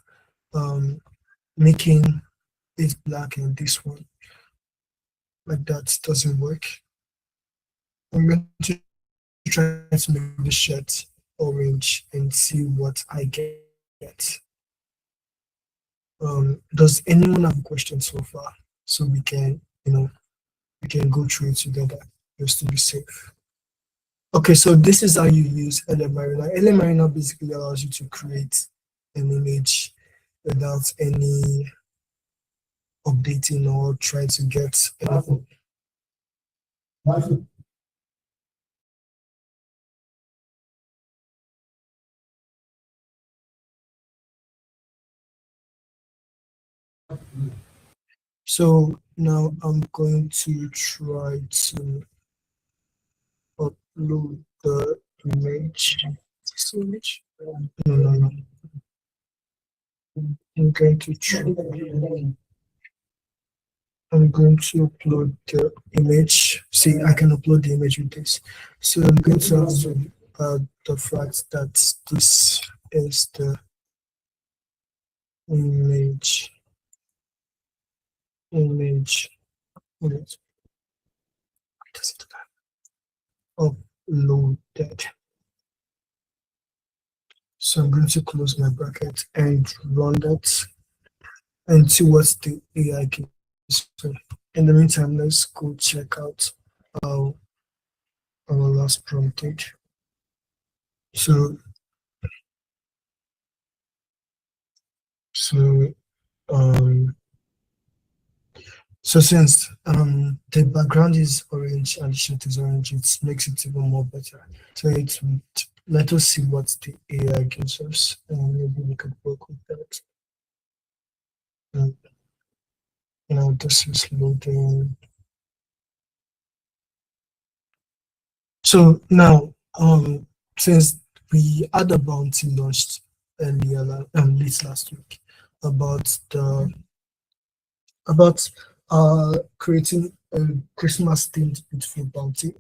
[SPEAKER 16] making it black and this one like that doesn't work. I'm going to try to make the shirt orange and see what I get. Does anyone have a question so far? So we can, we can go through it together just to be safe. Okay, so this is how you use LM Arena. LM Arena basically allows you to create an image without any updating or try to get anything. So now I'm going to try to upload the image. This image? No. I'm going to try. I'm going to upload the image. See, I can upload the image with this. So I'm going to have to add the fact that this is the image. Uploaded. So I'm going to close my bracket and run that and see what the AI gives. So in the meantime, let's go check out our last prompt. So since the background is orange and the shirt is orange, it makes it even more better. So let us see what the AI gives us, and maybe we could work with that. Now this is loading. So now, since we had a bounty launched earlier, late last week, about creating a Christmas themed beautiful bounty,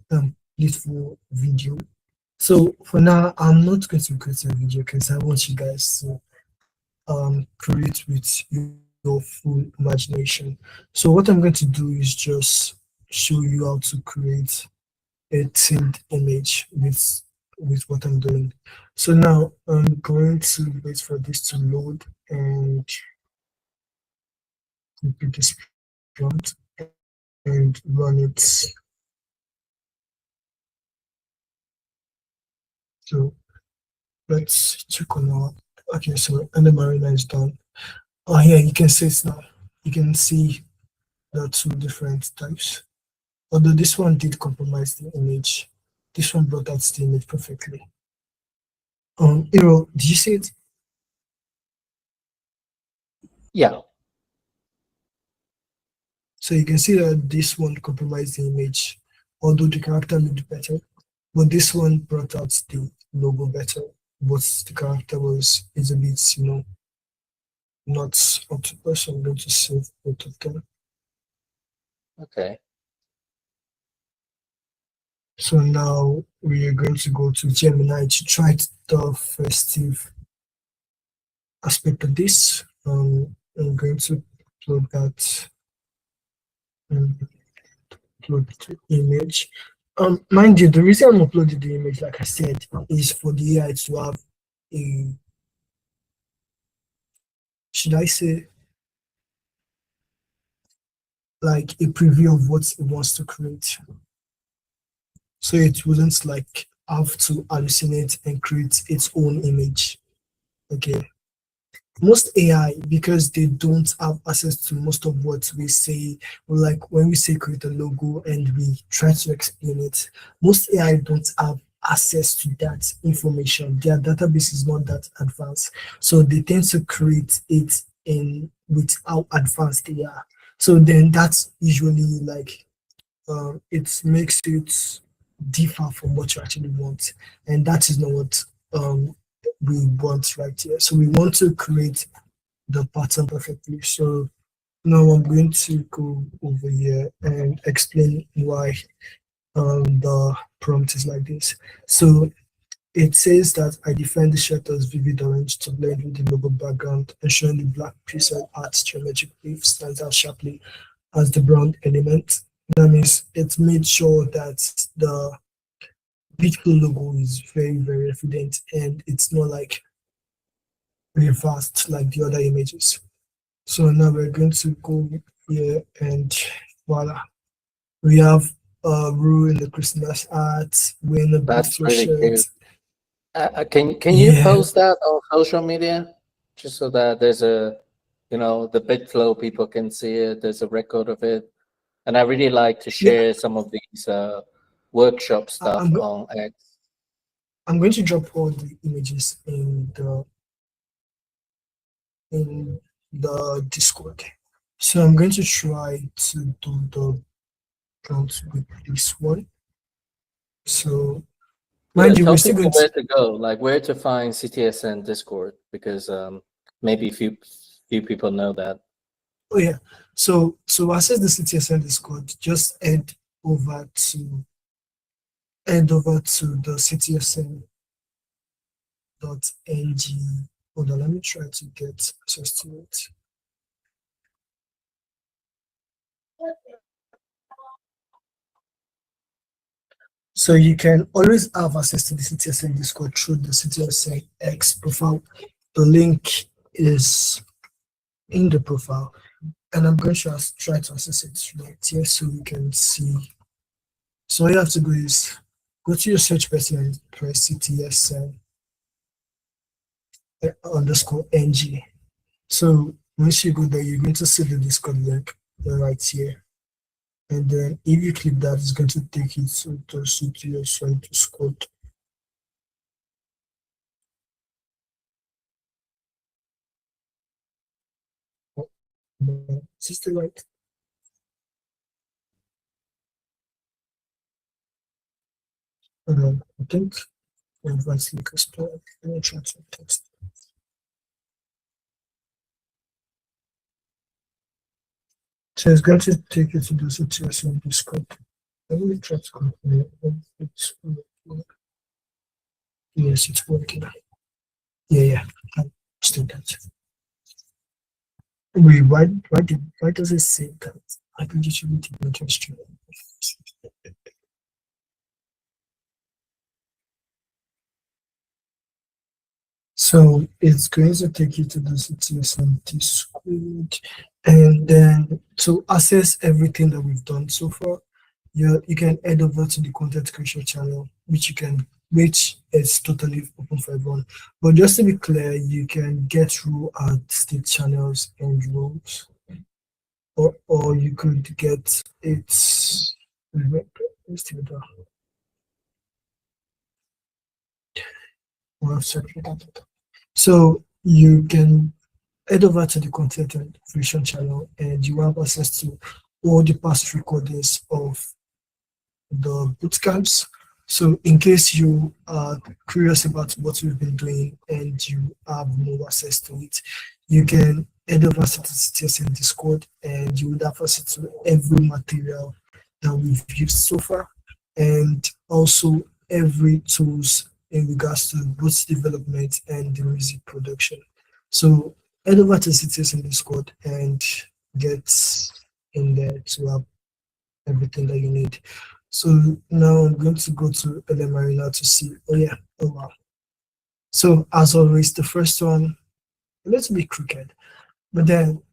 [SPEAKER 16] beautiful video. So for now, I'm not going to create a video because I want you guys to create with your full imagination. So what I'm going to do is just show you how to create a themed image with what I'm doing. So now I'm going to wait for this to load and copy this prompt and run it. So let's check on our, okay, so and the marina is done. Oh yeah, you can see it now. You can see the two different types. Although this one did compromise the image, this one brought out the image perfectly. Hero, did you see it?
[SPEAKER 18] Yeah.
[SPEAKER 16] So you can see that this one compromised the image, although the character looked better. But this one brought out the logo better, but the character is a bit, not up to par, so I'm going to save both of them.
[SPEAKER 18] Okay.
[SPEAKER 16] So now we are going to go to Gemini to try the festive aspect of this. I'm going to upload that, upload the image. Mind you, the reason I'm uploading the image, like I said, is for the AI to have a, should I say, like a preview of what it wants to create. So it wouldn't like have to hallucinate and create its own image. Okay. Most AI, because they don't have access to most of what we say, like when we say create a logo and we try to explain it, most AI don't have access to that information. Their database is not that advanced. So they tend to create it with how advanced they are. So then that's usually like, it makes it differ from what you actually want. And that is not what we want right here. So we want to create the pattern perfectly. So now I'm going to go over here and explain why the prompt is like this. So it says that I define the shutters vivid orange to blend with the logo background, ensuring the black pixel art geometric leaf stands out sharply as the brown element. That means it's made sure that the beautiful logo is very, very evident and it's not like reversed like the other images. So now we're going to go here and voila. We have Rue in the Christmas art, wearing a
[SPEAKER 18] That's
[SPEAKER 16] beautiful
[SPEAKER 18] really
[SPEAKER 16] shirt.
[SPEAKER 18] cute. Can you post that on social media? just so that there's a, the bit flow, people can see it, there's a record of it. And I really like to share some of these workshop stuff on X.
[SPEAKER 16] I'm going to drop all the images in the Discord. So I'm going to try to do the prompt with this one. So mind you,
[SPEAKER 18] Tell
[SPEAKER 16] we're still
[SPEAKER 18] people
[SPEAKER 16] going
[SPEAKER 18] where to go, like where to find CTSN Discord, because maybe few people know that.
[SPEAKER 16] Oh yeah. So access the CTSN Discord, just head over to the ctsn.ng. Hold on, let me try to get access to it. So you can always have access to the CTSN Discord through the CTSN X profile. The link is in the profile, and I'm going to try to access it right here so you can see. So all you have to do is go to your search button and press CTSN _ng. So once you go there, you're going to see the Discord link right here. And then if you click that, it's going to take you to the CTSN Discord. Is this the right? I think advanced link is let me try to text. So it's going to take you to the CTSN Discord. Let me try to confirm it's working. Yes, it's working. Yeah, I'm still that. Wait, why does it say that? I think you should be taking So it's going to take you to the CTSN Discord, and then to access everything that we've done so far, you can head over to the content creation channel, which is totally open for everyone. But just to be clear, you can get role at state channels and roles, or you could get it. So you can head over to the content creation channel, and you have access to all the past recordings of the bootcamps. So in case you are curious about what we've been doing and you have no access to it, you can head over to the CTSN Discord, and you would have access to every material that we've used so far, and also every tools in regards to both development and the music production. So head over to CTSN Discord and get in there to have everything that you need. So now I'm going to go to LM Arena to see. Oh wow. So as always, the first one, let's be crooked, but then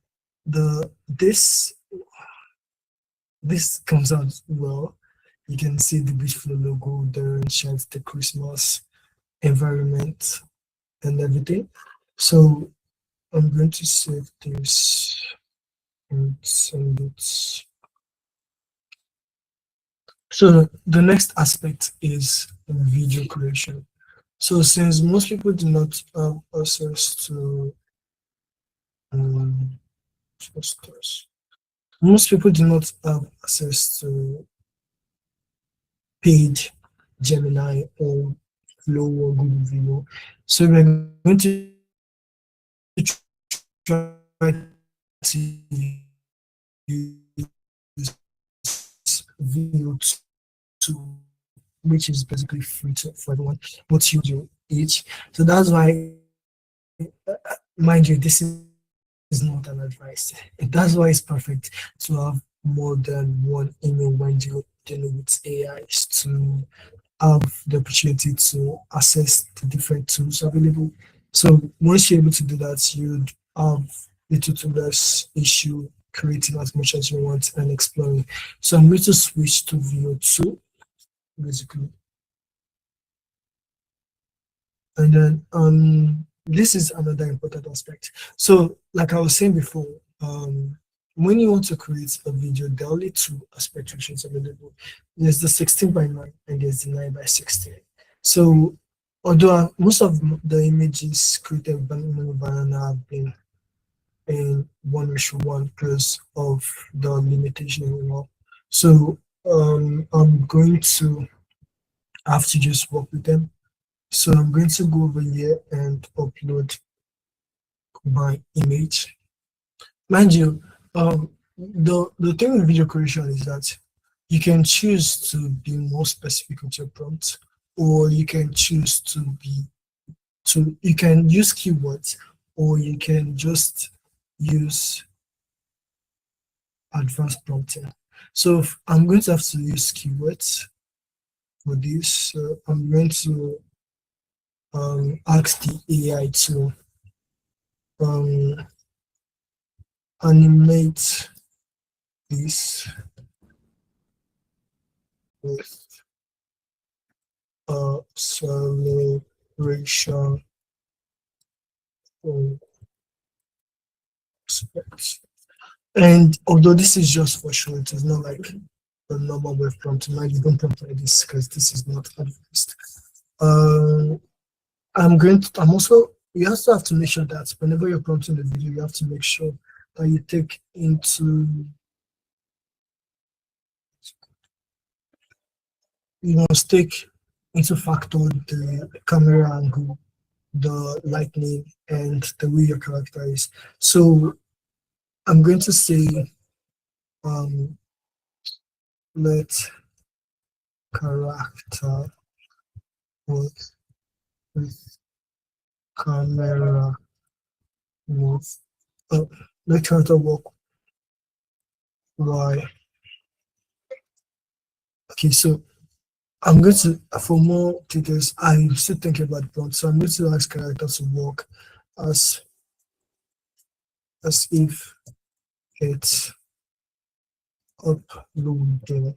[SPEAKER 16] this comes out well. You can see the Beachflow logo there and shines the Christmas environment and everything. So I'm going to save this and send it. So the next aspect is video creation. So since most people do not have access to most people do not have access to paid Gemini or Flow or Google Video. So we're going to try to use video to, which is basically free for everyone, but you do each. So that's why, mind you, this is not an advice. That's why it's perfect to have more than one email when you're dealing with AIs, to have the opportunity to access the different tools available. So once you're able to do that, you'd have little to less issue creating as much as you want and exploring. So I'm going to switch to Veo 2, basically. And then this is another important aspect. So like I was saying before, when you want to create a video, there are only two aspect ratios available. There's the 16:9 and there's the 9:16. So although most of the images created by Banana have been in 1:1 because of the limitation and all. So I'm going to have to just work with them. So I'm going to go over here and upload my image. Mind you, the thing with video creation is that you can choose to be more specific with your prompt, or you can choose you can use keywords, or you can just use advanced prompting. So I'm going to have to use keywords for this. So I'm going to ask the AI to animate this with acceleration aspects. And although this is just for show, it is not like the normal web prompt. Now you don't prompt like this because this is not advanced. I'm also, you also have to make sure that whenever you're prompting the video, you have to make sure that you take into, you must take into factor the camera angle, the lighting, and the way your character is. So I'm going to say, let character work with camera move. Let character work while. Okay, so I'm going to, for more details, I'm still thinking about the prompt. So I'm going to ask character to work as if it's uploading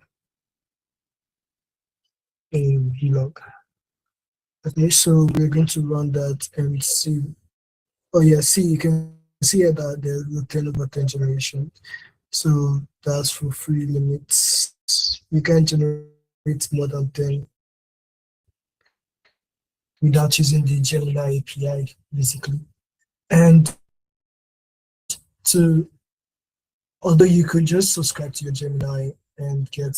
[SPEAKER 16] a vlog. Okay, so we're going to run that and see. Oh yeah, see, you can see here that there's the 10/10 generation. So that's for free limits. You can generate more than 10 without using the Gemini API, basically. And although you could just subscribe to your Gemini and get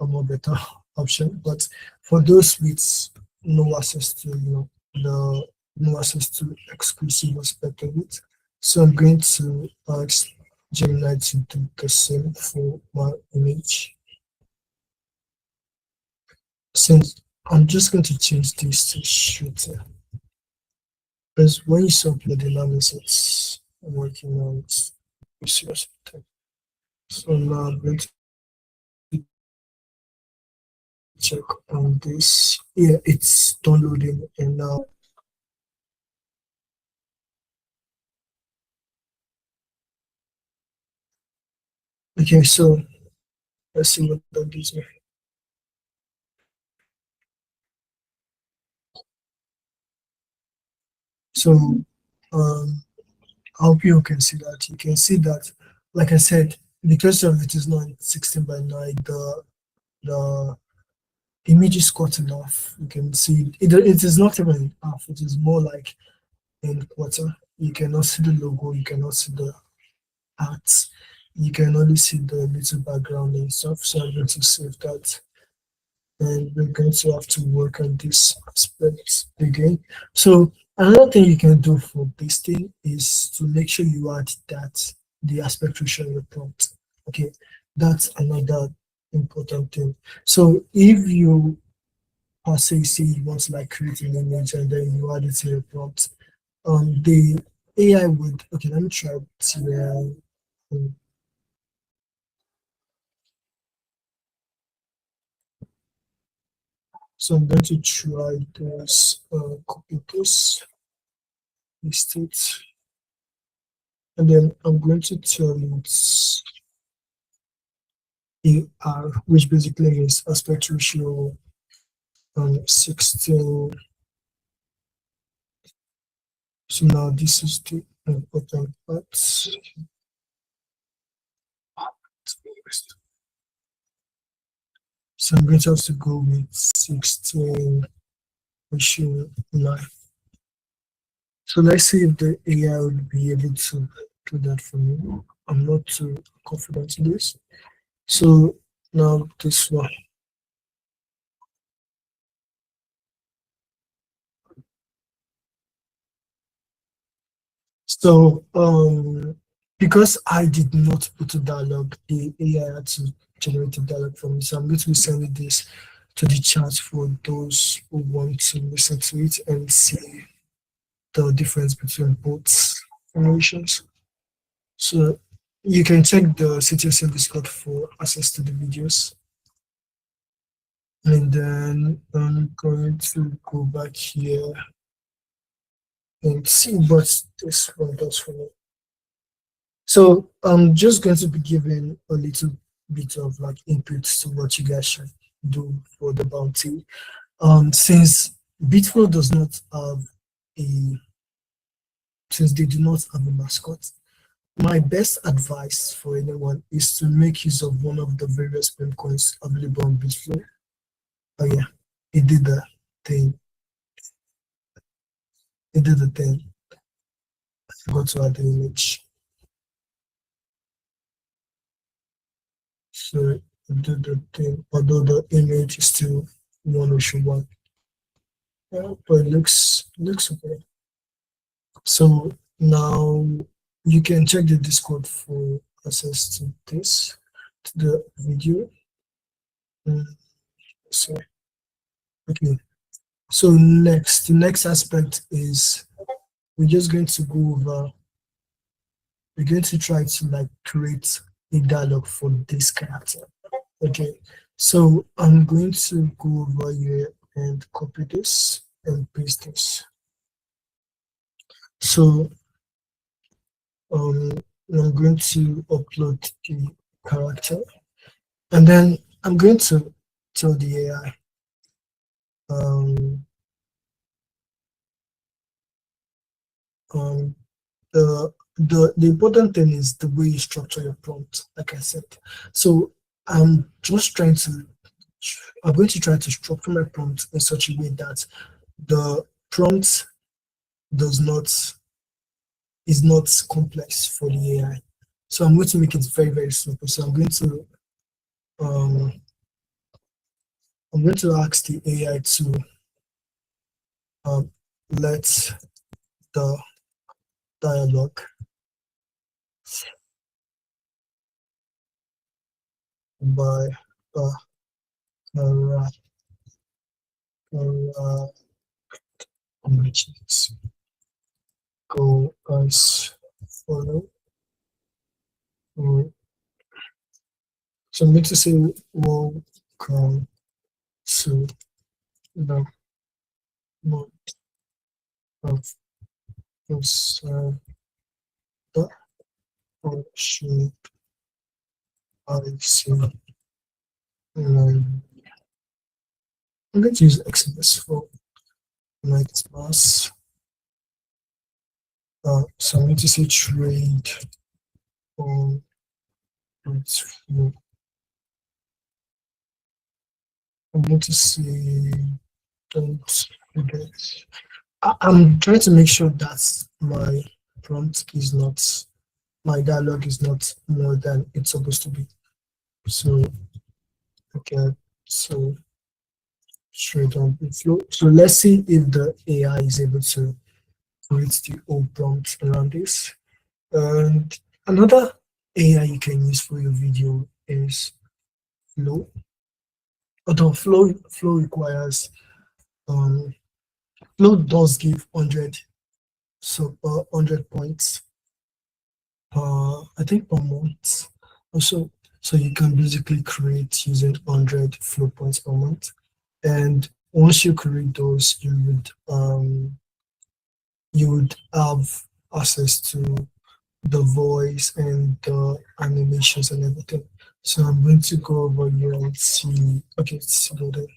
[SPEAKER 16] a more better option, but for those with no access to, no access to exclusive aspect of it, so I'm going to ask Gemini to do the same for my image. Since I'm just going to change this to shooter, because when you upload the numbers, it's working on it. So now I'm going to check on this. Yeah, it's downloading, and now okay, so let's see what that gives me. So I hope you can see that. You can see that, like I said, because of it is not 16:9, the image is cut enough. You can see it is not even in half, it is more like in quarter. You cannot see the logo, you cannot see the art, you can only see the little background and stuff. So I'm going to save that, and we're going to have to work on this aspect again. So another thing you can do for this thing is to make sure you add the aspect ratio in your prompt. Okay, that's another important thing. So if you say you want to like create an image and then you add it to your prompt, the AI would, okay, let me try to so I'm going to try this, copy this, paste it, and then I'm going to tell it AR, which basically means aspect ratio 16 So now this is the important part. So I'm going to have to go with 16:9. So let's see if the AI would be able to do that for me. I'm not too confident in this. So now this one. So because I did not put a dialogue, the AI had to generate a dialogue for me. So I'm going to be sending this to the chat for those who want to listen to it and see the difference between both generations. So you can check the CTSM Discord for access to the videos. And then I'm going to go back here and see what this one does for me. So I'm just going to be giving a little bit of like inputs to what you guys should do for the bounty. Since Bitflow does not have since they do not have a mascot, my best advice for anyone is to make use of one of the various meme coins available on Bitflow. Oh yeah, it did the thing. It did the thing. I forgot to add the image. So it did the thing, although the image is still 101. Yeah, but it looks okay. So now you can check the Discord for access to this, to the video. So okay. So the next aspect is we're just going to go over. We're going to try to like create a dialogue for this character. Okay. So I'm going to go over here and copy this and paste this. So I'm going to upload the character, and then I'm going to tell the AI the important thing is the way you structure your prompt, like I said. So I'm going to try to structure my prompt in such a way that the prompt is not complex for the AI. So I'm going to make it very, very simple. So I'm going to ask the AI to let the dialogue by go as follow. So I'm going to say welcome to the month of the worship I see. I'm going to use XMS for night mass. So I'm going to say trade on Restream. I'm going to say don't forget. I'm trying to make sure that my prompt is not, my dialogue is not more than it's supposed to be. So okay, so straight on flow. So let's see if the AI is able to create the old prompt around this. And another AI you can use for your video is Flow. Although Flow requires Flow does give 100 points I think per month. Also, so you can basically create using 100 Flow points per month. And once you create those, you would have access to the voice and the animations and everything. So I'm going to go over here and see. Okay, it's loaded.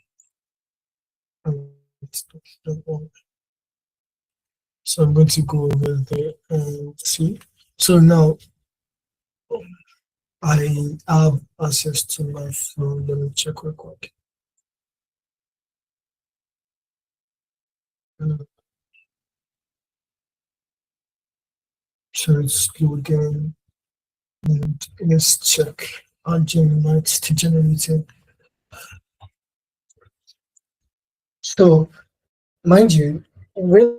[SPEAKER 16] So I'm going to go over there and see. So now I have access to my phone. Let me check real quick. So it's loading, and let's check our Gemini to generating. So mind you, when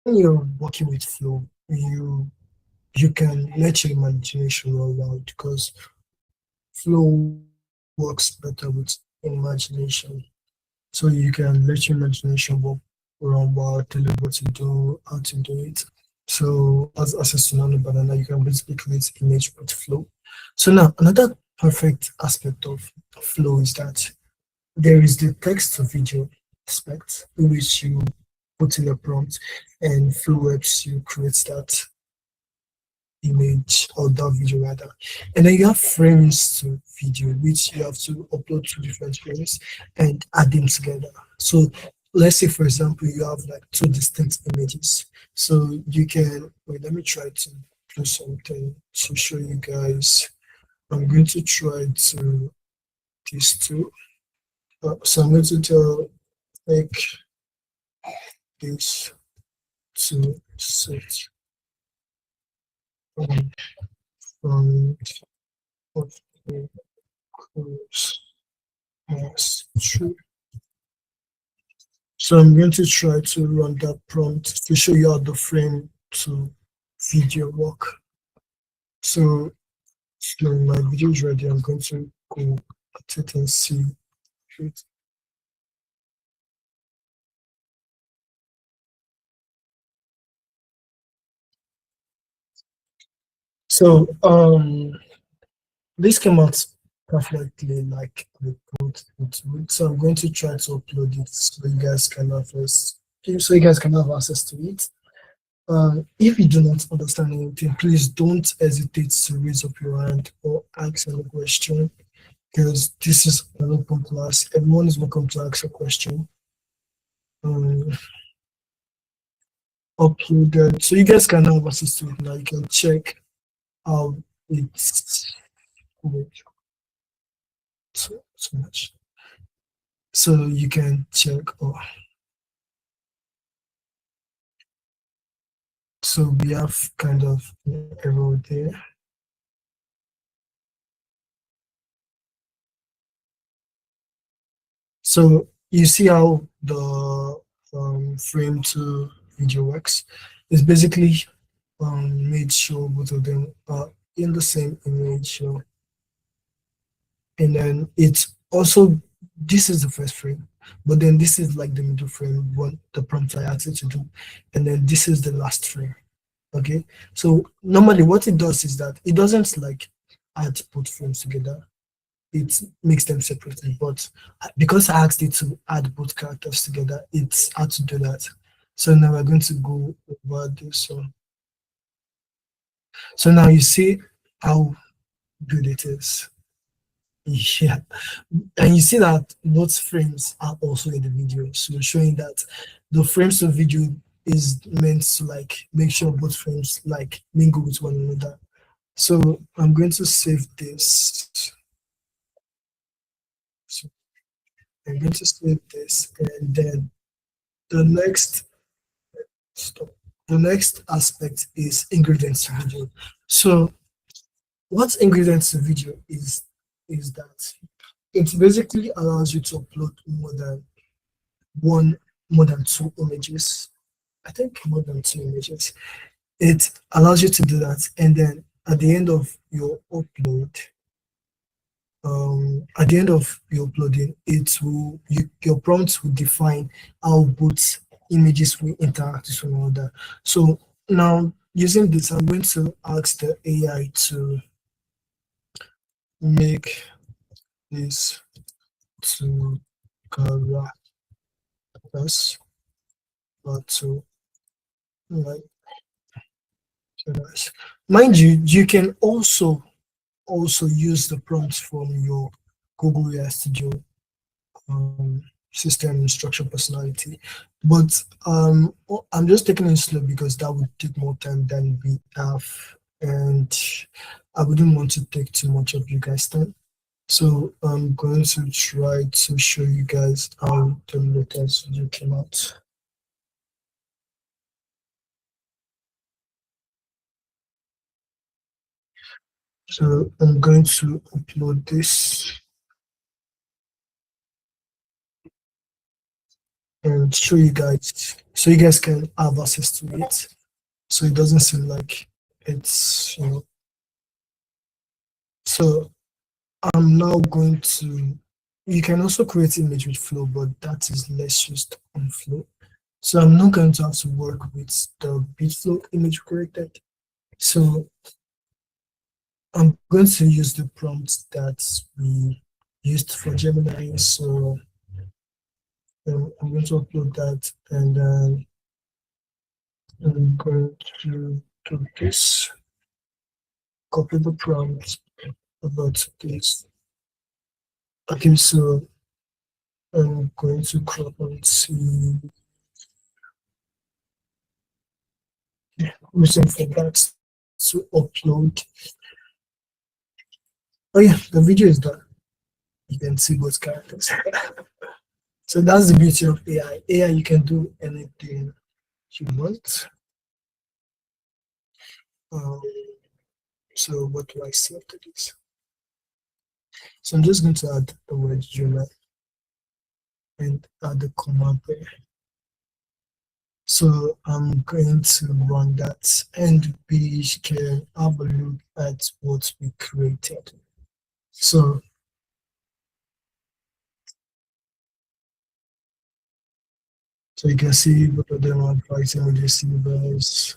[SPEAKER 16] you're working with Flow, you can let your imagination roll out because Flow works better with imagination. So you can let your imagination work around what, tell you what to do, how to do it. So as access to Nano Banana, you can basically create image with Flow. So now another perfect aspect of Flow is that there is the text to video aspect in which you put in a prompt and Flow helps you create that image or that video rather. And then you have frames to video, which you have to upload 2 different frames and add them together. So let's say, for example, you have like 2 distinct images. So you can, wait, let me try to do something to show you guys. I'm going to try to these two. So I'm going to tell like this to set from of the course as true. So I'm going to try to run that prompt to show you how the frame to video work. So when my video is ready, I'm going to go at it and see it. So this came out perfectly like the code into it. So I'm going to try to upload it so you guys can have access to it. If you do not understand anything, please don't hesitate to raise up your hand or ask any question, because this is an open class. Everyone is welcome to ask a question. Uploaded, so you guys can have access to it now. You can check how it's so much. So you can check. So we have kind of error there. So you see how the frame to video works. It's basically made sure both of them are in the same image. And then it's also, this is the first frame, but then this is like the middle frame, what the prompt I asked it to do. And then this is the last frame. Okay, so normally what it does is that it doesn't like add both frames together. It makes them separately, but because I asked it to add both characters together, it's had to do that. So now we're going to go over this one. So now you see how good it is. Yeah, and you see that both frames are also in the video, so showing that the frames of video is meant to like make sure both frames like mingle with one another. So I'm going to save this. So I'm going to save this, and then the next aspect is ingredients to video. So what ingredients to video is that it basically allows you to upload more than 2 images. I think more than 2 images. It allows you to do that, and then at the end of your upload, at the end of your uploading, your prompts will define how both images will interact with one another. So now using this, I'm going to ask the AI to make this to characters, but to like mind you, you can also use the prompts from your Google AI Studio system structure personality. But I'm just taking it slow because that would take more time than we have, and I wouldn't want to take too much of you guys' time. So I'm going to try to show you guys how the latest video came out. So I'm going to upload this and show you guys, so you guys can have access to it, so it doesn't seem like it's, you know. So I'm now going to, you can also create image with Flow, but that is less used on Flow. So I'm not going to have to work with the Bitflow image created. So I'm going to use the prompt that we used for Gemini. So I'm going to upload that, and then I'm going to do this, copy the prompt about this. Okay, so I'm going to crop onto using for that to upload. Oh yeah, the video is done. You can see both characters. So that's the beauty of AI. AI, you can do anything you want. So what do I say after this? So I'm just going to add the word July and add the command there. So I'm going to run that, and we can have a look at what we created. So you can see both of them are fighting with the silvers.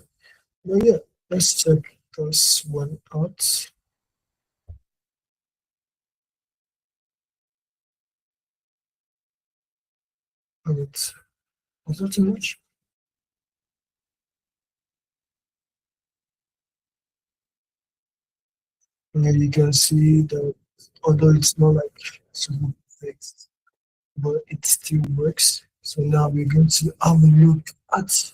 [SPEAKER 16] But yeah, let's check this one out. Alright, was that too much? And you can see that although it's not like super perfect, but it still works. So now we're going to have a look at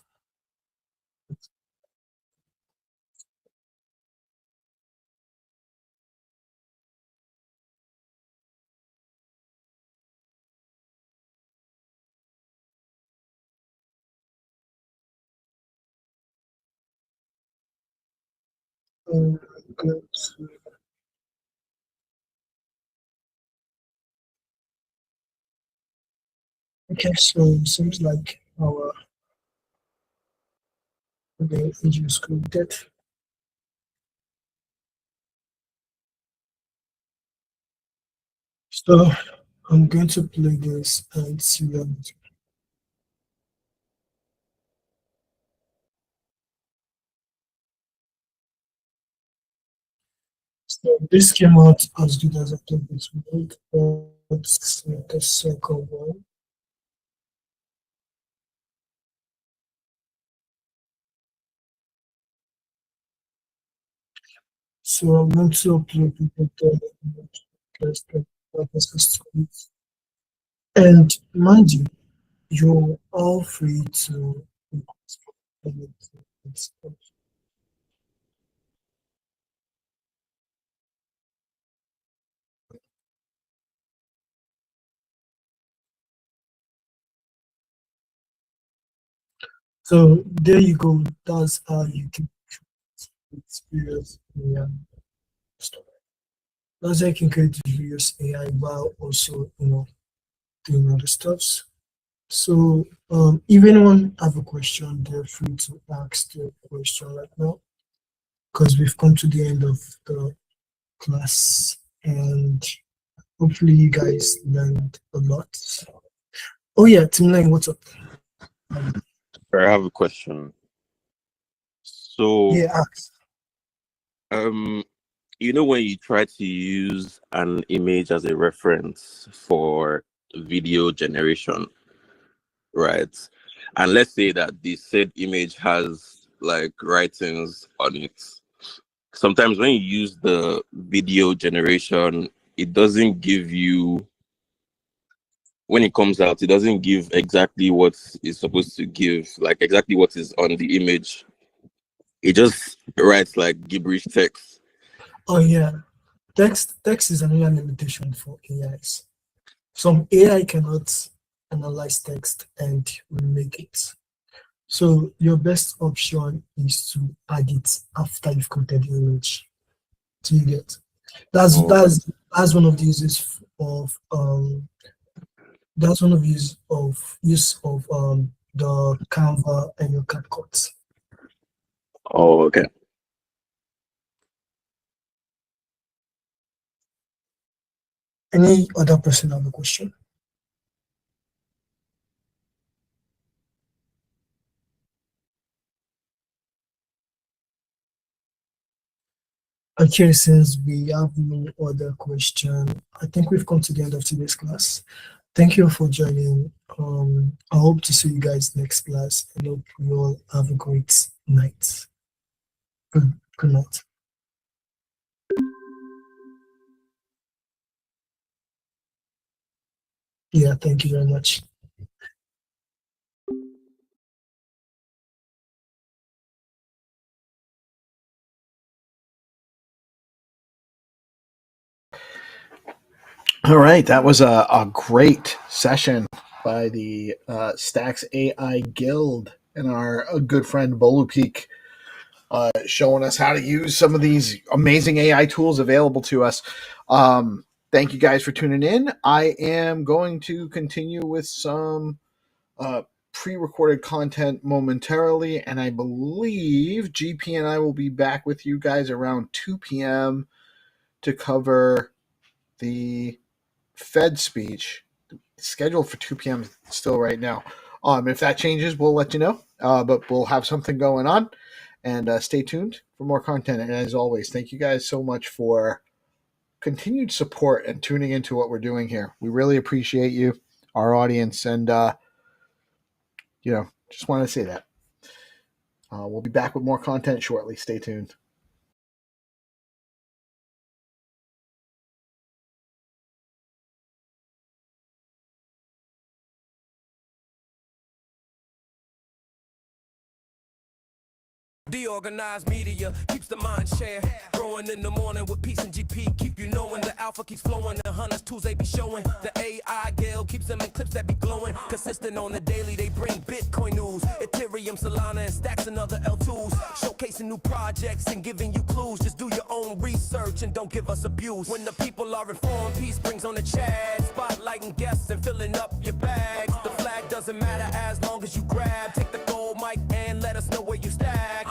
[SPEAKER 16] okay, so it seems like our engine is created. So I'm going to play this and see what. So this came out as good as I thought it would. Let's make the second one. So I'm going to upload the and mind you, you're all free to so there you go. That's how you can experience AI. That's how you can create various AI while also, you know, doing other stuffs. So if anyone have a question, they're free to ask their question right now, because we've come to the end of the class, and hopefully you guys learned a lot. Oh yeah, Team 9, what's up?
[SPEAKER 10] I have a question. So
[SPEAKER 16] yeah, ask.
[SPEAKER 10] You know, when you try to use an image as a reference for video generation, right? And let's say that the said image has like writings on it. Sometimes when you use the video generation, it doesn't give you when it comes out, it doesn't give exactly what it's supposed to give, like exactly what is on the image. It just writes like gibberish text.
[SPEAKER 16] Oh yeah, text is another limitation for AIs. Some AI cannot analyze text and remake it. So your best option is to add it after you've created the image. Do you get? That's one of the uses of that's one of use of the Canva and your CapCut.
[SPEAKER 10] Oh, okay.
[SPEAKER 16] Any other person have a question? Okay, since we have no other question, I think we've come to the end of today's class. Thank you for joining. I hope to see you guys next class, and hope you all have a great night. Good night. Yeah, thank you very much.
[SPEAKER 11] All right, that was a great session by the Stacks AI Guild and our good friend Bolupeak, showing us how to use some of these amazing AI tools available to us. Thank you guys for tuning in. I am going to continue with some pre-recorded content momentarily, and I believe GP and I will be back with you guys around 2 p.m. to cover the Fed speech. It's scheduled for 2 p.m. still right now. If that changes, we'll let you know. But we'll have something going on, and stay tuned for more content. And as always, thank you guys so much for continued support and tuning into what we're doing here. We really appreciate you, our audience, and just want to say that. We'll be back with more content shortly. Stay tuned.
[SPEAKER 2] DeOrganized media keeps the mind share. Growing in the morning with peace and GP. Keep you knowing the alpha keeps flowing. The hunters tools they be showing. The AI Gale keeps them in clips that be glowing. Consistent on the daily, they bring Bitcoin news. Ethereum, Solana, and stacks and other L2s. Showcasing new projects and giving you clues. Just do your own research and don't give us abuse. When the people are informed, peace brings on the chat. Spotlighting guests and filling up your bags. The flag doesn't matter as long as you grab. Take the gold mic and let us know where you stack.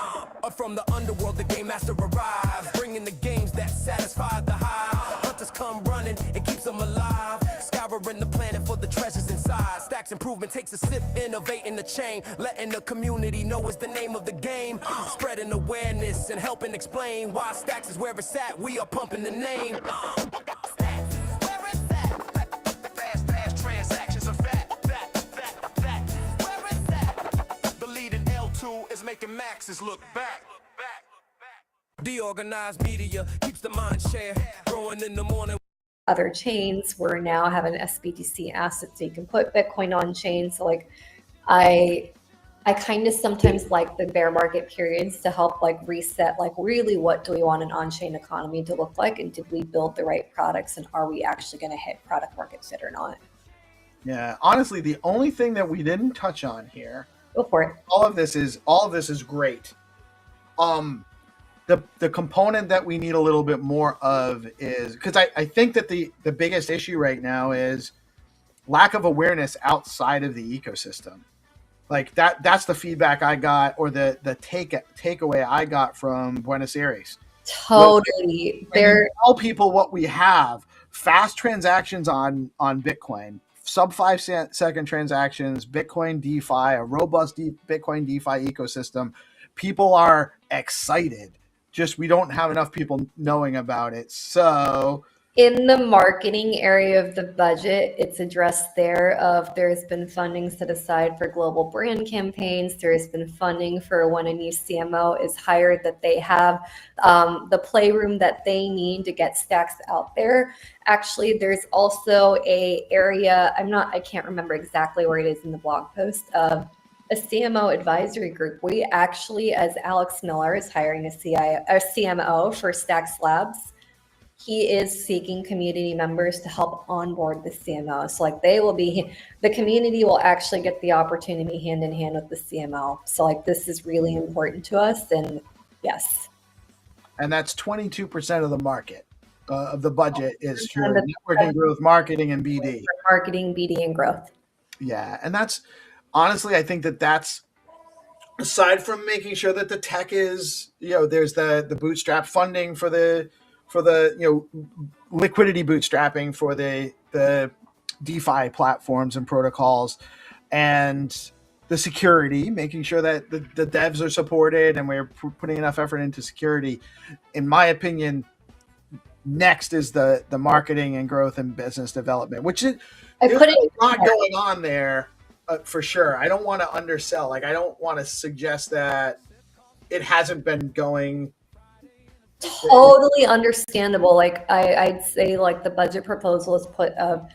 [SPEAKER 2] From the underworld, the game master arrives, bringing the games that satisfy the hive. Hunters come running, it keeps them alive. Scouring the planet for the treasures inside. Stacks improvement takes a sip, innovating the chain. Letting the community know it's the name of the game. Spreading awareness and helping explain why Stacks is where it's at. We are pumping the name. Fast transactions are fat. Where is that? The leading L2 is making maxes look back. DeOrganized media keeps the mind share. Growing in the morning.
[SPEAKER 12] Other chains, we're now having SBTC assets, so you can put Bitcoin on chain. So like, I kind of sometimes like the bear market periods to help like reset, like really what do we want an on-chain economy to look like, and did we build the right products, and are we actually going to hit product market fit or not?
[SPEAKER 11] Yeah, honestly, the only ththing that we didn't touch on here.
[SPEAKER 12] Go for it.
[SPEAKER 11] All of this is great. The component that we need a little bit more of is, because I think that the biggest issue right now is lack of awareness outside of the ecosystem. Like that's the feedback I got, or the takeaway I got from Buenos Aires.
[SPEAKER 12] Totally.
[SPEAKER 11] There tell people what we have: fast transactions on Bitcoin, sub 5 second transactions, Bitcoin DeFi, a robust Bitcoin DeFi ecosystem. People are excited. Just we don't have enough people knowing about it. So
[SPEAKER 12] In the marketing area of the budget, it's addressed there of there's been funding set aside for global brand campaigns. There's been funding for when a new CMO is hired that they have the playroom that they need to get stacks out there. Actually, there's also a area, I can't remember exactly where it is in the blog post, of a CMO advisory group. We actually, as Alex Miller is hiring a CMO for Stacks Labs, he is seeking community members to help onboard the CMO. So like the community will actually get the opportunity hand in hand with the CMO. So like this is really important to us, and yes.
[SPEAKER 11] And that's 22% of the market, of the budget is your networking, growth, marketing, and BD.
[SPEAKER 12] Marketing, BD, and growth.
[SPEAKER 11] Yeah, and that's honestly, I think that's aside from making sure that the tech is, there's the bootstrap funding for the liquidity bootstrapping for the DeFi platforms and protocols, and the security, making sure that the devs are supported and we're putting enough effort into security. In my opinion, next is the marketing and growth and business development, which there's a lot going on there. For sure. I don't want to undersell. Like, I don't want to suggest that it hasn't been going.
[SPEAKER 12] Totally understandable. Like I'd say like the budget proposal is put of,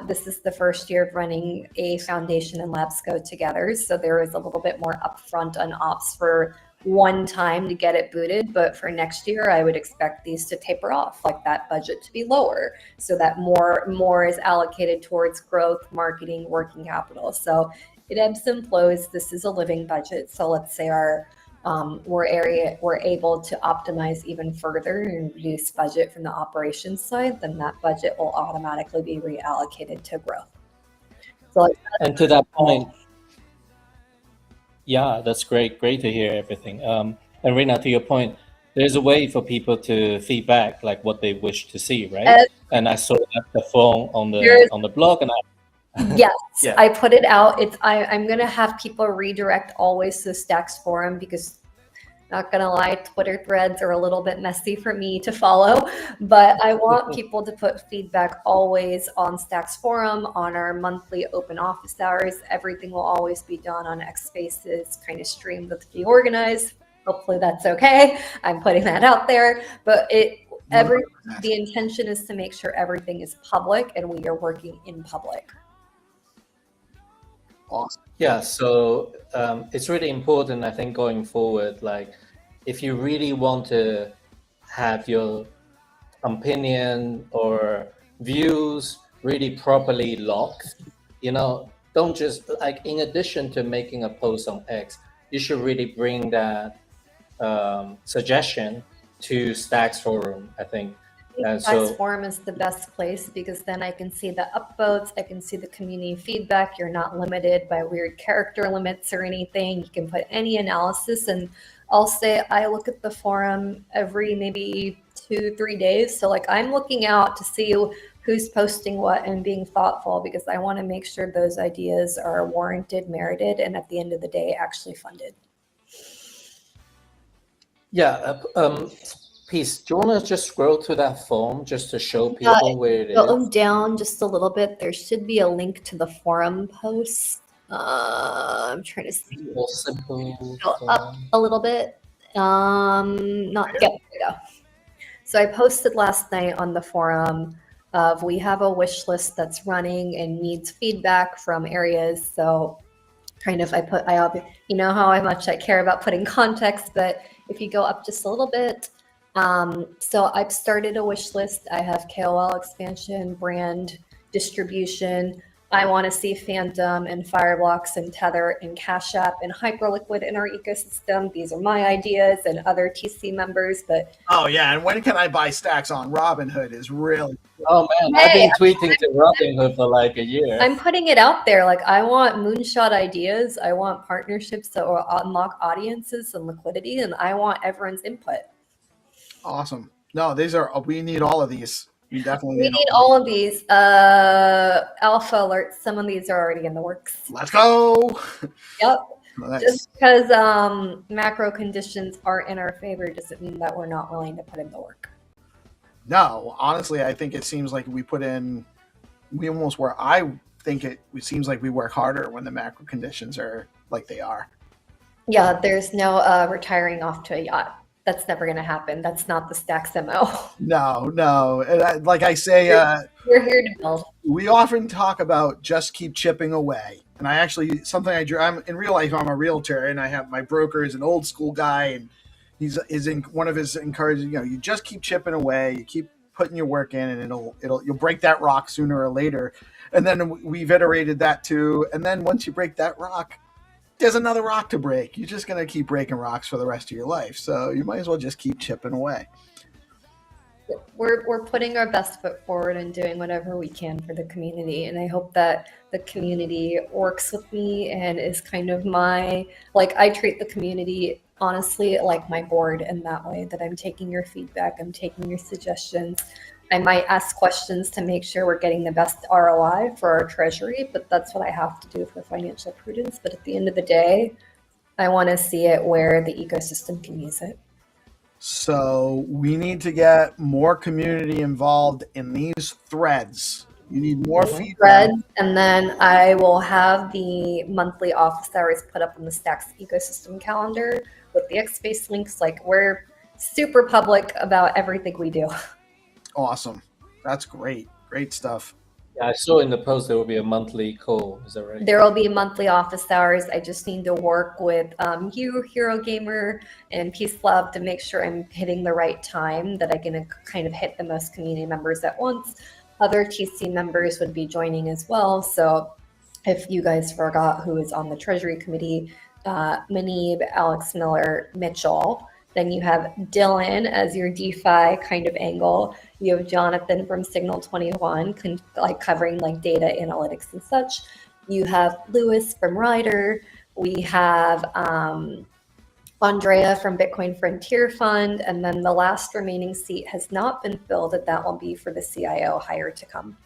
[SPEAKER 12] this is the first year of running a foundation and labs go together. So there is a little bit more upfront on ops for one time to get it booted. But for next year, I would expect these to taper off, like that budget to be lower so that more is allocated towards growth, marketing, working capital. So it ebbs and flows. This is a living budget. So let's say we're able to optimize even further and reduce budget from the operations side, then that budget will automatically be reallocated to growth. So,
[SPEAKER 18] and to that point, yeah, that's great. Great to hear everything. And Rena, to your point, there's a way for people to feedback like what they wish to see, right? And I saw that the form on the blog, and
[SPEAKER 12] yes,
[SPEAKER 18] yeah.
[SPEAKER 12] I put it out. I'm gonna have people redirect always to Stacks forum because, not gonna lie, Twitter threads are a little bit messy for me to follow, but I want people to put feedback always on Stacks forum, on our monthly open office hours. Everything will always be done on X Spaces, kind of streamed with DeOrganized. Hopefully that's okay. I'm putting that out there, but the intention is to make sure everything is public and we are working in public.
[SPEAKER 11] Awesome.
[SPEAKER 18] Yeah, so it's really important, I think, going forward, like if you really want to have your opinion or views really properly logged, don't just, like, in addition to making a post on X, you should really bring that suggestion to Stacks forum, I think.
[SPEAKER 12] Stacks forum is the best place because then I can see the upvotes, I can see the community feedback. You're not limited by weird character limits or anything. You can put any analysis, and I'll say I look at the forum every maybe 2-3 days. So like I'm looking out to see who's posting what and being thoughtful because I want to make sure those ideas are warranted, merited, and at the end of the day, actually funded.
[SPEAKER 18] Yeah, Peace, do you want to just scroll to that form just to show people where it is?
[SPEAKER 12] Go down just a little bit. There should be a link to the forum post. I'm trying to see. Go up a little bit. There we go. So I posted last night on the forum of we have a wish list that's running and needs feedback from areas. So kind of you know how much I care about putting context, but if you go up just a little bit, so I've started a wish list. I have KOL expansion, brand distribution. I want to see Phantom and Fireblocks and Tether and Cash App and Hyperliquid in our ecosystem. These are my ideas and other TC members, but
[SPEAKER 11] oh yeah, and when can I buy stacks on Robinhood is really.
[SPEAKER 18] Oh man, I've been tweeting to Robinhood for like a year.
[SPEAKER 12] I'm putting it out there. Like I want moonshot ideas. I want partnerships that will unlock audiences and liquidity, and I want everyone's input.
[SPEAKER 11] Awesome. No, we need all of these. We definitely
[SPEAKER 12] need all of these. Alpha alerts. Some of these are already in the works.
[SPEAKER 11] Let's go.
[SPEAKER 12] Yep.
[SPEAKER 11] Nice.
[SPEAKER 12] Just because macro conditions are in our favor doesn't mean that we're not willing to put in the work.
[SPEAKER 11] No, honestly, I think it seems like we almost work. I think it seems like we work harder when the macro conditions are like they are.
[SPEAKER 12] Yeah, there's no retiring off to a yacht. That's never going to happen. That's not the Stacks MO.
[SPEAKER 11] No. And like I say,
[SPEAKER 12] we're here to build.
[SPEAKER 11] We often talk about just keep chipping away. And I actually, something I do, I'm in real life, I'm a realtor, and I have my broker is an old school guy, and he's in one of his encouraging, you just keep chipping away, you keep putting your work in, and you'll break that rock sooner or later. And then we've iterated that too. And then once you break that rock, there's another rock to break. You're just going to keep breaking rocks for the rest of your life. So you might as well just keep chipping away.
[SPEAKER 12] We're putting our best foot forward and doing whatever we can for the community. And I hope that the community works with me and is kind of I treat the community honestly like my board in that way, that I'm taking your feedback, I'm taking your suggestions. I might ask questions to make sure we're getting the best ROI for our treasury, but that's what I have to do for financial prudence. But at the end of the day, I want to see it where the ecosystem can use it.
[SPEAKER 11] So we need to get more community involved in these threads. You need more feedback.
[SPEAKER 12] Threads, and then I will have the monthly office hours put up on the Stacks ecosystem calendar with the X-Space links. Like, we're super public about everything we do.
[SPEAKER 11] Awesome. That's great. Great stuff.
[SPEAKER 18] Yeah, I saw in the post there will be a monthly call. Is that right?
[SPEAKER 12] There will be monthly office hours. I just need to work with you, Hero Gamer, and Peace Love to make sure I'm hitting the right time, that I can kind of hit the most community members at once. Other TC members would be joining as well. So if you guys forgot who is on the Treasury Committee, Manib, Alex Miller, Mitchell. Then you have Dylan as your DeFi kind of angle. You have Jonathan from Signal 21, covering data analytics and such. You have Lewis from Ryder. We have Andrea from Bitcoin Frontier Fund. And then the last remaining seat has not been filled, and that will be for the CIO hire to come.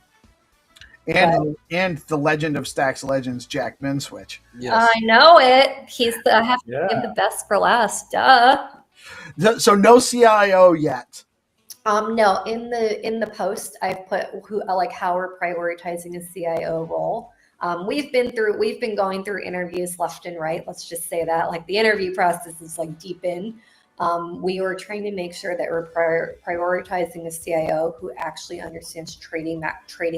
[SPEAKER 11] And the legend of Stacks Legends, Jack Minswitch.
[SPEAKER 12] Yes. I know it. I have to give the best for last. Duh.
[SPEAKER 11] So no CIO yet.
[SPEAKER 12] No, in the post I've put how we're prioritizing a CIO role. We've been going through interviews left and right. Let's just say that the interview process is deep in. We were trying to make sure that we're prioritizing a CIO who actually understands trading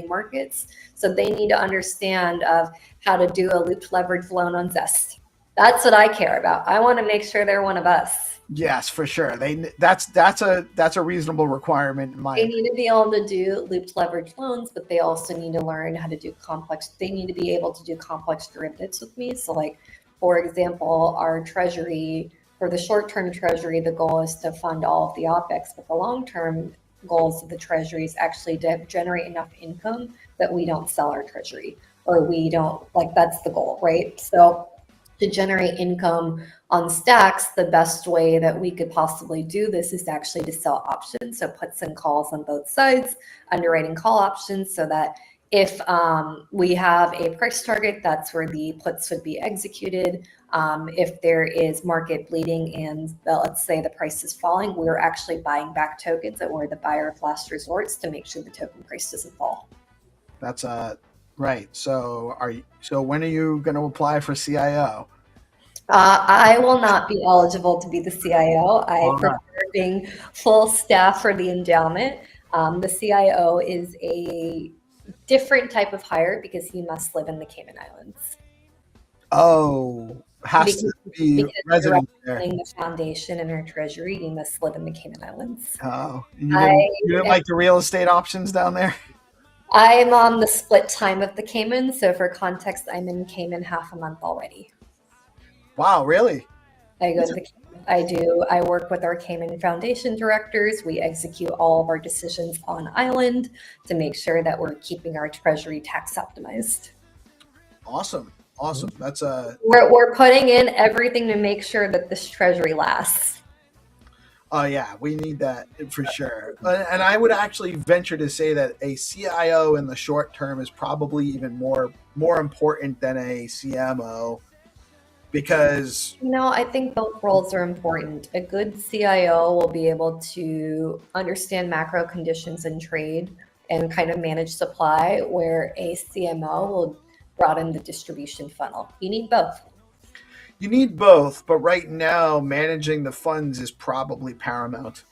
[SPEAKER 12] markets. So they need to understand of how to do a looped leverage loan on Zest. That's what I care about. I want to make sure they're one of us.
[SPEAKER 11] Yes, for sure. That's a reasonable requirement in my
[SPEAKER 12] They need to be able to do looped leverage loans, but they also need to learn how to do they need to be able to do complex derivatives with me. So for example, our treasury, for the short-term treasury, the goal is to fund all of the OPEX, but the long-term goals of the treasury is actually to generate enough income that we don't sell our treasury, or we don't, that's the goal, right? So to generate income on Stacks, the best way that we could possibly do this is actually to sell options. So puts and calls on both sides, underwriting call options, so that if we have a price target, that's where the puts would be executed. If there is market bleeding and let's say the price is falling, we're actually buying back tokens, and we're the buyer of last resorts to make sure the token price doesn't fall.
[SPEAKER 11] That's right. So when are you going to apply for CIO?
[SPEAKER 12] I will not be eligible to be the CIO. I prefer being full staff for the endowment. The CIO is a different type of hire because he must live in the Cayman Islands.
[SPEAKER 11] Oh, has to be resident there.
[SPEAKER 12] The foundation and our treasury, you must live in the Cayman Islands.
[SPEAKER 11] Oh, you didn't like the real estate options down there?
[SPEAKER 12] I'm on the split time of the Cayman, so for context, I'm in Cayman half a month already.
[SPEAKER 11] Wow, really?
[SPEAKER 12] I go to the Cayman. I work with our Cayman Foundation directors. We execute all of our decisions on island to make sure that we're keeping our treasury tax optimized.
[SPEAKER 11] Awesome. That's
[SPEAKER 12] We're putting in everything to make sure that this treasury lasts.
[SPEAKER 11] Oh yeah, we need that for sure. And I would actually venture to say that a CIO in the short term is probably even more important than a CMO. because
[SPEAKER 12] I think both roles are important. A good CIO will be able to understand macro conditions in trade and kind of manage supply, where a CMO will broaden the distribution funnel. You need both.
[SPEAKER 11] you need both, but right now managing the funds is probably paramount.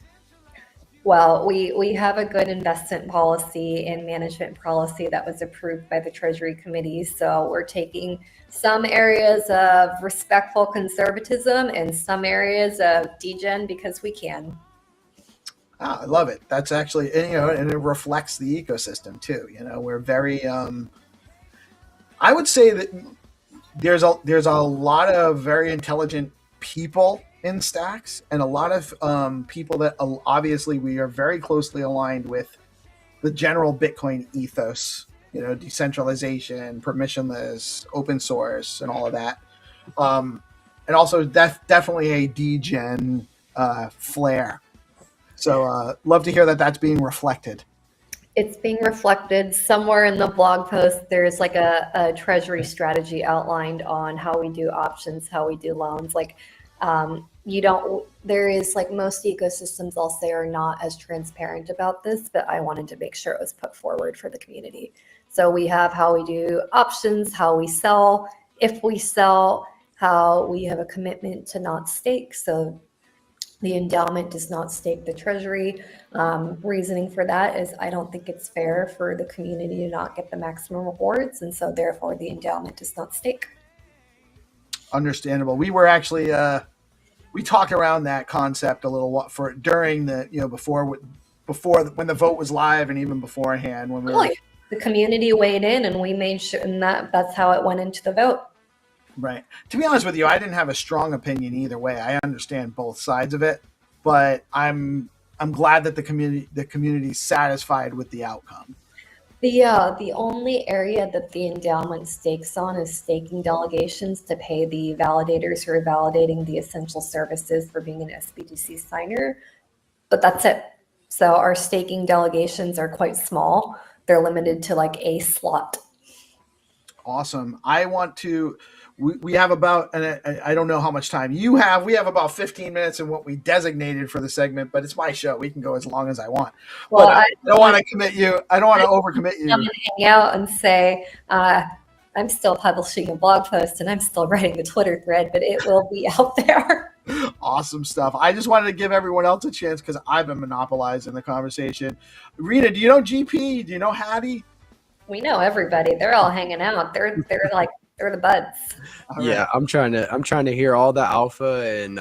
[SPEAKER 12] Well, we have a good investment policy and management policy that was approved by the Treasury Committee. So we're taking some areas of respectful conservatism and some areas of degen because we can.
[SPEAKER 11] I love it. That's actually, and it reflects the ecosystem too. We're very, I would say that there's a lot of very intelligent people in Stacks, and a lot of people that obviously we are very closely aligned with the general Bitcoin ethos, decentralization, permissionless, open source, and all of that. And also definitely a degen flair. So love to hear that that's being reflected.
[SPEAKER 12] It's being reflected somewhere in the blog post. There's like a treasury strategy outlined on how we do options, how we do loans. There is like most ecosystems I'll say are not as transparent about this, but I wanted to make sure it was put forward for the community. So we have how we do options, how we sell, if we sell, how we have a commitment to not stake. So the endowment does not stake the treasury. Reasoning for that is I don't think it's fair for the community to not get the maximum rewards, and so therefore the endowment does not stake.
[SPEAKER 11] Understandable. We were actually we talked around that concept a little for during the before when the vote was live, and even beforehand when
[SPEAKER 12] the community weighed in, and we made sure, and that's how it went into the vote.
[SPEAKER 11] Right. To be honest with you, I didn't have a strong opinion either way. I understand both sides of it, but I'm glad that the community's satisfied with the outcome.
[SPEAKER 12] The only area that the endowment stakes on is staking delegations to pay the validators who are validating the essential services for being an SBTC signer, but that's it. So our staking delegations are quite small. They're limited to like a slot.
[SPEAKER 11] Awesome. We have about, and I don't know how much time you have. We have about 15 minutes in what we designated for the segment, but it's my show. We can go as long as I want. Well, but I don't want to commit you. I don't want to overcommit you.
[SPEAKER 12] I'm going to hang out and say, I'm still publishing a blog post and I'm still writing the Twitter thread, but it will be out there.
[SPEAKER 11] Awesome stuff. I just wanted to give everyone else a chance because I've been monopolizing the conversation. Rita, do you know GP? Do you know Hattie?
[SPEAKER 12] We know everybody. They're all hanging out. They're the buds.
[SPEAKER 14] Yeah, I'm trying to hear all the alpha and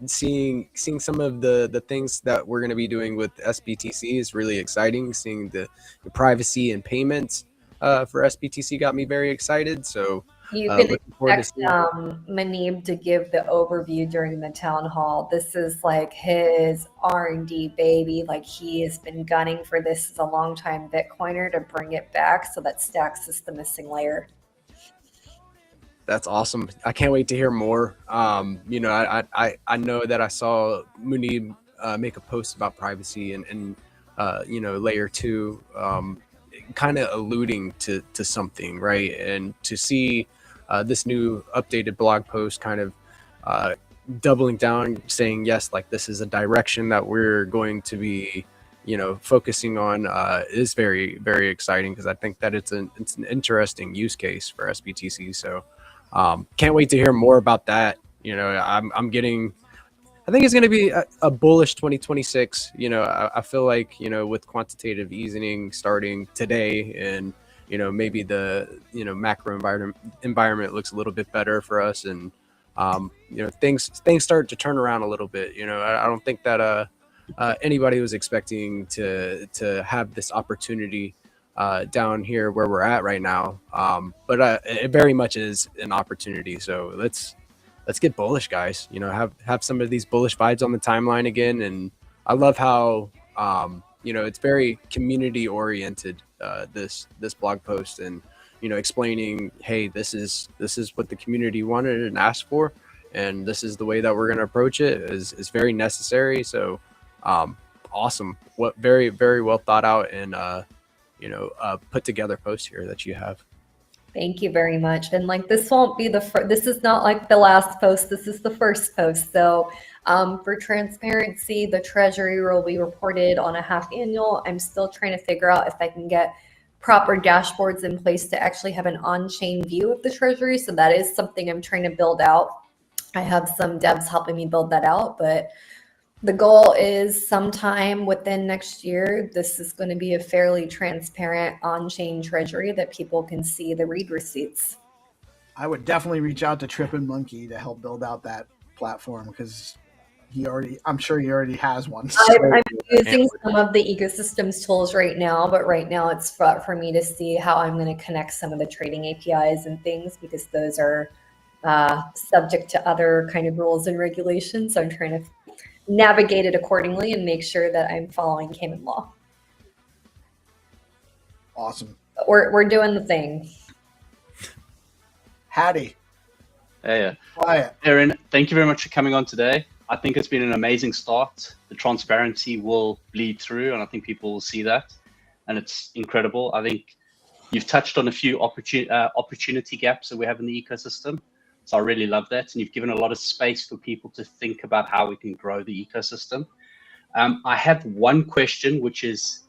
[SPEAKER 14] seeing some of the things that we're going to be doing with SBTC is really exciting. Seeing the privacy and payments for SBTC got me very excited. So
[SPEAKER 12] you can expect Manib to give the overview during the town hall. This is like his R&D baby. Like he has been gunning for this as a long-time Bitcoiner to bring it back so that Stacks is the missing layer.
[SPEAKER 14] That's awesome. I can't wait to hear more. I know that I saw Munib make a post about privacy and layer 2, kind of alluding to something, right? And to see this new updated blog post kind of doubling down, saying, yes, like this is a direction that we're going to be, focusing on is very, very exciting because I think that it's an interesting use case for SBTC. So can't wait to hear more about that. I think it's going to be a bullish 2026. I feel like, with quantitative easing starting today and, maybe the, macro environment looks a little bit better for us. And, things start to turn around a little bit. I don't think that anybody was expecting to have this opportunity down here where we're at right now. But it very much is an opportunity. So let's get bullish, guys. Have some of these bullish vibes on the timeline again. And I love how it's very community oriented, this blog post, and explaining, hey, this is what the community wanted and asked for, and this is the way that we're going to approach it is very necessary. So awesome. What very, very well thought out and put together post here that you have.
[SPEAKER 12] Thank you very much. And like, this won't be the first, this is not like the last post, this is the first post. So for transparency, the treasury will be reported on a half annual. I'm still trying to figure out if I can get proper dashboards in place to actually have an on-chain view of the treasury. So that is something I'm trying to build out. I have some devs helping me build that out, but the goal is sometime within next year, this is going to be a fairly transparent on-chain treasury that people can see the read receipts.
[SPEAKER 11] I would definitely reach out to Trip and Monkey to help build out that platform because I'm sure he already has one.
[SPEAKER 12] I'm using some of the ecosystems tools right now, but right now it's for me to see how I'm going to connect some of the trading APIs and things because those are subject to other kind of rules and regulations. So I'm trying to navigate it accordingly and make sure that I'm following Cayman law.
[SPEAKER 11] Awesome.
[SPEAKER 12] But we're doing the thing.
[SPEAKER 11] Hattie.
[SPEAKER 17] Hey,
[SPEAKER 11] Quiet.
[SPEAKER 17] Aaron, thank you very much for coming on today. I think it's been an amazing start. The transparency will bleed through, and I think people will see that. And it's incredible. I think you've touched on a few opportunity gaps that we have in the ecosystem. So I really love that. And you've given a lot of space for people to think about how we can grow the ecosystem. I have one question, which is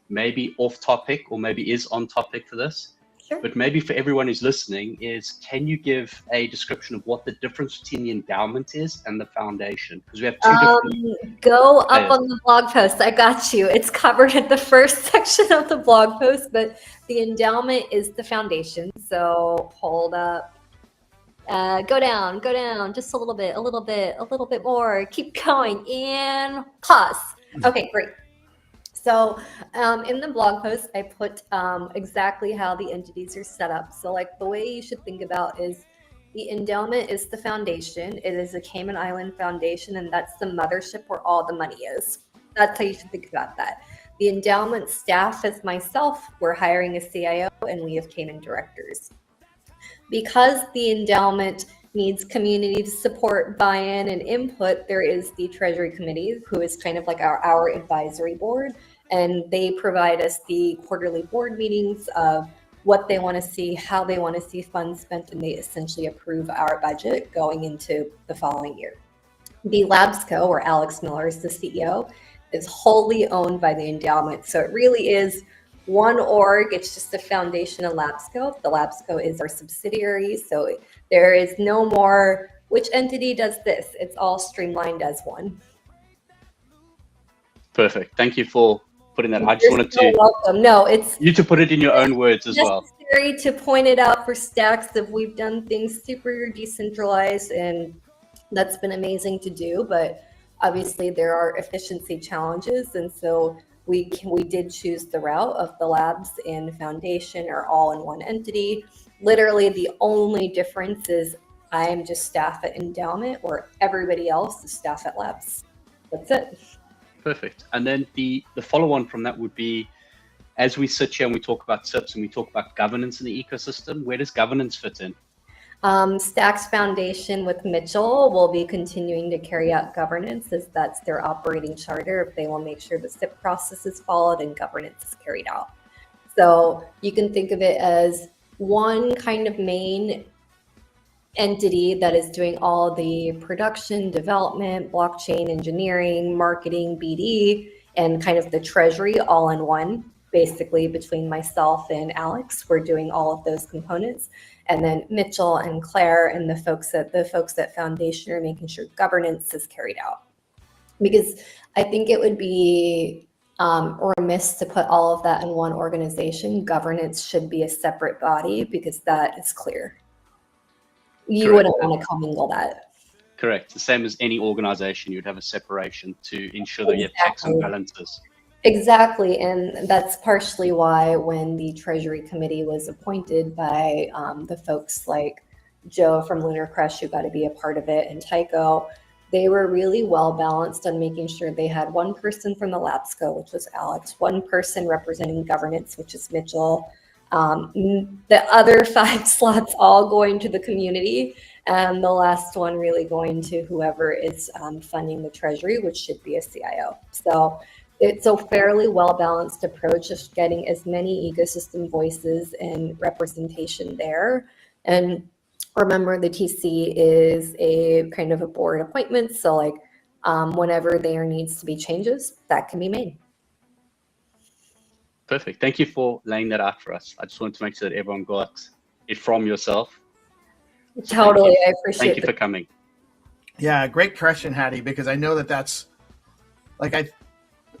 [SPEAKER 17] maybe off topic or maybe is on topic for this.
[SPEAKER 12] Sure.
[SPEAKER 17] But maybe for everyone who's listening is, can you give a description of what the difference between the endowment is and the foundation? Because we have two different...
[SPEAKER 12] Go up on the blog post. I got you. It's covered in the first section of the blog post, but the endowment is the foundation. So hold up. Go down, just a little bit more. Keep going and pause. Okay, great. So in the blog post, I put exactly how the entities are set up. So like the way you should think about is the endowment is the foundation. It is a Cayman Island foundation, and that's the mothership where all the money is. That's how you should think about that. The endowment staff is myself. We're hiring a CIO, and we have Cayman directors. Because the endowment needs community support, buy-in, and input, there is the Treasury Committee, who is kind of like our advisory board, and they provide us the quarterly board meetings of what they want to see, how they want to see funds spent, and they essentially approve our budget going into the following year. The LabsCo, where Alex Miller is the CEO, is wholly owned by the endowment. So it really is one org. It's just a foundation of LabsCo. The LabsCo is our subsidiary. So there is no more, which entity does this? It's all streamlined as one.
[SPEAKER 17] Perfect. Thank you for putting that. I just wanted to...
[SPEAKER 12] Welcome. No, it's...
[SPEAKER 17] You to put it in your own words as well.
[SPEAKER 12] Necessary to point it out for Stacks that we've done things super decentralized, and that's been amazing to do. But obviously there are efficiency challenges, and so we did choose the route of the labs and foundation are all in one entity. Literally the only difference is I am just staff at endowment, or everybody else is staff at labs. That's it.
[SPEAKER 17] Perfect. And then the follow-on from that would be, as we sit here and we talk about SIPs and we talk about governance in the ecosystem, where does governance fit in?
[SPEAKER 12] Stacks Foundation with Mitchell will be continuing to carry out governance, as that's their operating charter. They will make sure the SIP process is followed and governance is carried out. So you can think of it as one kind of main entity that is doing all the production, development, blockchain engineering, marketing, BD, and kind of the treasury all in one. Basically, between myself and Alex, we're doing all of those components. And then Mitchell and Claire and the folks at Foundation are making sure governance is carried out. Because I think it would be remiss to put all of that in one organization. Governance should be a separate body because that is clear. You wouldn't want to commingle that.
[SPEAKER 17] Correct. The same as any organization, you'd have a separation to ensure that you have checks and balances.
[SPEAKER 12] Exactly, and that's partially why when the Treasury Committee was appointed by the folks like Joe from Lunar Crush, who got to be a part of it, and Tycho, they were really well balanced on making sure they had one person from the LabsCo, which was Alex, one person representing governance, which is Mitchell, the other 5 slots all going to the community, and the last one really going to whoever is funding the Treasury, which should be a CIO. So it's a fairly well-balanced approach of getting as many ecosystem voices and representation there. And remember, the TC is a kind of a board appointment, so like whenever there needs to be changes, that can be made.
[SPEAKER 17] Perfect. Thank you for laying that out for us. I just wanted to make sure that everyone got it from yourself. So
[SPEAKER 12] Totally,
[SPEAKER 17] thank you.
[SPEAKER 12] I appreciate
[SPEAKER 17] Thank you for coming.
[SPEAKER 11] Yeah, great question, Hattie, because I know that that's like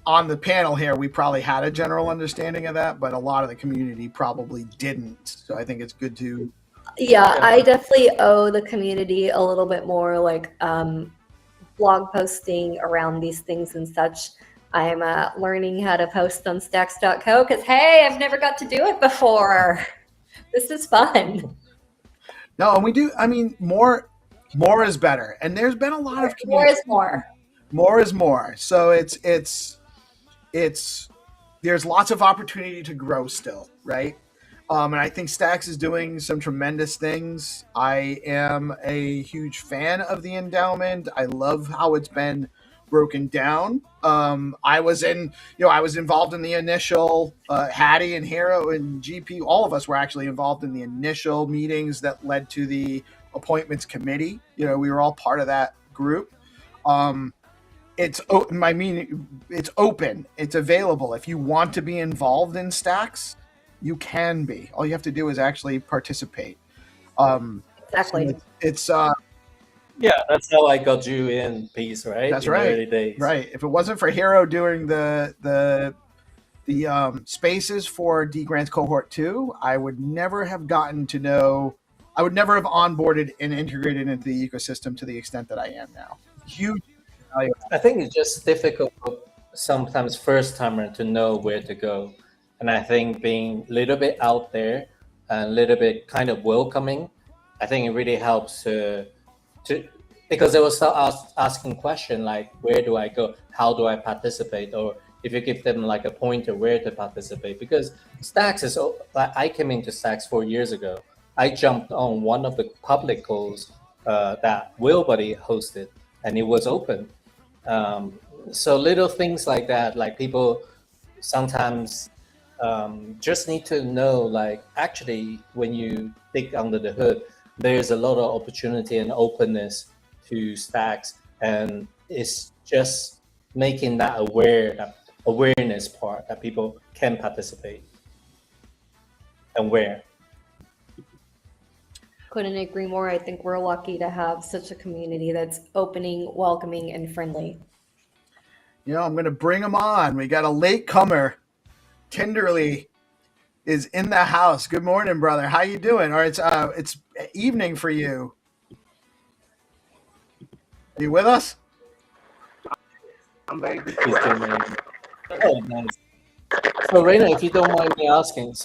[SPEAKER 11] on the panel here, we probably had a general understanding of that, but a lot of the community probably didn't. So I think it's good to.
[SPEAKER 12] Yeah, I definitely owe the community a little bit more like blog posting around these things and such. I'm learning how to post on stacks.co because, hey, I've never got to do it before. This is fun.
[SPEAKER 11] No, and we do. I mean, more is better. And there's been a lot of
[SPEAKER 12] more is more.
[SPEAKER 11] More is more. So it's there's lots of opportunity to grow still, right? And I think Stacks is doing some tremendous things. I am a huge fan of the endowment. I love how it's been broken down. I was involved in the initial Hattie and Hero and GP. All of us were actually involved in the initial meetings that led to the appointments committee. We were all part of that group. It's open. It's available. If you want to be involved in Stacks, you can be. All you have to do is actually participate.
[SPEAKER 12] Exactly.
[SPEAKER 11] So
[SPEAKER 18] yeah, that's how I got you in peace, right?
[SPEAKER 11] That's
[SPEAKER 18] in
[SPEAKER 11] right.
[SPEAKER 18] The early days.
[SPEAKER 11] Right. If it wasn't for Hero doing the spaces for D Grants Cohort 2, I would never have gotten to know. I would never have onboarded and integrated into the ecosystem to the extent that I am now. Huge value.
[SPEAKER 18] I think it's just difficult for sometimes first timer to know where to go. And I think being a little bit out there and a little bit kind of welcoming, I think it really helps to because they will start asking questions like, where do I go? How do I participate? Or if you give them like a pointer where to participate. Because Stacks is, like I came into Stacks 4 years ago. I jumped on one of the public calls that Willbody hosted, and it was open. So little things like that, like people sometimes just need to know, like actually when you dig under the hood, there's a lot of opportunity and openness to Stacks, and it's just making that awareness part that people can participate and where.
[SPEAKER 12] Couldn't agree more. I think we're lucky to have such a community that's opening, welcoming, and friendly.
[SPEAKER 11] I'm going to bring them on. We got a late comer. Tenderly is in the house. Good morning, brother. How you doing? Or it's evening for you. Are you with us?
[SPEAKER 18] I'm very good. Oh, nice. So, Raina, if you don't mind me asking,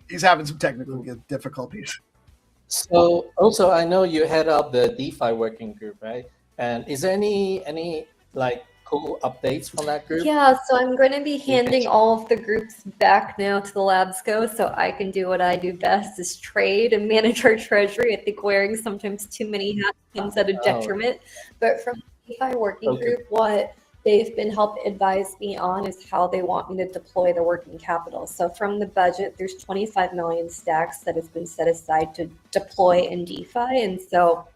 [SPEAKER 11] he's having some technical difficulties.
[SPEAKER 18] So, also, I know you head up the DeFi working group, right? And is there any like cool updates from that group?
[SPEAKER 12] Yeah, so I'm going to be handing all of the groups back now to the LabsCo so I can do what I do best, is trade and manage our treasury. I think wearing sometimes too many hats comes at a detriment. But from the DeFi working group, what they've been helping advise me on is how they want me to deploy the working capital. So from the budget, there's 25 million stacks that has been set aside to deploy in DeFi. And so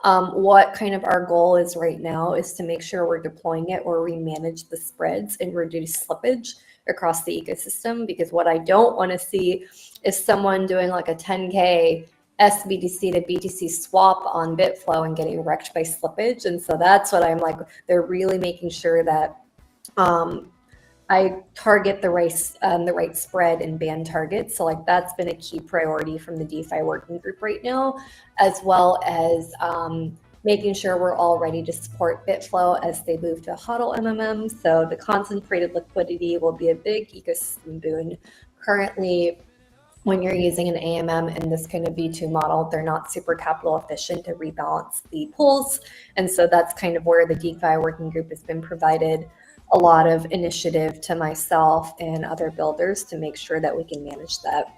[SPEAKER 12] what kind of our goal is right now is to make sure we're deploying it where we manage the spreads and reduce slippage across the ecosystem. Because what I don't want to see is someone doing like a 10K SBTC to BTC swap on Bitflow and getting wrecked by slippage. And so that's what I'm like, they're really making sure that I target the right spread and band targets. So like that's been a key priority from the DeFi working group right now, as well as making sure we're all ready to support Bitflow as they move to HODLMM. So the concentrated liquidity will be a big ecosystem boon. Currently, when you're using an AMM in this kind of V2 model, they're not super capital efficient to rebalance the pools. And so that's kind of where the DeFi working group has been provided a lot of initiative to myself and other builders to make sure that we can manage that.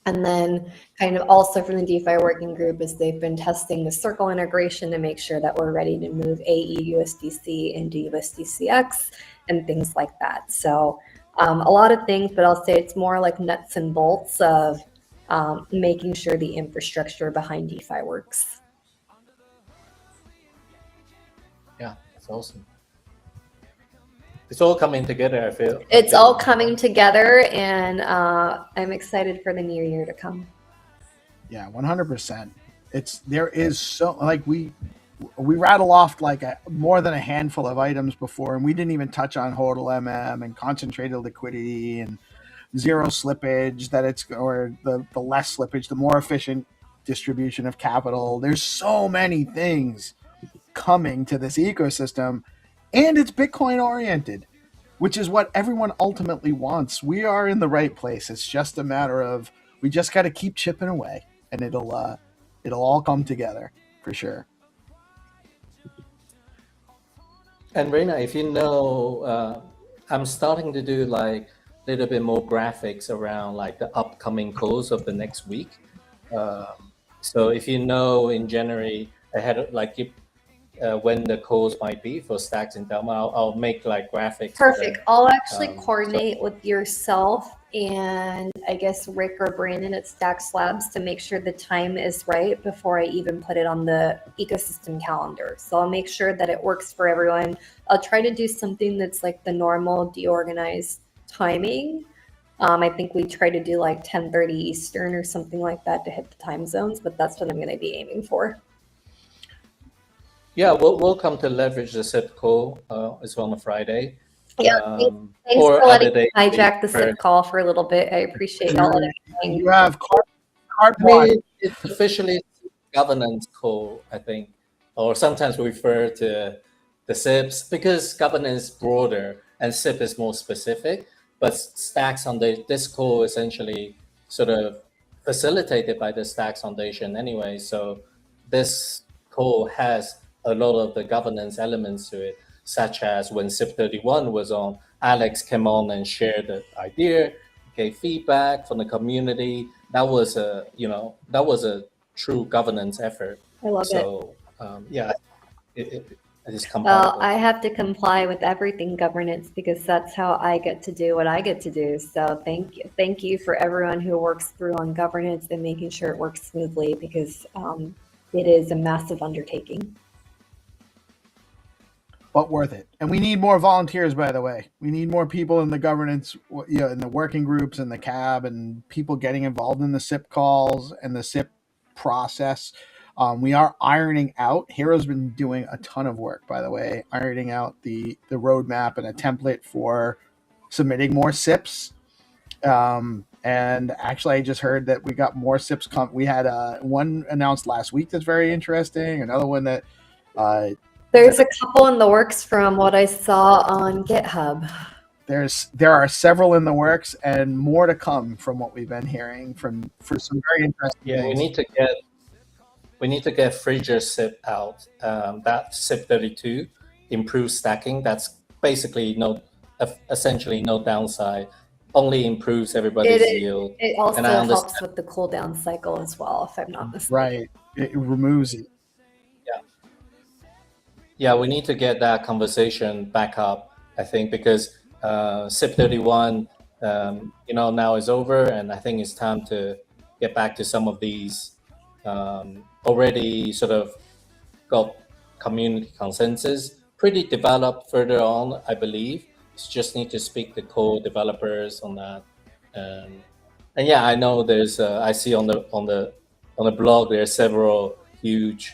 [SPEAKER 12] And then kind of also from the DeFi working group is they've been testing the Circle integration to make sure that we're ready to move AE USDC into USDCX and things like that. So a lot of things, but I'll say it's more like nuts and bolts of making sure the infrastructure behind DeFi works.
[SPEAKER 18] Yeah, that's awesome. It's all coming together, I feel.
[SPEAKER 12] It's all coming together, and I'm excited for the new year to come.
[SPEAKER 11] Yeah, 100%. There is so, like, we rattle off like more than a handful of items before, and we didn't even touch on HODLMM and concentrated liquidity and zero slippage, or the less slippage, the more efficient distribution of capital. There's so many things coming to this ecosystem, and it's Bitcoin oriented, which is what everyone ultimately wants. We are in the right place. It's just a matter of, we just got to keep chipping away, and it'll all come together for sure.
[SPEAKER 18] And Reina, if you know, I'm starting to do like a little bit more graphics around like the upcoming calls of the next week. So if you know in January ahead, like when the calls might be for Stacks and Delma, I'll make like graphics.
[SPEAKER 12] Perfect. I'll actually coordinate with yourself and I guess Rick or Brandon at Stacks Labs to make sure the time is right before I even put it on the ecosystem calendar. So I'll make sure that it works for everyone. I'll try to do something that's like the normal DeOrganized timing. I think we try to do like 10:30 Eastern or something like that to hit the time zones, but that's what I'm going to be aiming for.
[SPEAKER 18] Yeah, we'll come to leverage the SIP call. It's on a Friday.
[SPEAKER 12] Yeah, thanks for letting me hijack the SIP call for a little bit. I appreciate y'all.
[SPEAKER 11] You have carte
[SPEAKER 18] It's officially governance call, I think, or sometimes we refer to the SIPs because governance is broader and SIP is more specific. But Stacks on this call essentially sort of facilitated by the Stacks Foundation anyway. So this call has a lot of the governance elements to it, such as when SIP 31 was on, Alex came on and shared the idea, gave feedback from the community. That was a true governance effort.
[SPEAKER 12] I love it.
[SPEAKER 18] So yeah, it is compatible.
[SPEAKER 12] Well, I have to comply with everything governance because that's how I get to do what I get to do. So thank you for everyone who works through on governance and making sure it works smoothly because it is a massive undertaking.
[SPEAKER 11] But worth it. And we need more volunteers, by the way. We need more people in the governance, in the working groups and the CAB, and people getting involved in the SIP calls and the SIP process. We are ironing out. Hero's been doing a ton of work, by the way, ironing out the roadmap and a template for submitting more SIPs. And actually, I just heard that we got more SIPs. We had one announced last week that's very interesting. Another one that...
[SPEAKER 12] There's a couple in the works from what I saw on GitHub.
[SPEAKER 11] There are several in the works and more to come from what we've been hearing for some very interesting things.
[SPEAKER 18] We need to get Fridger SIP out. That SIP 32 improves stacking. That's basically essentially no downside. Only improves everybody's yield.
[SPEAKER 12] It also helps with the cooldown cycle as well, if I'm not mistaken.
[SPEAKER 11] Right. It removes it.
[SPEAKER 18] Yeah, we need to get that conversation back up, I think, because SIP 31, now is over, and I think it's time to get back to some of these already sort of got community consensus, pretty developed further on, I believe. Just need to speak to co-developers on that, and yeah, I know there's I see on the blog there are several huge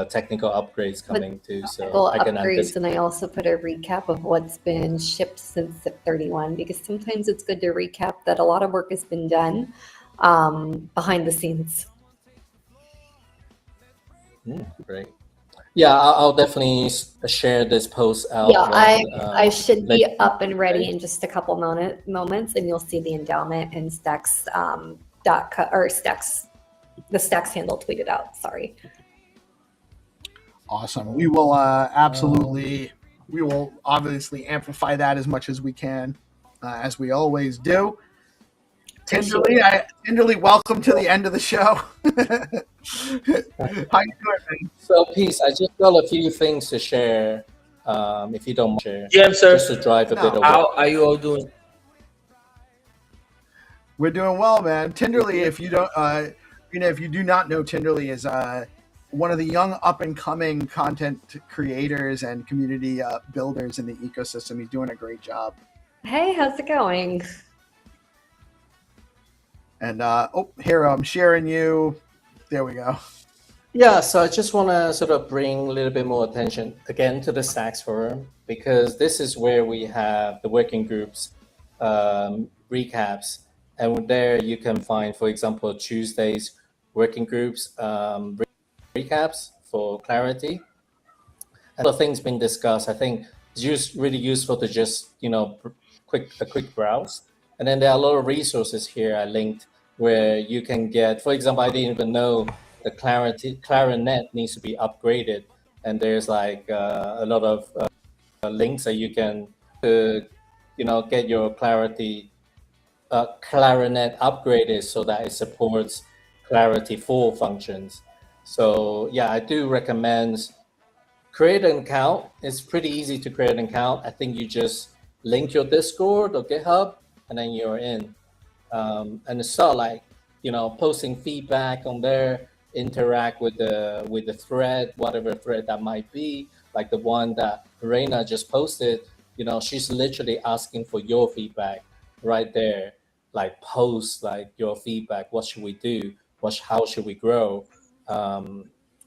[SPEAKER 18] technical upgrades coming too, so I can
[SPEAKER 12] upgrades, and I also put a recap of what's been shipped since SIP 31 because sometimes it's good to recap that a lot of work has been done behind the scenes.
[SPEAKER 18] Great. Yeah, I'll definitely share this post out.
[SPEAKER 12] Yeah, I should be up and ready in just a couple moments, and you'll see the endowment and Stacks the Stacks handle tweeted out. Sorry.
[SPEAKER 11] Awesome. We will we will obviously amplify that as much as we can, as we always do. Tinderly, welcome to the end of the show. How you doing, man?
[SPEAKER 18] So, Peace, I just got a few things to share. If you don't mind, share,
[SPEAKER 15] Yeah, sir.
[SPEAKER 18] just to drive a bit of.
[SPEAKER 15] How are you all doing?
[SPEAKER 11] We're doing well, man. Tinderly, if you don't, if you do not know, Tinderly is one of the young up and coming content creators and community builders in the ecosystem. He's doing a great job.
[SPEAKER 12] Hey, how's it going?
[SPEAKER 11] And here I'm sharing you. There we go.
[SPEAKER 18] Yeah, so I just want to sort of bring a little bit more attention again to the Stacks Forum, because this is where we have the working groups recaps, and there you can find, for example, Tuesdays working groups recaps for clarity. And the things being discussed, I think it's really useful to just a quick browse, and then there are a lot of resources here I linked where you can get, for example, I didn't even know the clarinet needs to be upgraded, and there's like a lot of links that you can get your clarinet upgraded so that it supports Clarity 4 functions. So yeah, I do recommend create an account. It's pretty easy to create an account. I think you just link your Discord or GitHub, and then you're in. And start like posting feedback on there, interact with the thread, whatever thread that might be, like the one that Reina just posted. She's literally asking for your feedback right there. Like post like your feedback. What should we do? How should we grow?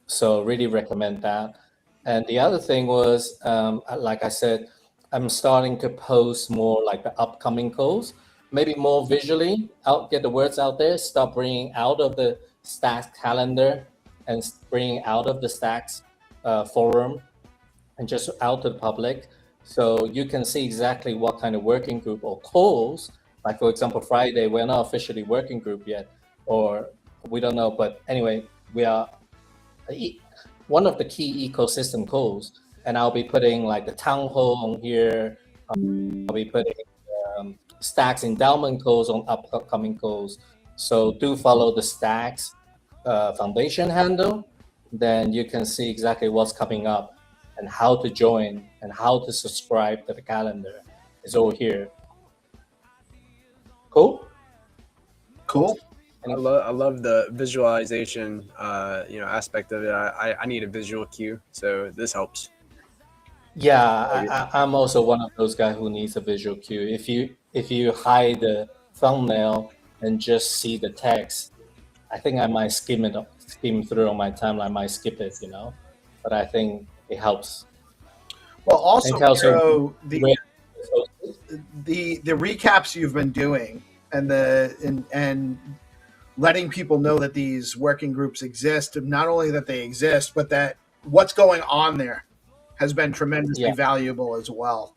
[SPEAKER 18] So really recommend that. And the other thing was, like I said, I'm starting to post more like the upcoming calls, maybe more visually, get the words out there, start bringing out of the Stacks calendar and bringing out of the Stacks forum and just out to the public. So you can see exactly what kind of working group or calls, like for example, Friday, we're not officially working group yet, or we don't know, but anyway, we are one of the key ecosystem calls, and I'll be putting like the town hall on here. I'll be putting Stacks endowment calls on upcoming calls. So do follow the Stacks Foundation handle, then you can see exactly what's coming up and how to join and how to subscribe to the calendar. It's all here. Cool.
[SPEAKER 14] I love the visualization, aspect of it. I need a visual cue, so this helps.
[SPEAKER 18] Yeah, I'm also one of those guys who needs a visual cue. If you hide the thumbnail and just see the text, I think I might skim through on my timeline. I might skip it, but I think it helps.
[SPEAKER 11] Well, also Miro, the recaps you've been doing and letting people know that these working groups exist, not only that they exist, but that what's going on there has been tremendously valuable as well.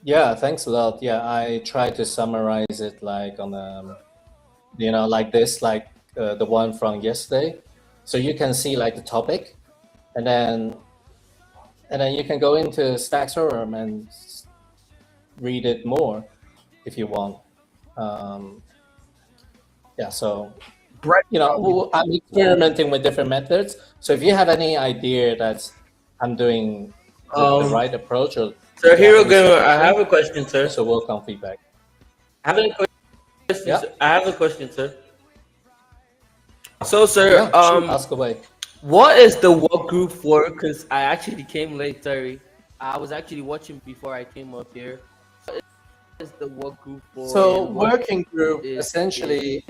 [SPEAKER 18] Yeah, thanks a lot. Yeah, I try to summarize it like on like this, like the one from yesterday. So you can see like the topic, and then you can go into Stacks Forum and read it more if you want. So I'm experimenting with different methods. So if you have any idea that I'm doing the right approach, or
[SPEAKER 15] Sir Hero Gamer, I have a question, sir.
[SPEAKER 18] So welcome feedback.
[SPEAKER 15] I have a question, sir. So, sir,
[SPEAKER 18] ask away.
[SPEAKER 15] What is the work group for? Because I actually came late. Sorry, I was actually watching before I came up here. What is the work group for?
[SPEAKER 18] So working group essentially.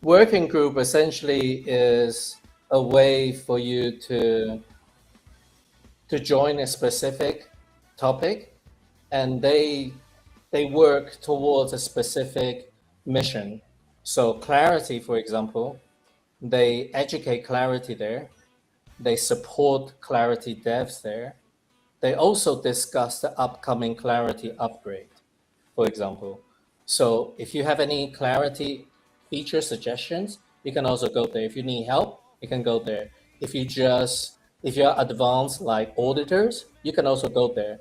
[SPEAKER 18] Working group essentially is a way for you to join a specific topic, and they work towards a specific mission. So Clarity, for example, they educate Clarity there. They support Clarity devs there. They also discuss the upcoming Clarity upgrade, for example. So if you have any Clarity feature suggestions, you can also go there. If you need help, you can go there. If you're advanced like auditors, you can also go there.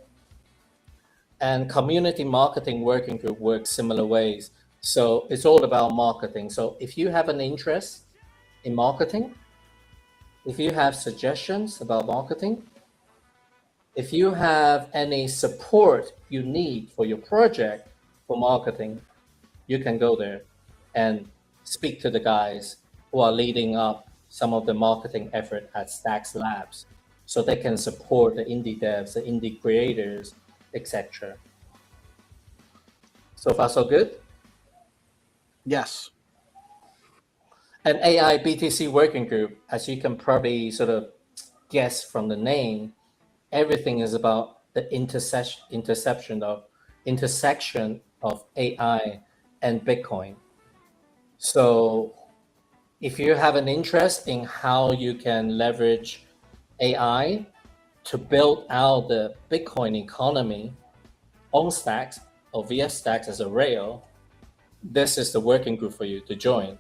[SPEAKER 18] And community marketing working group works similar ways. So it's all about marketing. So if you have an interest in marketing, if you have suggestions about marketing, if you have any support you need for your project for marketing, you can go there and speak to the guys who are leading up some of the marketing effort at Stacks Labs, so they can support the indie devs, the indie creators, etc. So far, so good?
[SPEAKER 11] Yes.
[SPEAKER 18] An AI BTC working group, as you can probably sort of guess from the name, everything is about the intersection of AI and Bitcoin. So if you have an interest in how you can leverage AI to build out the Bitcoin economy on Stacks or via Stacks as a rail, this is the working group for you to join.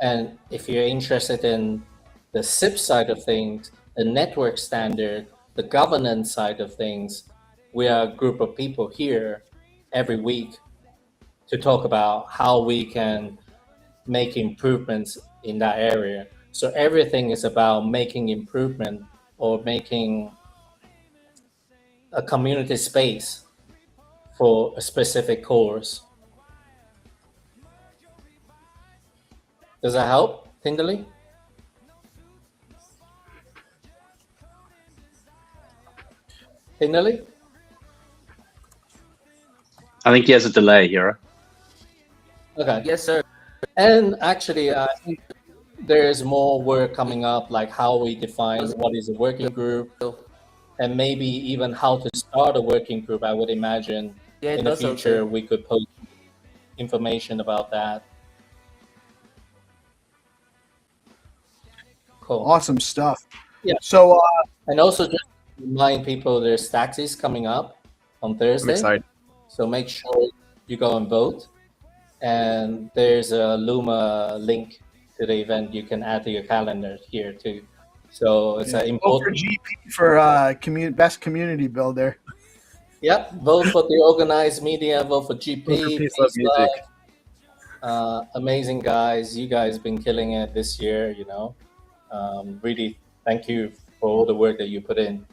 [SPEAKER 18] And if you're interested in the SIP side of things, the network standard, the governance side of things, we are a group of people here every week to talk about how we can make improvements in that area. So everything is about making improvement or making a community space for a specific course. Does that help, Tinderly? Tinderly?
[SPEAKER 17] I think he has a delay here.
[SPEAKER 18] Okay.
[SPEAKER 15] Yes, sir.
[SPEAKER 18] And actually, I think there's more work coming up, like how we define what is a working group, and maybe even how to start a working group. I would imagine
[SPEAKER 15] Yeah,
[SPEAKER 18] in the
[SPEAKER 15] that's
[SPEAKER 18] future
[SPEAKER 15] okay.
[SPEAKER 18] we could post information about that. Cool.
[SPEAKER 11] Awesome stuff.
[SPEAKER 18] Yeah.
[SPEAKER 11] So,
[SPEAKER 18] and also just remind people there's taxis coming up on Thursday.
[SPEAKER 14] excited.
[SPEAKER 18] So make sure you go and vote. And there's a Luma link to the event you can add to your calendar here too. So it's an
[SPEAKER 11] vote for
[SPEAKER 18] important.
[SPEAKER 11] GP for best community builder.
[SPEAKER 18] Yep, vote for DeOrganized Media, vote for GP.
[SPEAKER 14] Vote for Peace Love Music.
[SPEAKER 18] Amazing guys, you guys been killing it this year. You know, really thank you for all the work that you put in.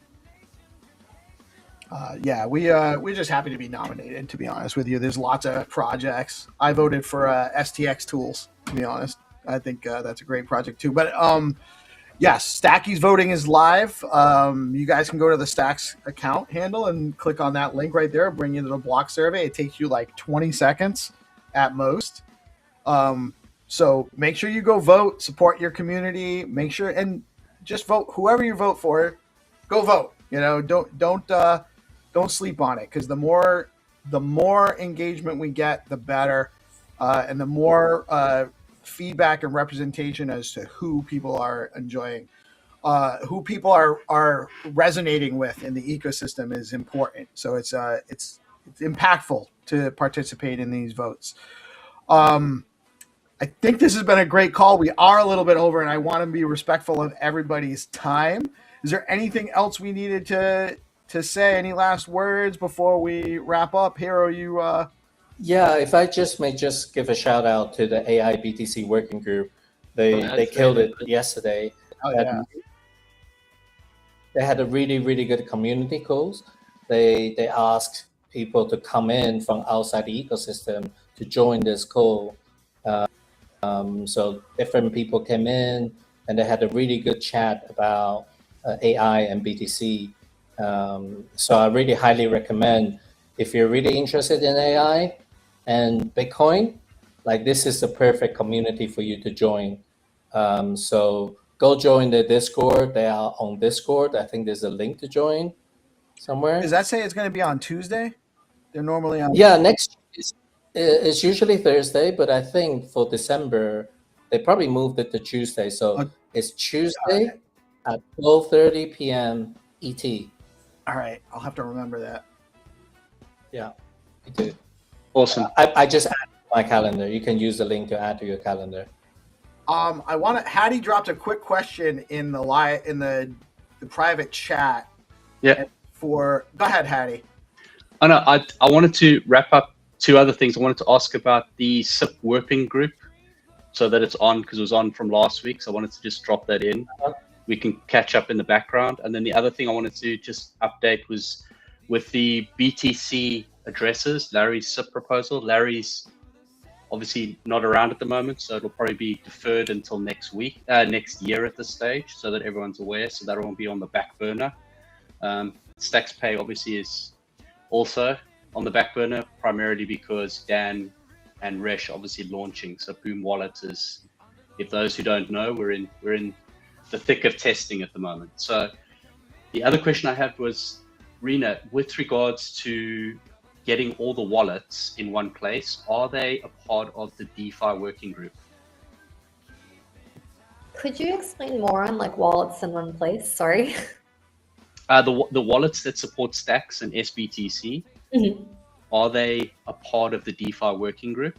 [SPEAKER 11] Yeah, we're just happy to be nominated. To be honest with you, there's lots of projects. I voted for STX Tools. To be honest, I think that's a great project too. But yes, Stacky's voting is live. You guys can go to the Stacks account handle and click on that link right there. Bring you to the block survey. It takes you like 20 seconds at most. So make sure you go vote, support your community. Make sure and just vote whoever you vote for. Go vote. You know, don't sleep on it, because the more engagement we get, the better, and the more feedback and representation as to who people are enjoying, who people are resonating with in the ecosystem is important. So it's impactful to participate in these votes. I think this has been a great call. We are a little bit over, and I want to be respectful of everybody's time. Is there anything else we needed to say? Any last words before we wrap up? Hero, you
[SPEAKER 18] Yeah, if I may just give a shout out to the AI BTC working group. They killed it yesterday. They had a really good community calls. They asked people to come in from outside the ecosystem to join this call. So different people came in and they had a really good chat about AI and BTC. So I really highly recommend, if you're really interested in AI and Bitcoin, like this is the perfect community for you to join. So go join the Discord. They are on Discord. I think there's a link to join somewhere.
[SPEAKER 11] Does that say it's going to be on Tuesday? They're normally on.
[SPEAKER 18] Yeah, next it's usually Thursday, but I think for December they probably moved it to Tuesday. So it's Tuesday at 12:30 p.m. ET.
[SPEAKER 11] All right, I'll have to remember that.
[SPEAKER 18] Yeah, me too.
[SPEAKER 17] Awesome.
[SPEAKER 18] I just added my calendar. You can use the link to add to your calendar.
[SPEAKER 11] I want to. Hattie dropped a quick question in the private chat.
[SPEAKER 17] Yeah.
[SPEAKER 11] for. Go ahead, Hattie.
[SPEAKER 17] Oh no, I wanted to wrap up two other things. I wanted to ask about the SIP working group, so that it's on, because it was on from last week. So I wanted to just drop that in. We can catch up in the background. And then the other thing I wanted to just update was with the BTC addresses, Larry's SIP proposal. Larry's obviously not around at the moment, so it'll probably be deferred until next year at this stage, so that everyone's aware. So that won't be on the back burner. Stacks Pay obviously is also on the back burner, primarily because Dan and Resh obviously launching. So Boom Wallet is, if those who don't know, we're in the thick of testing at the moment. So the other question I had was, Rena, with regards to getting all the wallets in one place, are they a part of the DeFi working group?
[SPEAKER 12] Could you explain more on like wallets in one place? Sorry.
[SPEAKER 17] The wallets that support Stacks and SBTC, are they a part of the DeFi working group?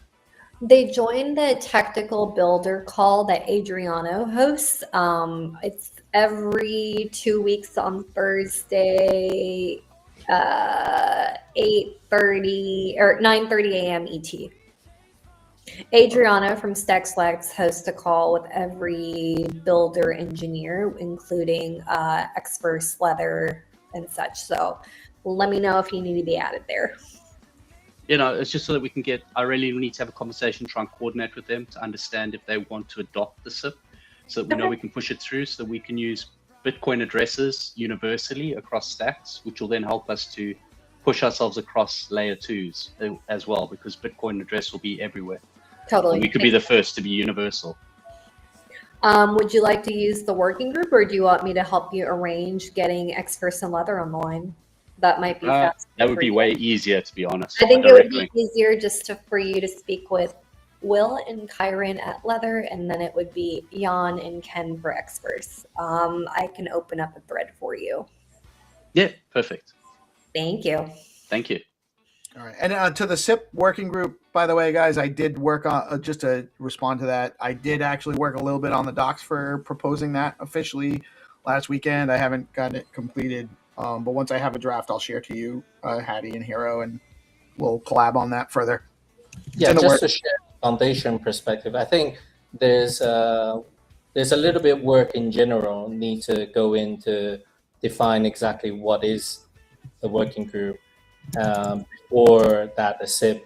[SPEAKER 12] They joined the technical builder call that Adriano hosts. It's every 2 weeks on Thursday, 8:30 or 9:30 a.m. ET. Adriano from StacksLex hosts a call with every builder engineer, including experts, Leather, and such. So let me know if you need to be added there.
[SPEAKER 17] You know, it's just so that we can get, I really need to have a conversation, try and coordinate with them to understand if they want to adopt the SIP, so that we know we can push it through, so that we can use Bitcoin addresses universally across stacks, which will then help us to push ourselves across layer 2s as well, because Bitcoin address will be everywhere.
[SPEAKER 12] Totally.
[SPEAKER 17] And we could be the first to be universal.
[SPEAKER 12] Would you like to use the working group, or do you want me to help you arrange getting experts and Leather on the line? That might be faster.
[SPEAKER 17] That would be way easier, to be honest.
[SPEAKER 12] I think it would be easier just for you to speak with Will and Kyron at Leather, and then it would be Jan and Ken for experts. I can open up a thread for you.
[SPEAKER 17] Yeah, perfect.
[SPEAKER 12] Thank you.
[SPEAKER 17] Thank you.
[SPEAKER 11] All right. And to the SIP working group, by the way, guys, I did work on, just to respond to that, I did actually work a little bit on the docs for proposing that officially last weekend. I haven't gotten it completed. But once I have a draft, I'll share to you, Hattie and Hero, and we'll collab on that further.
[SPEAKER 18] Yeah, just to share foundation perspective, I think there's a little bit work in general need to go into define exactly what is the working group before that the SIP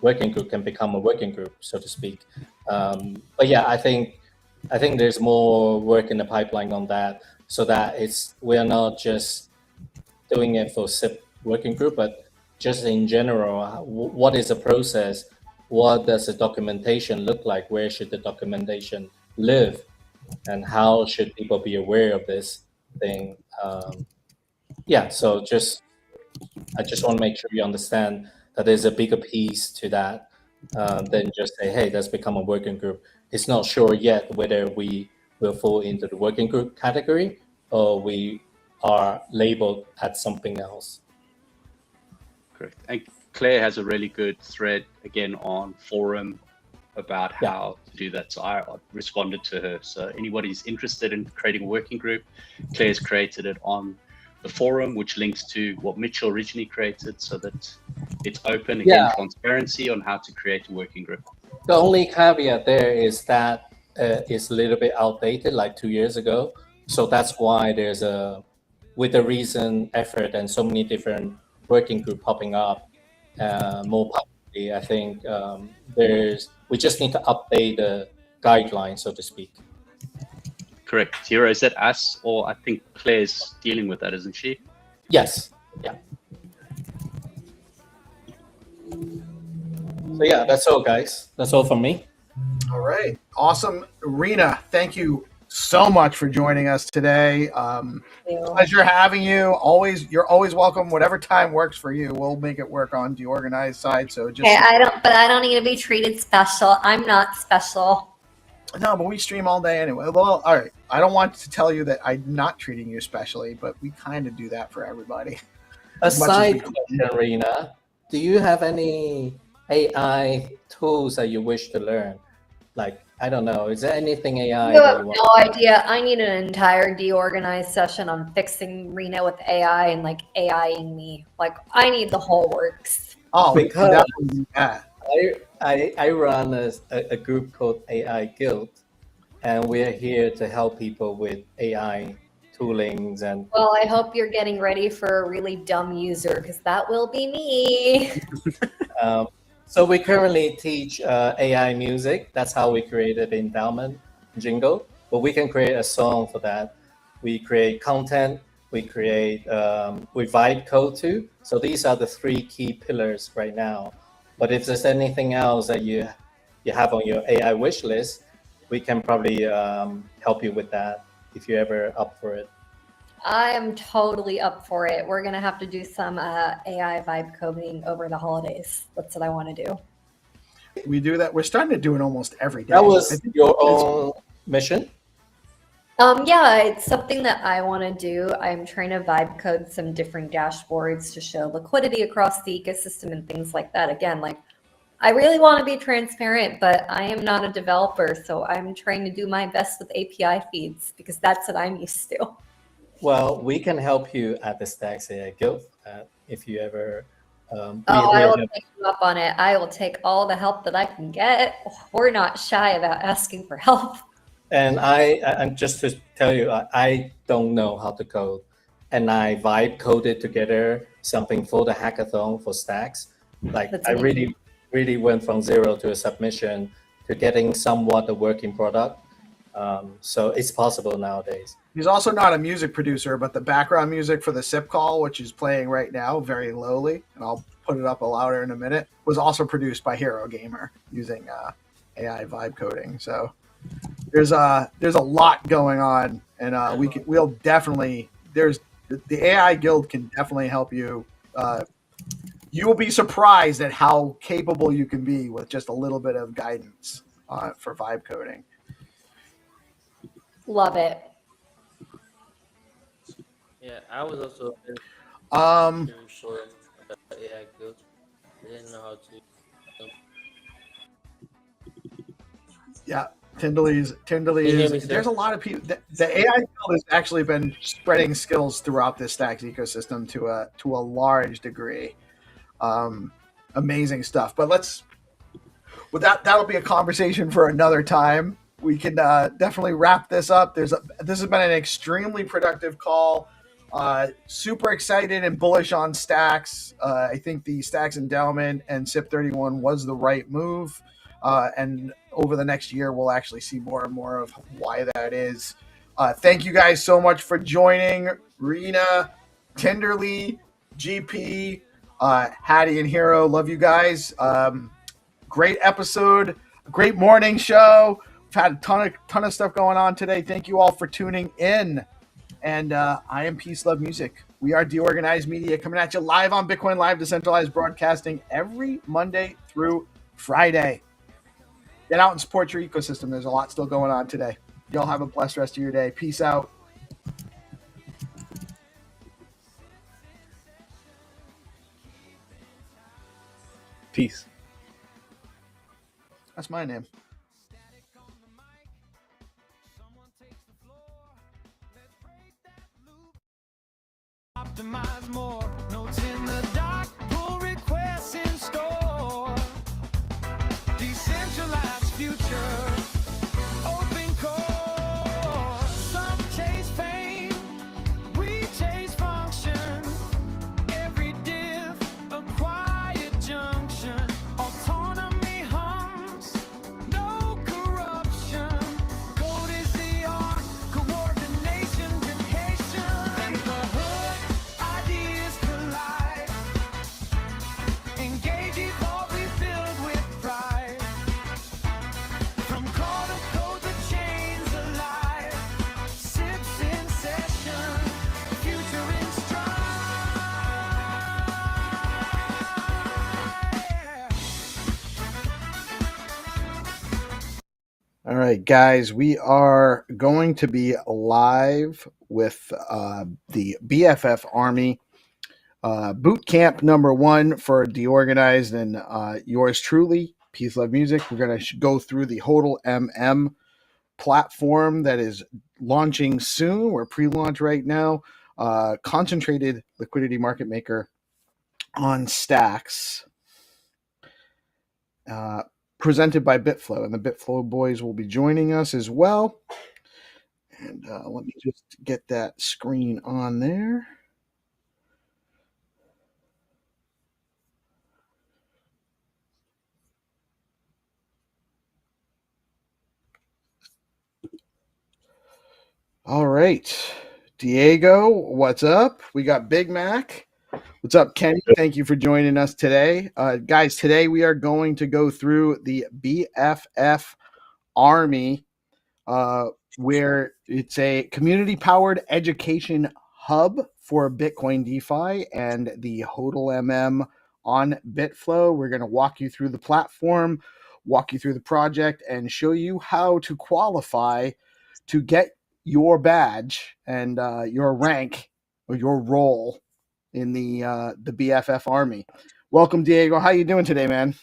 [SPEAKER 18] working group can become a working group, so to speak. But yeah, I think there's more work in the pipeline on that, so that we're not just doing it for SIP working group, but just in general, what is the process? What does the documentation look like? Where should the documentation live? And how should people be aware of this thing? Yeah, so I just want to make sure you understand that there's a bigger piece to that than just say, hey, let's become a working group. It's not sure yet whether we will fall into the working group category or we are labeled as something else.
[SPEAKER 17] Correct. And Claire has a really good thread again on forum about how to do that. So I responded to her. So anybody's interested in creating a working group, Claire's created it on the forum, which links to what Mitchell originally created, so that it's open, again, transparency on how to create a working group.
[SPEAKER 18] The only caveat there is that it's a little bit outdated, like 2 years ago. So that's why there's with the recent effort and so many different working group popping up more publicly, I think we just need to update the guidelines, so to speak.
[SPEAKER 17] Correct. Hero, is that us, or I think Claire's dealing with that, isn't she?
[SPEAKER 18] Yes. Yeah. So yeah, that's all, guys. That's all from me.
[SPEAKER 11] All right. Awesome. Rena, thank you so much for joining us today. Pleasure having you. You're always welcome. Whatever time works for you, we'll make it work on DeOrganized side. So just
[SPEAKER 12] I don't need to be treated special. I'm not special.
[SPEAKER 11] No, but we stream all day anyway. Well, all right. I don't want to tell you that I'm not treating you specially, but we kind of do that for everybody.
[SPEAKER 18] A side question, Rena. Do you have any AI tools that you wish to learn? Like, I don't know, is there anything AI
[SPEAKER 12] You
[SPEAKER 18] that
[SPEAKER 12] have
[SPEAKER 18] you want?
[SPEAKER 12] no idea. I need an entire DeOrganized session on fixing Reno with AI and like AIing me. Like, I need the whole works.
[SPEAKER 11] Oh, we can
[SPEAKER 18] Because
[SPEAKER 11] definitely do that.
[SPEAKER 18] I run a group called AI Guild, and we're here to help people with AI toolings and
[SPEAKER 12] Well, I hope you're getting ready for a really dumb user because that will be me.
[SPEAKER 18] so we currently teach AI music. That's how we created the endowment jingle. But we can create a song for that. We create content. We create we vibe code too. So these are the three key pillars right now. But if there's anything else that you have on your AI wish list, we can probably help you with that if you're ever up for it.
[SPEAKER 12] I am totally up for it. We're going to have to do some AI vibe coding over the holidays. That's what I want to do.
[SPEAKER 11] We do that. We're starting to do it almost every day.
[SPEAKER 18] That was your own mission?
[SPEAKER 12] Yeah, it's something that I want to do. I'm trying to vibe code some different dashboards to show liquidity across the ecosystem and things like that. Again, like, I really want to be transparent, but I am not a developer, so I'm trying to do my best with API feeds because that's what I'm used to.
[SPEAKER 18] Well, we can help you at the Stacks AI Guild if you ever.
[SPEAKER 12] I will take you up on it. I will take all the help that I can get. We're not shy about asking for help.
[SPEAKER 18] And I'm just to tell you, I don't know how to code, and I vibe coded together something for the hackathon for Stacks. Like,
[SPEAKER 12] That's
[SPEAKER 18] I
[SPEAKER 12] amazing.
[SPEAKER 18] really went from zero to a submission to getting somewhat a working product. So it's possible nowadays.
[SPEAKER 11] He's also not a music producer, but the background music for the SIP call, which is playing right now, very lowly, and I'll put it up louder in a minute, was also produced by Hero Gamer using AI vibe coding. So there's a lot going on, and we'll definitely the AI Guild can definitely help you. You will be surprised at how capable you can be with just a little bit of guidance for vibe coding.
[SPEAKER 12] Love it.
[SPEAKER 15] Yeah, I was also very sure about AI Guild. I didn't know how to.
[SPEAKER 11] Yeah, Tindley is.
[SPEAKER 15] Can you hear me, sir?
[SPEAKER 11] There's a lot of people. The AI Guild has actually been spreading skills throughout this Stacks ecosystem to a large degree. Amazing stuff. But that'll be a conversation for another time. We can definitely wrap this up. This has been an extremely productive call. Super excited and bullish on Stacks. I think the Stacks endowment and SIP31 was the right move. And over the next year, we'll actually see more and more of why that is. Thank you guys so much for joining. Rena, Tenderly, GP, Hattie, and Hero. Love you guys. Great episode. Great morning show. We've had a ton of stuff going on today. Thank you all for tuning in. And I am Peace Love Music. We are DeOrganized Media, coming at you live on Bitcoin Live, decentralized broadcasting every Monday through Friday. Get out and support your ecosystem. There's a lot still going on today. Y'all have a blessed rest of your day. Peace out.
[SPEAKER 14] Peace.
[SPEAKER 11] That's my name.
[SPEAKER 2] Optimize more notes in the dock, pull requests in store. Decentralized future, open core. Some chase fame, we chase function. Every diff, a quiet junction. Autonomy hums, no corruption. Code is the art, coordination, dedication. And the hood, ideas collide. Engage, evolve, we filled with pride. From core to code, the chains alive. Sips in session, future in stride.
[SPEAKER 11] All right, guys, we are going to be live with the BFF Army boot camp number 1 for DeOrganized and yours truly. Peace Love Music. We're going to go through the HODLMM platform that is launching soon. We're pre-launch right now. Concentrated liquidity market maker on Stacks. Presented by Bitflow, and the Bitflow boys will be joining us as well. And let me just get that screen on there. All right. Diego, what's up? We got Big Mac. What's up, Kenny? Thank you for joining us today. Guys, today we are going to go through the BFF Army, where it's a community-powered education hub for Bitcoin DeFi and the HODLMM on Bitflow. We're going to walk you through the platform, walk you through the project, and show you how to qualify to get your badge and your rank or your role in the BFF Army. Welcome, Diego. How you doing today, man?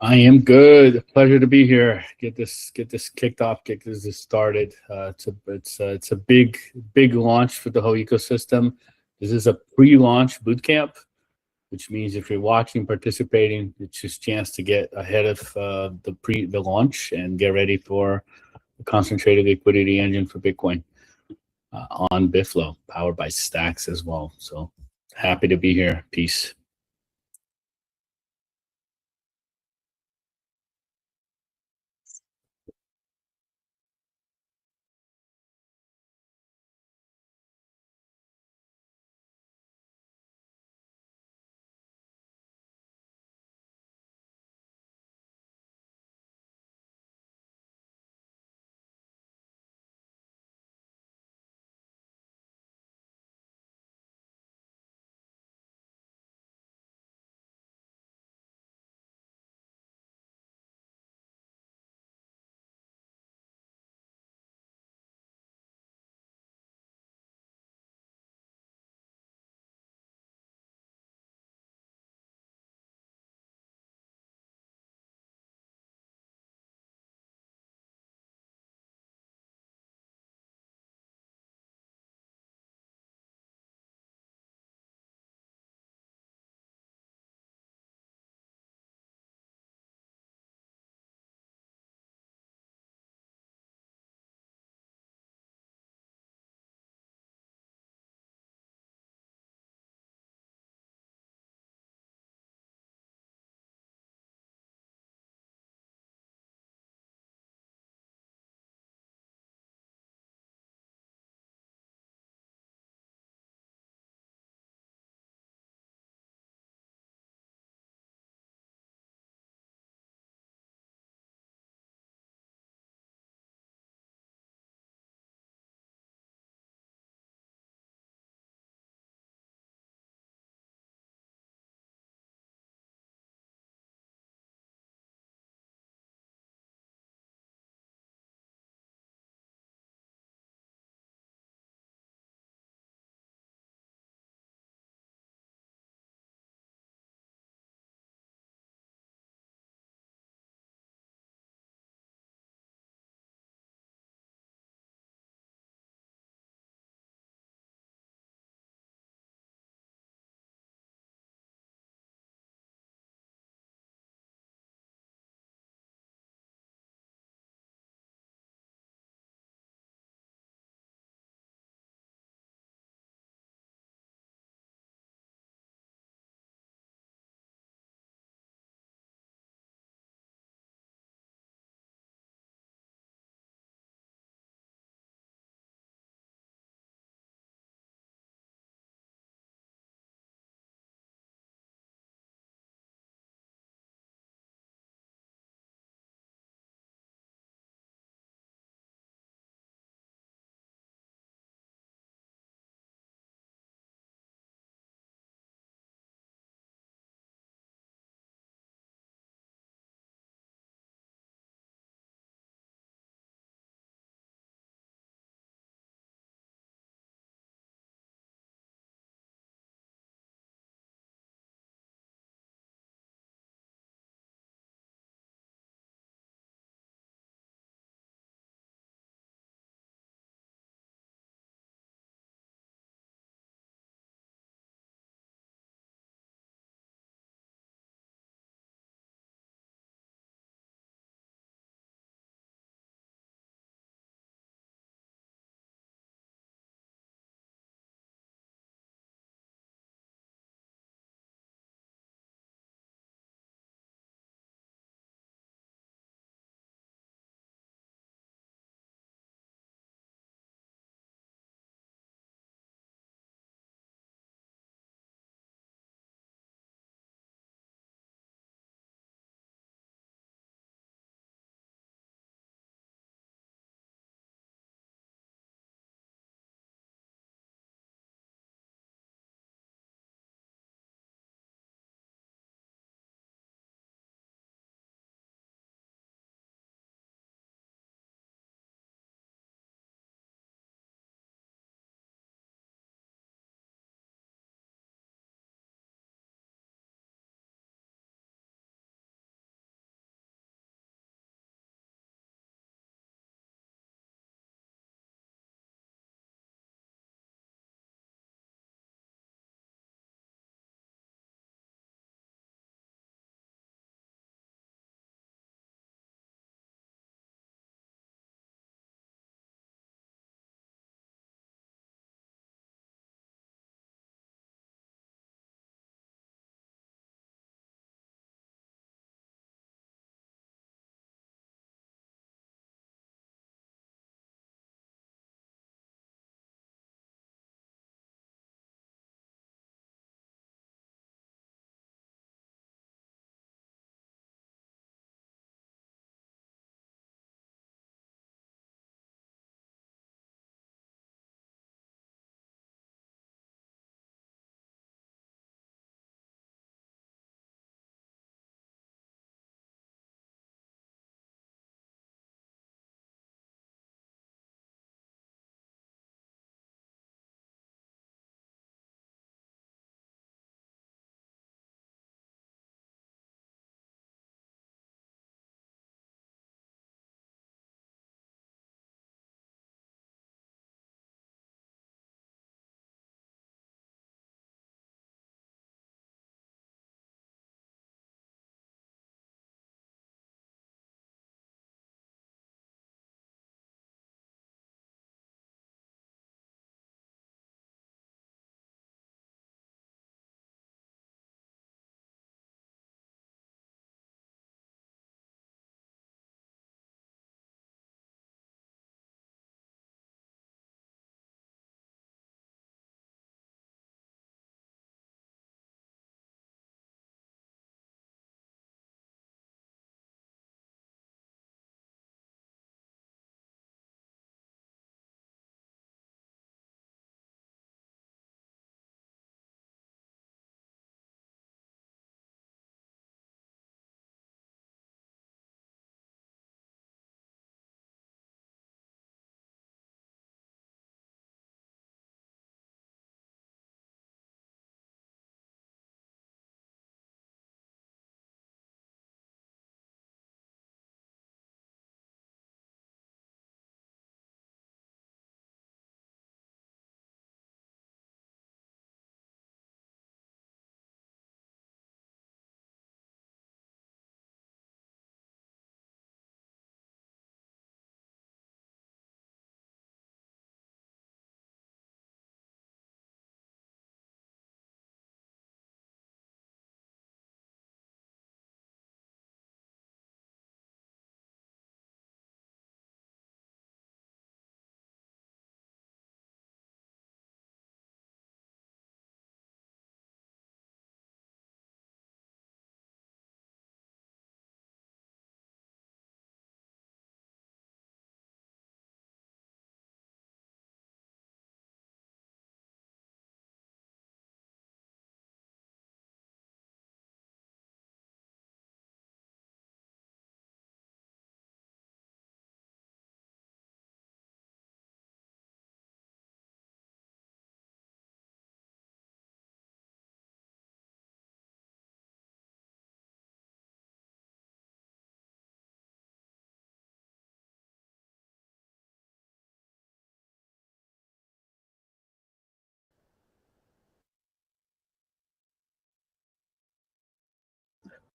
[SPEAKER 20] I am good. Pleasure to be here. Get this kicked off. Get this started. It's a big launch for the whole ecosystem. This is a pre-launch bootcamp, which means if you're watching, participating, it's just a chance to get ahead of the launch and get ready for the concentrated liquidity engine for Bitcoin on Bitflow, powered by Stacks as well. So happy to be here. Peace.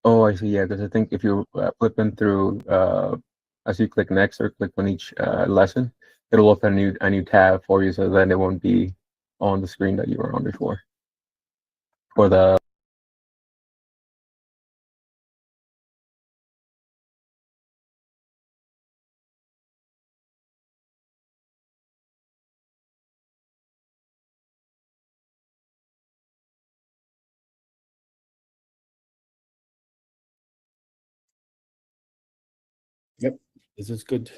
[SPEAKER 6] Oh, I see. Yeah, because I think if you flipping through, as you click next or click on each lesson, it'll open a new tab for you, so then it won't be on the screen that you were on before. For the
[SPEAKER 20] Yep, this is good.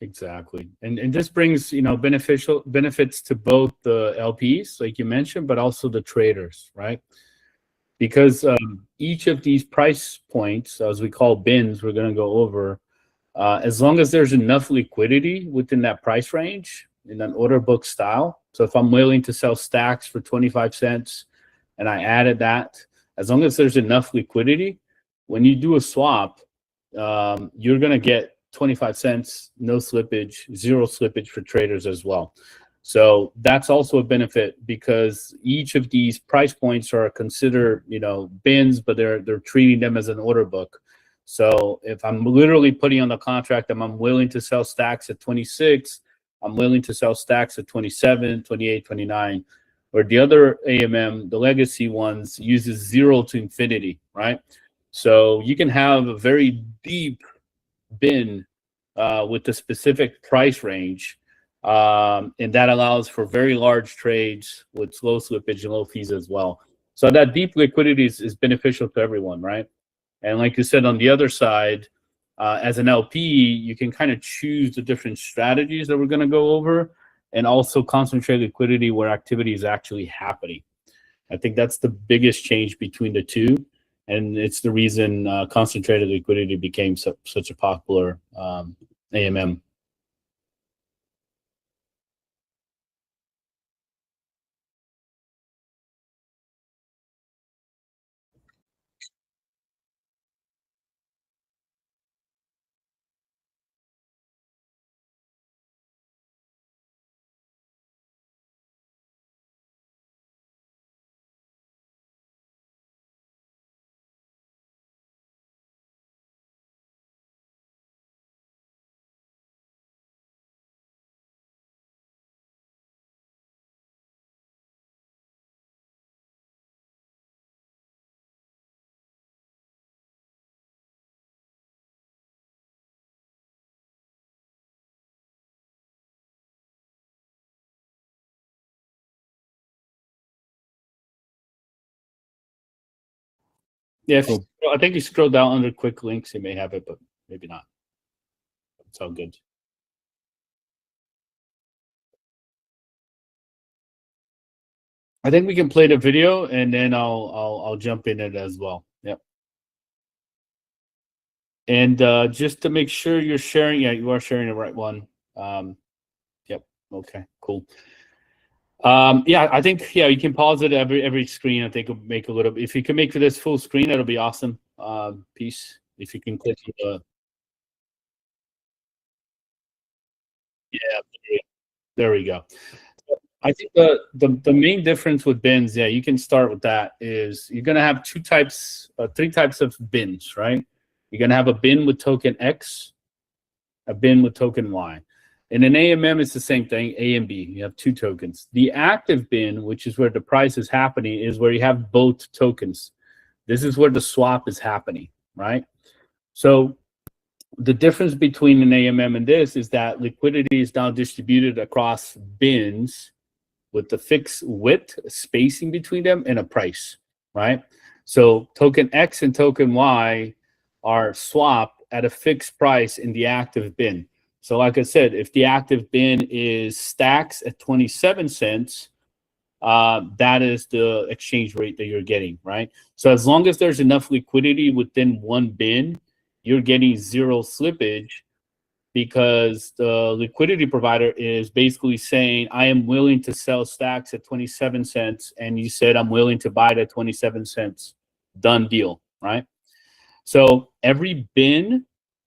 [SPEAKER 20] Exactly. And this brings, beneficial benefits to both the LPs, like you mentioned, but also the traders, right? Because each of these price points, as we call bins, we're going to go over, as long as there's enough liquidity within that price range in an order book style. So if I'm willing to sell stacks for 25 cents and I added that, as long as there's enough liquidity, when you do a swap, you're going to get 25 cents, no slippage, zero slippage for traders as well. So that's also a benefit because each of these price points are considered, bins, but they're treating them as an order book. So if I'm literally putting on the contract that I'm willing to sell stacks at 26, I'm willing to sell stacks at 27, 28, 29, or the other AMM, the legacy ones, uses 0 to infinity, right? So you can have a very deep bin with a specific price range, and that allows for very large trades with low slippage and low fees as well. So that deep liquidity is beneficial to everyone, right? And like you said, on the other side, as an LP, you can kind of choose the different strategies that we're going to go over and also concentrate liquidity where activity is actually happening. I think that's the biggest change between the two. And it's the reason concentrated liquidity became such a popular AMM. Yes,
[SPEAKER 6] Cool.
[SPEAKER 20] I think you scroll down under quick links, you may have it, but maybe not. It's all good. I think we can play the video and then I'll jump in it as well. Yep. And just to make sure you're sharing, yeah, you are sharing the right one. Yep. Okay. Cool. Yeah, I think you can pause it every screen. I think it'll make a little. If you can make this full screen, that'll be awesome. Peace. If you can click the. Yeah. There we go. I think the main difference with bins, yeah, you can start with that, is you're gonna have three types of bins, right? You're gonna have a bin with token X, a bin with token Y. In an AMM, it's the same thing, A and B. You have two tokens. The active bin, which is where the price is happening, is where you have both tokens. This is where the swap is happening, right? So the difference between an AMM and this is that liquidity is now distributed across bins with the fixed width, spacing between them, and a price, right? So token X and token Y are swapped at a fixed price in the active bin. So like I said, if the active bin is stacks at 27 cents, that is the exchange rate that you're getting, right? So as long as there's enough liquidity within one bin, you're getting zero slippage, because the liquidity provider is basically saying, I am willing to sell stacks at 27 cents, and you said I'm willing to buy it at 27 cents. Done deal, right? So every bin,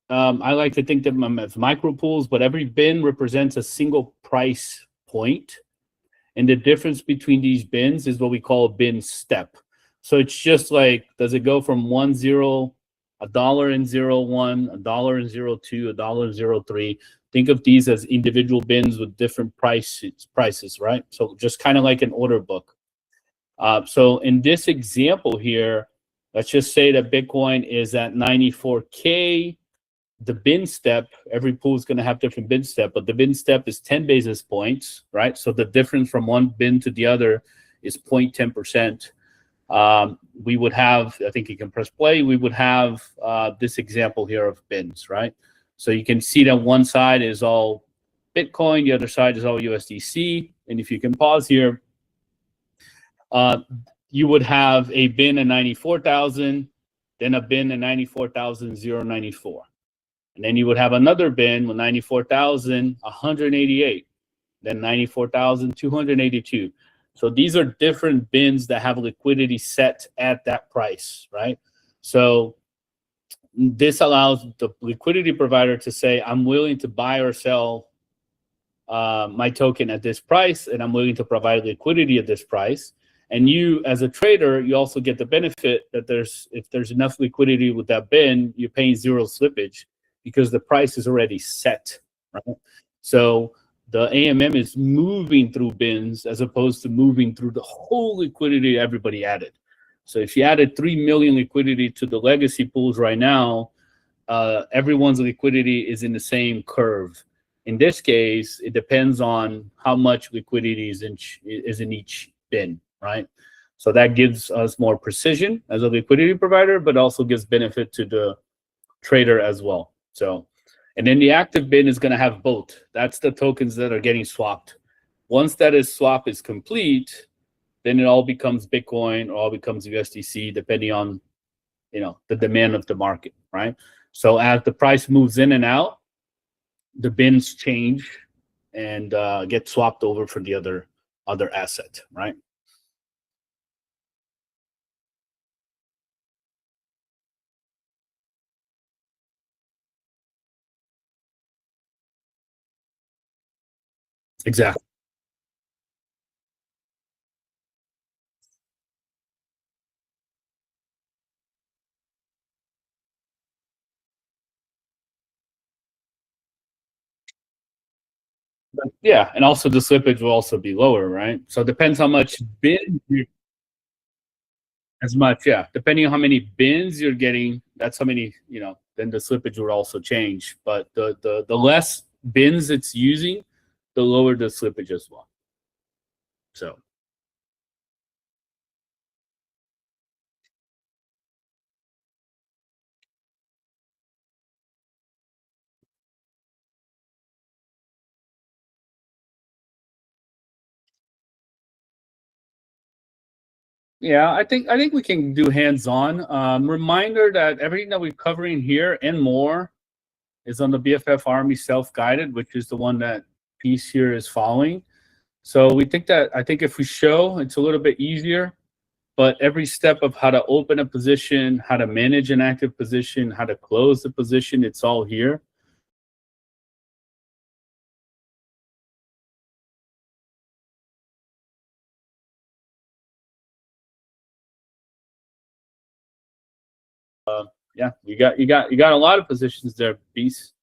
[SPEAKER 20] I like to think of them as micro pools, but every bin represents a single price point. And the difference between these bins is what we call a bin step. So it's just like, does it go from $1.01, $1.02, $1.03? Think of these as individual bins with different prices, right? So just kind of like an order book. So in this example here, let's just say that Bitcoin is at 94K. The bin step, every pool is going to have different bin step, but the bin step is 10 basis points, right? So the difference from one bin to the other is 0.10%. We would have, I think you can press play, we would have this example here of bins, right? So you can see that one side is all Bitcoin, the other side is all USDC. And if you can pause here, you would have a bin at 94,000, then a bin at 94,094. And then you would have another bin with 94,188, then 94,282. So these are different bins that have liquidity set at that price, right? So this allows the liquidity provider to say, I'm willing to buy or sell my token at this price, and I'm willing to provide liquidity at this price. And you, as a trader, you also get the benefit that if there's enough liquidity with that bin, you're paying zero slippage, because the price is already set, right? So the AMM is moving through bins as opposed to moving through the whole liquidity everybody added. So if you added 3 million liquidity to the legacy pools right now, everyone's liquidity is in the same curve. In this case, it depends on how much liquidity is in each bin, right? So that gives us more precision as a liquidity provider, but also gives benefit to the trader as well. So, and then the active bin is going to have both. That's the tokens that are getting swapped. Once that swap is complete, then it all becomes Bitcoin or all becomes USDC, depending on, the demand of the market, right? So as the price moves in and out, the bins change and get swapped over for the other asset, right? Exactly. Yeah, and also the slippage will also be lower, right? So it depends how much bin as much, yeah. Depending on how many bins you're getting, that's how many, then the slippage will also change. But the less bins it's using, the lower the slippage as well. So. Yeah, I think we can do hands-on. Reminder that everything that we're covering here and more is on the BFF Army self-guided, which is the one that piece here is following. So we think that, I think if we show, it's a little bit easier, but every step of how to open a position, how to manage an active position, how to close the position, it's all here. Yeah, you got a lot of positions there, Beast.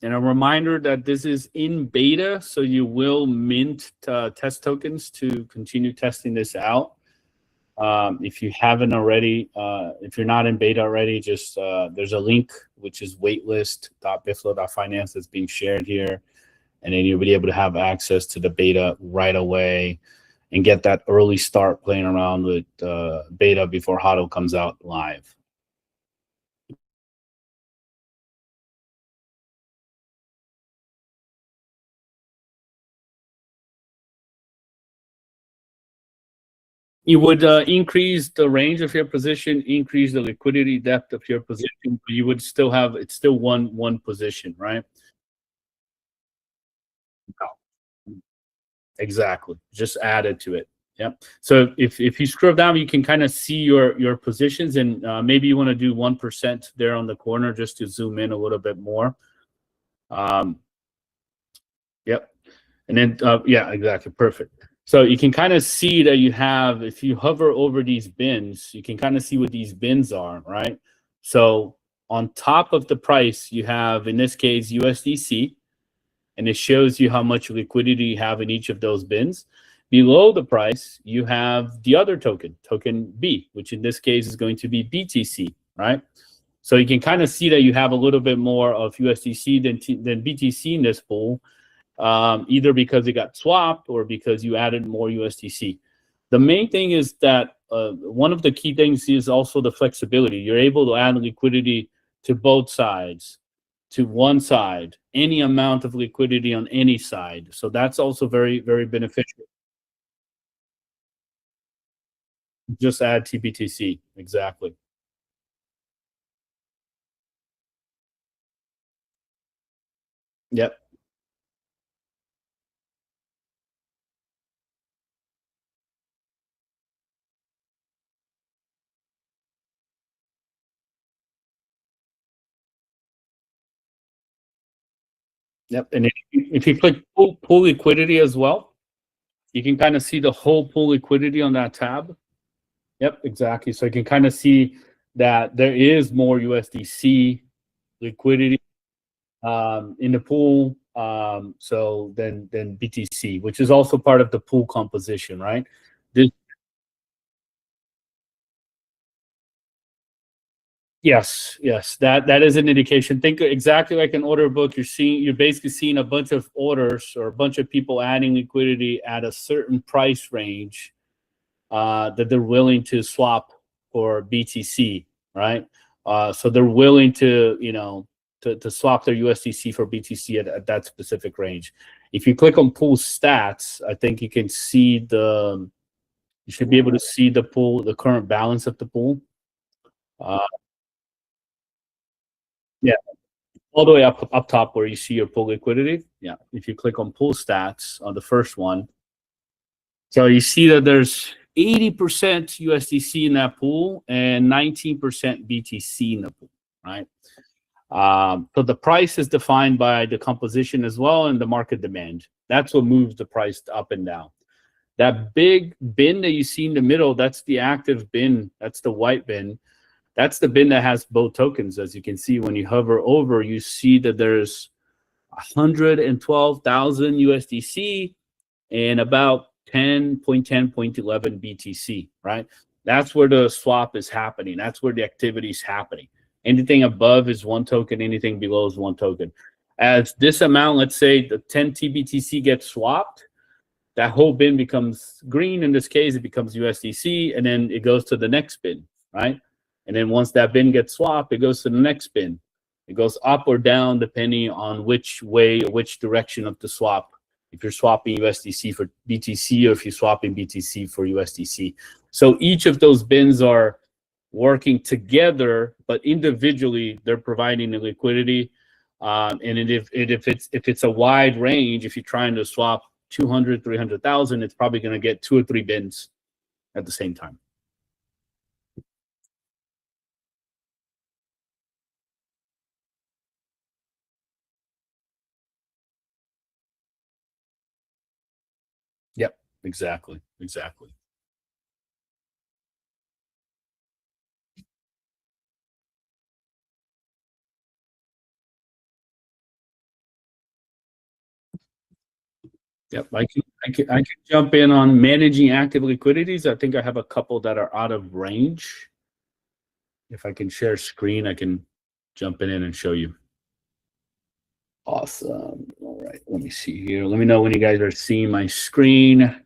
[SPEAKER 20] And a reminder that this is in beta, so you will mint test tokens to continue testing this out. If you haven't already, if you're not in beta already, just there's a link which is waitlist.bitflow.finance that's being shared here, and then you'll be able to have access to the beta right away and get that early start playing around with beta before HODL comes out live. You would increase the range of your position, increase the liquidity depth of your position, but you would still have, it's still one position, right? No. Exactly. Just add it to it. Yep. So if you scroll down, you can kind of see your positions, and maybe you want to do 1% there on the corner just to zoom in a little bit more. Yep. And then, yeah, exactly. Perfect. So you can kind of see that you have, if you hover over these bins, you can kind of see what these bins are, right? So on top of the price, you have, in this case, USDC, and it shows you how much liquidity you have in each of those bins. Below the price, you have the other token, token B, which in this case is going to be BTC, right? So you can kind of see that you have a little bit more of USDC than BTC in this pool, either because it got swapped or because you added more USDC. The main thing is that one of the key things is also the flexibility. You're able to add liquidity to both sides, to one side, any amount of liquidity on any side. So that's also very, very beneficial. Just add TBTC, exactly. Yep. Yep. And if you click pool liquidity as well, you can kind of see the whole pool liquidity on that tab. Yep, exactly. So you can kind of see that there is more USDC liquidity in the pool. so than BTC, which is also part of the pool composition, right? This, yes, that is an indication. Think exactly like an order book. You're basically seeing a bunch of orders or a bunch of people adding liquidity at a certain price range that they're willing to swap for BTC, right? So they're willing to, to swap their USDC for BTC at that specific range. If you click on pool stats, I think you can see you should be able to see the pool, the current balance of the pool. Yeah, all the way up top where you see your pool liquidity. Yeah, if you click on pool stats on the first one, so you see that there's 80% USDC in that pool and 19% BTC in the pool, right? So the price is defined by the composition as well and the market demand. That's what moves the price up and down. That big bin that you see in the middle, that's the active bin. That's the white bin. That's the bin that has both tokens. As you can see, when you hover over, you see that there's 112,000 USDC and about 10.11 BTC, right? That's where the swap is happening. That's where the activity is happening. Anything above is one token, anything below is one token. As this amount, let's say the 10 TBTC gets swapped, that whole bin becomes green. In this case, it becomes USDC, and then it goes to the next bin, right? And then once that bin gets swapped, it goes to the next bin. It goes up or down depending on which way or which direction of the swap. If you're swapping USDC for BTC or if you're swapping BTC for USDC. So each of those bins are working together, but individually they're providing the liquidity. And if it's a wide range, if you're trying to swap 200, 300,000, it's probably going to get 2 or 3 bins at the same time. Yep, exactly. Yep, I can jump in on managing active liquidities. I think I have a couple that are out of range. If I can share screen, I can jump in and show you. Awesome. All right, let me see here. Let me know when you guys are seeing my screen.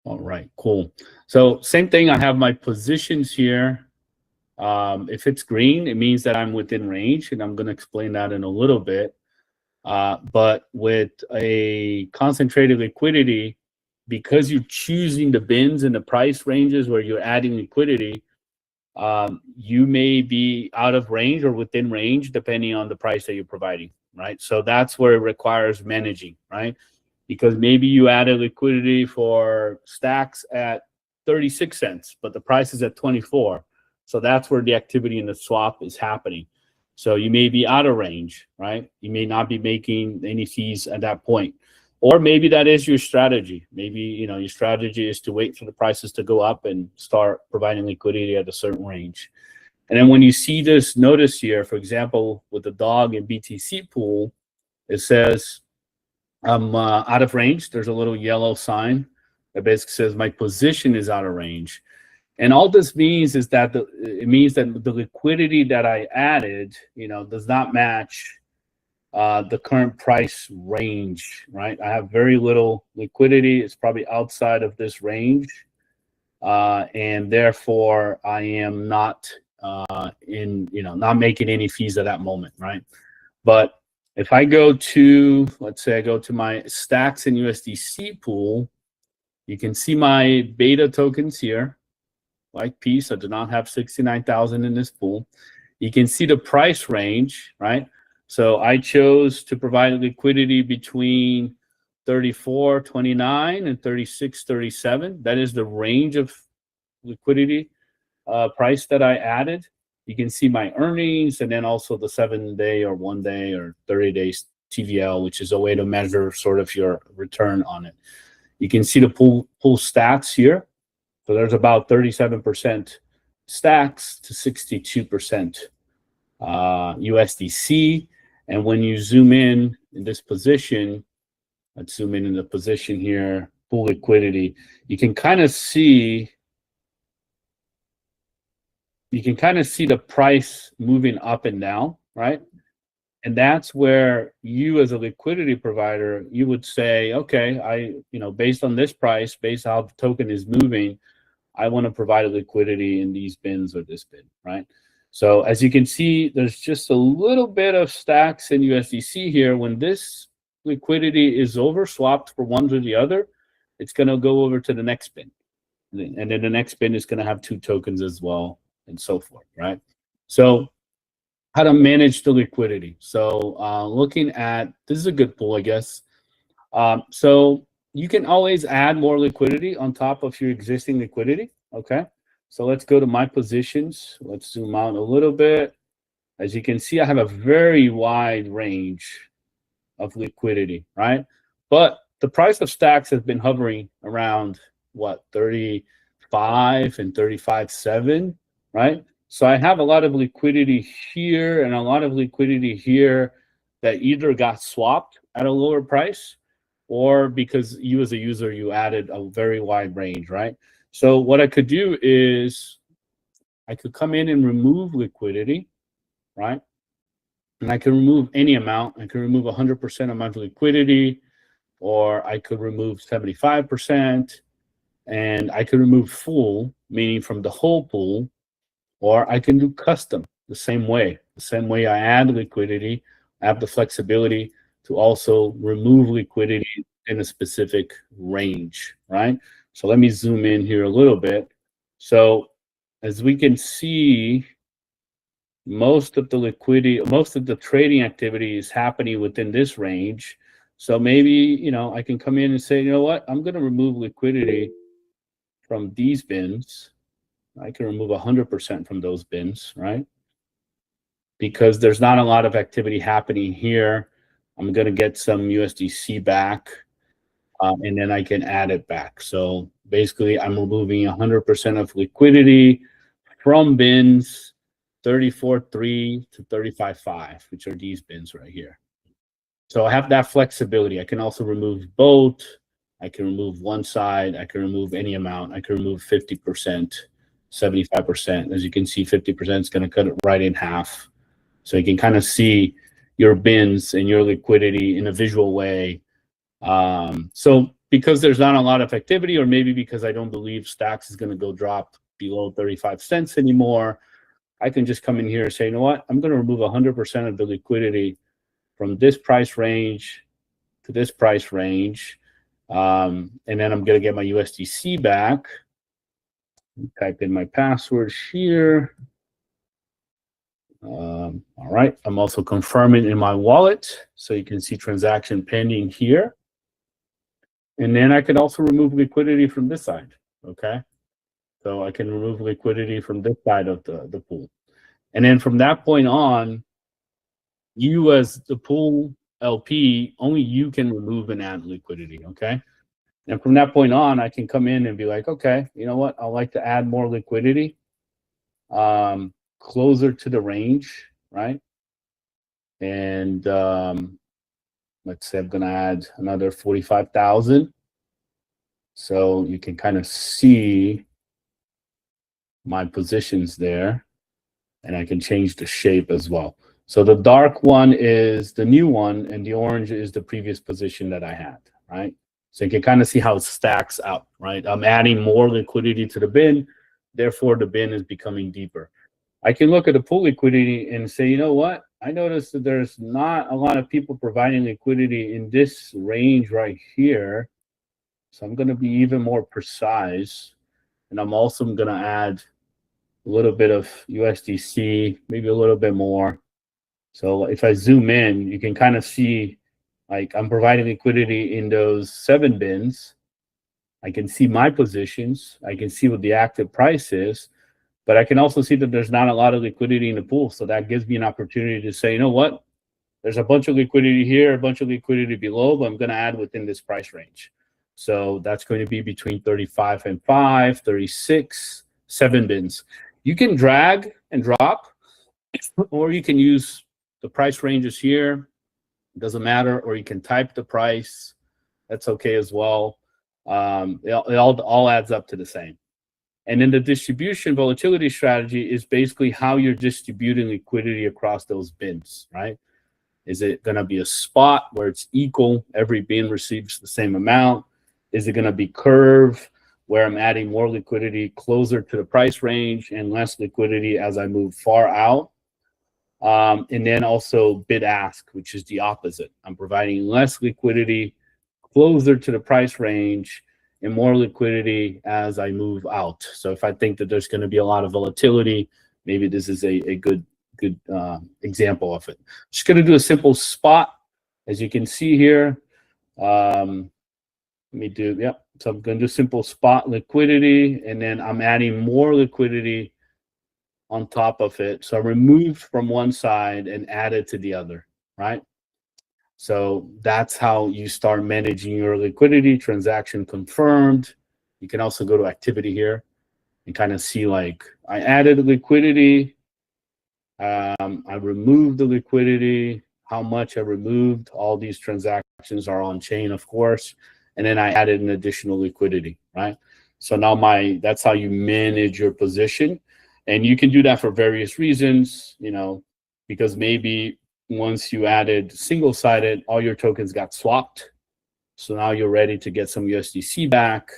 [SPEAKER 20] All right, cool. So same thing, I have my positions here. If it's green, it means that I'm within range, and I'm going to explain that in a little bit. But with a concentrated liquidity, because you're choosing the bins and the price ranges where you're adding liquidity, you may be out of range or within range depending on the price that you're providing, right? So that's where it requires managing, right? Because maybe you added liquidity for stacks at 36 cents, but the price is at 24. So that's where the activity in the swap is happening. So you may be out of range, right? You may not be making any fees at that point. Or maybe that is your strategy. Maybe, your strategy is to wait for the prices to go up and start providing liquidity at a certain range. And then when you see this notice here, for example, with the dog and BTC pool, it says I'm out of range. There's a little yellow sign that basically says my position is out of range. And all this means is that it means that the liquidity that I added, does not match the current price range, right? I have very little liquidity. It's probably outside of this range. And therefore I am not not making any fees at that moment, right? But if I go to, let's say I go to my stacks in USDC pool, you can see my beta tokens here. Like Peace, I do not have 69,000 in this pool. You can see the price range, right? So I chose to provide liquidity between 34.29 and 36.37. That is the range of liquidity price that I added. You can see my earnings and then also the 7-day or 1-day or 30 days TVL, which is a way to measure sort of your return on it. You can see the pool stats here. So there's about 37% stacks to 62% USDC. And when you zoom in this position, let's zoom in the position here, pool liquidity, you can kind of see the price moving up and down, right? And that's where you as a liquidity provider, you would say, okay, based on this price, based on how the token is moving, I want to provide a liquidity in these bins or this bin, right? So as you can see, there's just a little bit of stacks in USDC here. When this liquidity is over, swapped for one to the other, it's going to go over to the next bin. And then the next bin is going to have 2 tokens as well, and so forth, right? So how to manage the liquidity. So looking at, this is a good pool, I guess. So you can always add more liquidity on top of your existing liquidity, okay? So let's go to my positions. Let's zoom out a little bit. As you can see, I have a very wide range of liquidity, right? But the price of stacks has been hovering around, what, 35 and 35.7, right? So I have a lot of liquidity here and a lot of liquidity here that either got swapped at a lower price, or because you as a user, you added a very wide range, right? So what I could do is I could come in and remove liquidity, right? And I can remove any amount. I can remove 100% of my liquidity, or I could remove 75%, and I could remove full, meaning from the whole pool, or I can do custom the same way. The same way I add liquidity, I have the flexibility to also remove liquidity in a specific range, right? So let me zoom in here a little bit. So as we can see, most of the liquidity, most of the trading activity is happening within this range. So maybe, I can come in and say, you know what, I'm going to remove liquidity from these bins. I can remove 100% from those bins, right? Because there's not a lot of activity happening here. I'm going to get some USDC back, and then I can add it back. So basically, I'm removing 100% of liquidity from bins 34.3 to 35.5, which are these bins right here. So I have that flexibility. I can also remove both. I can remove one side. I can remove any amount. I can remove 50%, 75%. As you can see, 50% is going to cut it right in half. So you can kind of see your bins and your liquidity in a visual way. So because there's not a lot of activity, or maybe because I don't believe stacks is going to go drop below 35 cents anymore, I can just come in here and say, you know what, I'm going to remove 100% of the liquidity from this price range to this price range. And then I'm going to get my USDC back. Type in my password here. All right, I'm also confirming in my wallet, so you can see transaction pending here. And then I could also remove liquidity from this side, okay? So I can remove liquidity from this side of the pool. And then from that point on, you as the pool LP, only you can remove and add liquidity, okay? And from that point on, I can come in and be like, okay, you know what? I'd like to add more liquidity closer to the range, right? And let's say I'm going to add another 45,000. So you can kind of see my positions there, and I can change the shape as well. So the dark one is the new one, and the orange is the previous position that I had, right? So you can kind of see how it stacks up, right? I'm adding more liquidity to the bin, therefore the bin is becoming deeper. I can look at the pool liquidity and say, you know what? I noticed that there's not a lot of people providing liquidity in this range right here. So I'm going to be even more precise. And I'm also going to add a little bit of USDC, maybe a little bit more. So if I zoom in, you can kind of see, like, I'm providing liquidity in those 7 bins. I can see my positions. I can see what the active price is. But I can also see that there's not a lot of liquidity in the pool. So that gives me an opportunity to say, you know what? There's a bunch of liquidity here, a bunch of liquidity below, but I'm going to add within this price range. So that's going to be between 35 and 5, 36, 7 bins. You can drag and drop, or you can use the price range is here. It doesn't matter, or you can type the price. That's okay as well. It all adds up to the same. And then the distribution volatility strategy is basically how you're distributing liquidity across those bins, right? Is it going to be a spot where it's equal, every bin receives the same amount? Is it going to be curve, where I'm adding more liquidity closer to the price range and less liquidity as I move far out? And then also bid ask, which is the opposite. I'm providing less liquidity closer to the price range and more liquidity as I move out. So if I think that there's going to be a lot of volatility, maybe this is a good example of it. Just going to do a simple spot, as you can see here. Let me do, yep. So I'm going to do simple spot liquidity, and then I'm adding more liquidity on top of it. So I removed from one side and added to the other, right? So that's how you start managing your liquidity. Transaction confirmed. You can also go to activity here and kind of see, like, I added liquidity. I removed the liquidity, how much I removed. All these transactions are on chain, of course. And then I added an additional liquidity, right? So now that's how you manage your position. And you can do that for various reasons, you know, because maybe once you added single-sided, all your tokens got swapped. So now you're ready to get some USDC back.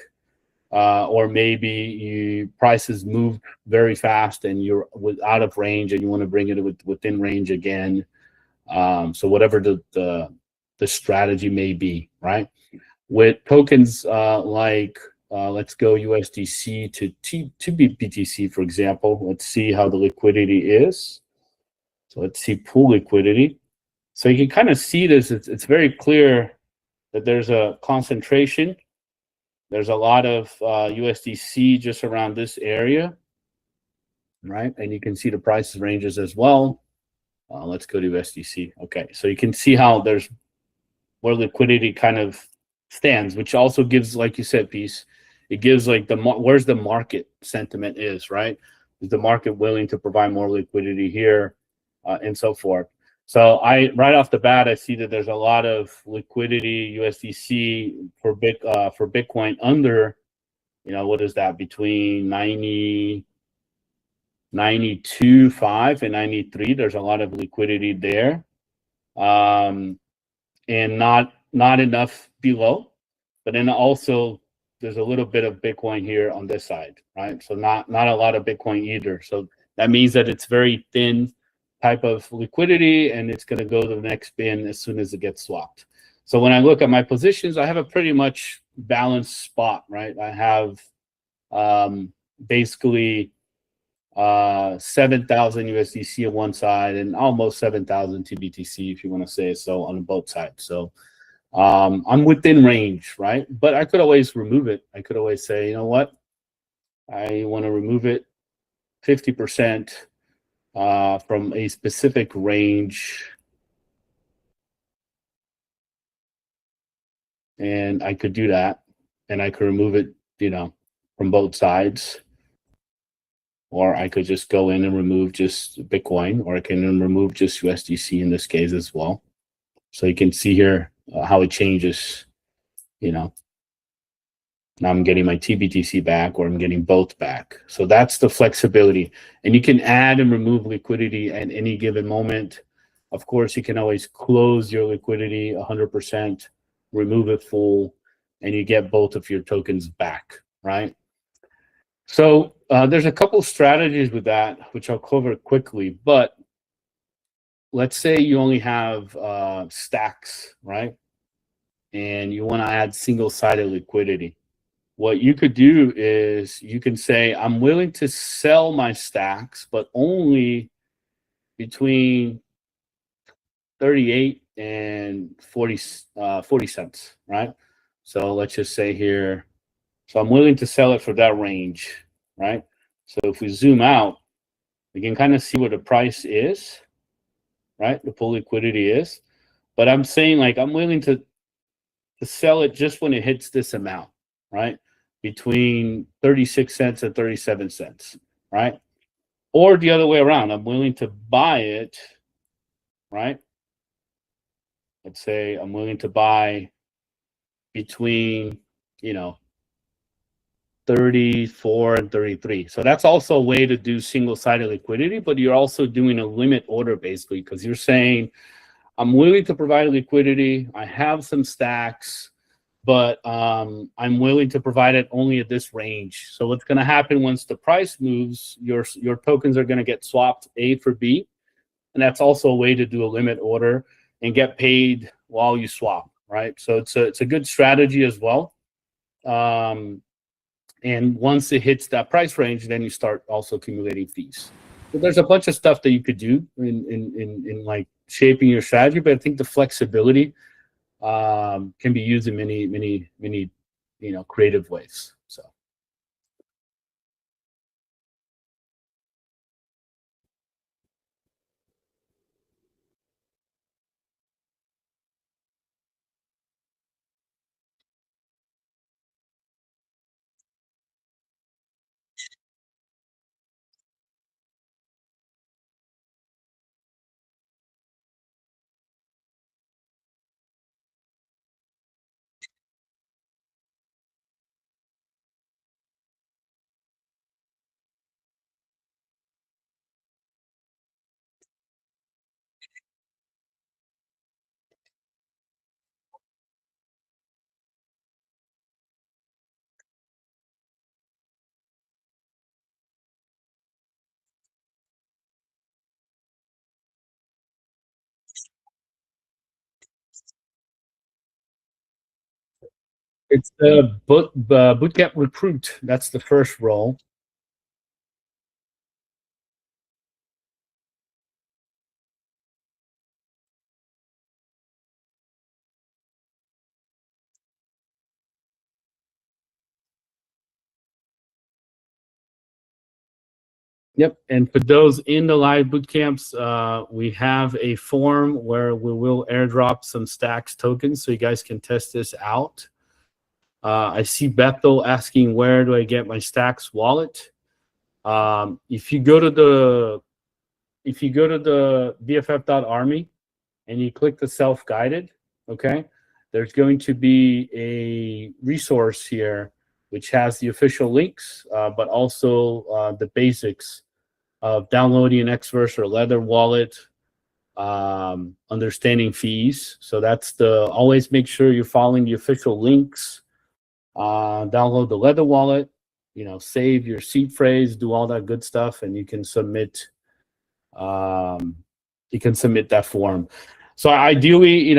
[SPEAKER 20] Or maybe prices moved very fast and you're out of range and you want to bring it within range again. So whatever the strategy may be, right? With tokens let's go USDC to BTC, for example. Let's see how the liquidity is. So let's see pool liquidity. So you can kind of see this. It's very clear that there's a concentration. There's a lot of USDC just around this area, right? And you can see the price ranges as well. Let's go to USDC. Okay, so you can see how there's where liquidity kind of stands, which also gives, like you said, Peace, it gives like where's the market sentiment is, right? Is the market willing to provide more liquidity here, and so forth. So right off the bat, I see that there's a lot of liquidity USDC for Bitcoin under, you know, what is that, between 92.5 and 93. There's a lot of liquidity there, and not enough below. But then also there's a little bit of Bitcoin here on this side, right? So not a lot of Bitcoin either. So that means that it's very thin type of liquidity, and it's going to go to the next bin as soon as it gets swapped. So when I look at my positions, I have a pretty much balanced spot, right? I have basically 7,000 USDC on one side and almost 7,000 TBTC, if you want to say so, on both sides. So I'm within range, right? But I could always remove it. I could always say, you know what? I want to remove it 50%. From a specific range, and I could do that, and I could remove it, you know, from both sides, or I could just go in and remove just Bitcoin, or I can remove just USDC in this case as well. So you can see here how it changes, you know. Now I'm getting my TBTC back, or I'm getting both back. So that's the flexibility. And you can add and remove liquidity at any given moment. Of course, you can always close your liquidity 100%, remove it full, and you get both of your tokens back, right? So there's a couple strategies with that, which I'll cover quickly. But let's say you only have stacks, right? And you want to add single-sided liquidity. What you could do is you can say, I'm willing to sell my stacks, but only between 38 and 40 cents, right? So let's just say here, so I'm willing to sell it for that range, right? So if we zoom out, we can kind of see what the price is, right? The full liquidity is. But I'm saying, like, I'm willing to sell it just when it hits this amount, right? Between 36 cents and 37 cents, right? Or the other way around, I'm willing to buy it, right? Let's say I'm willing to buy between, 34 and 33. So that's also a way to do single-sided liquidity, but you're also doing a limit order basically, because you're saying, I'm willing to provide liquidity. I have some stacks, but I'm willing to provide it only at this range. So what's going to happen once the price moves, your tokens are going to get swapped A for B. And that's also a way to do a limit order and get paid while you swap, right? So it's a good strategy as well. And once it hits that price range, then you start also accumulating fees. So there's a bunch of stuff that you could do in like shaping your strategy, but I think the flexibility can be used in many creative ways. So. It's the bootcamp recruit. That's the first role. Yep, and for those in the live boot camps, we have a form where we will airdrop some Stacks tokens so you guys can test this out. I see Bethel asking, where do I get my Stacks wallet? If you go to the BFF.army and you click the self-guided, okay, there's going to be a resource here which has the official links, but also the basics of downloading an Xverse or Leather wallet, understanding fees. So that's always make sure you're following the official links. Download the Leather wallet, save your seed phrase, do all that good stuff, and you can submit. That form. So ideally,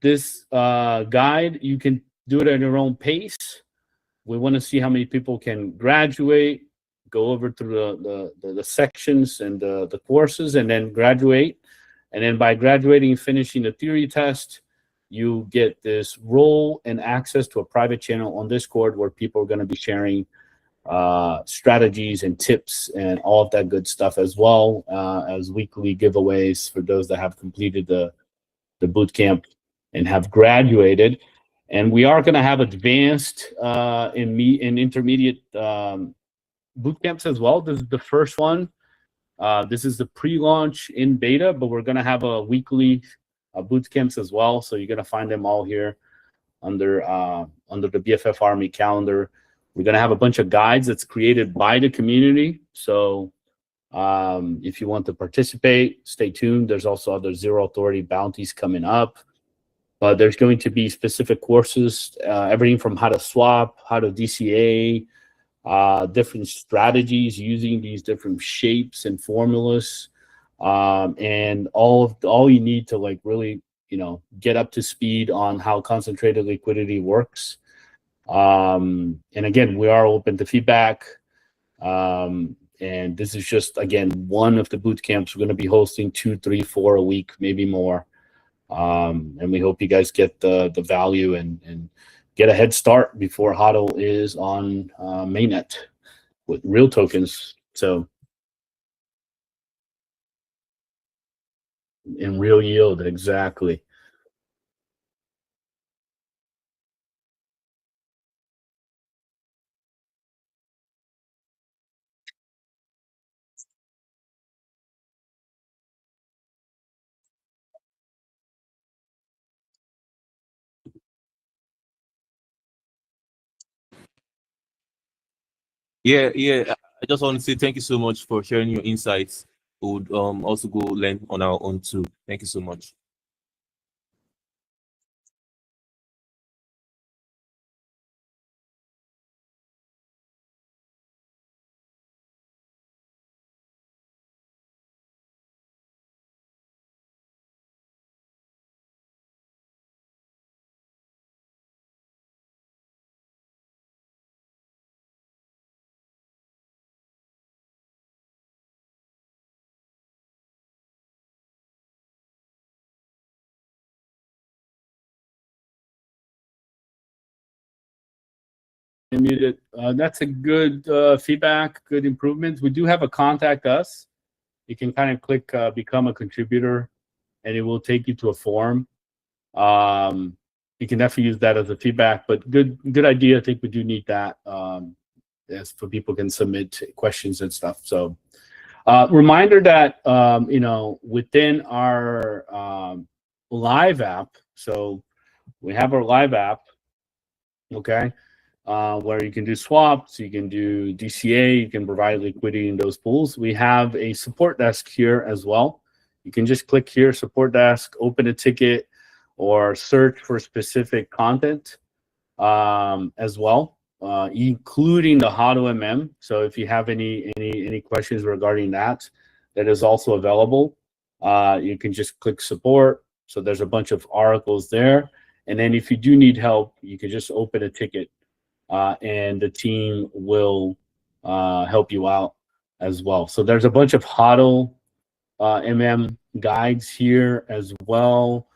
[SPEAKER 20] this guide, you can do it at your own pace. We want to see how many people can graduate, go over through the sections and the courses, and then graduate. And then by graduating and finishing the theory test, you get this role and access to a private channel on Discord where people are going to be sharing strategies and tips and all of that good stuff, as well as weekly giveaways for those that have completed the boot camp and have graduated. And we are going to have advanced and intermediate boot camps as well. This is the first one. This is the pre-launch in beta, but we're going to have a weekly boot camps as well. So you're going to find them all here under the BFF Army calendar. We're going to have a bunch of guides that's created by the community. So if you want to participate, stay tuned. There's also other Zero Authority bounties coming up. But there's going to be specific courses, everything from how to swap, how to DCA, different strategies using these different shapes and formulas, and all you need to really get up to speed on how concentrated liquidity works. And again, we are open to feedback. And this is just, again, one of the boot camps. We're going to be hosting 2, 3, 4 a week, maybe more. And we hope you guys get the value and get a head start before HODL is on mainnet with real tokens. So in real yield, exactly.
[SPEAKER 10] Yeah. I just want to say thank you so much for sharing your insights. We would also go learn on our own too. Thank you so much.
[SPEAKER 20] Muted. That's a good feedback, good improvements. We do have a contact us. You can kind of click become a contributor, and it will take you to a form. You can definitely use that as a feedback, but good idea. I think we do need that as for people can submit questions and stuff. So reminder that within our live app, so we have our live app, okay, where you can do swaps, you can do DCA, you can provide liquidity in those pools. We have a support desk here as well. You can just click here, support desk, open a ticket, or search for specific content as well, including the HODLMM. So if you have any questions regarding that, that is also available. You can just click support. So there's a bunch of articles there. And then if you do need help, you can just open a ticket and the team will help you out as well. So there's a bunch of HODLMM guides here as well.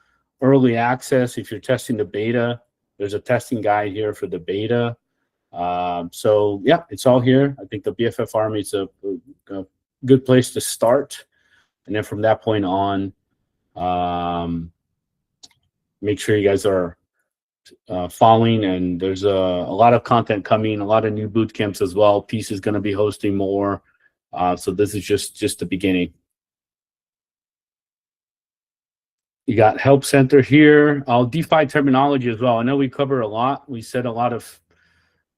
[SPEAKER 20] Early access, if you're testing the beta, there's a testing guide here for the beta. So yeah, it's all here. I think the BFF Army is a good place to start. And then from that point on, make sure you guys are following, and there's a lot of content coming, a lot of new boot camps as well. Peace is going to be hosting more. So this is just the beginning. You got Help Center here. I'll DeFi terminology as well. I know we cover a lot. We said a lot of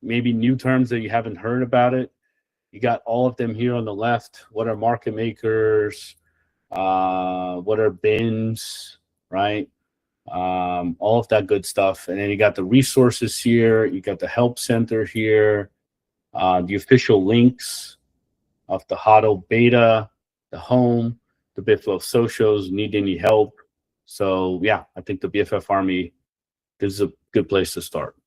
[SPEAKER 20] maybe new terms that you haven't heard about it. You got all of them here on the left. What are market makers? What are bins, right? All of that good stuff. And then you got the resources here. You got the Help Center here. The official links of the HODL beta, the home, the BitFlow socials, need any help. So yeah, I think the BFF Army is a good place to start.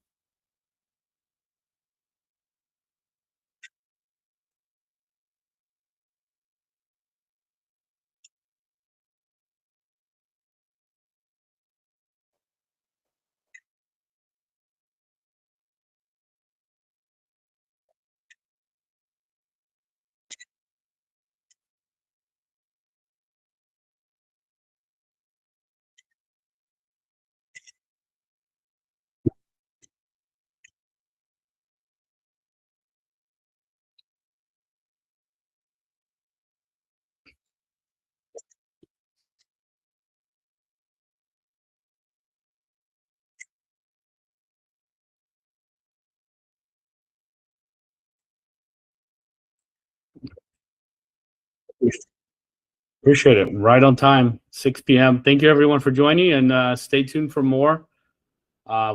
[SPEAKER 20] Appreciate it. Right on time, 6 p.m. Thank you everyone for joining, and stay tuned for more.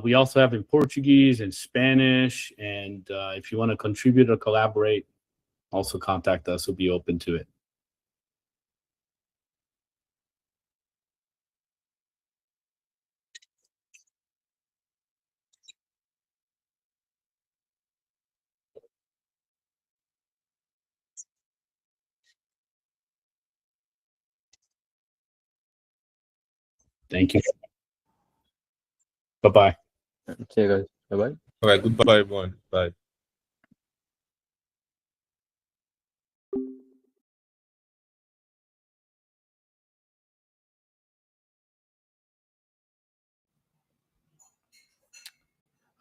[SPEAKER 20] We also have in Portuguese and Spanish, and if you want to contribute or collaborate, also contact us. We'll be open to it. Thank you. Bye-bye.
[SPEAKER 6] See you guys. Bye-bye.
[SPEAKER 10] All right, goodbye, everyone. Bye.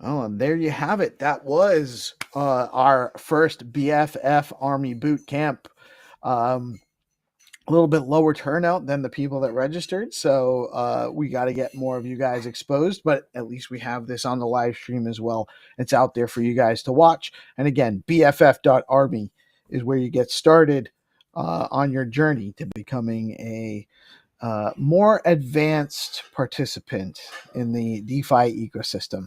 [SPEAKER 11] Oh, and there you have it. That was our first BFF Army boot camp. a little bit lower turnout than the people that registered. So we got to get more of you guys exposed, but at least we have this on the live stream as well. It's out there for you guys to watch. And again, bff.army is where you get started on your journey to becoming a more advanced participant in the DeFi ecosystem.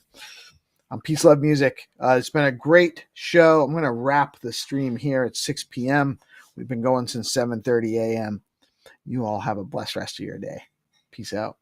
[SPEAKER 11] I'm Peace Love Music. It's been a great show. I'm going to wrap the stream here at 6 p.m. We've been going since 7:30 a.m. You all have a blessed rest of your day. Peace out.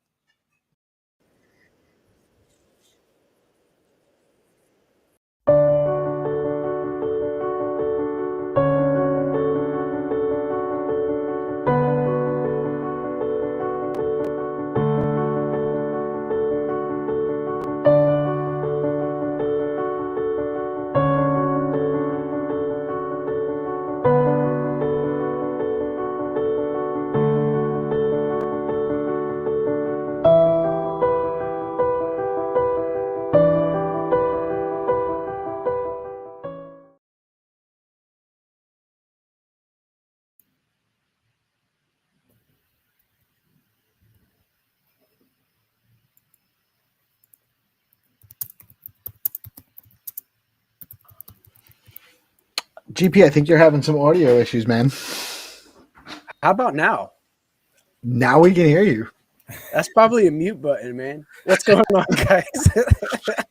[SPEAKER 11] GP, I think you're having some audio issues, man.
[SPEAKER 14] How about now?
[SPEAKER 11] Now we can hear you.
[SPEAKER 14] That's probably a mute button, man. What's going on, guys?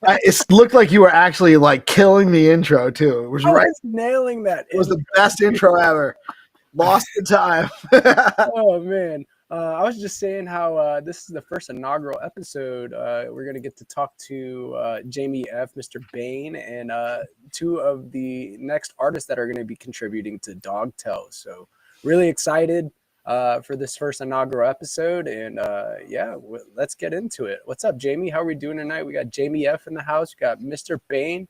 [SPEAKER 11] It looked like you were actually like killing the intro too. It was
[SPEAKER 14] I
[SPEAKER 11] right.
[SPEAKER 14] was nailing that.
[SPEAKER 11] It was the best intro ever. Lost the time.
[SPEAKER 14] Oh man. I was just saying how this is the first inaugural episode. We're going to get to talk to Jamie F., Mr. Bain, and two of the next artists that are going to be contributing to Dogtail. So really excited for this first inaugural episode. And let's get into it. What's up, Jamie? How are we doing tonight? We got Jamie F. in the house. We got Mr. Bain,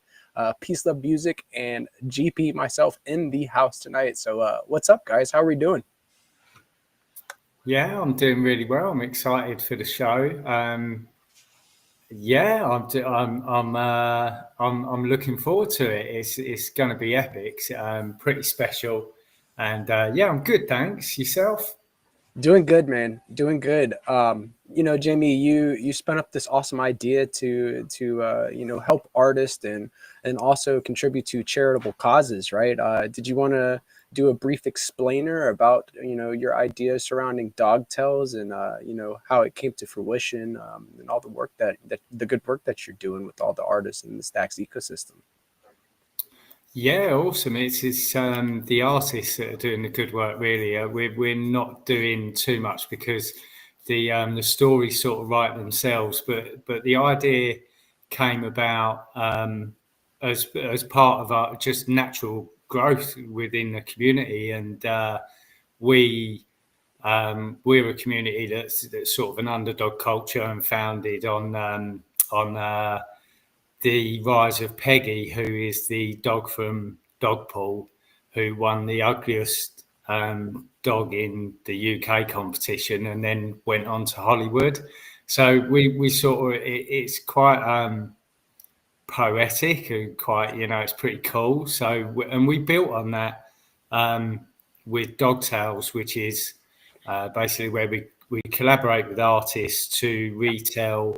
[SPEAKER 14] Peace Love Music, and GP, myself, in the house tonight. So what's up, guys? How are we doing?
[SPEAKER 21] Yeah, I'm doing really well. I'm excited for the show. I'm looking forward to it. It's going to be epic. Pretty special, and I'm good. Thanks. Yourself?
[SPEAKER 14] Doing good, man. Doing good. Jamie, you spun up this awesome idea to help artists and also contribute to charitable causes, right? Did you want to do a brief explainer about your ideas surrounding Dogtails and how it came to fruition, and all the work that the good work that you're doing with all the artists in the Stacks ecosystem?
[SPEAKER 21] Yeah, awesome. It's the artists that are doing the good work. Really, we're not doing too much because the stories sort of write themselves. But the idea came about as part of our just natural growth within the community, and we're a community that's sort of an underdog culture and founded on the rise of Peggy, who is the dog from Dogpool, who won the ugliest dog in the UK competition and then went on to Hollywood. So we sort of it's quite poetic and quite, it's pretty cool. So and we built on that with Dogtails, which is basically where we collaborate with artists to retell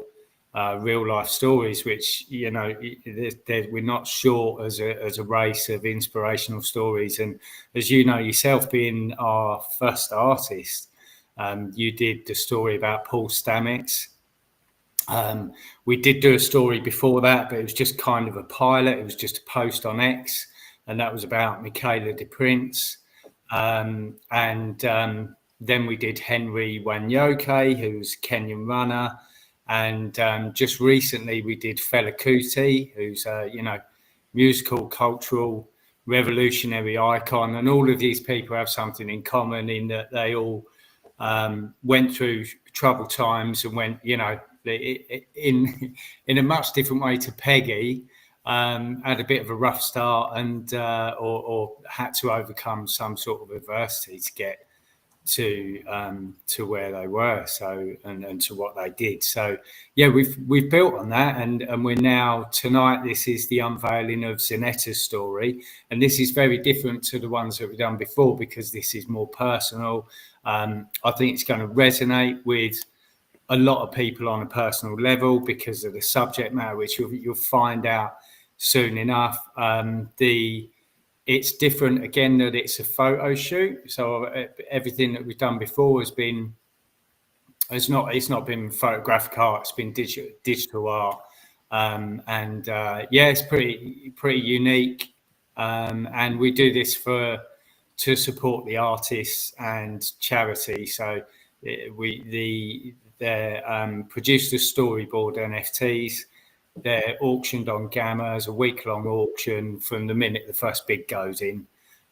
[SPEAKER 21] real life stories, which we're not short as a race of inspirational stories. And as you know yourself, being our first artist, you did the story about Paul Stamets. We did do a story before that, but it was just kind of a pilot. It was just a post on X, and that was about Michaela de Prince. And then we did Henry Wanyoke, who's a Kenyan runner. And just recently we did Fela Kuti, who's a musical, cultural, revolutionary icon. And all of these people have something in common in that they all went through troubled times and went, in a much different way to Peggy, had a bit of a rough start and or had to overcome some sort of adversity to get to where they were, so and to what they did. So yeah, we've built on that, and we're now tonight. This is the unveiling of Zanetta's story, and this is very different to the ones that we've done before because this is more personal. I think it's going to resonate with a lot of people on a personal level because of the subject matter, which you'll find out soon enough. It's different again that it's a photo shoot. So everything that we've done before it's not been photographic art. It's been digital art, yeah, it's pretty unique. And we do this to support the artists and charity. So they produce the storyboard NFTs. They're auctioned on Gamma as a week-long auction from the minute the first bid goes in.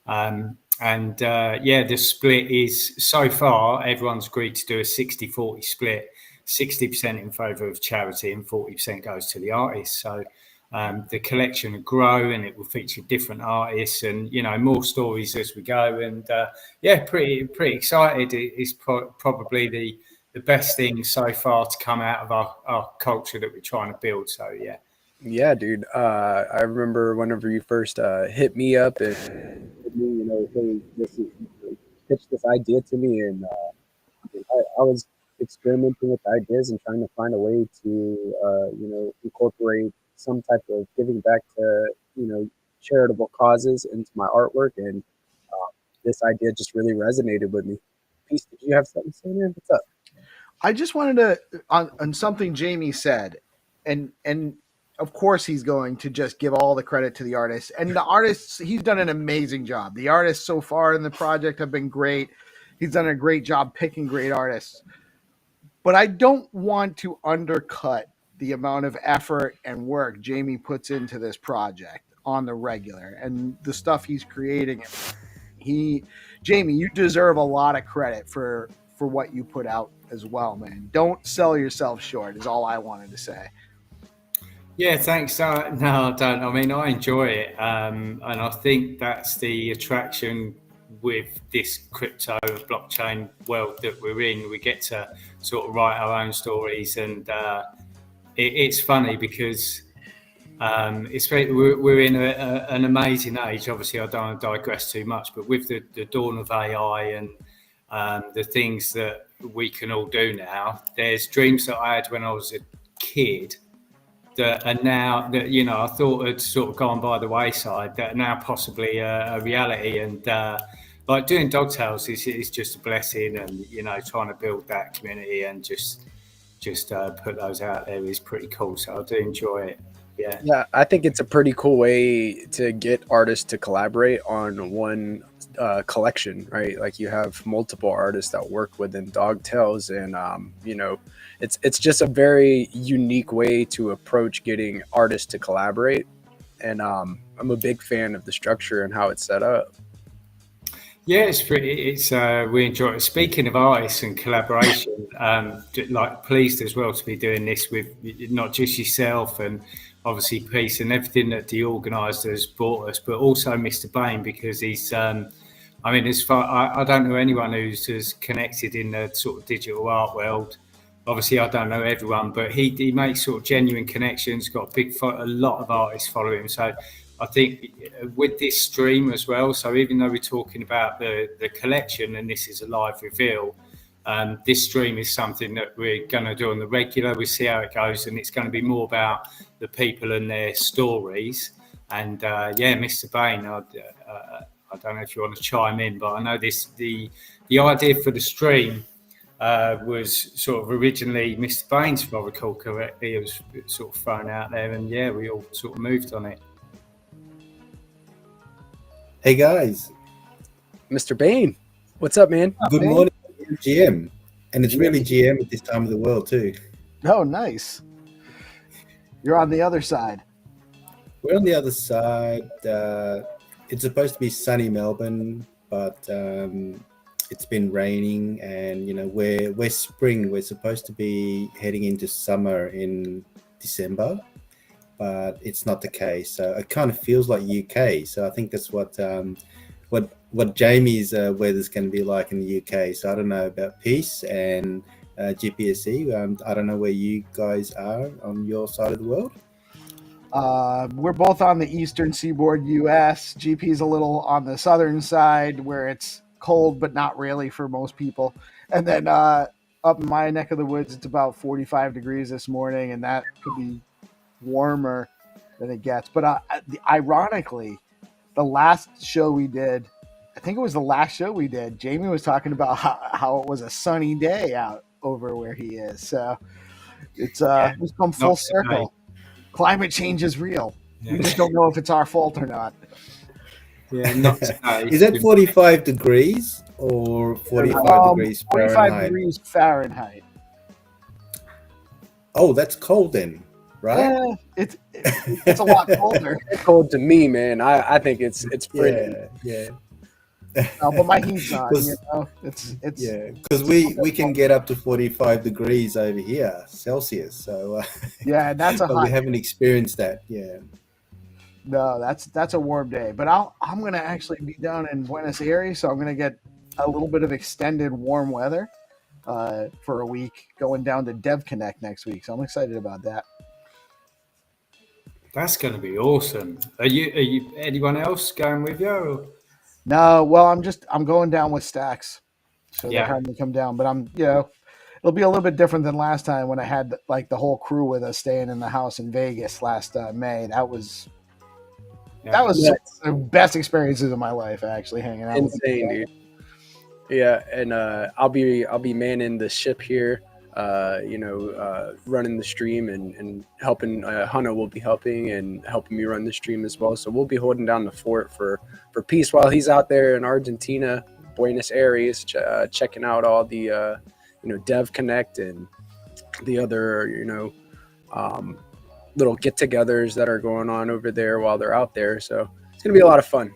[SPEAKER 21] Yeah, the split is, so far, everyone's agreed to do a 60-40 split, 60% in favour of charity and 40% goes to the artists. So the collection will grow and it will feature different artists and, more stories as we go. And yeah, pretty excited. It's probably the best thing so far to come out of our culture that we're trying to build. So yeah.
[SPEAKER 14] Yeah, dude. I remember whenever you first hit me up and told me, hey, pitched this idea to me, and I was experimenting with ideas and trying to find a way to, incorporate some type of giving back to, charitable causes into my artwork, and this idea just really resonated with me. Peace, did you have something to say, man? What's up?
[SPEAKER 11] I just wanted to on something Jamie said, and of course he's going to just give all the credit to the artists, and the artists, he's done an amazing job. The artists so far in the project have been great. He's done a great job picking great artists, but I don't want to undercut the amount of effort and work Jamie puts into this project on the regular and the stuff he's creating. Jamie, you deserve a lot of credit for what you put out as well, man. Don't sell yourself short is all I wanted to say.
[SPEAKER 21] Yeah, thanks. No, I don't. I mean, I enjoy it. And I think that's the attraction with this crypto blockchain world that we're in. We get to sort of write our own stories. And it's funny because we're in an amazing age. Obviously, I don't want to digress too much, but with the dawn of AI and the things that we can all do now, there's dreams that I had when I was a kid that are now that I thought had sort of gone by the wayside that are now possibly a reality. And like doing Dogtails is just a blessing, and trying to build that community and just put those out there is pretty cool. So I do enjoy it. Yeah,
[SPEAKER 14] I think it's a pretty cool way to get artists to collaborate on one collection, right? Like you have multiple artists that work within Dogtails, and it's just a very unique way to approach getting artists to collaborate. And I'm a big fan of the structure and how it's set up.
[SPEAKER 21] Yeah, we enjoy it. Speaking of artists and collaboration, like pleased as well to be doing this with not just yourself and obviously Peace and everything that DeOrganized has brought us, but also Mr. Bain, because he's as far I don't know anyone who's as connected in the sort of digital art world. Obviously, I don't know everyone, but he makes sort of genuine connections. Got a lot of artists follow him. So I think with this stream as well. So even though we're talking about the collection and this is a live reveal, this stream is something that we're going to do on the regular. We see how it goes, and it's going to be more about the people and their stories. And Mr. Bain, I don't know if you want to chime in, but I know the idea for the stream was sort of originally Mr. Bain's, if I recall correctly. It was sort of thrown out there, and we all sort of moved on it.
[SPEAKER 7] Hey guys,
[SPEAKER 14] Mr. Bain, what's up, man?
[SPEAKER 7] Good morning, GM, and it's really GM at this time of the world too.
[SPEAKER 11] Oh, nice. You're on the other side.
[SPEAKER 7] We're on the other side. It's supposed to be sunny Melbourne, but it's been raining, and we're spring. We're supposed to be heading into summer in December, but it's not the case. So it kind of feels like UK. So I think that's what what Jamie's weather's going to be like in the UK. So I don't know about Peace and GPSC. I don't know where you guys are on your side of the world.
[SPEAKER 11] We're both on the eastern seaboard US. GP's a little on the southern side where it's cold, but not really for most people. And then up in my neck of the woods, it's about 45 degrees this morning, and that could be warmer than it gets. But ironically, the last show we did, I think it was the last show we did, Jamie was talking about how it was a sunny day out over where he is. So it's come full circle. Climate change is real.
[SPEAKER 21] Yeah.
[SPEAKER 11] We just don't know if it's our fault or not.
[SPEAKER 21] Yeah, not today.
[SPEAKER 7] Is that 45 degrees or 45 degrees
[SPEAKER 11] 45
[SPEAKER 7] Fahrenheit?
[SPEAKER 11] degrees Fahrenheit.
[SPEAKER 7] Oh, that's cold then, right?
[SPEAKER 11] Yeah, it's a lot colder.
[SPEAKER 14] It's cold to me, man. I think it's pretty.
[SPEAKER 7] Yeah.
[SPEAKER 11] But my heat's on. You know, it's
[SPEAKER 7] yeah, because we can get up to 45 degrees over here Celsius. So
[SPEAKER 11] yeah, that's a
[SPEAKER 7] but
[SPEAKER 11] hot
[SPEAKER 7] we haven't experienced that. Yeah.
[SPEAKER 11] No, that's a warm day. But I'm gonna actually be down in Buenos Aires, so I'm gonna get a little bit of extended warm weather for a week, going down to Dev Connect next week. So I'm excited about that.
[SPEAKER 21] That's going to be awesome. Are you anyone else going with you? Or?
[SPEAKER 11] No, well, I'm going down with Stacks, so
[SPEAKER 21] Yeah.
[SPEAKER 11] they're having me come down. But it'll be a little bit different than last time when I had like the whole crew with us staying in the house in Vegas last May. That was the best experiences of my life, actually hanging out.
[SPEAKER 14] Insane,
[SPEAKER 11] with
[SPEAKER 14] dude. Yeah, and I'll be manning the ship here. Running the stream and helping. Hunter will be helping and helping me run the stream as well. So we'll be holding down the fort for Peace while he's out there in Argentina, Buenos Aires, checking out all the Dev Connect and the other little get-togethers that are going on over there while they're out there. So it's gonna be a lot of fun.